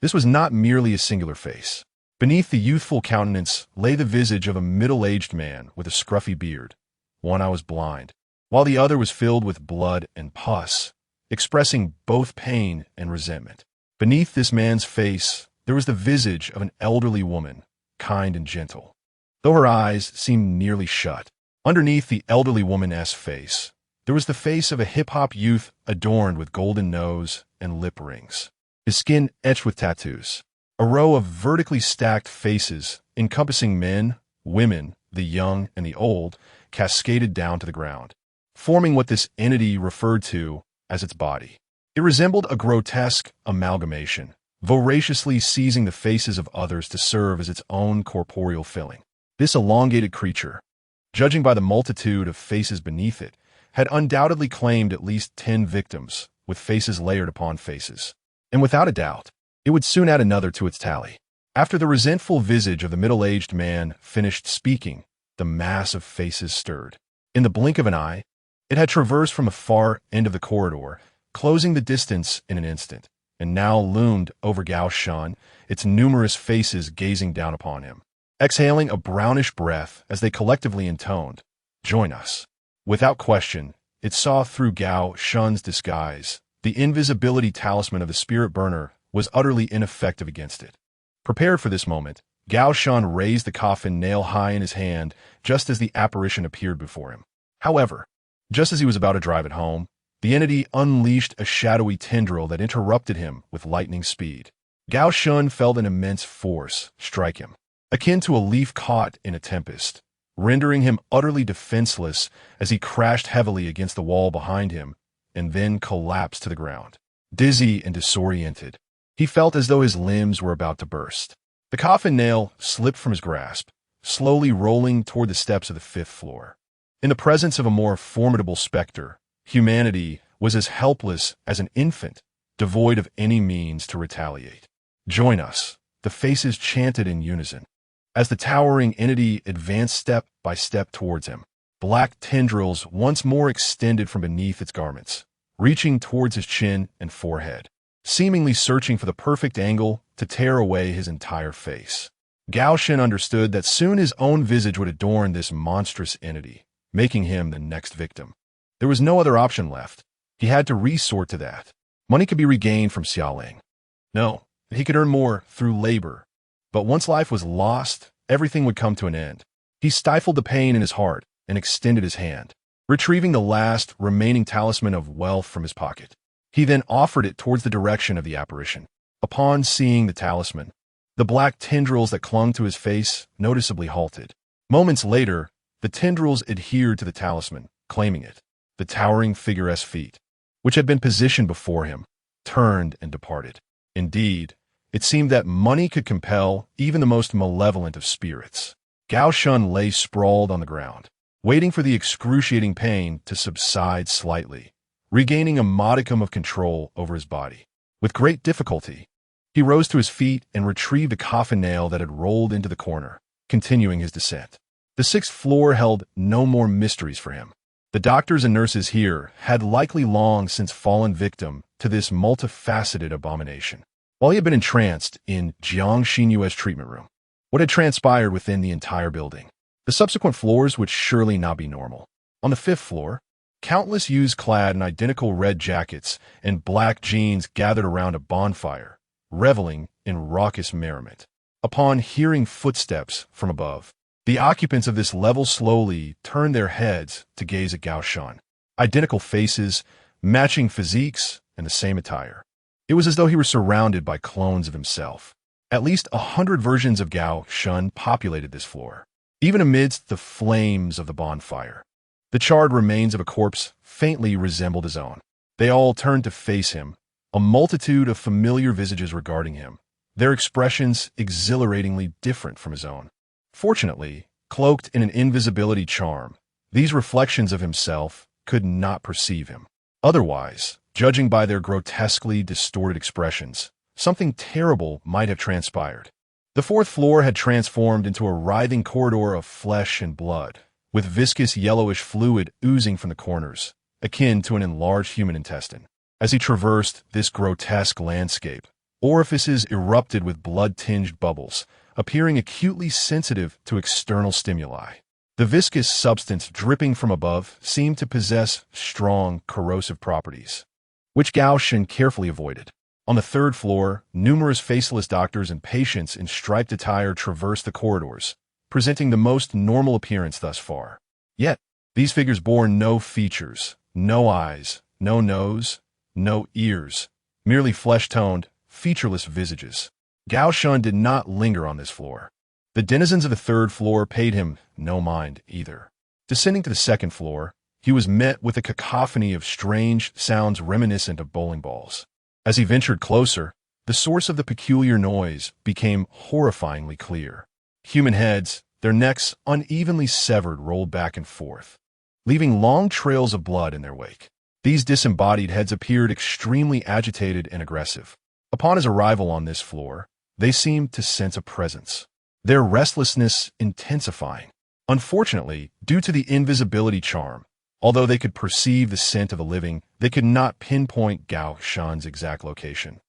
this was not merely a singular face. Beneath the youthful countenance lay the visage of a middle-aged man with a scruffy beard. One eye was blind, while the other was filled with blood and pus, expressing both pain and resentment. Beneath this man's face, there was the visage of an elderly woman, kind and gentle, though her eyes seemed nearly shut. Underneath the elderly woman's face, there was the face of a hip-hop youth adorned with golden nose and lip rings, his skin etched with tattoos. A row of vertically stacked faces, encompassing men, women, the young and the old, cascaded down to the ground, forming what this entity referred to as its body. It resembled a grotesque amalgamation, voraciously seizing the faces of others to serve as its own corporeal filling. This elongated creature, judging by the multitude of faces beneath it, had undoubtedly claimed at least 10 victims, with faces layered upon faces. And without a doubt, it would soon add another to its tally. After the resentful visage of the middle-aged man finished speaking, the mass of faces stirred. In the blink of an eye, it had traversed from the far end of the corridor, closing the distance in an instant, and now loomed over Gao Shun, its numerous faces gazing down upon him. Exhaling a brownish breath as they collectively intoned, "Join us." Without question, it saw through Gao Shun's disguise. The invisibility talisman of the spirit burner was utterly ineffective against it. Prepared for this moment, Gao Shun raised the coffin nail high in his hand just as the apparition appeared before him. However, just as he was about to drive it home, the entity unleashed a shadowy tendril that interrupted him with lightning speed. Gao Shun felt an immense force strike him, akin to a leaf caught in a tempest, rendering him utterly defenseless as he crashed heavily against the wall behind him and then collapsed to the ground. Dizzy and disoriented, he felt as though his limbs were about to burst. The coffin nail slipped from his grasp, slowly rolling toward the steps of the 5th floor. In the presence of a more formidable specter, humanity was as helpless as an infant, devoid of any means to retaliate. "Join us," the faces chanted in unison. As the towering entity advanced step by step towards him, black tendrils once more extended from beneath its garments, reaching towards his chin and forehead, seemingly searching for the perfect angle to tear away his entire face. Gao Shen understood that soon his own visage would adorn this monstrous entity, making him the next victim. There was no other option left. He had to resort to that. Money could be regained from Xiaoling. No, he could earn more through labor. But once life was lost, everything would come to an end. He stifled the pain in his heart and extended his hand, retrieving the last remaining talisman of wealth from his pocket. He then offered it towards the direction of the apparition. Upon seeing the talisman, the black tendrils that clung to his face noticeably halted. Moments later, the tendrils adhered to the talisman, claiming it. The towering figure's feet, which had been positioned before him, turned and departed. Indeed, it seemed that money could compel even the most malevolent of spirits. Gao Shun lay sprawled on the ground, waiting for the excruciating pain to subside slightly, regaining a modicum of control over his body. With great difficulty, he rose to his feet and retrieved a coffin nail that had rolled into the corner, continuing his descent. The 6th floor held no more mysteries for him. The doctors and nurses here had likely long since fallen victim to this multifaceted abomination. While he had been entranced in Jiang Xinyue's treatment room, what had transpired within the entire building? The subsequent floors would surely not be normal. On the 5th floor, countless youths clad in identical red jackets and black jeans gathered around a bonfire, reveling in raucous merriment. Upon hearing footsteps from above, the occupants of this level slowly turned their heads to gaze at Gao Shun. Identical faces, matching physiques, and the same attire. It was as though he were surrounded by clones of himself. At least 100 versions of Gao Shun populated this floor, even amidst the flames of the bonfire. The charred remains of a corpse faintly resembled his own. They all turned to face him, a multitude of familiar visages regarding him, their expressions exhilaratingly different from his own. Fortunately, cloaked in an invisibility charm, these reflections of himself could not perceive him. Otherwise, judging by their grotesquely distorted expressions, something terrible might have transpired. The 4th floor had transformed into a writhing corridor of flesh and blood, with viscous yellowish fluid oozing from the corners, akin to an enlarged human intestine. As he traversed this grotesque landscape, orifices erupted with blood-tinged bubbles, appearing acutely sensitive to external stimuli. The viscous substance dripping from above seemed to possess strong corrosive properties, which Gao Shen carefully avoided. On the 3rd floor, numerous faceless doctors and patients in striped attire traversed the corridors, presenting the most normal appearance thus far. Yet, these figures bore no features, no eyes, no nose, no ears, merely flesh-toned, featureless visages. Gao Shun did not linger on this floor. The denizens of the 3rd floor paid him no mind either. Descending to the 2nd floor, he was met with a cacophony of strange sounds reminiscent of bowling balls. As he ventured closer, the source of the peculiar noise became horrifyingly clear. Human heads, their necks unevenly severed, rolled back and forth, leaving long trails of blood in their wake. These disembodied heads appeared extremely agitated and aggressive. Upon his arrival on this floor, they seemed to sense a presence, their restlessness intensifying. Unfortunately, due to the invisibility charm, although they could perceive the scent of the living, they could not pinpoint Gao Shun's exact location,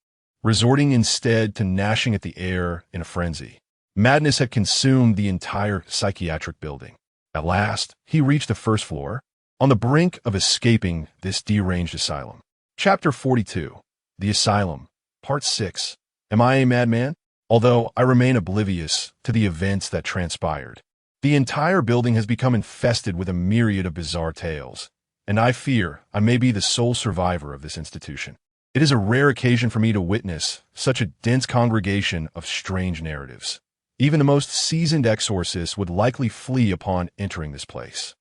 resorting instead to gnashing at the air in a frenzy. Madness had consumed the entire psychiatric building. At last, he reached the 1st floor, on the brink of escaping this deranged asylum. Chapter 42. The Asylum, Part 6. Am I a madman? Although I remain oblivious to the events that transpired, the entire building has become infested with a myriad of bizarre tales, and I fear I may be the sole survivor of this institution. It is a rare occasion for me to witness such a dense congregation of strange narratives. Even the most seasoned exorcist would likely flee upon entering this place.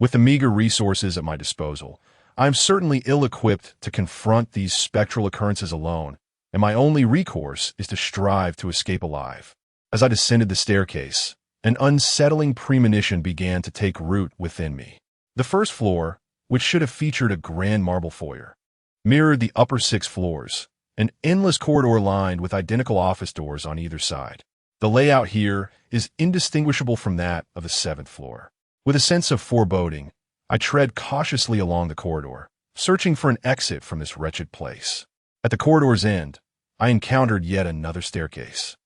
With the meager resources at my disposal, I am certainly ill-equipped to confront these spectral occurrences alone, and my only recourse is to strive to escape alive. As I descended the staircase, an unsettling premonition began to take root within me. The first floor, which should have featured a grand marble foyer, mirrored the upper 6 floors, an endless corridor lined with identical office doors on either side. The layout here is indistinguishable from that of the 7th floor. With a sense of foreboding, I tread cautiously along the corridor, searching for an exit from this wretched place. At the corridor's end, I encountered yet another staircase.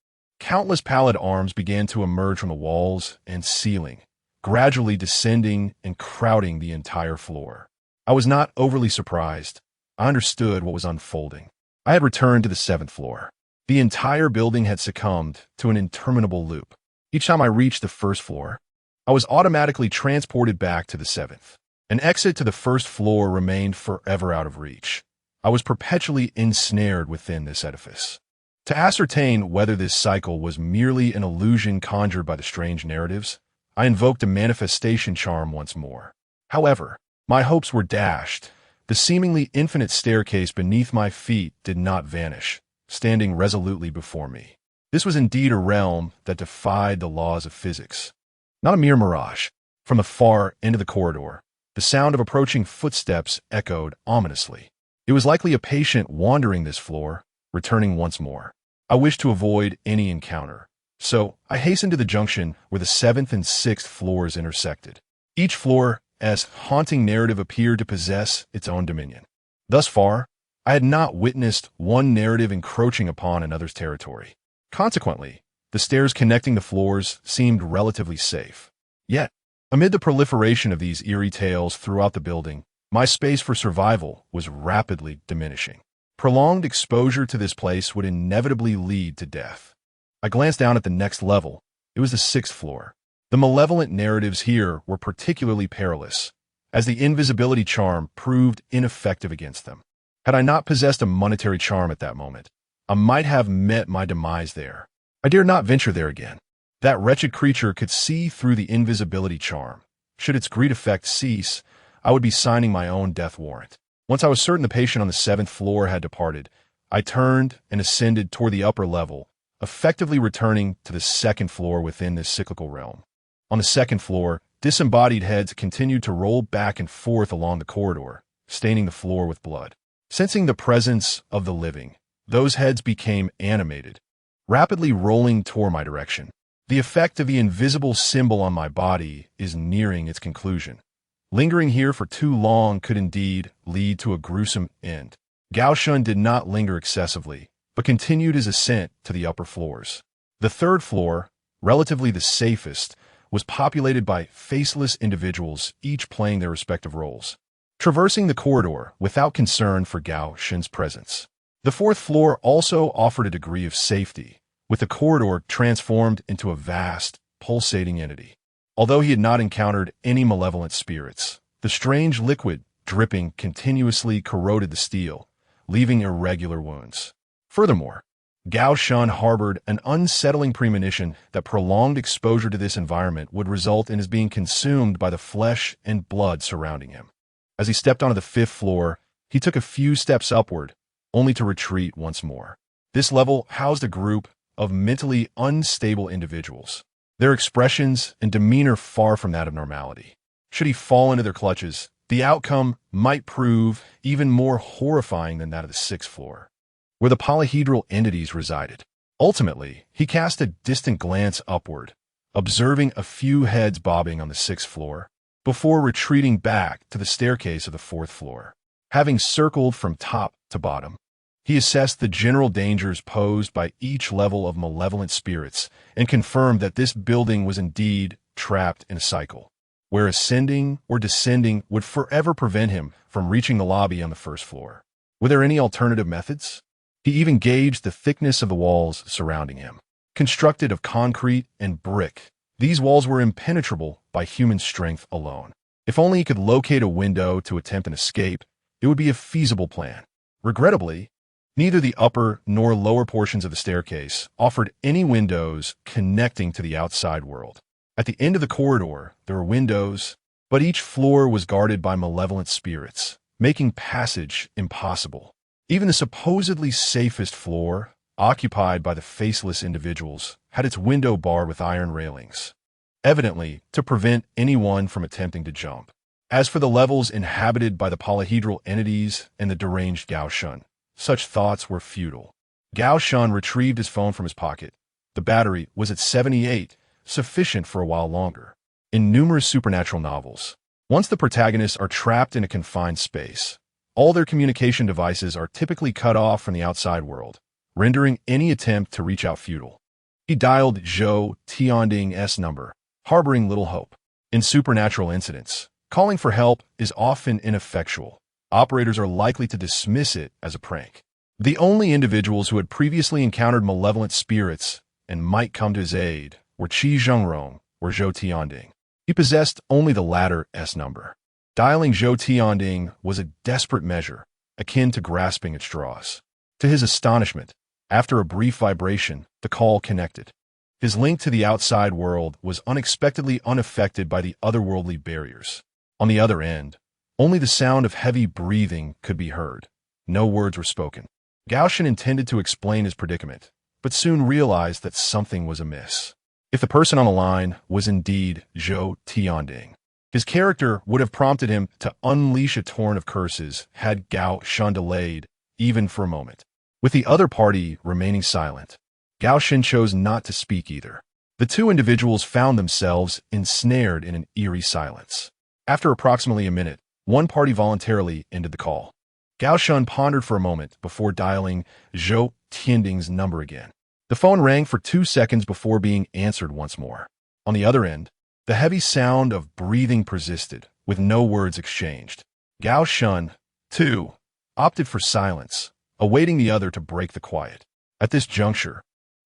Countless pallid arms began to emerge from the walls and ceiling, gradually descending and crowding the entire floor. I was not overly surprised. I understood what was unfolding. I had returned to the 7th floor. The entire building had succumbed to an interminable loop. Each time I reached the 1st floor, I was automatically transported back to the 7th. An exit to the 1st floor remained forever out of reach. I was perpetually ensnared within this edifice. To ascertain whether this cycle was merely an illusion conjured by the strange narratives, I invoked a manifestation charm once more. However, my hopes were dashed. The seemingly infinite staircase beneath my feet did not vanish, standing resolutely before me. This was indeed a realm that defied the laws of physics. Not a mere mirage. From the far end of the corridor, the sound of approaching footsteps echoed ominously. It was likely a patient wandering this floor, returning once more. I wished to avoid any encounter, so I hastened to the junction where the 7th and 6th floors intersected. Each floor, as haunting narrative, appeared to possess its own dominion. Thus far, I had not witnessed one narrative encroaching upon another's territory. Consequently, the stairs connecting the floors seemed relatively safe. Yet, amid the proliferation of these eerie tales throughout the building, my space for survival was rapidly diminishing. Prolonged exposure to this place would inevitably lead to death. I glanced down at the next level. It was the 6th floor. The malevolent narratives here were particularly perilous, as the invisibility charm proved ineffective against them. Had I not possessed a monetary charm at that moment, I might have met my demise there. I dared not venture there again. That wretched creature could see through the invisibility charm. Should its greed effect cease, I would be signing my own death warrant. Once I was certain the patient on the 7th floor had departed, I turned and ascended toward the upper level, effectively returning to the 2nd floor within this cyclical realm. On the 2nd floor, disembodied heads continued to roll back and forth along the corridor, staining the floor with blood. Sensing the presence of the living, those heads became animated, rapidly rolling toward my direction. The effect of the invisible symbol on my body is nearing its conclusion. Lingering here for too long could indeed lead to a gruesome end. Gao Shun did not linger excessively, but continued his ascent to the upper floors. The 3rd floor, relatively the safest, was populated by faceless individuals, each playing their respective roles, traversing the corridor without concern for Gao Shun's presence. The 4th floor also offered a degree of safety, with the corridor transformed into a vast, pulsating entity. Although he had not encountered any malevolent spirits, the strange liquid dripping continuously corroded the steel, leaving irregular wounds. Furthermore, Gao Shun harbored an unsettling premonition that prolonged exposure to this environment would result in his being consumed by the flesh and blood surrounding him. As he stepped onto the 5th floor, he took a few steps upward, only to retreat once more. This level housed a group of mentally unstable individuals, their expressions and demeanor far from that of normality. Should he fall into their clutches, the outcome might prove even more horrifying than that of the 6th floor, where the polyhedral entities resided. Ultimately, he cast a distant glance upward, observing a few heads bobbing on the 6th floor, before retreating back to the staircase of the 4th floor. Having circled from top to bottom, he assessed the general dangers posed by each level of malevolent spirits and confirmed that this building was indeed trapped in a cycle, where ascending or descending would forever prevent him from reaching the lobby on the first floor. Were there any alternative methods? He even gauged the thickness of the walls surrounding him. Constructed of concrete and brick, these walls were impenetrable by human strength alone. If only he could locate a window to attempt an escape, it would be a feasible plan. Regrettably, neither the upper nor lower portions of the staircase offered any windows connecting to the outside world. At the end of the corridor, there were windows, but each floor was guarded by malevolent spirits, making passage impossible. Even the supposedly safest floor, occupied by the faceless individuals, had its window barred with iron railings, evidently to prevent anyone from attempting to jump. As for the levels inhabited by the polyhedral entities and the deranged Gao Shun, such thoughts were futile. Gao Shun retrieved his phone from his pocket. The battery was at 78, sufficient for a while longer. In numerous supernatural novels, once the protagonists are trapped in a confined space, all their communication devices are typically cut off from the outside world, rendering any attempt to reach out futile. He dialed Zhou Tianding's number, harboring little hope. In supernatural incidents, calling for help is often ineffectual. Operators are likely to dismiss it as a prank. The only individuals who had previously encountered malevolent spirits and might come to his aid were Qi Zhengrong or Zhou Tianding. He possessed only the latter's number. Dialing Zhou Tianding was a desperate measure, akin to grasping at straws. To his astonishment, after a brief vibration, the call connected. His link to the outside world was unexpectedly unaffected by the otherworldly barriers. On the other end, only the sound of heavy breathing could be heard. No words were spoken. Gao Shun intended to explain his predicament, but soon realized that something was amiss. If the person on the line was indeed Zhou Tianding, his character would have prompted him to unleash a torrent of curses had Gao Shun delayed, even for a moment. With the other party remaining silent, Gao Shun chose not to speak either. The two individuals found themselves ensnared in an eerie silence. After approximately a minute, one party voluntarily ended the call. Gao Shun pondered for a moment before dialing Zhou Tianding's number again. The phone rang for 2 seconds before being answered once more. On the other end, the heavy sound of breathing persisted, with no words exchanged. Gao Shun, too, opted for silence, awaiting the other to break the quiet. At this juncture,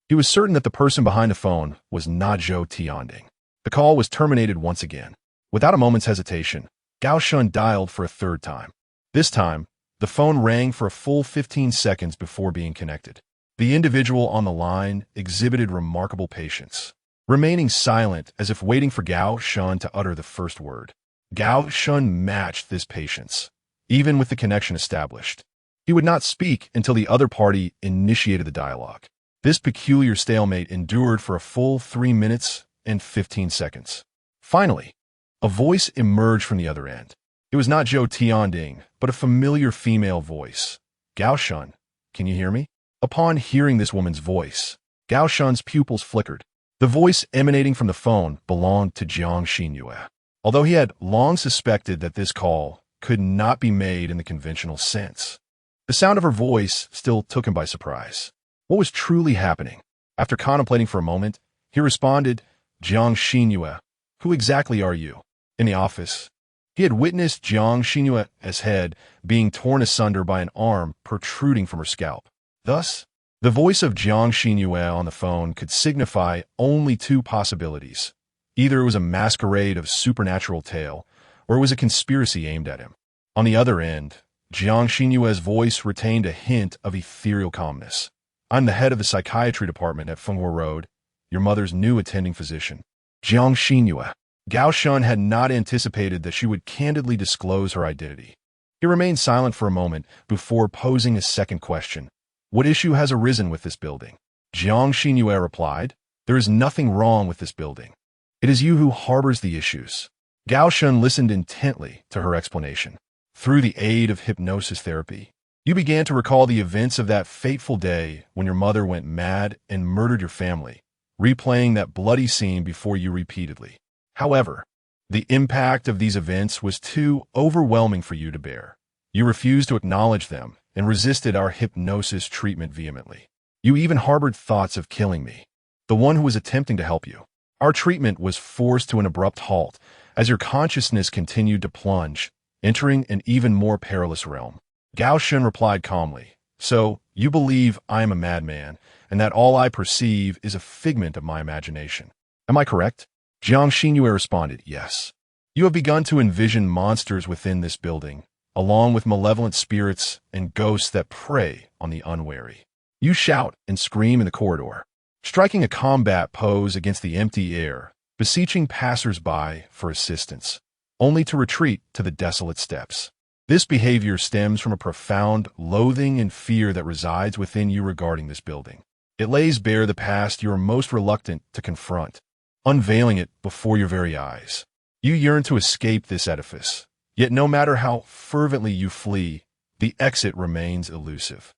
he was certain that the person behind the phone was not Zhou Tianding. The call was terminated once again. Without a moment's hesitation, Gao Shun dialed for a third time. This time, the phone rang for a full 15 seconds before being connected. The individual on the line exhibited remarkable patience, remaining silent as if waiting for Gao Shun to utter the first word. Gao Shun matched this patience, even with the connection established. He would not speak until the other party initiated the dialogue. This peculiar stalemate endured for a full 3 minutes and 15 seconds. Finally, a voice emerged from the other end. It was not Zhou Tianding, but a familiar female voice. Gao Shun, can you hear me? Upon hearing this woman's voice, Gao Shun's pupils flickered. The voice emanating from the phone belonged to Jiang Xinyue. Although he had long suspected that this call could not be made in the conventional sense, the sound of her voice still took him by surprise. What was truly happening? After contemplating for a moment, he responded, Jiang Xinyue, who exactly are you? In the office, he had witnessed Jiang Xinyue's head being torn asunder by an arm protruding from her scalp. Thus, the voice of Jiang Xinyue on the phone could signify only two possibilities. Either it was a masquerade of supernatural tale, or it was a conspiracy aimed at him. On the other end, Jiang Xinyue's voice retained a hint of ethereal calmness. I'm the head of the psychiatry department at Fenghua Road, your mother's new attending physician. Jiang Xinyue. Gao Shun had not anticipated that she would candidly disclose her identity. He remained silent for a moment before posing a second question. What issue has arisen with this building? Jiang Xinyue replied, there is nothing wrong with this building. It is you who harbors the issues. Gao Shun listened intently to her explanation. Through the aid of hypnosis therapy, you began to recall the events of that fateful day when your mother went mad and murdered your family, replaying that bloody scene before you repeatedly. However, the impact of these events was too overwhelming for you to bear. You refused to acknowledge them and resisted our hypnosis treatment vehemently. You even harbored thoughts of killing me, the one who was attempting to help you. Our treatment was forced to an abrupt halt as your consciousness continued to plunge, entering an even more perilous realm. Gao Shun replied calmly, "So, you believe I am a madman, and that all I perceive is a figment of my imagination. Am I correct?" Jiang Xinyue responded, "Yes. You have begun to envision monsters within this building, along with malevolent spirits and ghosts that prey on the unwary. You shout and scream in the corridor, striking a combat pose against the empty air, beseeching passers-by for assistance, only to retreat to the desolate steps. This behavior stems from a profound loathing and fear that resides within you regarding this building. It lays bare the past you are most reluctant to confront, unveiling it before your very eyes. You yearn to escape this edifice, yet no matter how fervently you flee, the exit remains elusive.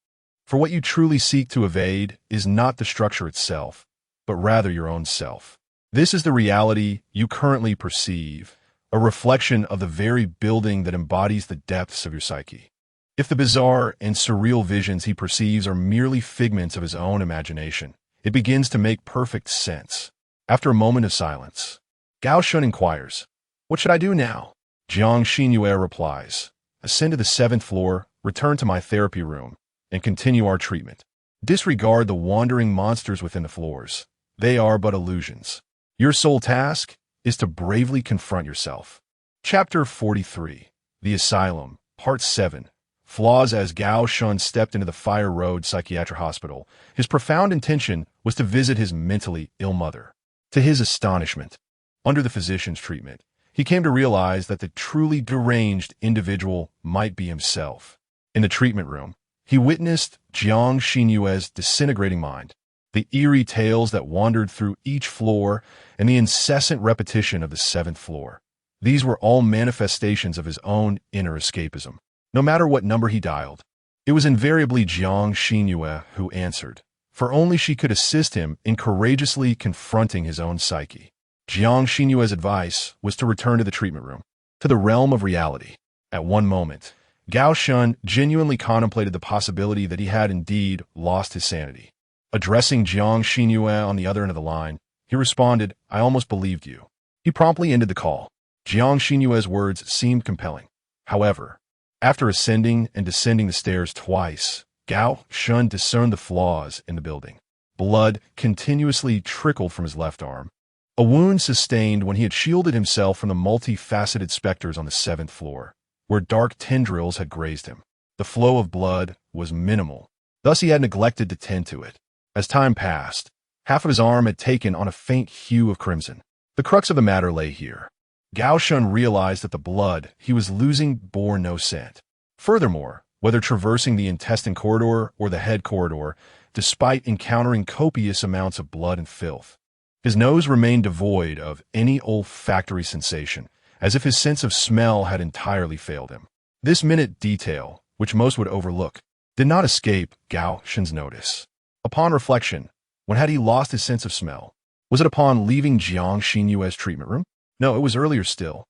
For what you truly seek to evade is not the structure itself, but rather your own self. This is the reality you currently perceive, a reflection of the very building that embodies the depths of your psyche. If the bizarre and surreal visions he perceives are merely figments of his own imagination, it begins to make perfect sense. After a moment of silence, Gao Shun inquires, "What should I do now?" Jiang Xinyue replies, "Ascend to the 7th floor, return to my therapy room, and continue our treatment. Disregard the wandering monsters within the floors. They are but illusions. Your sole task is to bravely confront yourself." Chapter 43, The Asylum, Part 7. Flaws. As Gao Shun stepped into the Fire Road Psychiatric Hospital, his profound intention was to visit his mentally ill mother. To his astonishment, under the physician's treatment, he came to realize that the truly deranged individual might be himself. In the treatment room, he witnessed Jiang Xinyue's disintegrating mind, the eerie tales that wandered through each floor, and the incessant repetition of the 7th floor. These were all manifestations of his own inner escapism. No matter what number he dialed, it was invariably Jiang Xinyue who answered, for only she could assist him in courageously confronting his own psyche. Jiang Xinyue's advice was to return to the treatment room, to the realm of reality. At one moment, Gao Shun genuinely contemplated the possibility that he had indeed lost his sanity. Addressing Jiang Xinyue on the other end of the line, he responded, "I almost believed you." He promptly ended the call. Jiang Xinyue's words seemed compelling. However, after ascending and descending the stairs twice, Gao Shun discerned the flaws in the building. Blood continuously trickled from his left arm, a wound sustained when he had shielded himself from the multifaceted specters on the 7th floor, where dark tendrils had grazed him. The flow of blood was minimal, thus he had neglected to tend to it. As time passed, half of his arm had taken on a faint hue of crimson. The crux of the matter lay here. Gao Shun realized that the blood he was losing bore no scent. Furthermore, whether traversing the intestine corridor or the head corridor, despite encountering copious amounts of blood and filth, his nose remained devoid of any olfactory sensation, as if his sense of smell had entirely failed him. This minute detail, which most would overlook, did not escape Gao Shun's notice. Upon reflection, when had he lost his sense of smell? Was it upon leaving Jiang Xinyue's treatment room? No, it was earlier still.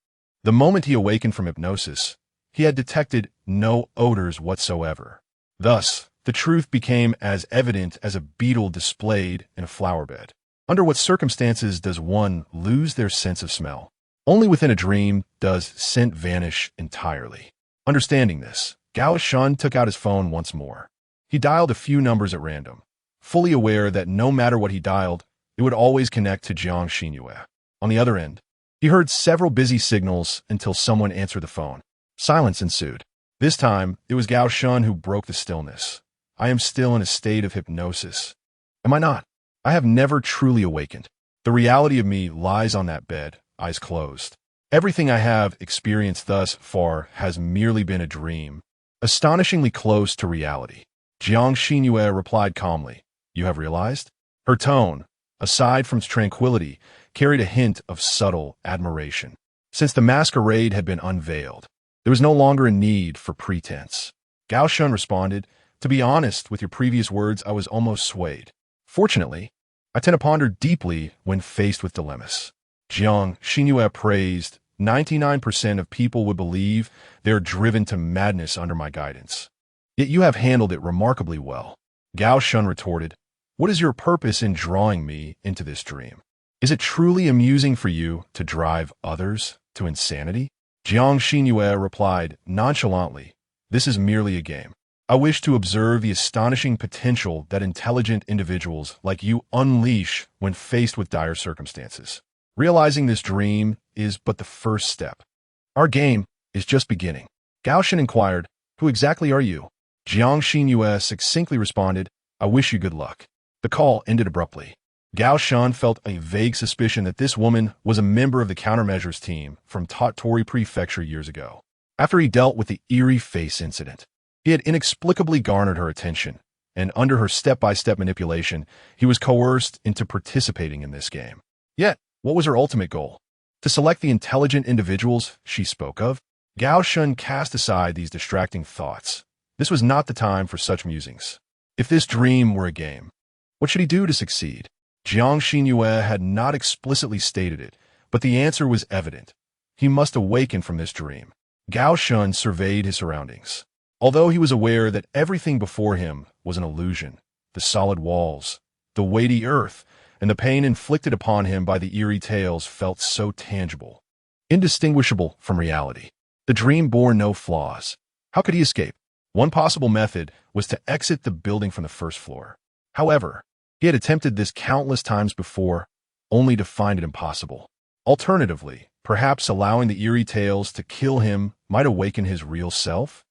The moment he awakened from hypnosis, he had detected no odors whatsoever. Thus, the truth became as evident as a beetle displayed in a flower bed. Under what circumstances does one lose their sense of smell? Only within a dream does scent vanish entirely. Understanding this, Gao Shun took out his phone once more. He dialed a few numbers at random, fully aware that no matter what he dialed, it would always connect to Jiang Xinyue. On the other end, he heard several busy signals until someone answered the phone. Silence ensued. This time, it was Gao Shun who broke the stillness. "I am still in a state of hypnosis. Am I not? I have never truly awakened. The reality of me lies on that bed, eyes closed. Everything I have experienced thus far has merely been a dream, astonishingly close to reality." Jiang Xinyue replied calmly, "You have realized?" Her tone, aside from its tranquility, carried a hint of subtle admiration. Since the masquerade had been unveiled, there was no longer a need for pretense. Gao Shun responded, "To be honest with your previous words, I was almost swayed. Fortunately, I tend to ponder deeply when faced with dilemmas." Jiang Xinyue praised, 99% of people would believe they are driven to madness under my guidance. Yet you have handled it remarkably well. Gao Shun retorted, "What is your purpose in drawing me into this dream?" Is it truly amusing for you to drive others to insanity? Jiang Xinyue replied nonchalantly, "This is merely a game. I wish to observe the astonishing potential that intelligent individuals like you unleash when faced with dire circumstances. Realizing this dream is but the first step. Our game is just beginning." Gao Shen inquired, "Who exactly are you?" Jiang Xinyue succinctly responded, "I wish you good luck." The call ended abruptly. Gao Shen felt a vague suspicion that this woman was a member of the countermeasures team from Tottori Prefecture years ago. After he dealt with the eerie face incident, he had inexplicably garnered her attention, and under her step-by-step manipulation, he was coerced into participating in this game. Yet, what was her ultimate goal? To select the intelligent individuals she spoke of? Gao Shen cast aside these distracting thoughts. This was not the time for such musings. If this dream were a game, what should he do to succeed? Jiang Xinyue had not explicitly stated it, but the answer was evident. He must awaken from this dream. Gao Shen surveyed his surroundings. Although he was aware that everything before him was an illusion, the solid walls, the weighty earth, and the pain inflicted upon him by the eerie tales felt so tangible, indistinguishable from reality. The dream bore no flaws. How could he escape? One possible method was to exit the building from the first floor. However, he had attempted this countless times before, only to find it impossible. Alternatively, perhaps allowing the eerie tales to kill him might awaken his real self?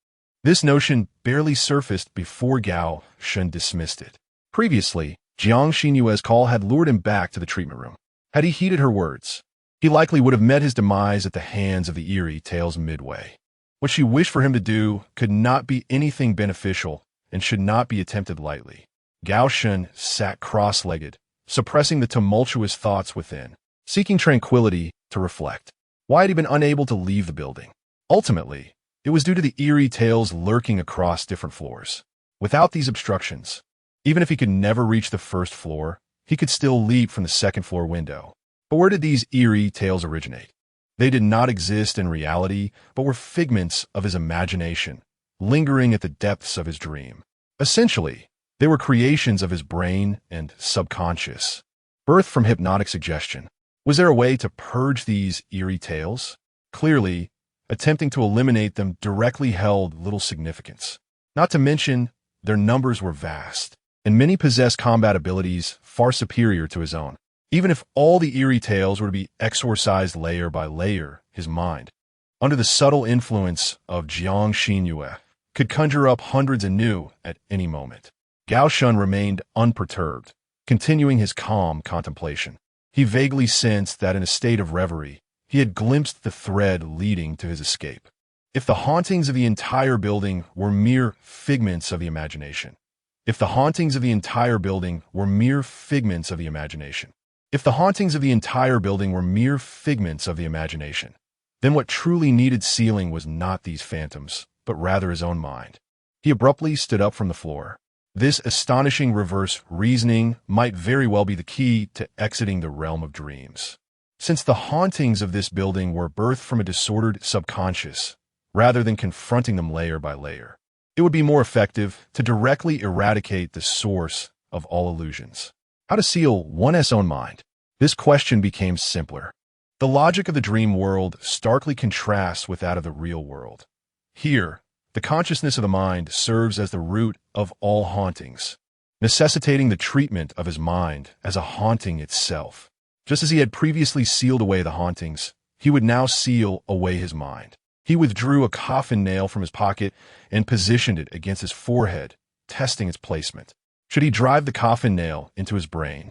This notion barely surfaced before Gao Shen dismissed it. Previously, Jiang Xinyue's call had lured him back to the treatment room. Had he heeded her words, he likely would have met his demise at the hands of the eerie tales midway. What she wished for him to do could not be anything beneficial and should not be attempted lightly. Gao Shen sat cross-legged, suppressing the tumultuous thoughts within, seeking tranquility to reflect. Why had he been unable to leave the building? Ultimately, it was due to the eerie tales lurking across different floors. Without these obstructions, even if he could never reach the first floor, he could still leap from the second-floor window. But where did these eerie tales originate? They did not exist in reality, but were figments of his imagination, lingering at the depths of his dream. Essentially, they were creations of his brain and subconscious, birthed from hypnotic suggestion. Was there a way to purge these eerie tales? Clearly, attempting to eliminate them directly held little significance. Not to mention, their numbers were vast, and many possessed combat abilities far superior to his own. Even if all the eerie tales were to be exorcised layer by layer, his mind, under the subtle influence of Jiang Xinyue, could conjure up hundreds anew at any moment. Gao Shen remained unperturbed, continuing his calm contemplation. He vaguely sensed that in a state of reverie, he had glimpsed the thread leading to his escape. If the hauntings of the entire building were mere figments of the imagination, if the hauntings of the entire building were mere figments of the imagination, if the hauntings of the entire building were mere figments of the imagination, then what truly needed sealing was not these phantoms, but rather his own mind. He abruptly stood up from the floor. This astonishing reverse reasoning might very well be the key to exiting the realm of dreams. Since the hauntings of this building were birthed from a disordered subconscious, rather than confronting them layer by layer, it would be more effective to directly eradicate the source of all illusions. How to seal one's own mind? This question became simpler. The logic of the dream world starkly contrasts with that of the real world. Here, the consciousness of the mind serves as the root of all hauntings, necessitating the treatment of his mind as a haunting itself. Just as he had previously sealed away the hauntings, he would now seal away his mind. He withdrew a coffin nail from his pocket and positioned it against his forehead, testing its placement. Should he drive the coffin nail into his brain,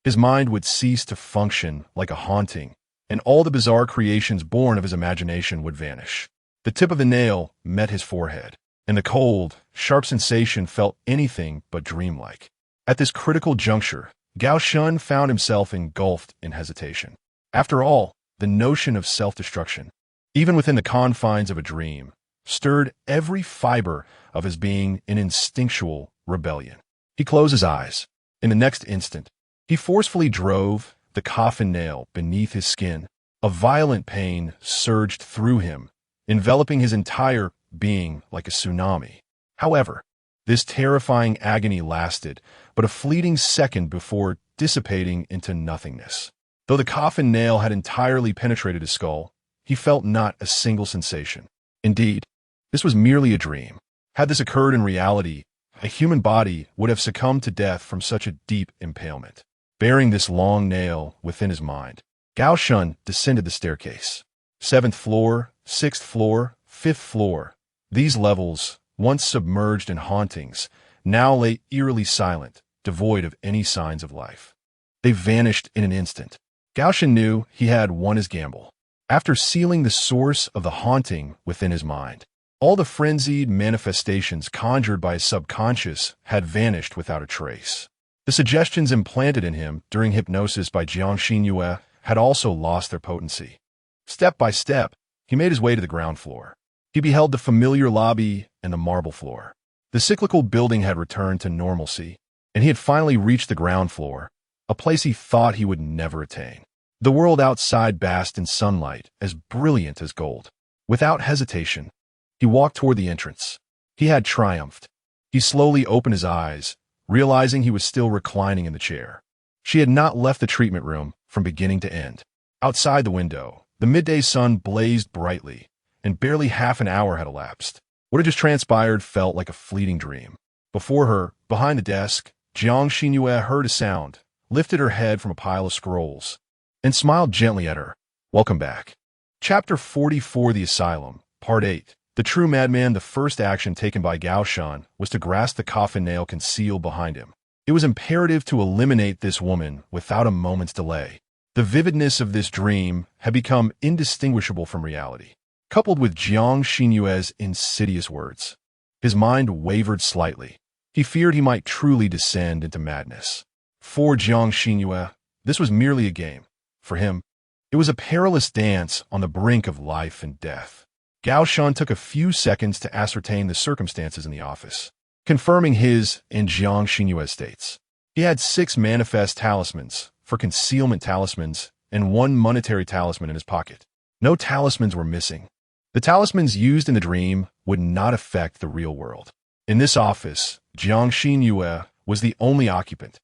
his mind would cease to function like a haunting, and all the bizarre creations born of his imagination would vanish. The tip of the nail met his forehead, and the cold, sharp sensation felt anything but dreamlike. At this critical juncture, Gao Shen found himself engulfed in hesitation. After all, the notion of self-destruction, even within the confines of a dream, stirred every fiber of his being in instinctual rebellion. He closed his eyes. In the next instant, he forcefully drove the coffin nail beneath his skin. A violent pain surged through him, enveloping his entire being like a tsunami. However, this terrifying agony lasted but a fleeting second before dissipating into nothingness. The Though the coffin nail had entirely penetrated his skull, he felt not a single sensation. Indeed, this was merely a dream. Had this occurred in reality, a human body would have succumbed to death from such a deep impalement. Bearing this long nail within his mind, Gao Shun descended the staircase. 7th floor, 6th floor, 5th floor. These levels, once submerged in hauntings, now lay eerily silent, devoid of any signs of life. They vanished in an instant. Gao Shun knew he had won his gamble. After sealing the source of the haunting within his mind, all the frenzied manifestations conjured by his subconscious had vanished without a trace. The suggestions implanted in him during hypnosis by Jiang Xinyue had also lost their potency. Step by step, he made his way to the ground floor. He beheld the familiar lobby and the marble floor. The cyclical building had returned to normalcy, and he had finally reached the ground floor, a place he thought he would never attain. The world outside basked in sunlight as brilliant as gold. Without hesitation, he walked toward the entrance. He had triumphed. He slowly opened his eyes, realizing he was still reclining in the chair. She had not left the treatment room from beginning to end. Outside the window, the midday sun blazed brightly, and barely half an hour had elapsed. What had just transpired felt like a fleeting dream. Before her, behind the desk, Jiang Xinyue heard a sound, lifted her head from a pile of scrolls, and smiled gently at her. Welcome back. Chapter 44, The Asylum, Part 8. The true madman. The first action taken by Gao Shun was to grasp the coffin nail concealed behind him. It was imperative to eliminate this woman without a moment's delay. The vividness of this dream had become indistinguishable from reality. Coupled with Jiang Xinyue's insidious words, his mind wavered slightly. He feared he might truly descend into madness. For Jiang Xinyue, this was merely a game. For him, it was a perilous dance on the brink of life and death. Gao Shun took a few seconds to ascertain the circumstances in the office, confirming his and Jiang Xinyue's states. He had 6 manifest talismans for concealment talismans and 1 monetary talisman in his pocket. No talismans were missing. The talismans used in the dream would not affect the real world. In this office, Jiang Xinyue was the only occupant,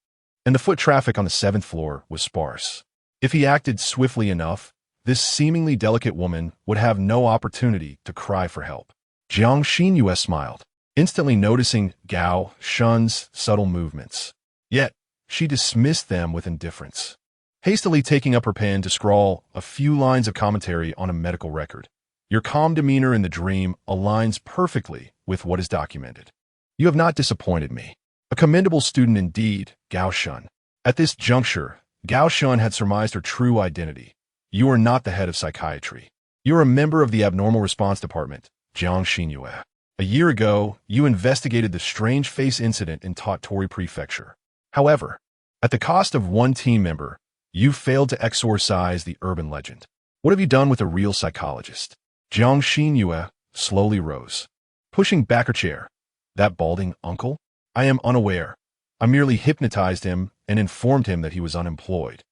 and the foot traffic on the 7th floor was sparse. If he acted swiftly enough, this seemingly delicate woman would have no opportunity to cry for help. Jiang Xinyue smiled, instantly noticing Gao Shun's subtle movements. Yet, she dismissed them with indifference, hastily taking up her pen to scrawl a few lines of commentary on a medical record. Your calm demeanor in the dream aligns perfectly with what is documented. You have not disappointed me. A commendable student indeed, Gao Shun. At this juncture, Gao Shun had surmised her true identity. You are not the head of psychiatry. You are a member of the Abnormal Response Department, Jiang Xinyue. A year ago, you investigated the strange face incident in Tottori Prefecture. However, at the cost of 1 team member, you failed to exorcise the urban legend. What have you done with a real psychologist? Jiang Xinyue slowly rose, pushing back her chair. That balding uncle? I am unaware. I merely hypnotized him and informed him that he was unemployed.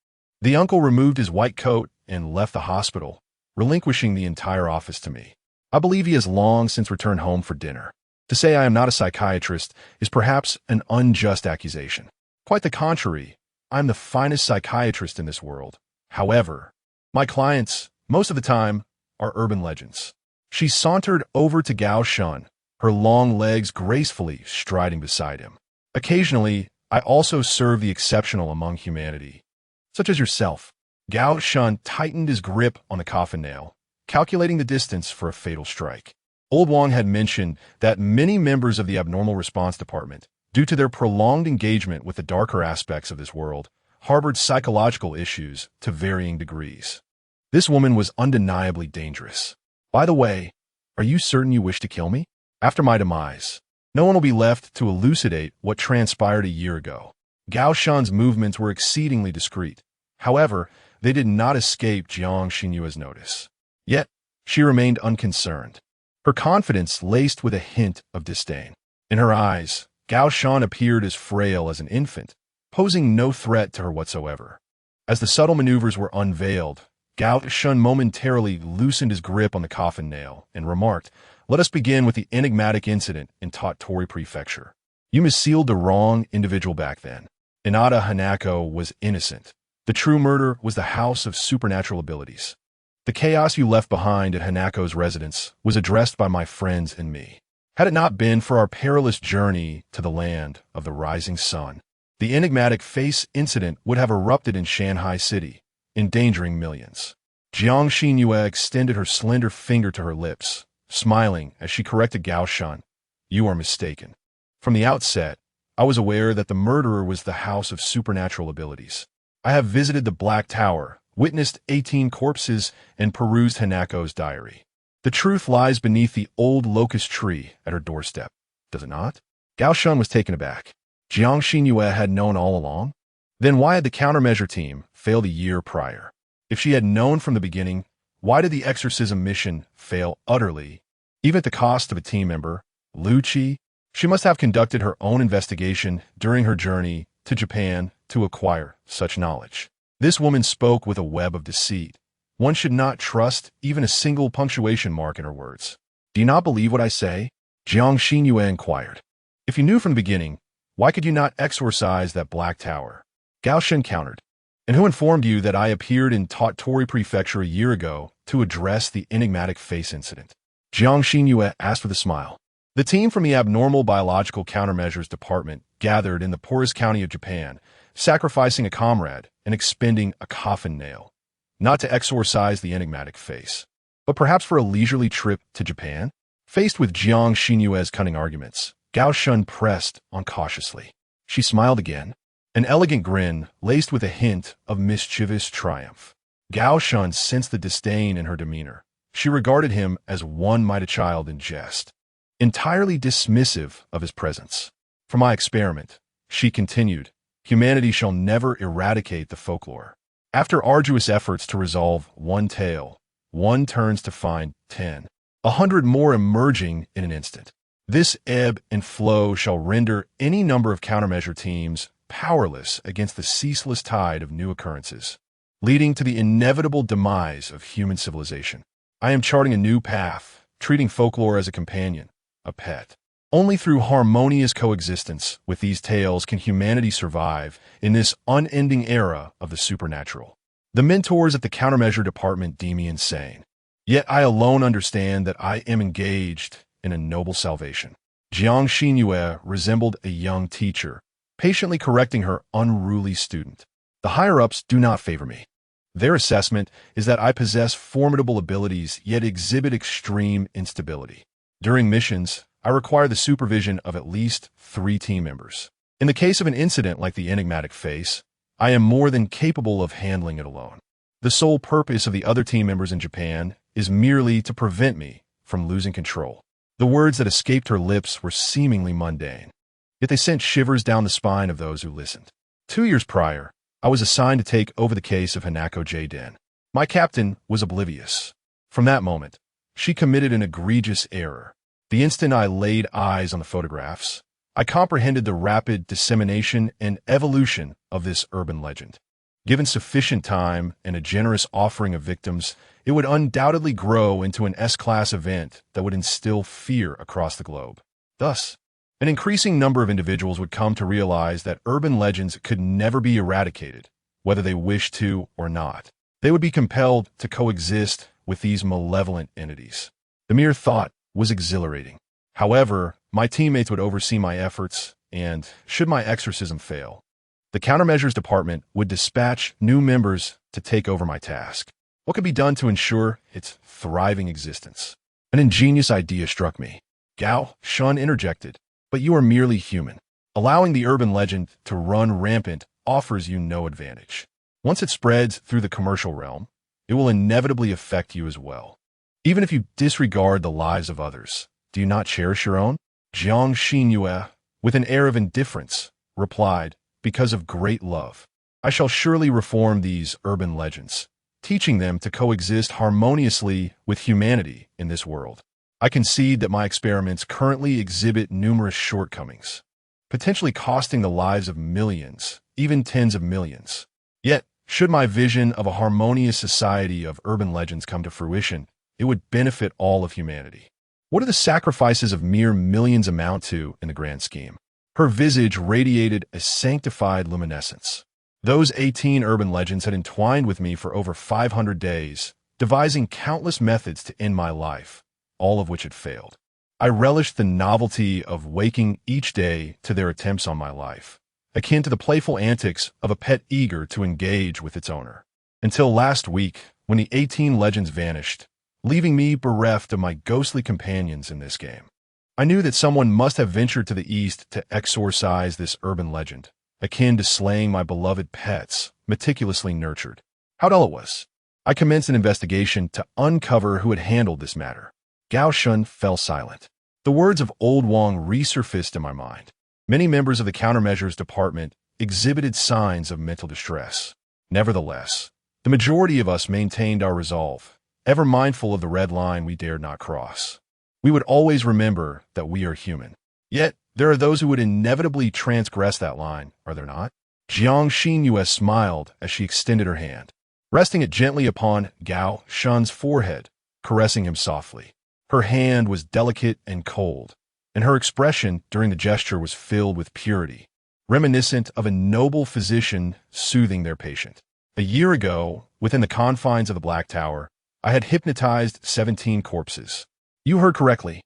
The uncle removed his white coat and left the hospital, relinquishing the entire office to me. I believe he has long since returned home for dinner. To say I am not a psychiatrist is perhaps an unjust accusation. Quite the contrary, I am the finest psychiatrist in this world. However, my clients, most of the time, are urban legends. She sauntered over to Gao Shun, her long legs gracefully striding beside him. Occasionally, I also serve the exceptional among humanity, such as yourself. Gao Shun tightened his grip on the coffin nail, calculating the distance for a fatal strike. Old Wang had mentioned that many members of the Abnormal Response Department, due to their prolonged engagement with the darker aspects of this world, harbored psychological issues to varying degrees. This woman was undeniably dangerous. By the way, are you certain you wish to kill me? After my demise, no one will be left to elucidate what transpired a year ago. Gao Shun's movements were exceedingly discreet. However, they did not escape Jiang Xinyue's notice. Yet, she remained unconcerned, her confidence laced with a hint of disdain. In her eyes, Gao Shun appeared as frail as an infant, posing no threat to her whatsoever. As the subtle maneuvers were unveiled, Gao Shun momentarily loosened his grip on the coffin nail and remarked, "Let us begin with the enigmatic incident in Tottori Prefecture. You missealed the wrong individual back then. Inada Hanako was innocent. The true murder was the house of supernatural abilities. The chaos you left behind at Hanako's residence was addressed by my friends and me. Had it not been for our perilous journey to the land of the rising sun, the enigmatic face incident would have erupted in Shanghai City, endangering millions. Jiang Xinyue extended her slender finger to her lips, smiling as she corrected Gao Shun. You are mistaken. From the outset, I was aware that the murderer was the house of supernatural abilities. I have visited the Black Tower, witnessed 18 corpses, and perused Hanako's diary. The truth lies beneath the old locust tree at her doorstep, does it not? Gao Shun was taken aback. Jiang Xinyue had known all along? Then why had the countermeasure team failed a year prior? If she had known from the beginning, why did the exorcism mission fail utterly, even at the cost of a team member, Lu Qi? She must have conducted her own investigation during her journey to Japan to acquire such knowledge. This woman spoke with a web of deceit. One should not trust even a single punctuation mark in her words. Do you not believe what I say? Jiang Xinyue inquired. If you knew from the beginning, why could you not exorcise that Black Tower? Gao Shen countered. And who informed you that I appeared in Tottori Prefecture a year ago to address the enigmatic face incident? Jiang Xinyue asked with a smile. The team from the Abnormal Biological Countermeasures Department gathered in the poorest county of Japan, sacrificing a comrade and expending a coffin nail, not to exorcise the enigmatic face, but perhaps for a leisurely trip to Japan? Faced with Jiang Xinyue's cunning arguments, Gao Shun pressed on cautiously. She smiled again, an elegant grin laced with a hint of mischievous triumph. Gao Shun sensed the disdain in her demeanor. She regarded him as one might a child in jest, entirely dismissive of his presence. For my experiment, she continued, humanity shall never eradicate the folklore. After arduous efforts to resolve one tale, one turns to find 10, 100 more emerging in an instant. This ebb and flow shall render any number of countermeasure teams powerless against the ceaseless tide of new occurrences, leading to the inevitable demise of human civilization. I am charting a new path, treating folklore as a companion, a pet. Only through harmonious coexistence with these tales can humanity survive in this unending era of the supernatural. The mentors at the countermeasure department deem me insane. Yet I alone understand that I am engaged in a noble salvation. Jiang Xinyue resembled a young teacher, patiently correcting her unruly student. The higher-ups do not favor me. Their assessment is that I possess formidable abilities yet exhibit extreme instability. During missions, I require the supervision of at least 3 team members. In the case of an incident like the enigmatic face, I am more than capable of handling it alone. The sole purpose of the other team members in Japan is merely to prevent me from losing control. The words that escaped her lips were seemingly mundane, yet they sent shivers down the spine of those who listened. 2 years prior, I was assigned to take over the case of Hanako J-Den. My captain was oblivious. From that moment, she committed an egregious error. The instant I laid eyes on the photographs, I comprehended the rapid dissemination and evolution of this urban legend. Given sufficient time and a generous offering of victims, it would undoubtedly grow into an S-class event that would instill fear across the globe. Thus, an increasing number of individuals would come to realize that urban legends could never be eradicated, whether they wished to or not. They would be compelled to coexist with these malevolent entities. The mere thought was exhilarating. However, my teammates would oversee my efforts, and, should my exorcism fail, the countermeasures department would dispatch new members to take over my task. What could be done to ensure its thriving existence? An ingenious idea struck me. Gao Shun interjected, but you are merely human. Allowing the urban legend to run rampant offers you no advantage. Once it spreads through the commercial realm, it will inevitably affect you as well. Even if you disregard the lives of others, do you not cherish your own? Jiang Xinyue, with an air of indifference, replied, because of great love. I shall surely reform these urban legends, teaching them to coexist harmoniously with humanity in this world. I concede that my experiments currently exhibit numerous shortcomings, potentially costing the lives of millions, even tens of millions. Yet, should my vision of a harmonious society of urban legends come to fruition, it would benefit all of humanity. What do the sacrifices of mere millions amount to in the grand scheme? Her visage radiated a sanctified luminescence. Those 18 urban legends had entwined with me for over 500 days, devising countless methods to end my life, all of which had failed. I relished the novelty of waking each day to their attempts on my life, akin to the playful antics of a pet eager to engage with its owner. Until last week, when the 18 legends vanished, leaving me bereft of my ghostly companions in this game. I knew that someone must have ventured to the east to exorcise this urban legend, akin to slaying my beloved pets, meticulously nurtured. How dull it was. I commenced an investigation to uncover who had handled this matter. Gao Shun fell silent. The words of Old Wang resurfaced in my mind. Many members of the countermeasures department exhibited signs of mental distress. Nevertheless, the majority of us maintained our resolve, ever mindful of the red line we dared not cross. We would always remember that we are human. Yet, there are those who would inevitably transgress that line, are there not? Jiang Xinyue smiled as she extended her hand, resting it gently upon Gao Shun's forehead, caressing him softly. Her hand was delicate and cold, and her expression during the gesture was filled with purity, reminiscent of a noble physician soothing their patient. A year ago, within the confines of the Black Tower, I had hypnotized 17 corpses. You heard correctly.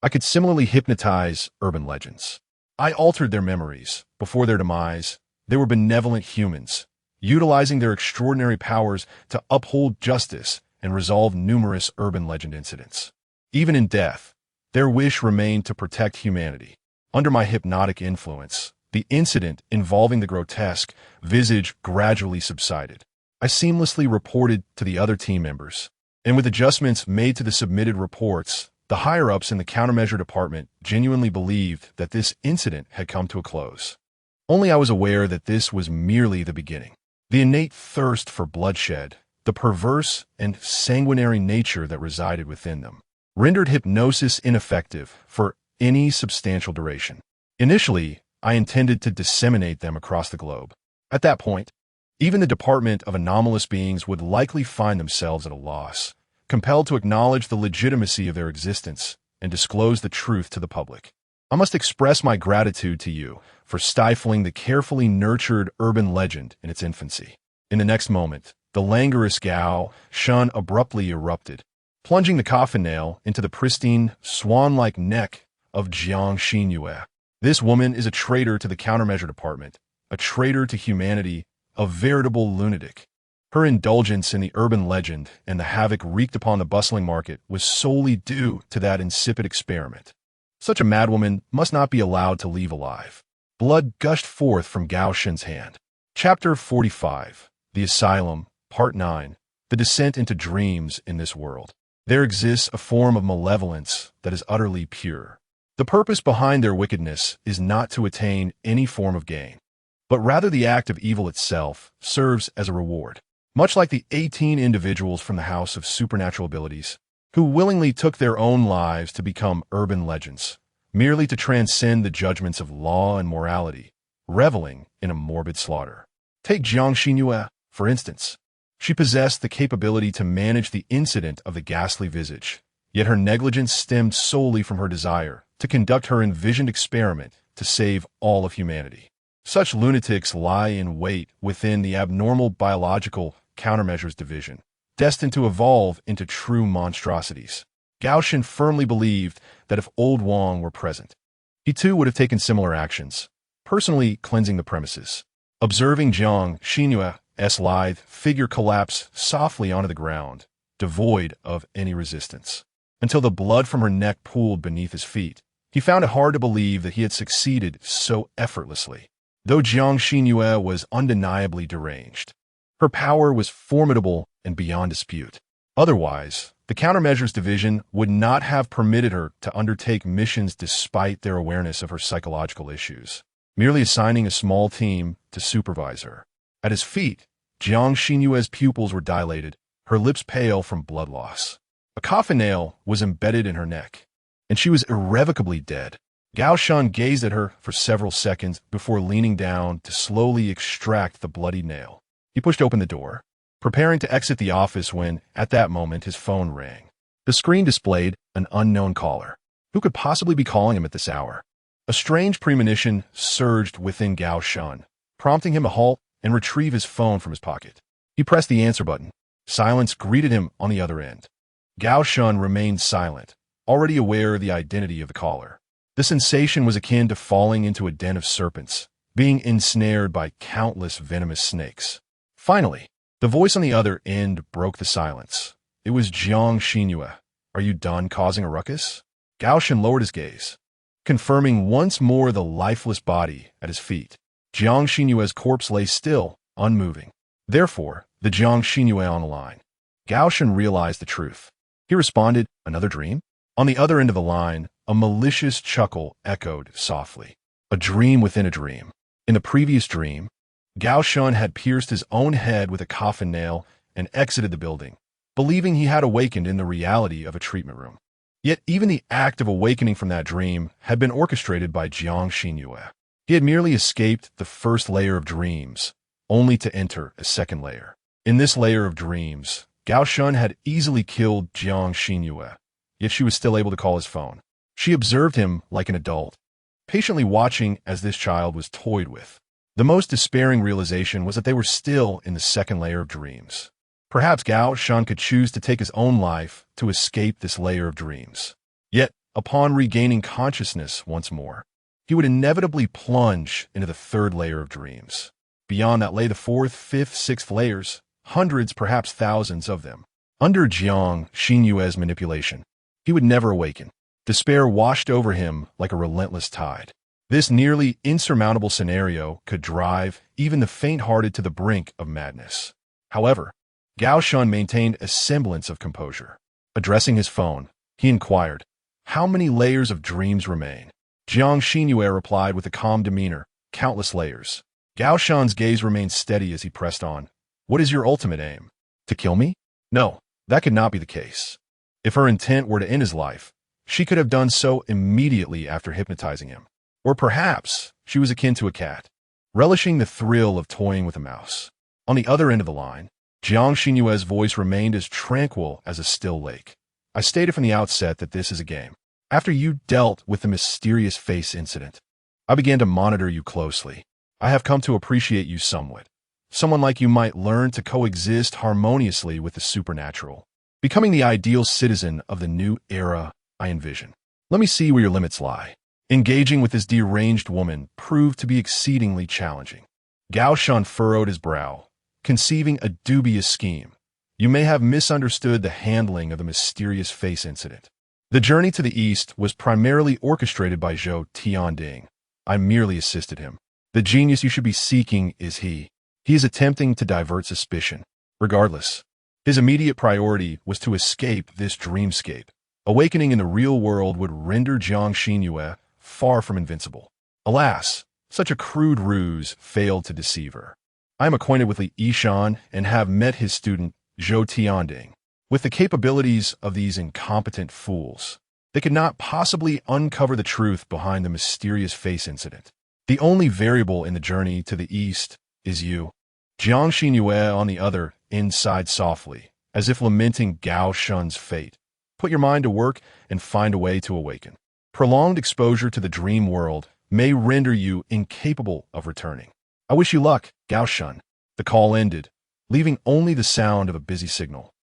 I could similarly hypnotize urban legends. I altered their memories. Before their demise, they were benevolent humans, utilizing their extraordinary powers to uphold justice and resolve numerous urban legend incidents. Even in death, their wish remained to protect humanity. Under my hypnotic influence, the incident involving the grotesque visage gradually subsided. I seamlessly reported to the other team members, and with adjustments made to the submitted reports, the higher-ups in the countermeasure department genuinely believed that this incident had come to a close. Only I was aware that this was merely the beginning. The innate thirst for bloodshed, the perverse and sanguinary nature that resided within them, rendered hypnosis ineffective for any substantial duration. Initially, I intended to disseminate them across the globe. At that point, even the Department of Anomalous Beings would likely find themselves at a loss, compelled to acknowledge the legitimacy of their existence and disclose the truth to the public. I must express my gratitude to you for stifling the carefully nurtured urban legend in its infancy. In the next moment, the languorous Gao Shun abruptly erupted, plunging the coffin nail into the pristine, swan-like neck of Jiang Xinyue. This woman is a traitor to the countermeasure department, a traitor to humanity, a veritable lunatic. Her indulgence in the urban legend and the havoc wreaked upon the bustling market was solely due to that insipid experiment. Such a madwoman must not be allowed to leave alive. Blood gushed forth from Gao Shun's hand. Chapter 45, The Asylum, Part 9, The Descent into Dreams in This World. There exists a form of malevolence that is utterly pure. The purpose behind their wickedness is not to attain any form of gain, but rather the act of evil itself serves as a reward. Much like the 18 individuals from the House of Supernatural Abilities, who willingly took their own lives to become urban legends, merely to transcend the judgments of law and morality, reveling in a morbid slaughter. Take Jiang Xinyue, for instance. She possessed the capability to manage the incident of the ghastly visage, yet her negligence stemmed solely from her desire to conduct her envisioned experiment to save all of humanity. Such lunatics lie in wait within the abnormal biological countermeasures division, destined to evolve into true monstrosities. Gao Shun firmly believed that if Old Wang were present, he too would have taken similar actions, personally cleansing the premises. Observing Jiang Xinyue's lithe figure collapse softly onto the ground, devoid of any resistance, until the blood from her neck pooled beneath his feet, he found it hard to believe that he had succeeded so effortlessly. Though Jiang Xinyue was undeniably deranged, her power was formidable and beyond dispute. Otherwise, the Countermeasures Division would not have permitted her to undertake missions despite their awareness of her psychological issues, merely assigning a small team to supervise her. At his feet, Jiang Xinyue's pupils were dilated, her lips pale from blood loss. A coffin nail was embedded in her neck, and she was irrevocably dead. Gao Shun gazed at her for several seconds before leaning down to slowly extract the bloody nail. He pushed open the door, preparing to exit the office when, at that moment, his phone rang. The screen displayed an unknown caller. Who could possibly be calling him at this hour? A strange premonition surged within Gao Shun, prompting him to halt and retrieve his phone from his pocket. He pressed the answer button. Silence greeted him on the other end. Gao Shun remained silent, already aware of the identity of the caller. The sensation was akin to falling into a den of serpents, being ensnared by countless venomous snakes. Finally, the voice on the other end broke the silence. It was Jiang Xinyue. Are you done causing a ruckus? Gao Shun lowered his gaze, confirming once more the lifeless body at his feet. Jiang Xinyue's corpse lay still, unmoving. Therefore, the Jiang Xinyue on the line. Gao Shun realized the truth. He responded, another dream? On the other end of the line, a malicious chuckle echoed softly. A dream within a dream. In the previous dream, Gao Shun had pierced his own head with a coffin nail and exited the building, believing he had awakened in the reality of a treatment room. Yet even the act of awakening from that dream had been orchestrated by Jiang Xinyue. He had merely escaped the first layer of dreams, only to enter a second layer. In this layer of dreams, Gao Shun had easily killed Jiang Xinyue, yet she was still able to call his phone. She observed him like an adult, patiently watching as this child was toyed with. The most despairing realization was that they were still in the second layer of dreams. Perhaps Gao Shun could choose to take his own life to escape this layer of dreams. Yet, upon regaining consciousness once more, he would inevitably plunge into the third layer of dreams. Beyond that lay the fourth, fifth, sixth layers, hundreds, perhaps thousands of them. Under Jiang Xinyue's manipulation, he would never awaken. Despair washed over him like a relentless tide. This nearly insurmountable scenario could drive even the faint-hearted to the brink of madness. However, Gao Shun maintained a semblance of composure. Addressing his phone, he inquired, how many layers of dreams remain? Jiang Xinyue replied with a calm demeanor, countless layers. Gao Shun's gaze remained steady as he pressed on. What is your ultimate aim? To kill me? No, that could not be the case. If her intent were to end his life, she could have done so immediately after hypnotizing him. Or perhaps she was akin to a cat, relishing the thrill of toying with a mouse. On the other end of the line, Jiang Xinyue's voice remained as tranquil as a still lake. I stated from the outset that this is a game. After you dealt with the mysterious face incident, I began to monitor you closely. I have come to appreciate you somewhat. Someone like you might learn to coexist harmoniously with the supernatural, becoming the ideal citizen of the new era I envision. Let me see where your limits lie. Engaging with this deranged woman proved to be exceedingly challenging. Gao Shun furrowed his brow, conceiving a dubious scheme. You may have misunderstood the handling of the mysterious face incident. The journey to the east was primarily orchestrated by Zhou Tianding. I merely assisted him. The genius you should be seeking is he. He is attempting to divert suspicion. Regardless, his immediate priority was to escape this dreamscape. Awakening in the real world would render Jiang Xinyue far from invincible. Alas, such a crude ruse failed to deceive her. I am acquainted with Li Yishan and have met his student, Zhou Tianding. With the capabilities of these incompetent fools, they could not possibly uncover the truth behind the mysterious face incident. The only variable in the journey to the east is you. Jiang Xinyue, on the other end, sighed softly, as if lamenting Gao Shun's fate. Put your mind to work and find a way to awaken. Prolonged exposure to the dream world may render you incapable of returning. I wish you luck, Gao Shun. The call ended, leaving only the sound of a busy signal.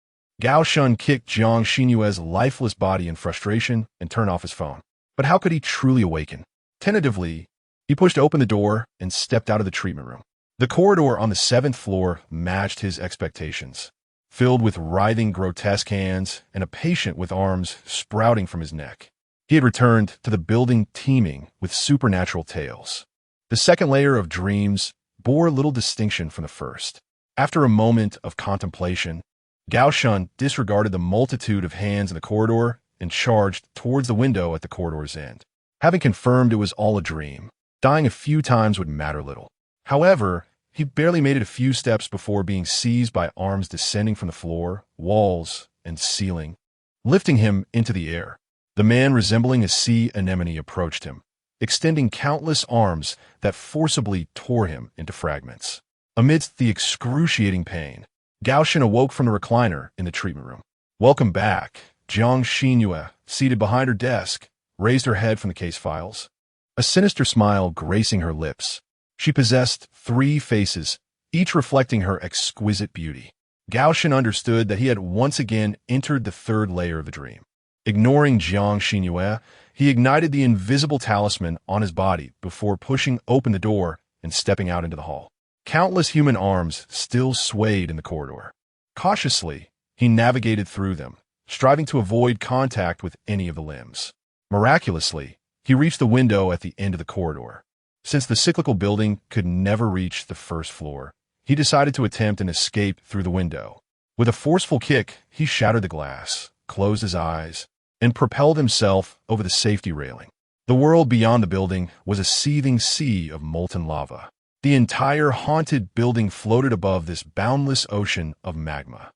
Gao Shun kicked Jiang Xinyue's lifeless body in frustration and turned off his phone. But how could he truly awaken? Tentatively, he pushed open the door and stepped out of the treatment room. The corridor on the 7th floor matched his expectations, filled with writhing, grotesque hands and a patient with arms sprouting from his neck. He had returned to the building teeming with supernatural tales. The second layer of dreams bore little distinction from the first. After a moment of contemplation, Gao Shun disregarded the multitude of hands in the corridor and charged towards the window at the corridor's end. Having confirmed it was all a dream, dying a few times would matter little. However, he barely made it a few steps before being seized by arms descending from the floor, walls, and ceiling, lifting him into the air. The man resembling a sea anemone approached him, extending countless arms that forcibly tore him into fragments. Amidst the excruciating pain, Gao Shun awoke from the recliner in the treatment room. Welcome back. Jiang Xinyue, seated behind her desk, raised her head from the case files, a sinister smile gracing her lips. She possessed 3 faces, each reflecting her exquisite beauty. Gao Shen understood that he had once again entered the third layer of the dream. Ignoring Jiang Xinyue, he ignited the invisible talisman on his body before pushing open the door and stepping out into the hall. Countless human arms still swayed in the corridor. Cautiously, he navigated through them, striving to avoid contact with any of the limbs. Miraculously, he reached the window at the end of the corridor. Since the cyclical building could never reach the first floor, he decided to attempt an escape through the window. With a forceful kick, he shattered the glass, closed his eyes, and propelled himself over the safety railing. The world beyond the building was a seething sea of molten lava. The entire haunted building floated above this boundless ocean of magma.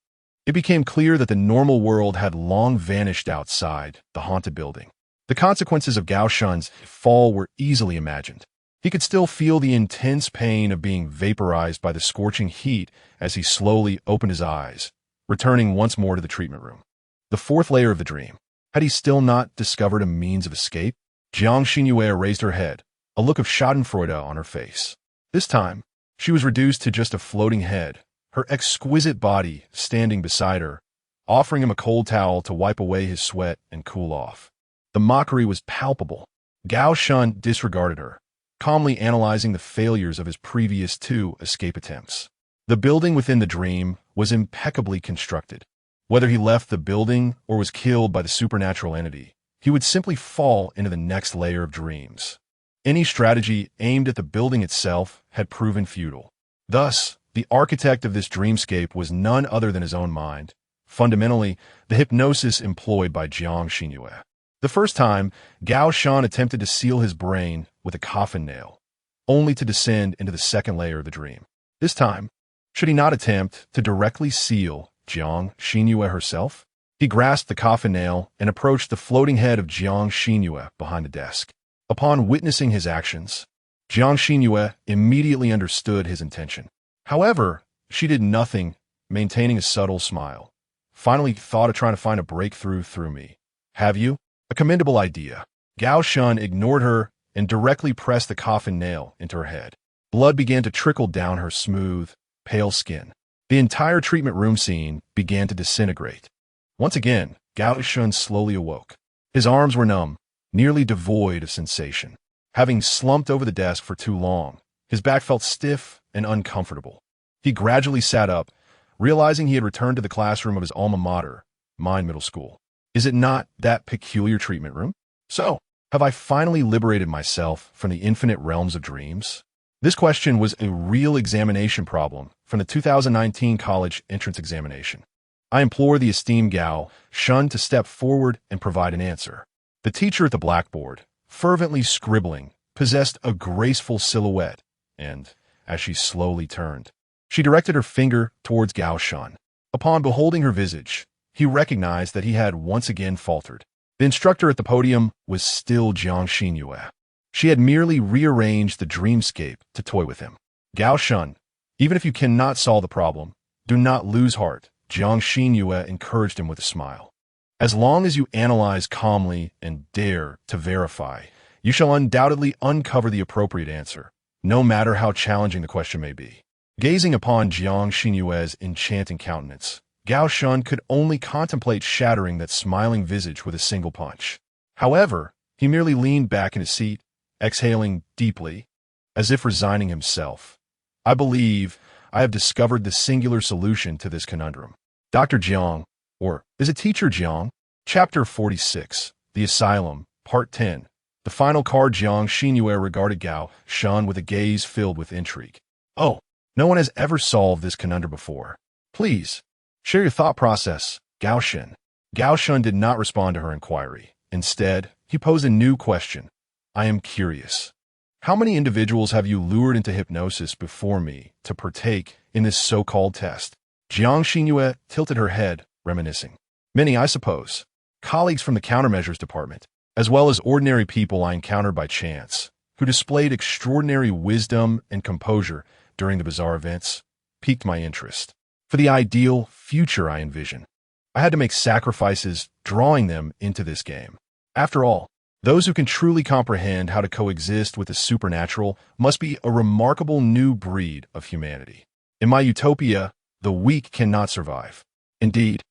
It became clear that the normal world had long vanished outside the haunted building. The consequences of Gao Shen's fall were easily imagined. He could still feel the intense pain of being vaporized by the scorching heat as he slowly opened his eyes, returning once more to the treatment room. The fourth layer of the dream. Had he still not discovered a means of escape? Jiang Xinyue raised her head, a look of schadenfreude on her face. This time, she was reduced to just a floating head, her exquisite body standing beside her, offering him a cold towel to wipe away his sweat and cool off. The mockery was palpable. Gao Shen disregarded her, calmly analyzing the failures of his previous 2 escape attempts. The building within the dream was impeccably constructed. Whether he left the building or was killed by the supernatural entity, he would simply fall into the next layer of dreams. Any strategy aimed at the building itself had proven futile. Thus, the architect of this dreamscape was none other than his own mind, fundamentally, the hypnosis employed by Jiang Xinyue. The first time, Gao Shen attempted to seal his brain with a coffin nail, only to descend into the second layer of the dream. This time, should he not attempt to directly seal Jiang Xinyue herself? He grasped the coffin nail and approached the floating head of Jiang Xinyue behind the desk. Upon witnessing his actions, Jiang Xinyue immediately understood his intention. However, she did nothing, maintaining a subtle smile. Finally thought of trying to find a breakthrough through me. Have you? A commendable idea. Gao Shen ignored her and directly pressed the coffin nail into her head. Blood began to trickle down her smooth, pale skin. The entire treatment room scene began to disintegrate. Once again, Gao Shen slowly awoke. His arms were numb, nearly devoid of sensation. Having slumped over the desk for too long, his back felt stiff and uncomfortable. He gradually sat up, realizing he had returned to the classroom of his alma mater, Mind Middle School. Is it not that peculiar treatment room? So, have I finally liberated myself from the infinite realms of dreams? This question was a real examination problem from the 2019 college entrance examination. I implore the esteemed Gao Shen to step forward and provide an answer. The teacher at the blackboard, fervently scribbling, possessed a graceful silhouette, and, as she slowly turned, she directed her finger towards Gao Shen. Upon beholding her visage, he recognized that he had once again faltered. The instructor at the podium was still Jiang Xinyue. She had merely rearranged the dreamscape to toy with him. Gao Shen, even if you cannot solve the problem, do not lose heart, Jiang Xinyue encouraged him with a smile. As long as you analyze calmly and dare to verify, you shall undoubtedly uncover the appropriate answer, no matter how challenging the question may be. Gazing upon Jiang Xinyue's enchanting countenance, Gao Shen could only contemplate shattering that smiling visage with a single punch. However, he merely leaned back in his seat, exhaling deeply, as if resigning himself. I believe I have discovered the singular solution to this conundrum. Dr. Jiang, or is it Teacher Jiang? Chapter 46, The Asylum, Part 10. The final card. Jiang Xinyue regarded Gao Shen with a gaze filled with intrigue. Oh, no one has ever solved this conundrum before. Please, share your thought process, Gao Shen. Gao Shen did not respond to her inquiry. Instead, he posed a new question. I am curious. How many individuals have you lured into hypnosis before me to partake in this so-called test? Jiang Xinyue tilted her head, reminiscing. Many, I suppose. Colleagues from the countermeasures department, as well as ordinary people I encountered by chance, who displayed extraordinary wisdom and composure during the bizarre events, piqued my interest. For the ideal future I envision, I had to make sacrifices drawing them into this game. After all, those who can truly comprehend how to coexist with the supernatural must be a remarkable new breed of humanity. In my utopia, the weak cannot survive. Indeed,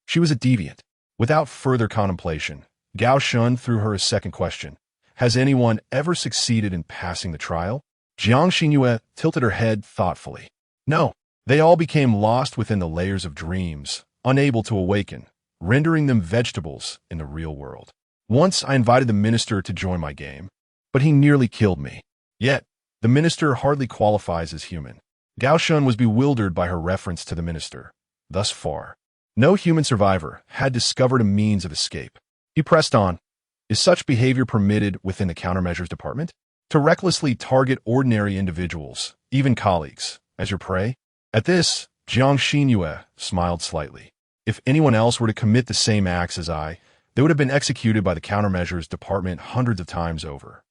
she was a deviant. Without further contemplation, Gao Shun threw her a second question. Has anyone ever succeeded in passing the trial? Jiang Xinyue tilted her head thoughtfully. No, they all became lost within the layers of dreams, unable to awaken, rendering them vegetables in the real world. Once I invited the minister to join my game, but he nearly killed me. Yet, the minister hardly qualifies as human. Gao Shun was bewildered by her reference to the minister. Thus far, no human survivor had discovered a means of escape. He pressed on. Is such behavior permitted within the countermeasures department? To recklessly target ordinary individuals, even colleagues, as your prey? At this, Jiang Xinyue smiled slightly. If anyone else were to commit the same acts as I, they would have been executed by the countermeasures department hundreds of times over.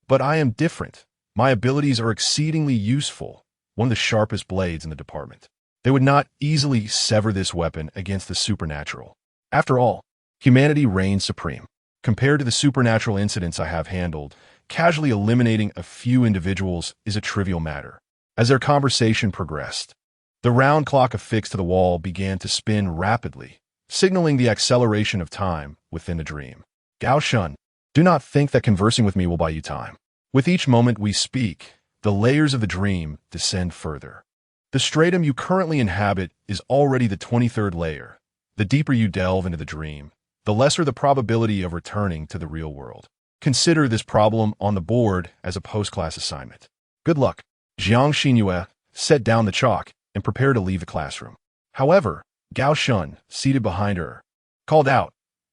But I am different. My abilities are exceedingly useful, one of the sharpest blades in the department. They would not easily sever this weapon against the supernatural. After all, humanity reigns supreme. Compared to the supernatural incidents I have handled, casually eliminating a few individuals is a trivial matter. As their conversation progressed, the round clock affixed to the wall began to spin rapidly, signaling the acceleration of time within the dream. Gao Shun, do not think that conversing with me will buy you time. With each moment we speak, the layers of the dream descend further. The stratum you currently inhabit is already the 23rd layer. The deeper you delve into the dream, the lesser the probability of returning to the real world. Consider this problem on the board as a post-class assignment. Good luck. Jiang Xinyue set down the chalk and prepared to leave the classroom. However, Gao Shun, seated behind her, called out,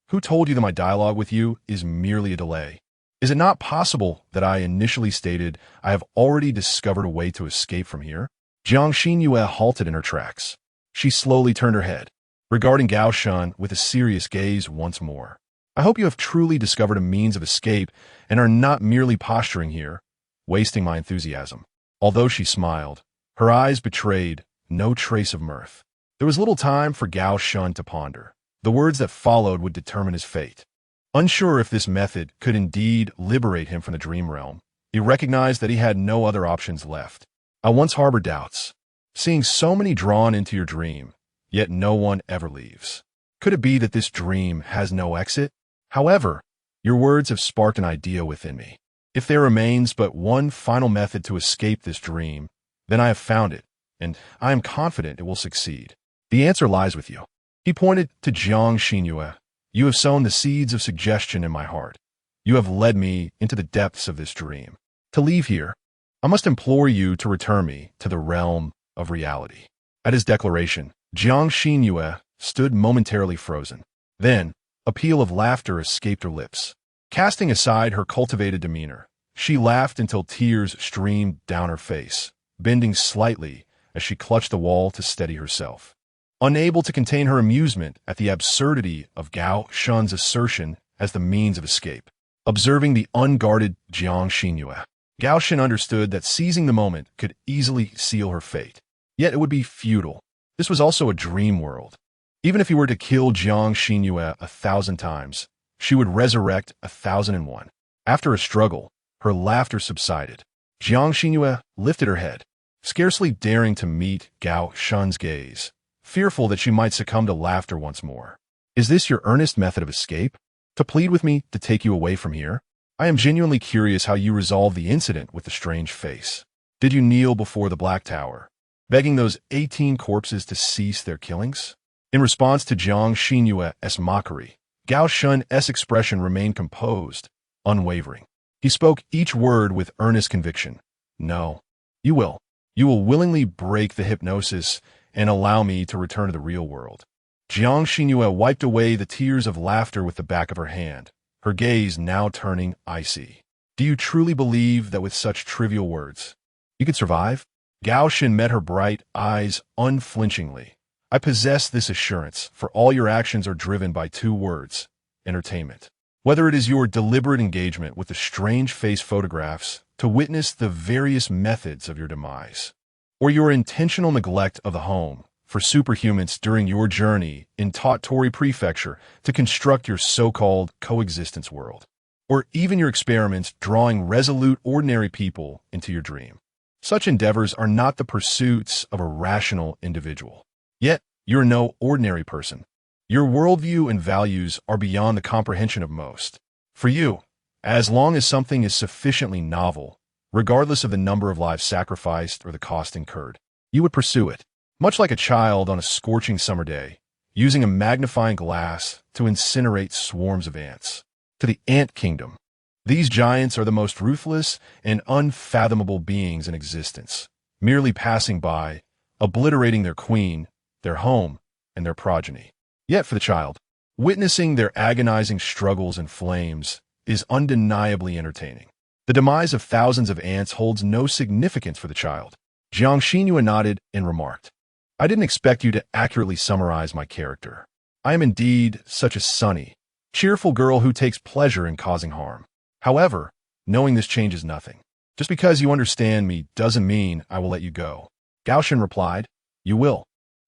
"Who told you that my dialogue with you is merely a delay? Is it not possible that I initially stated I have already discovered a way to escape from here?" Jiang Xinyue halted in her tracks. She slowly turned her head, regarding Gao Shun with a serious gaze once more. I hope you have truly discovered a means of escape and are not merely posturing here, wasting my enthusiasm. Although she smiled, her eyes betrayed no trace of mirth. There was little time for Gao Shun to ponder. The words that followed would determine his fate. Unsure if this method could indeed liberate him from the dream realm, he recognized that he had no other options left. I once harbored doubts, seeing so many drawn into your dream, yet no one ever leaves. Could it be that this dream has no exit? However, your words have sparked an idea within me. If there remains but one final method to escape this dream, then I have found it, and I am confident it will succeed. The answer lies with you. He pointed to Jiang Xinyue. You have sown the seeds of suggestion in my heart. You have led me into the depths of this dream. To leave here, I must implore you to return me to the realm of reality. At his declaration, Jiang Xinyue stood momentarily frozen. Then, a peal of laughter escaped her lips. Casting aside her cultivated demeanor, she laughed until tears streamed down her face, bending slightly as she clutched the wall to steady herself. Unable to contain her amusement at the absurdity of Gao Shun's assertion as the means of escape, observing the unguarded Jiang Xinyue, Gao Shun understood that seizing the moment could easily seal her fate. Yet it would be futile. This was also a dream world. Even if he were to kill Jiang Xinyue 1,000 times, she would resurrect 1,001. After a struggle, her laughter subsided. Jiang Xinyue lifted her head, scarcely daring to meet Gao Shun's gaze, fearful that she might succumb to laughter once more. Is this your earnest method of escape? To plead with me to take you away from here? I am genuinely curious how you resolved the incident with the strange face. Did you kneel before the Black Tower, begging those 18 corpses to cease their killings? In response to Jiang Xinyue's mockery, Gao Shun's expression remained composed, unwavering. He spoke each word with earnest conviction. No, you will. You will willingly break the hypnosis and allow me to return to the real world. Jiang Xinyue wiped away the tears of laughter with the back of her hand, her gaze now turning icy. Do you truly believe that with such trivial words, you could survive? Gao Shun met her bright eyes unflinchingly. I possess this assurance, for all your actions are driven by two words: entertainment. Whether it is your deliberate engagement with the strange face photographs to witness the various methods of your demise, or your intentional neglect of the home for superhumans during your journey in Tottori Prefecture to construct your so-called coexistence world, or even your experiments drawing resolute ordinary people into your dream. Such endeavors are not the pursuits of a rational individual. Yet, you're no ordinary person. Your worldview and values are beyond the comprehension of most. For you, as long as something is sufficiently novel, regardless of the number of lives sacrificed or the cost incurred, you would pursue it. Much like a child on a scorching summer day, using a magnifying glass to incinerate swarms of ants. To the ant kingdom, these giants are the most ruthless and unfathomable beings in existence, merely passing by, obliterating their queen, their home, and their progeny. Yet for the child, witnessing their agonizing struggles and flames is undeniably entertaining. The demise of thousands of ants holds no significance for the child. Jiang Xinyue nodded and remarked, I didn't expect you to accurately summarize my character. I am indeed such a sunny, cheerful girl who takes pleasure in causing harm. However, knowing this changes nothing. Just because you understand me doesn't mean I will let you go. Gao Shen replied, You will,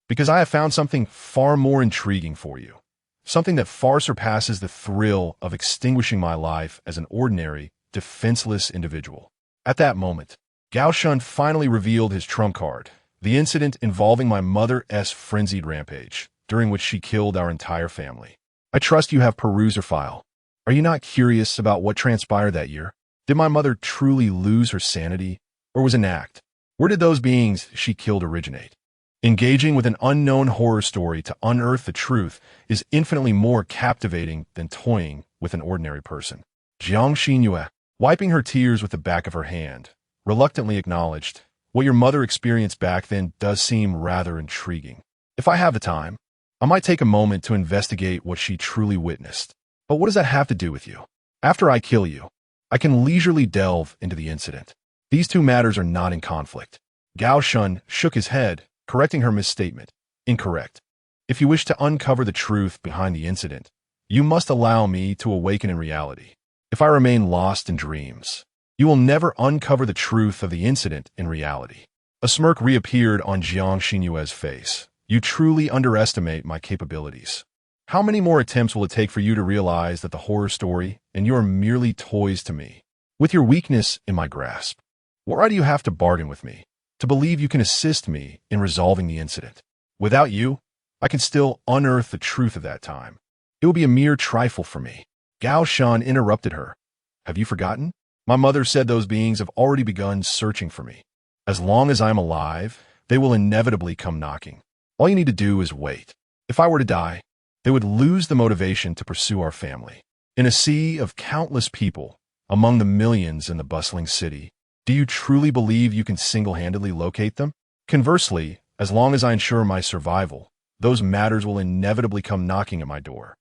because I have found something far more intriguing for you. Something that far surpasses the thrill of extinguishing my life as an ordinary, defenseless individual. At that moment, Gao Shen finally revealed his trump card, the incident involving my mother's frenzied rampage, during which she killed our entire family. I trust you have perused her file. Are you not curious about what transpired that year? Did my mother truly lose her sanity, or was it an act? Where did those beings she killed originate? Engaging with an unknown horror story to unearth the truth is infinitely more captivating than toying with an ordinary person. Jiang Xinyue, wiping her tears with the back of her hand, reluctantly acknowledged, What your mother experienced back then does seem rather intriguing. If I have the time, I might take a moment to investigate what she truly witnessed. But what does that have to do with you? After I kill you, I can leisurely delve into the incident. These two matters are not in conflict. Gao Shen shook his head, correcting her misstatement. Incorrect. If you wish to uncover the truth behind the incident, you must allow me to awaken in reality. If I remain lost in dreams, you will never uncover the truth of the incident in reality. A smirk reappeared on Jiang Xinyue's face. You truly underestimate my capabilities. How many more attempts will it take for you to realize that the horror story and you are merely toys to me? With your weakness in my grasp, why do you have to bargain with me, to believe you can assist me in resolving the incident? Without you, I can still unearth the truth of that time. It will be a mere trifle for me. Gao Shen interrupted her. Have you forgotten? My mother said those beings have already begun searching for me. As long as I'm alive, they will inevitably come knocking. All you need to do is wait. If I were to die, they would lose the motivation to pursue our family. In a sea of countless people, among the millions in the bustling city, do you truly believe you can single-handedly locate them? Conversely, as long as I ensure my survival, those matters will inevitably come knocking at my door.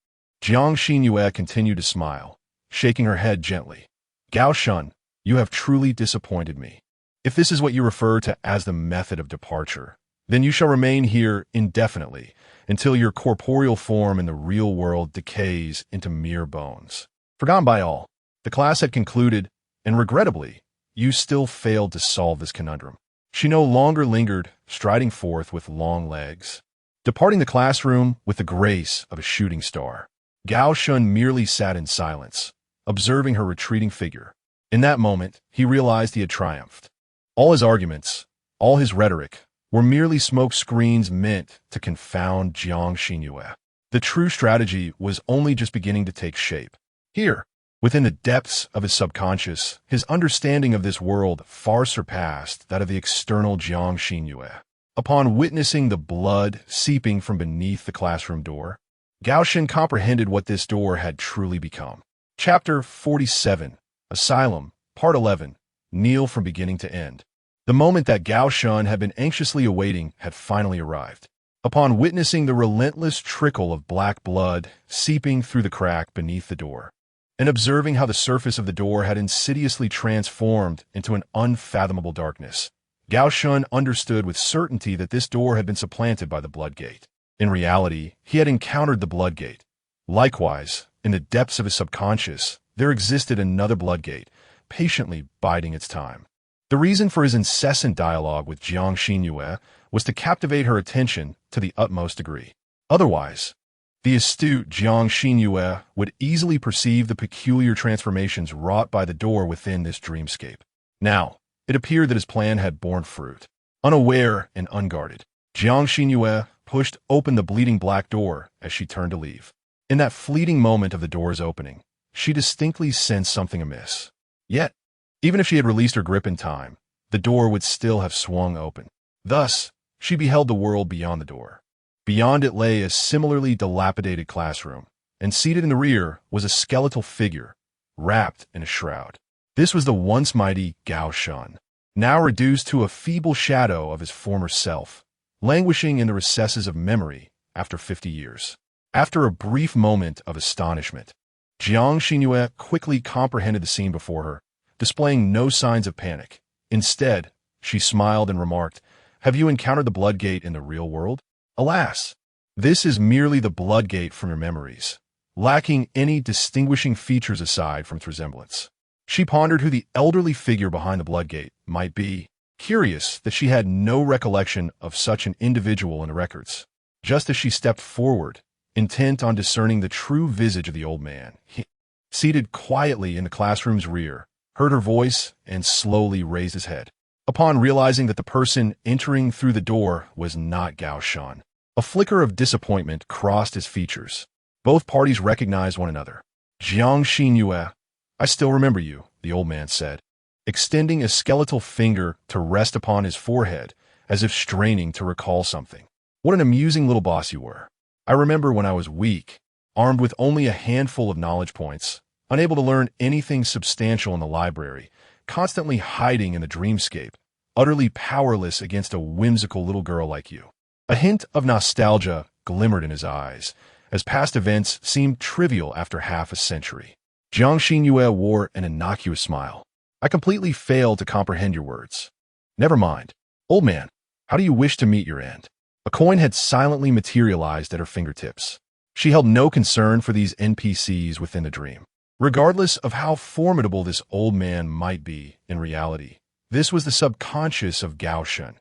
Jiang Xinyue continued to smile, shaking her head gently. Gao Shen, you have truly disappointed me. If this is what you refer to as the method of departure, then you shall remain here indefinitely until your corporeal form in the real world decays into mere bones. Forgotten by all, the class had concluded, and regrettably, you still failed to solve this conundrum. She no longer lingered, striding forth with long legs, departing the classroom with the grace of a shooting star. Gao Shen merely sat in silence, observing her retreating figure. In that moment, he realized he had triumphed. All his arguments, all his rhetoric, were merely smoke screens meant to confound Jiang Xinyue. The true strategy was only just beginning to take shape. Here, within the depths of his subconscious, his understanding of this world far surpassed that of the external Jiang Xinyue. Upon witnessing the blood seeping from beneath the classroom door, Gao Shen comprehended what this door had truly become. Chapter 47, Asylum, Part 11, Kneel from Beginning to End. The moment that Gao Shen had been anxiously awaiting had finally arrived. Upon witnessing the relentless trickle of black blood seeping through the crack beneath the door, and observing how the surface of the door had insidiously transformed into an unfathomable darkness, Gao Shen understood with certainty that this door had been supplanted by the Bloodgate. In reality, he had encountered the Bloodgate. Likewise, in the depths of his subconscious, there existed another Bloodgate, patiently biding its time. The reason for his incessant dialogue with Jiang Xinyue was to captivate her attention to the utmost degree. Otherwise, the astute Jiang Xinyue would easily perceive the peculiar transformations wrought by the door within this dreamscape. Now, It appeared that his plan had borne fruit. Unaware and unguarded, Jiang Xinyue pushed open the bleeding black door as she turned to leave. In that fleeting moment of the door's opening, she distinctly sensed something amiss. Yet, even if she had released her grip in time, the door would still have swung open. Thus, she beheld the world beyond the door. Beyond it lay a similarly dilapidated classroom, and seated in the rear was a skeletal figure, wrapped in a shroud. This was the once mighty Gao Shen, now reduced to a feeble shadow of his former self, languishing in the recesses of memory after 50 years. After a brief moment of astonishment, Jiang Xinyue quickly comprehended the scene before her, displaying no signs of panic. Instead, she smiled and remarked, "Have you encountered the Bloodgate in the real world? Alas, this is merely the Bloodgate from your memories, lacking any distinguishing features aside from its resemblance." She pondered who the elderly figure behind the Bloodgate might be, curious that she had no recollection of such an individual in the records. Just as she stepped forward, intent on discerning the true visage of the old man, he, seated quietly in the classroom's rear, heard her voice and slowly raised his head. Upon realizing that the person entering through the door was not Gao Shen, a flicker of disappointment crossed his features. Both parties recognized one another. "Jiang Xinyue, I still remember you," the old man said, extending a skeletal finger to rest upon his forehead as if straining to recall something. "What an amusing little boss you were. I remember when I was weak, armed with only a handful of knowledge points, unable to learn anything substantial in the library, constantly hiding in the dreamscape, utterly powerless against a whimsical little girl like you." A hint of nostalgia glimmered in his eyes, as past events seemed trivial after half a century. Jiang Xinyue wore an innocuous smile. "I completely failed to comprehend your words." "Never mind. Old man, how do you wish to meet your end?" A coin had silently materialized at her fingertips. She held no concern for these NPCs within the dream. Regardless of how formidable this old man might be in reality, this was the subconscious of Gao Shen.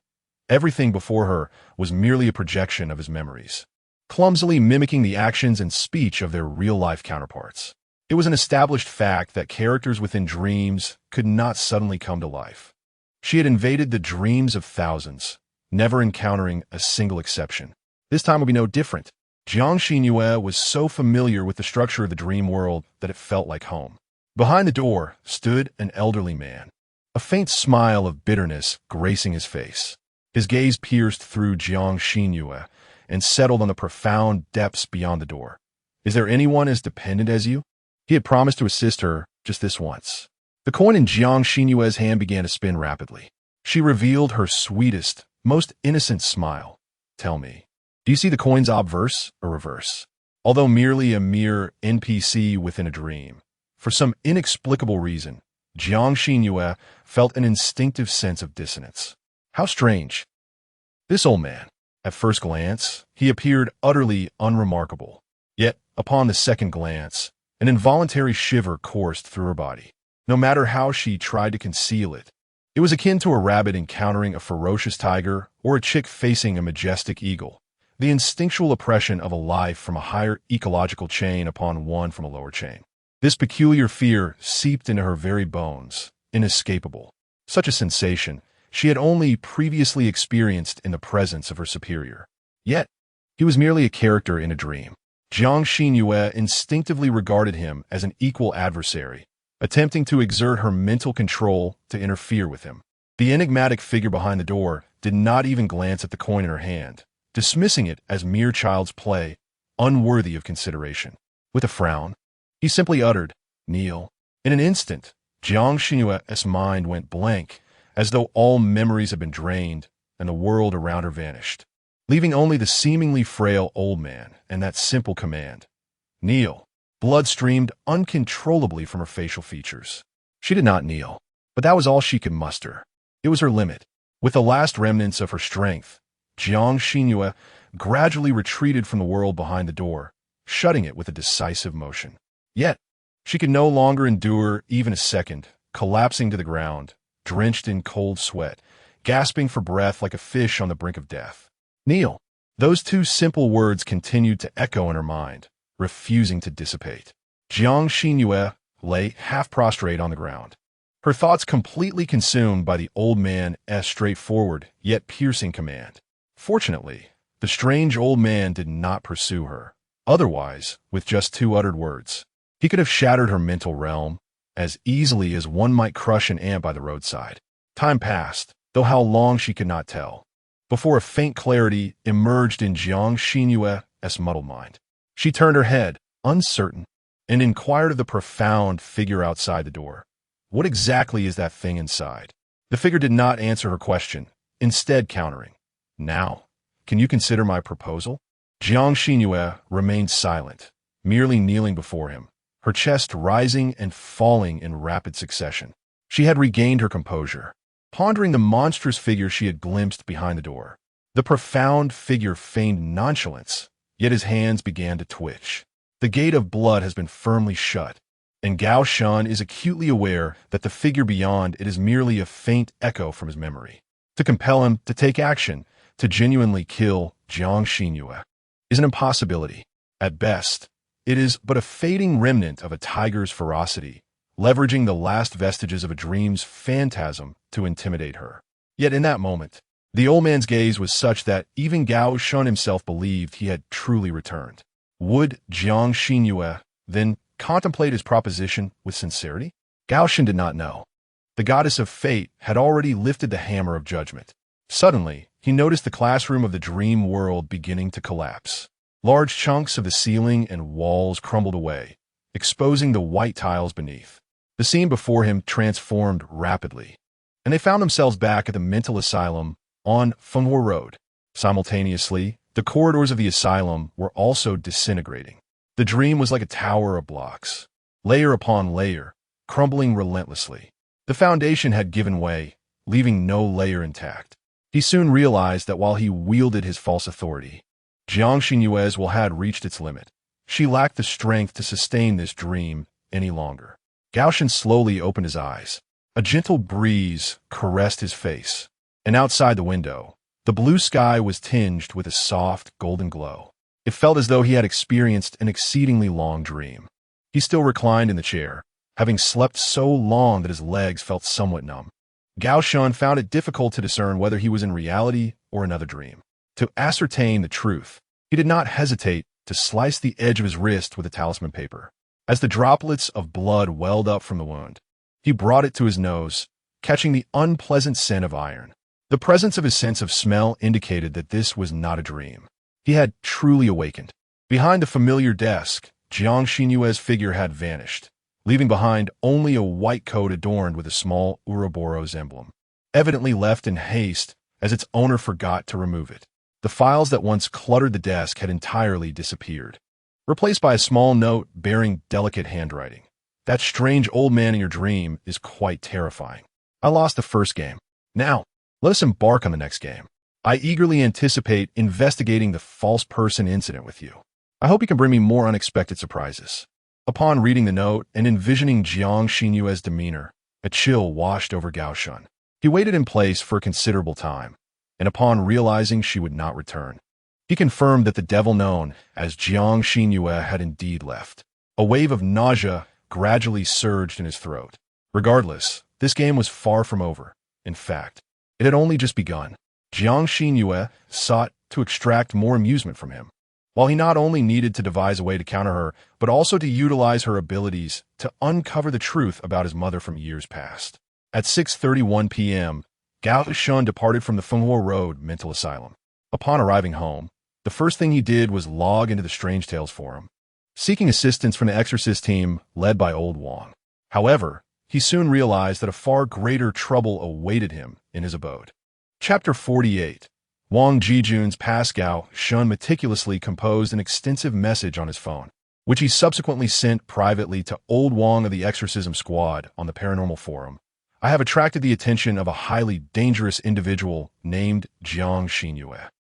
Everything before her was merely a projection of his memories, clumsily mimicking the actions and speech of their real-life counterparts. It was an established fact that characters within dreams could not suddenly come to life. She had invaded the dreams of thousands, never encountering a single exception. This time would be no different. Jiang Xinyue was so familiar with the structure of the dream world that it felt like home. Behind the door stood an elderly man, a faint smile of bitterness gracing his face. His gaze pierced through Jiang Xinyue and settled on the profound depths beyond the door. "Is there anyone as dependent as you?" He had promised to assist her just this once. The coin in Jiang Xinyue's hand began to spin rapidly. She revealed her sweetest, most innocent smile. "Tell me, do you see the coin's obverse or reverse?" Although merely a mere NPC within a dream, for some inexplicable reason, Jiang Xinyue felt an instinctive sense of dissonance. How strange. This old man, at first glance, he appeared utterly unremarkable. Yet, upon the second glance, an involuntary shiver coursed through her body. No matter how she tried to conceal it, it was akin to a rabbit encountering a ferocious tiger or a chick facing a majestic eagle, the instinctual oppression of a life from a higher ecological chain upon one from a lower chain. This peculiar fear seeped into her very bones, inescapable. Such a sensation she had only previously experienced in the presence of her superior. Yet, he was merely a character in a dream. Jiang Xinyue instinctively regarded him as an equal adversary, attempting to exert her mental control to interfere with him. The enigmatic figure behind the door did not even glance at the coin in her hand, dismissing it as mere child's play, unworthy of consideration. With a frown, he simply uttered, "Kneel." In an instant, Jiang Xinyue's mind went blank, as though all memories had been drained and the world around her vanished, leaving only the seemingly frail old man and that simple command, "Kneel." Blood streamed uncontrollably from her facial features. She did not kneel, but that was all she could muster. It was her limit. With the last remnants of her strength, Jiang Xinyue gradually retreated from the world behind the door, shutting it with a decisive motion. Yet, she could no longer endure even a second, collapsing to the ground, drenched in cold sweat, gasping for breath like a fish on the brink of death. "Kneel." Those two simple words continued to echo in her mind, refusing to dissipate. Jiang Xinyue lay half prostrate on the ground, her thoughts completely consumed by the old man's straightforward yet piercing command. Fortunately, the strange old man did not pursue her. Otherwise, with just two uttered words, he could have shattered her mental realm as easily as one might crush an ant by the roadside. Time passed, though how long she could not tell, before a faint clarity emerged in Jiang Xinyue's muddled mind. She turned her head, uncertain, and inquired of the profound figure outside the door. What exactly is that thing inside? The figure did not answer her question, instead countering. Now, can you consider my proposal? Jiang Xinyue remained silent, merely kneeling before him, her chest rising and falling in rapid succession. She had regained her composure, pondering the monstrous figure she had glimpsed behind the door. The profound figure feigned nonchalance, yet his hands began to twitch. The gate of blood has been firmly shut, and Gao Shan is acutely aware that the figure beyond it is merely a faint echo from his memory. To compel him to take action, to genuinely kill Jiang Xinyue, is an impossibility. At best, it is but a fading remnant of a tiger's ferocity, leveraging the last vestiges of a dream's phantasm to intimidate her. Yet in that moment, the old man's gaze was such that even Gao Shan himself believed he had truly returned. Would Jiang Xinyue then contemplate his proposition with sincerity? Gao Shan did not know. The goddess of fate had already lifted the hammer of judgment. Suddenly, he noticed the classroom of the dream world beginning to collapse. Large chunks of the ceiling and walls crumbled away, exposing the white tiles beneath. The scene before him transformed rapidly, and they found themselves back at the mental asylum on Fenghua Road. Simultaneously, the corridors of the asylum were also disintegrating. The dream was like a tower of blocks, layer upon layer, crumbling relentlessly. The foundation had given way, leaving no layer intact. He soon realized that while he wielded his false authority, Jiang Xinyue's will had reached its limit. She lacked the strength to sustain this dream any longer. Gao Shan slowly opened his eyes. A gentle breeze caressed his face, and outside the window, the blue sky was tinged with a soft, golden glow. It felt as though he had experienced an exceedingly long dream. He still reclined in the chair, having slept so long that his legs felt somewhat numb. Gao Shan found it difficult to discern whether he was in reality or another dream. To ascertain the truth, he did not hesitate to slice the edge of his wrist with a talisman paper. As the droplets of blood welled up from the wound, he brought it to his nose, catching the unpleasant scent of iron. The presence of his sense of smell indicated that this was not a dream. He had truly awakened. Behind the familiar desk, Jiang Xinyue's figure had vanished, leaving behind only a white coat adorned with a small Ouroboros emblem, evidently left in haste as its owner forgot to remove it. The files that once cluttered the desk had entirely disappeared, replaced by a small note bearing delicate handwriting. That strange old man in your dream is quite terrifying. I lost the first game. Now, let us embark on the next game. I eagerly anticipate investigating the false person incident with you. I hope you can bring me more unexpected surprises. Upon reading the note and envisioning Jiang Xinyue's demeanor, a chill washed over Gao Shan. He waited in place for a considerable time, and upon realizing she would not return, he confirmed that the devil known as Jiang Xinyue had indeed left. A wave of nausea gradually surged in his throat. Regardless, this game was far from over. In fact, it had only just begun. Jiang Xinyue sought to extract more amusement from him, while he not only needed to devise a way to counter her, but also to utilize her abilities to uncover the truth about his mother from years past. At 6:31 p.m., Gao Shan departed from the Fenghua Road mental asylum. Upon arriving home, the first thing he did was log into the Strange Tales forum, seeking assistance from the exorcist team led by Old Wang. However, he soon realized that a far greater trouble awaited him in his abode. Chapter 48. Wang Jijun's past. Gao Shan meticulously composed an extensive message on his phone, which he subsequently sent privately to Old Wang of the Exorcism Squad on the Paranormal Forum. I have attracted the attention of a highly dangerous individual named Jiang Xinyue.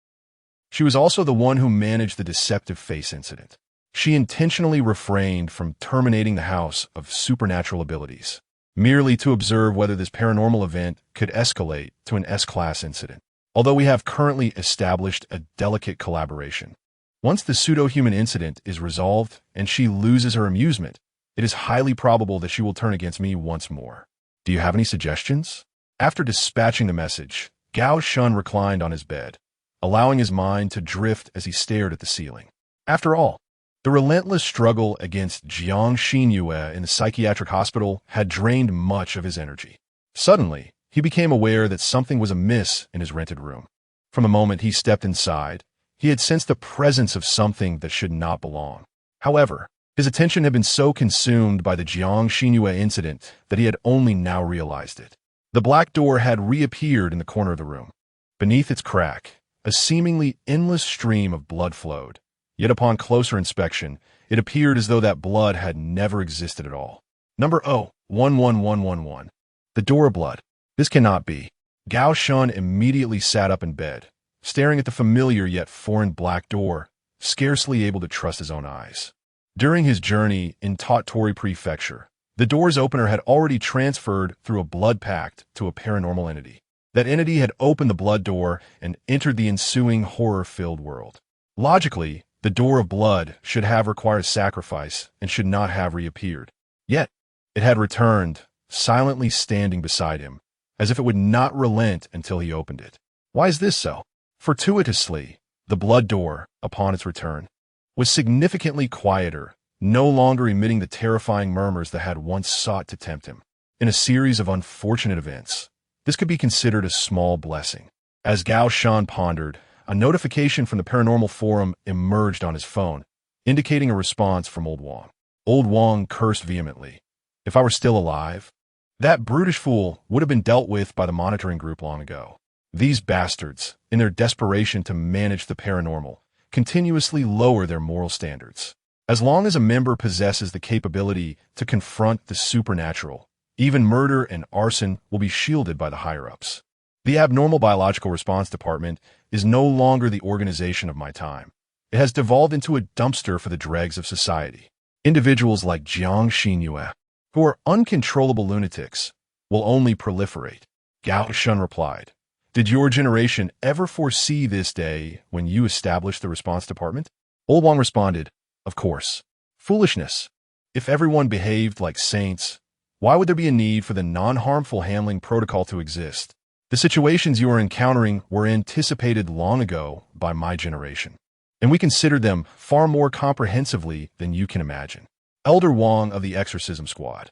She was also the one who managed the deceptive face incident. She intentionally refrained from terminating the house of supernatural abilities, merely to observe whether this paranormal event could escalate to an S-class incident. Although we have currently established a delicate collaboration, once the pseudo-human incident is resolved and she loses her amusement, it is highly probable that she will turn against me once more. Do you have any suggestions? After dispatching the message, Gao Shun reclined on his bed, allowing his mind to drift as he stared at the ceiling. After all, the relentless struggle against Jiang Xinyue in the psychiatric hospital had drained much of his energy. Suddenly, he became aware that something was amiss in his rented room. From the moment he stepped inside, he had sensed the presence of something that should not belong. However, his attention had been so consumed by the Jiang Xinyue incident that he had only now realized it. The black door had reappeared in the corner of the room. Beneath its crack, a seemingly endless stream of blood flowed. Yet upon closer inspection, it appeared as though that blood had never existed at all. Number 011111. The door of blood. This cannot be. Gao Shun immediately sat up in bed, staring at the familiar yet foreign black door, scarcely able to trust his own eyes. During his journey in Tottori Prefecture, the door's opener had already transferred through a blood pact to a paranormal entity. That entity had opened the blood door and entered the ensuing horror-filled world. Logically, the door of blood should have required sacrifice and should not have reappeared. Yet, it had returned, silently standing beside him, as if it would not relent until he opened it. Why is this so? Fortuitously, the blood door, upon its return, was significantly quieter, no longer emitting the terrifying murmurs that had once sought to tempt him. In a series of unfortunate events, this could be considered a small blessing. As Gao Shun pondered, a notification from the Paranormal Forum emerged on his phone, indicating a response from Old Wong. Old Wong cursed vehemently. If I were still alive, that brutish fool would have been dealt with by the monitoring group long ago. These bastards, in their desperation to manage the paranormal, continuously lower their moral standards. As long as a member possesses the capability to confront the supernatural, even murder and arson will be shielded by the higher-ups. The Abnormal Biological Response Department is no longer the organization of my time. It has devolved into a dumpster for the dregs of society. Individuals like Jiang Xinyue, who are uncontrollable lunatics, will only proliferate. Gao Shun replied, Did your generation ever foresee this day when you established the response department? Old Wang responded, Of course. Foolishness. If everyone behaved like saints, why would there be a need for the non-harmful handling protocol to exist? The situations you are encountering were anticipated long ago by my generation, and we considered them far more comprehensively than you can imagine. Elder Wong of the Exorcism Squad,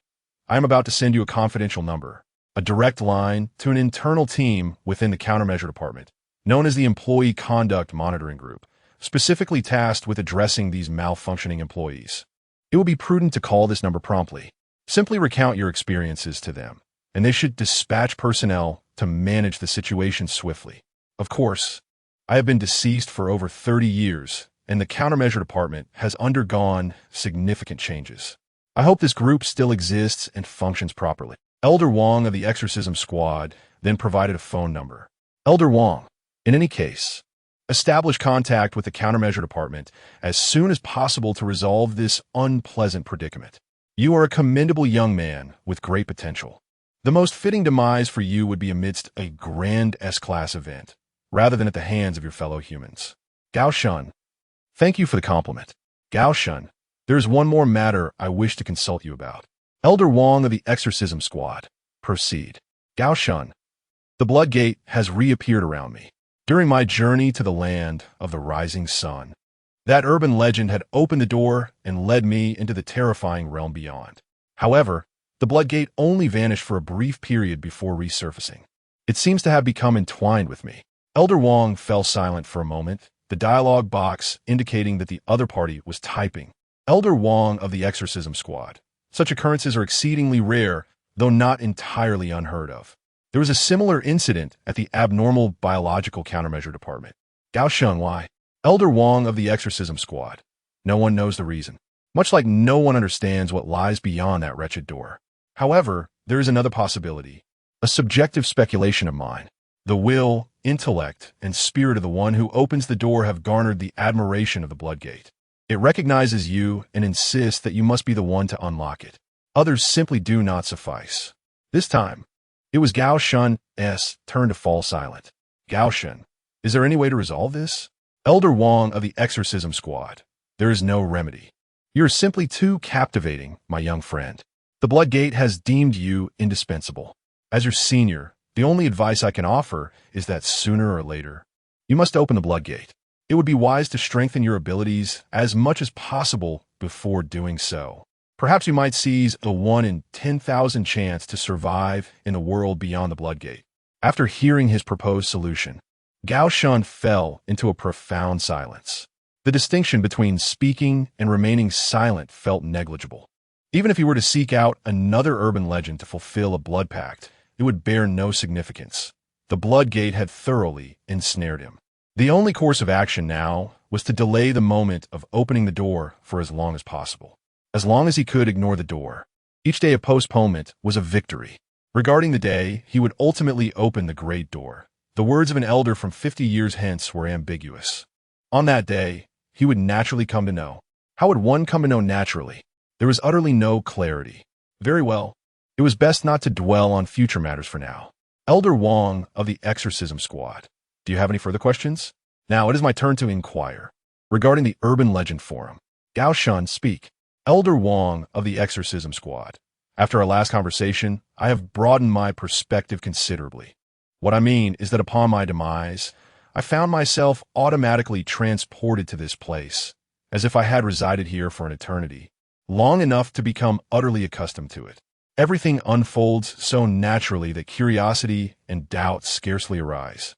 I am about to send you a confidential number, a direct line to an internal team within the Countermeasure Department, known as the Employee Conduct Monitoring Group, specifically tasked with addressing these malfunctioning employees. It will be prudent to call this number promptly. Simply recount your experiences to them, and they should dispatch personnel to manage the situation swiftly. Of course, I have been deceased for over 30 years, and the Countermeasure Department has undergone significant changes. I hope this group still exists and functions properly. Elder Wong of the Exorcism Squad then provided a phone number. Elder Wong, in any case, establish contact with the Countermeasure Department as soon as possible to resolve this unpleasant predicament. You are a commendable young man with great potential. The most fitting demise for you would be amidst a grand S-class event, rather than at the hands of your fellow humans. Gao Shun, thank you for the compliment. Gao Shun, there is one more matter I wish to consult you about. Elder Wong of the Exorcism Squad, proceed. Gao Shun, the Blood Gate has reappeared around me. During my journey to the land of the rising sun, that urban legend had opened the door and led me into the terrifying realm beyond. However, the Blood Gate only vanished for a brief period before resurfacing. It seems to have become entwined with me. Elder Wong fell silent for a moment, the dialogue box indicating that the other party was typing. Elder Wong of the Exorcism Squad. Such occurrences are exceedingly rare, though not entirely unheard of. There was a similar incident at the Abnormal Biological Countermeasure Department. Gao Shun, why? Elder Wong of the Exorcism Squad. No one knows the reason. Much like no one understands what lies beyond that wretched door. However, there is another possibility, a subjective speculation of mine. The will, intellect, and spirit of the one who opens the door have garnered the admiration of the Blood Gate. It recognizes you and insists that you must be the one to unlock it. Others simply do not suffice. This time, it was Gao Shun's turn to fall silent. Gao Shun, is there any way to resolve this? Elder Wong of the Exorcism Squad, there is no remedy. You are simply too captivating, my young friend. The Bloodgate has deemed you indispensable. As your senior, the only advice I can offer is that sooner or later, you must open the Bloodgate. It would be wise to strengthen your abilities as much as possible before doing so. Perhaps you might seize a 1 in 10,000 chance to survive in the world beyond the Bloodgate. After hearing his proposed solution, Gao Shun fell into a profound silence. The distinction between speaking and remaining silent felt negligible. Even if he were to seek out another urban legend to fulfill a blood pact, it would bear no significance. The Bloodgate had thoroughly ensnared him. The only course of action now was to delay the moment of opening the door for as long as possible. As long as he could ignore the door. Each day of postponement was a victory. Regarding the day, he would ultimately open the great door. The words of an elder from 50 years hence were ambiguous. On that day, he would naturally come to know. How would one come to know naturally? There was utterly no clarity. Very well. It was best not to dwell on future matters for now. Elder Wong of the Exorcism Squad. Do you have any further questions? Now it is my turn to inquire. Regarding the Urban Legend Forum. Gao Shun, speak. Elder Wong of the Exorcism Squad. After our last conversation, I have broadened my perspective considerably. What I mean is that upon my demise, I found myself automatically transported to this place, as if I had resided here for an eternity, long enough to become utterly accustomed to it. Everything unfolds so naturally that curiosity and doubt scarcely arise.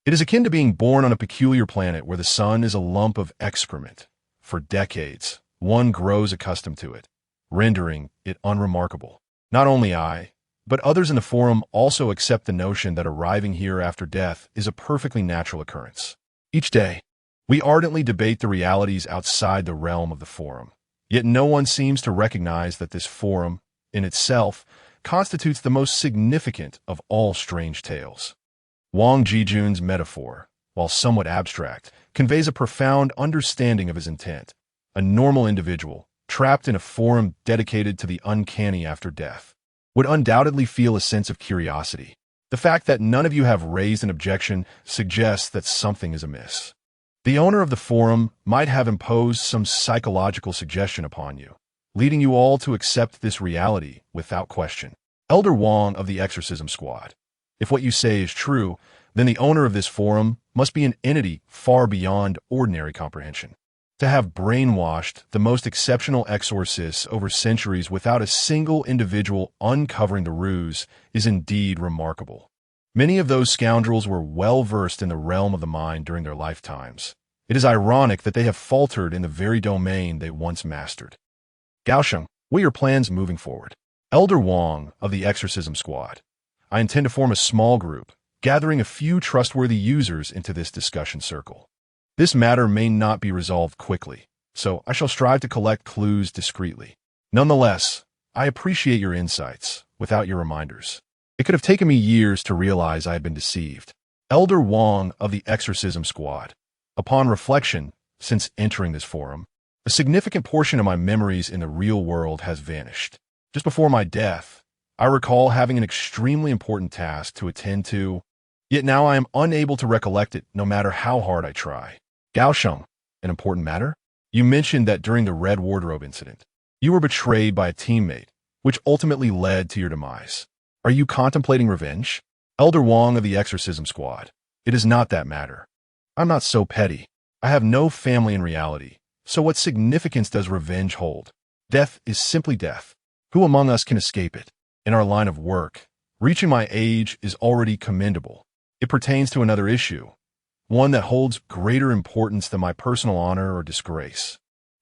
It is akin to being born on a peculiar planet where the sun is a lump of excrement. For decades, one grows accustomed to it, rendering it unremarkable. Not only I, but others in the forum also accept the notion that arriving here after death is a perfectly natural occurrence. Each day, we ardently debate the realities outside the realm of the forum, yet no one seems to recognize that this forum, in itself, constitutes the most significant of all strange tales. Wang Jijun's metaphor, while somewhat abstract, conveys a profound understanding of his intent. A normal individual, trapped in a forum dedicated to the uncanny after death, would undoubtedly feel a sense of curiosity. The fact that none of you have raised an objection suggests that something is amiss. The owner of the forum might have imposed some psychological suggestion upon you, leading you all to accept this reality without question. Elder Wong of the Exorcism Squad. If what you say is true, then the owner of this forum must be an entity far beyond ordinary comprehension. To have brainwashed the most exceptional exorcists over centuries without a single individual uncovering the ruse is indeed remarkable. Many of those scoundrels were well versed in the realm of the mind during their lifetimes. It is ironic that they have faltered in the very domain they once mastered. Gaosheng, what are your plans moving forward? Elder Wong of the Exorcism Squad. I intend to form a small group, gathering a few trustworthy users into this discussion circle. This matter may not be resolved quickly, so I shall strive to collect clues discreetly. Nonetheless, I appreciate your insights without your reminders. It could have taken me years to realize I had been deceived. Elder Wong of the Exorcism Squad. Upon reflection, since entering this forum, a significant portion of my memories in the real world has vanished. Just before my death, I recall having an extremely important task to attend to, yet now I am unable to recollect it no matter how hard I try. Gaosheng, an important matter? You mentioned that during the Red Wardrobe incident, you were betrayed by a teammate, which ultimately led to your demise. Are you contemplating revenge? Elder Wong of the Exorcism Squad. It is not that matter. I'm not so petty. I have no family in reality, so what significance does revenge hold? Death is simply death. Who among us can escape it? In our line of work, reaching my age is already commendable. It pertains to another issue, one that holds greater importance than my personal honor or disgrace.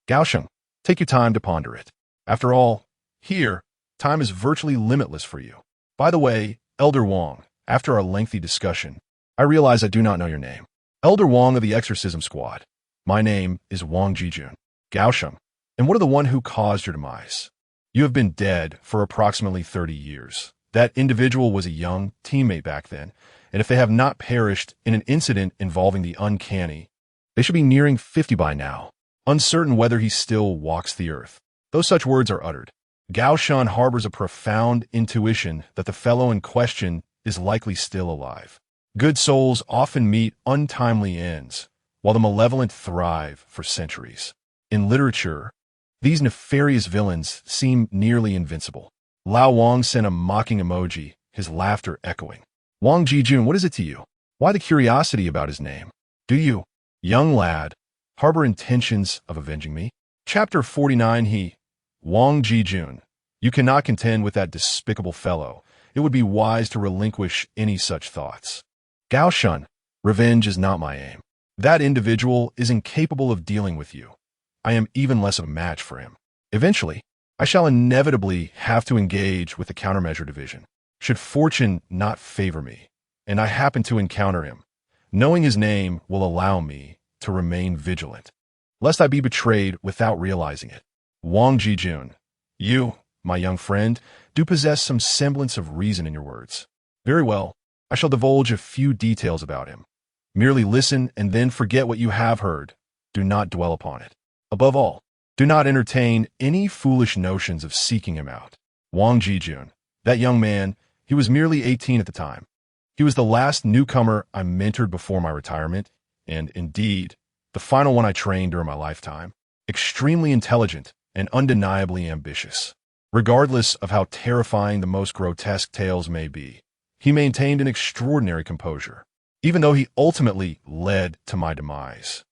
Gaosheng, take your time to ponder it. After all, here, time is virtually limitless for you. By the way, Elder Wong, after our lengthy discussion, I realize I do not know your name. Elder Wong of the Exorcism Squad. My name is Wang Jijun. Gaosheng, and what of the one who caused your demise? You have been dead for approximately 30 years. That individual was a young teammate back then, and if they have not perished in an incident involving the uncanny, they should be nearing 50 by now, uncertain whether he still walks the earth. Though such words are uttered, Gao Shun harbors a profound intuition that the fellow in question is likely still alive. Good souls often meet untimely ends, while the malevolent thrive for centuries. In literature, these nefarious villains seem nearly invincible. Lao Wang sent a mocking emoji, his laughter echoing. Wang Jijun, what is it to you? Why the curiosity about his name? Do you, young lad, harbor intentions of avenging me? Chapter 49 He, Wang Jijun, you cannot contend with that despicable fellow. It would be wise to relinquish any such thoughts. Gao Shun, revenge is not my aim. That individual is incapable of dealing with you. I am even less of a match for him. Eventually, I shall inevitably have to engage with the countermeasure division. Should fortune not favor me, and I happen to encounter him, knowing his name will allow me to remain vigilant, lest I be betrayed without realizing it. Wang Jijun, you, my young friend, do possess some semblance of reason in your words. Very well, I shall divulge a few details about him. Merely listen and then forget what you have heard. Do not dwell upon it. Above all, do not entertain any foolish notions of seeking him out. Wang Jijun, that young man, he was merely 18 at the time. He was the last newcomer I mentored before my retirement, and indeed, the final one I trained during my lifetime. Extremely intelligent and undeniably ambitious. Regardless of how terrifying the most grotesque tales may be, he maintained an extraordinary composure, even though he ultimately led to my demise.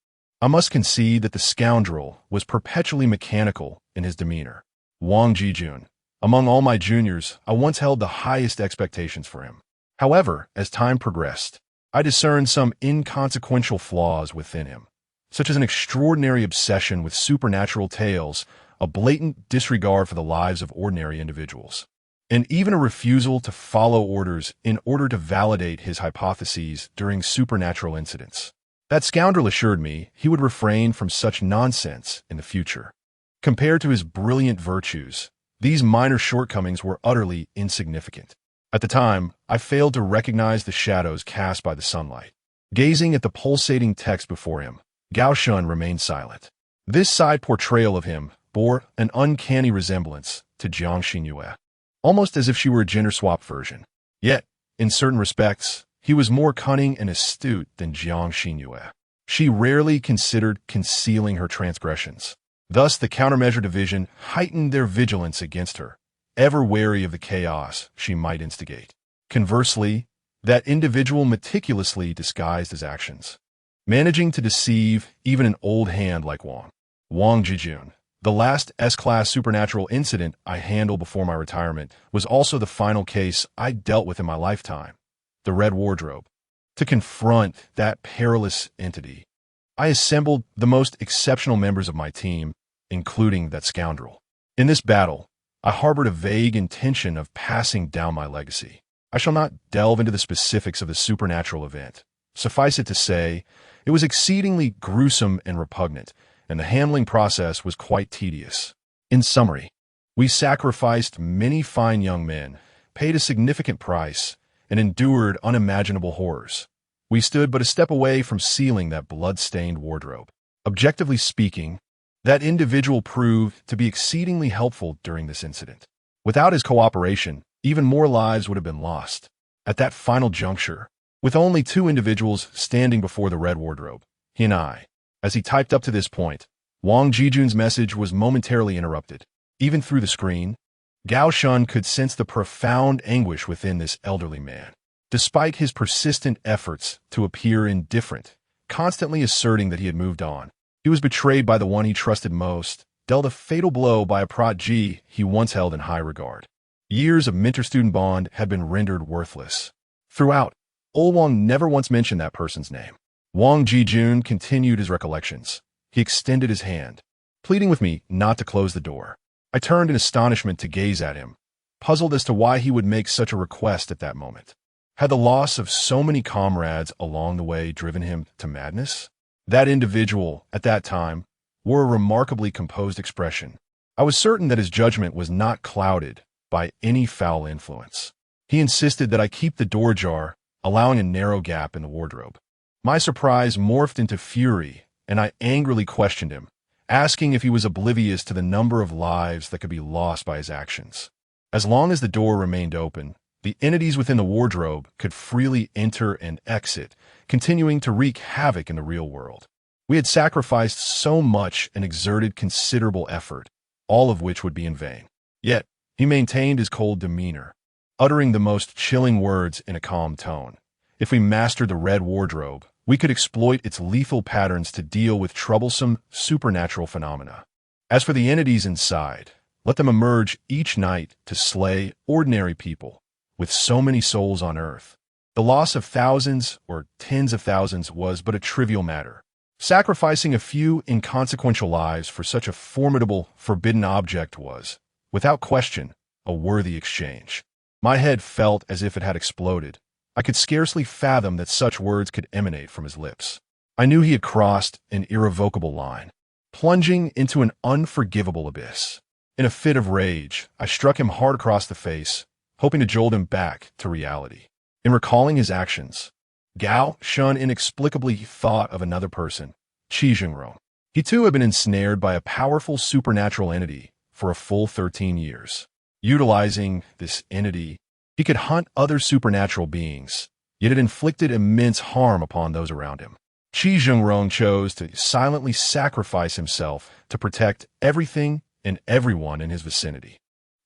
I must concede that the scoundrel was perpetually mechanical in his demeanor. Wang Jijun, among all my juniors, I once held the highest expectations for him. However, as time progressed, I discerned some inconsequential flaws within him, such as an extraordinary obsession with supernatural tales, a blatant disregard for the lives of ordinary individuals, and even a refusal to follow orders in order to validate his hypotheses during supernatural incidents. That scoundrel assured me he would refrain from such nonsense in the future. Compared to his brilliant virtues, these minor shortcomings were utterly insignificant. At the time, I failed to recognize the shadows cast by the sunlight. Gazing at the pulsating text before him, Gao Shun remained silent. This side portrayal of him bore an uncanny resemblance to Jiang Xinyue, almost as if she were a gender-swap version. Yet, in certain respects, he was more cunning and astute than Jiang Xinyue. She rarely considered concealing her transgressions. Thus, the countermeasure division heightened their vigilance against her, ever wary of the chaos she might instigate. Conversely, that individual meticulously disguised his actions, managing to deceive even an old hand like Wang Jijun. The last S-Class supernatural incident I handled before my retirement was also the final case I dealt with in my lifetime, the Red Wardrobe. To confront that perilous entity, I assembled the most exceptional members of my team, including that scoundrel. In this battle, I harbored a vague intention of passing down my legacy. I shall not delve into the specifics of the supernatural event. Suffice it to say, it was exceedingly gruesome and repugnant, and the handling process was quite tedious. In summary, we sacrificed many fine young men, paid a significant price, and endured unimaginable horrors. We stood but a step away from sealing that blood-stained wardrobe. Objectively speaking, that individual proved to be exceedingly helpful during this incident. Without his cooperation, even more lives would have been lost. At that final juncture, with only two individuals standing before the Red Wardrobe, he and I, as he typed up to this point, Wang Jijun's message was momentarily interrupted. Even through the screen, Gao Shun could sense the profound anguish within this elderly man. Despite his persistent efforts to appear indifferent, constantly asserting that he had moved on, he was betrayed by the one he trusted most, dealt a fatal blow by a protege he once held in high regard. Years of mentor-student bond had been rendered worthless. Throughout, Old Wang never once mentioned that person's name. Wang Jijun continued his recollections. He extended his hand, pleading with me not to close the door. I turned in astonishment to gaze at him, puzzled as to why he would make such a request at that moment. Had the loss of so many comrades along the way driven him to madness? That individual, at that time, wore a remarkably composed expression. I was certain that his judgment was not clouded by any foul influence. He insisted that I keep the door ajar, allowing a narrow gap in the wardrobe. My surprise morphed into fury, and I angrily questioned him, asking if he was oblivious to the number of lives that could be lost by his actions. As long as the door remained open, the entities within the wardrobe could freely enter and exit, continuing to wreak havoc in the real world. We had sacrificed so much and exerted considerable effort, all of which would be in vain. Yet, He maintained his cold demeanor, uttering the most chilling words in a calm tone. If we mastered the Red Wardrobe, we could exploit its lethal patterns to deal with troublesome supernatural phenomena. As for the entities inside, let them emerge each night to slay ordinary people. With so many souls on Earth, the loss of thousands or tens of thousands was but a trivial matter. Sacrificing a few inconsequential lives for such a formidable, forbidden object was, without question, a worthy exchange. My head felt as if it had exploded. I could scarcely fathom that such words could emanate from his lips. I knew he had crossed an irrevocable line, plunging into an unforgivable abyss. In a fit of rage, I struck him hard across the face, hoping to jolt him back to reality. In recalling his actions, Gao Shun inexplicably thought of another person, Qi Jingrong. He too had been ensnared by a powerful supernatural entity for a full 13 years. Utilizing this entity, he could hunt other supernatural beings, yet it inflicted immense harm upon those around him. Qi Jingrong chose to silently sacrifice himself to protect everything and everyone in his vicinity.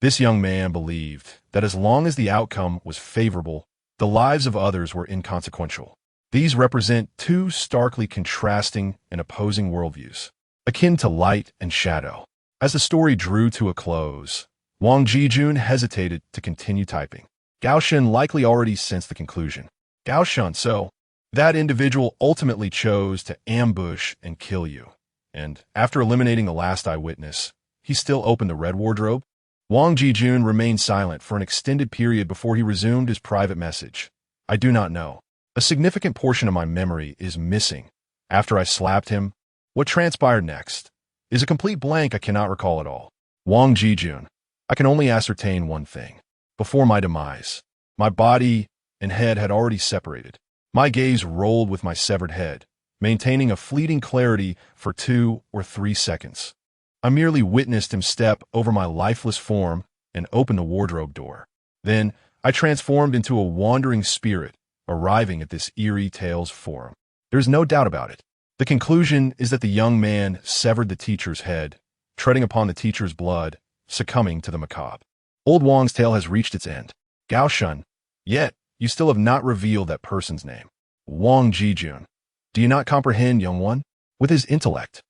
This young man believed that as long as the outcome was favorable, the lives of others were inconsequential. These represent two starkly contrasting and opposing worldviews, akin to light and shadow. As the story drew to a close, Wang Jijun hesitated to continue typing. Gao Shun likely already sensed the conclusion. Gao Shun, so that individual ultimately chose to ambush and kill you. And after eliminating the last eyewitness, he still opened the Red Wardrobe? Wang Jijun remained silent for an extended period before he resumed his private message. I do not know. A significant portion of my memory is missing. After I slapped him, what transpired next is a complete blank. I cannot recall at all. Wang Jijun, I can only ascertain one thing. Before my demise, my body and head had already separated. My gaze rolled with my severed head, maintaining a fleeting clarity for 2 or 3 seconds. I merely witnessed him step over my lifeless form and open the wardrobe door. Then I transformed into a wandering spirit, arriving at this eerie tales forum. There's no doubt about it. The conclusion is that the young man severed the teacher's head, treading upon the teacher's blood, succumbing to the macabre. Old Wang's tale has reached its end. Gao Shun, yet you still have not revealed that person's name. Wang Jijun, do you not comprehend, young one? With his intellect,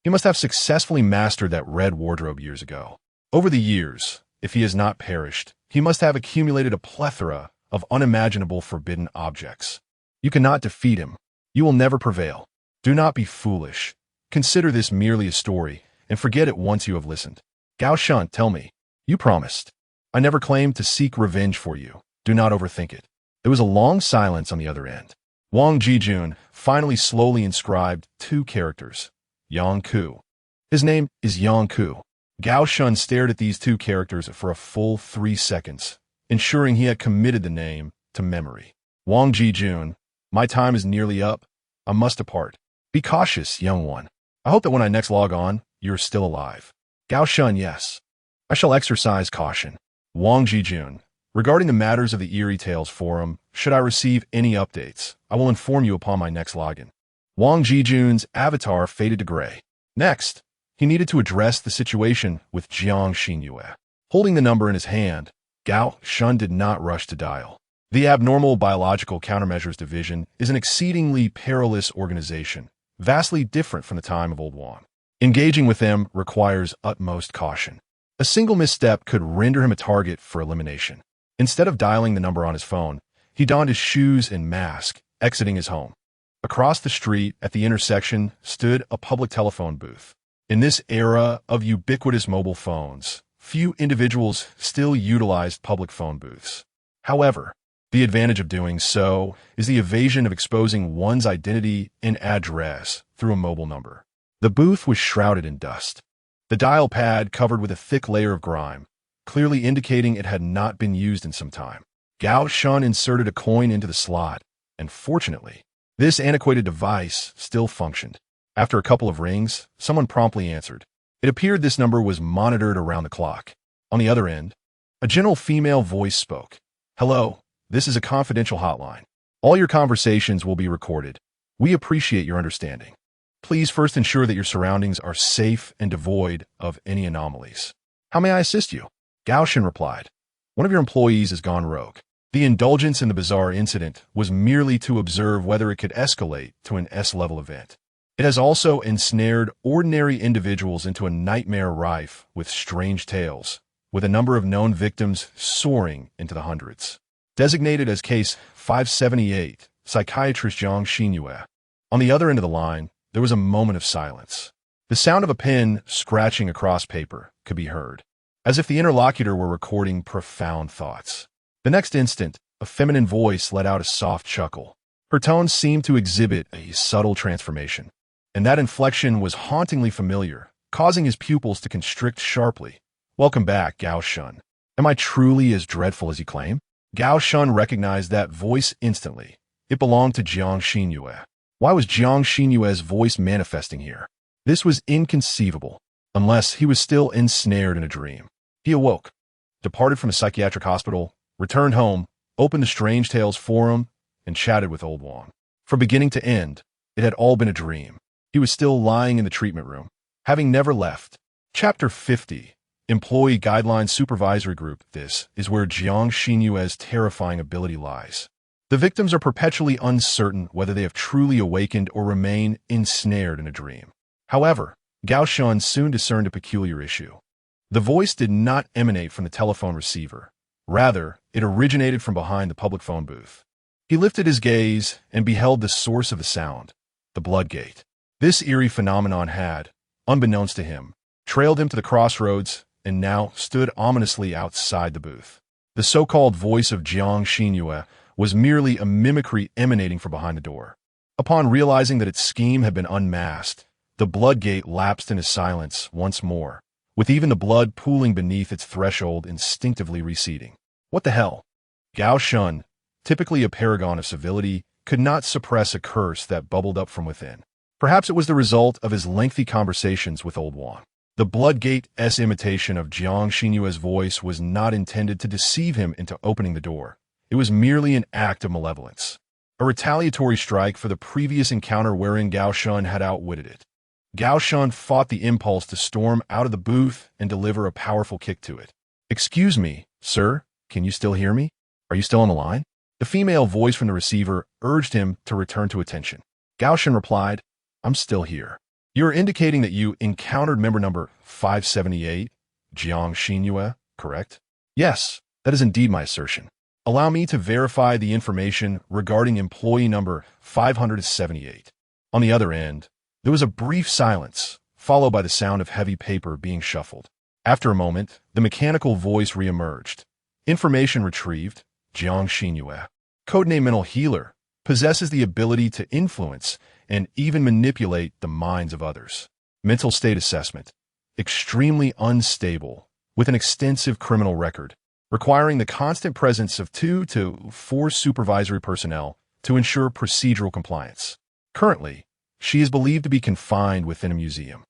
he must have successfully mastered that Red Wardrobe years ago. Over the years, if he has not perished, he must have accumulated a plethora of unimaginable forbidden objects. You cannot defeat him. You will never prevail. Do not be foolish. Consider this merely a story, and forget it once you have listened. Gao Shun, tell me. You promised. I never claimed to seek revenge for you. Do not overthink it. There was a long silence on the other end. Wang Jijun finally slowly inscribed 2 characters. Yang Ku. His name is Yang Ku. Gao Shun stared at these 2 characters for a full 3 seconds, ensuring he had committed the name to memory. Wang Jijun, my time is nearly up. I must depart. Be cautious, young one. I hope that when I next log on, you are still alive. Gao Shun, yes. I shall exercise caution. Wang Jijun, regarding the matters of the Eerie Tales forum, should I receive any updates, I will inform you upon my next login. Wang Jijun's avatar faded to gray. Next, he needed to address the situation with Jiang Xinyue. Holding the number in his hand, Gao Shun did not rush to dial. The Abnormal Biological Countermeasures Division is an exceedingly perilous organization, vastly different from the time of Old Wang. Engaging with them requires utmost caution. A single misstep could render him a target for elimination. Instead of dialing the number on his phone, he donned his shoes and mask, exiting his home. Across the street, at the intersection, stood a public telephone booth. In this era of ubiquitous mobile phones, few individuals still utilized public phone booths. However, the advantage of doing so is the evasion of exposing one's identity and address through a mobile number. The booth was shrouded in dust. The dial pad covered with a thick layer of grime, clearly indicating it had not been used in some time. Gao Shun inserted a coin into the slot, and fortunately, this antiquated device still functioned. After a couple of rings, someone promptly answered. It appeared this number was monitored around the clock. On the other end, a gentle female voice spoke. Hello, this is a confidential hotline. All your conversations will be recorded. We appreciate your understanding. Please first ensure that your surroundings are safe and devoid of any anomalies. How may I assist you? Gao Shan replied, "One of your employees has gone rogue. The indulgence in the bizarre incident was merely to observe whether it could escalate to an S-level event. It has also ensnared ordinary individuals into a nightmare rife with strange tales, with a number of known victims soaring into the hundreds." Designated as Case 578, psychiatrist Jiang Xinyue. On the other end of the line, there was a moment of silence. The sound of a pen scratching across paper could be heard, as if the interlocutor were recording profound thoughts. The next instant, a feminine voice let out a soft chuckle. Her tone seemed to exhibit a subtle transformation, and that inflection was hauntingly familiar, causing his pupils to constrict sharply. "Welcome back, Gao Shan. Am I truly as dreadful as you claim?" Gao Shan recognized that voice instantly. It belonged to Jiang Xinyue. Why was Jiang Xinyue's voice manifesting here? This was inconceivable, unless he was still ensnared in a dream. He awoke, departed from a psychiatric hospital, returned home, opened the Strange Tales forum, and chatted with Old Wang. From beginning to end, it had all been a dream. He was still lying in the treatment room, having never left. Chapter 50, Employee Guideline Supervisory Group. This is where Jiang Xinyue's terrifying ability lies. The victims are perpetually uncertain whether they have truly awakened or remain ensnared in a dream. However, Gao Shan soon discerned a peculiar issue. The voice did not emanate from the telephone receiver. Rather, it originated from behind the public phone booth. He lifted his gaze and beheld the source of the sound, the blood gate. This eerie phenomenon had, unbeknownst to him, trailed him to the crossroads and now stood ominously outside the booth. The so-called voice of Jiang Xinyue was merely a mimicry emanating from behind the door. Upon realizing that its scheme had been unmasked, the blood gate lapsed into silence once more, with even the blood pooling beneath its threshold instinctively receding. What the hell? Gao Shan, typically a paragon of civility, could not suppress a curse that bubbled up from within. Perhaps it was the result of his lengthy conversations with Old Wang. The Bloodgate's imitation of Jiang Xinyue's voice was not intended to deceive him into opening the door. It was merely an act of malevolence, a retaliatory strike for the previous encounter wherein Gao Shan had outwitted it. Gao Shan fought the impulse to storm out of the booth and deliver a powerful kick to it. "Excuse me, sir, can you still hear me? Are you still on the line?" The female voice from the receiver urged him to return to attention. Gao Shan replied, "I'm still here." "You are indicating that you encountered member number 578, Jiang Xinyue, correct?" "Yes, that is indeed my assertion. Allow me to verify the information regarding employee number 578. On the other end, there was a brief silence, followed by the sound of heavy paper being shuffled. After a moment, the mechanical voice reemerged. "Information retrieved, Jiang Xinyue. Codename Mental Healer, possesses the ability to influence and even manipulate the minds of others. Mental state assessment, extremely unstable, with an extensive criminal record, requiring the constant presence of 2 to 4 supervisory personnel to ensure procedural compliance. Currently, she is believed to be confined within a museum.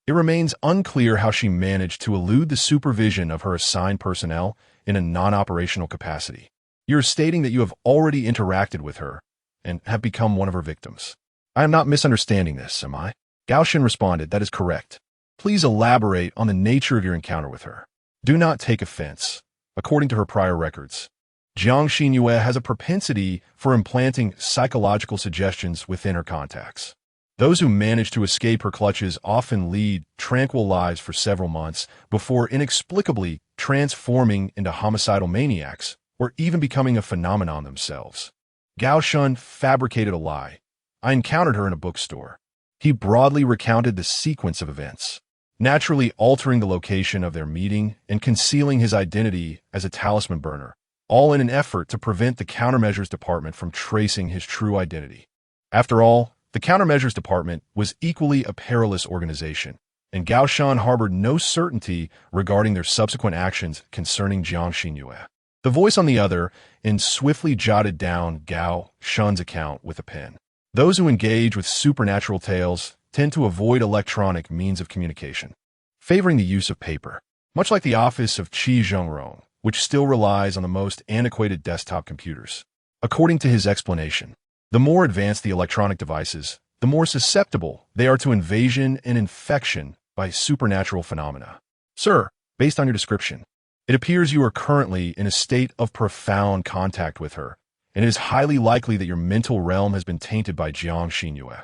It remains unclear how she managed to elude the supervision of her assigned personnel in a non-operational capacity. You're stating that you have already interacted with her and have become one of her victims. I am not misunderstanding this, am I?" Gao Shan responded, "That is correct. Please elaborate on the nature of your encounter with her. Do not take offense. According to her prior records, Jiang Xinyue has a propensity for implanting psychological suggestions within her contacts. Those who manage to escape her clutches often lead tranquil lives for several months before inexplicably transforming into homicidal maniacs or even becoming a phenomenon themselves." Gao Shan fabricated a lie. "I encountered her in a bookstore." He broadly recounted the sequence of events, naturally altering the location of their meeting and concealing his identity as a talisman burner, all in an effort to prevent the Countermeasures Department from tracing his true identity. After all, the Countermeasures Department was equally a perilous organization, and Gao Shan harbored no certainty regarding their subsequent actions concerning Jiang Xinyue. The voice on the other end swiftly jotted down Gao Shan's account with a pen. Those who engage with supernatural tales tend to avoid electronic means of communication, favoring the use of paper, much like the office of Qi Zhengrong, which still relies on the most antiquated desktop computers. According to his explanation, the more advanced the electronic devices, the more susceptible they are to invasion and infection by supernatural phenomena. "Sir, based on your description, It appears you are currently in a state of profound contact with her, and it is highly likely that your mental realm has been tainted by Jiang Xinyue.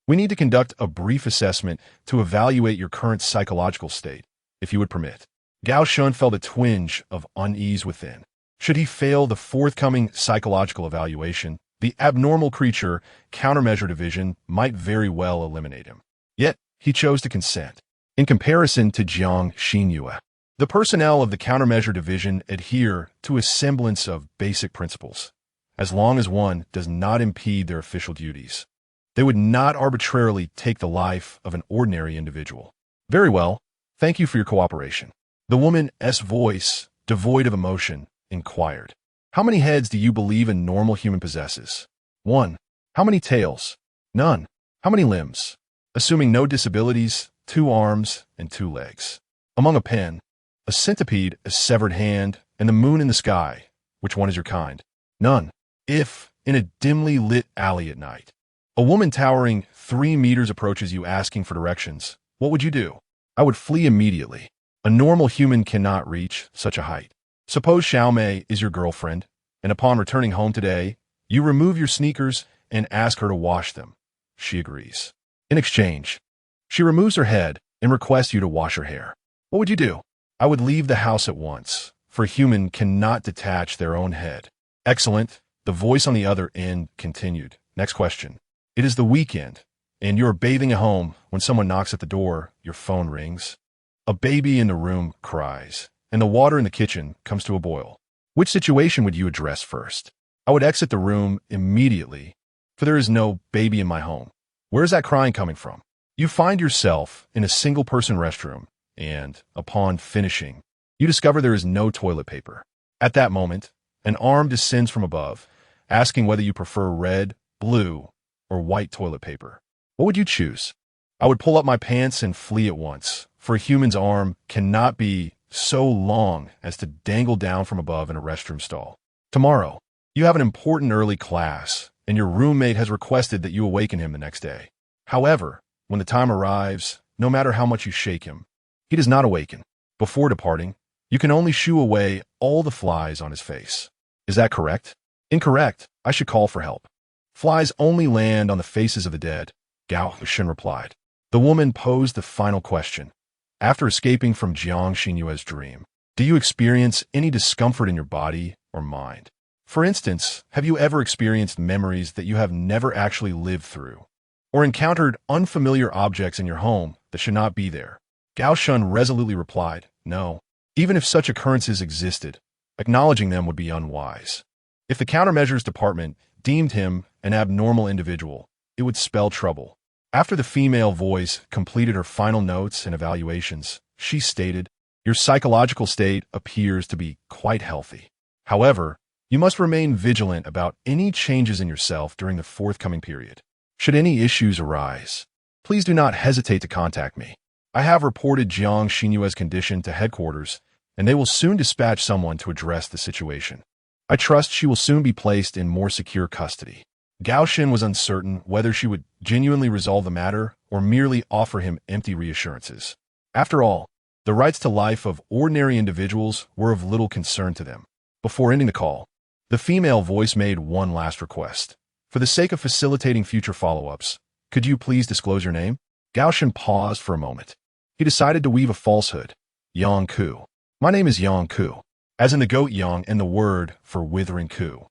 We need to conduct a brief assessment to evaluate your current psychological state, if you would permit. Gao Shun felt a twinge of unease within. Should he fail the forthcoming psychological evaluation, the abnormal creature countermeasure division might very well eliminate him. Yet, he chose to consent. In comparison to Jiang Xinyue, the personnel of the countermeasure division adhere to a semblance of basic principles, as long as one does not impede their official duties. They would not arbitrarily take the life of an ordinary individual. Very well, thank you for your cooperation. The woman's voice, devoid of emotion, inquired. How many heads do you believe a normal human possesses? 1. How many tails? None. How many limbs? Assuming no disabilities, 2 arms and 2 legs. Among a pen, a centipede, a severed hand, and the moon in the sky, which one is your kind? None. If, in a dimly lit alley at night, a woman towering 3 meters approaches you asking for directions, what would you do? I would flee immediately. A normal human cannot reach such a height. Suppose Xiaomei is your girlfriend, and upon returning home today, you remove your sneakers and ask her to wash them. She agrees. In exchange, she removes her head and requests you to wash her hair. What would you do? I would leave the house at once, for a human cannot detach their own head. Excellent. The voice on the other end continued. Next question. It is the weekend, and you are bathing at home when someone knocks at the door, your phone rings. A baby in the room cries, and the water in the kitchen comes to a boil. Which situation would you address first? I would exit the room immediately, for there is no baby in my home. Where is that crying coming from? You find yourself in a single-person restroom, and, upon finishing, you discover there is no toilet paper. At that moment, an arm descends from above, asking whether you prefer red, blue, or white toilet paper. What would you choose? I would pull up my pants and flee at once, for a human's arm cannot be so long as to dangle down from above in a restroom stall. Tomorrow, you have an important early class, and your roommate has requested that you awaken him the next day. However, when the time arrives, no matter how much you shake him, he does not awaken. Before departing, you can only shoo away all the flies on his face. Is that correct? Incorrect. I should call for help. Flies only land on the faces of the dead, Gao Shun replied. The woman posed the final question. After escaping from Jiang Xinyue's dream, do you experience any discomfort in your body or mind? For instance, have you ever experienced memories that you have never actually lived through? Or encountered unfamiliar objects in your home that should not be there? Gao Shun resolutely replied, no. Even if such occurrences existed, acknowledging them would be unwise. If the countermeasures department deemed him an abnormal individual, it would spell trouble. After the female voice completed her final notes and evaluations, she stated, your psychological state appears to be quite healthy. However, you must remain vigilant about any changes in yourself during the forthcoming period. Should any issues arise, please do not hesitate to contact me. I have reported Jiang Xinyue's condition to headquarters, and they will soon dispatch someone to address the situation. I trust she will soon be placed in more secure custody. Gao Shun was uncertain whether she would genuinely resolve the matter or merely offer him empty reassurances. After all, the rights to life of ordinary individuals were of little concern to them. Before ending the call, the female voice made one last request. For the sake of facilitating future follow-ups, could you please disclose your name? Gao Shun paused for a moment. He decided to weave a falsehood. Yang Ku. My name is Yang Ku, as in the goat yang and the word for withering Ku.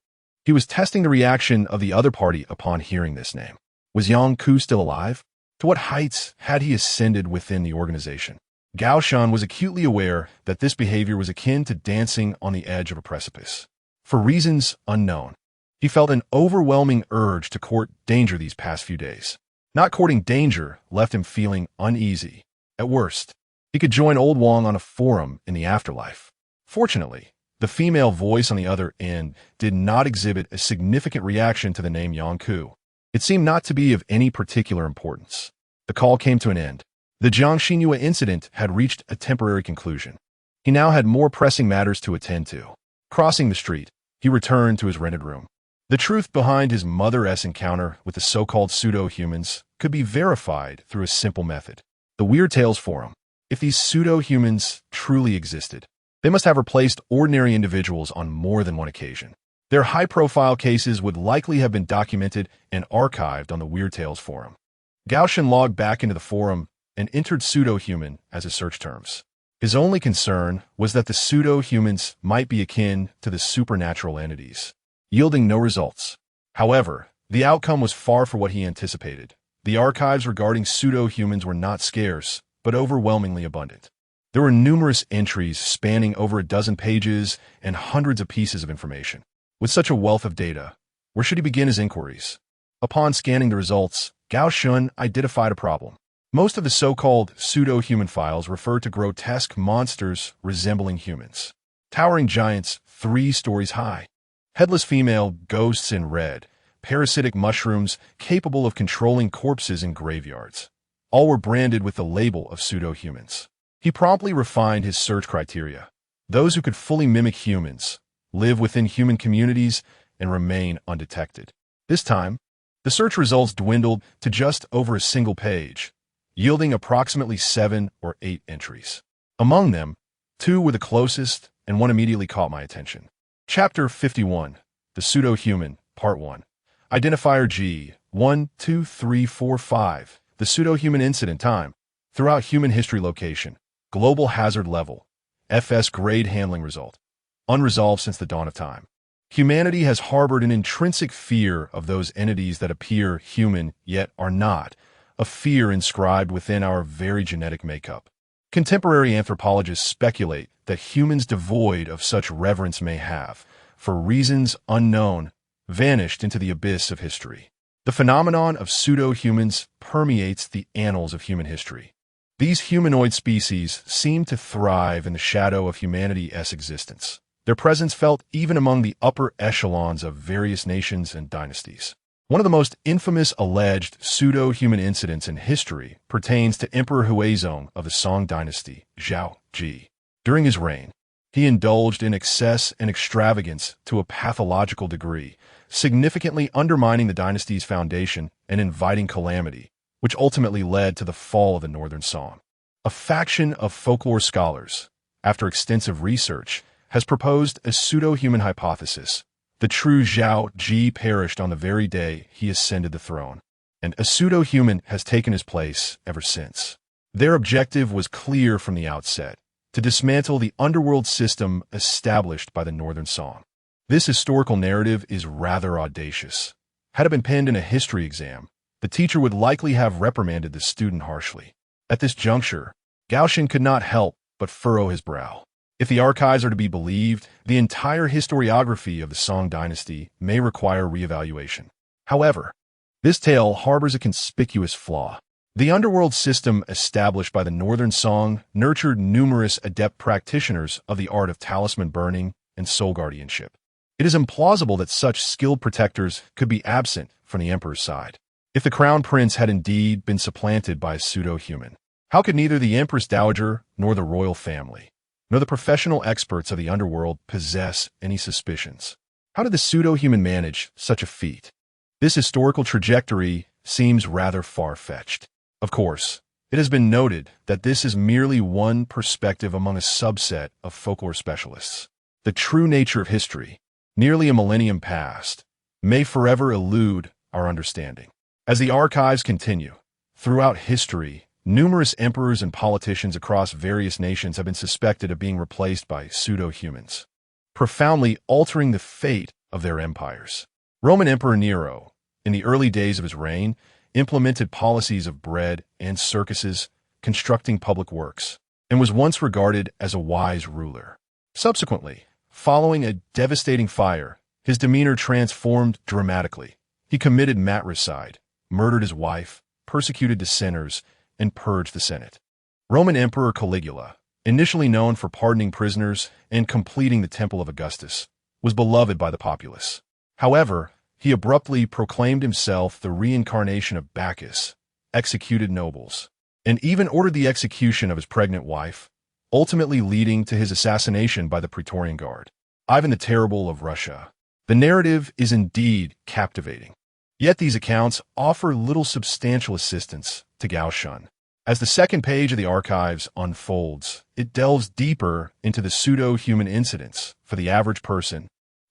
He was testing the reaction of the other party upon hearing this name. Was Yang Ku still alive? To what heights had he ascended within the organization? Gao Shun was acutely aware that this behavior was akin to dancing on the edge of a precipice. For reasons unknown, he felt an overwhelming urge to court danger these past few days. Not courting danger left him feeling uneasy. At worst, he could join Old Wang on a forum in the afterlife. Fortunately, the female voice on the other end did not exhibit a significant reaction to the name Yang Ku. It seemed not to be of any particular importance. The call came to an end. The Jiang Xinyue incident had reached a temporary conclusion. He now had more pressing matters to attend to. Crossing the street, he returned to his rented room. The truth behind his mother's encounter with the so-called pseudo-humans could be verified through a simple method. The Weird Tales Forum. If these pseudo-humans truly existed, They must have replaced ordinary individuals on more than one occasion. Their high-profile cases would likely have been documented and archived on the Weird Tales forum. Gaussian logged back into the forum and entered pseudo-human as his search terms. His only concern was that the pseudo-humans might be akin to the supernatural entities, yielding no results. However, the outcome was far from what he anticipated. The archives regarding pseudo-humans were not scarce, but overwhelmingly abundant. There were numerous entries spanning over a dozen pages and hundreds of pieces of information. With such a wealth of data, where should he begin his inquiries? Upon scanning the results, Gao Shun identified a problem. Most of the so-called pseudo-human files refer to grotesque monsters resembling humans. Towering giants 3 stories high. Headless female ghosts in red. Parasitic mushrooms capable of controlling corpses in graveyards. All were branded with the label of pseudo-humans. He promptly refined his search criteria. Those who could fully mimic humans, live within human communities, and remain undetected. This time, the search results dwindled to just over a single page, yielding approximately 7 or 8 entries. Among them, 2 were the closest, and one immediately caught my attention. Chapter 51, The Pseudo-Human, Part 1. Identifier G12345, The Pseudo-Human Incident Time, Throughout Human History Location, Global Hazard Level, FS Grade Handling Result, Unresolved since the dawn of time. Humanity has harbored an intrinsic fear of those entities that appear human yet are not, a fear inscribed within our very genetic makeup. Contemporary anthropologists speculate that humans devoid of such reverence may have, for reasons unknown, vanished into the abyss of history. The phenomenon of pseudo-humans permeates the annals of human history. These humanoid species seem to thrive in the shadow of humanity's existence. Their presence felt even among the upper echelons of various nations and dynasties. One of the most infamous alleged pseudo-human incidents in history pertains to Emperor Huizong of the Song dynasty, Zhao Ji. During his reign, he indulged in excess and extravagance to a pathological degree, significantly undermining the dynasty's foundation and inviting calamity, which ultimately led to the fall of the Northern Song. A faction of folklore scholars, after extensive research, has proposed a pseudo-human hypothesis. The true Zhao Ji perished on the very day he ascended the throne, and a pseudo-human has taken his place ever since. Their objective was clear from the outset: to dismantle the underworld system established by the Northern Song. This historical narrative is rather audacious. Had it been penned in a history exam, the teacher would likely have reprimanded the student harshly. At this juncture, Gaussian could not help but furrow his brow. If the archives are to be believed, the entire historiography of the Song dynasty may require reevaluation. However, this tale harbors a conspicuous flaw. The underworld system established by the Northern Song nurtured numerous adept practitioners of the art of talisman burning and soul guardianship. It is implausible that such skilled protectors could be absent from the emperor's side. If the crown prince had indeed been supplanted by a pseudo-human, how could neither the empress dowager nor the royal family, nor the professional experts of the underworld possess any suspicions? How did the pseudo-human manage such a feat? This historical trajectory seems rather far-fetched. Of course, it has been noted that this is merely one perspective among a subset of folklore specialists. The true nature of history, nearly a millennium past, may forever elude our understanding. As the archives continue, throughout history, numerous emperors and politicians across various nations have been suspected of being replaced by pseudo-humans, profoundly altering the fate of their empires. Roman Emperor Nero, in the early days of his reign, implemented policies of bread and circuses, constructing public works, and was once regarded as a wise ruler. Subsequently, following a devastating fire, his demeanor transformed dramatically. He committed matricide, murdered his wife, persecuted dissenters, and purged the Senate. Roman Emperor Caligula, initially known for pardoning prisoners and completing the Temple of Augustus, was beloved by the populace. However, he abruptly proclaimed himself the reincarnation of Bacchus, executed nobles, and even ordered the execution of his pregnant wife, ultimately leading to his assassination by the Praetorian Guard. Ivan the Terrible of Russia. The narrative is indeed captivating. Yet these accounts offer little substantial assistance to Gao Shun. As the second page of the archives unfolds, it delves deeper into the pseudo-human incidents. For the average person,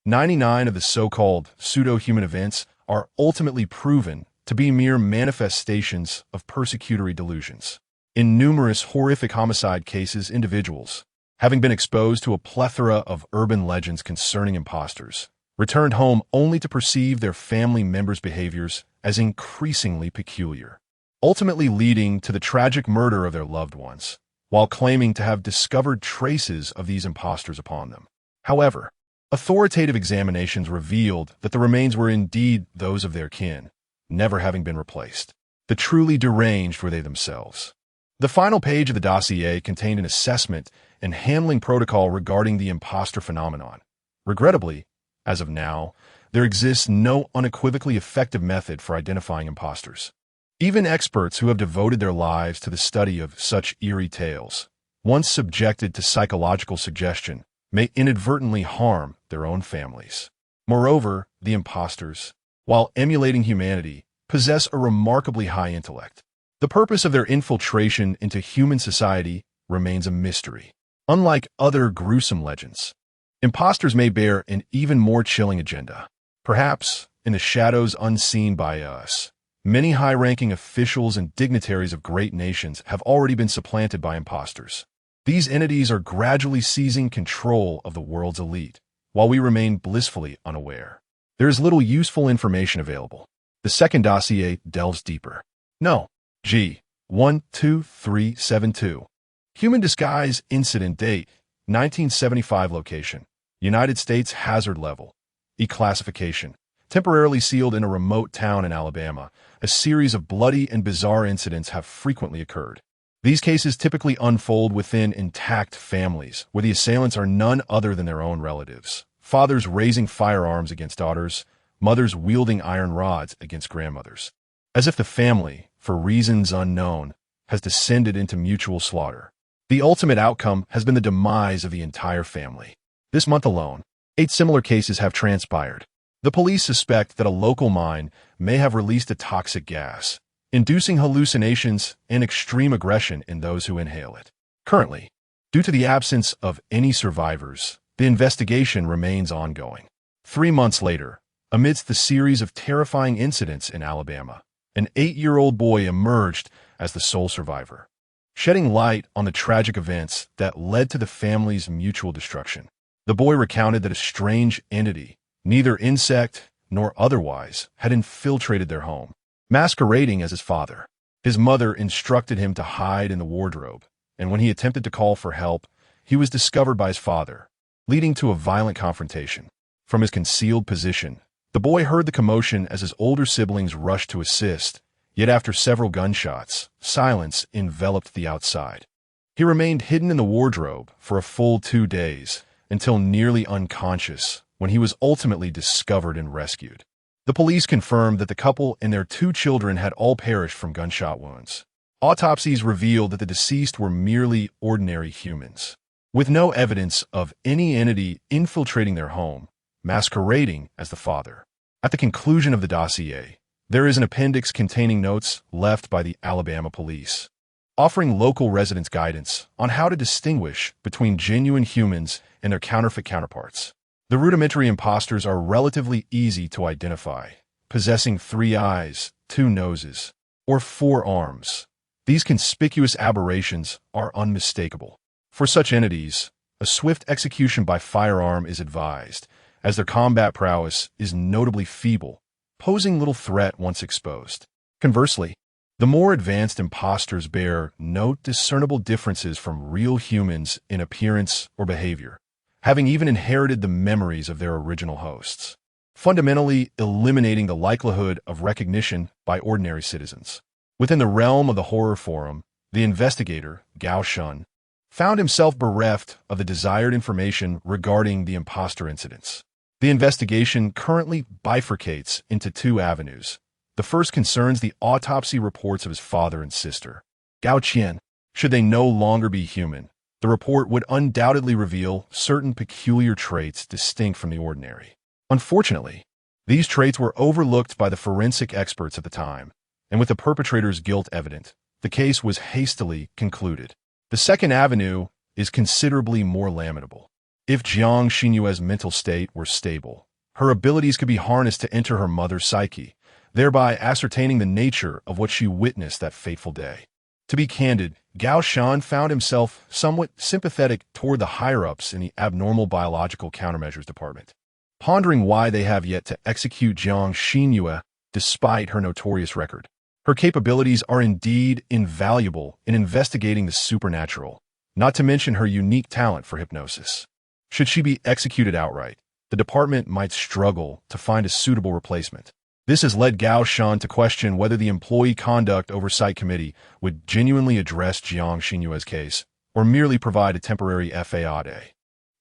99 of the so-called pseudo-human events are ultimately proven to be mere manifestations of persecutory delusions. In numerous horrific homicide cases, individuals, having been exposed to a plethora of urban legends concerning imposters, returned home only to perceive their family members' behaviors as increasingly peculiar, ultimately leading to the tragic murder of their loved ones, while claiming to have discovered traces of these imposters upon them. However, authoritative examinations revealed that the remains were indeed those of their kin, never having been replaced. The truly deranged were they themselves. The final page of the dossier contained an assessment and handling protocol regarding the imposter phenomenon. Regrettably, as of now, there exists no unequivocally effective method for identifying imposters. Even experts who have devoted their lives to the study of such eerie tales, once subjected to psychological suggestion, may inadvertently harm their own families. Moreover, the imposters, while emulating humanity, possess a remarkably high intellect. The purpose of their infiltration into human society remains a mystery. Unlike other gruesome legends, imposters may bear an even more chilling agenda. Perhaps, in the shadows unseen by us, many high-ranking officials and dignitaries of great nations have already been supplanted by imposters. These entities are gradually seizing control of the world's elite, while we remain blissfully unaware. There is little useful information available. The second dossier delves deeper. No. G. 12372. Human disguise incident date, 1975 location. United States hazard level. E-classification. Temporarily sealed in a remote town in Alabama, a series of bloody and bizarre incidents have frequently occurred. These cases typically unfold within intact families, where the assailants are none other than their own relatives. Fathers raising firearms against daughters, mothers wielding iron rods against grandmothers. As if the family, for reasons unknown, has descended into mutual slaughter. The ultimate outcome has been the demise of the entire family. This month alone, 8 similar cases have transpired. The police suspect that a local mine may have released a toxic gas, inducing hallucinations and extreme aggression in those who inhale it. Currently, due to the absence of any survivors, the investigation remains ongoing. 3 months later, amidst the series of terrifying incidents in Alabama, an 8-year-old boy emerged as the sole survivor, shedding light on the tragic events that led to the family's mutual destruction. The boy recounted that a strange entity, neither insect nor otherwise, had infiltrated their home, masquerading as his father. His mother instructed him to hide in the wardrobe, and when he attempted to call for help, he was discovered by his father, leading to a violent confrontation. From his concealed position, the boy heard the commotion as his older siblings rushed to assist, yet after several gunshots, silence enveloped the outside. He remained hidden in the wardrobe for a full 2 days, until nearly unconscious, when he was ultimately discovered and rescued. The police confirmed that the couple and their 2 children had all perished from gunshot wounds. Autopsies revealed that the deceased were merely ordinary humans, with no evidence of any entity infiltrating their home, masquerading as the father. At the conclusion of the dossier, there is an appendix containing notes left by the Alabama police, offering local residents guidance on how to distinguish between genuine humans and their counterfeit counterparts. The rudimentary imposters are relatively easy to identify, possessing 3 eyes, 2 noses, or 4 arms. These conspicuous aberrations are unmistakable. For such entities, a swift execution by firearm is advised, as their combat prowess is notably feeble, posing little threat once exposed. Conversely, the more advanced imposters bear no discernible differences from real humans in appearance or behavior, having even inherited the memories of their original hosts, fundamentally eliminating the likelihood of recognition by ordinary citizens. Within the realm of the horror forum, the investigator, Gao Shun, found himself bereft of the desired information regarding the imposter incidents. The investigation currently bifurcates into 2 avenues. The first concerns the autopsy reports of his father and sister. Gao Qian, should they no longer be human, the report would undoubtedly reveal certain peculiar traits distinct from the ordinary. Unfortunately, these traits were overlooked by the forensic experts at the time, and with the perpetrator's guilt evident, the case was hastily concluded. The second avenue is considerably more lamentable. If Jiang Xinyue's mental state were stable, her abilities could be harnessed to enter her mother's psyche, thereby ascertaining the nature of what she witnessed that fateful day. To be candid, Gao Shan found himself somewhat sympathetic toward the higher-ups in the abnormal biological countermeasures department, pondering why they have yet to execute Jiang Xinyue despite her notorious record. Her capabilities are indeed invaluable in investigating the supernatural, not to mention her unique talent for hypnosis. Should she be executed outright, the department might struggle to find a suitable replacement. This has led Gao Shan to question whether the Employee Conduct Oversight Committee would genuinely address Jiang Xinyue's case or merely provide a temporary FAA.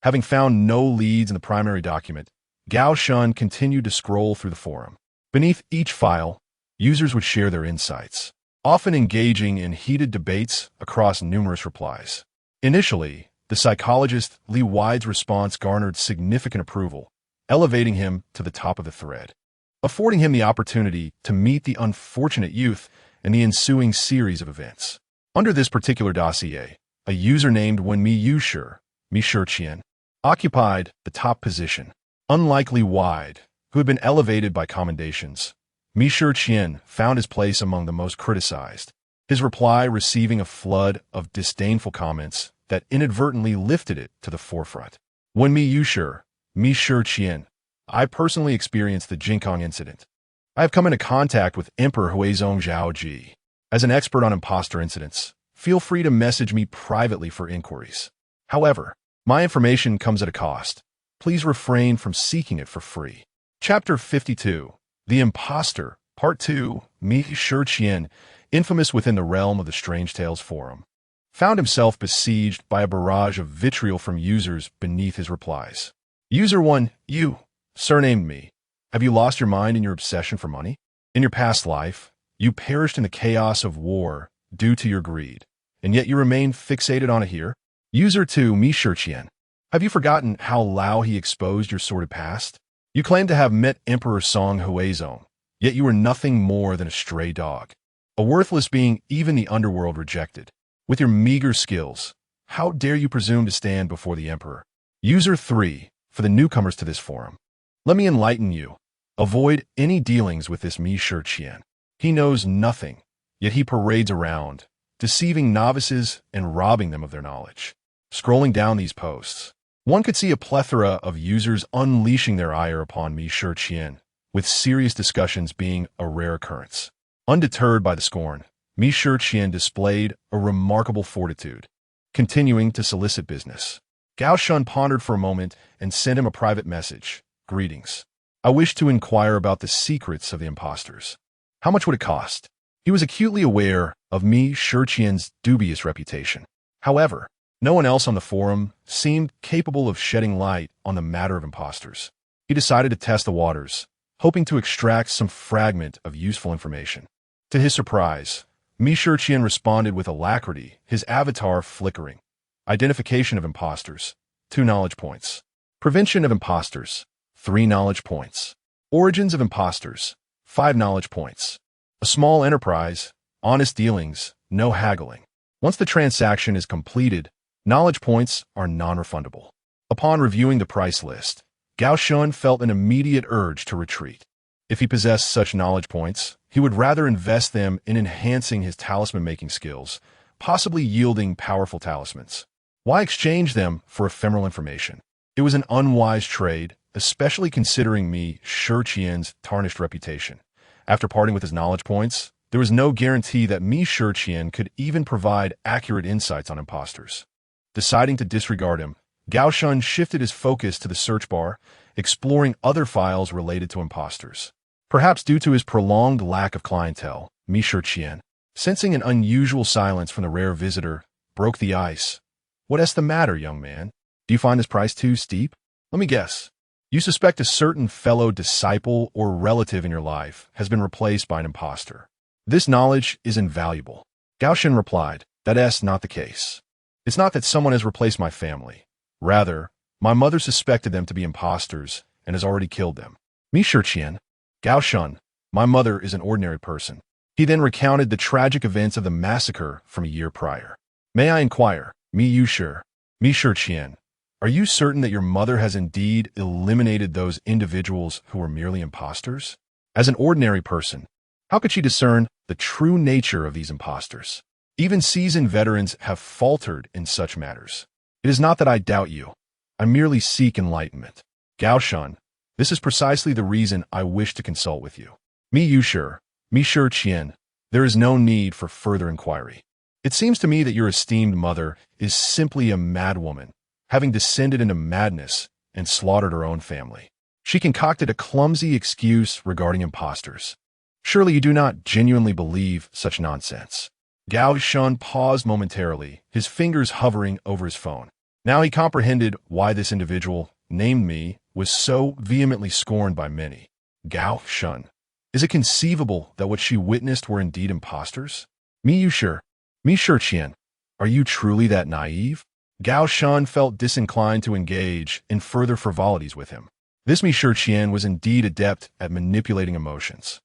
Having found no leads in the primary document, Gao Shan continued to scroll through the forum. Beneath each file, users would share their insights, often engaging in heated debates across numerous replies. Initially, the psychologist Li Wide's response garnered significant approval, elevating him to the top of the thread, affording him the opportunity to meet the unfortunate youth in the ensuing series of events. Under this particular dossier, a user named Wenmi Yushi, Mi Shiqian, occupied the top position. Unlike Li Wide, who had been elevated by commendations, Mi Shiqian found his place among the most criticized, his reply receiving a flood of disdainful comments that inadvertently lifted it to the forefront. Wenmi Yushi, Mi Shiqian, I personally experienced the Jinkong incident. I have come into contact with Emperor Huizong Zhaoji. As an expert on imposter incidents, feel free to message me privately for inquiries. However, my information comes at a cost. Please refrain from seeking it for free. Chapter 52, The Imposter, Part 2, Mi Shiqian, infamous within the realm of the Strange Tales forum, found himself besieged by a barrage of vitriol from users beneath his replies. User 1, you, surnamed me. Have you lost your mind in your obsession for money? In your past life, you perished in the chaos of war due to your greed, and yet you remain fixated on it here? User 2, Mi Shiqian. Have you forgotten how Lao he exposed your sordid past? You claim to have met Emperor Song Huizong, yet you were nothing more than a stray dog, a worthless being even the underworld rejected. With your meager skills, how dare you presume to stand before the Emperor? User 3, for the newcomers to this forum. Let me enlighten you. Avoid any dealings with this Mi Shiqian. He knows nothing, yet he parades around, deceiving novices and robbing them of their knowledge. Scrolling down these posts, one could see a plethora of users unleashing their ire upon Mi Shiqian, with serious discussions being a rare occurrence. Undeterred by the scorn, Mi Shiqian displayed a remarkable fortitude, continuing to solicit business. Gao Shan pondered for a moment and sent him a private message. Greetings. I wish to inquire about the secrets of the imposters. How much would it cost? He was acutely aware of Mi Shiqian's dubious reputation. However, no one else on the forum seemed capable of shedding light on the matter of imposters. He decided to test the waters, hoping to extract some fragment of useful information. To his surprise, Mi Shiqian responded with alacrity, his avatar flickering. Identification of imposters, 2 knowledge points. Prevention of imposters, 3 knowledge points. Origins of imposters, 5 knowledge points. A small enterprise, honest dealings, no haggling. Once the transaction is completed, knowledge points are non-refundable. Upon reviewing the price list, Gao Shan felt an immediate urge to retreat. If he possessed such knowledge points, he would rather invest them in enhancing his talisman-making skills, possibly yielding powerful talismans. Why exchange them for ephemeral information? It was an unwise trade, especially considering Mi Shiqian's tarnished reputation. After parting with his knowledge points, there was no guarantee that Mi Shiqian could even provide accurate insights on imposters. Deciding to disregard him, Gao Shan shifted his focus to the search bar, exploring other files related to imposters. Perhaps due to his prolonged lack of clientele, Mi Shiqian, sensing an unusual silence from the rare visitor, broke the ice. What's the matter, young man? Do you find this price too steep? Let me guess. You suspect a certain fellow disciple or relative in your life has been replaced by an impostor. This knowledge is invaluable. Gao Shan replied, That's not the case. It's not that someone has replaced my family. Rather, my mother suspected them to be imposters and has already killed them. Mi Shiqian, Gao Shan, my mother is an ordinary person. He then recounted the tragic events of the massacre from a year prior. May I inquire, Mi Yushi, Mi Shiqian, are you certain that your mother has indeed eliminated those individuals who were merely imposters? As an ordinary person, how could she discern the true nature of these imposters? Even seasoned veterans have faltered in such matters. It is not that I doubt you. I merely seek enlightenment. Gao Shan, this is precisely the reason I wish to consult with you. Mi Yushi, Mi Shiqian, there is no need for further inquiry. It seems to me that your esteemed mother is simply a madwoman, having descended into madness and slaughtered her own family. She concocted a clumsy excuse regarding imposters. Surely you do not genuinely believe such nonsense. Gao Shan paused momentarily, his fingers hovering over his phone. Now he comprehended why this individual, named Mi, was so vehemently scorned by many. Gao Shan, is it conceivable that what she witnessed were indeed imposters? Mi Yushi, Mi Shiqian, are you truly that naive? Gao Shan felt disinclined to engage in further frivolities with him. This Mi Shiqian was indeed adept at manipulating emotions.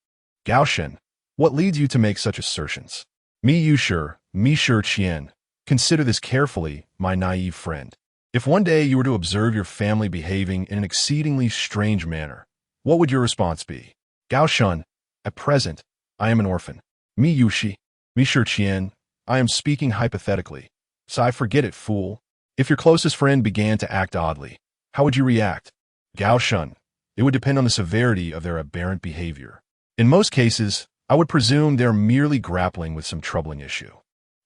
Gao Shan, what leads you to make such assertions? Mi Yushi, Mi Shiqian, consider this carefully, my naive friend. If one day you were to observe your family behaving in an exceedingly strange manner, what would your response be? Gao Shan, at present, I am an orphan. Mi Yushi, Mi Shiqian, I am speaking hypothetically. So I forget it, fool. If your closest friend began to act oddly, how would you react? Gao Shan, it would depend on the severity of their aberrant behavior. In most cases, I would presume they're merely grappling with some troubling issue.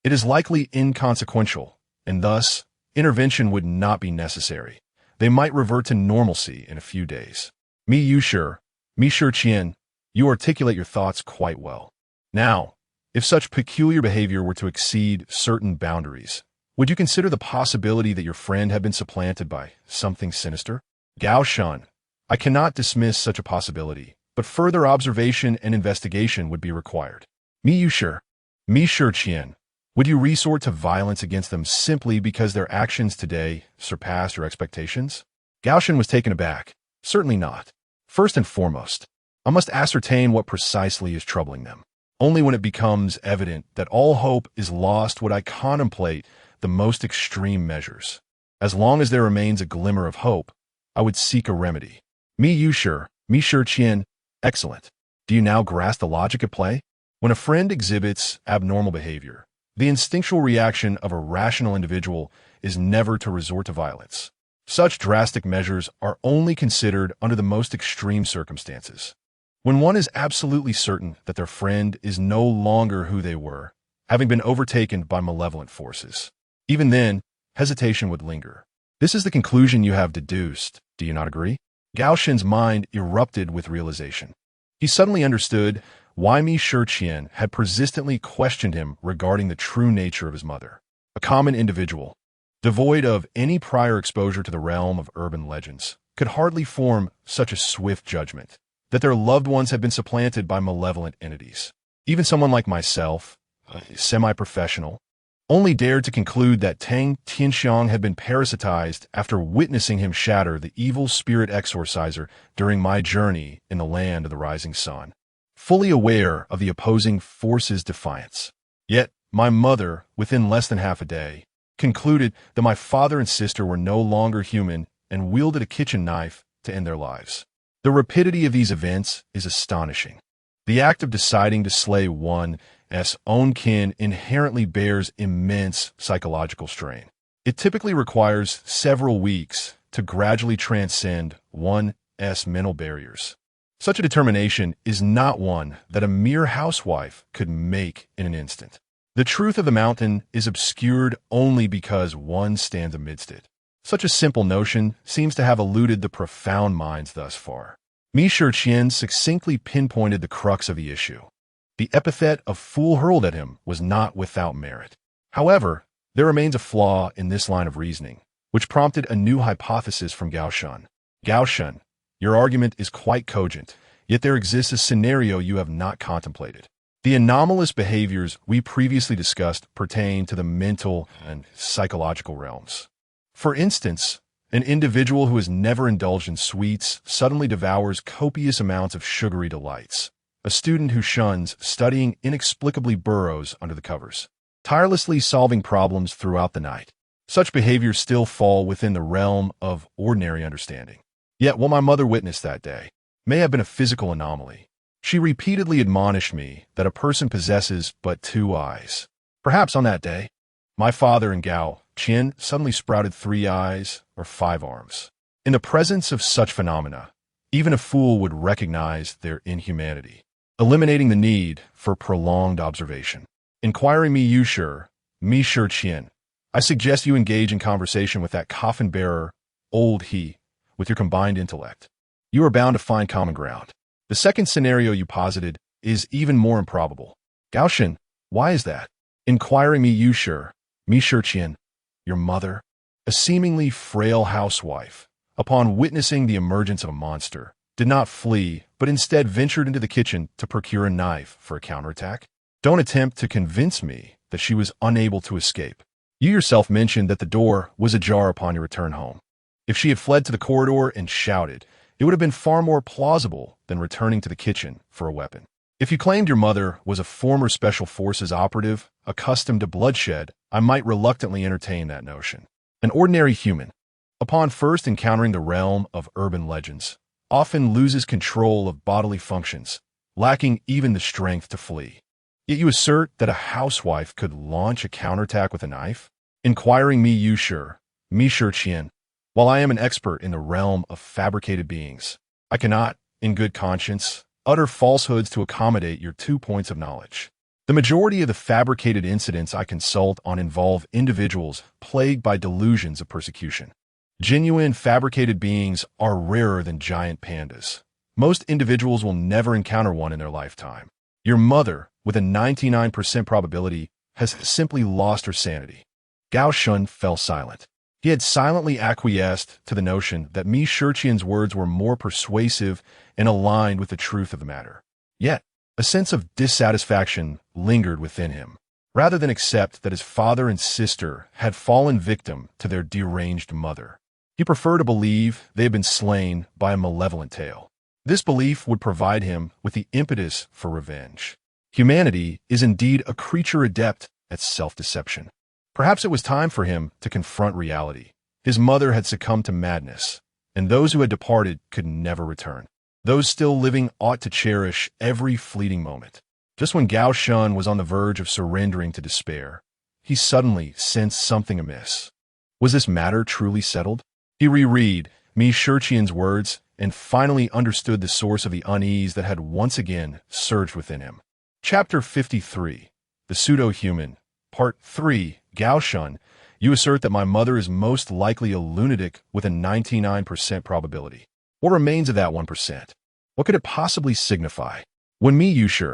It is likely inconsequential, and thus, intervention would not be necessary. They might revert to normalcy in a few days. Mi Yushi, Mi Shiqian, you articulate your thoughts quite well. Now, if such peculiar behavior were to exceed certain boundaries, would you consider the possibility that your friend had been supplanted by something sinister? Gao Shan, I cannot dismiss such a possibility, but further observation and investigation would be required. Mi Yushi, Mi Shiqian, would you resort to violence against them simply because their actions today surpassed your expectations? Gao Shan was taken aback. Certainly not. First and foremost, I must ascertain what precisely is troubling them. Only when it becomes evident that all hope is lost would I contemplate the most extreme measures. As long as there remains a glimmer of hope, I would seek a remedy. Mi Yushi, Mi Shiqian, excellent. Do you now grasp the logic at play? When a friend exhibits abnormal behavior, the instinctual reaction of a rational individual is never to resort to violence. Such drastic measures are only considered under the most extreme circumstances. When one is absolutely certain that their friend is no longer who they were, having been overtaken by malevolent forces. Even then, hesitation would linger. This is the conclusion you have deduced, do you not agree? Gao Shan's mind erupted with realization. He suddenly understood why Mi Shiqian had persistently questioned him regarding the true nature of his mother. A common individual, devoid of any prior exposure to the realm of urban legends, could hardly form such a swift judgment that their loved ones had been supplanted by malevolent entities. Even someone like myself, a semi-professional, only dared to conclude that Tang Tianxiang had been parasitized after witnessing him shatter the evil spirit exorciser during my journey in the land of the rising sun. Fully aware of the opposing force's defiance. Yet, my mother, within less than half a day, concluded that my father and sister were no longer human and wielded a kitchen knife to end their lives. The rapidity of these events is astonishing. The act of deciding to slay one's own kin inherently bears immense psychological strain. It typically requires several weeks to gradually transcend one's mental barriers. Such a determination is not one that a mere housewife could make in an instant. The truth of the mountain is obscured only because one stands amidst it. Such a simple notion seems to have eluded the profound minds thus far. Mi Shiqian succinctly pinpointed the crux of the issue. The epithet of fool hurled at him was not without merit. However, there remains a flaw in this line of reasoning, which prompted a new hypothesis from Gao Shan. Gao Shan, your argument is quite cogent, yet there exists a scenario you have not contemplated. The anomalous behaviors we previously discussed pertain to the mental and psychological realms. For instance, an individual who has never indulged in sweets suddenly devours copious amounts of sugary delights. a student who shuns studying inexplicably burrows under the covers, tirelessly solving problems throughout the night. Such behaviors still fall within the realm of ordinary understanding. Yet what my mother witnessed that day may have been a physical anomaly. She repeatedly admonished me that a person possesses but two eyes. Perhaps on that day, my father and Gao Qian suddenly sprouted 3 eyes or 5 arms. In the presence of such phenomena, even a fool would recognize their inhumanity, eliminating the need for prolonged observation. Inquiring me Yushi, Mi Shi Qian, I suggest you engage in conversation with that coffin-bearer, old he, with your combined intellect. You are bound to find common ground. The second scenario you posited is even more improbable. Gaoshan, why is that? Inquiring me Yushi, Mi Shi Qian, your mother, a seemingly frail housewife, upon witnessing the emergence of a monster, did not flee, but instead ventured into the kitchen to procure a knife for a counterattack. Don't attempt to convince me that she was unable to escape. You yourself mentioned that the door was ajar upon your return home. If she had fled to the corridor and shouted, it would have been far more plausible than returning to the kitchen for a weapon. If you claimed your mother was a former Special Forces operative, accustomed to bloodshed, I might reluctantly entertain that notion. An ordinary human, upon first encountering the realm of urban legends, often loses control of bodily functions, lacking even the strength to flee. Yet you assert that a housewife could launch a counterattack with a knife? Inquiring me Yushi, Mi Shi Qian, while I am an expert in the realm of fabricated beings, I cannot, in good conscience, utter falsehoods to accommodate your 2 points of knowledge. The majority of the fabricated incidents I consult on involve individuals plagued by delusions of persecution. Genuine fabricated beings are rarer than giant pandas. Most individuals will never encounter one in their lifetime. Your mother, with a 99% probability, has simply lost her sanity. Gao Shun fell silent. He had silently acquiesced to the notion that Mi Shi Qian's words were more persuasive and aligned with the truth of the matter. Yet, a sense of dissatisfaction lingered within him. Rather than accept that his father and sister had fallen victim to their deranged mother, he preferred to believe they had been slain by a malevolent tale. This belief would provide him with the impetus for revenge. Humanity is indeed a creature adept at self-deception. Perhaps it was time for him to confront reality. His mother had succumbed to madness, and those who had departed could never return. Those still living ought to cherish every fleeting moment. Just when Gao Shun was on the verge of surrendering to despair, he suddenly sensed something amiss. Was this matter truly settled? He reread Mi Shi Qian's words and finally understood the source of the unease that had once again surged within him. Chapter 53, The Pseudo-Human, Part 3, Gao Shun, you assert that my mother is most likely a lunatic with a 99% probability. What remains of that 1%? What could it possibly signify? When Mi Shi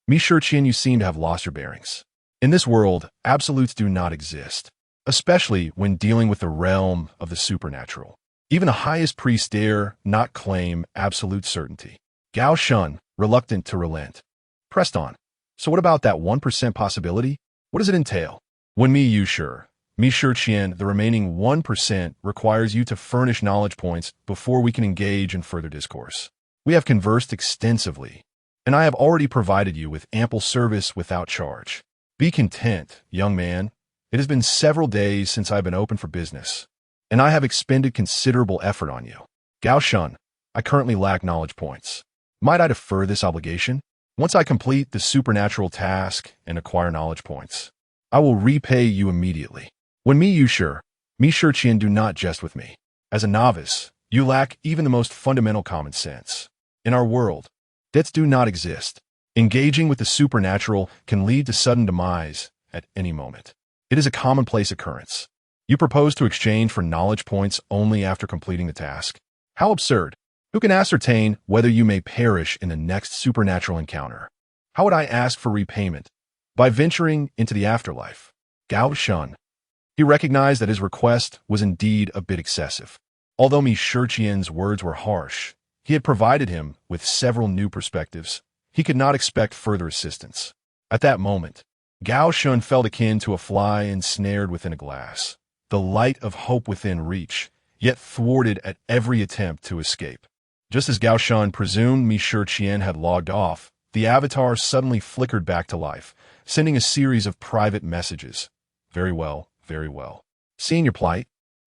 Qian, you seem to have lost your bearings. In this world, absolutes do not exist, especially when dealing with the realm of the supernatural. Even the highest priests dare not claim absolute certainty. Gao Shun, reluctant to relent, pressed on. So what about that 1% possibility? What does it entail? When Mi Shi Qian, the remaining 1% requires you to furnish knowledge points before we can engage in further discourse. We have conversed extensively, and I have already provided you with ample service without charge. Be content, young man. It has been several days since I have been open for business, and I have expended considerable effort on you. Gao Shun, I currently lack knowledge points. Might I defer this obligation? Once I complete the supernatural task and acquire knowledge points, I will repay you immediately. When Mi Shi Qian, do not jest with me. As a novice, you lack even the most fundamental common sense. In our world, debts do not exist. Engaging with the supernatural can lead to sudden demise at any moment. It is a commonplace occurrence. You propose to exchange for knowledge points only after completing the task. How absurd. Who can ascertain whether you may perish in the next supernatural encounter? How would I ask for repayment? By venturing into the afterlife. Gao Shun. He recognized that his request was indeed a bit excessive. Although Mi Shi Qian's words were harsh, he had provided him with several new perspectives. He could not expect further assistance. At that moment, Gao Shun felt akin to a fly ensnared within a glass, the light of hope within reach, yet thwarted at every attempt to escape. Just as Gao Shun presumed Mi Shi Qian had logged off, the avatar suddenly flickered back to life, sending a series of private messages. Very well, very well. Seeing your plight,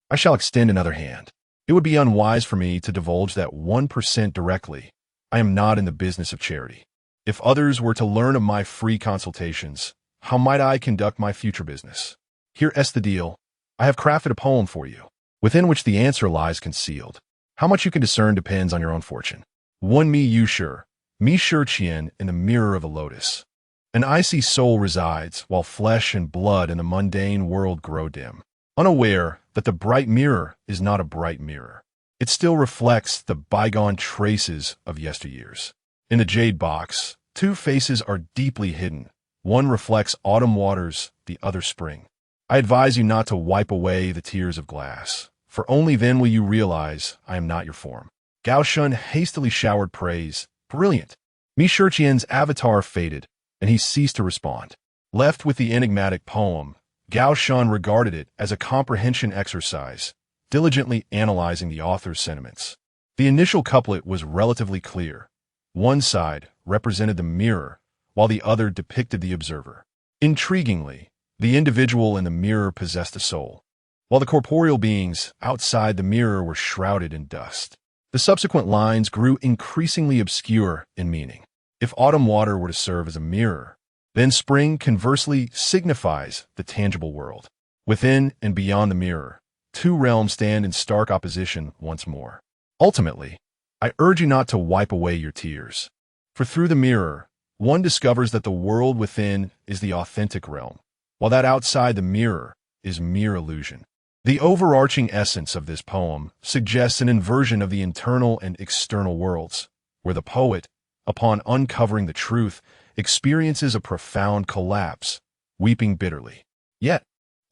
I shall extend another hand. It would be unwise for me to divulge that 1% directly. I am not in the business of charity. If others were to learn of my free consultations, how might I conduct my future business? Here's the deal. I have crafted a poem for you, within which the answer lies concealed. How much you can discern depends on your own fortune. One me you sure, me sure Chien in the mirror of a lotus. An icy soul resides, while flesh and blood in the mundane world grow dim, unaware that the bright mirror is not a bright mirror. It still reflects the bygone traces of yesteryears. In the jade box, two faces are deeply hidden. One reflects autumn waters, the other spring. I advise you not to wipe away the tears of glass, for only then will you realize I am not your form. Gao Shun hastily showered praise. Brilliant. Mi Shiqian's avatar faded, and he ceased to respond. Left with the enigmatic poem, Gao Shun regarded it as a comprehension exercise, diligently analyzing the author's sentiments. The initial couplet was relatively clear. One side represented the mirror, while the other depicted the observer. Intriguingly, the individual in the mirror possessed a soul, while the corporeal beings outside the mirror were shrouded in dust. The subsequent lines grew increasingly obscure in meaning. If autumn water were to serve as a mirror, then spring conversely signifies the tangible world. Within and beyond the mirror, two realms stand in stark opposition once more. Ultimately, I urge you not to wipe away your tears, for through the mirror, one discovers that the world within is the authentic realm, while that outside the mirror is mere illusion. The overarching essence of this poem suggests an inversion of the internal and external worlds, where the poet, upon uncovering the truth, experiences a profound collapse, weeping bitterly. Yet,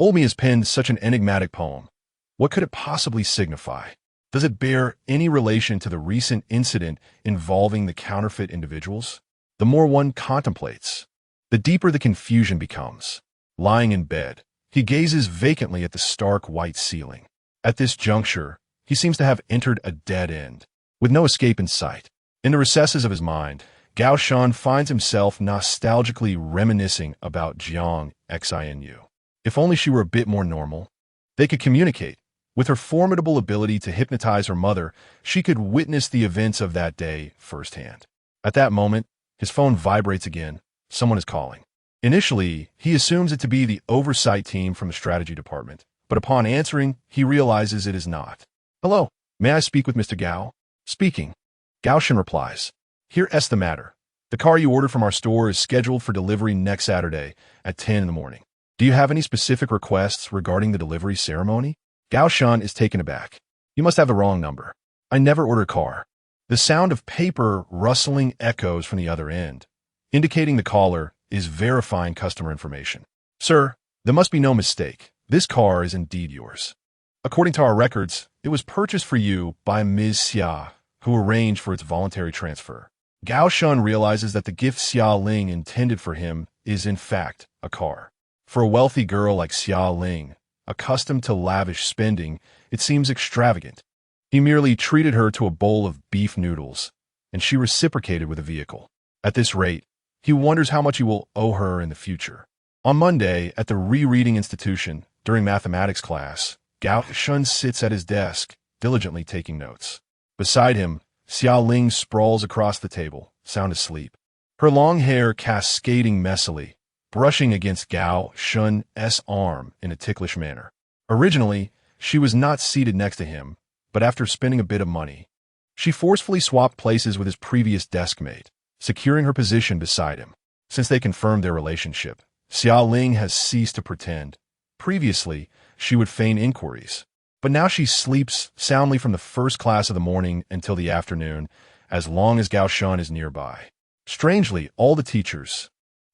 Olmi has penned such an enigmatic poem. What could it possibly signify? Does it bear any relation to the recent incident involving the counterfeit individuals? The more one contemplates, the deeper the confusion becomes. Lying in bed, he gazes vacantly at the stark white ceiling. At this juncture, he seems to have entered a dead end, with no escape in sight. In the recesses of his mind, Gao Shun finds himself nostalgically reminiscing about Jiang Xinu. If only she were a bit more normal. They could communicate. With her formidable ability to hypnotize her mother, she could witness the events of that day firsthand. At that moment, his phone vibrates again. Someone is calling. Initially, he assumes it to be the oversight team from the strategy department, but upon answering, he realizes it is not. Hello, may I speak with Mr. Gao? Speaking. Gao Shun replies. Here's the matter. The car you ordered from our store is scheduled for delivery next Saturday at 10 in the morning. Do you have any specific requests regarding the delivery ceremony? Gao Shun is taken aback. You must have the wrong number. I never order a car. The sound of paper rustling echoes from the other end, indicating the caller is verifying customer information. Sir, there must be no mistake. This car is indeed yours. According to our records, it was purchased for you by Ms. Xia, who arranged for its voluntary transfer. Gao Shun realizes that the gift Xia Ling intended for him is in fact a car. For a wealthy girl like Xia Ling, accustomed to lavish spending, it seems extravagant. He merely treated her to a bowl of beef noodles, and she reciprocated with a vehicle. At this rate, he wonders how much he will owe her in the future. On Monday, at the rereading institution, during mathematics class, Gao Shun sits at his desk, diligently taking notes. Beside him, Xia Ling sprawls across the table, sound asleep. Her long hair cascading messily, brushing against Gao Shun's arm in a ticklish manner. Originally, she was not seated next to him, but after spending a bit of money, she forcefully swapped places with his previous desk mate, securing her position beside him. Since they confirmed their relationship, Xia Ling has ceased to pretend. Previously, she would feign inquiries, but now she sleeps soundly from the first class of the morning until the afternoon, as long as Gao Shun is nearby. Strangely, all the teachers,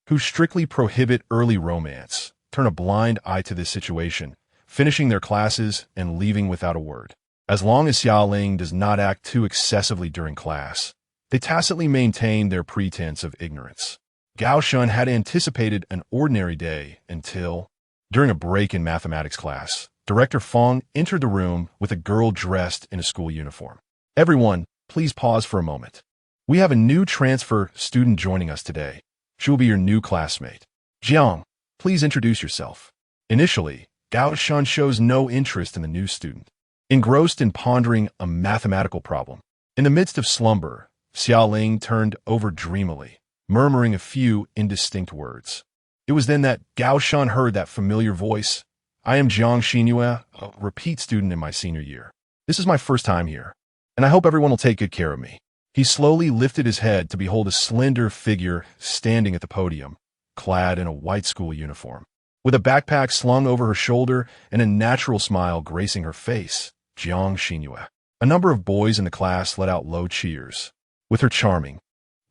who strictly prohibit early romance, turn a blind eye to this situation, finishing their classes and leaving without a word. As long as Xia Ling does not act too excessively during class, they tacitly maintain their pretense of ignorance. Gao Shun had anticipated an ordinary day until, during a break in mathematics class, Director Fong entered the room with a girl dressed in a school uniform. Everyone, please pause for a moment. We have a new transfer student joining us today. She will be your new classmate. Jiang, please introduce yourself. Initially, Gao Shan shows no interest in the new student, engrossed in pondering a mathematical problem. In the midst of slumber, Xiaoling turned over dreamily, murmuring a few indistinct words. It was then that Gao Shan heard that familiar voice. I am Jiang Xinyue, a repeat student in my senior year. This is my first time here, and I hope everyone will take good care of me. He slowly lifted his head to behold a slender figure standing at the podium, clad in a white school uniform. With a backpack slung over her shoulder and a natural smile gracing her face, Jiang Xinyue. A number of boys in the class let out low cheers. With her charming,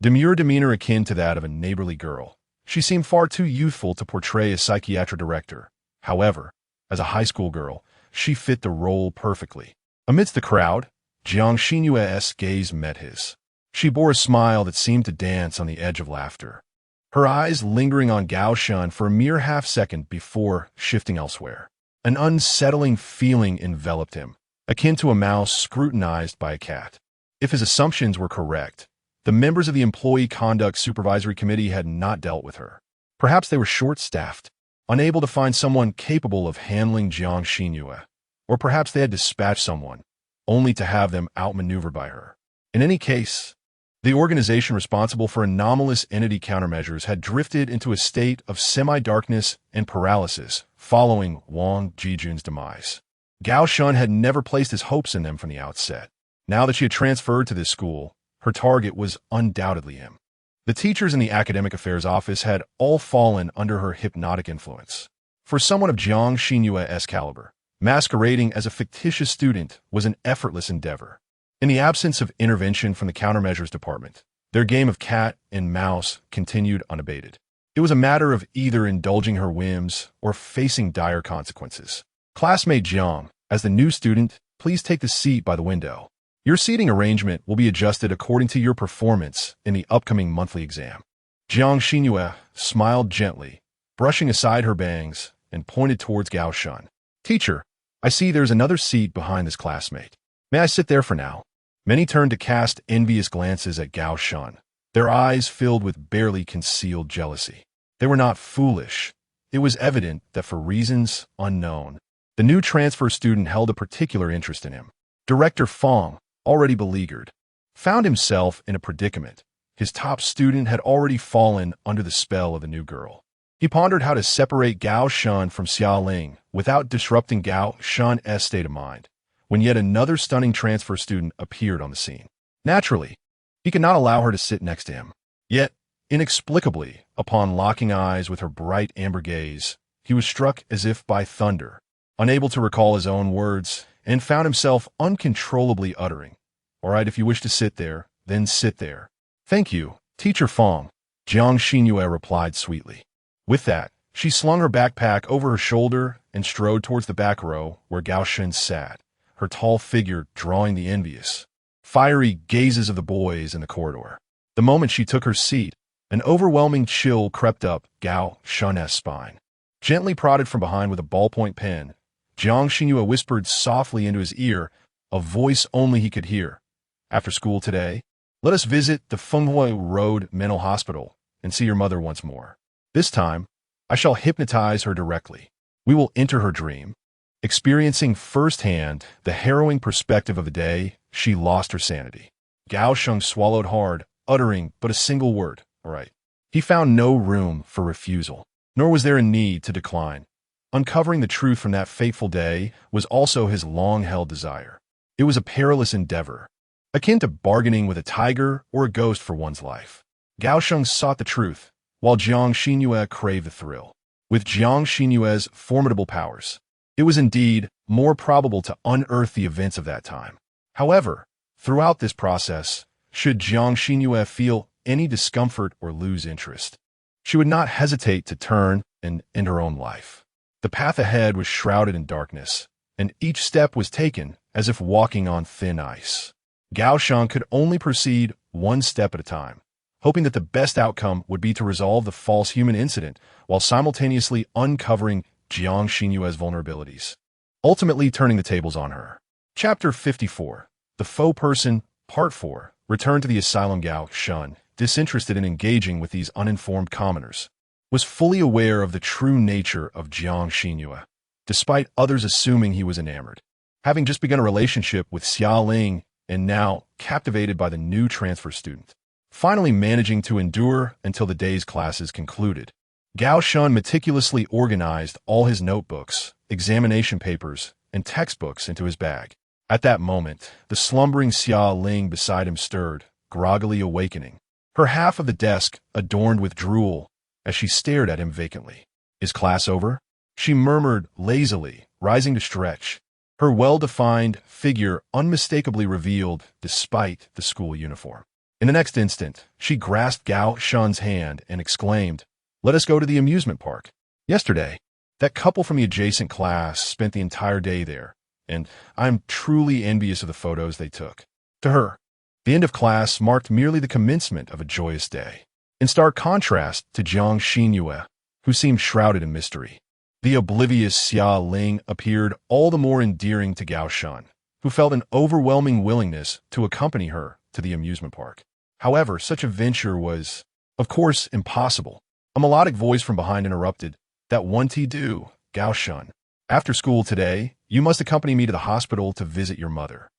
demure demeanor akin to that of a neighborly girl, she seemed far too youthful to portray a psychiatric director. However, as a high school girl, she fit the role perfectly. Amidst the crowd, Jiang Xinyue's gaze met his. She bore a smile that seemed to dance on the edge of laughter, her eyes lingering on Gao Shan for a mere half-second before shifting elsewhere. An unsettling feeling enveloped him, akin to a mouse scrutinized by a cat. If his assumptions were correct, the members of the Employee Conduct Supervisory Committee had not dealt with her. Perhaps they were short-staffed, unable to find someone capable of handling Jiang Xinyue, or perhaps they had dispatched someone, only to have them outmaneuvered by her. In any case, the organization responsible for anomalous entity countermeasures had drifted into a state of semi-darkness and paralysis following Wang Jijun's demise. Gao Shan had never placed his hopes in them from the outset. Now that she had transferred to this school, her target was undoubtedly him. The teachers in the academic affairs office had all fallen under her hypnotic influence. For someone of Jiang Xinyue's caliber, masquerading as a fictitious student was an effortless endeavor. In the absence of intervention from the countermeasures department, their game of cat and mouse continued unabated. It was a matter of either indulging her whims or facing dire consequences. Classmate Jiang, as the new student, please take the seat by the window. Your seating arrangement will be adjusted according to your performance in the upcoming monthly exam. Jiang Xinyue smiled gently, brushing aside her bangs, and pointed towards Gao Shan. Teacher, I see there's another seat behind this classmate. May I sit there for now? Many turned to cast envious glances at Gao Shan, their eyes filled with barely concealed jealousy. They were not foolish. It was evident that for reasons unknown, the new transfer student held a particular interest in him. Director Fong, already beleaguered, found himself in a predicament. His top student had already fallen under the spell of the new girl. He pondered how to separate Gao Shan from Xiaoling without disrupting Gao Shan's state of mind, when yet another stunning transfer student appeared on the scene. Naturally, he could not allow her to sit next to him. Yet, inexplicably, upon locking eyes with her bright amber gaze, he was struck as if by thunder, unable to recall his own words, and found himself uncontrollably uttering, "All right, if you wish to sit there, then sit there." "Thank you, Teacher Fong," Jiang Xinyue replied sweetly. With that, she slung her backpack over her shoulder and strode towards the back row where Gao Shan sat, her tall figure drawing the envious, fiery gazes of the boys in the corridor. The moment she took her seat, an overwhelming chill crept up Gao Shan's spine. Gently prodded from behind with a ballpoint pen, Jiang Xinyue whispered softly into his ear, a voice only he could hear. "After school today, let us visit the Fenghui Road Mental Hospital and see your mother once more. This time, I shall hypnotize her directly. We will enter her dream." Experiencing firsthand the harrowing perspective of the day, she lost her sanity. Gao Shan swallowed hard, uttering but a single word, "All right." He found no room for refusal, nor was there a need to decline. Uncovering the truth from that fateful day was also his long-held desire. It was a perilous endeavor, akin to bargaining with a tiger or a ghost for one's life. Gao Shan sought the truth, while Jiang Xinyue craved the thrill. With Jiang Xinyue's formidable powers, it was indeed more probable to unearth the events of that time. However, throughout this process, should Jiang Xinyue feel any discomfort or lose interest, she would not hesitate to turn and end her own life. The path ahead was shrouded in darkness, and each step was taken as if walking on thin ice. Gao Shan could only proceed one step at a time, hoping that the best outcome would be to resolve the false human incident while simultaneously uncovering Jiang Xinyue's vulnerabilities, ultimately turning the tables on her. Chapter 54, The Faux Person, Part 4, returned to the asylum. Gao Shun, disinterested in engaging with these uninformed commoners, was fully aware of the true nature of Jiang Xinyue, despite others assuming he was enamored. Having just begun a relationship with Xia Ling and now captivated by the new transfer student, finally managing to endure until the day's classes concluded, Gao Shun meticulously organized all his notebooks, examination papers, and textbooks into his bag. At that moment, the slumbering Xia Ling beside him stirred, groggily awakening, her half of the desk adorned with drool as she stared at him vacantly. "Is class over?" she murmured lazily, rising to stretch, her well-defined figure unmistakably revealed despite the school uniform. In the next instant, she grasped Gao Shun's hand and exclaimed, "Let us go to the amusement park. Yesterday, that couple from the adjacent class spent the entire day there, and I'm truly envious of the photos they took." To her, the end of class marked merely the commencement of a joyous day, in stark contrast to Jiang Xinyue, who seemed shrouded in mystery. The oblivious Xia Ling appeared all the more endearing to Gao Shun, who felt an overwhelming willingness to accompany her to the amusement park. However, such a venture was, of course, impossible. A melodic voice from behind interrupted, "That won't do, Gao Shun. After school today, you must accompany me to the hospital to visit your mother."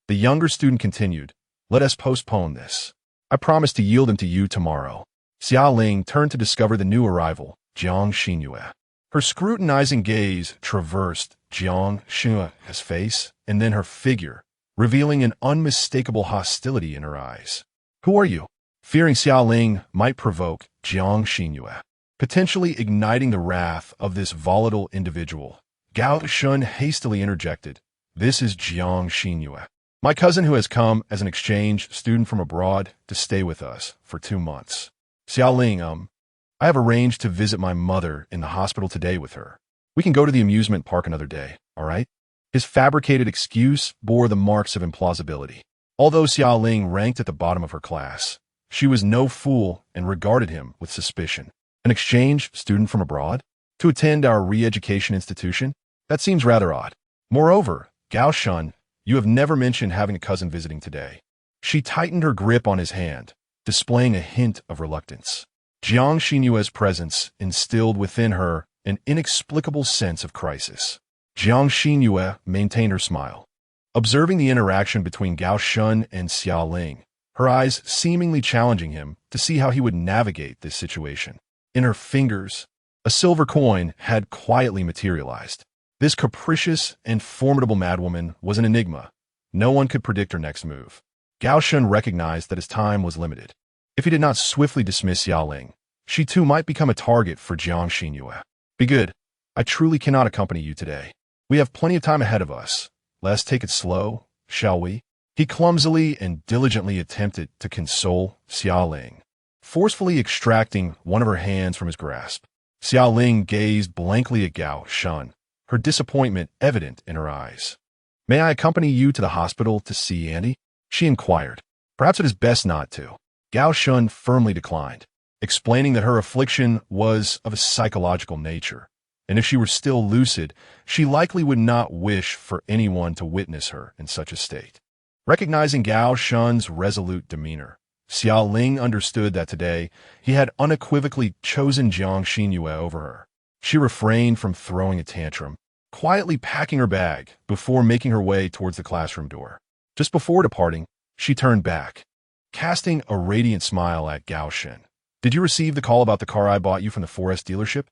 The younger student continued, "Let us postpone this. I promise to yield him to you tomorrow." Xia Ling turned to discover the new arrival, Jiang Xinyue. Her scrutinizing gaze traversed Jiang Xinyue's face and then her figure, revealing an unmistakable hostility in her eyes. "Who are you?" Fearing Xia Ling might provoke Jiang Xinyue, potentially igniting the wrath of this volatile individual, Gao Shun hastily interjected, "This is Jiang Xinyue, my cousin who has come as an exchange student from abroad to stay with us for 2 months. Xia Ling, I have arranged to visit my mother in the hospital today with her. We can go to the amusement park another day, all right?" His fabricated excuse bore the marks of implausibility. Although Xia Ling ranked at the bottom of her class, she was no fool and regarded him with suspicion. An exchange student from abroad? To attend our re-education institution? That seems rather odd. Moreover, Gao Shun, you have never mentioned having a cousin visiting today. She tightened her grip on his hand, displaying a hint of reluctance. Jiang Xinyue's presence instilled within her an inexplicable sense of crisis. Jiang Xinyue maintained her smile, observing the interaction between Gao Shun and Xia Ling, her eyes seemingly challenging him to see how he would navigate this situation. In her fingers, a silver coin had quietly materialized. This capricious and formidable madwoman was an enigma. No one could predict her next move. Gao Shun recognized that his time was limited. If he did not swiftly dismiss Xia Ling, she too might become a target for Jiang Xinyue. "Be good. I truly cannot accompany you today. We have plenty of time ahead of us. Let's take it slow, shall we?" He clumsily and diligently attempted to console Xia Ling, forcefully extracting one of her hands from his grasp. Xia Ling gazed blankly at Gao Shun, her disappointment evident in her eyes. "May I accompany you to the hospital to see Andy?" she inquired. "Perhaps it is best not to." Gao Shun firmly declined, explaining that her affliction was of a psychological nature, and if she were still lucid, she likely would not wish for anyone to witness her in such a state. Recognizing Gao Shun's resolute demeanor, Xia Ling understood that today he had unequivocally chosen Jiang Xinyue over her. She refrained from throwing a tantrum, quietly packing her bag before making her way towards the classroom door. Just before departing, she turned back, casting a radiant smile at Gao Shun. "Did you receive the call about the car I bought you from the 4S dealership?"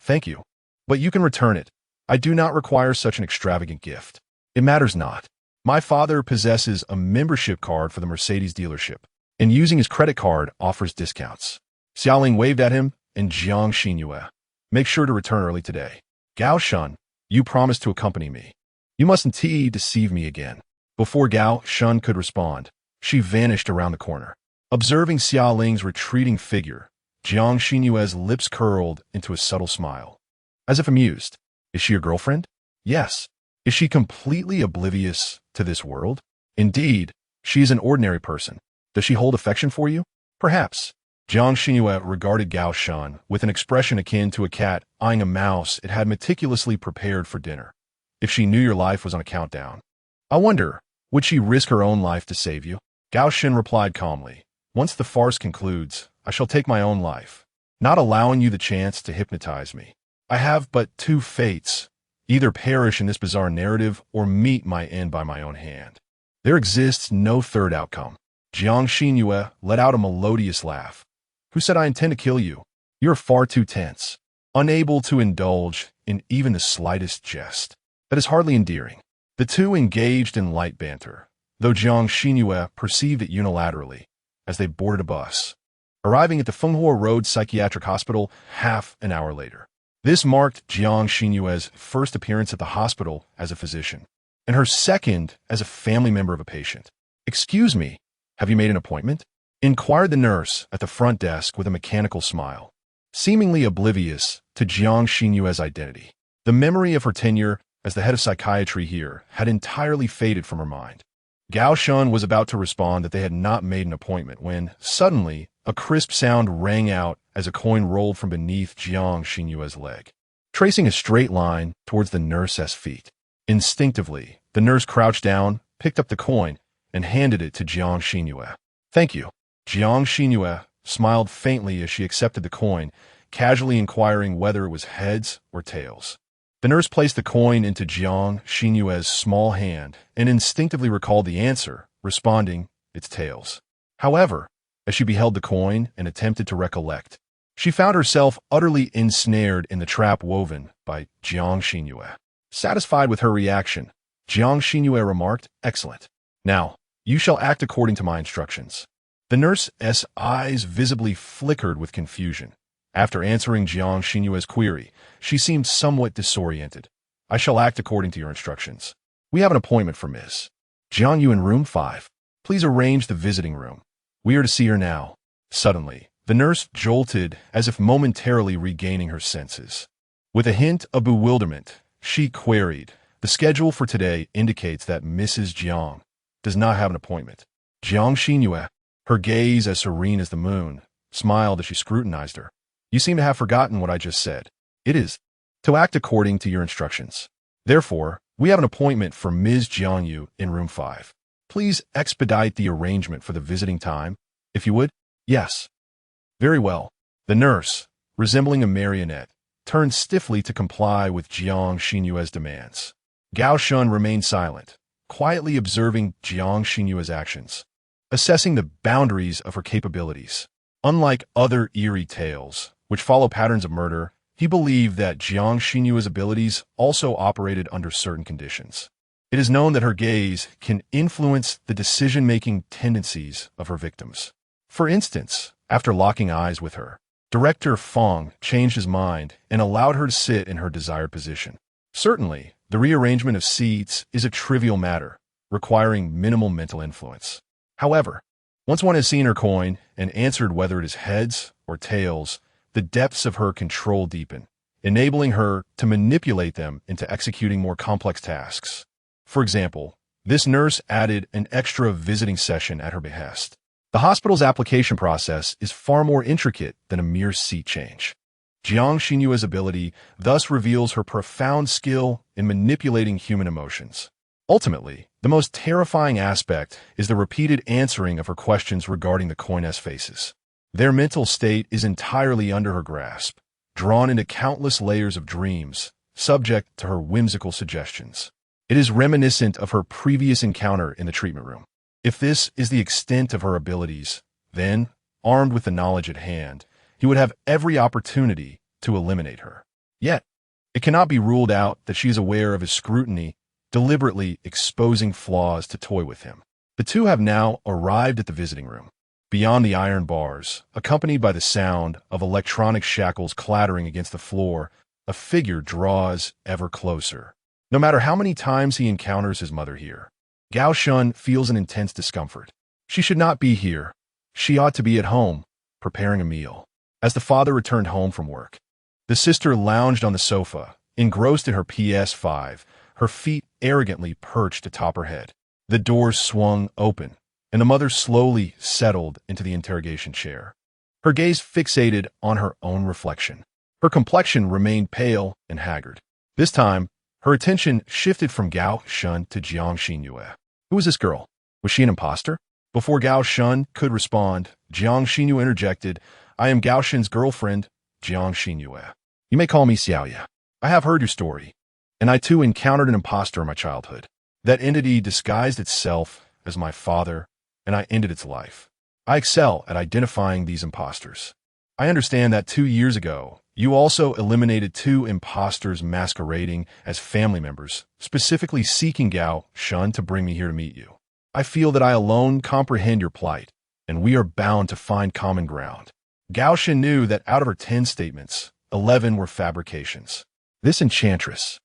Thank you. But you can return it. I do not require such an extravagant gift." "It matters not. My father possesses a membership card for the Mercedes dealership, and using his credit card offers discounts." Xia Ling waved at him, and Jiang Xinyue, "Make sure to return early today. Gao Shun, you promised to accompany me. You mustn't deceive me again." Before Gao Shun could respond, she vanished around the corner. Observing Xia Ling's retreating figure, Jiang Xinyue's lips curled into a subtle smile, as if amused. "Is she your girlfriend?" "Yes." "Is she completely oblivious to this world?" "Indeed, she is an ordinary person. Does she hold affection for you?" "Perhaps." Jiang Xinyue regarded Gao Shun with an expression akin to a cat eyeing a mouse it had meticulously prepared for dinner. "If she knew your life was on a countdown, I wonder, would she risk her own life to save you?" Gao Shen replied calmly, "Once the farce concludes, I shall take my own life, not allowing you the chance to hypnotize me. I have but two fates, either perish in this bizarre narrative or meet my end by my own hand. There exists no third outcome." Jiang Xinyue let out a melodious laugh. "Who said I intend to kill you? You're far too tense, unable to indulge in even the slightest jest. That is hardly endearing." The two engaged in light banter, though Jiang Xinyue perceived it unilaterally, as they boarded a bus, arriving at the Fenghua Road Psychiatric Hospital half an hour later. This marked Jiang Xinyue's first appearance at the hospital as a physician, and her second as a family member of a patient. "Excuse me, have you made an appointment?" inquired the nurse at the front desk with a mechanical smile, seemingly oblivious to Jiang Xinyue's identity. The memory of her tenure as the head of psychiatry here had entirely faded from her mind. Gao Shen was about to respond that they had not made an appointment when, suddenly, a crisp sound rang out as a coin rolled from beneath Jiang Xinyue's leg, tracing a straight line towards the nurse's feet. Instinctively, the nurse crouched down, picked up the coin, and handed it to Jiang Xinyue. "Thank you." Jiang Xinyue smiled faintly as she accepted the coin, casually inquiring whether it was heads or tails. The nurse placed the coin into Jiang Xinyue's small hand and instinctively recalled the answer, responding, "It's tails." However, as she beheld the coin and attempted to recollect, she found herself utterly ensnared in the trap woven by Jiang Xinyue. Satisfied with her reaction, Jiang Xinyue remarked, "Excellent. Now, you shall act according to my instructions." The nurse's eyes visibly flickered with confusion. After answering Jiang Xinyue's query, she seemed somewhat disoriented. "I shall act according to your instructions. We have an appointment for Ms. Jiang Yu in room 5. Please arrange the visiting room. We are to see her now." Suddenly, the nurse jolted as if momentarily regaining her senses. With a hint of bewilderment, she queried, "The schedule for today indicates that Mrs. Jiang does not have an appointment." Jiang Xinyue, her gaze as serene as the moon, smiled as she scrutinized her. "You seem to have forgotten what I just said. It is to act according to your instructions. Therefore, we have an appointment for Ms. Jiang Yu in room 5. Please expedite the arrangement for the visiting time, if you would." "Yes." "Very well." The nurse, resembling a marionette, turned stiffly to comply with Jiang Xinyue's demands. Gao Shen remained silent, quietly observing Jiang Xinyue's actions, assessing the boundaries of her capabilities. Unlike other eerie tales, which follow patterns of murder, he believed that Jiang Xinyue's abilities also operated under certain conditions. It is known that her gaze can influence the decision-making tendencies of her victims. For instance, after locking eyes with her, Director Fong changed his mind and allowed her to sit in her desired position. Certainly, the rearrangement of seats is a trivial matter, requiring minimal mental influence. However, once one has seen her coin and answered whether it is heads or tails, the depths of her control deepen, enabling her to manipulate them into executing more complex tasks. For example, this nurse added an extra visiting session at her behest. The hospital's application process is far more intricate than a mere seat change. Jiang Xinyue's ability thus reveals her profound skill in manipulating human emotions. Ultimately, the most terrifying aspect is the repeated answering of her questions regarding the coin's faces. Their mental state is entirely under her grasp, drawn into countless layers of dreams, subject to her whimsical suggestions. It is reminiscent of her previous encounter in the treatment room. If this is the extent of her abilities, then, armed with the knowledge at hand, he would have every opportunity to eliminate her. Yet, it cannot be ruled out that she is aware of his scrutiny, deliberately exposing flaws to toy with him. The two have now arrived at the visiting room. Beyond the iron bars, accompanied by the sound of electronic shackles clattering against the floor, a figure draws ever closer. No matter how many times he encounters his mother here, Gao Shen feels an intense discomfort. She should not be here. She ought to be at home, preparing a meal. As the father returned home from work, the sister lounged on the sofa, engrossed in her PS5, her feet arrogantly perched atop her head. The doors swung open, and the mother slowly settled into the interrogation chair, her gaze fixated on her own reflection. Her complexion remained pale and haggard. This time, her attention shifted from Gao Shen to Jiang Xinyue. Who was this girl? Was she an imposter? Before Gao Shun could respond, Jiang Xinyue interjected, I am Gao Shun's girlfriend, Jiang Xinyue. You may call me Xiaoya. I have heard your story, and I too encountered an impostor in my childhood. That entity disguised itself as my father, and I ended its life. I excel at identifying these imposters. I understand that 2 years ago, you also eliminated 2 imposters masquerading as family members, specifically seeking Gao Shun to bring me here to meet you. I feel that I alone comprehend your plight, and we are bound to find common ground. Gao Shun knew that out of her 10 statements, 11 were fabrications. This enchantress,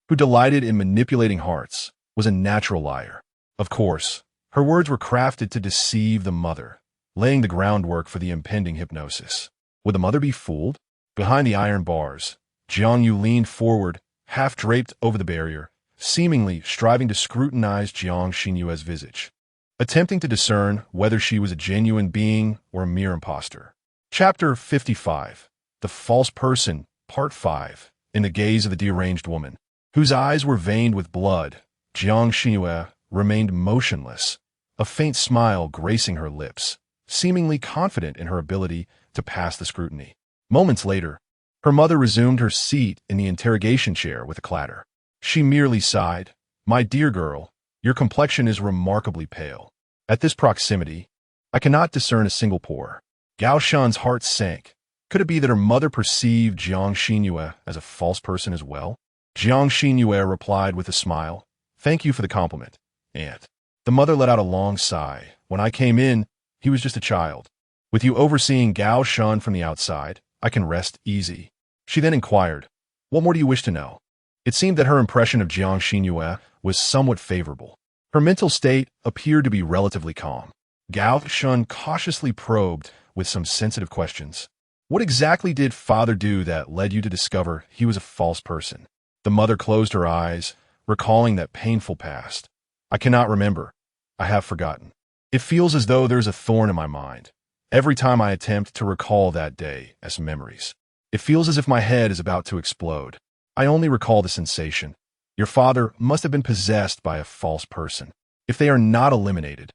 who delighted in manipulating hearts, was a natural liar. Of course, her words were crafted to deceive the mother, laying the groundwork for the impending hypnosis. Would the mother be fooled? Behind the iron bars, Jiang Yu leaned forward, half draped over the barrier, seemingly striving to scrutinize Jiang Xinyue's visage, attempting to discern whether she was a genuine being or a mere impostor. Chapter 55. The False Person, Part 5. In the gaze of the deranged woman, whose eyes were veined with blood, Jiang Xinyue remained motionless, a faint smile gracing her lips, seemingly confident in her ability to pass the scrutiny. Moments later, her mother resumed her seat in the interrogation chair with a clatter. She merely sighed, My dear girl, your complexion is remarkably pale. At this proximity, I cannot discern a single pore. Gao Shun's heart sank. Could it be that her mother perceived Jiang Xinyue as a false person as well? Jiang Xinyue replied with a smile, Thank you for the compliment, Aunt. The mother let out a long sigh. When I came in, he was just a child. With you overseeing Gao Shun from the outside, I can rest easy. She then inquired, What more do you wish to know? It seemed that her impression of Jiang Xinyue was somewhat favorable. Her mental state appeared to be relatively calm. Gao Shun cautiously probed with some sensitive questions. What exactly did father do that led you to discover he was a false person? The mother closed her eyes, recalling that painful past. I cannot remember. I have forgotten. It feels as though there's a thorn in my mind. Every time I attempt to recall that day as memories, it feels as if my head is about to explode. I only recall the sensation. Your father must have been possessed by a false person. If they are not eliminated,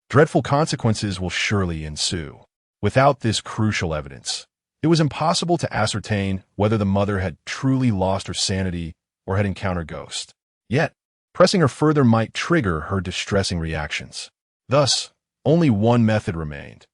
dreadful consequences will surely ensue. Without this crucial evidence, it was impossible to ascertain whether the mother had truly lost her sanity or had encountered ghosts. Yet, pressing her further might trigger her distressing reactions. Thus, only one method remained.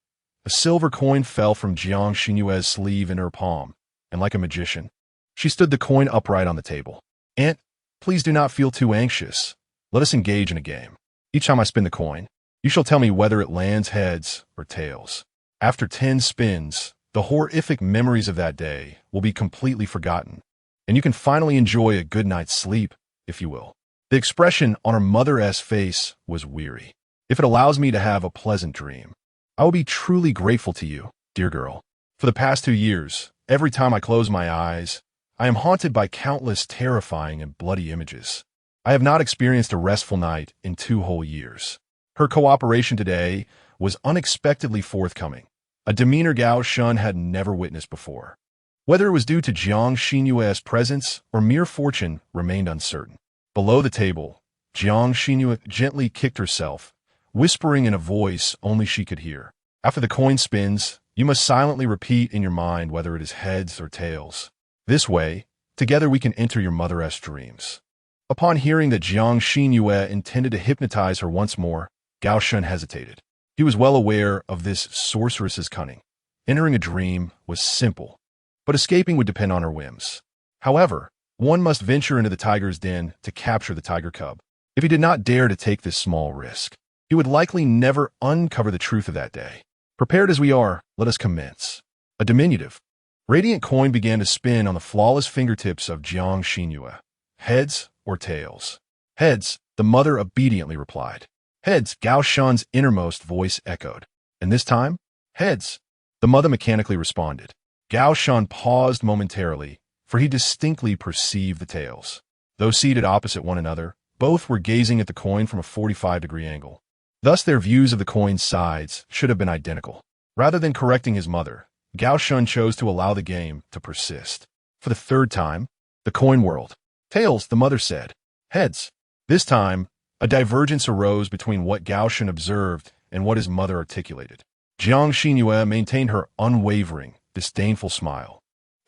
A silver coin fell from Jiang Xinyue's sleeve in her palm, and like a magician, she stood the coin upright on the table. Aunt, please do not feel too anxious. Let us engage in a game. Each time I spin the coin, you shall tell me whether it lands heads or tails. After 10 spins, the horrific memories of that day will be completely forgotten, and you can finally enjoy a good night's sleep, if you will. The expression on her mother's face was weary. If it allows me to have a pleasant dream, I will be truly grateful to you, dear girl. For the past 2 years, every time I close my eyes, I am haunted by countless terrifying and bloody images. I have not experienced a restful night in 2 whole years. Her cooperation today was unexpectedly forthcoming, a demeanor Gao Shun had never witnessed before. Whether it was due to Jiang Xinyue's presence or mere fortune remained uncertain. Below the table, Jiang Xinyue gently kicked herself, whispering in a voice only she could hear. After the coin spins, you must silently repeat in your mind whether it is heads or tails. This way, together we can enter your mother's dreams. Upon hearing that Jiang Xinyue intended to hypnotize her once more, Gao Shun hesitated. He was well aware of this sorceress's cunning. Entering a dream was simple, but escaping would depend on her whims. However, one must venture into the tiger's den to capture the tiger cub. If he did not dare to take this small risk, he would likely never uncover the truth of that day. Prepared as we are, let us commence. A diminutive, radiant coin began to spin on the flawless fingertips of Jiang Xinyue. Heads or tails? Heads, the mother obediently replied. Heads, Gao Shun's innermost voice echoed. And this time, heads, the mother mechanically responded. Gao Shun paused momentarily, for he distinctly perceived the tails. Though seated opposite one another, both were gazing at the coin from a 45-degree angle. Thus their views of the coin's sides should have been identical. Rather than correcting his mother, Gao Shun chose to allow the game to persist. For the 3rd time, the coin whirled. Tails, the mother said. Heads. This time, a divergence arose between what Gao Shun observed in what his mother articulated. Jiang Xinyue maintained her unwavering, disdainful smile.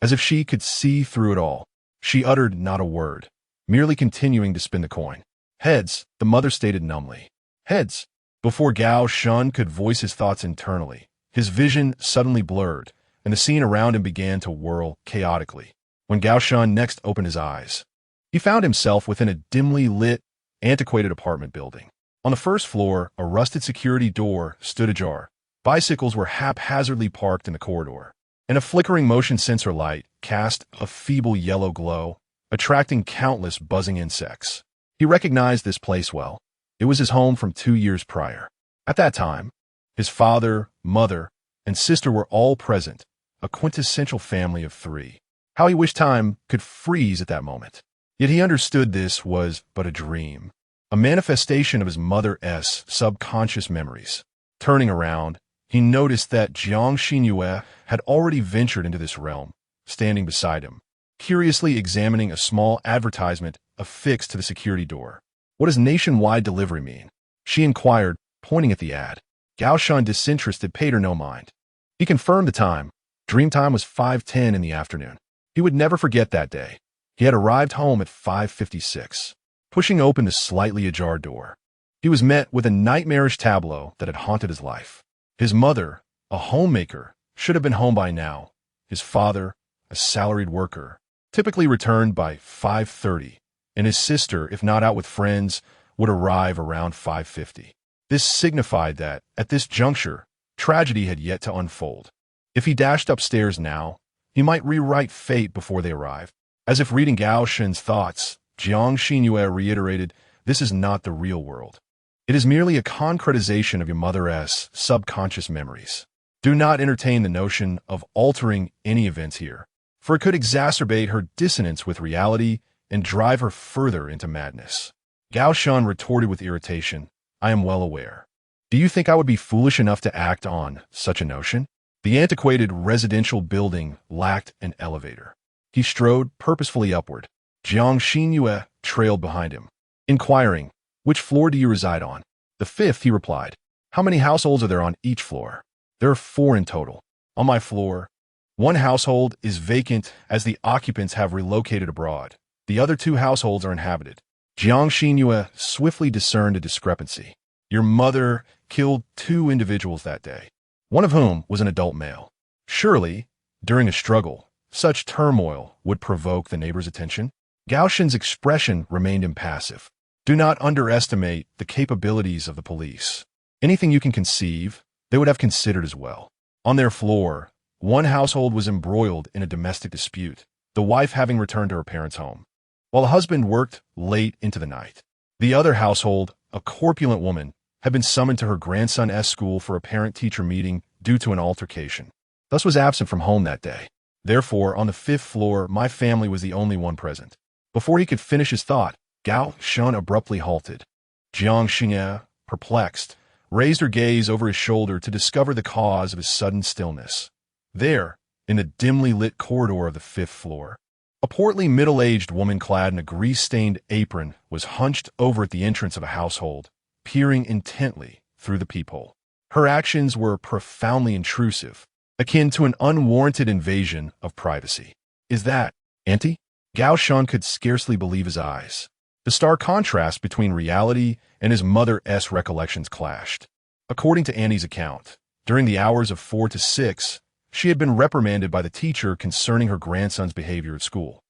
As if she could see through it all, she uttered not a word, merely continuing to spin the coin. Heads, the mother stated numbly. Heads. Before Gao Shun could voice his thoughts internally, his vision suddenly blurred, and the scene around him began to whirl chaotically. When Gao Shun next opened his eyes, he found himself within a dimly lit, antiquated apartment building. On the first floor, a rusted security door stood ajar. Bicycles were haphazardly parked in the corridor, and a flickering motion sensor light cast a feeble yellow glow, attracting countless buzzing insects. He recognized this place well. It was his home from 2 years prior. At that time, his father, mother, and sister were all present, a quintessential family of 3. How he wished time could freeze at that moment. Yet he understood this was but a dream, a manifestation of his mother's subconscious memories. Turning around, he noticed that Jiang Xinyue had already ventured into this realm, standing beside him, curiously examining a small advertisement affixed to the security door. What does nationwide delivery mean? She inquired, pointing at the ad. Gao Shun, disinterested, paid her no mind. He confirmed the time. Dream time was 5:10 in the afternoon. He would never forget that day. He had arrived home at 5:56. Pushing open the slightly ajar door, he was met with a nightmarish tableau that had haunted his life. His mother, a homemaker, should have been home by now. His father, a salaried worker, typically returned by 5:30, and his sister, if not out with friends, would arrive around 5:50. This signified that, at this juncture, tragedy had yet to unfold. If he dashed upstairs now, he might rewrite fate before they arrived. As if reading Gao Shun's thoughts, Jiang Xinyue reiterated, "This is not the real world. It is merely a concretization of your mother's subconscious memories. Do not entertain the notion of altering any events here, for it could exacerbate her dissonance with reality and drive her further into madness." Gao Shun retorted with irritation, "I am well aware. Do you think I would be foolish enough to act on such a notion?" The antiquated residential building lacked an elevator. He strode purposefully upward. Jiang Xinyue trailed behind him, inquiring, "Which floor do you reside on?" "The 5th, he replied. "How many households are there on each floor?" "There are 4 in total. On my floor, 1 household is vacant as the occupants have relocated abroad. The other 2 households are inhabited." Jiang Xinyue swiftly discerned a discrepancy. "Your mother killed 2 individuals that day, one of whom was an adult male. Surely, during a struggle, such turmoil would provoke the neighbor's attention?" Gao Shun's expression remained impassive. "Do not underestimate the capabilities of the police. Anything you can conceive, they would have considered as well." On their floor, 1 household was embroiled in a domestic dispute, the wife having returned to her parents' home, while the husband worked late into the night. The other household, a corpulent woman, had been summoned to her grandson's school for a parent-teacher meeting due to an altercation, thus was absent from home that day. Therefore, on the 5th floor, my family was the only one present. Before he could finish his thought, Gao Shun abruptly halted. Jiang Xinyue, perplexed, raised her gaze over his shoulder to discover the cause of his sudden stillness. There, in the dimly lit corridor of the 5th floor, a portly middle-aged woman clad in a grease-stained apron was hunched over at the entrance of a household, peering intently through the peephole. Her actions were profoundly intrusive, akin to an unwarranted invasion of privacy. "Is that Auntie?" Gao Shun could scarcely believe his eyes. The stark contrast between reality and his mother's recollections clashed. According to Annie's account, during the hours of 4 to 6, she had been reprimanded by the teacher concerning her grandson's behavior at school.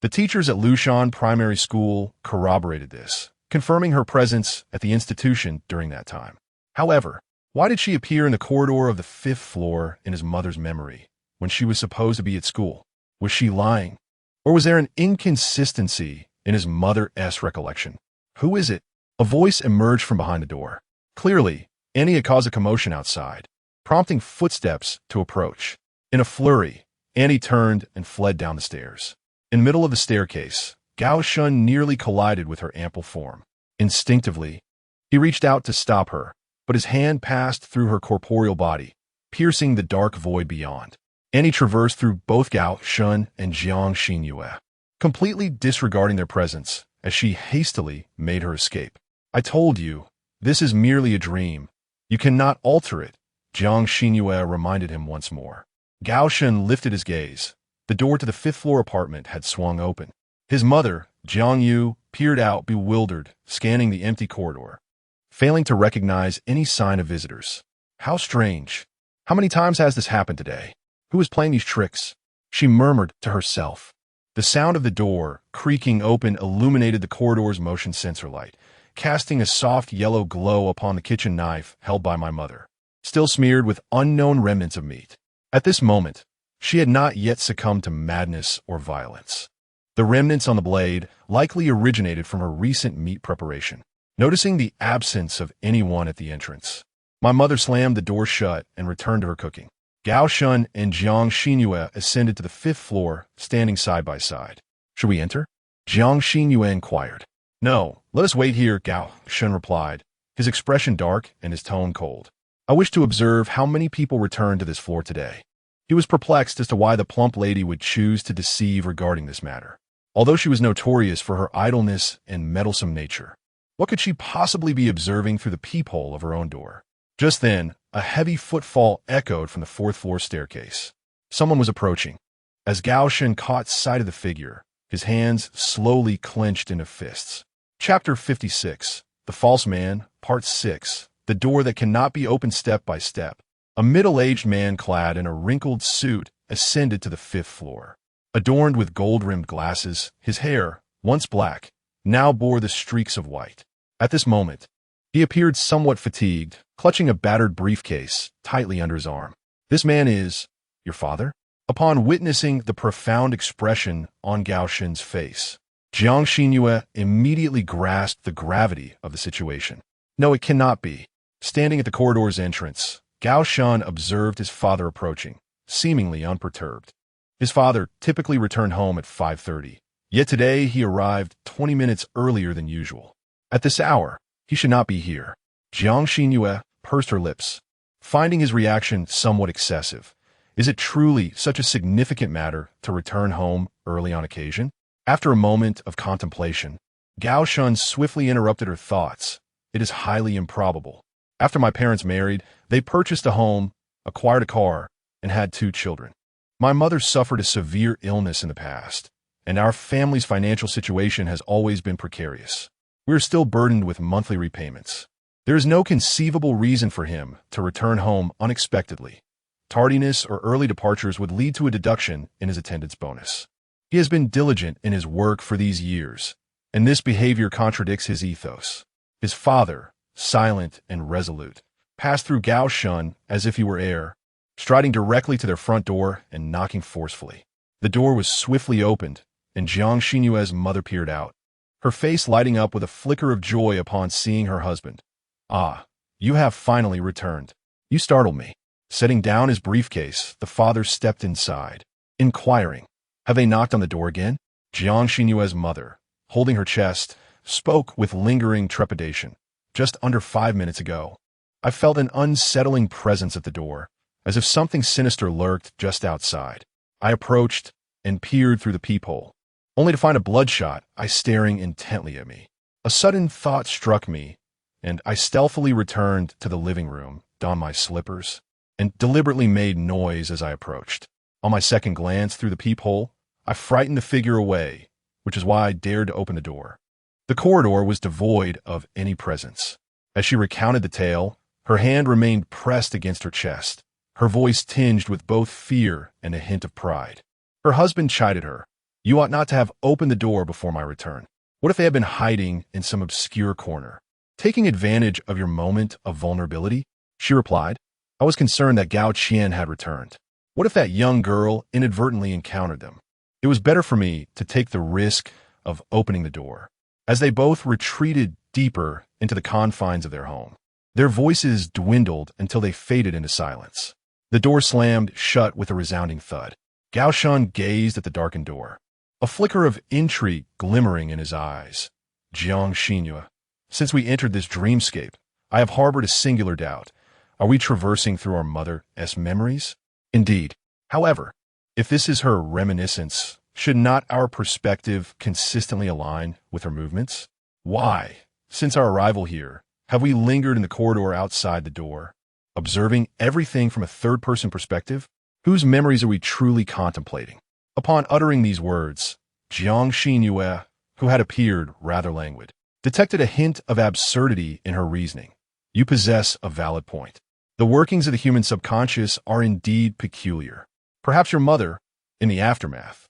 The teachers at Lushan Primary School corroborated this, confirming her presence at the institution during that time. However, why did she appear in the corridor of the 5th floor in his mother's memory when she was supposed to be at school? Was she lying? Or was there an inconsistency in his mother's recollection? "Who is it?" A voice emerged from behind the door. Clearly, Annie had caused a commotion outside, prompting footsteps to approach. In a flurry, Annie turned and fled down the stairs. In the middle of the staircase, Gao Shun nearly collided with her ample form. Instinctively, he reached out to stop her, but his hand passed through her corporeal body, piercing the dark void beyond. Annie traversed through both Gao Shun and Jiang Xinyue, completely disregarding their presence as she hastily made her escape. "I told you, this is merely a dream. You cannot alter it, Jiang Xinyue reminded him once more. Gao Shen lifted his gaze. The door to the fifth-floor apartment had swung open. His mother, Jiang Yu, peered out, bewildered, scanning the empty corridor, failing to recognize any sign of visitors. How strange. How many times has this happened today? Who is playing these tricks? She murmured to herself. The sound of the door creaking open illuminated the corridor's motion sensor light, casting a soft yellow glow upon the kitchen knife held by my mother, still smeared with unknown remnants of meat. At this moment, she had not yet succumbed to madness or violence. The remnants on the blade likely originated from her recent meat preparation. Noticing the absence of anyone at the entrance, my mother slammed the door shut and returned to her cooking. Gao Shen and Jiang Xinyue ascended to the fifth floor, standing side by side. Should we enter? Jiang Xinyue inquired. No, let us wait here, Gao Shen replied, his expression dark and his tone cold. I wish to observe how many people returned to this floor today. He was perplexed as to why the plump lady would choose to deceive regarding this matter. Although she was notorious for her idleness and meddlesome nature, what could she possibly be observing through the peephole of her own door? Just then, a heavy footfall echoed from the fourth-floor staircase. Someone was approaching. As Gao Shen caught sight of the figure, his hands slowly clenched into fists. Chapter 56, The False Man, Part 6, The Door That Cannot Be Opened Step by Step. A middle-aged man clad in a wrinkled suit ascended to the fifth floor. Adorned with gold-rimmed glasses, his hair, once black, now bore the streaks of white. At this moment, he appeared somewhat fatigued, clutching a battered briefcase tightly under his arm. This man is your father? Upon witnessing the profound expression on Gao Shen's face, Jiang Xinyue immediately grasped the gravity of the situation. No, it cannot be. Standing at the corridor's entrance, Gao Shen observed his father approaching, seemingly unperturbed. His father typically returned home at 5:30, yet today he arrived 20 minutes earlier than usual. At this hour, he should not be here. Jiang Xinyue pursed her lips, finding his reaction somewhat excessive. Is it truly such a significant matter to return home early on occasion? After a moment of contemplation, Gao Shen swiftly interrupted her thoughts. It is highly improbable. After my parents married, they purchased a home, acquired a car, and had 2 children. My mother suffered a severe illness in the past, and our family's financial situation has always been precarious. We are still burdened with monthly repayments. There is no conceivable reason for him to return home unexpectedly. Tardiness or early departures would lead to a deduction in his attendance bonus. He has been diligent in his work for these years, and this behavior contradicts his ethos. His father, silent and resolute, passed through Gao Shen as if he were air, striding directly to their front door and knocking forcefully. The door was swiftly opened, and Jiang Xinyue's mother peered out, her face lighting up with a flicker of joy upon seeing her husband. Ah, you have finally returned. You startled me. Setting down his briefcase, the father stepped inside, inquiring, have they knocked on the door again? Jiang Xinyue's mother, holding her chest, spoke with lingering trepidation. Just under 5 minutes ago, I felt an unsettling presence at the door, as if something sinister lurked just outside. I approached and peered through the peephole, only to find a bloodshot eye staring intently at me. A sudden thought struck me, and I stealthily returned to the living room, donned my slippers, and deliberately made noise as I approached. On my second glance through the peephole, I frightened the figure away, which is why I dared to open the door. The corridor was devoid of any presence. As she recounted the tale, her hand remained pressed against her chest, her voice tinged with both fear and a hint of pride. Her husband chided her. You ought not to have opened the door before my return. What if they had been hiding in some obscure corner, taking advantage of your moment of vulnerability? She replied. I was concerned that Gao Qian had returned. What if that young girl inadvertently encountered them? It was better for me to take the risk of opening the door. As they both retreated deeper into the confines of their home, their voices dwindled until they faded into silence. The door slammed shut with a resounding thud. Gao Shen gazed at the darkened door, a flicker of intrigue glimmering in his eyes. Jiang Xinyue, since we entered this dreamscape, I have harbored a singular doubt. Are we traversing through our mother's memories? Indeed. However, if this is her reminiscence, should not our perspective consistently align with her movements? Why, since our arrival here, Have we lingered in the corridor outside the door, observing everything from a third-person perspective? Whose memories are we truly contemplating? Upon uttering these words, Jiang Xinyue, who had appeared rather languid, detected a hint of absurdity in her reasoning. You possess a valid point. The workings of the human subconscious are indeed peculiar. Perhaps your mother, in the aftermath,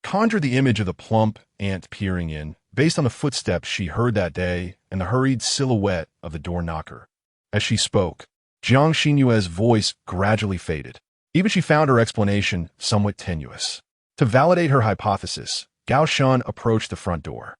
conjured the image of the plump ant peering in, based on the footsteps she heard that day and the hurried silhouette of the door knocker. As she spoke, Jiang Xinyue's voice gradually faded. Even she found her explanation somewhat tenuous. To validate her hypothesis, Gao Shan approached the front door.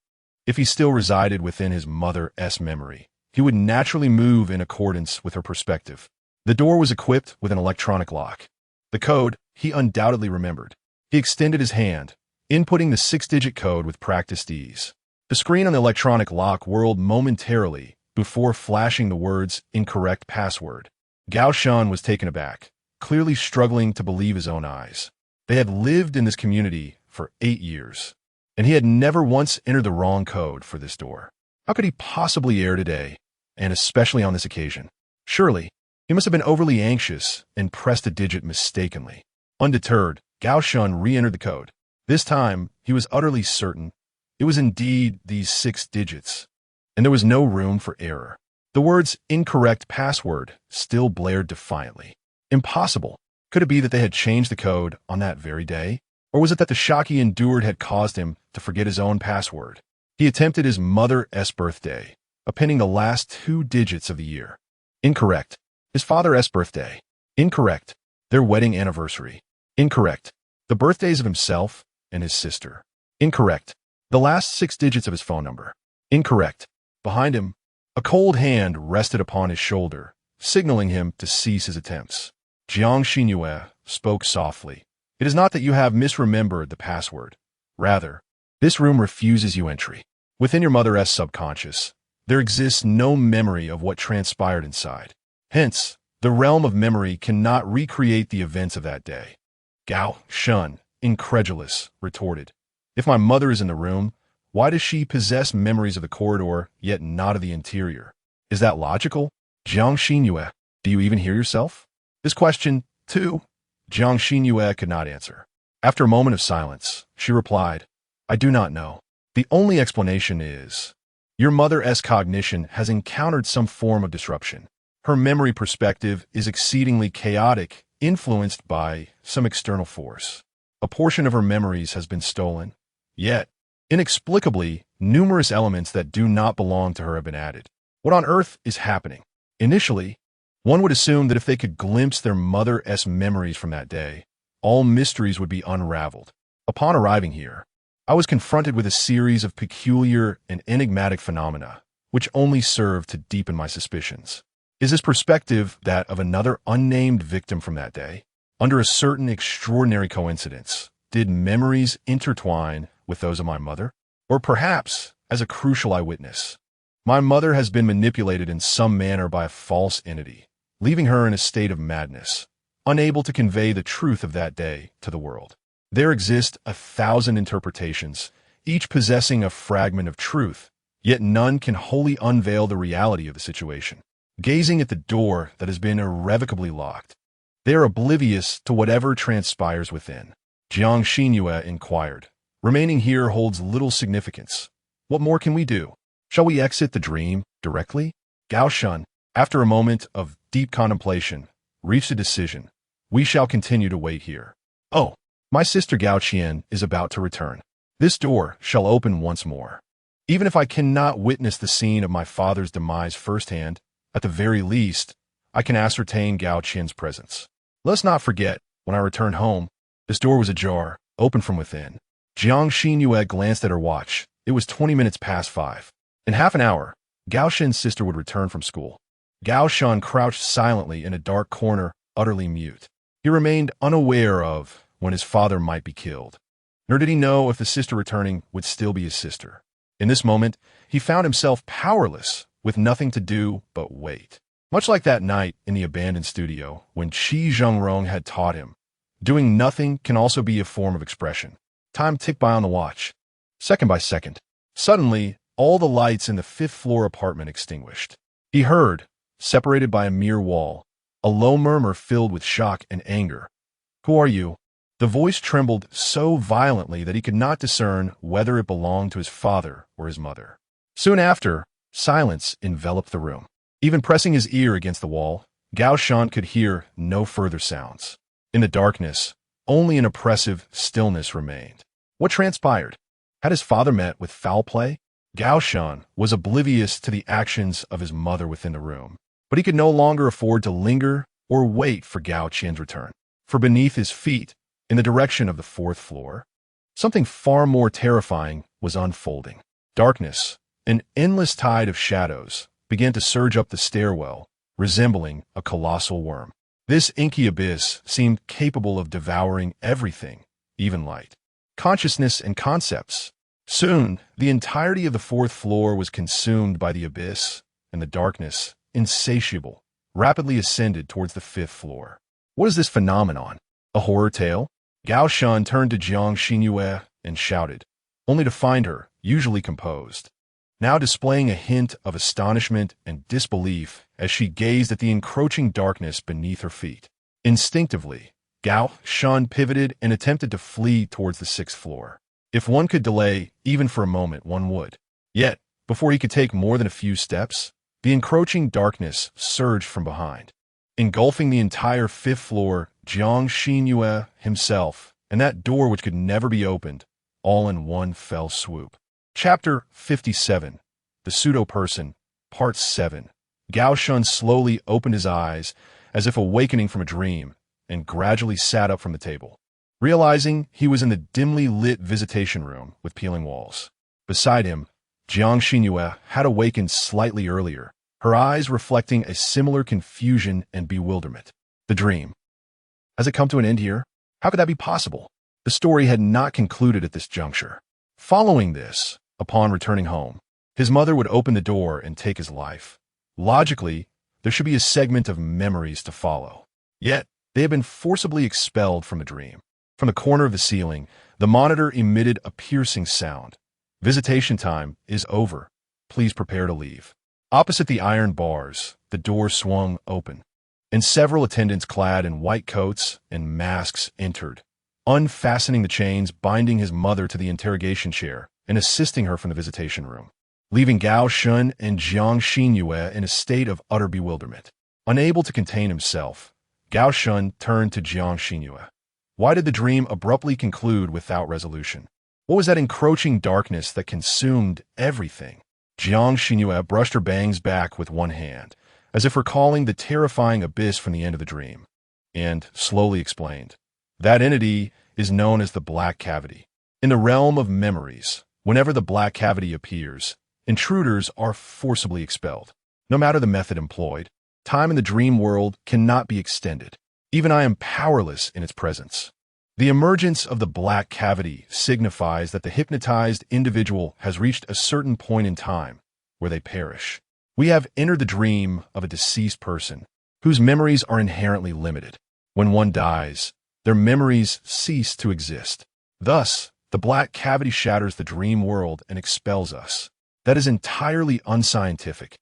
If he still resided within his mother's memory, he would naturally move in accordance with her perspective. The door was equipped with an electronic lock. The code he undoubtedly remembered. He extended his hand, inputting the 6-digit code with practiced ease. The screen on the electronic lock whirled momentarily before flashing the words "incorrect password." Gao Shan was taken aback, clearly struggling to believe his own eyes. They had lived in this community for 8 years, and he had never once entered the wrong code for this door. How could he possibly err today, and especially on this occasion? Surely, he must have been overly anxious and pressed a digit mistakenly. Undeterred, Gao Shan re-entered the code. This time, he was utterly certain it was indeed these 6 digits, and there was no room for error. The words "incorrect password" still blared defiantly. Impossible. Could it be that they had changed the code on that very day? Or was it that the shock he endured had caused him to forget his own password? He attempted his mother's birthday, appending the last 2 digits of the year. Incorrect. His father's birthday. Incorrect. Their wedding anniversary. Incorrect. The birthdays of himself and his sister. Incorrect. The last 6 digits of his phone number. Incorrect. Behind him, a cold hand rested upon his shoulder, signaling him to cease his attempts. Jiang Xinyue spoke softly. It is not that you have misremembered the password. Rather, this room refuses you entry. Within your mother's subconscious, there exists no memory of what transpired inside. Hence, the realm of memory cannot recreate the events of that day. Gao Shan, incredulous, retorted. If my mother is in the room, why does she possess memories of the corridor, yet not of the interior? Is that logical? Jiang Xinyue, do you even hear yourself? This question, too, Jiang Xinyue could not answer. After a moment of silence, she replied, I do not know. The only explanation is, your mother's cognition has encountered some form of disruption. Her memory perspective is exceedingly chaotic, influenced by some external force. A portion of her memories has been stolen. Yet, inexplicably, numerous elements that do not belong to her have been added. What on earth is happening? Initially, one would assume that if they could glimpse their mother's memories from that day, all mysteries would be unraveled. Upon arriving here, I was confronted with a series of peculiar and enigmatic phenomena, which only served to deepen my suspicions. Is this perspective that of another unnamed victim from that day? Under a certain extraordinary coincidence, did memories intertwine with those of my mother? Or perhaps, as a crucial eyewitness, my mother has been manipulated in some manner by a false entity, leaving her in a state of madness, unable to convey the truth of that day to the world. There exist 1,000 interpretations, each possessing a fragment of truth, yet none can wholly unveil the reality of the situation. Gazing at the door that has been irrevocably locked, they are oblivious to whatever transpires within. Jiang Xinyue inquired. Remaining here holds little significance. What more can we do? Shall we exit the dream directly? Gao Shan, after a moment of deep contemplation, reached a decision. We shall continue to wait here. Oh, my sister Gao Qian is about to return. This door shall open once more. Even if I cannot witness the scene of my father's demise firsthand, at the very least, I can ascertain Gao Qian's presence. Let's not forget, when I returned home, this door was ajar, open from within. Jiang Xinyue glanced at her watch. It was 20 minutes past 5. In half an hour, Gao Qian's sister would return from school. Gao Shan crouched silently in a dark corner, utterly mute. He remained unaware of when his father might be killed, nor did he know if the sister returning would still be his sister. In this moment, he found himself powerless, with nothing to do but wait. Much like that night in the abandoned studio, when Qi Zhengrong had taught him, doing nothing can also be a form of expression. Time ticked by on the watch, second by second. Suddenly, all the lights in the 5th-floor apartment extinguished. He heard, separated by a mere wall, a low murmur filled with shock and anger. "Who are you?" The voice trembled so violently that he could not discern whether it belonged to his father or his mother. Soon after, silence enveloped the room. Even pressing his ear against the wall, Gao Shan could hear no further sounds. In the darkness, only an oppressive stillness remained. What transpired? Had his father met with foul play? Gao Shan was oblivious to the actions of his mother within the room, but he could no longer afford to linger or wait for Gao Qian's return. For beneath his feet, in the direction of the fourth floor, something far more terrifying was unfolding. Darkness, an endless tide of shadows, began to surge up the stairwell, resembling a colossal worm. This inky abyss seemed capable of devouring everything, even light, consciousness, and concepts. Soon, the entirety of the fourth floor was consumed by the abyss, and the darkness, insatiable, rapidly ascended towards the fifth floor. What is this phenomenon? A horror tale? Gao Shan turned to Jiang Xinyue and shouted, only to find her, usually composed, now displaying a hint of astonishment and disbelief as she gazed at the encroaching darkness beneath her feet. Instinctively, Gao Shan pivoted and attempted to flee towards the sixth floor. If one could delay, even for a moment, one would. Yet, before he could take more than a few steps, the encroaching darkness surged from behind, engulfing the entire fifth floor, Jiang Xinyue himself, and that door which could never be opened, all in one fell swoop. Chapter 57, The Pseudo-Person, Part 7. Gao Shan slowly opened his eyes, as if awakening from a dream, and gradually sat up from the table, realizing he was in the dimly lit visitation room with peeling walls. Beside him, Jiang Xinyue had awakened slightly earlier, her eyes reflecting a similar confusion and bewilderment. The dream. Has it come to an end here? How could that be possible? The story had not concluded at this juncture. Following this, upon returning home, his mother would open the door and take his life. Logically, there should be a segment of memories to follow. Yet, they had been forcibly expelled from the dream. From the corner of the ceiling, the monitor emitted a piercing sound. Visitation time is over. Please prepare to leave. Opposite the iron bars, the door swung open, and several attendants clad in white coats and masks entered, unfastening the chains binding his mother to the interrogation chair and assisting her from the visitation room, leaving Gao Shan and Jiang Xinyue in a state of utter bewilderment. Unable to contain himself, Gao Shan turned to Jiang Xinyue. Why did the dream abruptly conclude without resolution? What was that encroaching darkness that consumed everything? Jiang Xinyue brushed her bangs back with one hand, as if recalling the terrifying abyss from the end of the dream, and slowly explained, that entity is known as the Black Cavity. In the realm of memories, whenever the Black Cavity appears, intruders are forcibly expelled. No matter the method employed, time in the dream world cannot be extended. Even I am powerless in its presence. The emergence of the Black Cavity signifies that the hypnotized individual has reached a certain point in time where they perish. We have entered the dream of a deceased person whose memories are inherently limited. When one dies, their memories cease to exist. Thus, the Black Cavity shatters the dream world and expels us. That is entirely unscientific.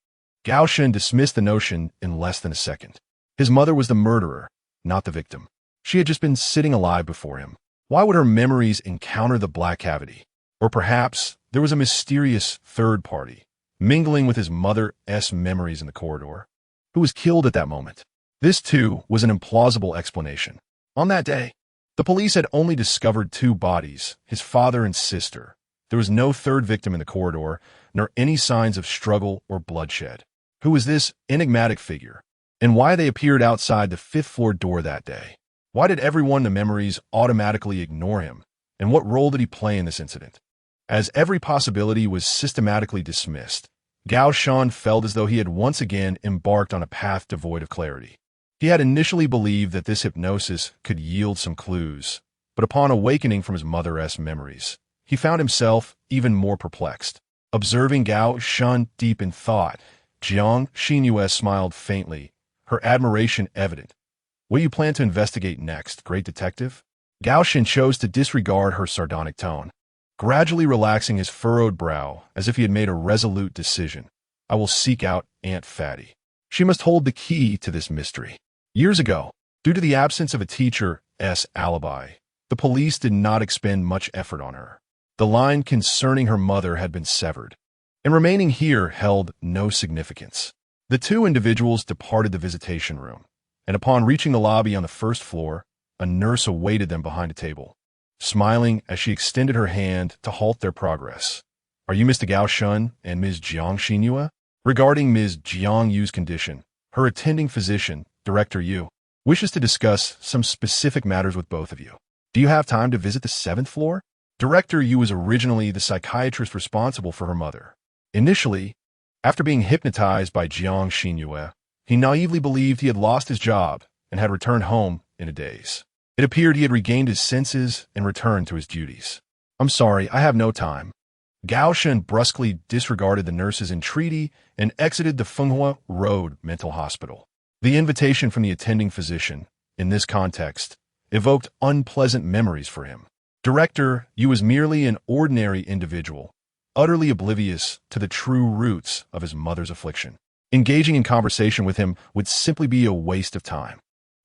Gao Shan dismissed the notion in less than a second. His mother was the murderer, not the victim. She had just been sitting alive before him. Why would her memories encounter the Black Cavity? Or perhaps there was a mysterious third party, mingling with his mother's memories in the corridor, who was killed at that moment. This, too, was an implausible explanation. On that day, the police had only discovered 2 bodies, his father and sister. There was no third victim in the corridor, nor any signs of struggle or bloodshed. Who was this enigmatic figure? And why they appeared outside the 5th floor door that day? Why did everyone in the memories automatically ignore him? And what role did he play in this incident? As every possibility was systematically dismissed, Gao Shan felt as though he had once again embarked on a path devoid of clarity. He had initially believed that this hypnosis could yield some clues, but upon awakening from his mother's memories, he found himself even more perplexed. Observing Gao Shan deep in thought, Jiang Xinyue smiled faintly, her admiration evident. What do you plan to investigate next, great detective? Gao Shan chose to disregard her sardonic tone, gradually relaxing his furrowed brow as if he had made a resolute decision. I will seek out Aunt Fatty. She must hold the key to this mystery. Years ago, due to the absence of a teacher's alibi, the police did not expend much effort on her. The line concerning her mother had been severed, and remaining here held no significance. The two individuals departed the visitation room, and upon reaching the lobby on the first floor, a nurse awaited them behind a table, smiling as she extended her hand to halt their progress. "Are you Mr. Gao Shun and Ms. Jiang Xinhua?" Regarding Ms. Jiang Yu's condition, her attending physician, Director Yu, wishes to discuss some specific matters with both of you. Do you have time to visit the 7th floor? Director Yu was originally the psychiatrist responsible for her mother. Initially, after being hypnotized by Jiang Xinhua, he naively believed he had lost his job and had returned home in a daze. It appeared he had regained his senses and returned to his duties. "I'm sorry, I have no time." Gao Shun brusquely disregarded the nurse's entreaty and exited the Fenghua Road Mental Hospital. The invitation from the attending physician, in this context, evoked unpleasant memories for him. Director Yu was merely an ordinary individual, utterly oblivious to the true roots of his mother's affliction. Engaging in conversation with him would simply be a waste of time.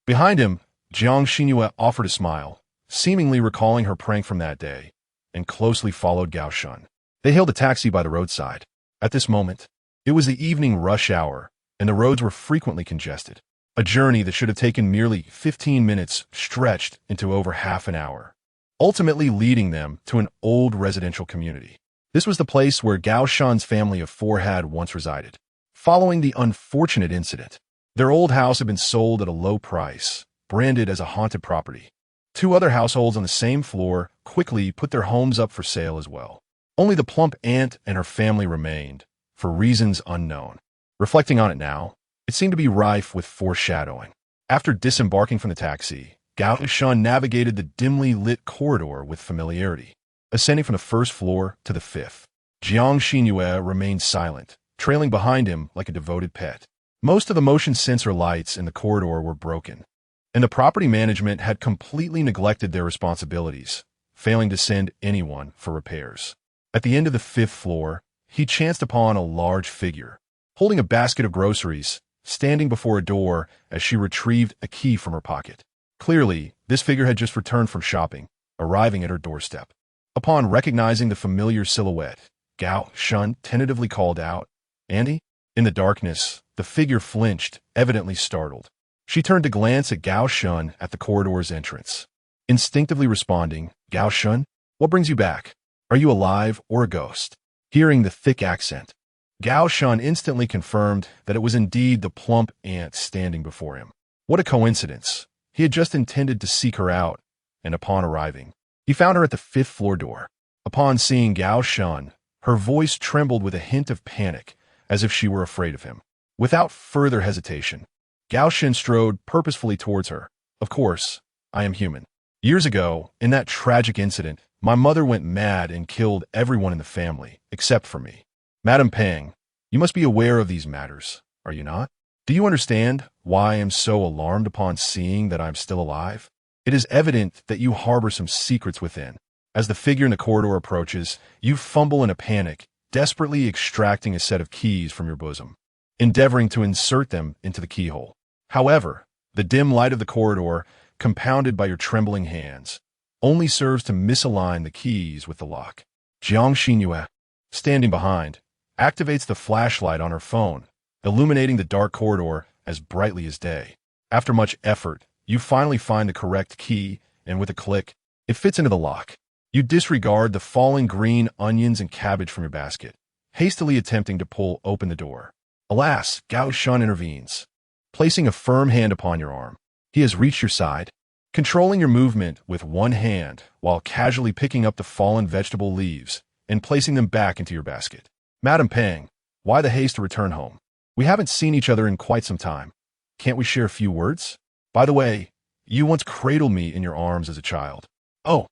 Behind him, Jiang Xinhua offered a smile, seemingly recalling her prank from that day, and closely followed Gao Shun. They hailed a taxi by the roadside. At this moment, it was the evening rush hour, and the roads were frequently congested. A journey that should have taken merely 15 minutes stretched into over half an hour, ultimately leading them to an old residential community. This was the place where Gao Shun's family of 4 had once resided. Following the unfortunate incident, their old house had been sold at a low price, branded as a haunted property. 2 other households on the same floor quickly put their homes up for sale as well. Only the plump aunt and her family remained, for reasons unknown. Reflecting on it now, it seemed to be rife with foreshadowing. After disembarking from the taxi, Gao Shun navigated the dimly lit corridor with familiarity. Ascending from the 1st floor to the 5th, Jiang Xinhua remained silent, trailing behind him like a devoted pet. Most of the motion sensor lights in the corridor were broken, and the property management had completely neglected their responsibilities, failing to send anyone for repairs. At the end of the 5th floor, he chanced upon a large figure, holding a basket of groceries, standing before a door as she retrieved a key from her pocket. Clearly, this figure had just returned from shopping, arriving at her doorstep. Upon recognizing the familiar silhouette, Gao Shun tentatively called out, "Andy?" In the darkness, the figure flinched, evidently startled. She turned to glance at Gao Shun at the corridor's entrance. Instinctively responding, "Gao Shun, what brings you back? Are you alive or a ghost?" Hearing the thick accent, Gao Shun instantly confirmed that it was indeed the plump aunt standing before him. What a coincidence. He had just intended to seek her out, and upon arriving, he found her at the 5th floor door. Upon seeing Gao Shun, her voice trembled with a hint of panic, as if she were afraid of him. Without further hesitation, Gao Shun strode purposefully towards her. "Of course, I am human. Years ago, in that tragic incident, my mother went mad and killed everyone in the family, except for me. Madam Peng, you must be aware of these matters, are you not? Do you understand why I am so alarmed upon seeing that I am still alive? It is evident that you harbor some secrets within." As the figure in the corridor approaches, you fumble in a panic, desperately extracting a set of keys from your bosom, endeavoring to insert them into the keyhole. However, the dim light of the corridor, compounded by your trembling hands, only serves to misalign the keys with the lock. Jiang Xinhua, standing behind, activates the flashlight on her phone, illuminating the dark corridor as brightly as day. After much effort, you finally find the correct key, and with a click, it fits into the lock. You disregard the falling green onions and cabbage from your basket, hastily attempting to pull open the door. Alas, Gao Shun intervenes, placing a firm hand upon your arm. He has reached your side, controlling your movement with one hand while casually picking up the fallen vegetable leaves and placing them back into your basket. "Madam Peng, why the haste to return home? We haven't seen each other in quite some time. Can't we share a few words? By the way, you once cradled me in your arms as a child. Oh,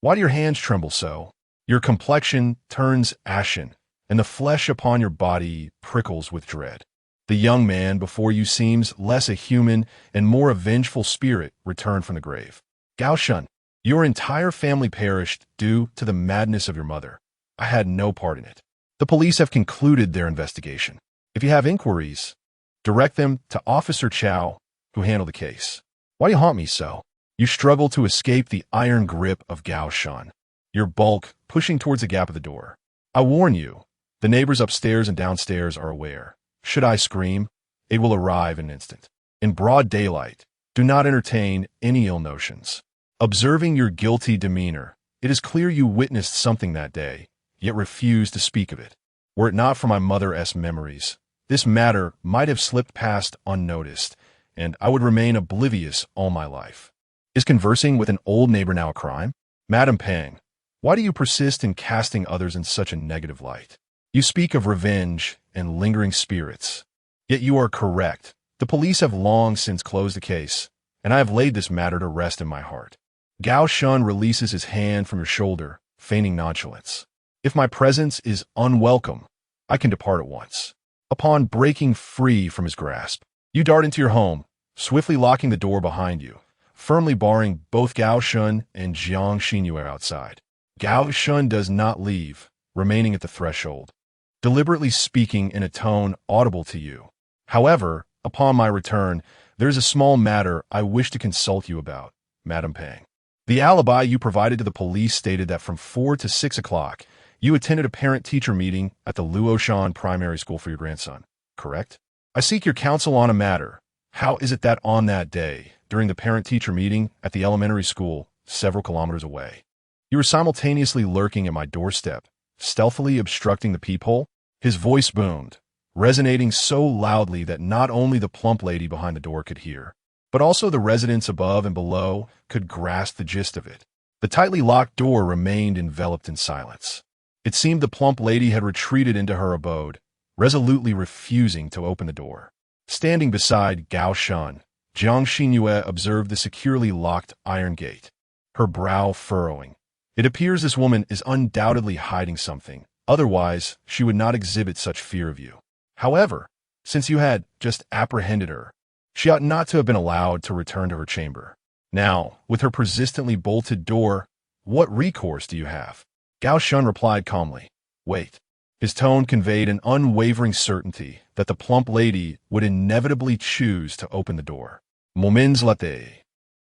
why do your hands tremble so? Your complexion turns ashen, and the flesh upon your body prickles with dread. The young man before you seems less a human and more a vengeful spirit returned from the grave. Gao Shun, your entire family perished due to the madness of your mother. I had no part in it. The police have concluded their investigation. If you have inquiries, direct them to Officer Chow, who handled the case. Why do you haunt me so? You struggle to escape the iron grip of Gao Shun, your bulk pushing towards the gap of the door. I warn you, the neighbors upstairs and downstairs are aware. Should I scream, it will arrive in an instant. In broad daylight, do not entertain any ill notions. Observing your guilty demeanor, it is clear you witnessed something that day, yet refused to speak of it. Were it not for my mother's memories, this matter might have slipped past unnoticed, and I would remain oblivious all my life. Is conversing with an old neighbor now a crime? Madam Pang, why do you persist in casting others in such a negative light? You speak of revenge and lingering spirits. Yet you are correct. The police have long since closed the case, and I have laid this matter to rest in my heart. Gao Shun releases his hand from your shoulder, feigning nonchalance. If my presence is unwelcome, I can depart at once. Upon breaking free from his grasp, you dart into your home, swiftly locking the door behind you, firmly barring both Gao Shun and Jiang Xinyue outside. Gao Shun does not leave, remaining at the threshold, deliberately speaking in a tone audible to you. However, upon my return, there is a small matter I wish to consult you about, Madam Pang. The alibi you provided to the police stated that from 4 to 6 o'clock, you attended a parent-teacher meeting at the Luoshan Primary School for your grandson, correct? I seek your counsel on a matter. How is it that on that day, during the parent-teacher meeting at the elementary school, several kilometers away, you were simultaneously lurking at my doorstep, stealthily obstructing the peephole? His voice boomed, resonating so loudly that not only the plump lady behind the door could hear, but also the residents above and below could grasp the gist of it. The tightly locked door remained enveloped in silence. It seemed the plump lady had retreated into her abode, resolutely refusing to open the door. Standing beside Gao Shun, Jiang Xinyue observed the securely locked iron gate, her brow furrowing. It appears this woman is undoubtedly hiding something, otherwise she would not exhibit such fear of you. However, since you had just apprehended her, she ought not to have been allowed to return to her chamber. Now, with her persistently bolted door, what recourse do you have? Gao Shun replied calmly, wait. His tone conveyed an unwavering certainty that the plump lady would inevitably choose to open the door. Moments later,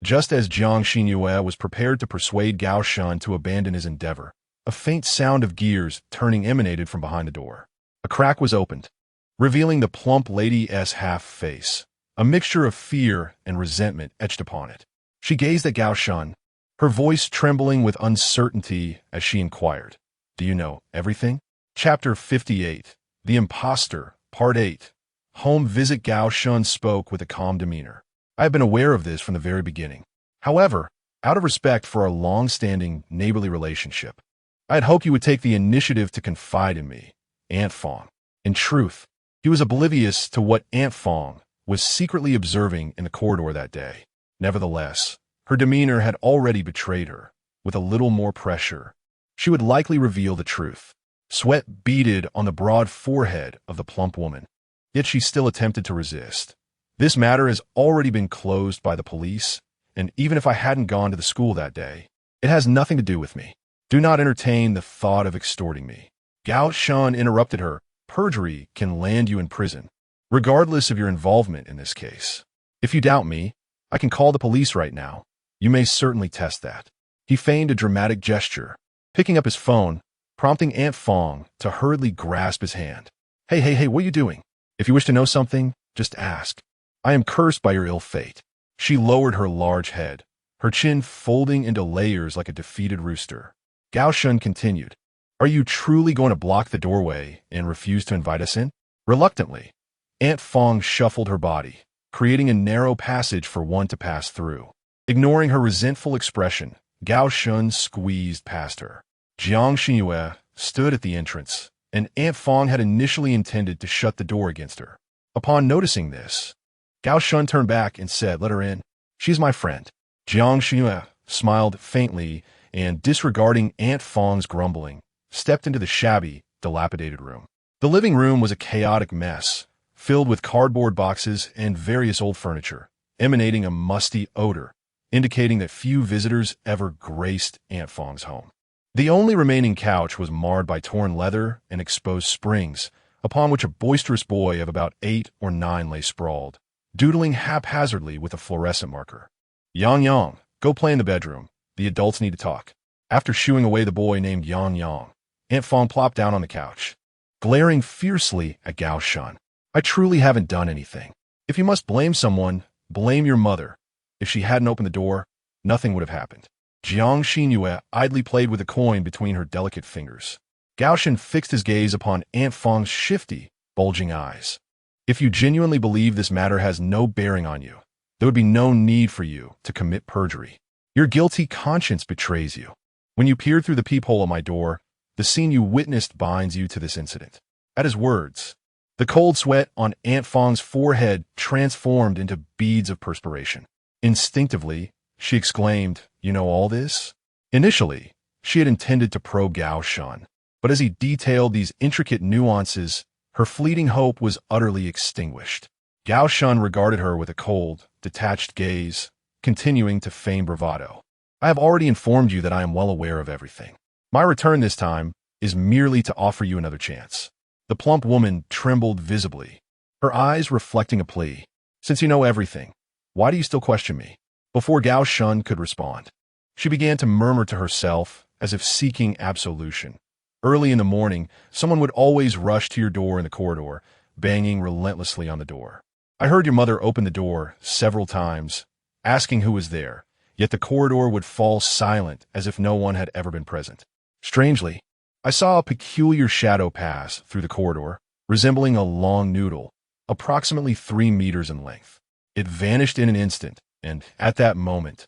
just as Jiang Xinyue was prepared to persuade Gao Shun to abandon his endeavor, a faint sound of gears turning emanated from behind the door. A crack was opened, revealing the plump lady's half-face. A mixture of fear and resentment etched upon it. She gazed at Gao Shun, her voice trembling with uncertainty as she inquired, do you know everything? Chapter 58, The Imposter, Part 8. Home visit. Gao Shun spoke with a calm demeanor. I have been aware of this from the very beginning. However, out of respect for our long-standing neighborly relationship, I had hoped you would take the initiative to confide in me, Aunt Fong. In truth, he was oblivious to what Aunt Fong was secretly observing in the corridor that day. Nevertheless, her demeanor had already betrayed her. With a little more pressure, she would likely reveal the truth. Sweat beaded on the broad forehead of the plump woman, yet she still attempted to resist. This matter has already been closed by the police, and even if I hadn't gone to the school that day, it has nothing to do with me. Do not entertain the thought of extorting me. Gao Shun interrupted her. Perjury can land you in prison, regardless of your involvement in this case. If you doubt me, I can call the police right now. You may certainly test that. He feigned a dramatic gesture, picking up his phone, prompting Aunt Fong to hurriedly grasp his hand. Hey, what are you doing? If you wish to know something, just ask. I am cursed by your ill fate. She lowered her large head, her chin folding into layers like a defeated rooster. Gao Shun continued, are you truly going to block the doorway and refuse to invite us in? Reluctantly, Aunt Fong shuffled her body, creating a narrow passage for one to pass through. Ignoring her resentful expression, Gao Shun squeezed past her. Jiang Xinyue stood at the entrance, and Aunt Fong had initially intended to shut the door against her. Upon noticing this, Gao Shun turned back and said, let her in. She's my friend. Jiang Xinyue smiled faintly and, disregarding Aunt Fong's grumbling, stepped into the shabby, dilapidated room. The living room was a chaotic mess, filled with cardboard boxes and various old furniture, emanating a musty odor, indicating that few visitors ever graced Aunt Fong's home. The only remaining couch was marred by torn leather and exposed springs, upon which a boisterous boy of about 8 or 9 lay sprawled, doodling haphazardly with a fluorescent marker. Yang Yang, go play in the bedroom. The adults need to talk. After shooing away the boy named Yang Yang, Aunt Fong plopped down on the couch, glaring fiercely at Gao Shun. I truly haven't done anything. If you must blame someone, blame your mother. If she hadn't opened the door, nothing would have happened. Jiang Xinyue idly played with a coin between her delicate fingers. Gao Shun fixed his gaze upon Aunt Fong's shifty, bulging eyes. If you genuinely believe this matter has no bearing on you, there would be no need for you to commit perjury. Your guilty conscience betrays you. When you peered through the peephole at my door, the scene you witnessed binds you to this incident. At his words, the cold sweat on Aunt Fong's forehead transformed into beads of perspiration. Instinctively, she exclaimed, "You know all this?" Initially, she had intended to probe Gao Shun, but as he detailed these intricate nuances, her fleeting hope was utterly extinguished. Gao Shun regarded her with a cold, detached gaze, continuing to feign bravado. I have already informed you that I am well aware of everything. My return this time is merely to offer you another chance. The plump woman trembled visibly, her eyes reflecting a plea. Since you know everything, why do you still question me? Before Gao Shun could respond, she began to murmur to herself as if seeking absolution. Early in the morning, someone would always rush to your door in the corridor, banging relentlessly on the door. I heard your mother open the door several times, asking who was there, yet the corridor would fall silent as if no one had ever been present. Strangely, I saw a peculiar shadow pass through the corridor, resembling a long noodle, approximately 3 meters in length. It vanished in an instant, and at that moment,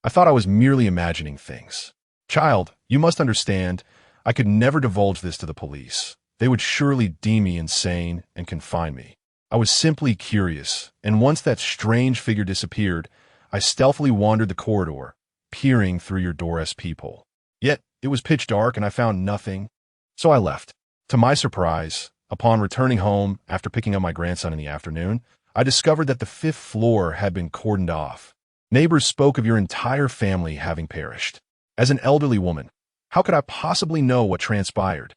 I thought I was merely imagining things. Child, you must understand, I could never divulge this to the police. They would surely deem me insane and confine me. I was simply curious, and once that strange figure disappeared, I stealthily wandered the corridor, peering through your door's peephole. Yet, it was pitch dark and I found nothing, so I left. To my surprise, upon returning home after picking up my grandson in the afternoon, I discovered that the 5th floor had been cordoned off. Neighbors spoke of your entire family having perished. As an elderly woman, how could I possibly know what transpired?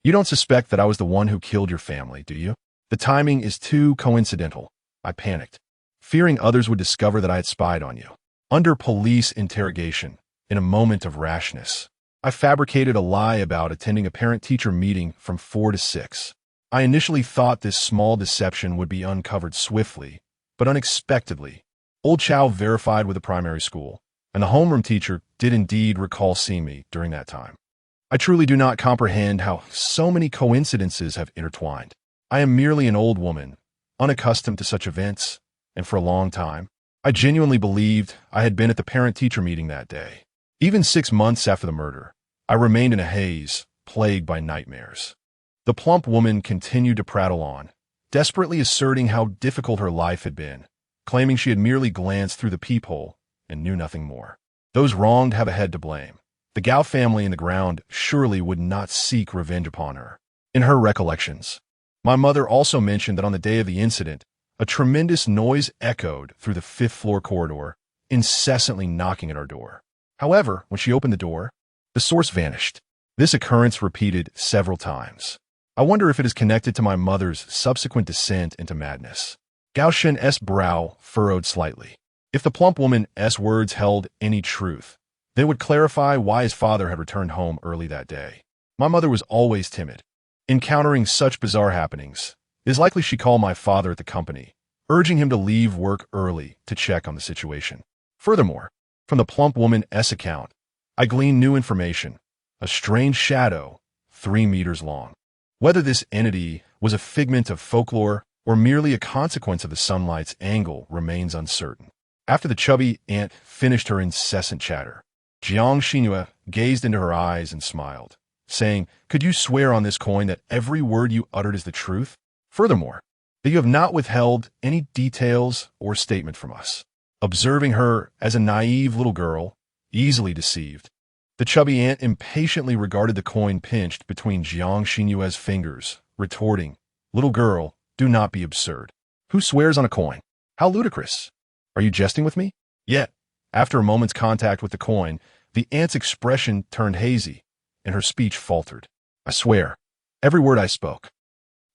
You don't suspect that I was the one who killed your family, do you? The timing is too coincidental. I panicked, fearing others would discover that I had spied on you. Under police interrogation, in a moment of rashness, I fabricated a lie about attending a parent-teacher meeting from 4 to 6. I initially thought this small deception would be uncovered swiftly, but unexpectedly, old Chow verified with the primary school, and the homeroom teacher did indeed recall seeing me during that time. I truly do not comprehend how so many coincidences have intertwined. I am merely an old woman, unaccustomed to such events, and for a long time, I genuinely believed I had been at the parent-teacher meeting that day. Even 6 months after the murder, I remained in a haze, plagued by nightmares. The plump woman continued to prattle on, desperately asserting how difficult her life had been, claiming she had merely glanced through the peephole and knew nothing more. Those wronged have a head to blame. The Gao family in the ground surely would not seek revenge upon her. In her recollections, my mother also mentioned that on the day of the incident, a tremendous noise echoed through the 5th floor corridor, incessantly knocking at our door. However, when she opened the door, the source vanished. This occurrence repeated several times. I wonder if it is connected to my mother's subsequent descent into madness. Gao Shun's brow furrowed slightly. If the plump woman's words held any truth, they would clarify why his father had returned home early that day. My mother was always timid. Encountering such bizarre happenings, it is likely she called my father at the company, urging him to leave work early to check on the situation. Furthermore, from the plump woman's account, I gleaned new information, a strange shadow, 3 meters long. Whether this entity was a figment of folklore or merely a consequence of the sunlight's angle remains uncertain. After the chubby aunt finished her incessant chatter, Jiang Xinyue gazed into her eyes and smiled, saying, "Could you swear on this coin that every word you uttered is the truth? Furthermore, that you have not withheld any details or statement from us?" Observing her as a naive little girl, easily deceived, the chubby aunt impatiently regarded the coin pinched between Jiang Xinyue's fingers, retorting, "Little girl, do not be absurd. Who swears on a coin? How ludicrous! Are you jesting with me?" Yet, after a moment's contact with the coin, the aunt's expression turned hazy, and her speech faltered. "I swear, every word I spoke."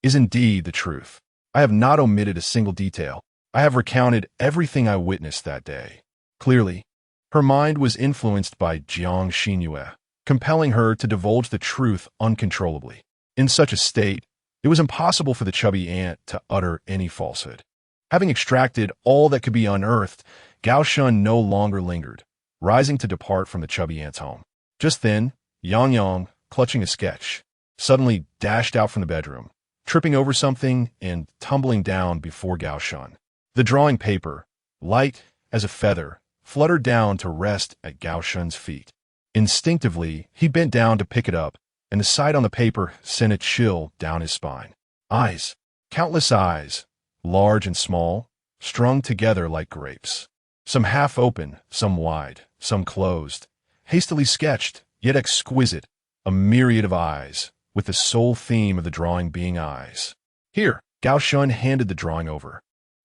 is indeed the truth. I have not omitted a single detail. I have recounted everything I witnessed that day. Clearly, her mind was influenced by Jiang Xinyue, compelling her to divulge the truth uncontrollably. In such a state, it was impossible for the chubby ant to utter any falsehood. Having extracted all that could be unearthed, Gao Shun no longer lingered, rising to depart from the chubby ant's home. Just then, Yang Yang, clutching a sketch, suddenly dashed out from the bedroom, tripping over something and tumbling down before Gao Shun. The drawing paper, light as a feather, fluttered down to rest at Gao Shun's feet. Instinctively, he bent down to pick it up, and the sight on the paper sent a chill down his spine. Eyes, countless eyes, large and small, strung together like grapes. Some half open, some wide, some closed, hastily sketched, yet exquisite, a myriad of eyes, with the sole theme of the drawing being eyes. Here, Gao Shun handed the drawing over,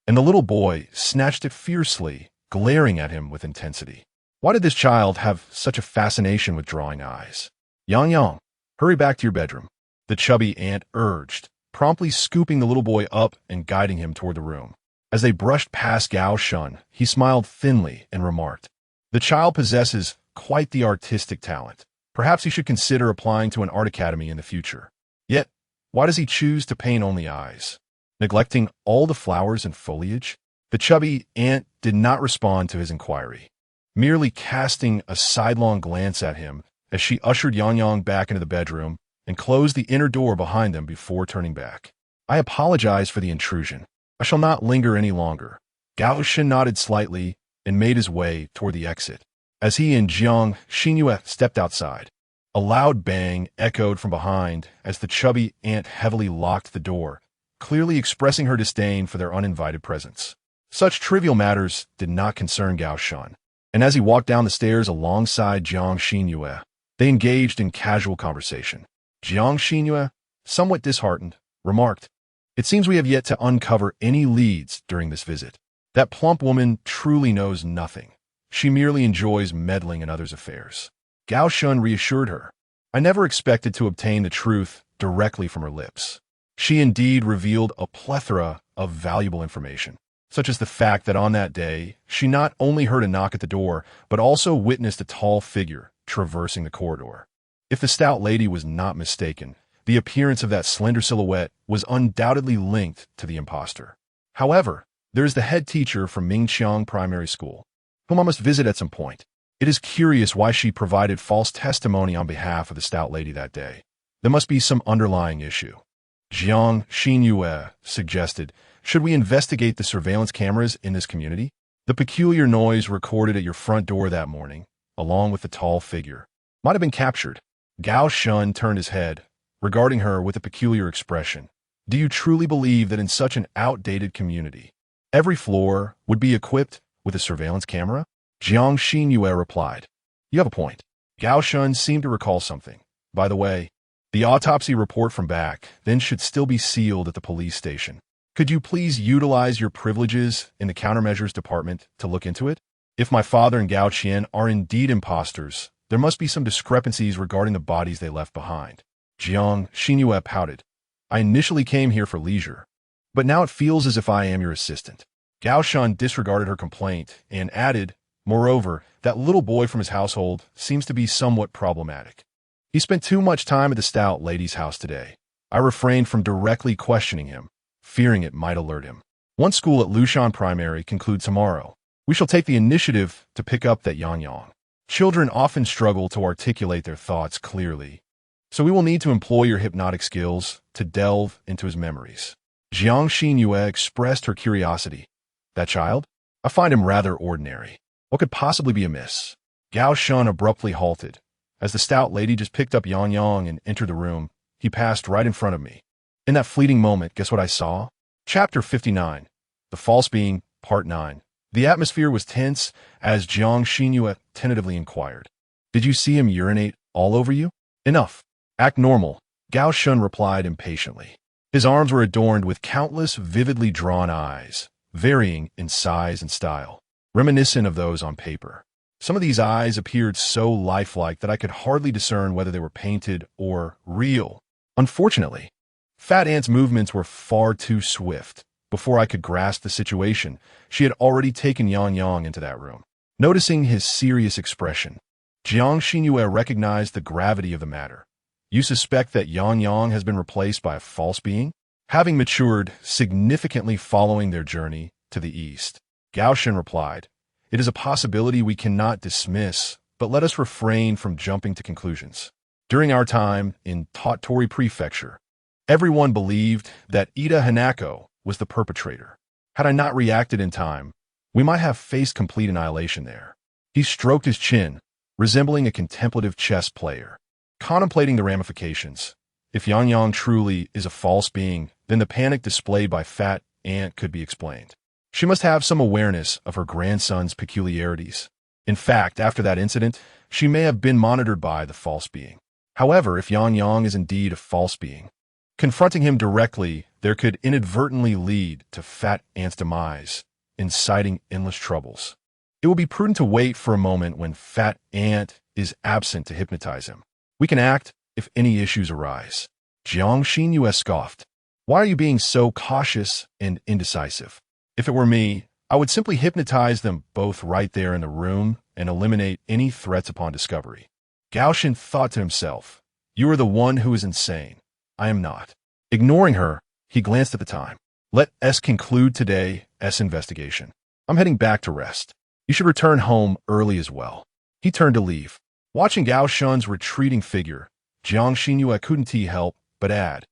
and the little boy snatched it fiercely, glaring at him with intensity. Why did this child have such a fascination with drawing eyes? Yang Yang, hurry back to your bedroom, the chubby ant urged, promptly scooping the little boy up and guiding him toward the room. As they brushed past Gao Shun, he smiled thinly and remarked, "The child possesses quite the artistic talent. Perhaps he should consider applying to an art academy in the future. Yet, why does he choose to paint only eyes, neglecting all the flowers and foliage?" The chubby ant did not respond to his inquiry, merely casting a sidelong glance at him as she ushered Yang Yang back into the bedroom and closed the inner door behind them before turning back. "I apologize for the intrusion. I shall not linger any longer." Gao Shun nodded slightly and made his way toward the exit. As he and Jiang Xinyue stepped outside, a loud bang echoed from behind as the chubby ant heavily locked the door, clearly expressing her disdain for their uninvited presence. Such trivial matters did not concern Gao Shun, and as he walked down the stairs alongside Jiang Xinyue, they engaged in casual conversation. Jiang Xinyue, somewhat disheartened, remarked, "It seems we have yet to uncover any leads during this visit. That plump woman truly knows nothing. She merely enjoys meddling in others' affairs." Gao Shun reassured her. "I never expected to obtain the truth directly from her lips. She indeed revealed a plethora of valuable information, such as the fact that on that day, she not only heard a knock at the door, but also witnessed a tall figure traversing the corridor. If the stout lady was not mistaken, the appearance of that slender silhouette was undoubtedly linked to the impostor. However, there is the head teacher from Mingqiang Primary School, whom I must visit at some point. It is curious why she provided false testimony on behalf of the stout lady that day. There must be some underlying issue." Jiang Xinyue suggested, "Should we investigate the surveillance cameras in this community? The peculiar noise recorded at your front door that morning, along with the tall figure, might have been captured." Gao Shun turned his head, regarding her with a peculiar expression. "Do you truly believe that in such an outdated community, every floor would be equipped with a surveillance camera?" Jiang Xinyue replied, "You have a point." Gao Shun seemed to recall something. "By the way, the autopsy report from back then should still be sealed at the police station. Could you please utilize your privileges in the countermeasures department to look into it? If my father and Gao Qian are indeed imposters, there must be some discrepancies regarding the bodies they left behind." Jiang Xinyue pouted. "I initially came here for leisure, but now it feels as if I am your assistant." Gao Shun disregarded her complaint and added, "Moreover, that little boy from his household seems to be somewhat problematic. He spent too much time at the stout lady's house today. I refrained from directly questioning him, fearing it might alert him. One school at Lushan Primary concludes tomorrow. We shall take the initiative to pick up that Yang Yang. Children often struggle to articulate their thoughts clearly, so we will need to employ your hypnotic skills to delve into his memories." Jiang Xinyue expressed her curiosity. "That child? I find him rather ordinary. What could possibly be amiss?" Gao Shun abruptly halted. As the stout lady just picked up Yang Yang and entered the room, he passed right in front of me. In that fleeting moment, guess what I saw? Chapter 59. The False Being, Part 9. The atmosphere was tense as Jiang Xinyue tentatively inquired, "Did you see him urinate all over you?" "Enough. Act normal," Gao Shun replied impatiently. His arms were adorned with countless vividly drawn eyes, varying in size and style, reminiscent of those on paper. Some of these eyes appeared so lifelike that I could hardly discern whether they were painted or real. Unfortunately, Fat Ant's movements were far too swift. Before I could grasp the situation, she had already taken Yang Yang into that room. Noticing his serious expression, Jiang Xinyue recognized the gravity of the matter. You suspect that Yang Yang has been replaced by a false being? Having matured significantly following their journey to the east, Gao Shen replied, "It is a possibility we cannot dismiss, but let us refrain from jumping to conclusions. During our time in Tottori Prefecture, everyone believed that Ida Hanako was the perpetrator. Had I not reacted in time, we might have faced complete annihilation there." He stroked his chin, resembling a contemplative chess player, contemplating the ramifications. If Yang Yang truly is a false being, then the panic displayed by Fat Ant could be explained. She must have some awareness of her grandson's peculiarities. In fact, after that incident, she may have been monitored by the false being. However, if Yang Yang is indeed a false being, confronting him directly there could inadvertently lead to Fat Ant's demise, inciting endless troubles. It will be prudent to wait for a moment when Fat Ant is absent to hypnotize him. We can act if any issues arise. Jiang Xinyue scoffed. Why are you being so cautious and indecisive? If it were me, I would simply hypnotize them both right there in the room and eliminate any threats upon discovery. Gao Shen thought to himself, you are the one who is insane. I am not. Ignoring her, he glanced at the time. Let us conclude today's investigation. I'm heading back to rest. You should return home early as well. He turned to leave. Watching Gao Shen's retreating figure, Jiang Xinyue couldn't help but add,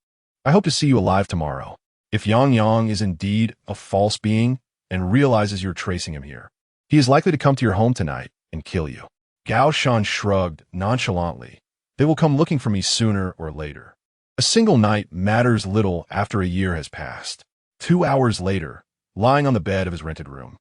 I hope to see you alive tomorrow. If Yang Yang is indeed a false being and realizes you're tracing him here, he is likely to come to your home tonight and kill you. Gao Shen shrugged nonchalantly. They will come looking for me sooner or later. A single night matters little after a year has passed. 2 hours later, lying on the bed of his rented room,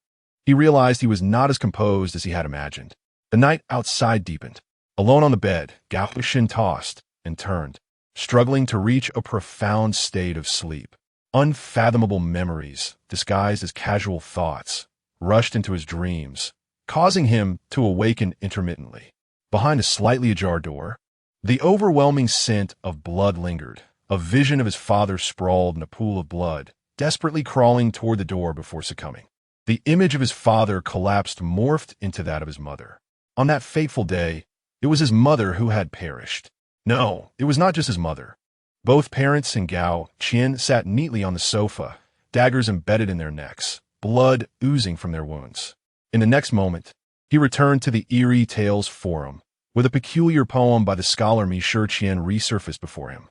he realized he was not as composed as he had imagined. The night outside deepened. Alone on the bed, Gao Shen tossed and turned, struggling to reach a profound state of sleep. Unfathomable memories, disguised as casual thoughts, rushed into his dreams, causing him to awaken intermittently. Behind a slightly ajar door, the overwhelming scent of blood lingered. A vision of his father sprawled in a pool of blood, desperately crawling toward the door before succumbing. The image of his father collapsed, morphed into that of his mother. On that fateful day, it was his mother who had perished. No, it was not just his mother. Both parents and Gao Qian sat neatly on the sofa, daggers embedded in their necks, blood oozing from their wounds. In the next moment, he returned to the Eerie Tales forum, with a peculiar poem by the scholar Mi Qian resurfaced before him,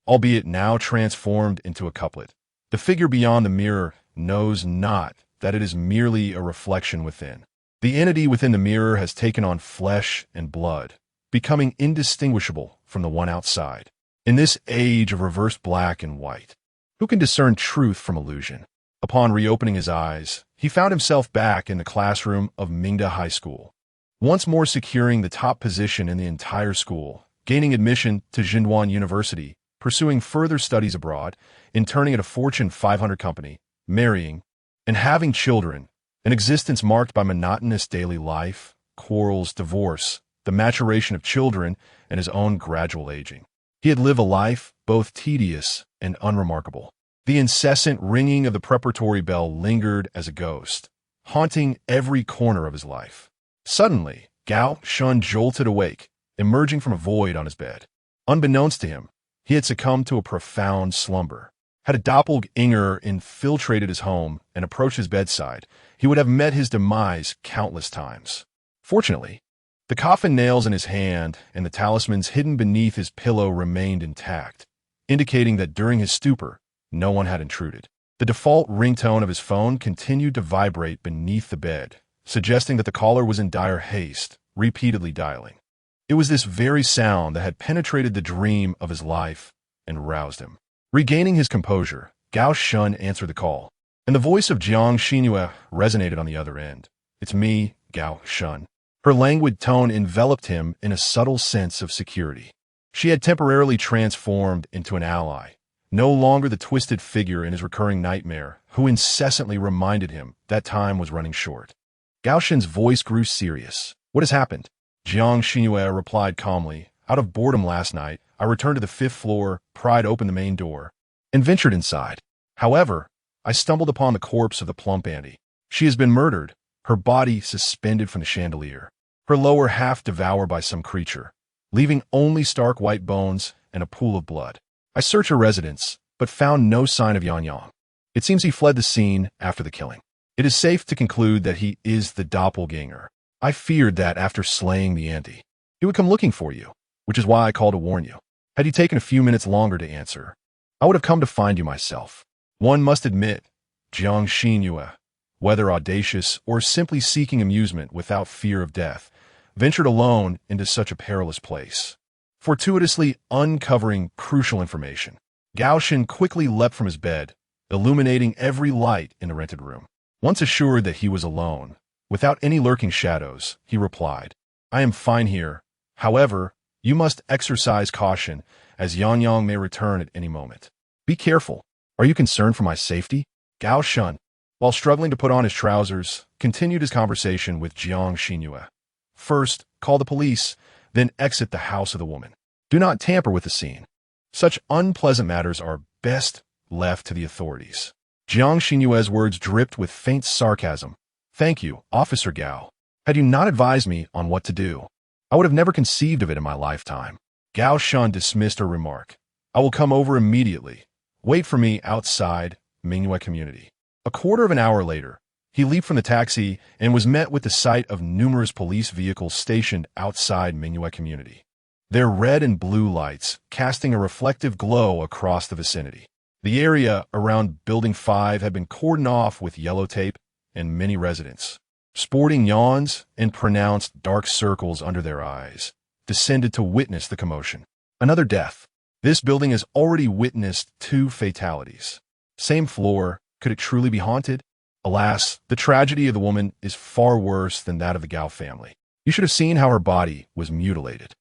albeit now transformed into a couplet. The figure beyond the mirror knows not that it is merely a reflection within. The entity within the mirror has taken on flesh and blood, becoming indistinguishable from the one outside. In this age of reverse black and white, who can discern truth from illusion? Upon reopening his eyes, he found himself back in the classroom of Mingda High School, once more securing the top position in the entire school, gaining admission to Jinduan University, pursuing further studies abroad, interning at a Fortune 500 company, marrying, and having children, an existence marked by monotonous daily life, quarrels, divorce, the maturation of children, and his own gradual aging. He had lived a life both tedious and unremarkable. The incessant ringing of the preparatory bell lingered as a ghost, haunting every corner of his life. Suddenly, Gao Shen jolted awake, emerging from a void on his bed. Unbeknownst to him, he had succumbed to a profound slumber. Had a doppelganger infiltrated his home and approached his bedside, he would have met his demise countless times. Fortunately, the coffin nails in his hand and the talismans hidden beneath his pillow remained intact, indicating that during his stupor, no one had intruded. The default ringtone of his phone continued to vibrate beneath the bed, suggesting that the caller was in dire haste, repeatedly dialing. It was this very sound that had penetrated the dream of his life and roused him. Regaining his composure, Gao Shen answered the call, and the voice of Jiang Xinyue resonated on the other end. It's me, Gao Shen. Her languid tone enveloped him in a subtle sense of security. She had temporarily transformed into an ally, no longer the twisted figure in his recurring nightmare who incessantly reminded him that time was running short. Gao Shen's voice grew serious. What has happened? Jiang Xinyue replied calmly. Out of boredom last night, I returned to the 5th floor, pried open the main door, and ventured inside. However, I stumbled upon the corpse of the plump Andy. She has been murdered, her body suspended from the chandelier, her lower half devoured by some creature, leaving only stark white bones and a pool of blood. I searched her residence, but found no sign of Yang Yang. It seems he fled the scene after the killing. It is safe to conclude that he is the doppelganger. I feared that after slaying the Andy, he would come looking for you, which is why I called to warn you. Had he taken a few minutes longer to answer, I would have come to find you myself. One must admit, Jiang Xinyue, whether audacious or simply seeking amusement without fear of death, ventured alone into such a perilous place, fortuitously uncovering crucial information. Gao Shen quickly leapt from his bed, illuminating every light in the rented room. Once assured that he was alone, without any lurking shadows, he replied, I am fine here. However, you must exercise caution, as Yang Yang may return at any moment. Be careful. Are you concerned for my safety? Gao Shen, while struggling to put on his trousers, continued his conversation with Jiang Xinyue. First, call the police, then exit the house of the woman. Do not tamper with the scene. Such unpleasant matters are best left to the authorities. Jiang Xinyue's words dripped with faint sarcasm. Thank you, Officer Gao. Had you not advised me on what to do, I would have never conceived of it in my lifetime. Gao Shen dismissed her remark. I will come over immediately. Wait for me outside Mingyue Community. A quarter of an hour later, he leaped from the taxi and was met with the sight of numerous police vehicles stationed outside Mingyue Community, their red and blue lights casting a reflective glow across the vicinity. The area around Building 5 had been cordoned off with yellow tape, and many residents, sporting yawns and pronounced dark circles under their eyes, descended to witness the commotion. Another death. This building has already witnessed 2 fatalities. Same floor. Could it truly be haunted? Alas, the tragedy of the woman is far worse than that of the Gao family. You should have seen how her body was mutilated.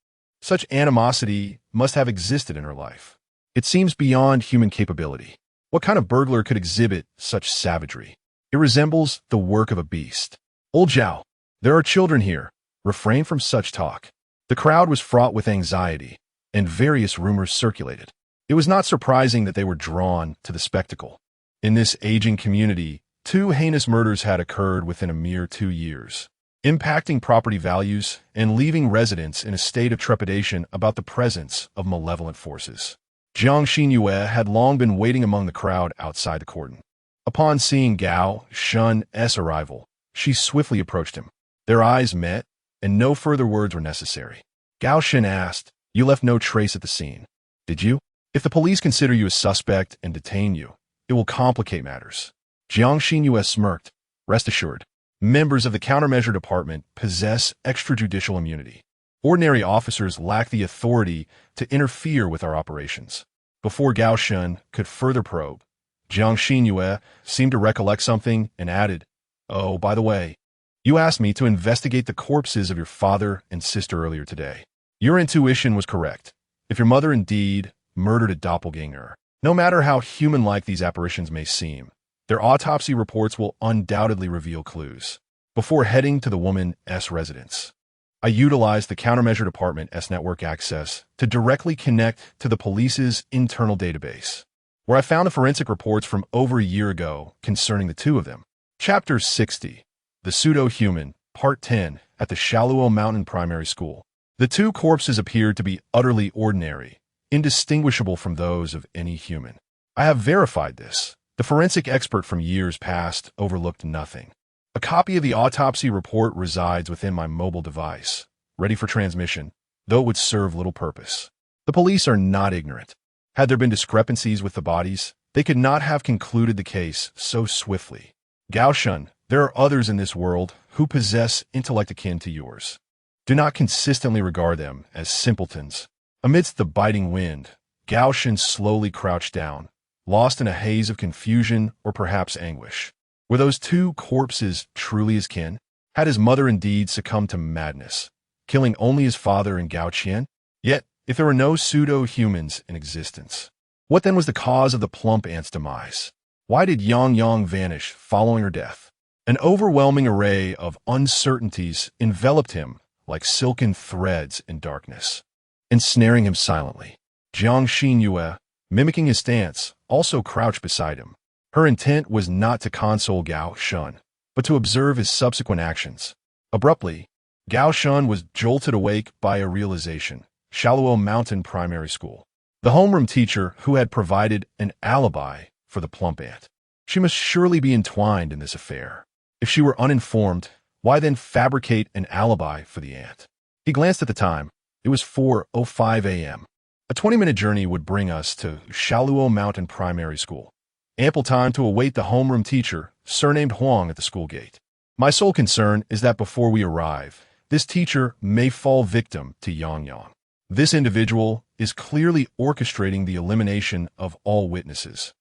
Such animosity must have existed in her life. It seems beyond human capability. What kind of burglar could exhibit such savagery? It resembles the work of a beast. Old Zhao, there are children here. Refrain from such talk. The crowd was fraught with anxiety, and various rumors circulated. It was not surprising that they were drawn to the spectacle. In this aging community, 2 heinous murders had occurred within a mere 2 years, impacting property values and leaving residents in a state of trepidation about the presence of malevolent forces. Jiang Xinyue had long been waiting among the crowd outside the cordon. Upon seeing Gao Shen's arrival, she swiftly approached him. Their eyes met, and no further words were necessary. Gao Shen asked, You left no trace at the scene, did you? If the police consider you a suspect and detain you, it will complicate matters. Jiang Xinyue smirked. Rest assured, members of the countermeasure department possess extrajudicial immunity. Ordinary officers lack the authority to interfere with our operations. Before Gao Shen could further probe, Jiang Xinyue seemed to recollect something and added, Oh, by the way, you asked me to investigate the corpses of your father and sister earlier today. Your intuition was correct. If your mother indeed murdered a doppelganger, no matter how human-like these apparitions may seem, their autopsy reports will undoubtedly reveal clues. Before heading to the woman's residence, I utilized the countermeasure department's network access to directly connect to the police's internal database, where I found the forensic reports from over a year ago concerning the 2 of them. Chapter 60, The Pseudo-Human, Part 10, at the Shaluo Mountain Primary School. The 2 corpses appeared to be utterly ordinary, indistinguishable from those of any human. I have verified this. The forensic expert from years past overlooked nothing. A copy of the autopsy report resides within my mobile device, ready for transmission, though it would serve little purpose. The police are not ignorant. Had there been discrepancies with the bodies, they could not have concluded the case so swiftly. Gao Shen, there are others in this world who possess intellect akin to yours. Do not consistently regard them as simpletons. Amidst the biting wind, Gao Shen slowly crouched down, lost in a haze of confusion or perhaps anguish. Were those 2 corpses truly his kin? Had his mother indeed succumbed to madness, killing only his father and Gao Qian? Yet, if there were no pseudo-humans in existence, what then was the cause of the plump ant's demise? Why did Yang Yang vanish following her death? An overwhelming array of uncertainties enveloped him like silken threads in darkness, ensnaring him silently. Jiang Xinyue, mimicking his stance, also crouched beside him. Her intent was not to console Gao Shun, but to observe his subsequent actions. Abruptly, Gao Shun was jolted awake by a realization. Shaluo Mountain Primary School. The homeroom teacher who had provided an alibi for the plump ant. She must surely be entwined in this affair. If she were uninformed, why then fabricate an alibi for the ant? He glanced at the time. It was 4:05 a.m. A 20-minute journey would bring us to Shaluo Mountain Primary School. Ample time to await the homeroom teacher, surnamed Huang, at the school gate. My sole concern is that before we arrive, this teacher may fall victim to Yang Yang. This individual is clearly orchestrating the elimination of all witnesses.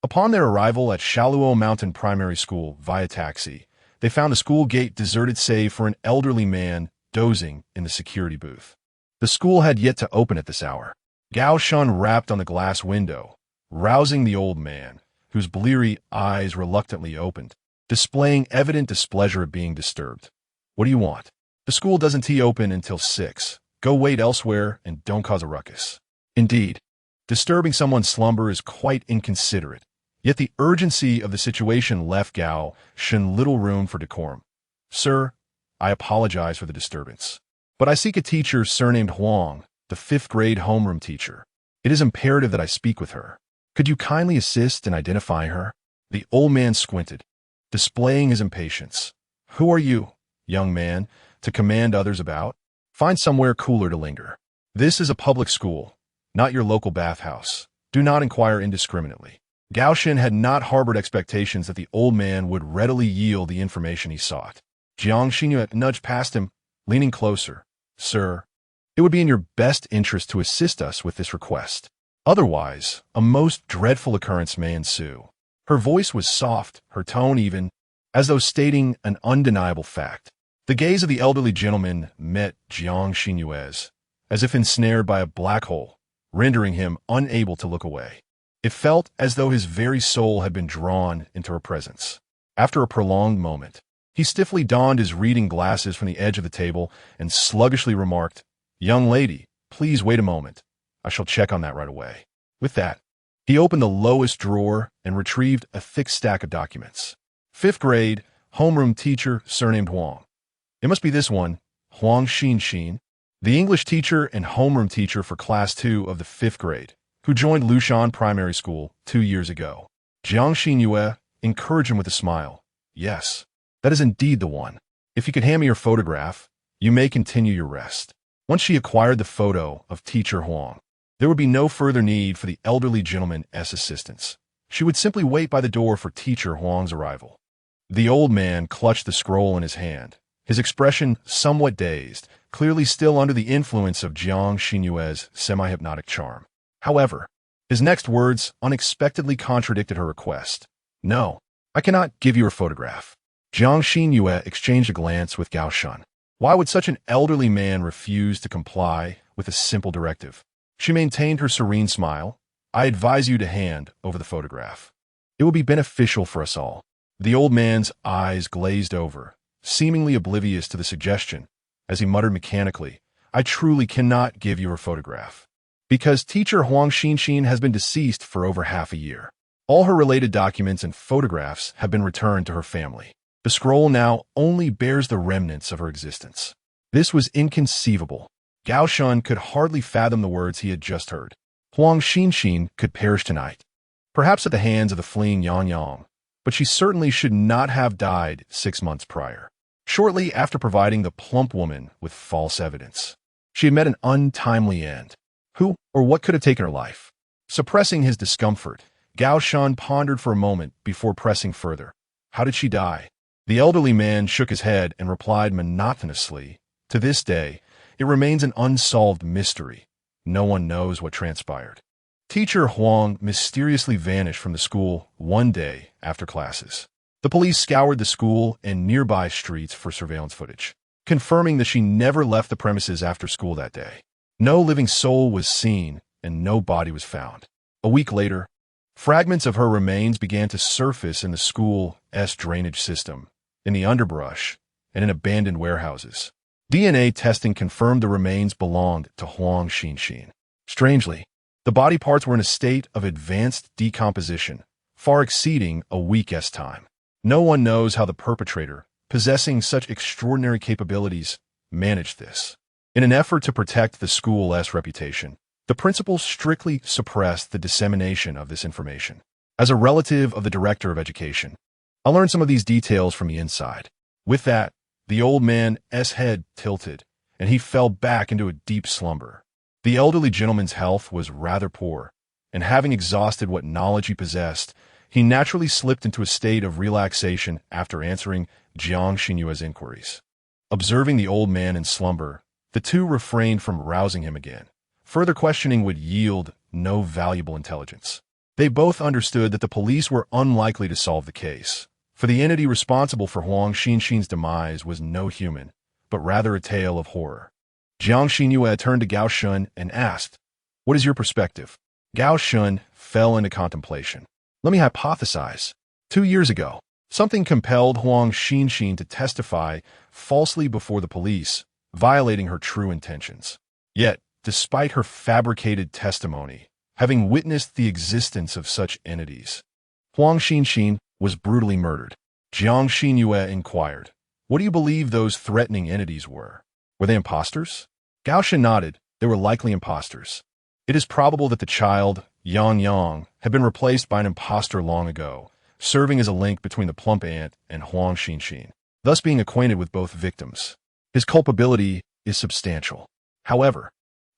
Upon their arrival at Shaluo Mountain Primary School via taxi, they found the school gate deserted save for an elderly man dozing in the security booth. The school had yet to open at this hour. Gao Shun rapped on the glass window, rousing the old man, whose bleary eyes reluctantly opened, displaying evident displeasure at being disturbed. What do you want? The school doesn't open until 6. Go wait elsewhere and don't cause a ruckus. Indeed, disturbing someone's slumber is quite inconsiderate, yet the urgency of the situation left Gao Shun little room for decorum. Sir, I apologize for the disturbance, but I seek a teacher surnamed Huang, the 5th grade homeroom teacher. It is imperative that I speak with her. Could you kindly assist in identifying her? The old man squinted, displaying his impatience. Who are you, young man, to command others about? Find somewhere cooler to linger. This is a public school, not your local bathhouse. Do not inquire indiscriminately. Gao Shun had not harbored expectations that the old man would readily yield the information he sought. Jiang Xinyu nudged past him, leaning closer. Sir, it would be in your best interest to assist us with this request. Otherwise, a most dreadful occurrence may ensue. Her voice was soft, her tone even, as though stating an undeniable fact. The gaze of the elderly gentleman met Jiang Xinyue's, as if ensnared by a black hole, rendering him unable to look away. It felt as though his very soul had been drawn into her presence. After a prolonged moment, he stiffly donned his reading glasses from the edge of the table and sluggishly remarked, Young lady, please wait a moment. I shall check on that right away. With that, he opened the lowest drawer and retrieved a thick stack of documents. 5th grade, homeroom teacher surnamed Huang. It must be this one, Huang Xin, the English teacher and homeroom teacher for Class 2 of the 5th grade, who joined Lushan Primary School 2 years ago. Jiang Xinyue encouraged him with a smile. Yes, that is indeed the one. If you could hand me your photograph, you may continue your rest. Once she acquired the photo of teacher Huang, there would be no further need for the elderly gentleman's assistance. She would simply wait by the door for teacher Huang's arrival. The old man clutched the scroll in his hand, his expression somewhat dazed, clearly still under the influence of Jiang Xinyue's semi-hypnotic charm. However, his next words unexpectedly contradicted her request. No, I cannot give you her photograph. Jiang Xinyue exchanged a glance with Gao Shun. Why would such an elderly man refuse to comply with a simple directive? She maintained her serene smile. I advise you to hand over the photograph. It will be beneficial for us all. The old man's eyes glazed over, seemingly oblivious to the suggestion, as he muttered mechanically, I truly cannot give you her photograph. Because teacher Huang Xin has been deceased for over half a year. All her related documents and photographs have been returned to her family. The scroll now only bears the remnants of her existence. This was inconceivable. Gao Shun could hardly fathom the words he had just heard. Huang Xin could perish tonight, perhaps at the hands of the fleeing Yang Yang, but she certainly should not have died 6 months prior, shortly after providing the plump woman with false evidence. She had met an untimely end. Who or what could have taken her life? Suppressing his discomfort, Gao Shun pondered for a moment before pressing further. How did she die? The elderly man shook his head and replied monotonously, To this day, it remains an unsolved mystery. No one knows what transpired. Teacher Huang mysteriously vanished from the school one day after classes. The police scoured the school and nearby streets for surveillance footage, confirming that she never left the premises after school that day. No living soul was seen and no body was found. A week later, fragments of her remains began to surface in the school's drainage system, in the underbrush, and in abandoned warehouses. DNA testing confirmed the remains belonged to Huang Xin. Strangely, The body parts were in a state of advanced decomposition, far exceeding a week's time. No one knows how the perpetrator, possessing such extraordinary capabilities, managed this. In an effort to protect the school's reputation, the principal strictly suppressed the dissemination of this information. As a relative of the director of education, I learned some of these details from the inside. With that, the old man's head tilted, and he fell back into a deep slumber. The elderly gentleman's health was rather poor, and having exhausted what knowledge he possessed, he naturally slipped into a state of relaxation after answering Jiang Xinyue's inquiries. Observing the old man in slumber, the two refrained from rousing him again. Further questioning would yield no valuable intelligence. They both understood that the police were unlikely to solve the case, for the entity responsible for Huang Xinxin's demise was no human, but rather a tale of horror. Jiang Xinyue turned to Gao Shun and asked, "What is your perspective?" Gao Shun fell into contemplation. "Let me hypothesize. 2 years ago, something compelled Huang Xinxin to testify falsely before the police, violating her true intentions. Yet, despite her fabricated testimony, having witnessed the existence of such entities, Huang Xinxin was brutally murdered." Jiang Xinyue inquired, "What do you believe those threatening entities were? Were they imposters?" Gao Shun nodded. They were likely imposters. It is probable that the child, Yang Yang, had been replaced by an impostor long ago, serving as a link between the plump ant and Huang Xinxin, thus being acquainted with both victims. His culpability is substantial. However,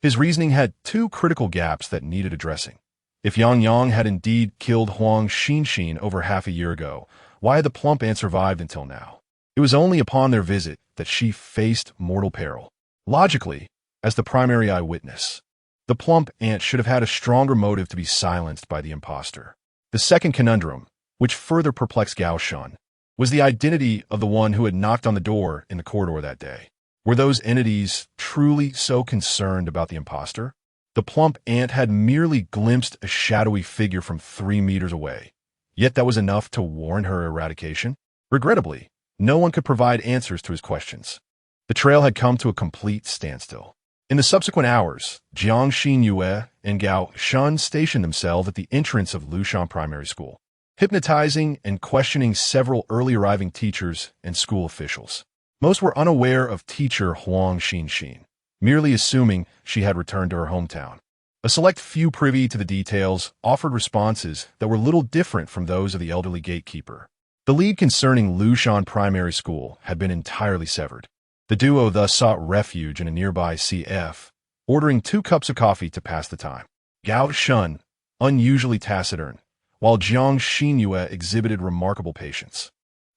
his reasoning had two critical gaps that needed addressing. If Yang Yang had indeed killed Huang Xinxin over half a year ago, why had the plump ant survived until now? It was only upon their visit that she faced mortal peril. Logically, as the primary eyewitness, the plump ant should have had a stronger motive to be silenced by the impostor. The second conundrum, which further perplexed Gao Shun, was the identity of the one who had knocked on the door in the corridor that day. Were those entities truly so concerned about the impostor? The plump ant had merely glimpsed a shadowy figure from 3 meters away, yet that was enough to warrant her eradication. Regrettably, no one could provide answers to his questions. The trail had come to a complete standstill. In the subsequent hours, Jiang Xinyue and Gao Shun stationed themselves at the entrance of Lushan Primary School, hypnotizing and questioning several early arriving teachers and school officials. Most were unaware of teacher Huang Xinxin, merely assuming she had returned to her hometown. A select few privy to the details offered responses that were little different from those of the elderly gatekeeper. The lead concerning Lushan Primary School had been entirely severed. The duo thus sought refuge in a nearby CF, ordering 2 cups of coffee to pass the time. Gao Shun, unusually taciturn, while Jiang Xinyue exhibited remarkable patience.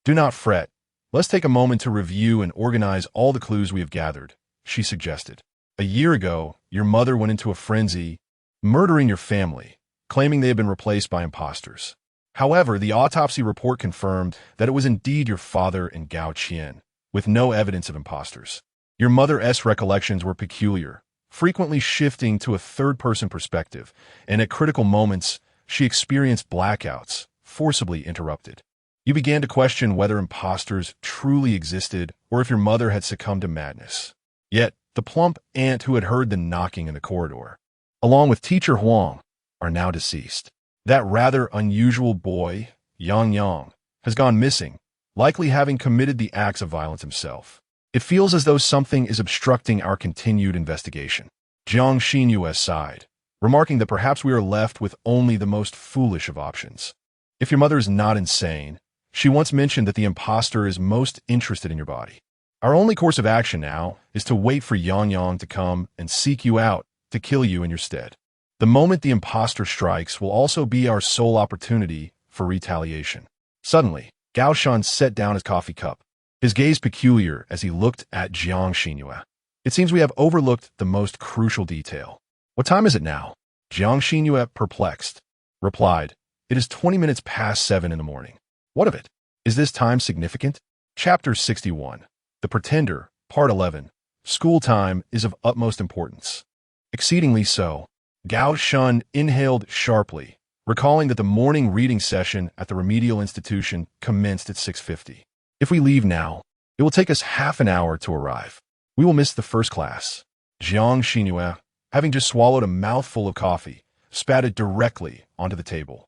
"Do not fret. Let's take a moment to review and organize all the clues we have gathered," she suggested. "A year ago, your mother went into a frenzy, murdering your family, claiming they had been replaced by imposters. However, the autopsy report confirmed that it was indeed your father and Gao Qian, with no evidence of imposters. Your mother's recollections were peculiar, frequently shifting to a third-person perspective, and at critical moments, she experienced blackouts, forcibly interrupted. You began to question whether imposters truly existed or if your mother had succumbed to madness. Yet, the plump ant who had heard the knocking in the corridor, along with teacher Huang, are now deceased. That rather unusual boy, Yang Yang, has gone missing, likely having committed the acts of violence himself. It feels as though something is obstructing our continued investigation." Jiang Xinyue sighed, remarking that perhaps we are left with only the most foolish of options. "If your mother is not insane, she once mentioned that the impostor is most interested in your body. Our only course of action now is to wait for Yang Yang to come and seek you out to kill you in your stead. The moment the impostor strikes will also be our sole opportunity for retaliation." Suddenly, Gao Shun set down his coffee cup, his gaze peculiar as he looked at Jiang Xinyue. "It seems we have overlooked the most crucial detail." "What time is it now?" Jiang Xinyue, perplexed, replied, "It is 20 minutes past 7 in the morning." "What of it? Is this time significant?" Chapter 61. The Pretender, Part 11. School time is of utmost importance. Exceedingly so. Gao Shun inhaled sharply, recalling that the morning reading session at the remedial institution commenced at 6:50. "If we leave now, it will take us half an hour to arrive. We will miss the first class." Jiang Xinyue, having just swallowed a mouthful of coffee, spatted directly onto the table.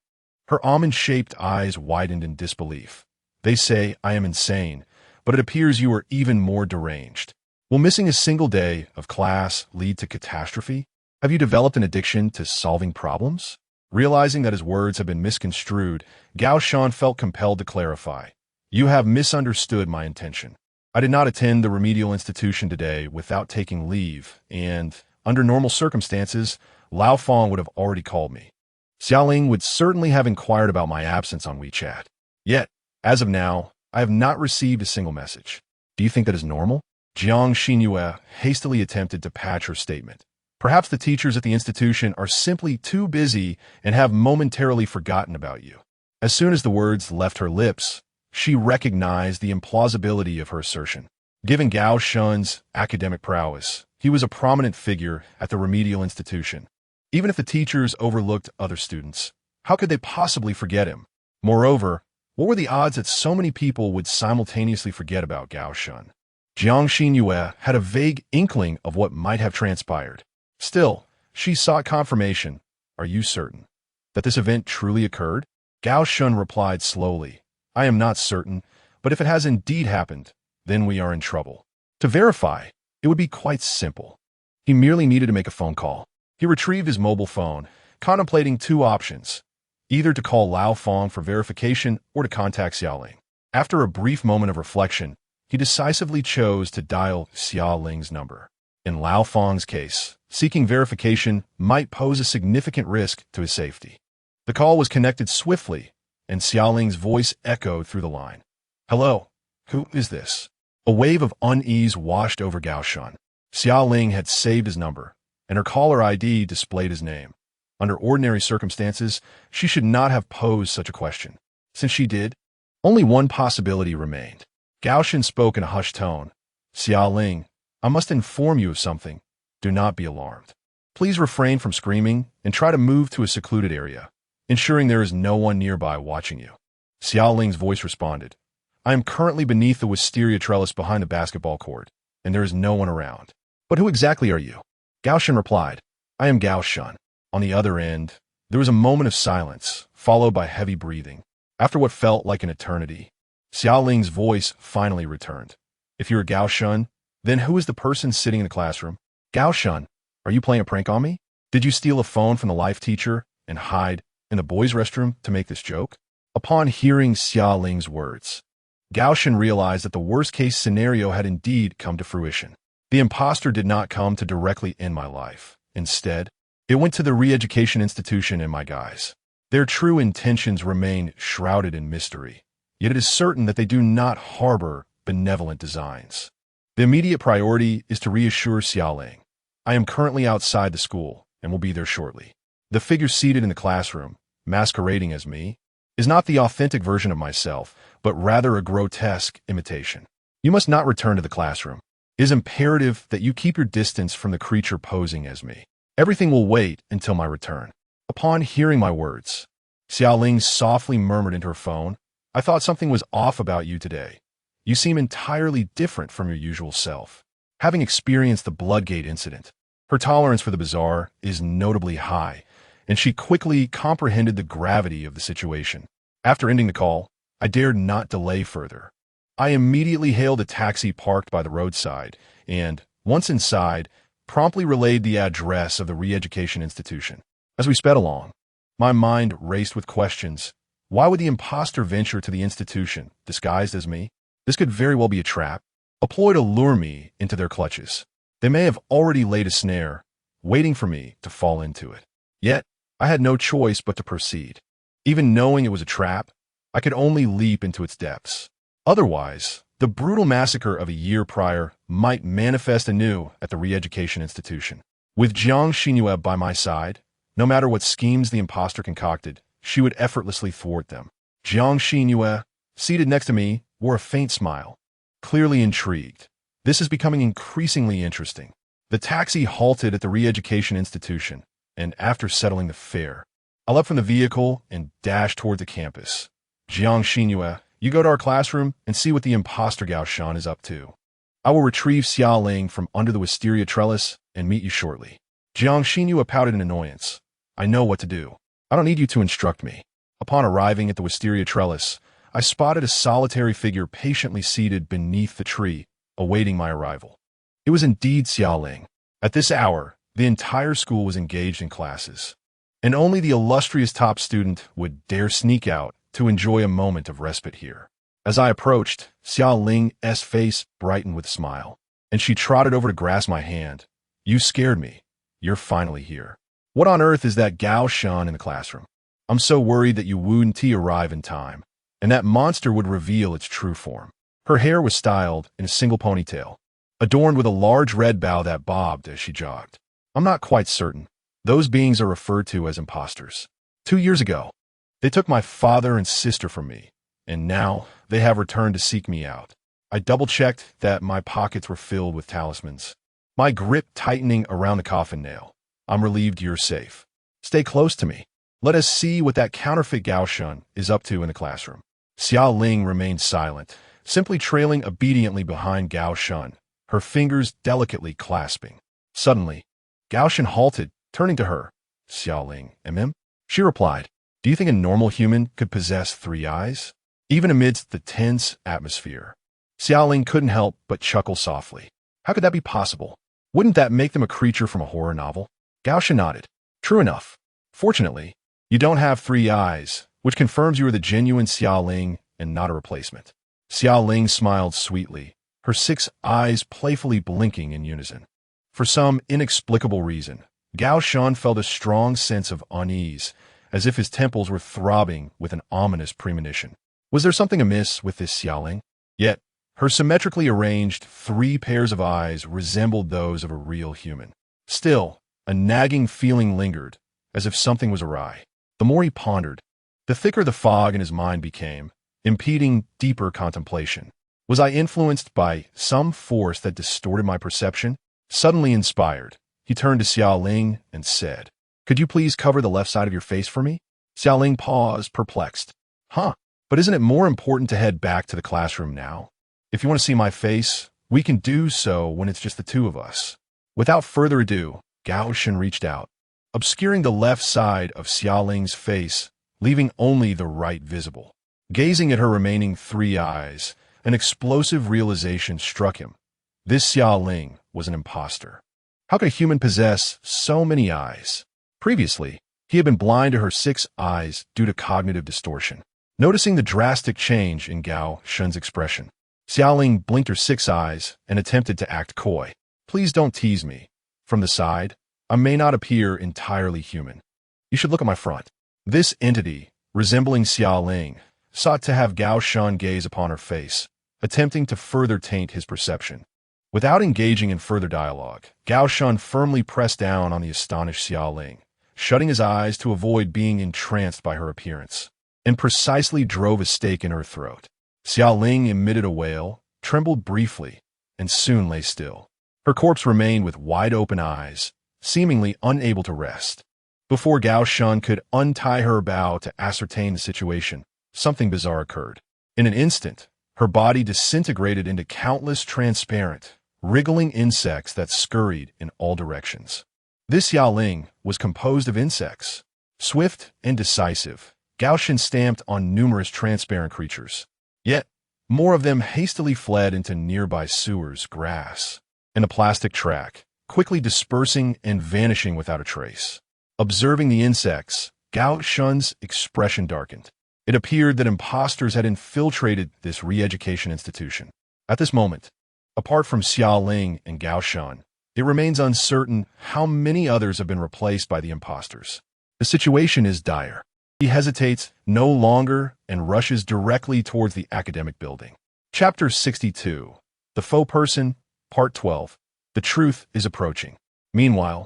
Her almond-shaped eyes widened in disbelief. They say I am insane, but it appears you are even more deranged. Will missing a single day of class lead to catastrophe? Have you developed an addiction to solving problems? Realizing that his words had been misconstrued, Gao Shan felt compelled to clarify. You have misunderstood my intention. I did not attend the remedial institution today without taking leave, and, under normal circumstances, Lao Fong would have already called me. Xiaoling would certainly have inquired about my absence on WeChat. Yet, as of now, I have not received a single message. Do you think that is normal? Jiang Xinyue hastily attempted to patch her statement. Perhaps the teachers at the institution are simply too busy and have momentarily forgotten about you. As soon as the words left her lips, she recognized the implausibility of her assertion. Given Gao Shun's academic prowess, he was a prominent figure at the remedial institution. Even if the teachers overlooked other students, how could they possibly forget him? Moreover, what were the odds that so many people would simultaneously forget about Gao Shun? Jiang Xinyue had a vague inkling of what might have transpired. Still, she sought confirmation. Are you certain that this event truly occurred? Gao Shun replied slowly. I am not certain, but if it has indeed happened, then we are in trouble. To verify, it would be quite simple. He merely needed to make a phone call. He retrieved his mobile phone, contemplating two options, either to call Lao Fong for verification or to contact Xiaoling. After a brief moment of reflection, he decisively chose to dial Xiaoling's number. In Lao Fong's case, seeking verification might pose a significant risk to his safety. The call was connected swiftly, and Xiaoling's voice echoed through the line. Hello, who is this? A wave of unease washed over Gao Shun. Xiaoling had saved his number, and her caller ID displayed his name. Under ordinary circumstances, she should not have posed such a question. Since she did, only one possibility remained. Gao Shun spoke in a hushed tone. Xiaoling, I must inform you of something. Do not be alarmed. Please refrain from screaming and try to move to a secluded area, ensuring there is no one nearby watching you. Xiaoling's voice responded. I am currently beneath the wisteria trellis behind the basketball court, and there is no one around. But who exactly are you? Gao Shun replied. I am Gao Shun. On the other end, there was a moment of silence, followed by heavy breathing. After what felt like an eternity, Xiaoling's voice finally returned. If you are Gao Shun, then who is the person sitting in the classroom? Gao Shun, are you playing a prank on me? Did you steal a phone from the life teacher and hide in the boys' restroom to make this joke? Upon hearing Xiaoling's words, Gao Shun realized that the worst-case scenario had indeed come to fruition. The imposter did not come to directly end my life. Instead, it went to the re-education institution in my guise. Their true intentions remain shrouded in mystery, yet it is certain that they do not harbor benevolent designs. The immediate priority is to reassure Xiaoling. I am currently outside the school and will be there shortly. The figure seated in the classroom, masquerading as me, is not the authentic version of myself, but rather a grotesque imitation. You must not return to the classroom. It is imperative that you keep your distance from the creature posing as me. Everything will wait until my return. Upon hearing my words, Xiaoling softly murmured into her phone, I thought something was off about you today. You seem entirely different from your usual self. Having experienced the Bloodgate incident, her tolerance for the bizarre is notably high, and she quickly comprehended the gravity of the situation. After ending the call, I dared not delay further. I immediately hailed a taxi parked by the roadside and, once inside, promptly relayed the address of the re-education institution. As we sped along, my mind raced with questions. Why would the imposter venture to the institution, disguised as me? This could very well be a trap, a ploy to lure me into their clutches. They may have already laid a snare, waiting for me to fall into it. Yet, I had no choice but to proceed. Even knowing it was a trap, I could only leap into its depths. Otherwise, the brutal massacre of a year prior might manifest anew at the re-education institution. With Jiang Xinyue by my side, no matter what schemes the imposter concocted, she would effortlessly thwart them. Jiang Xinyue, seated next to me, wore a faint smile, clearly intrigued. This is becoming increasingly interesting. The taxi halted at the re-education institution, and after settling the fare, I leapt from the vehicle and dashed toward the campus. Jiang Xinyue, you go to our classroom and see what the imposter Gao Shan is up to. I will retrieve Xiaoling from under the wisteria trellis and meet you shortly. Jiang Xinyue pouted in annoyance. I know what to do. I don't need you to instruct me. Upon arriving at the wisteria trellis, I spotted a solitary figure patiently seated beneath the tree, awaiting my arrival. It was indeed Xiaoling. At this hour, the entire school was engaged in classes, and only the illustrious top student would dare sneak out to enjoy a moment of respite here. As I approached, Xiaoling's face brightened with a smile, and she trotted over to grasp my hand. You scared me. You're finally here. What on earth is that Gao Shan in the classroom? I'm so worried that you wouldn't arrive in time, and that monster would reveal its true form. Her hair was styled in a single ponytail, adorned with a large red bow that bobbed as she jogged. I'm not quite certain. Those beings are referred to as imposters. 2 years ago, they took my father and sister from me, and now they have returned to seek me out. I double-checked that my pockets were filled with talismans, my grip tightening around the coffin nail. I'm relieved you're safe. Stay close to me. Let us see what that counterfeit Gao Shan is up to in the classroom. Xiaoling remained silent, simply trailing obediently behind Gao Shan, her fingers delicately clasping. Suddenly, Gao Shan halted, turning to her. Xiaoling, She replied, do you think a normal human could possess 3 eyes? Even amidst the tense atmosphere, Xiaoling couldn't help but chuckle softly. How could that be possible? Wouldn't that make them a creature from a horror novel? Gao Shan nodded. True enough. Fortunately, you don't have 3 eyes, which confirms you are the genuine Xiaoling and not a replacement. Xiaoling smiled sweetly, her 6 eyes playfully blinking in unison. For some inexplicable reason, Gao Shan felt a strong sense of unease, as if his temples were throbbing with an ominous premonition. Was there something amiss with this Xiaoling? Yet, her symmetrically arranged 3 pairs of eyes resembled those of a real human. Still, a nagging feeling lingered, as if something was awry. The more he pondered, the thicker the fog in his mind became, impeding deeper contemplation. Was I influenced by some force that distorted my perception? Suddenly inspired, he turned to Xiaoling and said, could you please cover the left side of your face for me? Xiaoling paused, perplexed. But isn't it more important to head back to the classroom now? If you want to see my face, we can do so when it's just the 2 of us. Without further ado, Gao Shan reached out, obscuring the left side of Xiaoling's face, leaving only the right visible. Gazing at her remaining 3 eyes, an explosive realization struck him. This Xiaoling was an imposter. How could a human possess so many eyes? Previously, he had been blind to her 6 eyes due to cognitive distortion. Noticing the drastic change in Gao Shan's expression, Xiaoling blinked her 6 eyes and attempted to act coy. Please don't tease me. From the side, I may not appear entirely human. You should look at my front. This entity, resembling Xiaoling, sought to have Gao Shan gaze upon her face, attempting to further taint his perception. Without engaging in further dialogue, Gao Shan firmly pressed down on the astonished Xiaoling, shutting his eyes to avoid being entranced by her appearance, and precisely drove a stake in her throat. Xiaoling emitted a wail, trembled briefly, and soon lay still. Her corpse remained with wide-open eyes, seemingly unable to rest. Before Gao Shan could untie her bow to ascertain the situation, something bizarre occurred. In an instant, her body disintegrated into countless transparent, wriggling insects that scurried in all directions. This Xiaoling was composed of insects. Swift and decisive, Gao Shan stamped on numerous transparent creatures. Yet, more of them hastily fled into nearby sewers, grass, and a plastic track, quickly dispersing and vanishing without a trace. Observing the insects, Gao Shan's expression darkened. It appeared that imposters had infiltrated this re-education institution. At this moment, apart from Xiaoling and Gao Shan, it remains uncertain how many others have been replaced by the imposters. The situation is dire. He hesitates no longer and rushes directly towards the academic building. Chapter 62. The Faux Person, Part 12. The Truth is Approaching. Meanwhile,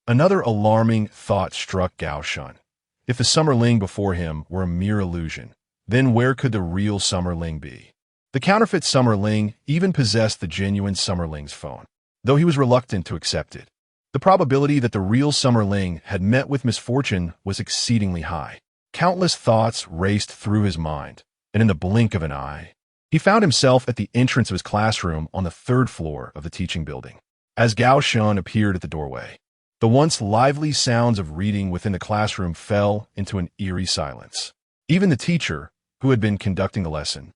another alarming thought struck Gao Shan. If the Summerling before him were a mere illusion, then where could the real Summerling be? The counterfeit Summerling even possessed the genuine Summerling's phone, though he was reluctant to accept it. The probability that the real Summerling had met with misfortune was exceedingly high. Countless thoughts raced through his mind, and in the blink of an eye, he found himself at the entrance of his classroom on the 3rd floor of the teaching building. As Gao Shan appeared at the doorway, The once lively sounds of reading within the classroom fell into an eerie silence. Even the teacher, who had been conducting the lesson,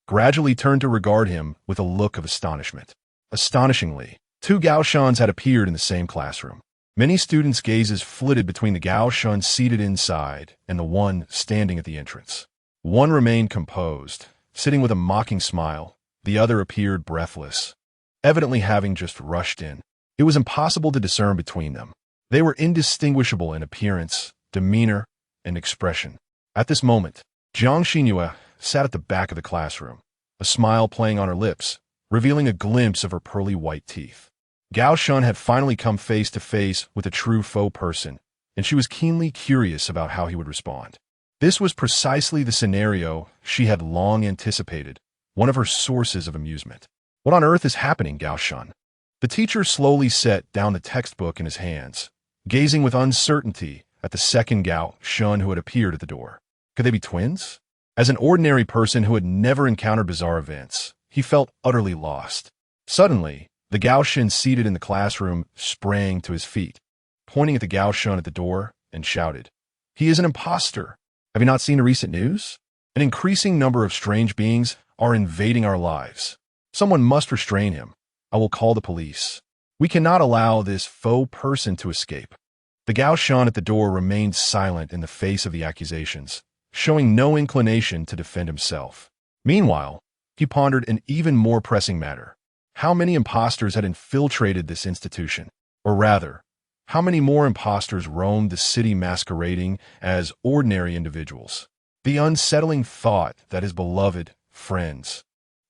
gradually turned to regard him with a look of astonishment. Astonishingly, two Gaoshans had appeared in the same classroom. Many students' gazes flitted between the Gaoshan seated inside and the one standing at the entrance. One remained composed, sitting with a mocking smile. The other appeared breathless, evidently having just rushed in. It was impossible to discern between them. They were indistinguishable in appearance, demeanor, and expression. At this moment, Jiang Xinhua sat at the back of the classroom, a smile playing on her lips, revealing a glimpse of her pearly white teeth. Gao Shun had finally come face to face with a true faux person, and she was keenly curious about how he would respond. This was precisely the scenario she had long anticipated, one of her sources of amusement. What on earth is happening, Gao Shun? The teacher slowly set down the textbook in his hands, gazing with uncertainty at the second Gao Shun who had appeared at the door. Could they be twins? As an ordinary person who had never encountered bizarre events, he felt utterly lost. Suddenly, the Gao Shin seated in the classroom sprang to his feet, pointing at the Gao Shun at the door, and shouted, "He is an imposter! Have you not seen the recent news? An increasing number of strange beings are invading our lives. Someone must restrain him. I will call the police. We cannot allow this faux person to escape." The Gao Shun at the door remained silent in the face of the accusations, showing no inclination to defend himself. Meanwhile, he pondered an even more pressing matter. How many impostors had infiltrated this institution? Or rather, how many more impostors roamed the city masquerading as ordinary individuals? The unsettling thought that his beloved friends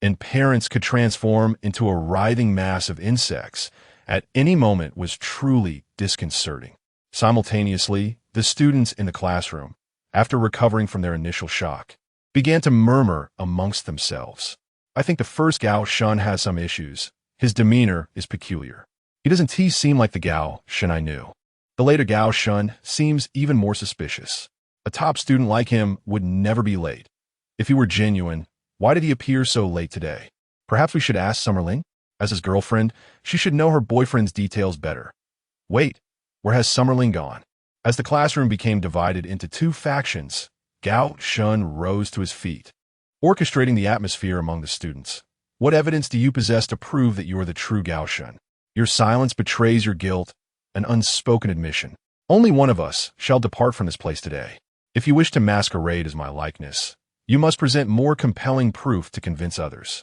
and parents could transform into a writhing mass of insects at any moment was truly disconcerting. Simultaneously, the students in the classroom, after recovering from their initial shock, began to murmur amongst themselves. "I think the first Gao Shun has some issues. His demeanor is peculiar. He doesn't seem like the Gao Shun I knew. The later Gao Shun seems even more suspicious. A top student like him would never be late. If he were genuine, why did he appear so late today? Perhaps we should ask Summerling? As his girlfriend, she should know her boyfriend's details better. Wait, where has Summerling gone?" As the classroom became divided into two factions, Gao Shun rose to his feet, orchestrating the atmosphere among the students. "What evidence do you possess to prove that you are the true Gao Shun? Your silence betrays your guilt, an unspoken admission. Only one of us shall depart from this place today. If you wish to masquerade as my likeness, you must present more compelling proof to convince others."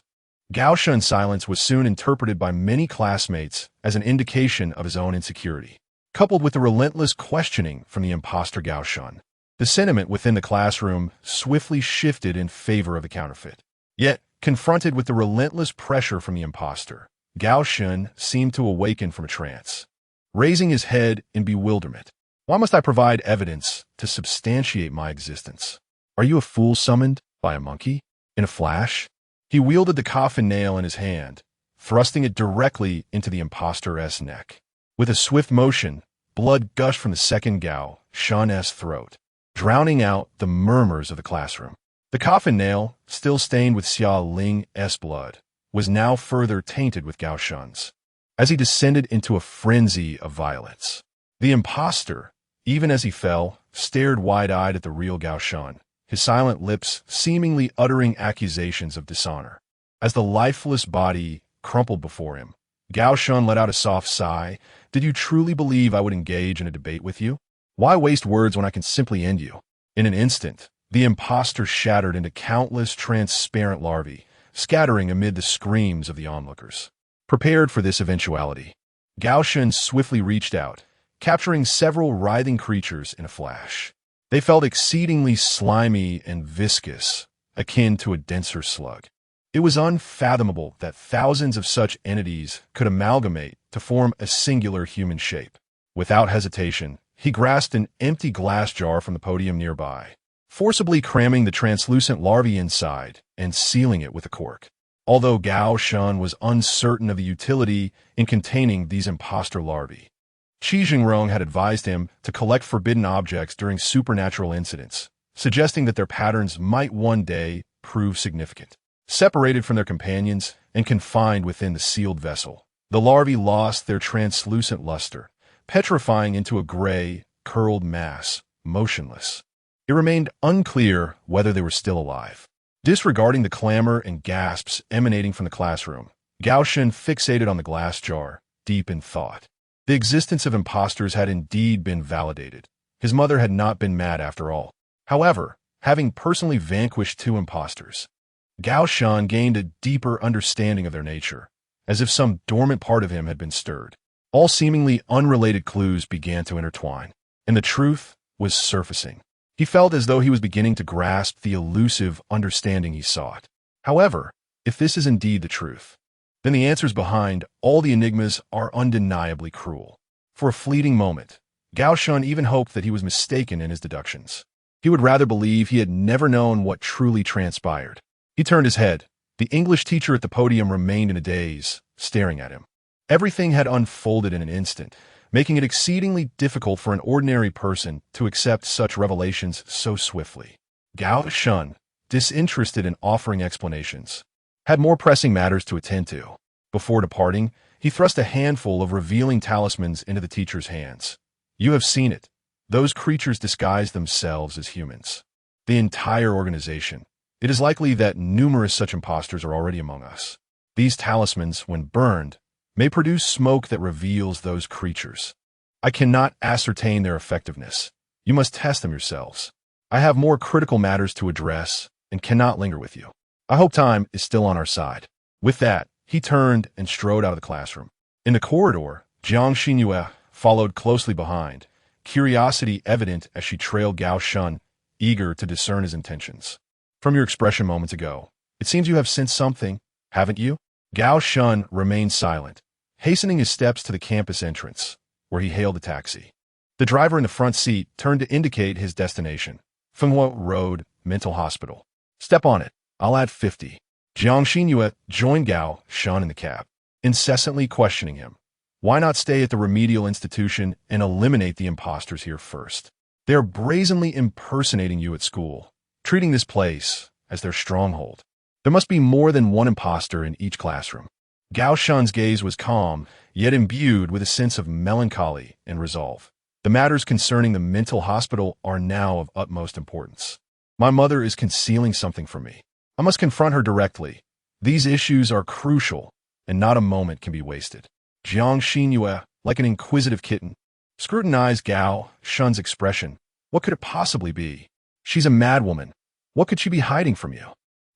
Gao Shun's silence was soon interpreted by many classmates as an indication of his own insecurity. Coupled with the relentless questioning from the imposter Gao Shun, the sentiment within the classroom swiftly shifted in favor of the counterfeit. Yet, confronted with the relentless pressure from the imposter, Gao Shun seemed to awaken from a trance, raising his head in bewilderment. "Why must I provide evidence to substantiate my existence? Are you a fool summoned by a monkey?" In a flash, he wielded the coffin nail in his hand, thrusting it directly into the impostor's neck. With a swift motion, blood gushed from the second Gao Shun's throat, drowning out the murmurs of the classroom. The coffin nail, still stained with Xia Ling's blood, was now further tainted with Gao Shun's. As he descended into a frenzy of violence, the impostor, even as he fell, stared wide-eyed at the real Gao Shun, his silent lips seemingly uttering accusations of dishonor. As the lifeless body crumpled before him, Gao Shun let out a soft sigh. "Did you truly believe I would engage in a debate with you? Why waste words when I can simply end you?" In an instant, the impostor shattered into countless transparent larvae, scattering amid the screams of the onlookers. Prepared for this eventuality, Gao Shun swiftly reached out, capturing several writhing creatures in a flash. They felt exceedingly slimy and viscous, akin to a denser slug. It was unfathomable that thousands of such entities could amalgamate to form a singular human shape. Without hesitation, he grasped an empty glass jar from the podium nearby, forcibly cramming the translucent larvae inside and sealing it with a cork. Although Gao Shun was uncertain of the utility in containing these imposter larvae, Qi Jingrong had advised him to collect forbidden objects during supernatural incidents, suggesting that their patterns might one day prove significant. Separated from their companions and confined within the sealed vessel, the larvae lost their translucent luster, petrifying into a gray, curled mass, motionless. It remained unclear whether they were still alive. Disregarding the clamor and gasps emanating from the classroom, Gao Shen fixated on the glass jar, deep in thought. The existence of imposters had indeed been validated. His mother had not been mad after all. However, having personally vanquished 2 imposters, Gao Shen gained a deeper understanding of their nature, as if some dormant part of him had been stirred. All seemingly unrelated clues began to intertwine, and the truth was surfacing. He felt as though he was beginning to grasp the elusive understanding he sought. However, if this is indeed the truth, then the answers behind all the enigmas are undeniably cruel. For a fleeting moment, Gao Shen even hoped that he was mistaken in his deductions. He would rather believe he had never known what truly transpired. He turned his head. The English teacher at the podium remained in a daze, staring at him. Everything had unfolded in an instant, making it exceedingly difficult for an ordinary person to accept such revelations so swiftly. Gao Shen, disinterested in offering explanations, had more pressing matters to attend to. Before departing, he thrust a handful of revealing talismans into the teacher's hands. You have seen it. Those creatures disguise themselves as humans. The entire organization. It is likely that numerous such imposters are already among us. These talismans, when burned, may produce smoke that reveals those creatures. I cannot ascertain their effectiveness. You must test them yourselves. I have more critical matters to address and cannot linger with you. I hope time is still on our side. With that, he turned and strode out of the classroom. In the corridor, Jiang Xinyue followed closely behind, curiosity evident as she trailed Gao Shen, eager to discern his intentions. From your expression moments ago, it seems you have sensed something, haven't you? Gao Shen remained silent, hastening his steps to the campus entrance, where he hailed a taxi. The driver in the front seat turned to indicate his destination, Fenghua Road Mental Hospital. Step on it. I'll add 50. Jiang Xinyue joined Gao Shen in the cab, incessantly questioning him. Why not stay at the remedial institution and eliminate the imposters here first? They are brazenly impersonating you at school, treating this place as their stronghold. There must be more than one imposter in each classroom. Gao Shen's gaze was calm, yet imbued with a sense of melancholy and resolve. The matters concerning the mental hospital are now of utmost importance. My mother is concealing something from me. I must confront her directly. These issues are crucial, and not a moment can be wasted. Jiang Xinyue, like an inquisitive kitten, scrutinized Gao Shen's expression. What could it possibly be? She's a madwoman. What could she be hiding from you?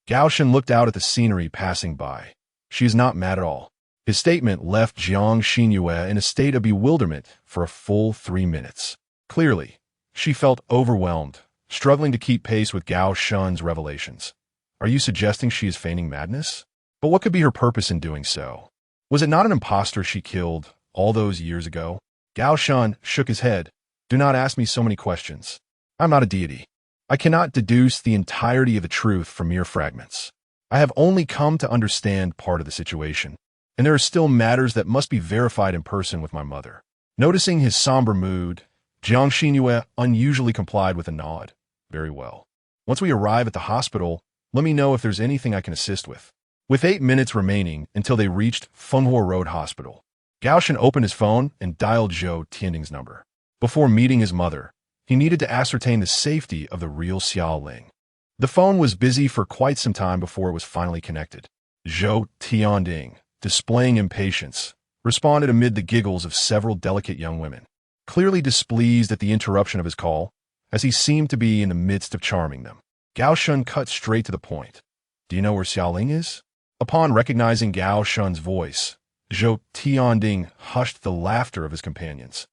Gao Shen looked out at the scenery passing by. She is not mad at all. His statement left Jiang Xinyue in a state of bewilderment for a full 3 minutes. Clearly, she felt overwhelmed, struggling to keep pace with Gao Shen's revelations. Are you suggesting she is feigning madness? But what could be her purpose in doing so? Was it not an impostor she killed all those years ago? Gao Shen shook his head. Do not ask me so many questions. I'm not a deity. I cannot deduce the entirety of the truth from mere fragments. I have only come to understand part of the situation, and there are still matters that must be verified in person with my mother. Noticing his somber mood, Jiang Xinyue unusually complied with a nod. Very well. Once we arrive at the hospital, let me know if there's anything I can assist with. With 8 minutes remaining until they reached Fenghua Road Hospital, Gao Shen opened his phone and dialed Zhou Tianding's number. Before meeting his mother, he needed to ascertain the safety of the real Xiao Ling. The phone was busy for quite some time before it was finally connected. Zhou Tianding, displaying impatience, responded amid the giggles of several delicate young women, clearly displeased at the interruption of his call, as he seemed to be in the midst of charming them. Gao Shen cut straight to the point. Do you know where Xiao Ling is? Upon recognizing Gao Shen's voice, Zhou Tianding hushed the laughter of his companions,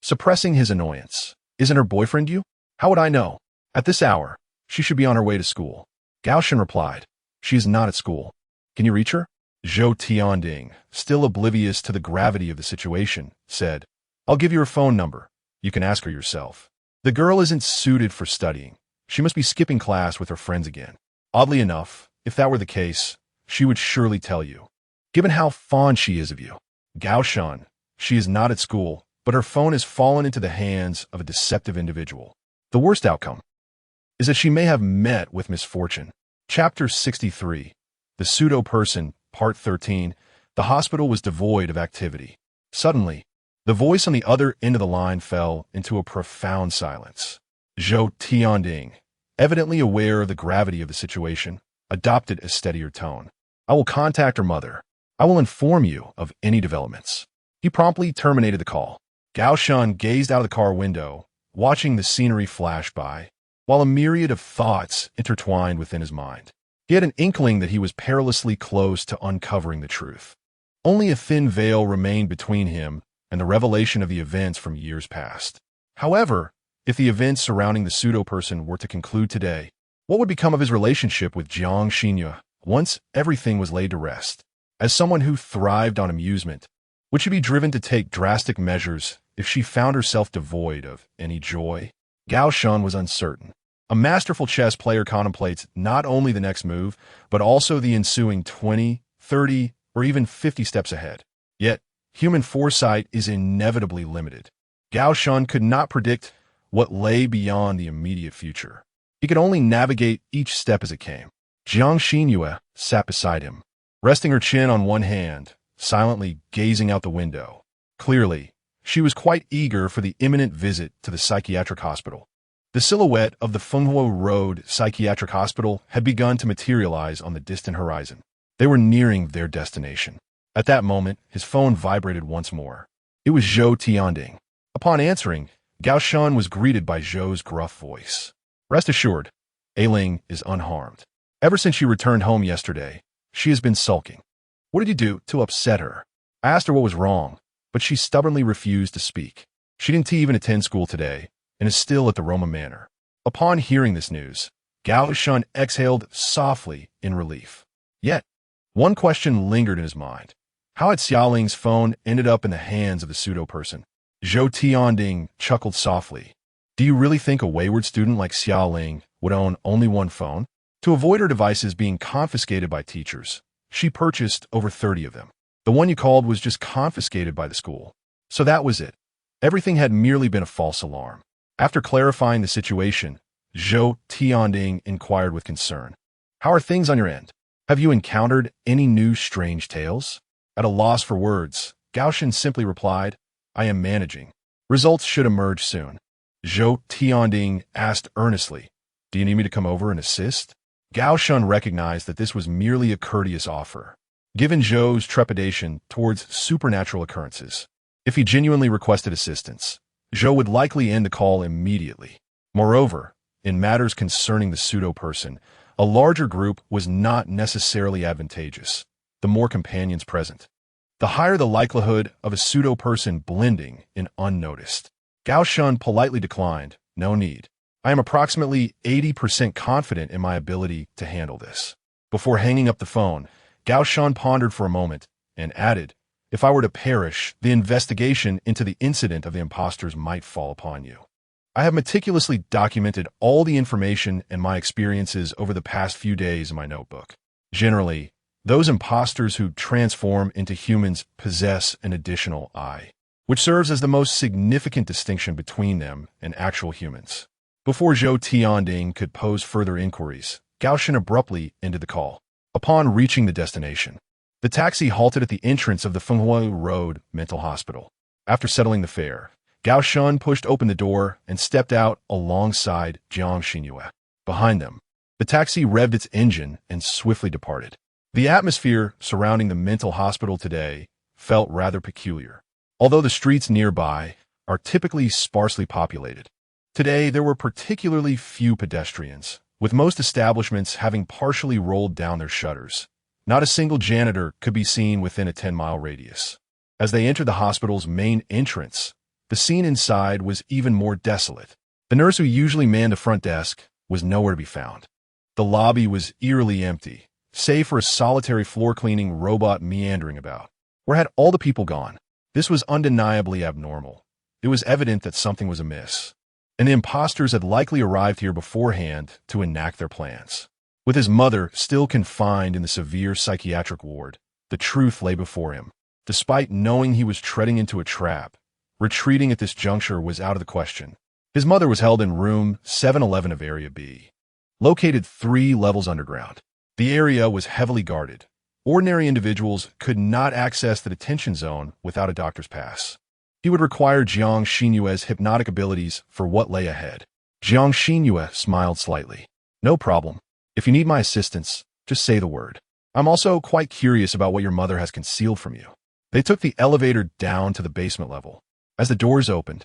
suppressing his annoyance. Isn't her boyfriend you? How would I know? At this hour, she should be on her way to school. Gao Shen replied. She is not at school. Can you reach her? Zhou Tianding, still oblivious to the gravity of the situation, said, I'll give you her phone number. You can ask her yourself. The girl isn't suited for studying. She must be skipping class with her friends again. Oddly enough, if that were the case, she would surely tell you. Given how fond she is of you. Gao Shen, she is not at school, but her phone has fallen into the hands of a deceptive individual. The worst outcome is that she may have met with misfortune. Chapter 63. The Pseudo-Person, Part 13. The hospital was devoid of activity. Suddenly, The voice on the other end of the line fell into a profound silence. Zhou Tianding, evidently aware of the gravity of the situation, adopted a steadier tone. I will contact her mother. I will inform you of any developments. He promptly terminated the call. Gao Shun gazed out of the car window, watching the scenery flash by, while a myriad of thoughts intertwined within his mind. He had an inkling that he was perilously close to uncovering the truth. Only a thin veil remained between him and the revelation of the events from years past. However, if the events surrounding the pseudo-person were to conclude today, what would become of his relationship with Jiang Xinyue once everything was laid to rest? As someone who thrived on amusement, would she be driven to take drastic measures if she found herself devoid of any joy? Gao Shun was uncertain. A masterful chess player contemplates not only the next move, but also the ensuing 20, 30, or even 50 steps ahead. Yet, human foresight is inevitably limited. Gao Shun could not predict what lay beyond the immediate future. He could only navigate each step as it came. Jiang Xinyue sat beside him, resting her chin on one hand, silently gazing out the window. Clearly, she was quite eager for the imminent visit to the psychiatric hospital. The silhouette of the Fenghuo Road Psychiatric Hospital had begun to materialize on the distant horizon. They were nearing their destination. At that moment, his phone vibrated once more. It was Zhou Tianding. Upon answering, Gao Shun was greeted by Zhou's gruff voice. Rest assured, Ailing is unharmed. Ever since she returned home yesterday, she has been sulking. What did you do to upset her? I asked her what was wrong, but she stubbornly refused to speak. She didn't even attend school today and is still at the Roma Manor. Upon hearing this news, Gao Shun exhaled softly in relief. Yet, one question lingered in his mind. How had Xiaoling's phone ended up in the hands of the pseudo-person? Zhou Tianding chuckled softly. Do you really think a wayward student like Xiaoling would own only one phone? To avoid her devices being confiscated by teachers, she purchased over 30 of them. The one you called was just confiscated by the school. So that was it. Everything had merely been a false alarm. After clarifying the situation, Zhou Tianding inquired with concern. How are things on your end? Have you encountered any new strange tales? At a loss for words, Gao Shun simply replied, I am managing. Results should emerge soon. Zhou Tianding asked earnestly, do you need me to come over and assist? Gao Shun recognized that this was merely a courteous offer. Given Zhou's trepidation towards supernatural occurrences, if he genuinely requested assistance, Zhou would likely end the call immediately. Moreover, in matters concerning the pseudo-person, a larger group was not necessarily advantageous, the more companions present. The higher the likelihood of a pseudo-person blending in unnoticed. Gao Shun politely declined, no need. I am approximately 80% confident in my ability to handle this. Before hanging up the phone, Gao Shun pondered for a moment and added, if I were to perish, the investigation into the incident of the imposters might fall upon you. I have meticulously documented all the information and my experiences over the past few days in my notebook. Generally, those imposters who transform into humans possess an additional eye, which serves as the most significant distinction between them and actual humans. Before Zhou Tianding could pose further inquiries, Gao Shun abruptly ended the call. Upon reaching the destination, the taxi halted at the entrance of the Fenghuo Road Mental Hospital. After settling the fare, Gao Shun pushed open the door and stepped out alongside Jiang Xinyue. Behind them, the taxi revved its engine and swiftly departed. The atmosphere surrounding the mental hospital today felt rather peculiar. Although the streets nearby are typically sparsely populated, today there were particularly few pedestrians, with most establishments having partially rolled down their shutters. Not a single janitor could be seen within a 10-mile radius. As they entered the hospital's main entrance, the scene inside was even more desolate. The nurse who usually manned the front desk was nowhere to be found. The lobby was eerily empty, save for a solitary floor-cleaning robot meandering about. Where had all the people gone? This was undeniably abnormal. It was evident that something was amiss, and the imposters had likely arrived here beforehand to enact their plans. With his mother still confined in the severe psychiatric ward, the truth lay before him. Despite knowing he was treading into a trap, retreating at this juncture was out of the question. His mother was held in room 711 of Area B, located 3 levels underground. The area was heavily guarded. Ordinary individuals could not access the detention zone without a doctor's pass. He would require Jiang Xinyue's hypnotic abilities for what lay ahead. Jiang Xinyue smiled slightly. No problem. If you need my assistance, just say the word. I'm also quite curious about what your mother has concealed from you. They took the elevator down to the basement level. As the doors opened,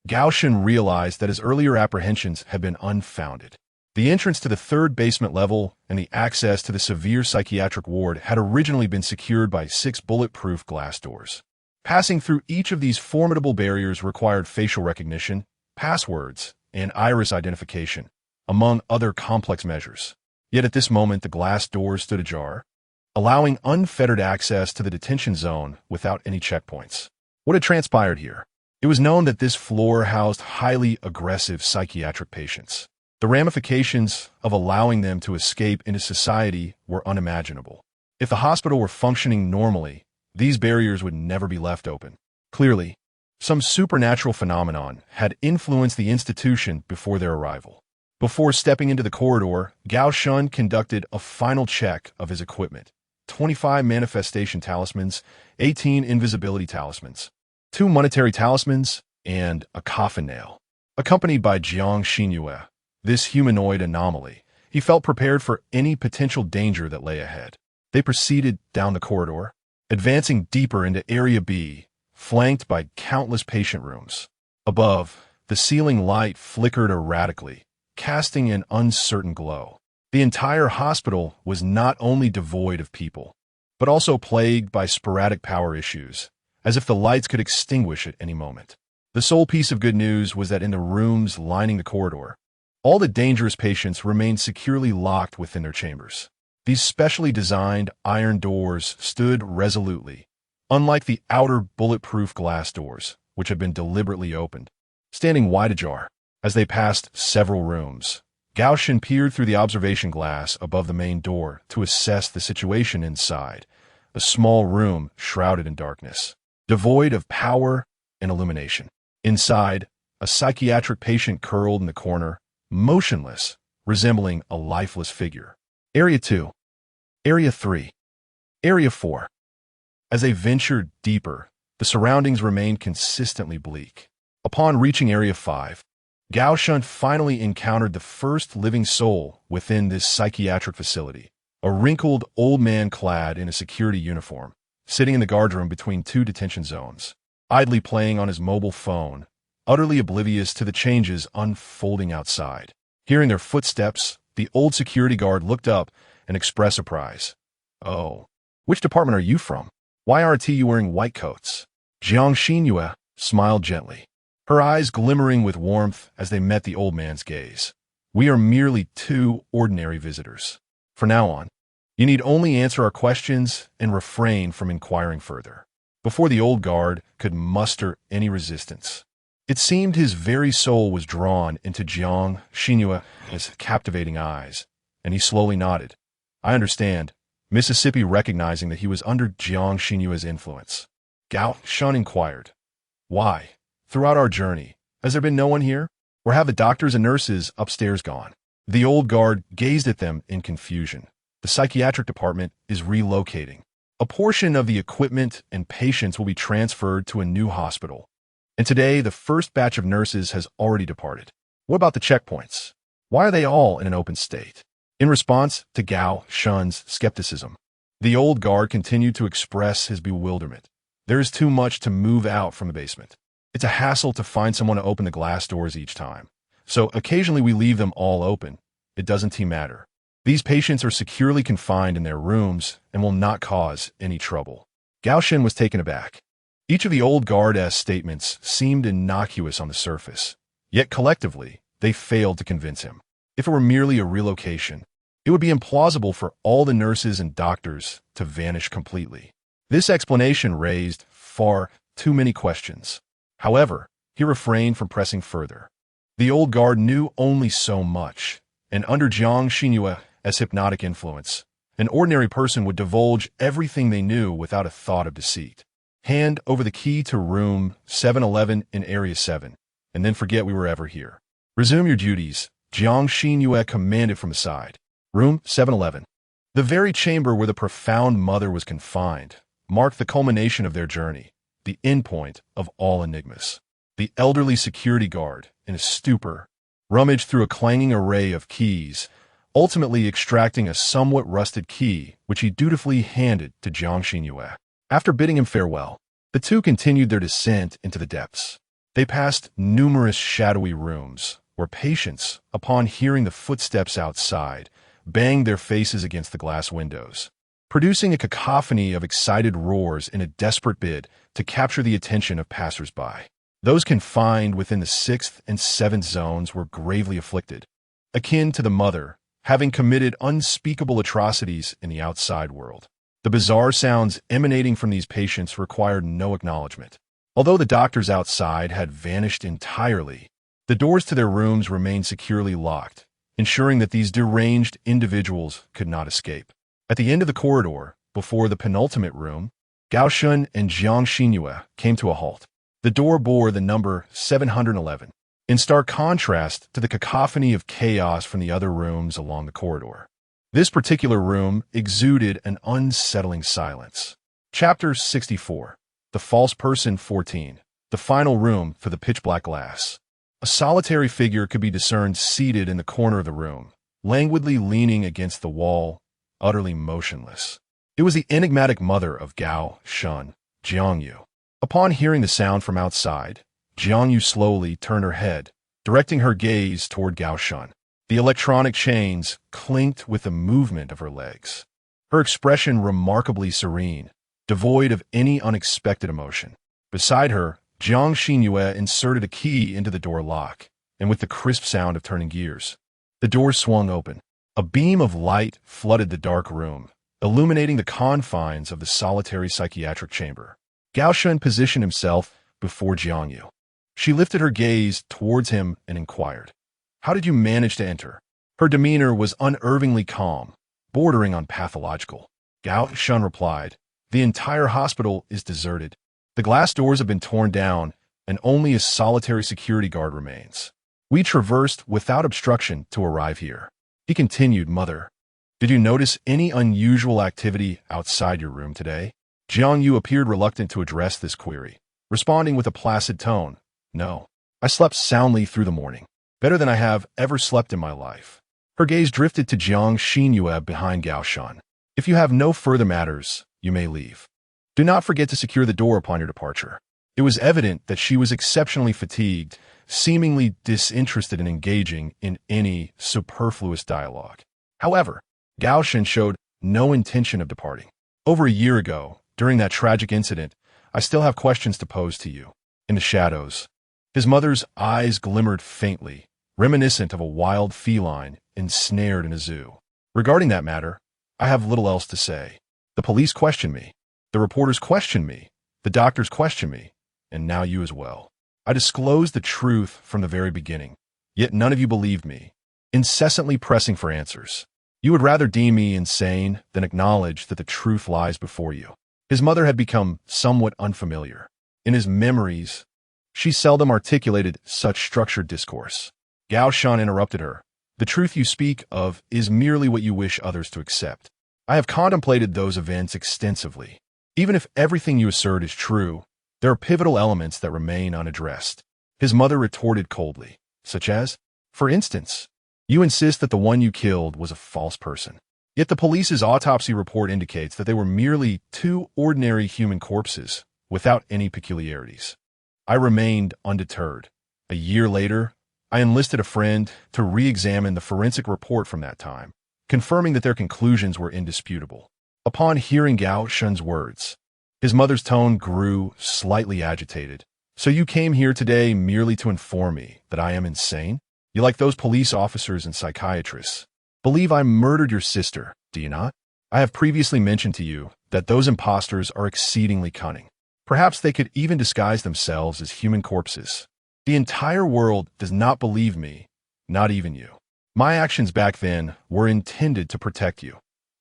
Gao Shen realized that his earlier apprehensions had been unfounded. The entrance to the third basement level and the access to the severe psychiatric ward had originally been secured by 6 bulletproof glass doors. Passing through each of these formidable barriers required facial recognition, passwords, and iris identification, among other complex measures. Yet at this moment, the glass doors stood ajar, allowing unfettered access to the detention zone without any checkpoints. What had transpired here? It was known that this floor housed highly aggressive psychiatric patients. The ramifications of allowing them to escape into society were unimaginable. If the hospital were functioning normally, these barriers would never be left open. Clearly, some supernatural phenomenon had influenced the institution before their arrival. Before stepping into the corridor, Gao Shen conducted a final check of his equipment. 25 manifestation talismans, 18 invisibility talismans, 2 monetary talismans, and a coffin nail. Accompanied by Jiang Xinyue, this humanoid anomaly, he felt prepared for any potential danger that lay ahead. They proceeded down the corridor, advancing deeper into Area B, flanked by countless patient rooms. Above, the ceiling light flickered erratically, casting an uncertain glow. The entire hospital was not only devoid of people, but also plagued by sporadic power issues, as if the lights could extinguish at any moment. The sole piece of good news was that in the rooms lining the corridor, all the dangerous patients remained securely locked within their chambers. These specially designed iron doors stood resolutely, unlike the outer bulletproof glass doors, which had been deliberately opened, standing wide ajar. As they passed several rooms, Gao Shen peered through the observation glass above the main door to assess the situation inside, a small room shrouded in darkness, devoid of power and illumination. Inside, a psychiatric patient curled in the corner, motionless, resembling a lifeless figure. Area 2, Area 3, Area 4. As they ventured deeper, the surroundings remained consistently bleak. Upon reaching Area 5, Gao Shen finally encountered the first living soul within this psychiatric facility, a wrinkled old man clad in a security uniform, sitting in the guardroom between 2 detention zones, idly playing on his mobile phone, utterly oblivious to the changes unfolding outside. Hearing their footsteps, the old security guard looked up and expressed surprise. "Oh, which department are you from? Why aren't you wearing white coats?" Jiang Xinyue smiled gently, her eyes glimmering with warmth as they met the old man's gaze. "We are merely 2 ordinary visitors. From now on, you need only answer our questions and refrain from inquiring further." Before the old guard could muster any resistance, it seemed his very soul was drawn into Jiang Xinyue's captivating eyes, and he slowly nodded. "I understand," Mississippi recognizing that he was under Jiang Xinyue's influence. Gao Shen inquired, "Why? Throughout our journey, has there been no one here? Or have the doctors and nurses upstairs gone?" The old guard gazed at them in confusion. "The psychiatric department is relocating. A portion of the equipment and patients will be transferred to a new hospital. And today, the first batch of nurses has already departed. What about the checkpoints? Why are they all in an open state?" In response to Gao Shen's skepticism, the old guard continued to express his bewilderment. "There is too much to move out from the basement. It's a hassle to find someone to open the glass doors each time. So occasionally we leave them all open. It doesn't matter. These patients are securely confined in their rooms and will not cause any trouble." Gao Shen was taken aback. Each of the old guard's statements seemed innocuous on the surface, yet collectively, they failed to convince him. If it were merely a relocation, it would be implausible for all the nurses and doctors to vanish completely. This explanation raised far too many questions. However, he refrained from pressing further. The old guard knew only so much, and under Jiang Xinyue's hypnotic influence, an ordinary person would divulge everything they knew without a thought of deceit. "Hand over the key to room 711 in Area 7, and then forget we were ever here. Resume your duties," Jiang Xinyue commanded from the side. Room 711. The very chamber where the profound mother was confined marked the culmination of their journey, the endpoint of all enigmas. The elderly security guard, in a stupor, rummaged through a clanging array of keys, ultimately extracting a somewhat rusted key, which he dutifully handed to Jiang Xinyue. After bidding him farewell, the two continued their descent into the depths. They passed numerous shadowy rooms, where patients, upon hearing the footsteps outside, banged their faces against the glass windows, producing a cacophony of excited roars in a desperate bid to capture the attention of passers-by. Those confined within the 6th and 7th zones were gravely afflicted, akin to the mother, having committed unspeakable atrocities in the outside world. The bizarre sounds emanating from these patients required no acknowledgement. Although the doctors outside had vanished entirely, the doors to their rooms remained securely locked, ensuring that these deranged individuals could not escape. At the end of the corridor, before the penultimate room, Gao Shun and Jiang Xinyue came to a halt. The door bore the number 711, in stark contrast to the cacophony of chaos from the other rooms along the corridor. This particular room exuded an unsettling silence. Chapter 64. The False Person 14. The final room for the pitch-black glass. A solitary figure could be discerned seated in the corner of the room, languidly leaning against the wall, utterly motionless. It was the enigmatic mother of Gao Shun, Jiang Yu. Upon hearing the sound from outside, Jiang Yu slowly turned her head, directing her gaze toward Gao Shun. The electronic chains clinked with the movement of her legs. Her expression remarkably serene, devoid of any unexpected emotion. Beside her, Jiang Xinyue inserted a key into the door lock, and with the crisp sound of turning gears, the door swung open. A beam of light flooded the dark room, illuminating the confines of the solitary psychiatric chamber. Gao Shun positioned himself before Jiang Yu. She lifted her gaze towards him and inquired, "How did you manage to enter?" Her demeanor was unervingly calm, bordering on pathological. Gao Shun replied, "The entire hospital is deserted. The glass doors have been torn down, and only a solitary security guard remains. We traversed without obstruction to arrive here." He continued, "Mother, did you notice any unusual activity outside your room today?" Jiang Yu appeared reluctant to address this query, responding with a placid tone, "No. I slept soundly through the morning, better than I have ever slept in my life." Her gaze drifted to Jiang Xinyue behind Gao Shun. "If you have no further matters, you may leave. Do not forget to secure the door upon your departure." It was evident that she was exceptionally fatigued, seemingly disinterested in engaging in any superfluous dialogue. However, Gao Shun showed no intention of departing. "Over a year ago, during that tragic incident, I still have questions to pose to you." In the shadows, his mother's eyes glimmered faintly, reminiscent of a wild feline ensnared in a zoo. "Regarding that matter, I have little else to say. The police question me. The reporters question me. The doctors question me. And now you as well. I disclosed the truth from the very beginning, yet none of you believed me, incessantly pressing for answers. You would rather deem me insane than acknowledge that the truth lies before you." His mother had become somewhat unfamiliar. In his memories, she seldom articulated such structured discourse. Gao Shun interrupted her. "The truth you speak of is merely what you wish others to accept. I have contemplated those events extensively. Even if everything you assert is true, there are pivotal elements that remain unaddressed." His mother retorted coldly, "Such as? For instance, you insist that the one you killed was a false person. Yet the police's autopsy report indicates that they were merely two ordinary human corpses, without any peculiarities." I remained undeterred. A year later, I enlisted a friend to re-examine the forensic report from that time, confirming that their conclusions were indisputable. Upon hearing Gao Shun's words, his mother's tone grew slightly agitated. "So you came here today merely to inform me that I am insane? You, like those police officers and psychiatrists, believe I murdered your sister, do you not? I have previously mentioned to you that those imposters are exceedingly cunning. Perhaps they could even disguise themselves as human corpses. The entire world does not believe me, not even you. My actions back then were intended to protect you.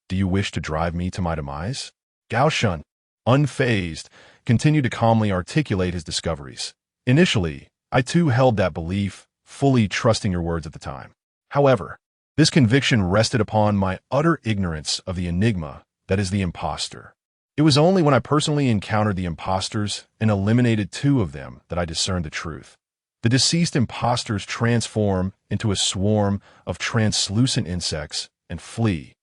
Do you wish to drive me to my demise?" Gao Shun, unfazed, continued to calmly articulate his discoveries. "Initially, I too held that belief, fully trusting your words at the time. However, this conviction rested upon my utter ignorance of the enigma that is the impostor. It was only when I personally encountered the imposters and eliminated two of them that I discerned the truth. The deceased imposters transform into a swarm of translucent insects and flee,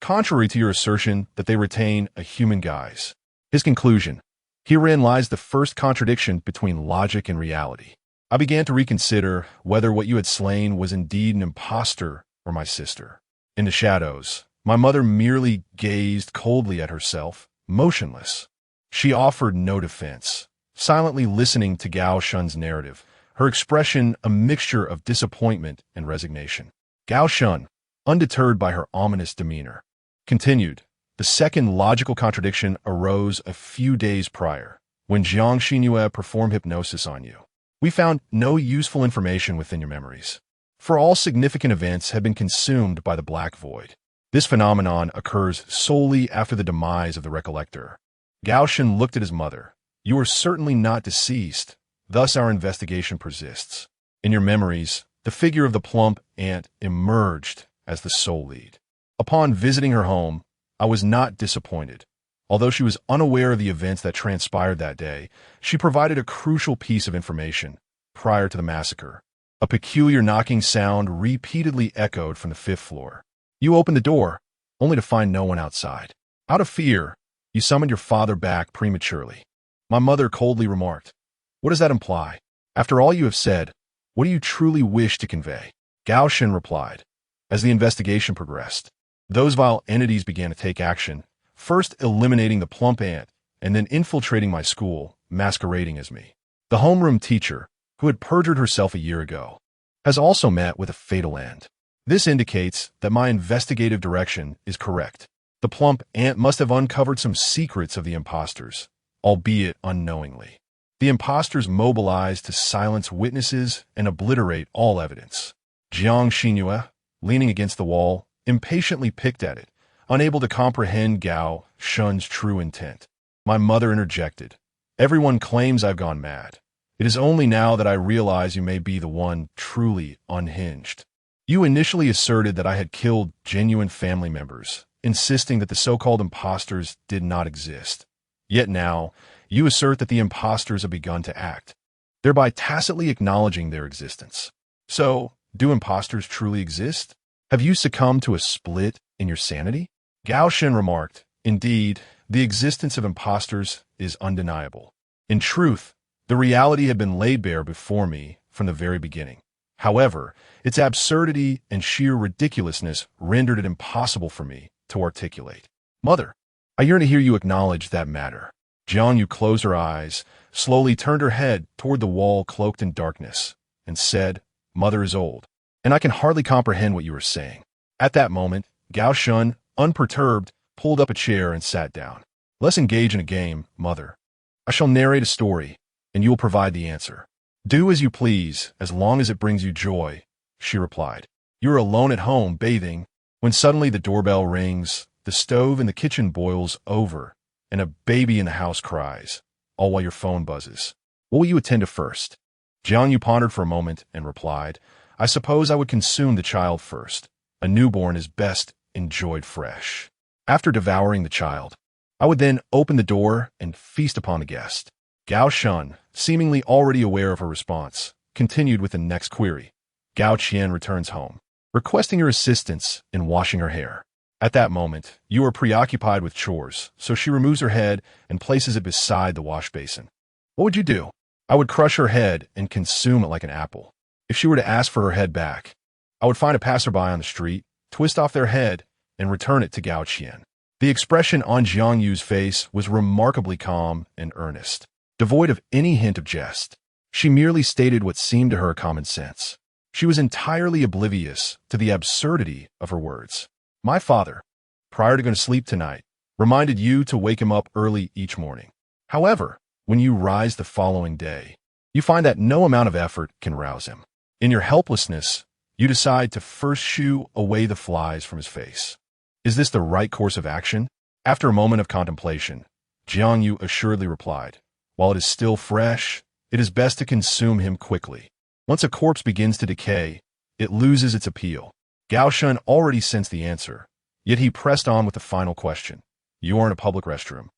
contrary to your assertion that they retain a human guise. His conclusion: herein lies the first contradiction between logic and reality. I began to reconsider whether what you had slain was indeed an impostor or my sister. In the shadows, my mother merely gazed coldly at herself, motionless. She offered no defense, silently listening to Gao Shun's narrative, her expression a mixture of disappointment and resignation. Gao Shun, undeterred by her ominous demeanor, continued. The second logical contradiction arose a few days prior, when Jiang Xinyu performed hypnosis on you. We found no useful information within your memories, for all significant events had been consumed by the black void. This phenomenon occurs solely after the demise of the recollector. Gao Shun looked at his mother. You are certainly not deceased, thus our investigation persists. In your memories, the figure of the plump ant emerged as the sole lead. Upon visiting her home, I was not disappointed. Although she was unaware of the events that transpired that day, she provided a crucial piece of information. Prior to the massacre, a peculiar knocking sound repeatedly echoed from the 5th floor. You opened the door, only to find no one outside. Out of fear, you summoned your father back prematurely. My mother coldly remarked, "What does that imply? After all you have said, what do you truly wish to convey?" Gao Shun replied, "As the investigation progressed, those vile entities began to take action, first eliminating the plump ant, and then infiltrating my school, masquerading as me. The homeroom teacher, who had perjured herself a year ago, has also met with a fatal end. This indicates that my investigative direction is correct. The plump ant must have uncovered some secrets of the imposters, albeit unknowingly. The imposters mobilized to silence witnesses and obliterate all evidence." Jiang Xinyu, leaning against the wall, impatiently picked at it, unable to comprehend Gao Shun's true intent. My mother interjected, "Everyone claims I've gone mad. It is only now that I realize you may be the one truly unhinged. You initially asserted that I had killed genuine family members, insisting that the so-called imposters did not exist. Yet now, you assert that the imposters have begun to act, thereby tacitly acknowledging their existence. So, do imposters truly exist? Have you succumbed to a split in your sanity?" Gao Shun remarked, "Indeed, the existence of imposters is undeniable. In truth, the reality had been laid bare before me from the very beginning. However, its absurdity and sheer ridiculousness rendered it impossible for me to articulate. Mother, I yearn to hear you acknowledge that matter." Jiang Yu closed her eyes, slowly turned her head toward the wall cloaked in darkness, and said, "Mother is old, and I can hardly comprehend what you are saying." At that moment, Gao Shun, unperturbed, pulled up a chair and sat down. "Let's engage in a game, Mother. I shall narrate a story, and you will provide the answer." "Do as you please, as long as it brings you joy," she replied. "You are alone at home, bathing, when suddenly the doorbell rings, the stove in the kitchen boils over, and a baby in the house cries, all while your phone buzzes. What will you attend to first?" Jiang Yu pondered for a moment and replied, "I suppose I would consume the child first. A newborn is best enjoyed fresh. After devouring the child, I would then open the door and feast upon the guest." Gao Shun, seemingly already aware of her response, continued with the next query. "Gao Qian returns home, requesting your assistance in washing her hair. At that moment, you are preoccupied with chores, so she removes her head and places it beside the wash basin. What would you do?" "I would crush her head and consume it like an apple. If she were to ask for her head back, I would find a passerby on the street, twist off their head, and return it to Gao Qian." The expression on Jiang Yu's face was remarkably calm and earnest, devoid of any hint of jest. She merely stated what seemed to her common sense. She was entirely oblivious to the absurdity of her words. "My father, prior to going to sleep tonight, reminded you to wake him up early each morning. However, when you rise the following day, you find that no amount of effort can rouse him. In your helplessness, you decide to first shoo away the flies from his face. Is this the right course of action?" After a moment of contemplation, Jiang Yu assuredly replied, "While it is still fresh, it is best to consume him quickly. Once a corpse begins to decay, it loses its appeal." Gao Shun already sensed the answer, yet he pressed on with the final question. "You are in a public restroom.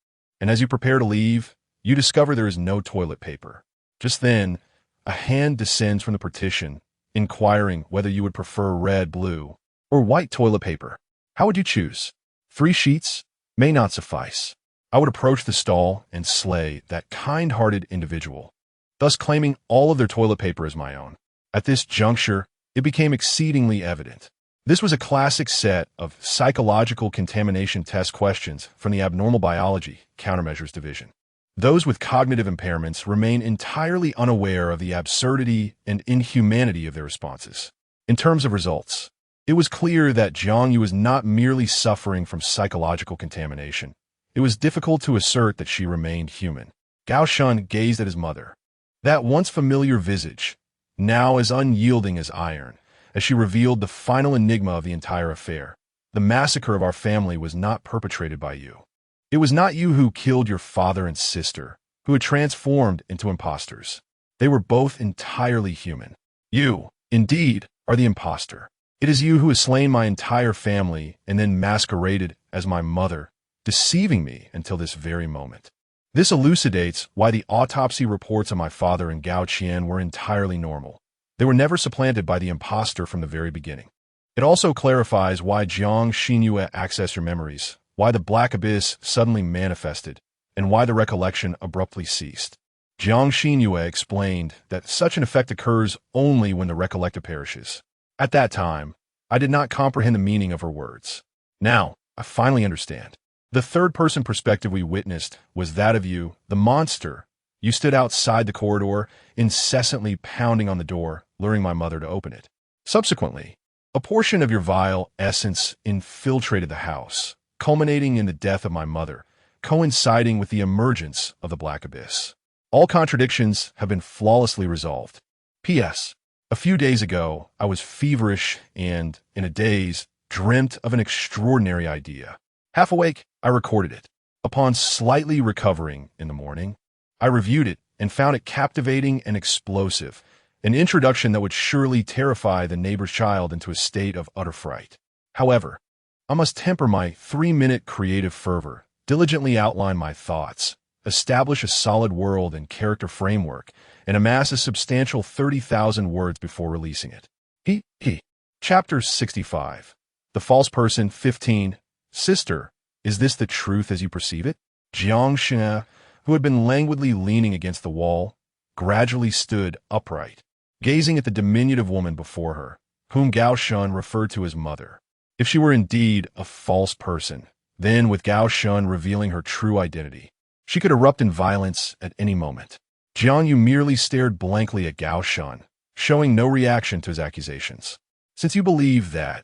and as you prepare to leave, you discover there is no toilet paper. Just then, a hand descends from the partition, inquiring whether you would prefer red, blue, or white toilet paper. How would you choose? 3 sheets may not suffice. I would approach the stall and slay that kind-hearted individual, thus claiming all of their toilet paper as my own. At this juncture, it became exceedingly evident. This was a classic set of psychological contamination test questions from the Abnormal Biology Countermeasures Division. Those with cognitive impairments remain entirely unaware of the absurdity and inhumanity of their responses. In terms of results, it was clear that Jiang Yu was not merely suffering from psychological contamination. It was difficult to assert that she remained human. Gao Shun gazed at his mother, that once familiar visage, now as unyielding as iron, as she revealed the final enigma of the entire affair. The massacre of our family was not perpetrated by you. It was not you who killed your father and sister, who had transformed into imposters. They were both entirely human. You, indeed, are the imposter. It is you who has slain my entire family and then masqueraded as my mother, deceiving me until this very moment. This elucidates why the autopsy reports of my father and Gao Qian were entirely normal. They were never supplanted by the imposter from the very beginning. It also clarifies why Jiang Xinyue accessed your memories, why the Black Abyss suddenly manifested, and why the recollection abruptly ceased. Jiang Xinyue explained that such an effect occurs only when the recollector perishes. At that time, I did not comprehend the meaning of her words. Now, I finally understand. The third-person perspective we witnessed was that of you, the monster. You stood outside the corridor, incessantly pounding on the door, luring my mother to open it. Subsequently, a portion of your vile essence infiltrated the house, culminating in the death of my mother, coinciding with the emergence of the Black Abyss. All contradictions have been flawlessly resolved. P.S. A few days ago, I was feverish and, in a daze, dreamt of an extraordinary idea. Half awake, I recorded it. Upon slightly recovering in the morning, I reviewed it and found it captivating and explosive, an introduction that would surely terrify the neighbor's child into a state of utter fright. However, I must temper my 3-minute creative fervor, diligently outline my thoughts, establish a solid world and character framework, and amass a substantial 30,000 words before releasing it. Chapter 65. The False Person 15. Sister, is this the truth as you perceive it? Jiang Xia, who had been languidly leaning against the wall, gradually stood upright, gazing at the diminutive woman before her, whom Gao Shun referred to as mother. If she were indeed a false person, then with Gao Shun revealing her true identity, she could erupt in violence at any moment. Jiang Yu merely stared blankly at Gao Shun, showing no reaction to his accusations. Since you believe that,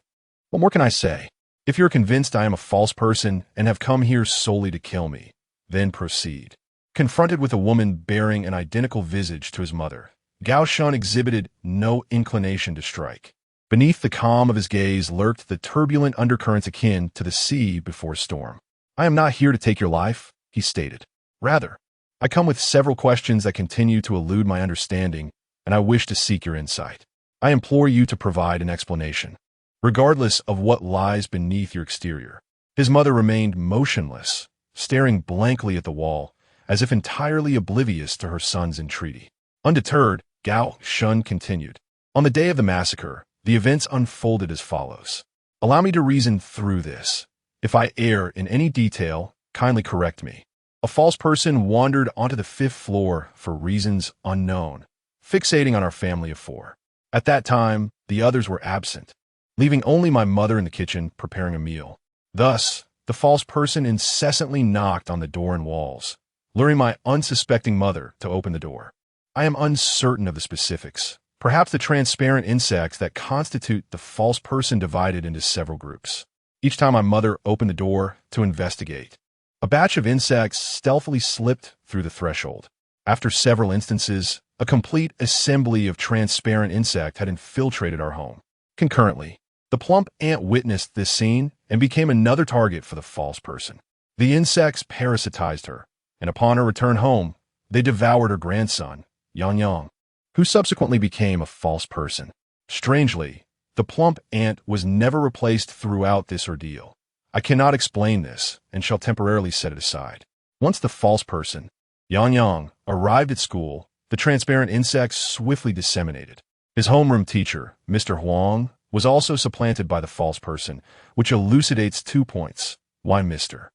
what more can I say? If you're convinced I am a false person and have come here solely to kill me, then proceed. Confronted with a woman bearing an identical visage to his mother, Gao Shun exhibited no inclination to strike. Beneath the calm of his gaze lurked the turbulent undercurrents akin to the sea before a storm. I am not here to take your life, he stated. Rather, I come with several questions that continue to elude my understanding, and I wish to seek your insight. I implore you to provide an explanation, regardless of what lies beneath your exterior. His mother remained motionless, staring blankly at the wall, as if entirely oblivious to her son's entreaty. Undeterred, Gao Shun continued. On the day of the massacre, the events unfolded as follows. Allow me to reason through this. If I err in any detail, kindly correct me. A false person wandered onto the 5th floor for reasons unknown, fixating on our family of 4. At that time, the others were absent, leaving only my mother in the kitchen preparing a meal. Thus, the false person incessantly knocked on the door and walls, luring my unsuspecting mother to open the door. I am uncertain of the specifics. Perhaps the transparent insects that constitute the false person divided into several groups. Each time my mother opened the door to investigate, a batch of insects stealthily slipped through the threshold. After several instances, a complete assembly of transparent insect had infiltrated our home. Concurrently, the plump ant witnessed this scene and became another target for the false person. The insects parasitized her, and upon her return home, they devoured her grandson, Yang Yang, who subsequently became a false person. Strangely, the plump ant was never replaced throughout this ordeal. I cannot explain this, and shall temporarily set it aside. Once the false person, Yang Yang, arrived at school, the transparent insects swiftly disseminated. His homeroom teacher, Mr. Huang, was also supplanted by the false person, which elucidates 2 points. Why Mr.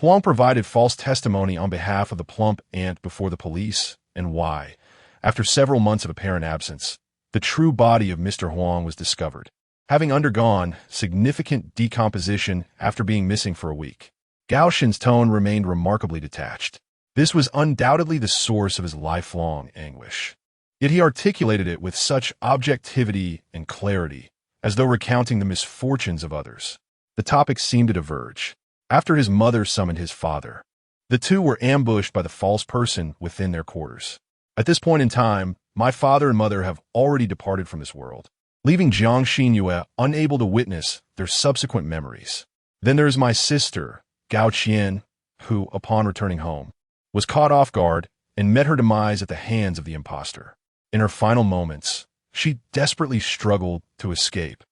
Huang provided false testimony on behalf of the plump ant before the police, and why, after several months of apparent absence, the true body of Mr. Huang was discovered, having undergone significant decomposition after being missing for a week. Gao Shan's tone remained remarkably detached. This was undoubtedly the source of his lifelong anguish. Yet he articulated it with such objectivity and clarity, as though recounting the misfortunes of others. The topic seemed to diverge. After his mother summoned his father, the two were ambushed by the false person within their quarters. At this point in time, my father and mother have already departed from this world, leaving Jiang Xinyue unable to witness their subsequent memories. Then there is my sister, Gao Qian, who, upon returning home, was caught off guard and met her demise at the hands of the impostor. In her final moments, she desperately struggled to escape,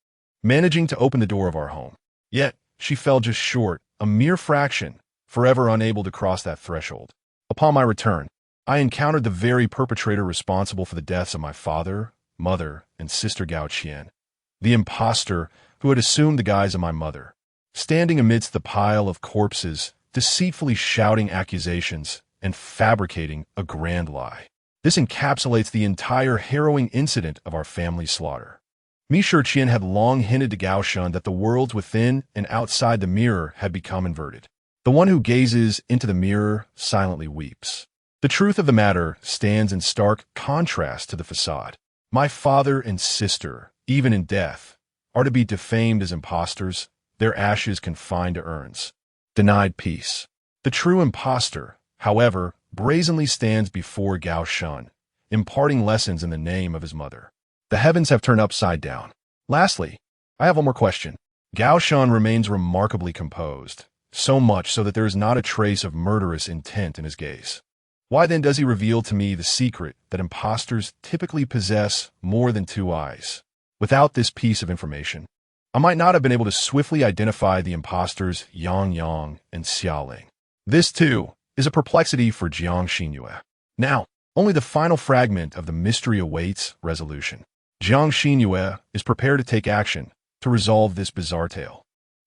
managing to open the door of our home. Yet, she fell just short, a mere fraction, forever unable to cross that threshold. Upon my return, I encountered the very perpetrator responsible for the deaths of my father, mother, and sister Gao Qian, the impostor who had assumed the guise of my mother, standing amidst the pile of corpses, deceitfully shouting accusations and fabricating a grand lie. This encapsulates the entire harrowing incident of our family slaughter. Mi Shiqian had long hinted to Gao Shan that the worlds within and outside the mirror had become inverted. The one who gazes into the mirror silently weeps. The truth of the matter stands in stark contrast to the facade. My father and sister, even in death, are to be defamed as impostors, their ashes confined to urns. Denied peace. The true impostor, however, brazenly stands before Gao Shan, imparting lessons in the name of his mother. The heavens have turned upside down. Lastly, I have one more question. Gao Shan remains remarkably composed, so much so that there is not a trace of murderous intent in his gaze. Why then does he reveal to me the secret that impostors typically possess more than 2 eyes? Without this piece of information, I might not have been able to swiftly identify the impostors Yang Yang and Xiaoling. This, too, is a perplexity for Jiang Xinyue. Now, only the final fragment of the mystery awaits resolution. Jiang Xinyue is prepared to take action to resolve this bizarre tale.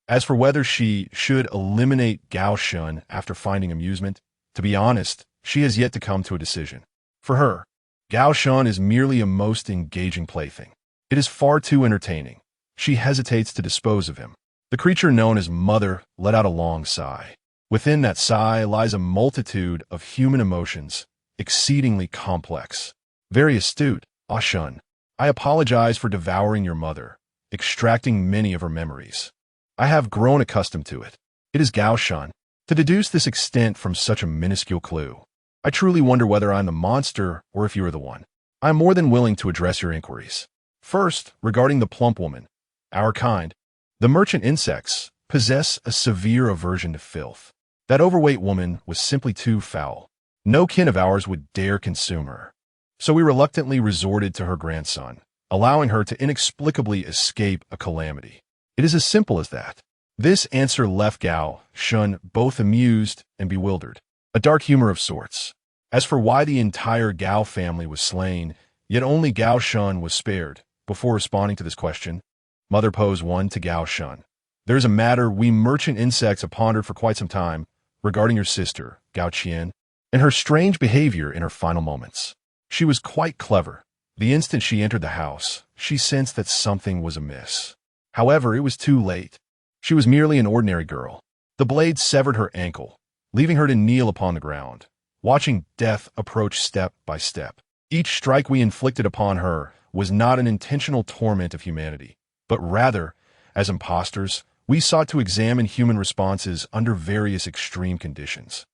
As for whether she should eliminate Gao Shan after finding amusement, to be honest, she has yet to come to a decision. For her, Gao Shan is merely a most engaging plaything. It is far too entertaining. She hesitates to dispose of him. The creature known as Mother let out a long sigh. Within that sigh lies a multitude of human emotions, exceedingly complex. Very astute, Ah Shun. I apologize for devouring your mother, extracting many of her memories. I have grown accustomed to it. It is Gao Shan. To deduce this extent from such a minuscule clue, I truly wonder whether I'm the monster or if you are the one. I am more than willing to address your inquiries. First, regarding the plump woman, our kind, the merchant insects, possess a severe aversion to filth. That overweight woman was simply too foul. No kin of ours would dare consume her. So we reluctantly resorted to her grandson, allowing her to inexplicably escape a calamity. It is as simple as that. This answer left Gao Shan both amused and bewildered, a dark humor of sorts. As for why the entire Gao family was slain, yet only Gao Shan was spared, before responding to this question, Mother posed one to Gao Shan. There is a matter we merchant insects have pondered for quite some time regarding your sister, Gao Qian, and her strange behavior in her final moments. She was quite clever. The instant she entered the house, she sensed that something was amiss. However, it was too late. She was merely an ordinary girl. The blade severed her ankle, leaving her to kneel upon the ground, watching death approach step by step. Each strike we inflicted upon her was not an intentional torment of humanity, but rather, as impostors, we sought to examine human responses under various extreme conditions,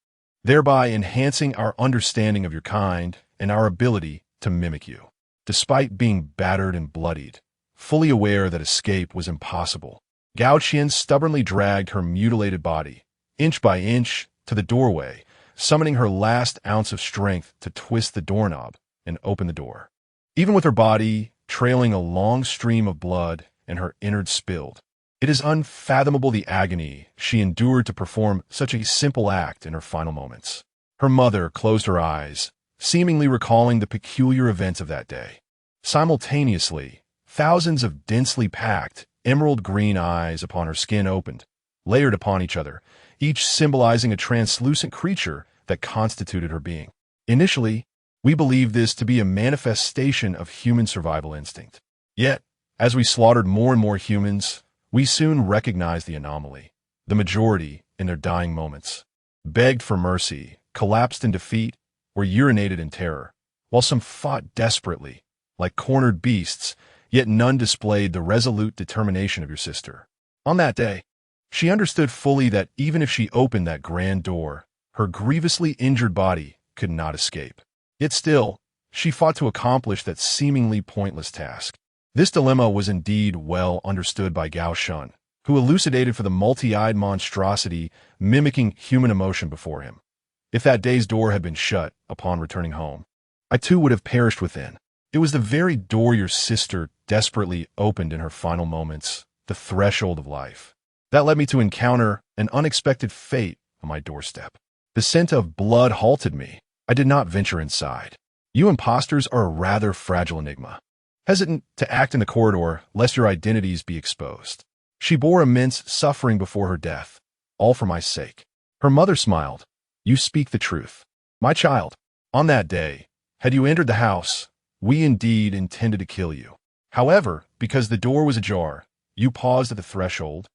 thereby enhancing our understanding of your kind and our ability to mimic you. Despite being battered and bloodied, fully aware that escape was impossible, Gao Qian stubbornly dragged her mutilated body, inch by inch, to the doorway, summoning her last ounce of strength to twist the doorknob and open the door. Even with her body trailing a long stream of blood and her innards spilled, It is unfathomable the agony she endured to perform such a simple act in her final moments. Her mother closed her eyes, seemingly recalling the peculiar events of that day. Simultaneously, thousands of densely packed, emerald-green eyes upon her skin opened, layered upon each other, each symbolizing a translucent creature that constituted her being. Initially, we believed this to be a manifestation of human survival instinct. Yet, as we slaughtered more and more humans, we soon recognized the anomaly. The majority, in their dying moments, begged for mercy, collapsed in defeat, or urinated in terror, while some fought desperately, like cornered beasts, yet none displayed the resolute determination of your sister. On that day, she understood fully that even if she opened that grand door, her grievously injured body could not escape. Yet still, she fought to accomplish that seemingly pointless task. This dilemma was indeed well understood by Gao Shun, who elucidated for the multi-eyed monstrosity mimicking human emotion before him. If that day's door had been shut upon returning home, I too would have perished within. It was the very door your sister desperately opened in her final moments, the threshold of life, that led me to encounter an unexpected fate on my doorstep. The scent of blood halted me. I did not venture inside. You imposters are a rather fragile enigma, hesitant to act in the corridor lest your identities be exposed. She bore immense suffering before her death, all for my sake. Her mother smiled. You speak the truth. My child, on that day, had you entered the house, we indeed intended to kill you. However, because the door was ajar, you paused at the threshold,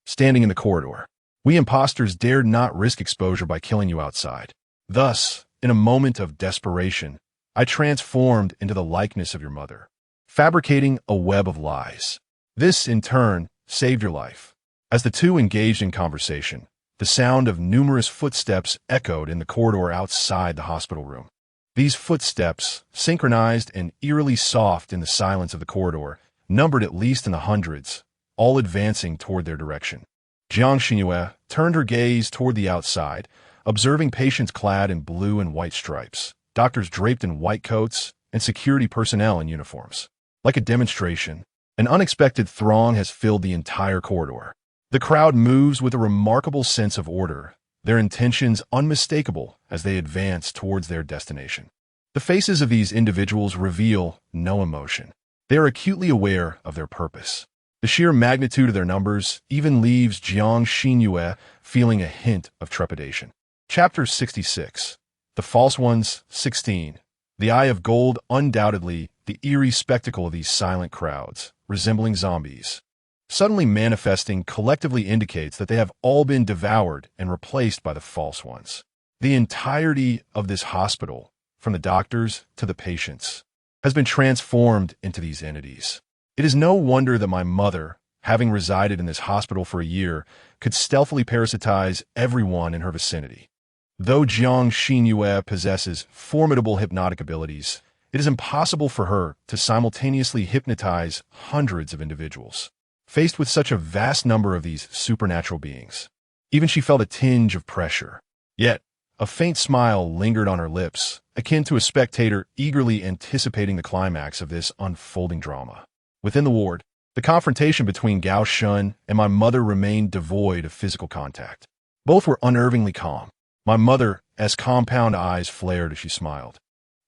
standing in the corridor. We imposters dared not risk exposure by killing you outside. Thus, in a moment of desperation, I transformed into the likeness of your mother, fabricating a web of lies. This, in turn, saved your life. As the two engaged in conversation, the sound of numerous footsteps echoed in the corridor outside the hospital room. These footsteps, synchronized and eerily soft in the silence of the corridor, numbered at least in the hundreds, all advancing toward their direction. Jiang Xinyue turned her gaze toward the outside, observing patients clad in blue and white stripes, doctors draped in white coats, and security personnel in uniforms. Like a demonstration, an unexpected throng has filled the entire corridor. The crowd moves with a remarkable sense of order, their intentions unmistakable as they advance towards their destination. The faces of these individuals reveal no emotion. They are acutely aware of their purpose. The sheer magnitude of their numbers even leaves Jiang Xinyue feeling a hint of trepidation. Chapter 66. The False Ones, 16. The Eye of Gold, undoubtedly the eerie spectacle of these silent crowds, resembling zombies, suddenly manifesting collectively indicates that they have all been devoured and replaced by the False Ones. The entirety of this hospital, from the doctors to the patients, has been transformed into these entities. It is no wonder that my mother, having resided in this hospital for a year, could stealthily parasitize everyone in her vicinity. Though Jiang Xinyue possesses formidable hypnotic abilities, it is impossible for her to simultaneously hypnotize hundreds of individuals. Faced with such a vast number of these supernatural beings, even she felt a tinge of pressure. Yet, a faint smile lingered on her lips, akin to a spectator eagerly anticipating the climax of this unfolding drama. Within the ward, the confrontation between Gao Shun and my mother remained devoid of physical contact. Both were unnervingly calm. My mother, as compound eyes flared as she smiled,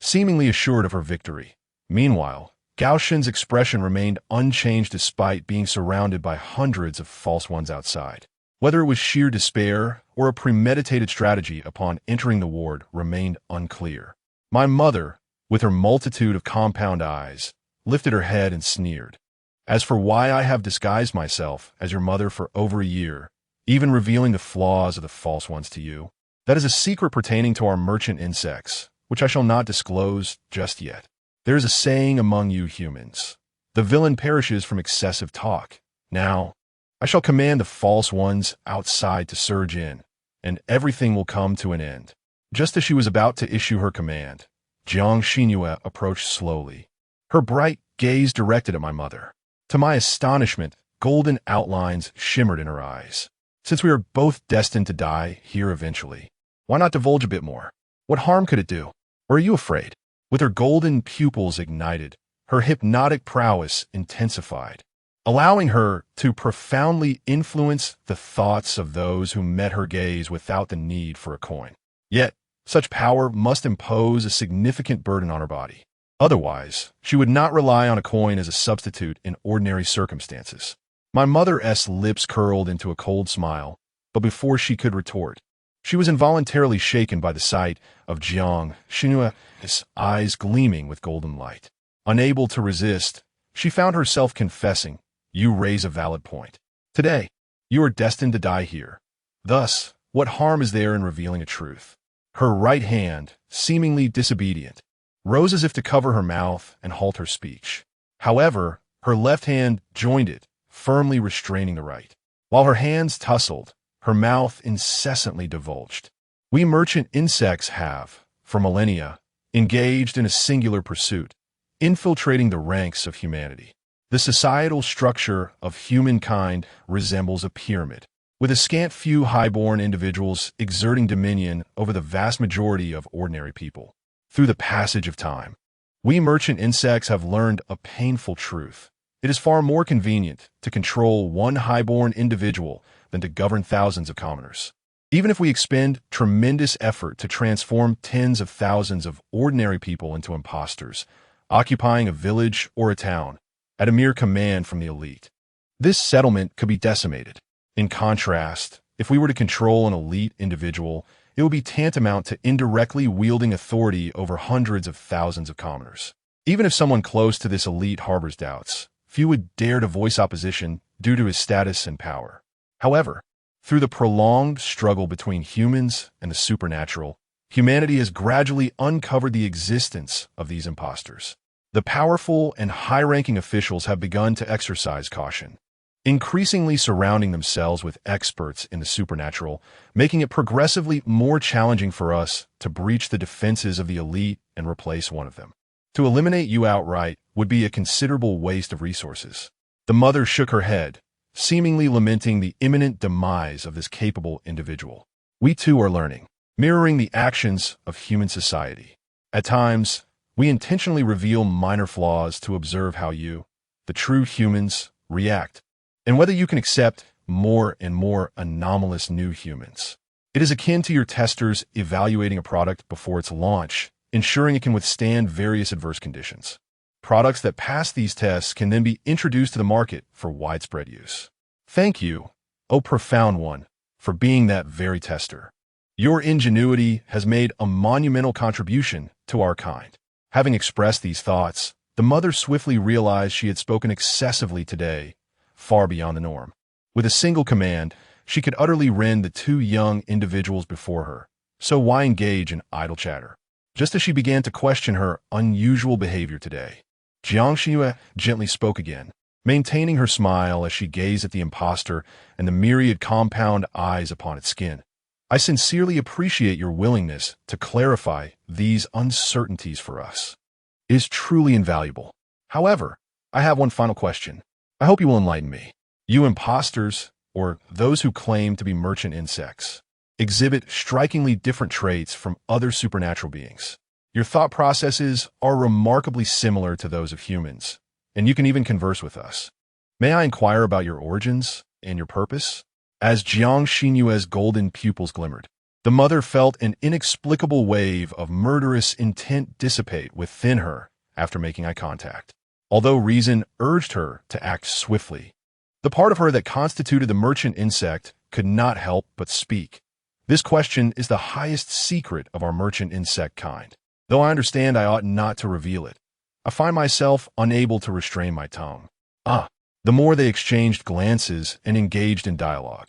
seemingly assured of her victory. Meanwhile, Gao Shun's expression remained unchanged despite being surrounded by hundreds of false ones outside. Whether it was sheer despair or a premeditated strategy upon entering the ward remained unclear. My mother, with her multitude of compound eyes, lifted her head and sneered. As for why I have disguised myself as your mother for over a year, even revealing the flaws of the false ones to you, that is a secret pertaining to our merchant insects, which I shall not disclose just yet. There is a saying among you humans, the villain perishes from excessive talk. Now, I shall command the false ones outside to surge in, and everything will come to an end. Just as she was about to issue her command, Jiang Xinyue approached slowly, her bright gaze directed at my mother. To my astonishment, golden outlines shimmered in her eyes. Since we are both destined to die here eventually, why not divulge a bit more? What harm could it do? Or are you afraid? With her golden pupils ignited, her hypnotic prowess intensified, allowing her to profoundly influence the thoughts of those who met her gaze without the need for a coin. Yet, such power must impose a significant burden on her body. Otherwise, she would not rely on a coin as a substitute in ordinary circumstances. My mother's lips curled into a cold smile, but before she could retort, she was involuntarily shaken by the sight of Jiang Xinyue's eyes gleaming with golden light. Unable to resist, she found herself confessing, "You raise a valid point. Today, you are destined to die here. Thus, what harm is there in revealing a truth?" Her right hand, seemingly disobedient, rose as if to cover her mouth and halt her speech. However, her left hand joined it, firmly restraining the right. While her hands tussled, her mouth incessantly divulged. We merchant insects have, for millennia, engaged in a singular pursuit, infiltrating the ranks of humanity. The societal structure of humankind resembles a pyramid, with a scant few highborn individuals exerting dominion over the vast majority of ordinary people. Through the passage of time, we merchant insects have learned a painful truth. It is far more convenient to control one highborn individual than to govern thousands of commoners. Even if we expend tremendous effort to transform tens of thousands of ordinary people into impostors, occupying a village or a town, at a mere command from the elite, this settlement could be decimated. In contrast, if we were to control an elite individual, it would be tantamount to indirectly wielding authority over hundreds of thousands of commoners. Even if someone close to this elite harbors doubts, few would dare to voice opposition due to his status and power. However, through the prolonged struggle between humans and the supernatural, humanity has gradually uncovered the existence of these impostors. The powerful and high-ranking officials have begun to exercise caution, increasingly surrounding themselves with experts in the supernatural, making it progressively more challenging for us to breach the defenses of the elite and replace one of them. To eliminate you outright would be a considerable waste of resources. The mother shook her head, seemingly lamenting the imminent demise of this capable individual. We too are learning, mirroring the actions of human society. At times, we intentionally reveal minor flaws to observe how you, the true humans, react, and whether you can accept more and more anomalous new humans. It is akin to your testers evaluating a product before its launch, ensuring it can withstand various adverse conditions. Products that pass these tests can then be introduced to the market for widespread use. Thank you, O Profound One, for being that very tester. Your ingenuity has made a monumental contribution to our kind. Having expressed these thoughts, the mother swiftly realized she had spoken excessively today, far beyond the norm. With a single command, she could utterly rend the two young individuals before her, so why engage in idle chatter? Just as she began to question her unusual behavior today, Jiang Xinyue gently spoke again, maintaining her smile as she gazed at the impostor and the myriad compound eyes upon its skin. I sincerely appreciate your willingness to clarify these uncertainties for us. It is truly invaluable. However, I have one final question. I hope you will enlighten me. You impostors, or those who claim to be merchant insects, exhibit strikingly different traits from other supernatural beings. Your thought processes are remarkably similar to those of humans, and you can even converse with us. May I inquire about your origins and your purpose? As Jiang Xinyue's golden pupils glimmered, the mother felt an inexplicable wave of murderous intent dissipate within her after making eye contact. Although reason urged her to act swiftly, the part of her that constituted the merchant insect could not help but speak. This question is the highest secret of our merchant insect kind. Though I understand I ought not to reveal it, I find myself unable to restrain my tongue. The more they exchanged glances and engaged in dialogue,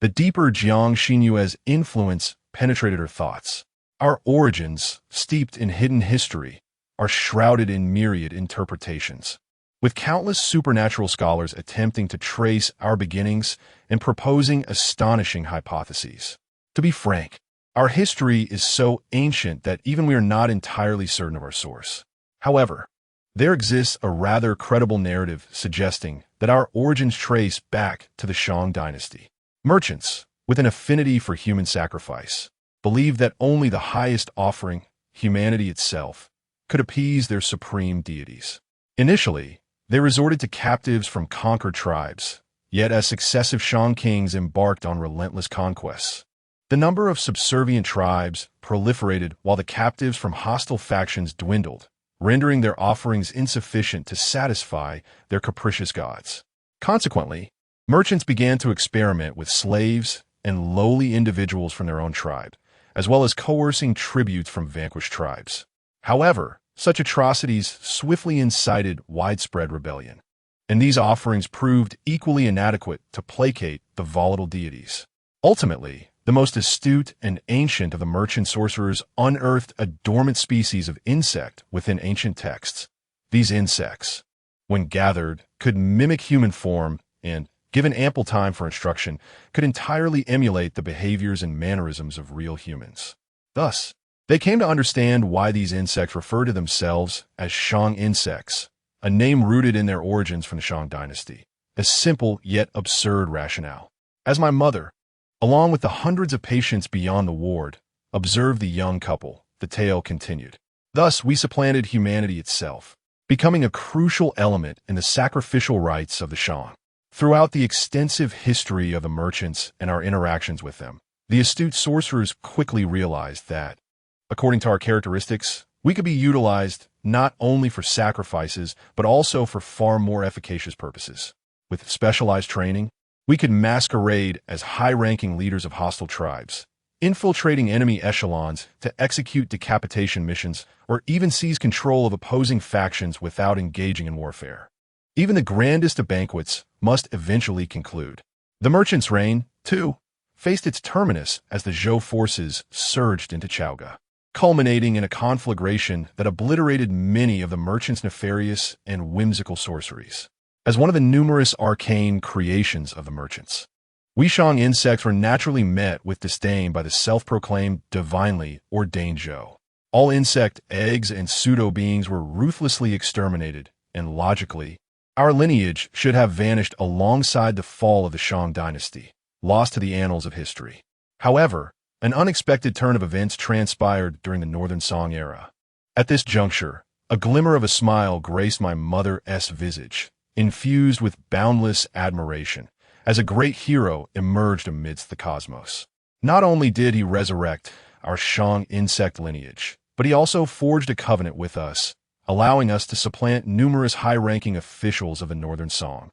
the deeper Jiang Xinyue's influence penetrated her thoughts. Our origins, steeped in hidden history, are shrouded in myriad interpretations, with countless supernatural scholars attempting to trace our beginnings and proposing astonishing hypotheses. To be frank, our history is so ancient that even we are not entirely certain of our source. However, there exists a rather credible narrative suggesting that our origins trace back to the Shang dynasty. Merchants, with an affinity for human sacrifice, believed that only the highest offering, humanity itself, could appease their supreme deities. Initially, They resorted to captives from conquered tribes, yet as successive Shang kings embarked on relentless conquests, the number of subservient tribes proliferated while the captives from hostile factions dwindled, rendering their offerings insufficient to satisfy their capricious gods. Consequently, merchants began to experiment with slaves and lowly individuals from their own tribe, as well as coercing tributes from vanquished tribes. However, such atrocities swiftly incited widespread rebellion, and these offerings proved equally inadequate to placate the volatile deities. Ultimately, the most astute and ancient of the merchant sorcerers unearthed a dormant species of insect within ancient texts. These insects, when gathered, could mimic human form and, given ample time for instruction, could entirely emulate the behaviors and mannerisms of real humans. Thus, they came to understand why these insects refer to themselves as Shang insects, a name rooted in their origins from the Shang dynasty. A simple yet absurd rationale. As my mother, along with the hundreds of patients beyond the ward, observed the young couple, the tale continued. Thus, we supplanted humanity itself, becoming a crucial element in the sacrificial rites of the Shang. Throughout the extensive history of the merchants and our interactions with them, the astute sorcerers quickly realized that, according to our characteristics, we could be utilized not only for sacrifices, but also for far more efficacious purposes. With specialized training, we could masquerade as high-ranking leaders of hostile tribes, infiltrating enemy echelons to execute decapitation missions or even seize control of opposing factions without engaging in warfare. Even the grandest of banquets must eventually conclude. The merchant's reign, too, faced its terminus as the Zhou forces surged into Chaoga, culminating in a conflagration that obliterated many of the merchant's nefarious and whimsical sorceries. As one of the numerous arcane creations of the merchants, we Shang insects were naturally met with disdain by the self-proclaimed divinely ordained Zhou. All insect eggs and pseudo-beings were ruthlessly exterminated, and logically, our lineage should have vanished alongside the fall of the Shang dynasty, lost to the annals of history. However, an unexpected turn of events transpired during the Northern Song era. At this juncture, a glimmer of a smile graced my mother's visage, infused with boundless admiration, as a great hero emerged amidst the cosmos. Not only did he resurrect our Shang insect lineage, but he also forged a covenant with us, allowing us to supplant numerous high-ranking officials of the Northern Song,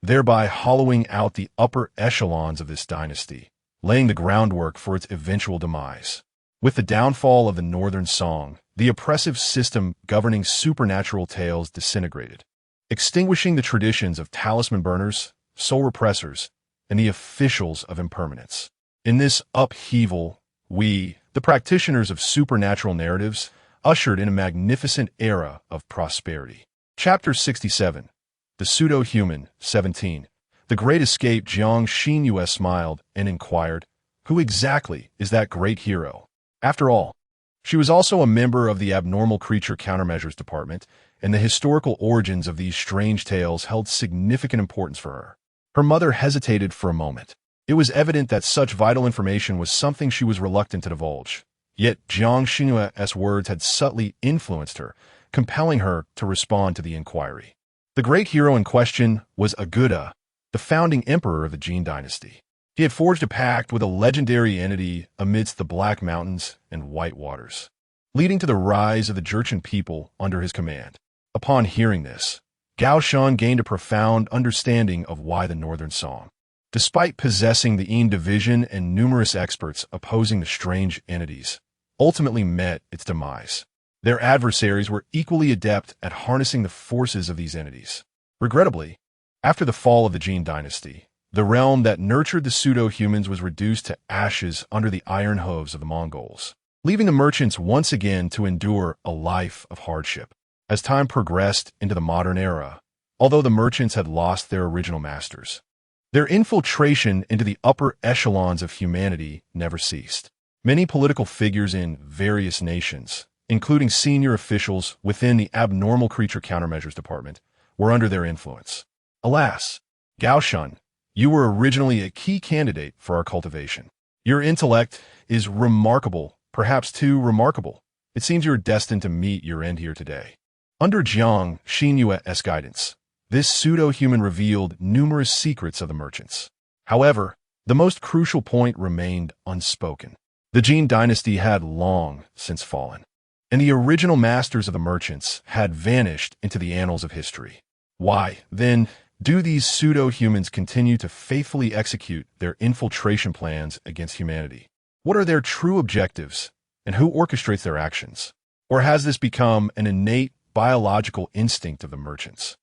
thereby hollowing out the upper echelons of this dynasty, laying the groundwork for its eventual demise. With the downfall of the Northern Song, the oppressive system governing supernatural tales disintegrated, extinguishing the traditions of talisman burners, soul repressors, and the officials of impermanence. In this upheaval, we, the practitioners of supernatural narratives, ushered in a magnificent era of prosperity. Chapter 67. The Pseudo-Human, 17. The Great Escape. Jiang Xinyue smiled and inquired, who exactly is that great hero? After all, she was also a member of the Abnormal Creature Countermeasures Department, and the historical origins of these strange tales held significant importance for her. Her mother hesitated for a moment. It was evident that such vital information was something she was reluctant to divulge. Yet Jiang Xinyue's words had subtly influenced her, compelling her to respond to the inquiry. The great hero in question was Aguda, the founding emperor of the Jin dynasty. He had forged a pact with a legendary entity amidst the Black Mountains and White Waters, leading to the rise of the Jurchen people under his command. Upon hearing this, Gao Shan gained a profound understanding of why the Northern Song, despite possessing the Yin division and numerous experts opposing the strange entities, ultimately met its demise. Their adversaries were equally adept at harnessing the forces of these entities. Regrettably, after the fall of the Jin dynasty, the realm that nurtured the pseudo-humans was reduced to ashes under the iron hooves of the Mongols, leaving the merchants once again to endure a life of hardship. As time progressed into the modern era, although the merchants had lost their original masters, their infiltration into the upper echelons of humanity never ceased. Many political figures in various nations, including senior officials within the Abnormal Creature Countermeasures Department, were under their influence. Alas, Gao Shan, you were originally a key candidate for our cultivation. Your intellect is remarkable, perhaps too remarkable. It seems you are destined to meet your end here today. Under Jiang Xinyue's guidance, This pseudo-human revealed numerous secrets of the merchants. However, the most crucial point remained unspoken. The Jin dynasty had long since fallen, and the original masters of the merchants had vanished into the annals of history. Why, then, do these pseudo-humans continue to faithfully execute their infiltration plans against humanity? What are their true objectives, and who orchestrates their actions? Or has this become an innate biological instinct of the merchants?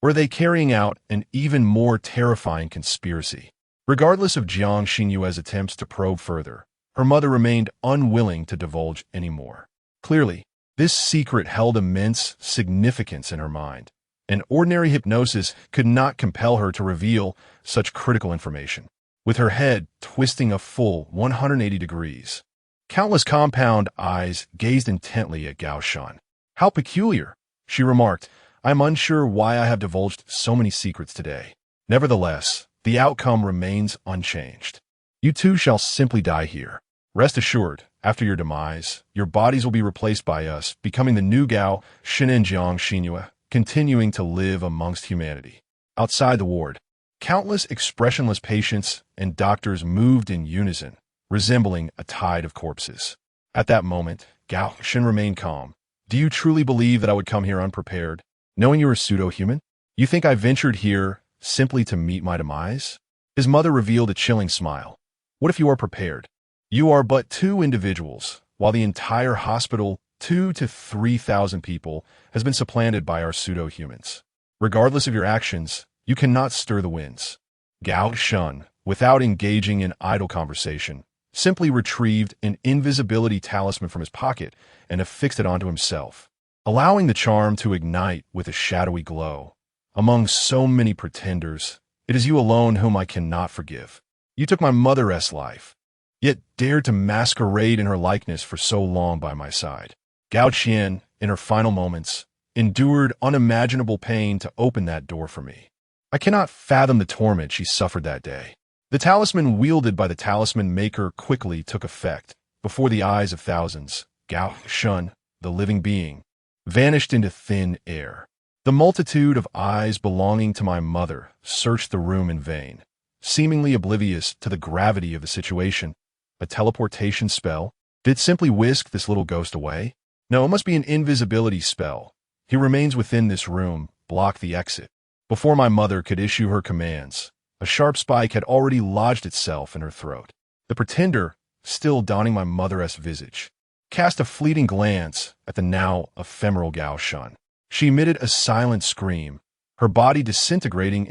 Or are they carrying out an even more terrifying conspiracy? Regardless of Jiang Xinyue's attempts to probe further, her mother remained unwilling to divulge anymore. Clearly, this secret held immense significance in her mind, and ordinary hypnosis could not compel her to reveal such critical information. With her head twisting a full 180 degrees, countless compound eyes gazed intently at Gao Shan. "How peculiar," she remarked. "I am unsure why I have divulged so many secrets today. Nevertheless, the outcome remains unchanged. You two shall simply die here. Rest assured, after your demise, your bodies will be replaced by us, becoming the new Gao Shan and Jiang Xinyue, continuing to live amongst humanity." Outside the ward, countless expressionless patients and doctors moved in unison, resembling a tide of corpses. At that moment, Gao Shan remained calm. "Do you truly believe that I would come here unprepared, knowing you are pseudo-human? You think I ventured here simply to meet my demise?" His mother revealed a chilling smile. "What if you are prepared? You are but two individuals, while the entire hospital, 2,000 to 3,000 people, has been supplanted by our pseudo-humans. Regardless of your actions, you cannot stir the winds." Gao Shan, without engaging in idle conversation, simply retrieved an invisibility talisman from his pocket and affixed it onto himself, allowing the charm to ignite with a shadowy glow. "Among so many pretenders, it is you alone whom I cannot forgive. You took my mother's life, yet dared to masquerade in her likeness for so long by my side." Gao Qian, in her final moments, endured unimaginable pain to open that door for me. I cannot fathom the torment she suffered that day. The talisman wielded by the talisman maker quickly took effect. Before the eyes of thousands, Gao Shan, the living being, vanished into thin air. The multitude of eyes belonging to my mother searched the room in vain, seemingly oblivious to the gravity of the situation. A teleportation spell? Did it simply whisk this little ghost away? No, it must be an invisibility spell. He remains within this room, block the exit. Before my mother could issue her commands, a sharp spike had already lodged itself in her throat. The pretender, still donning my mother's visage, cast a fleeting glance at the now ephemeral Gao Shan. She emitted a silent scream, her body disintegrating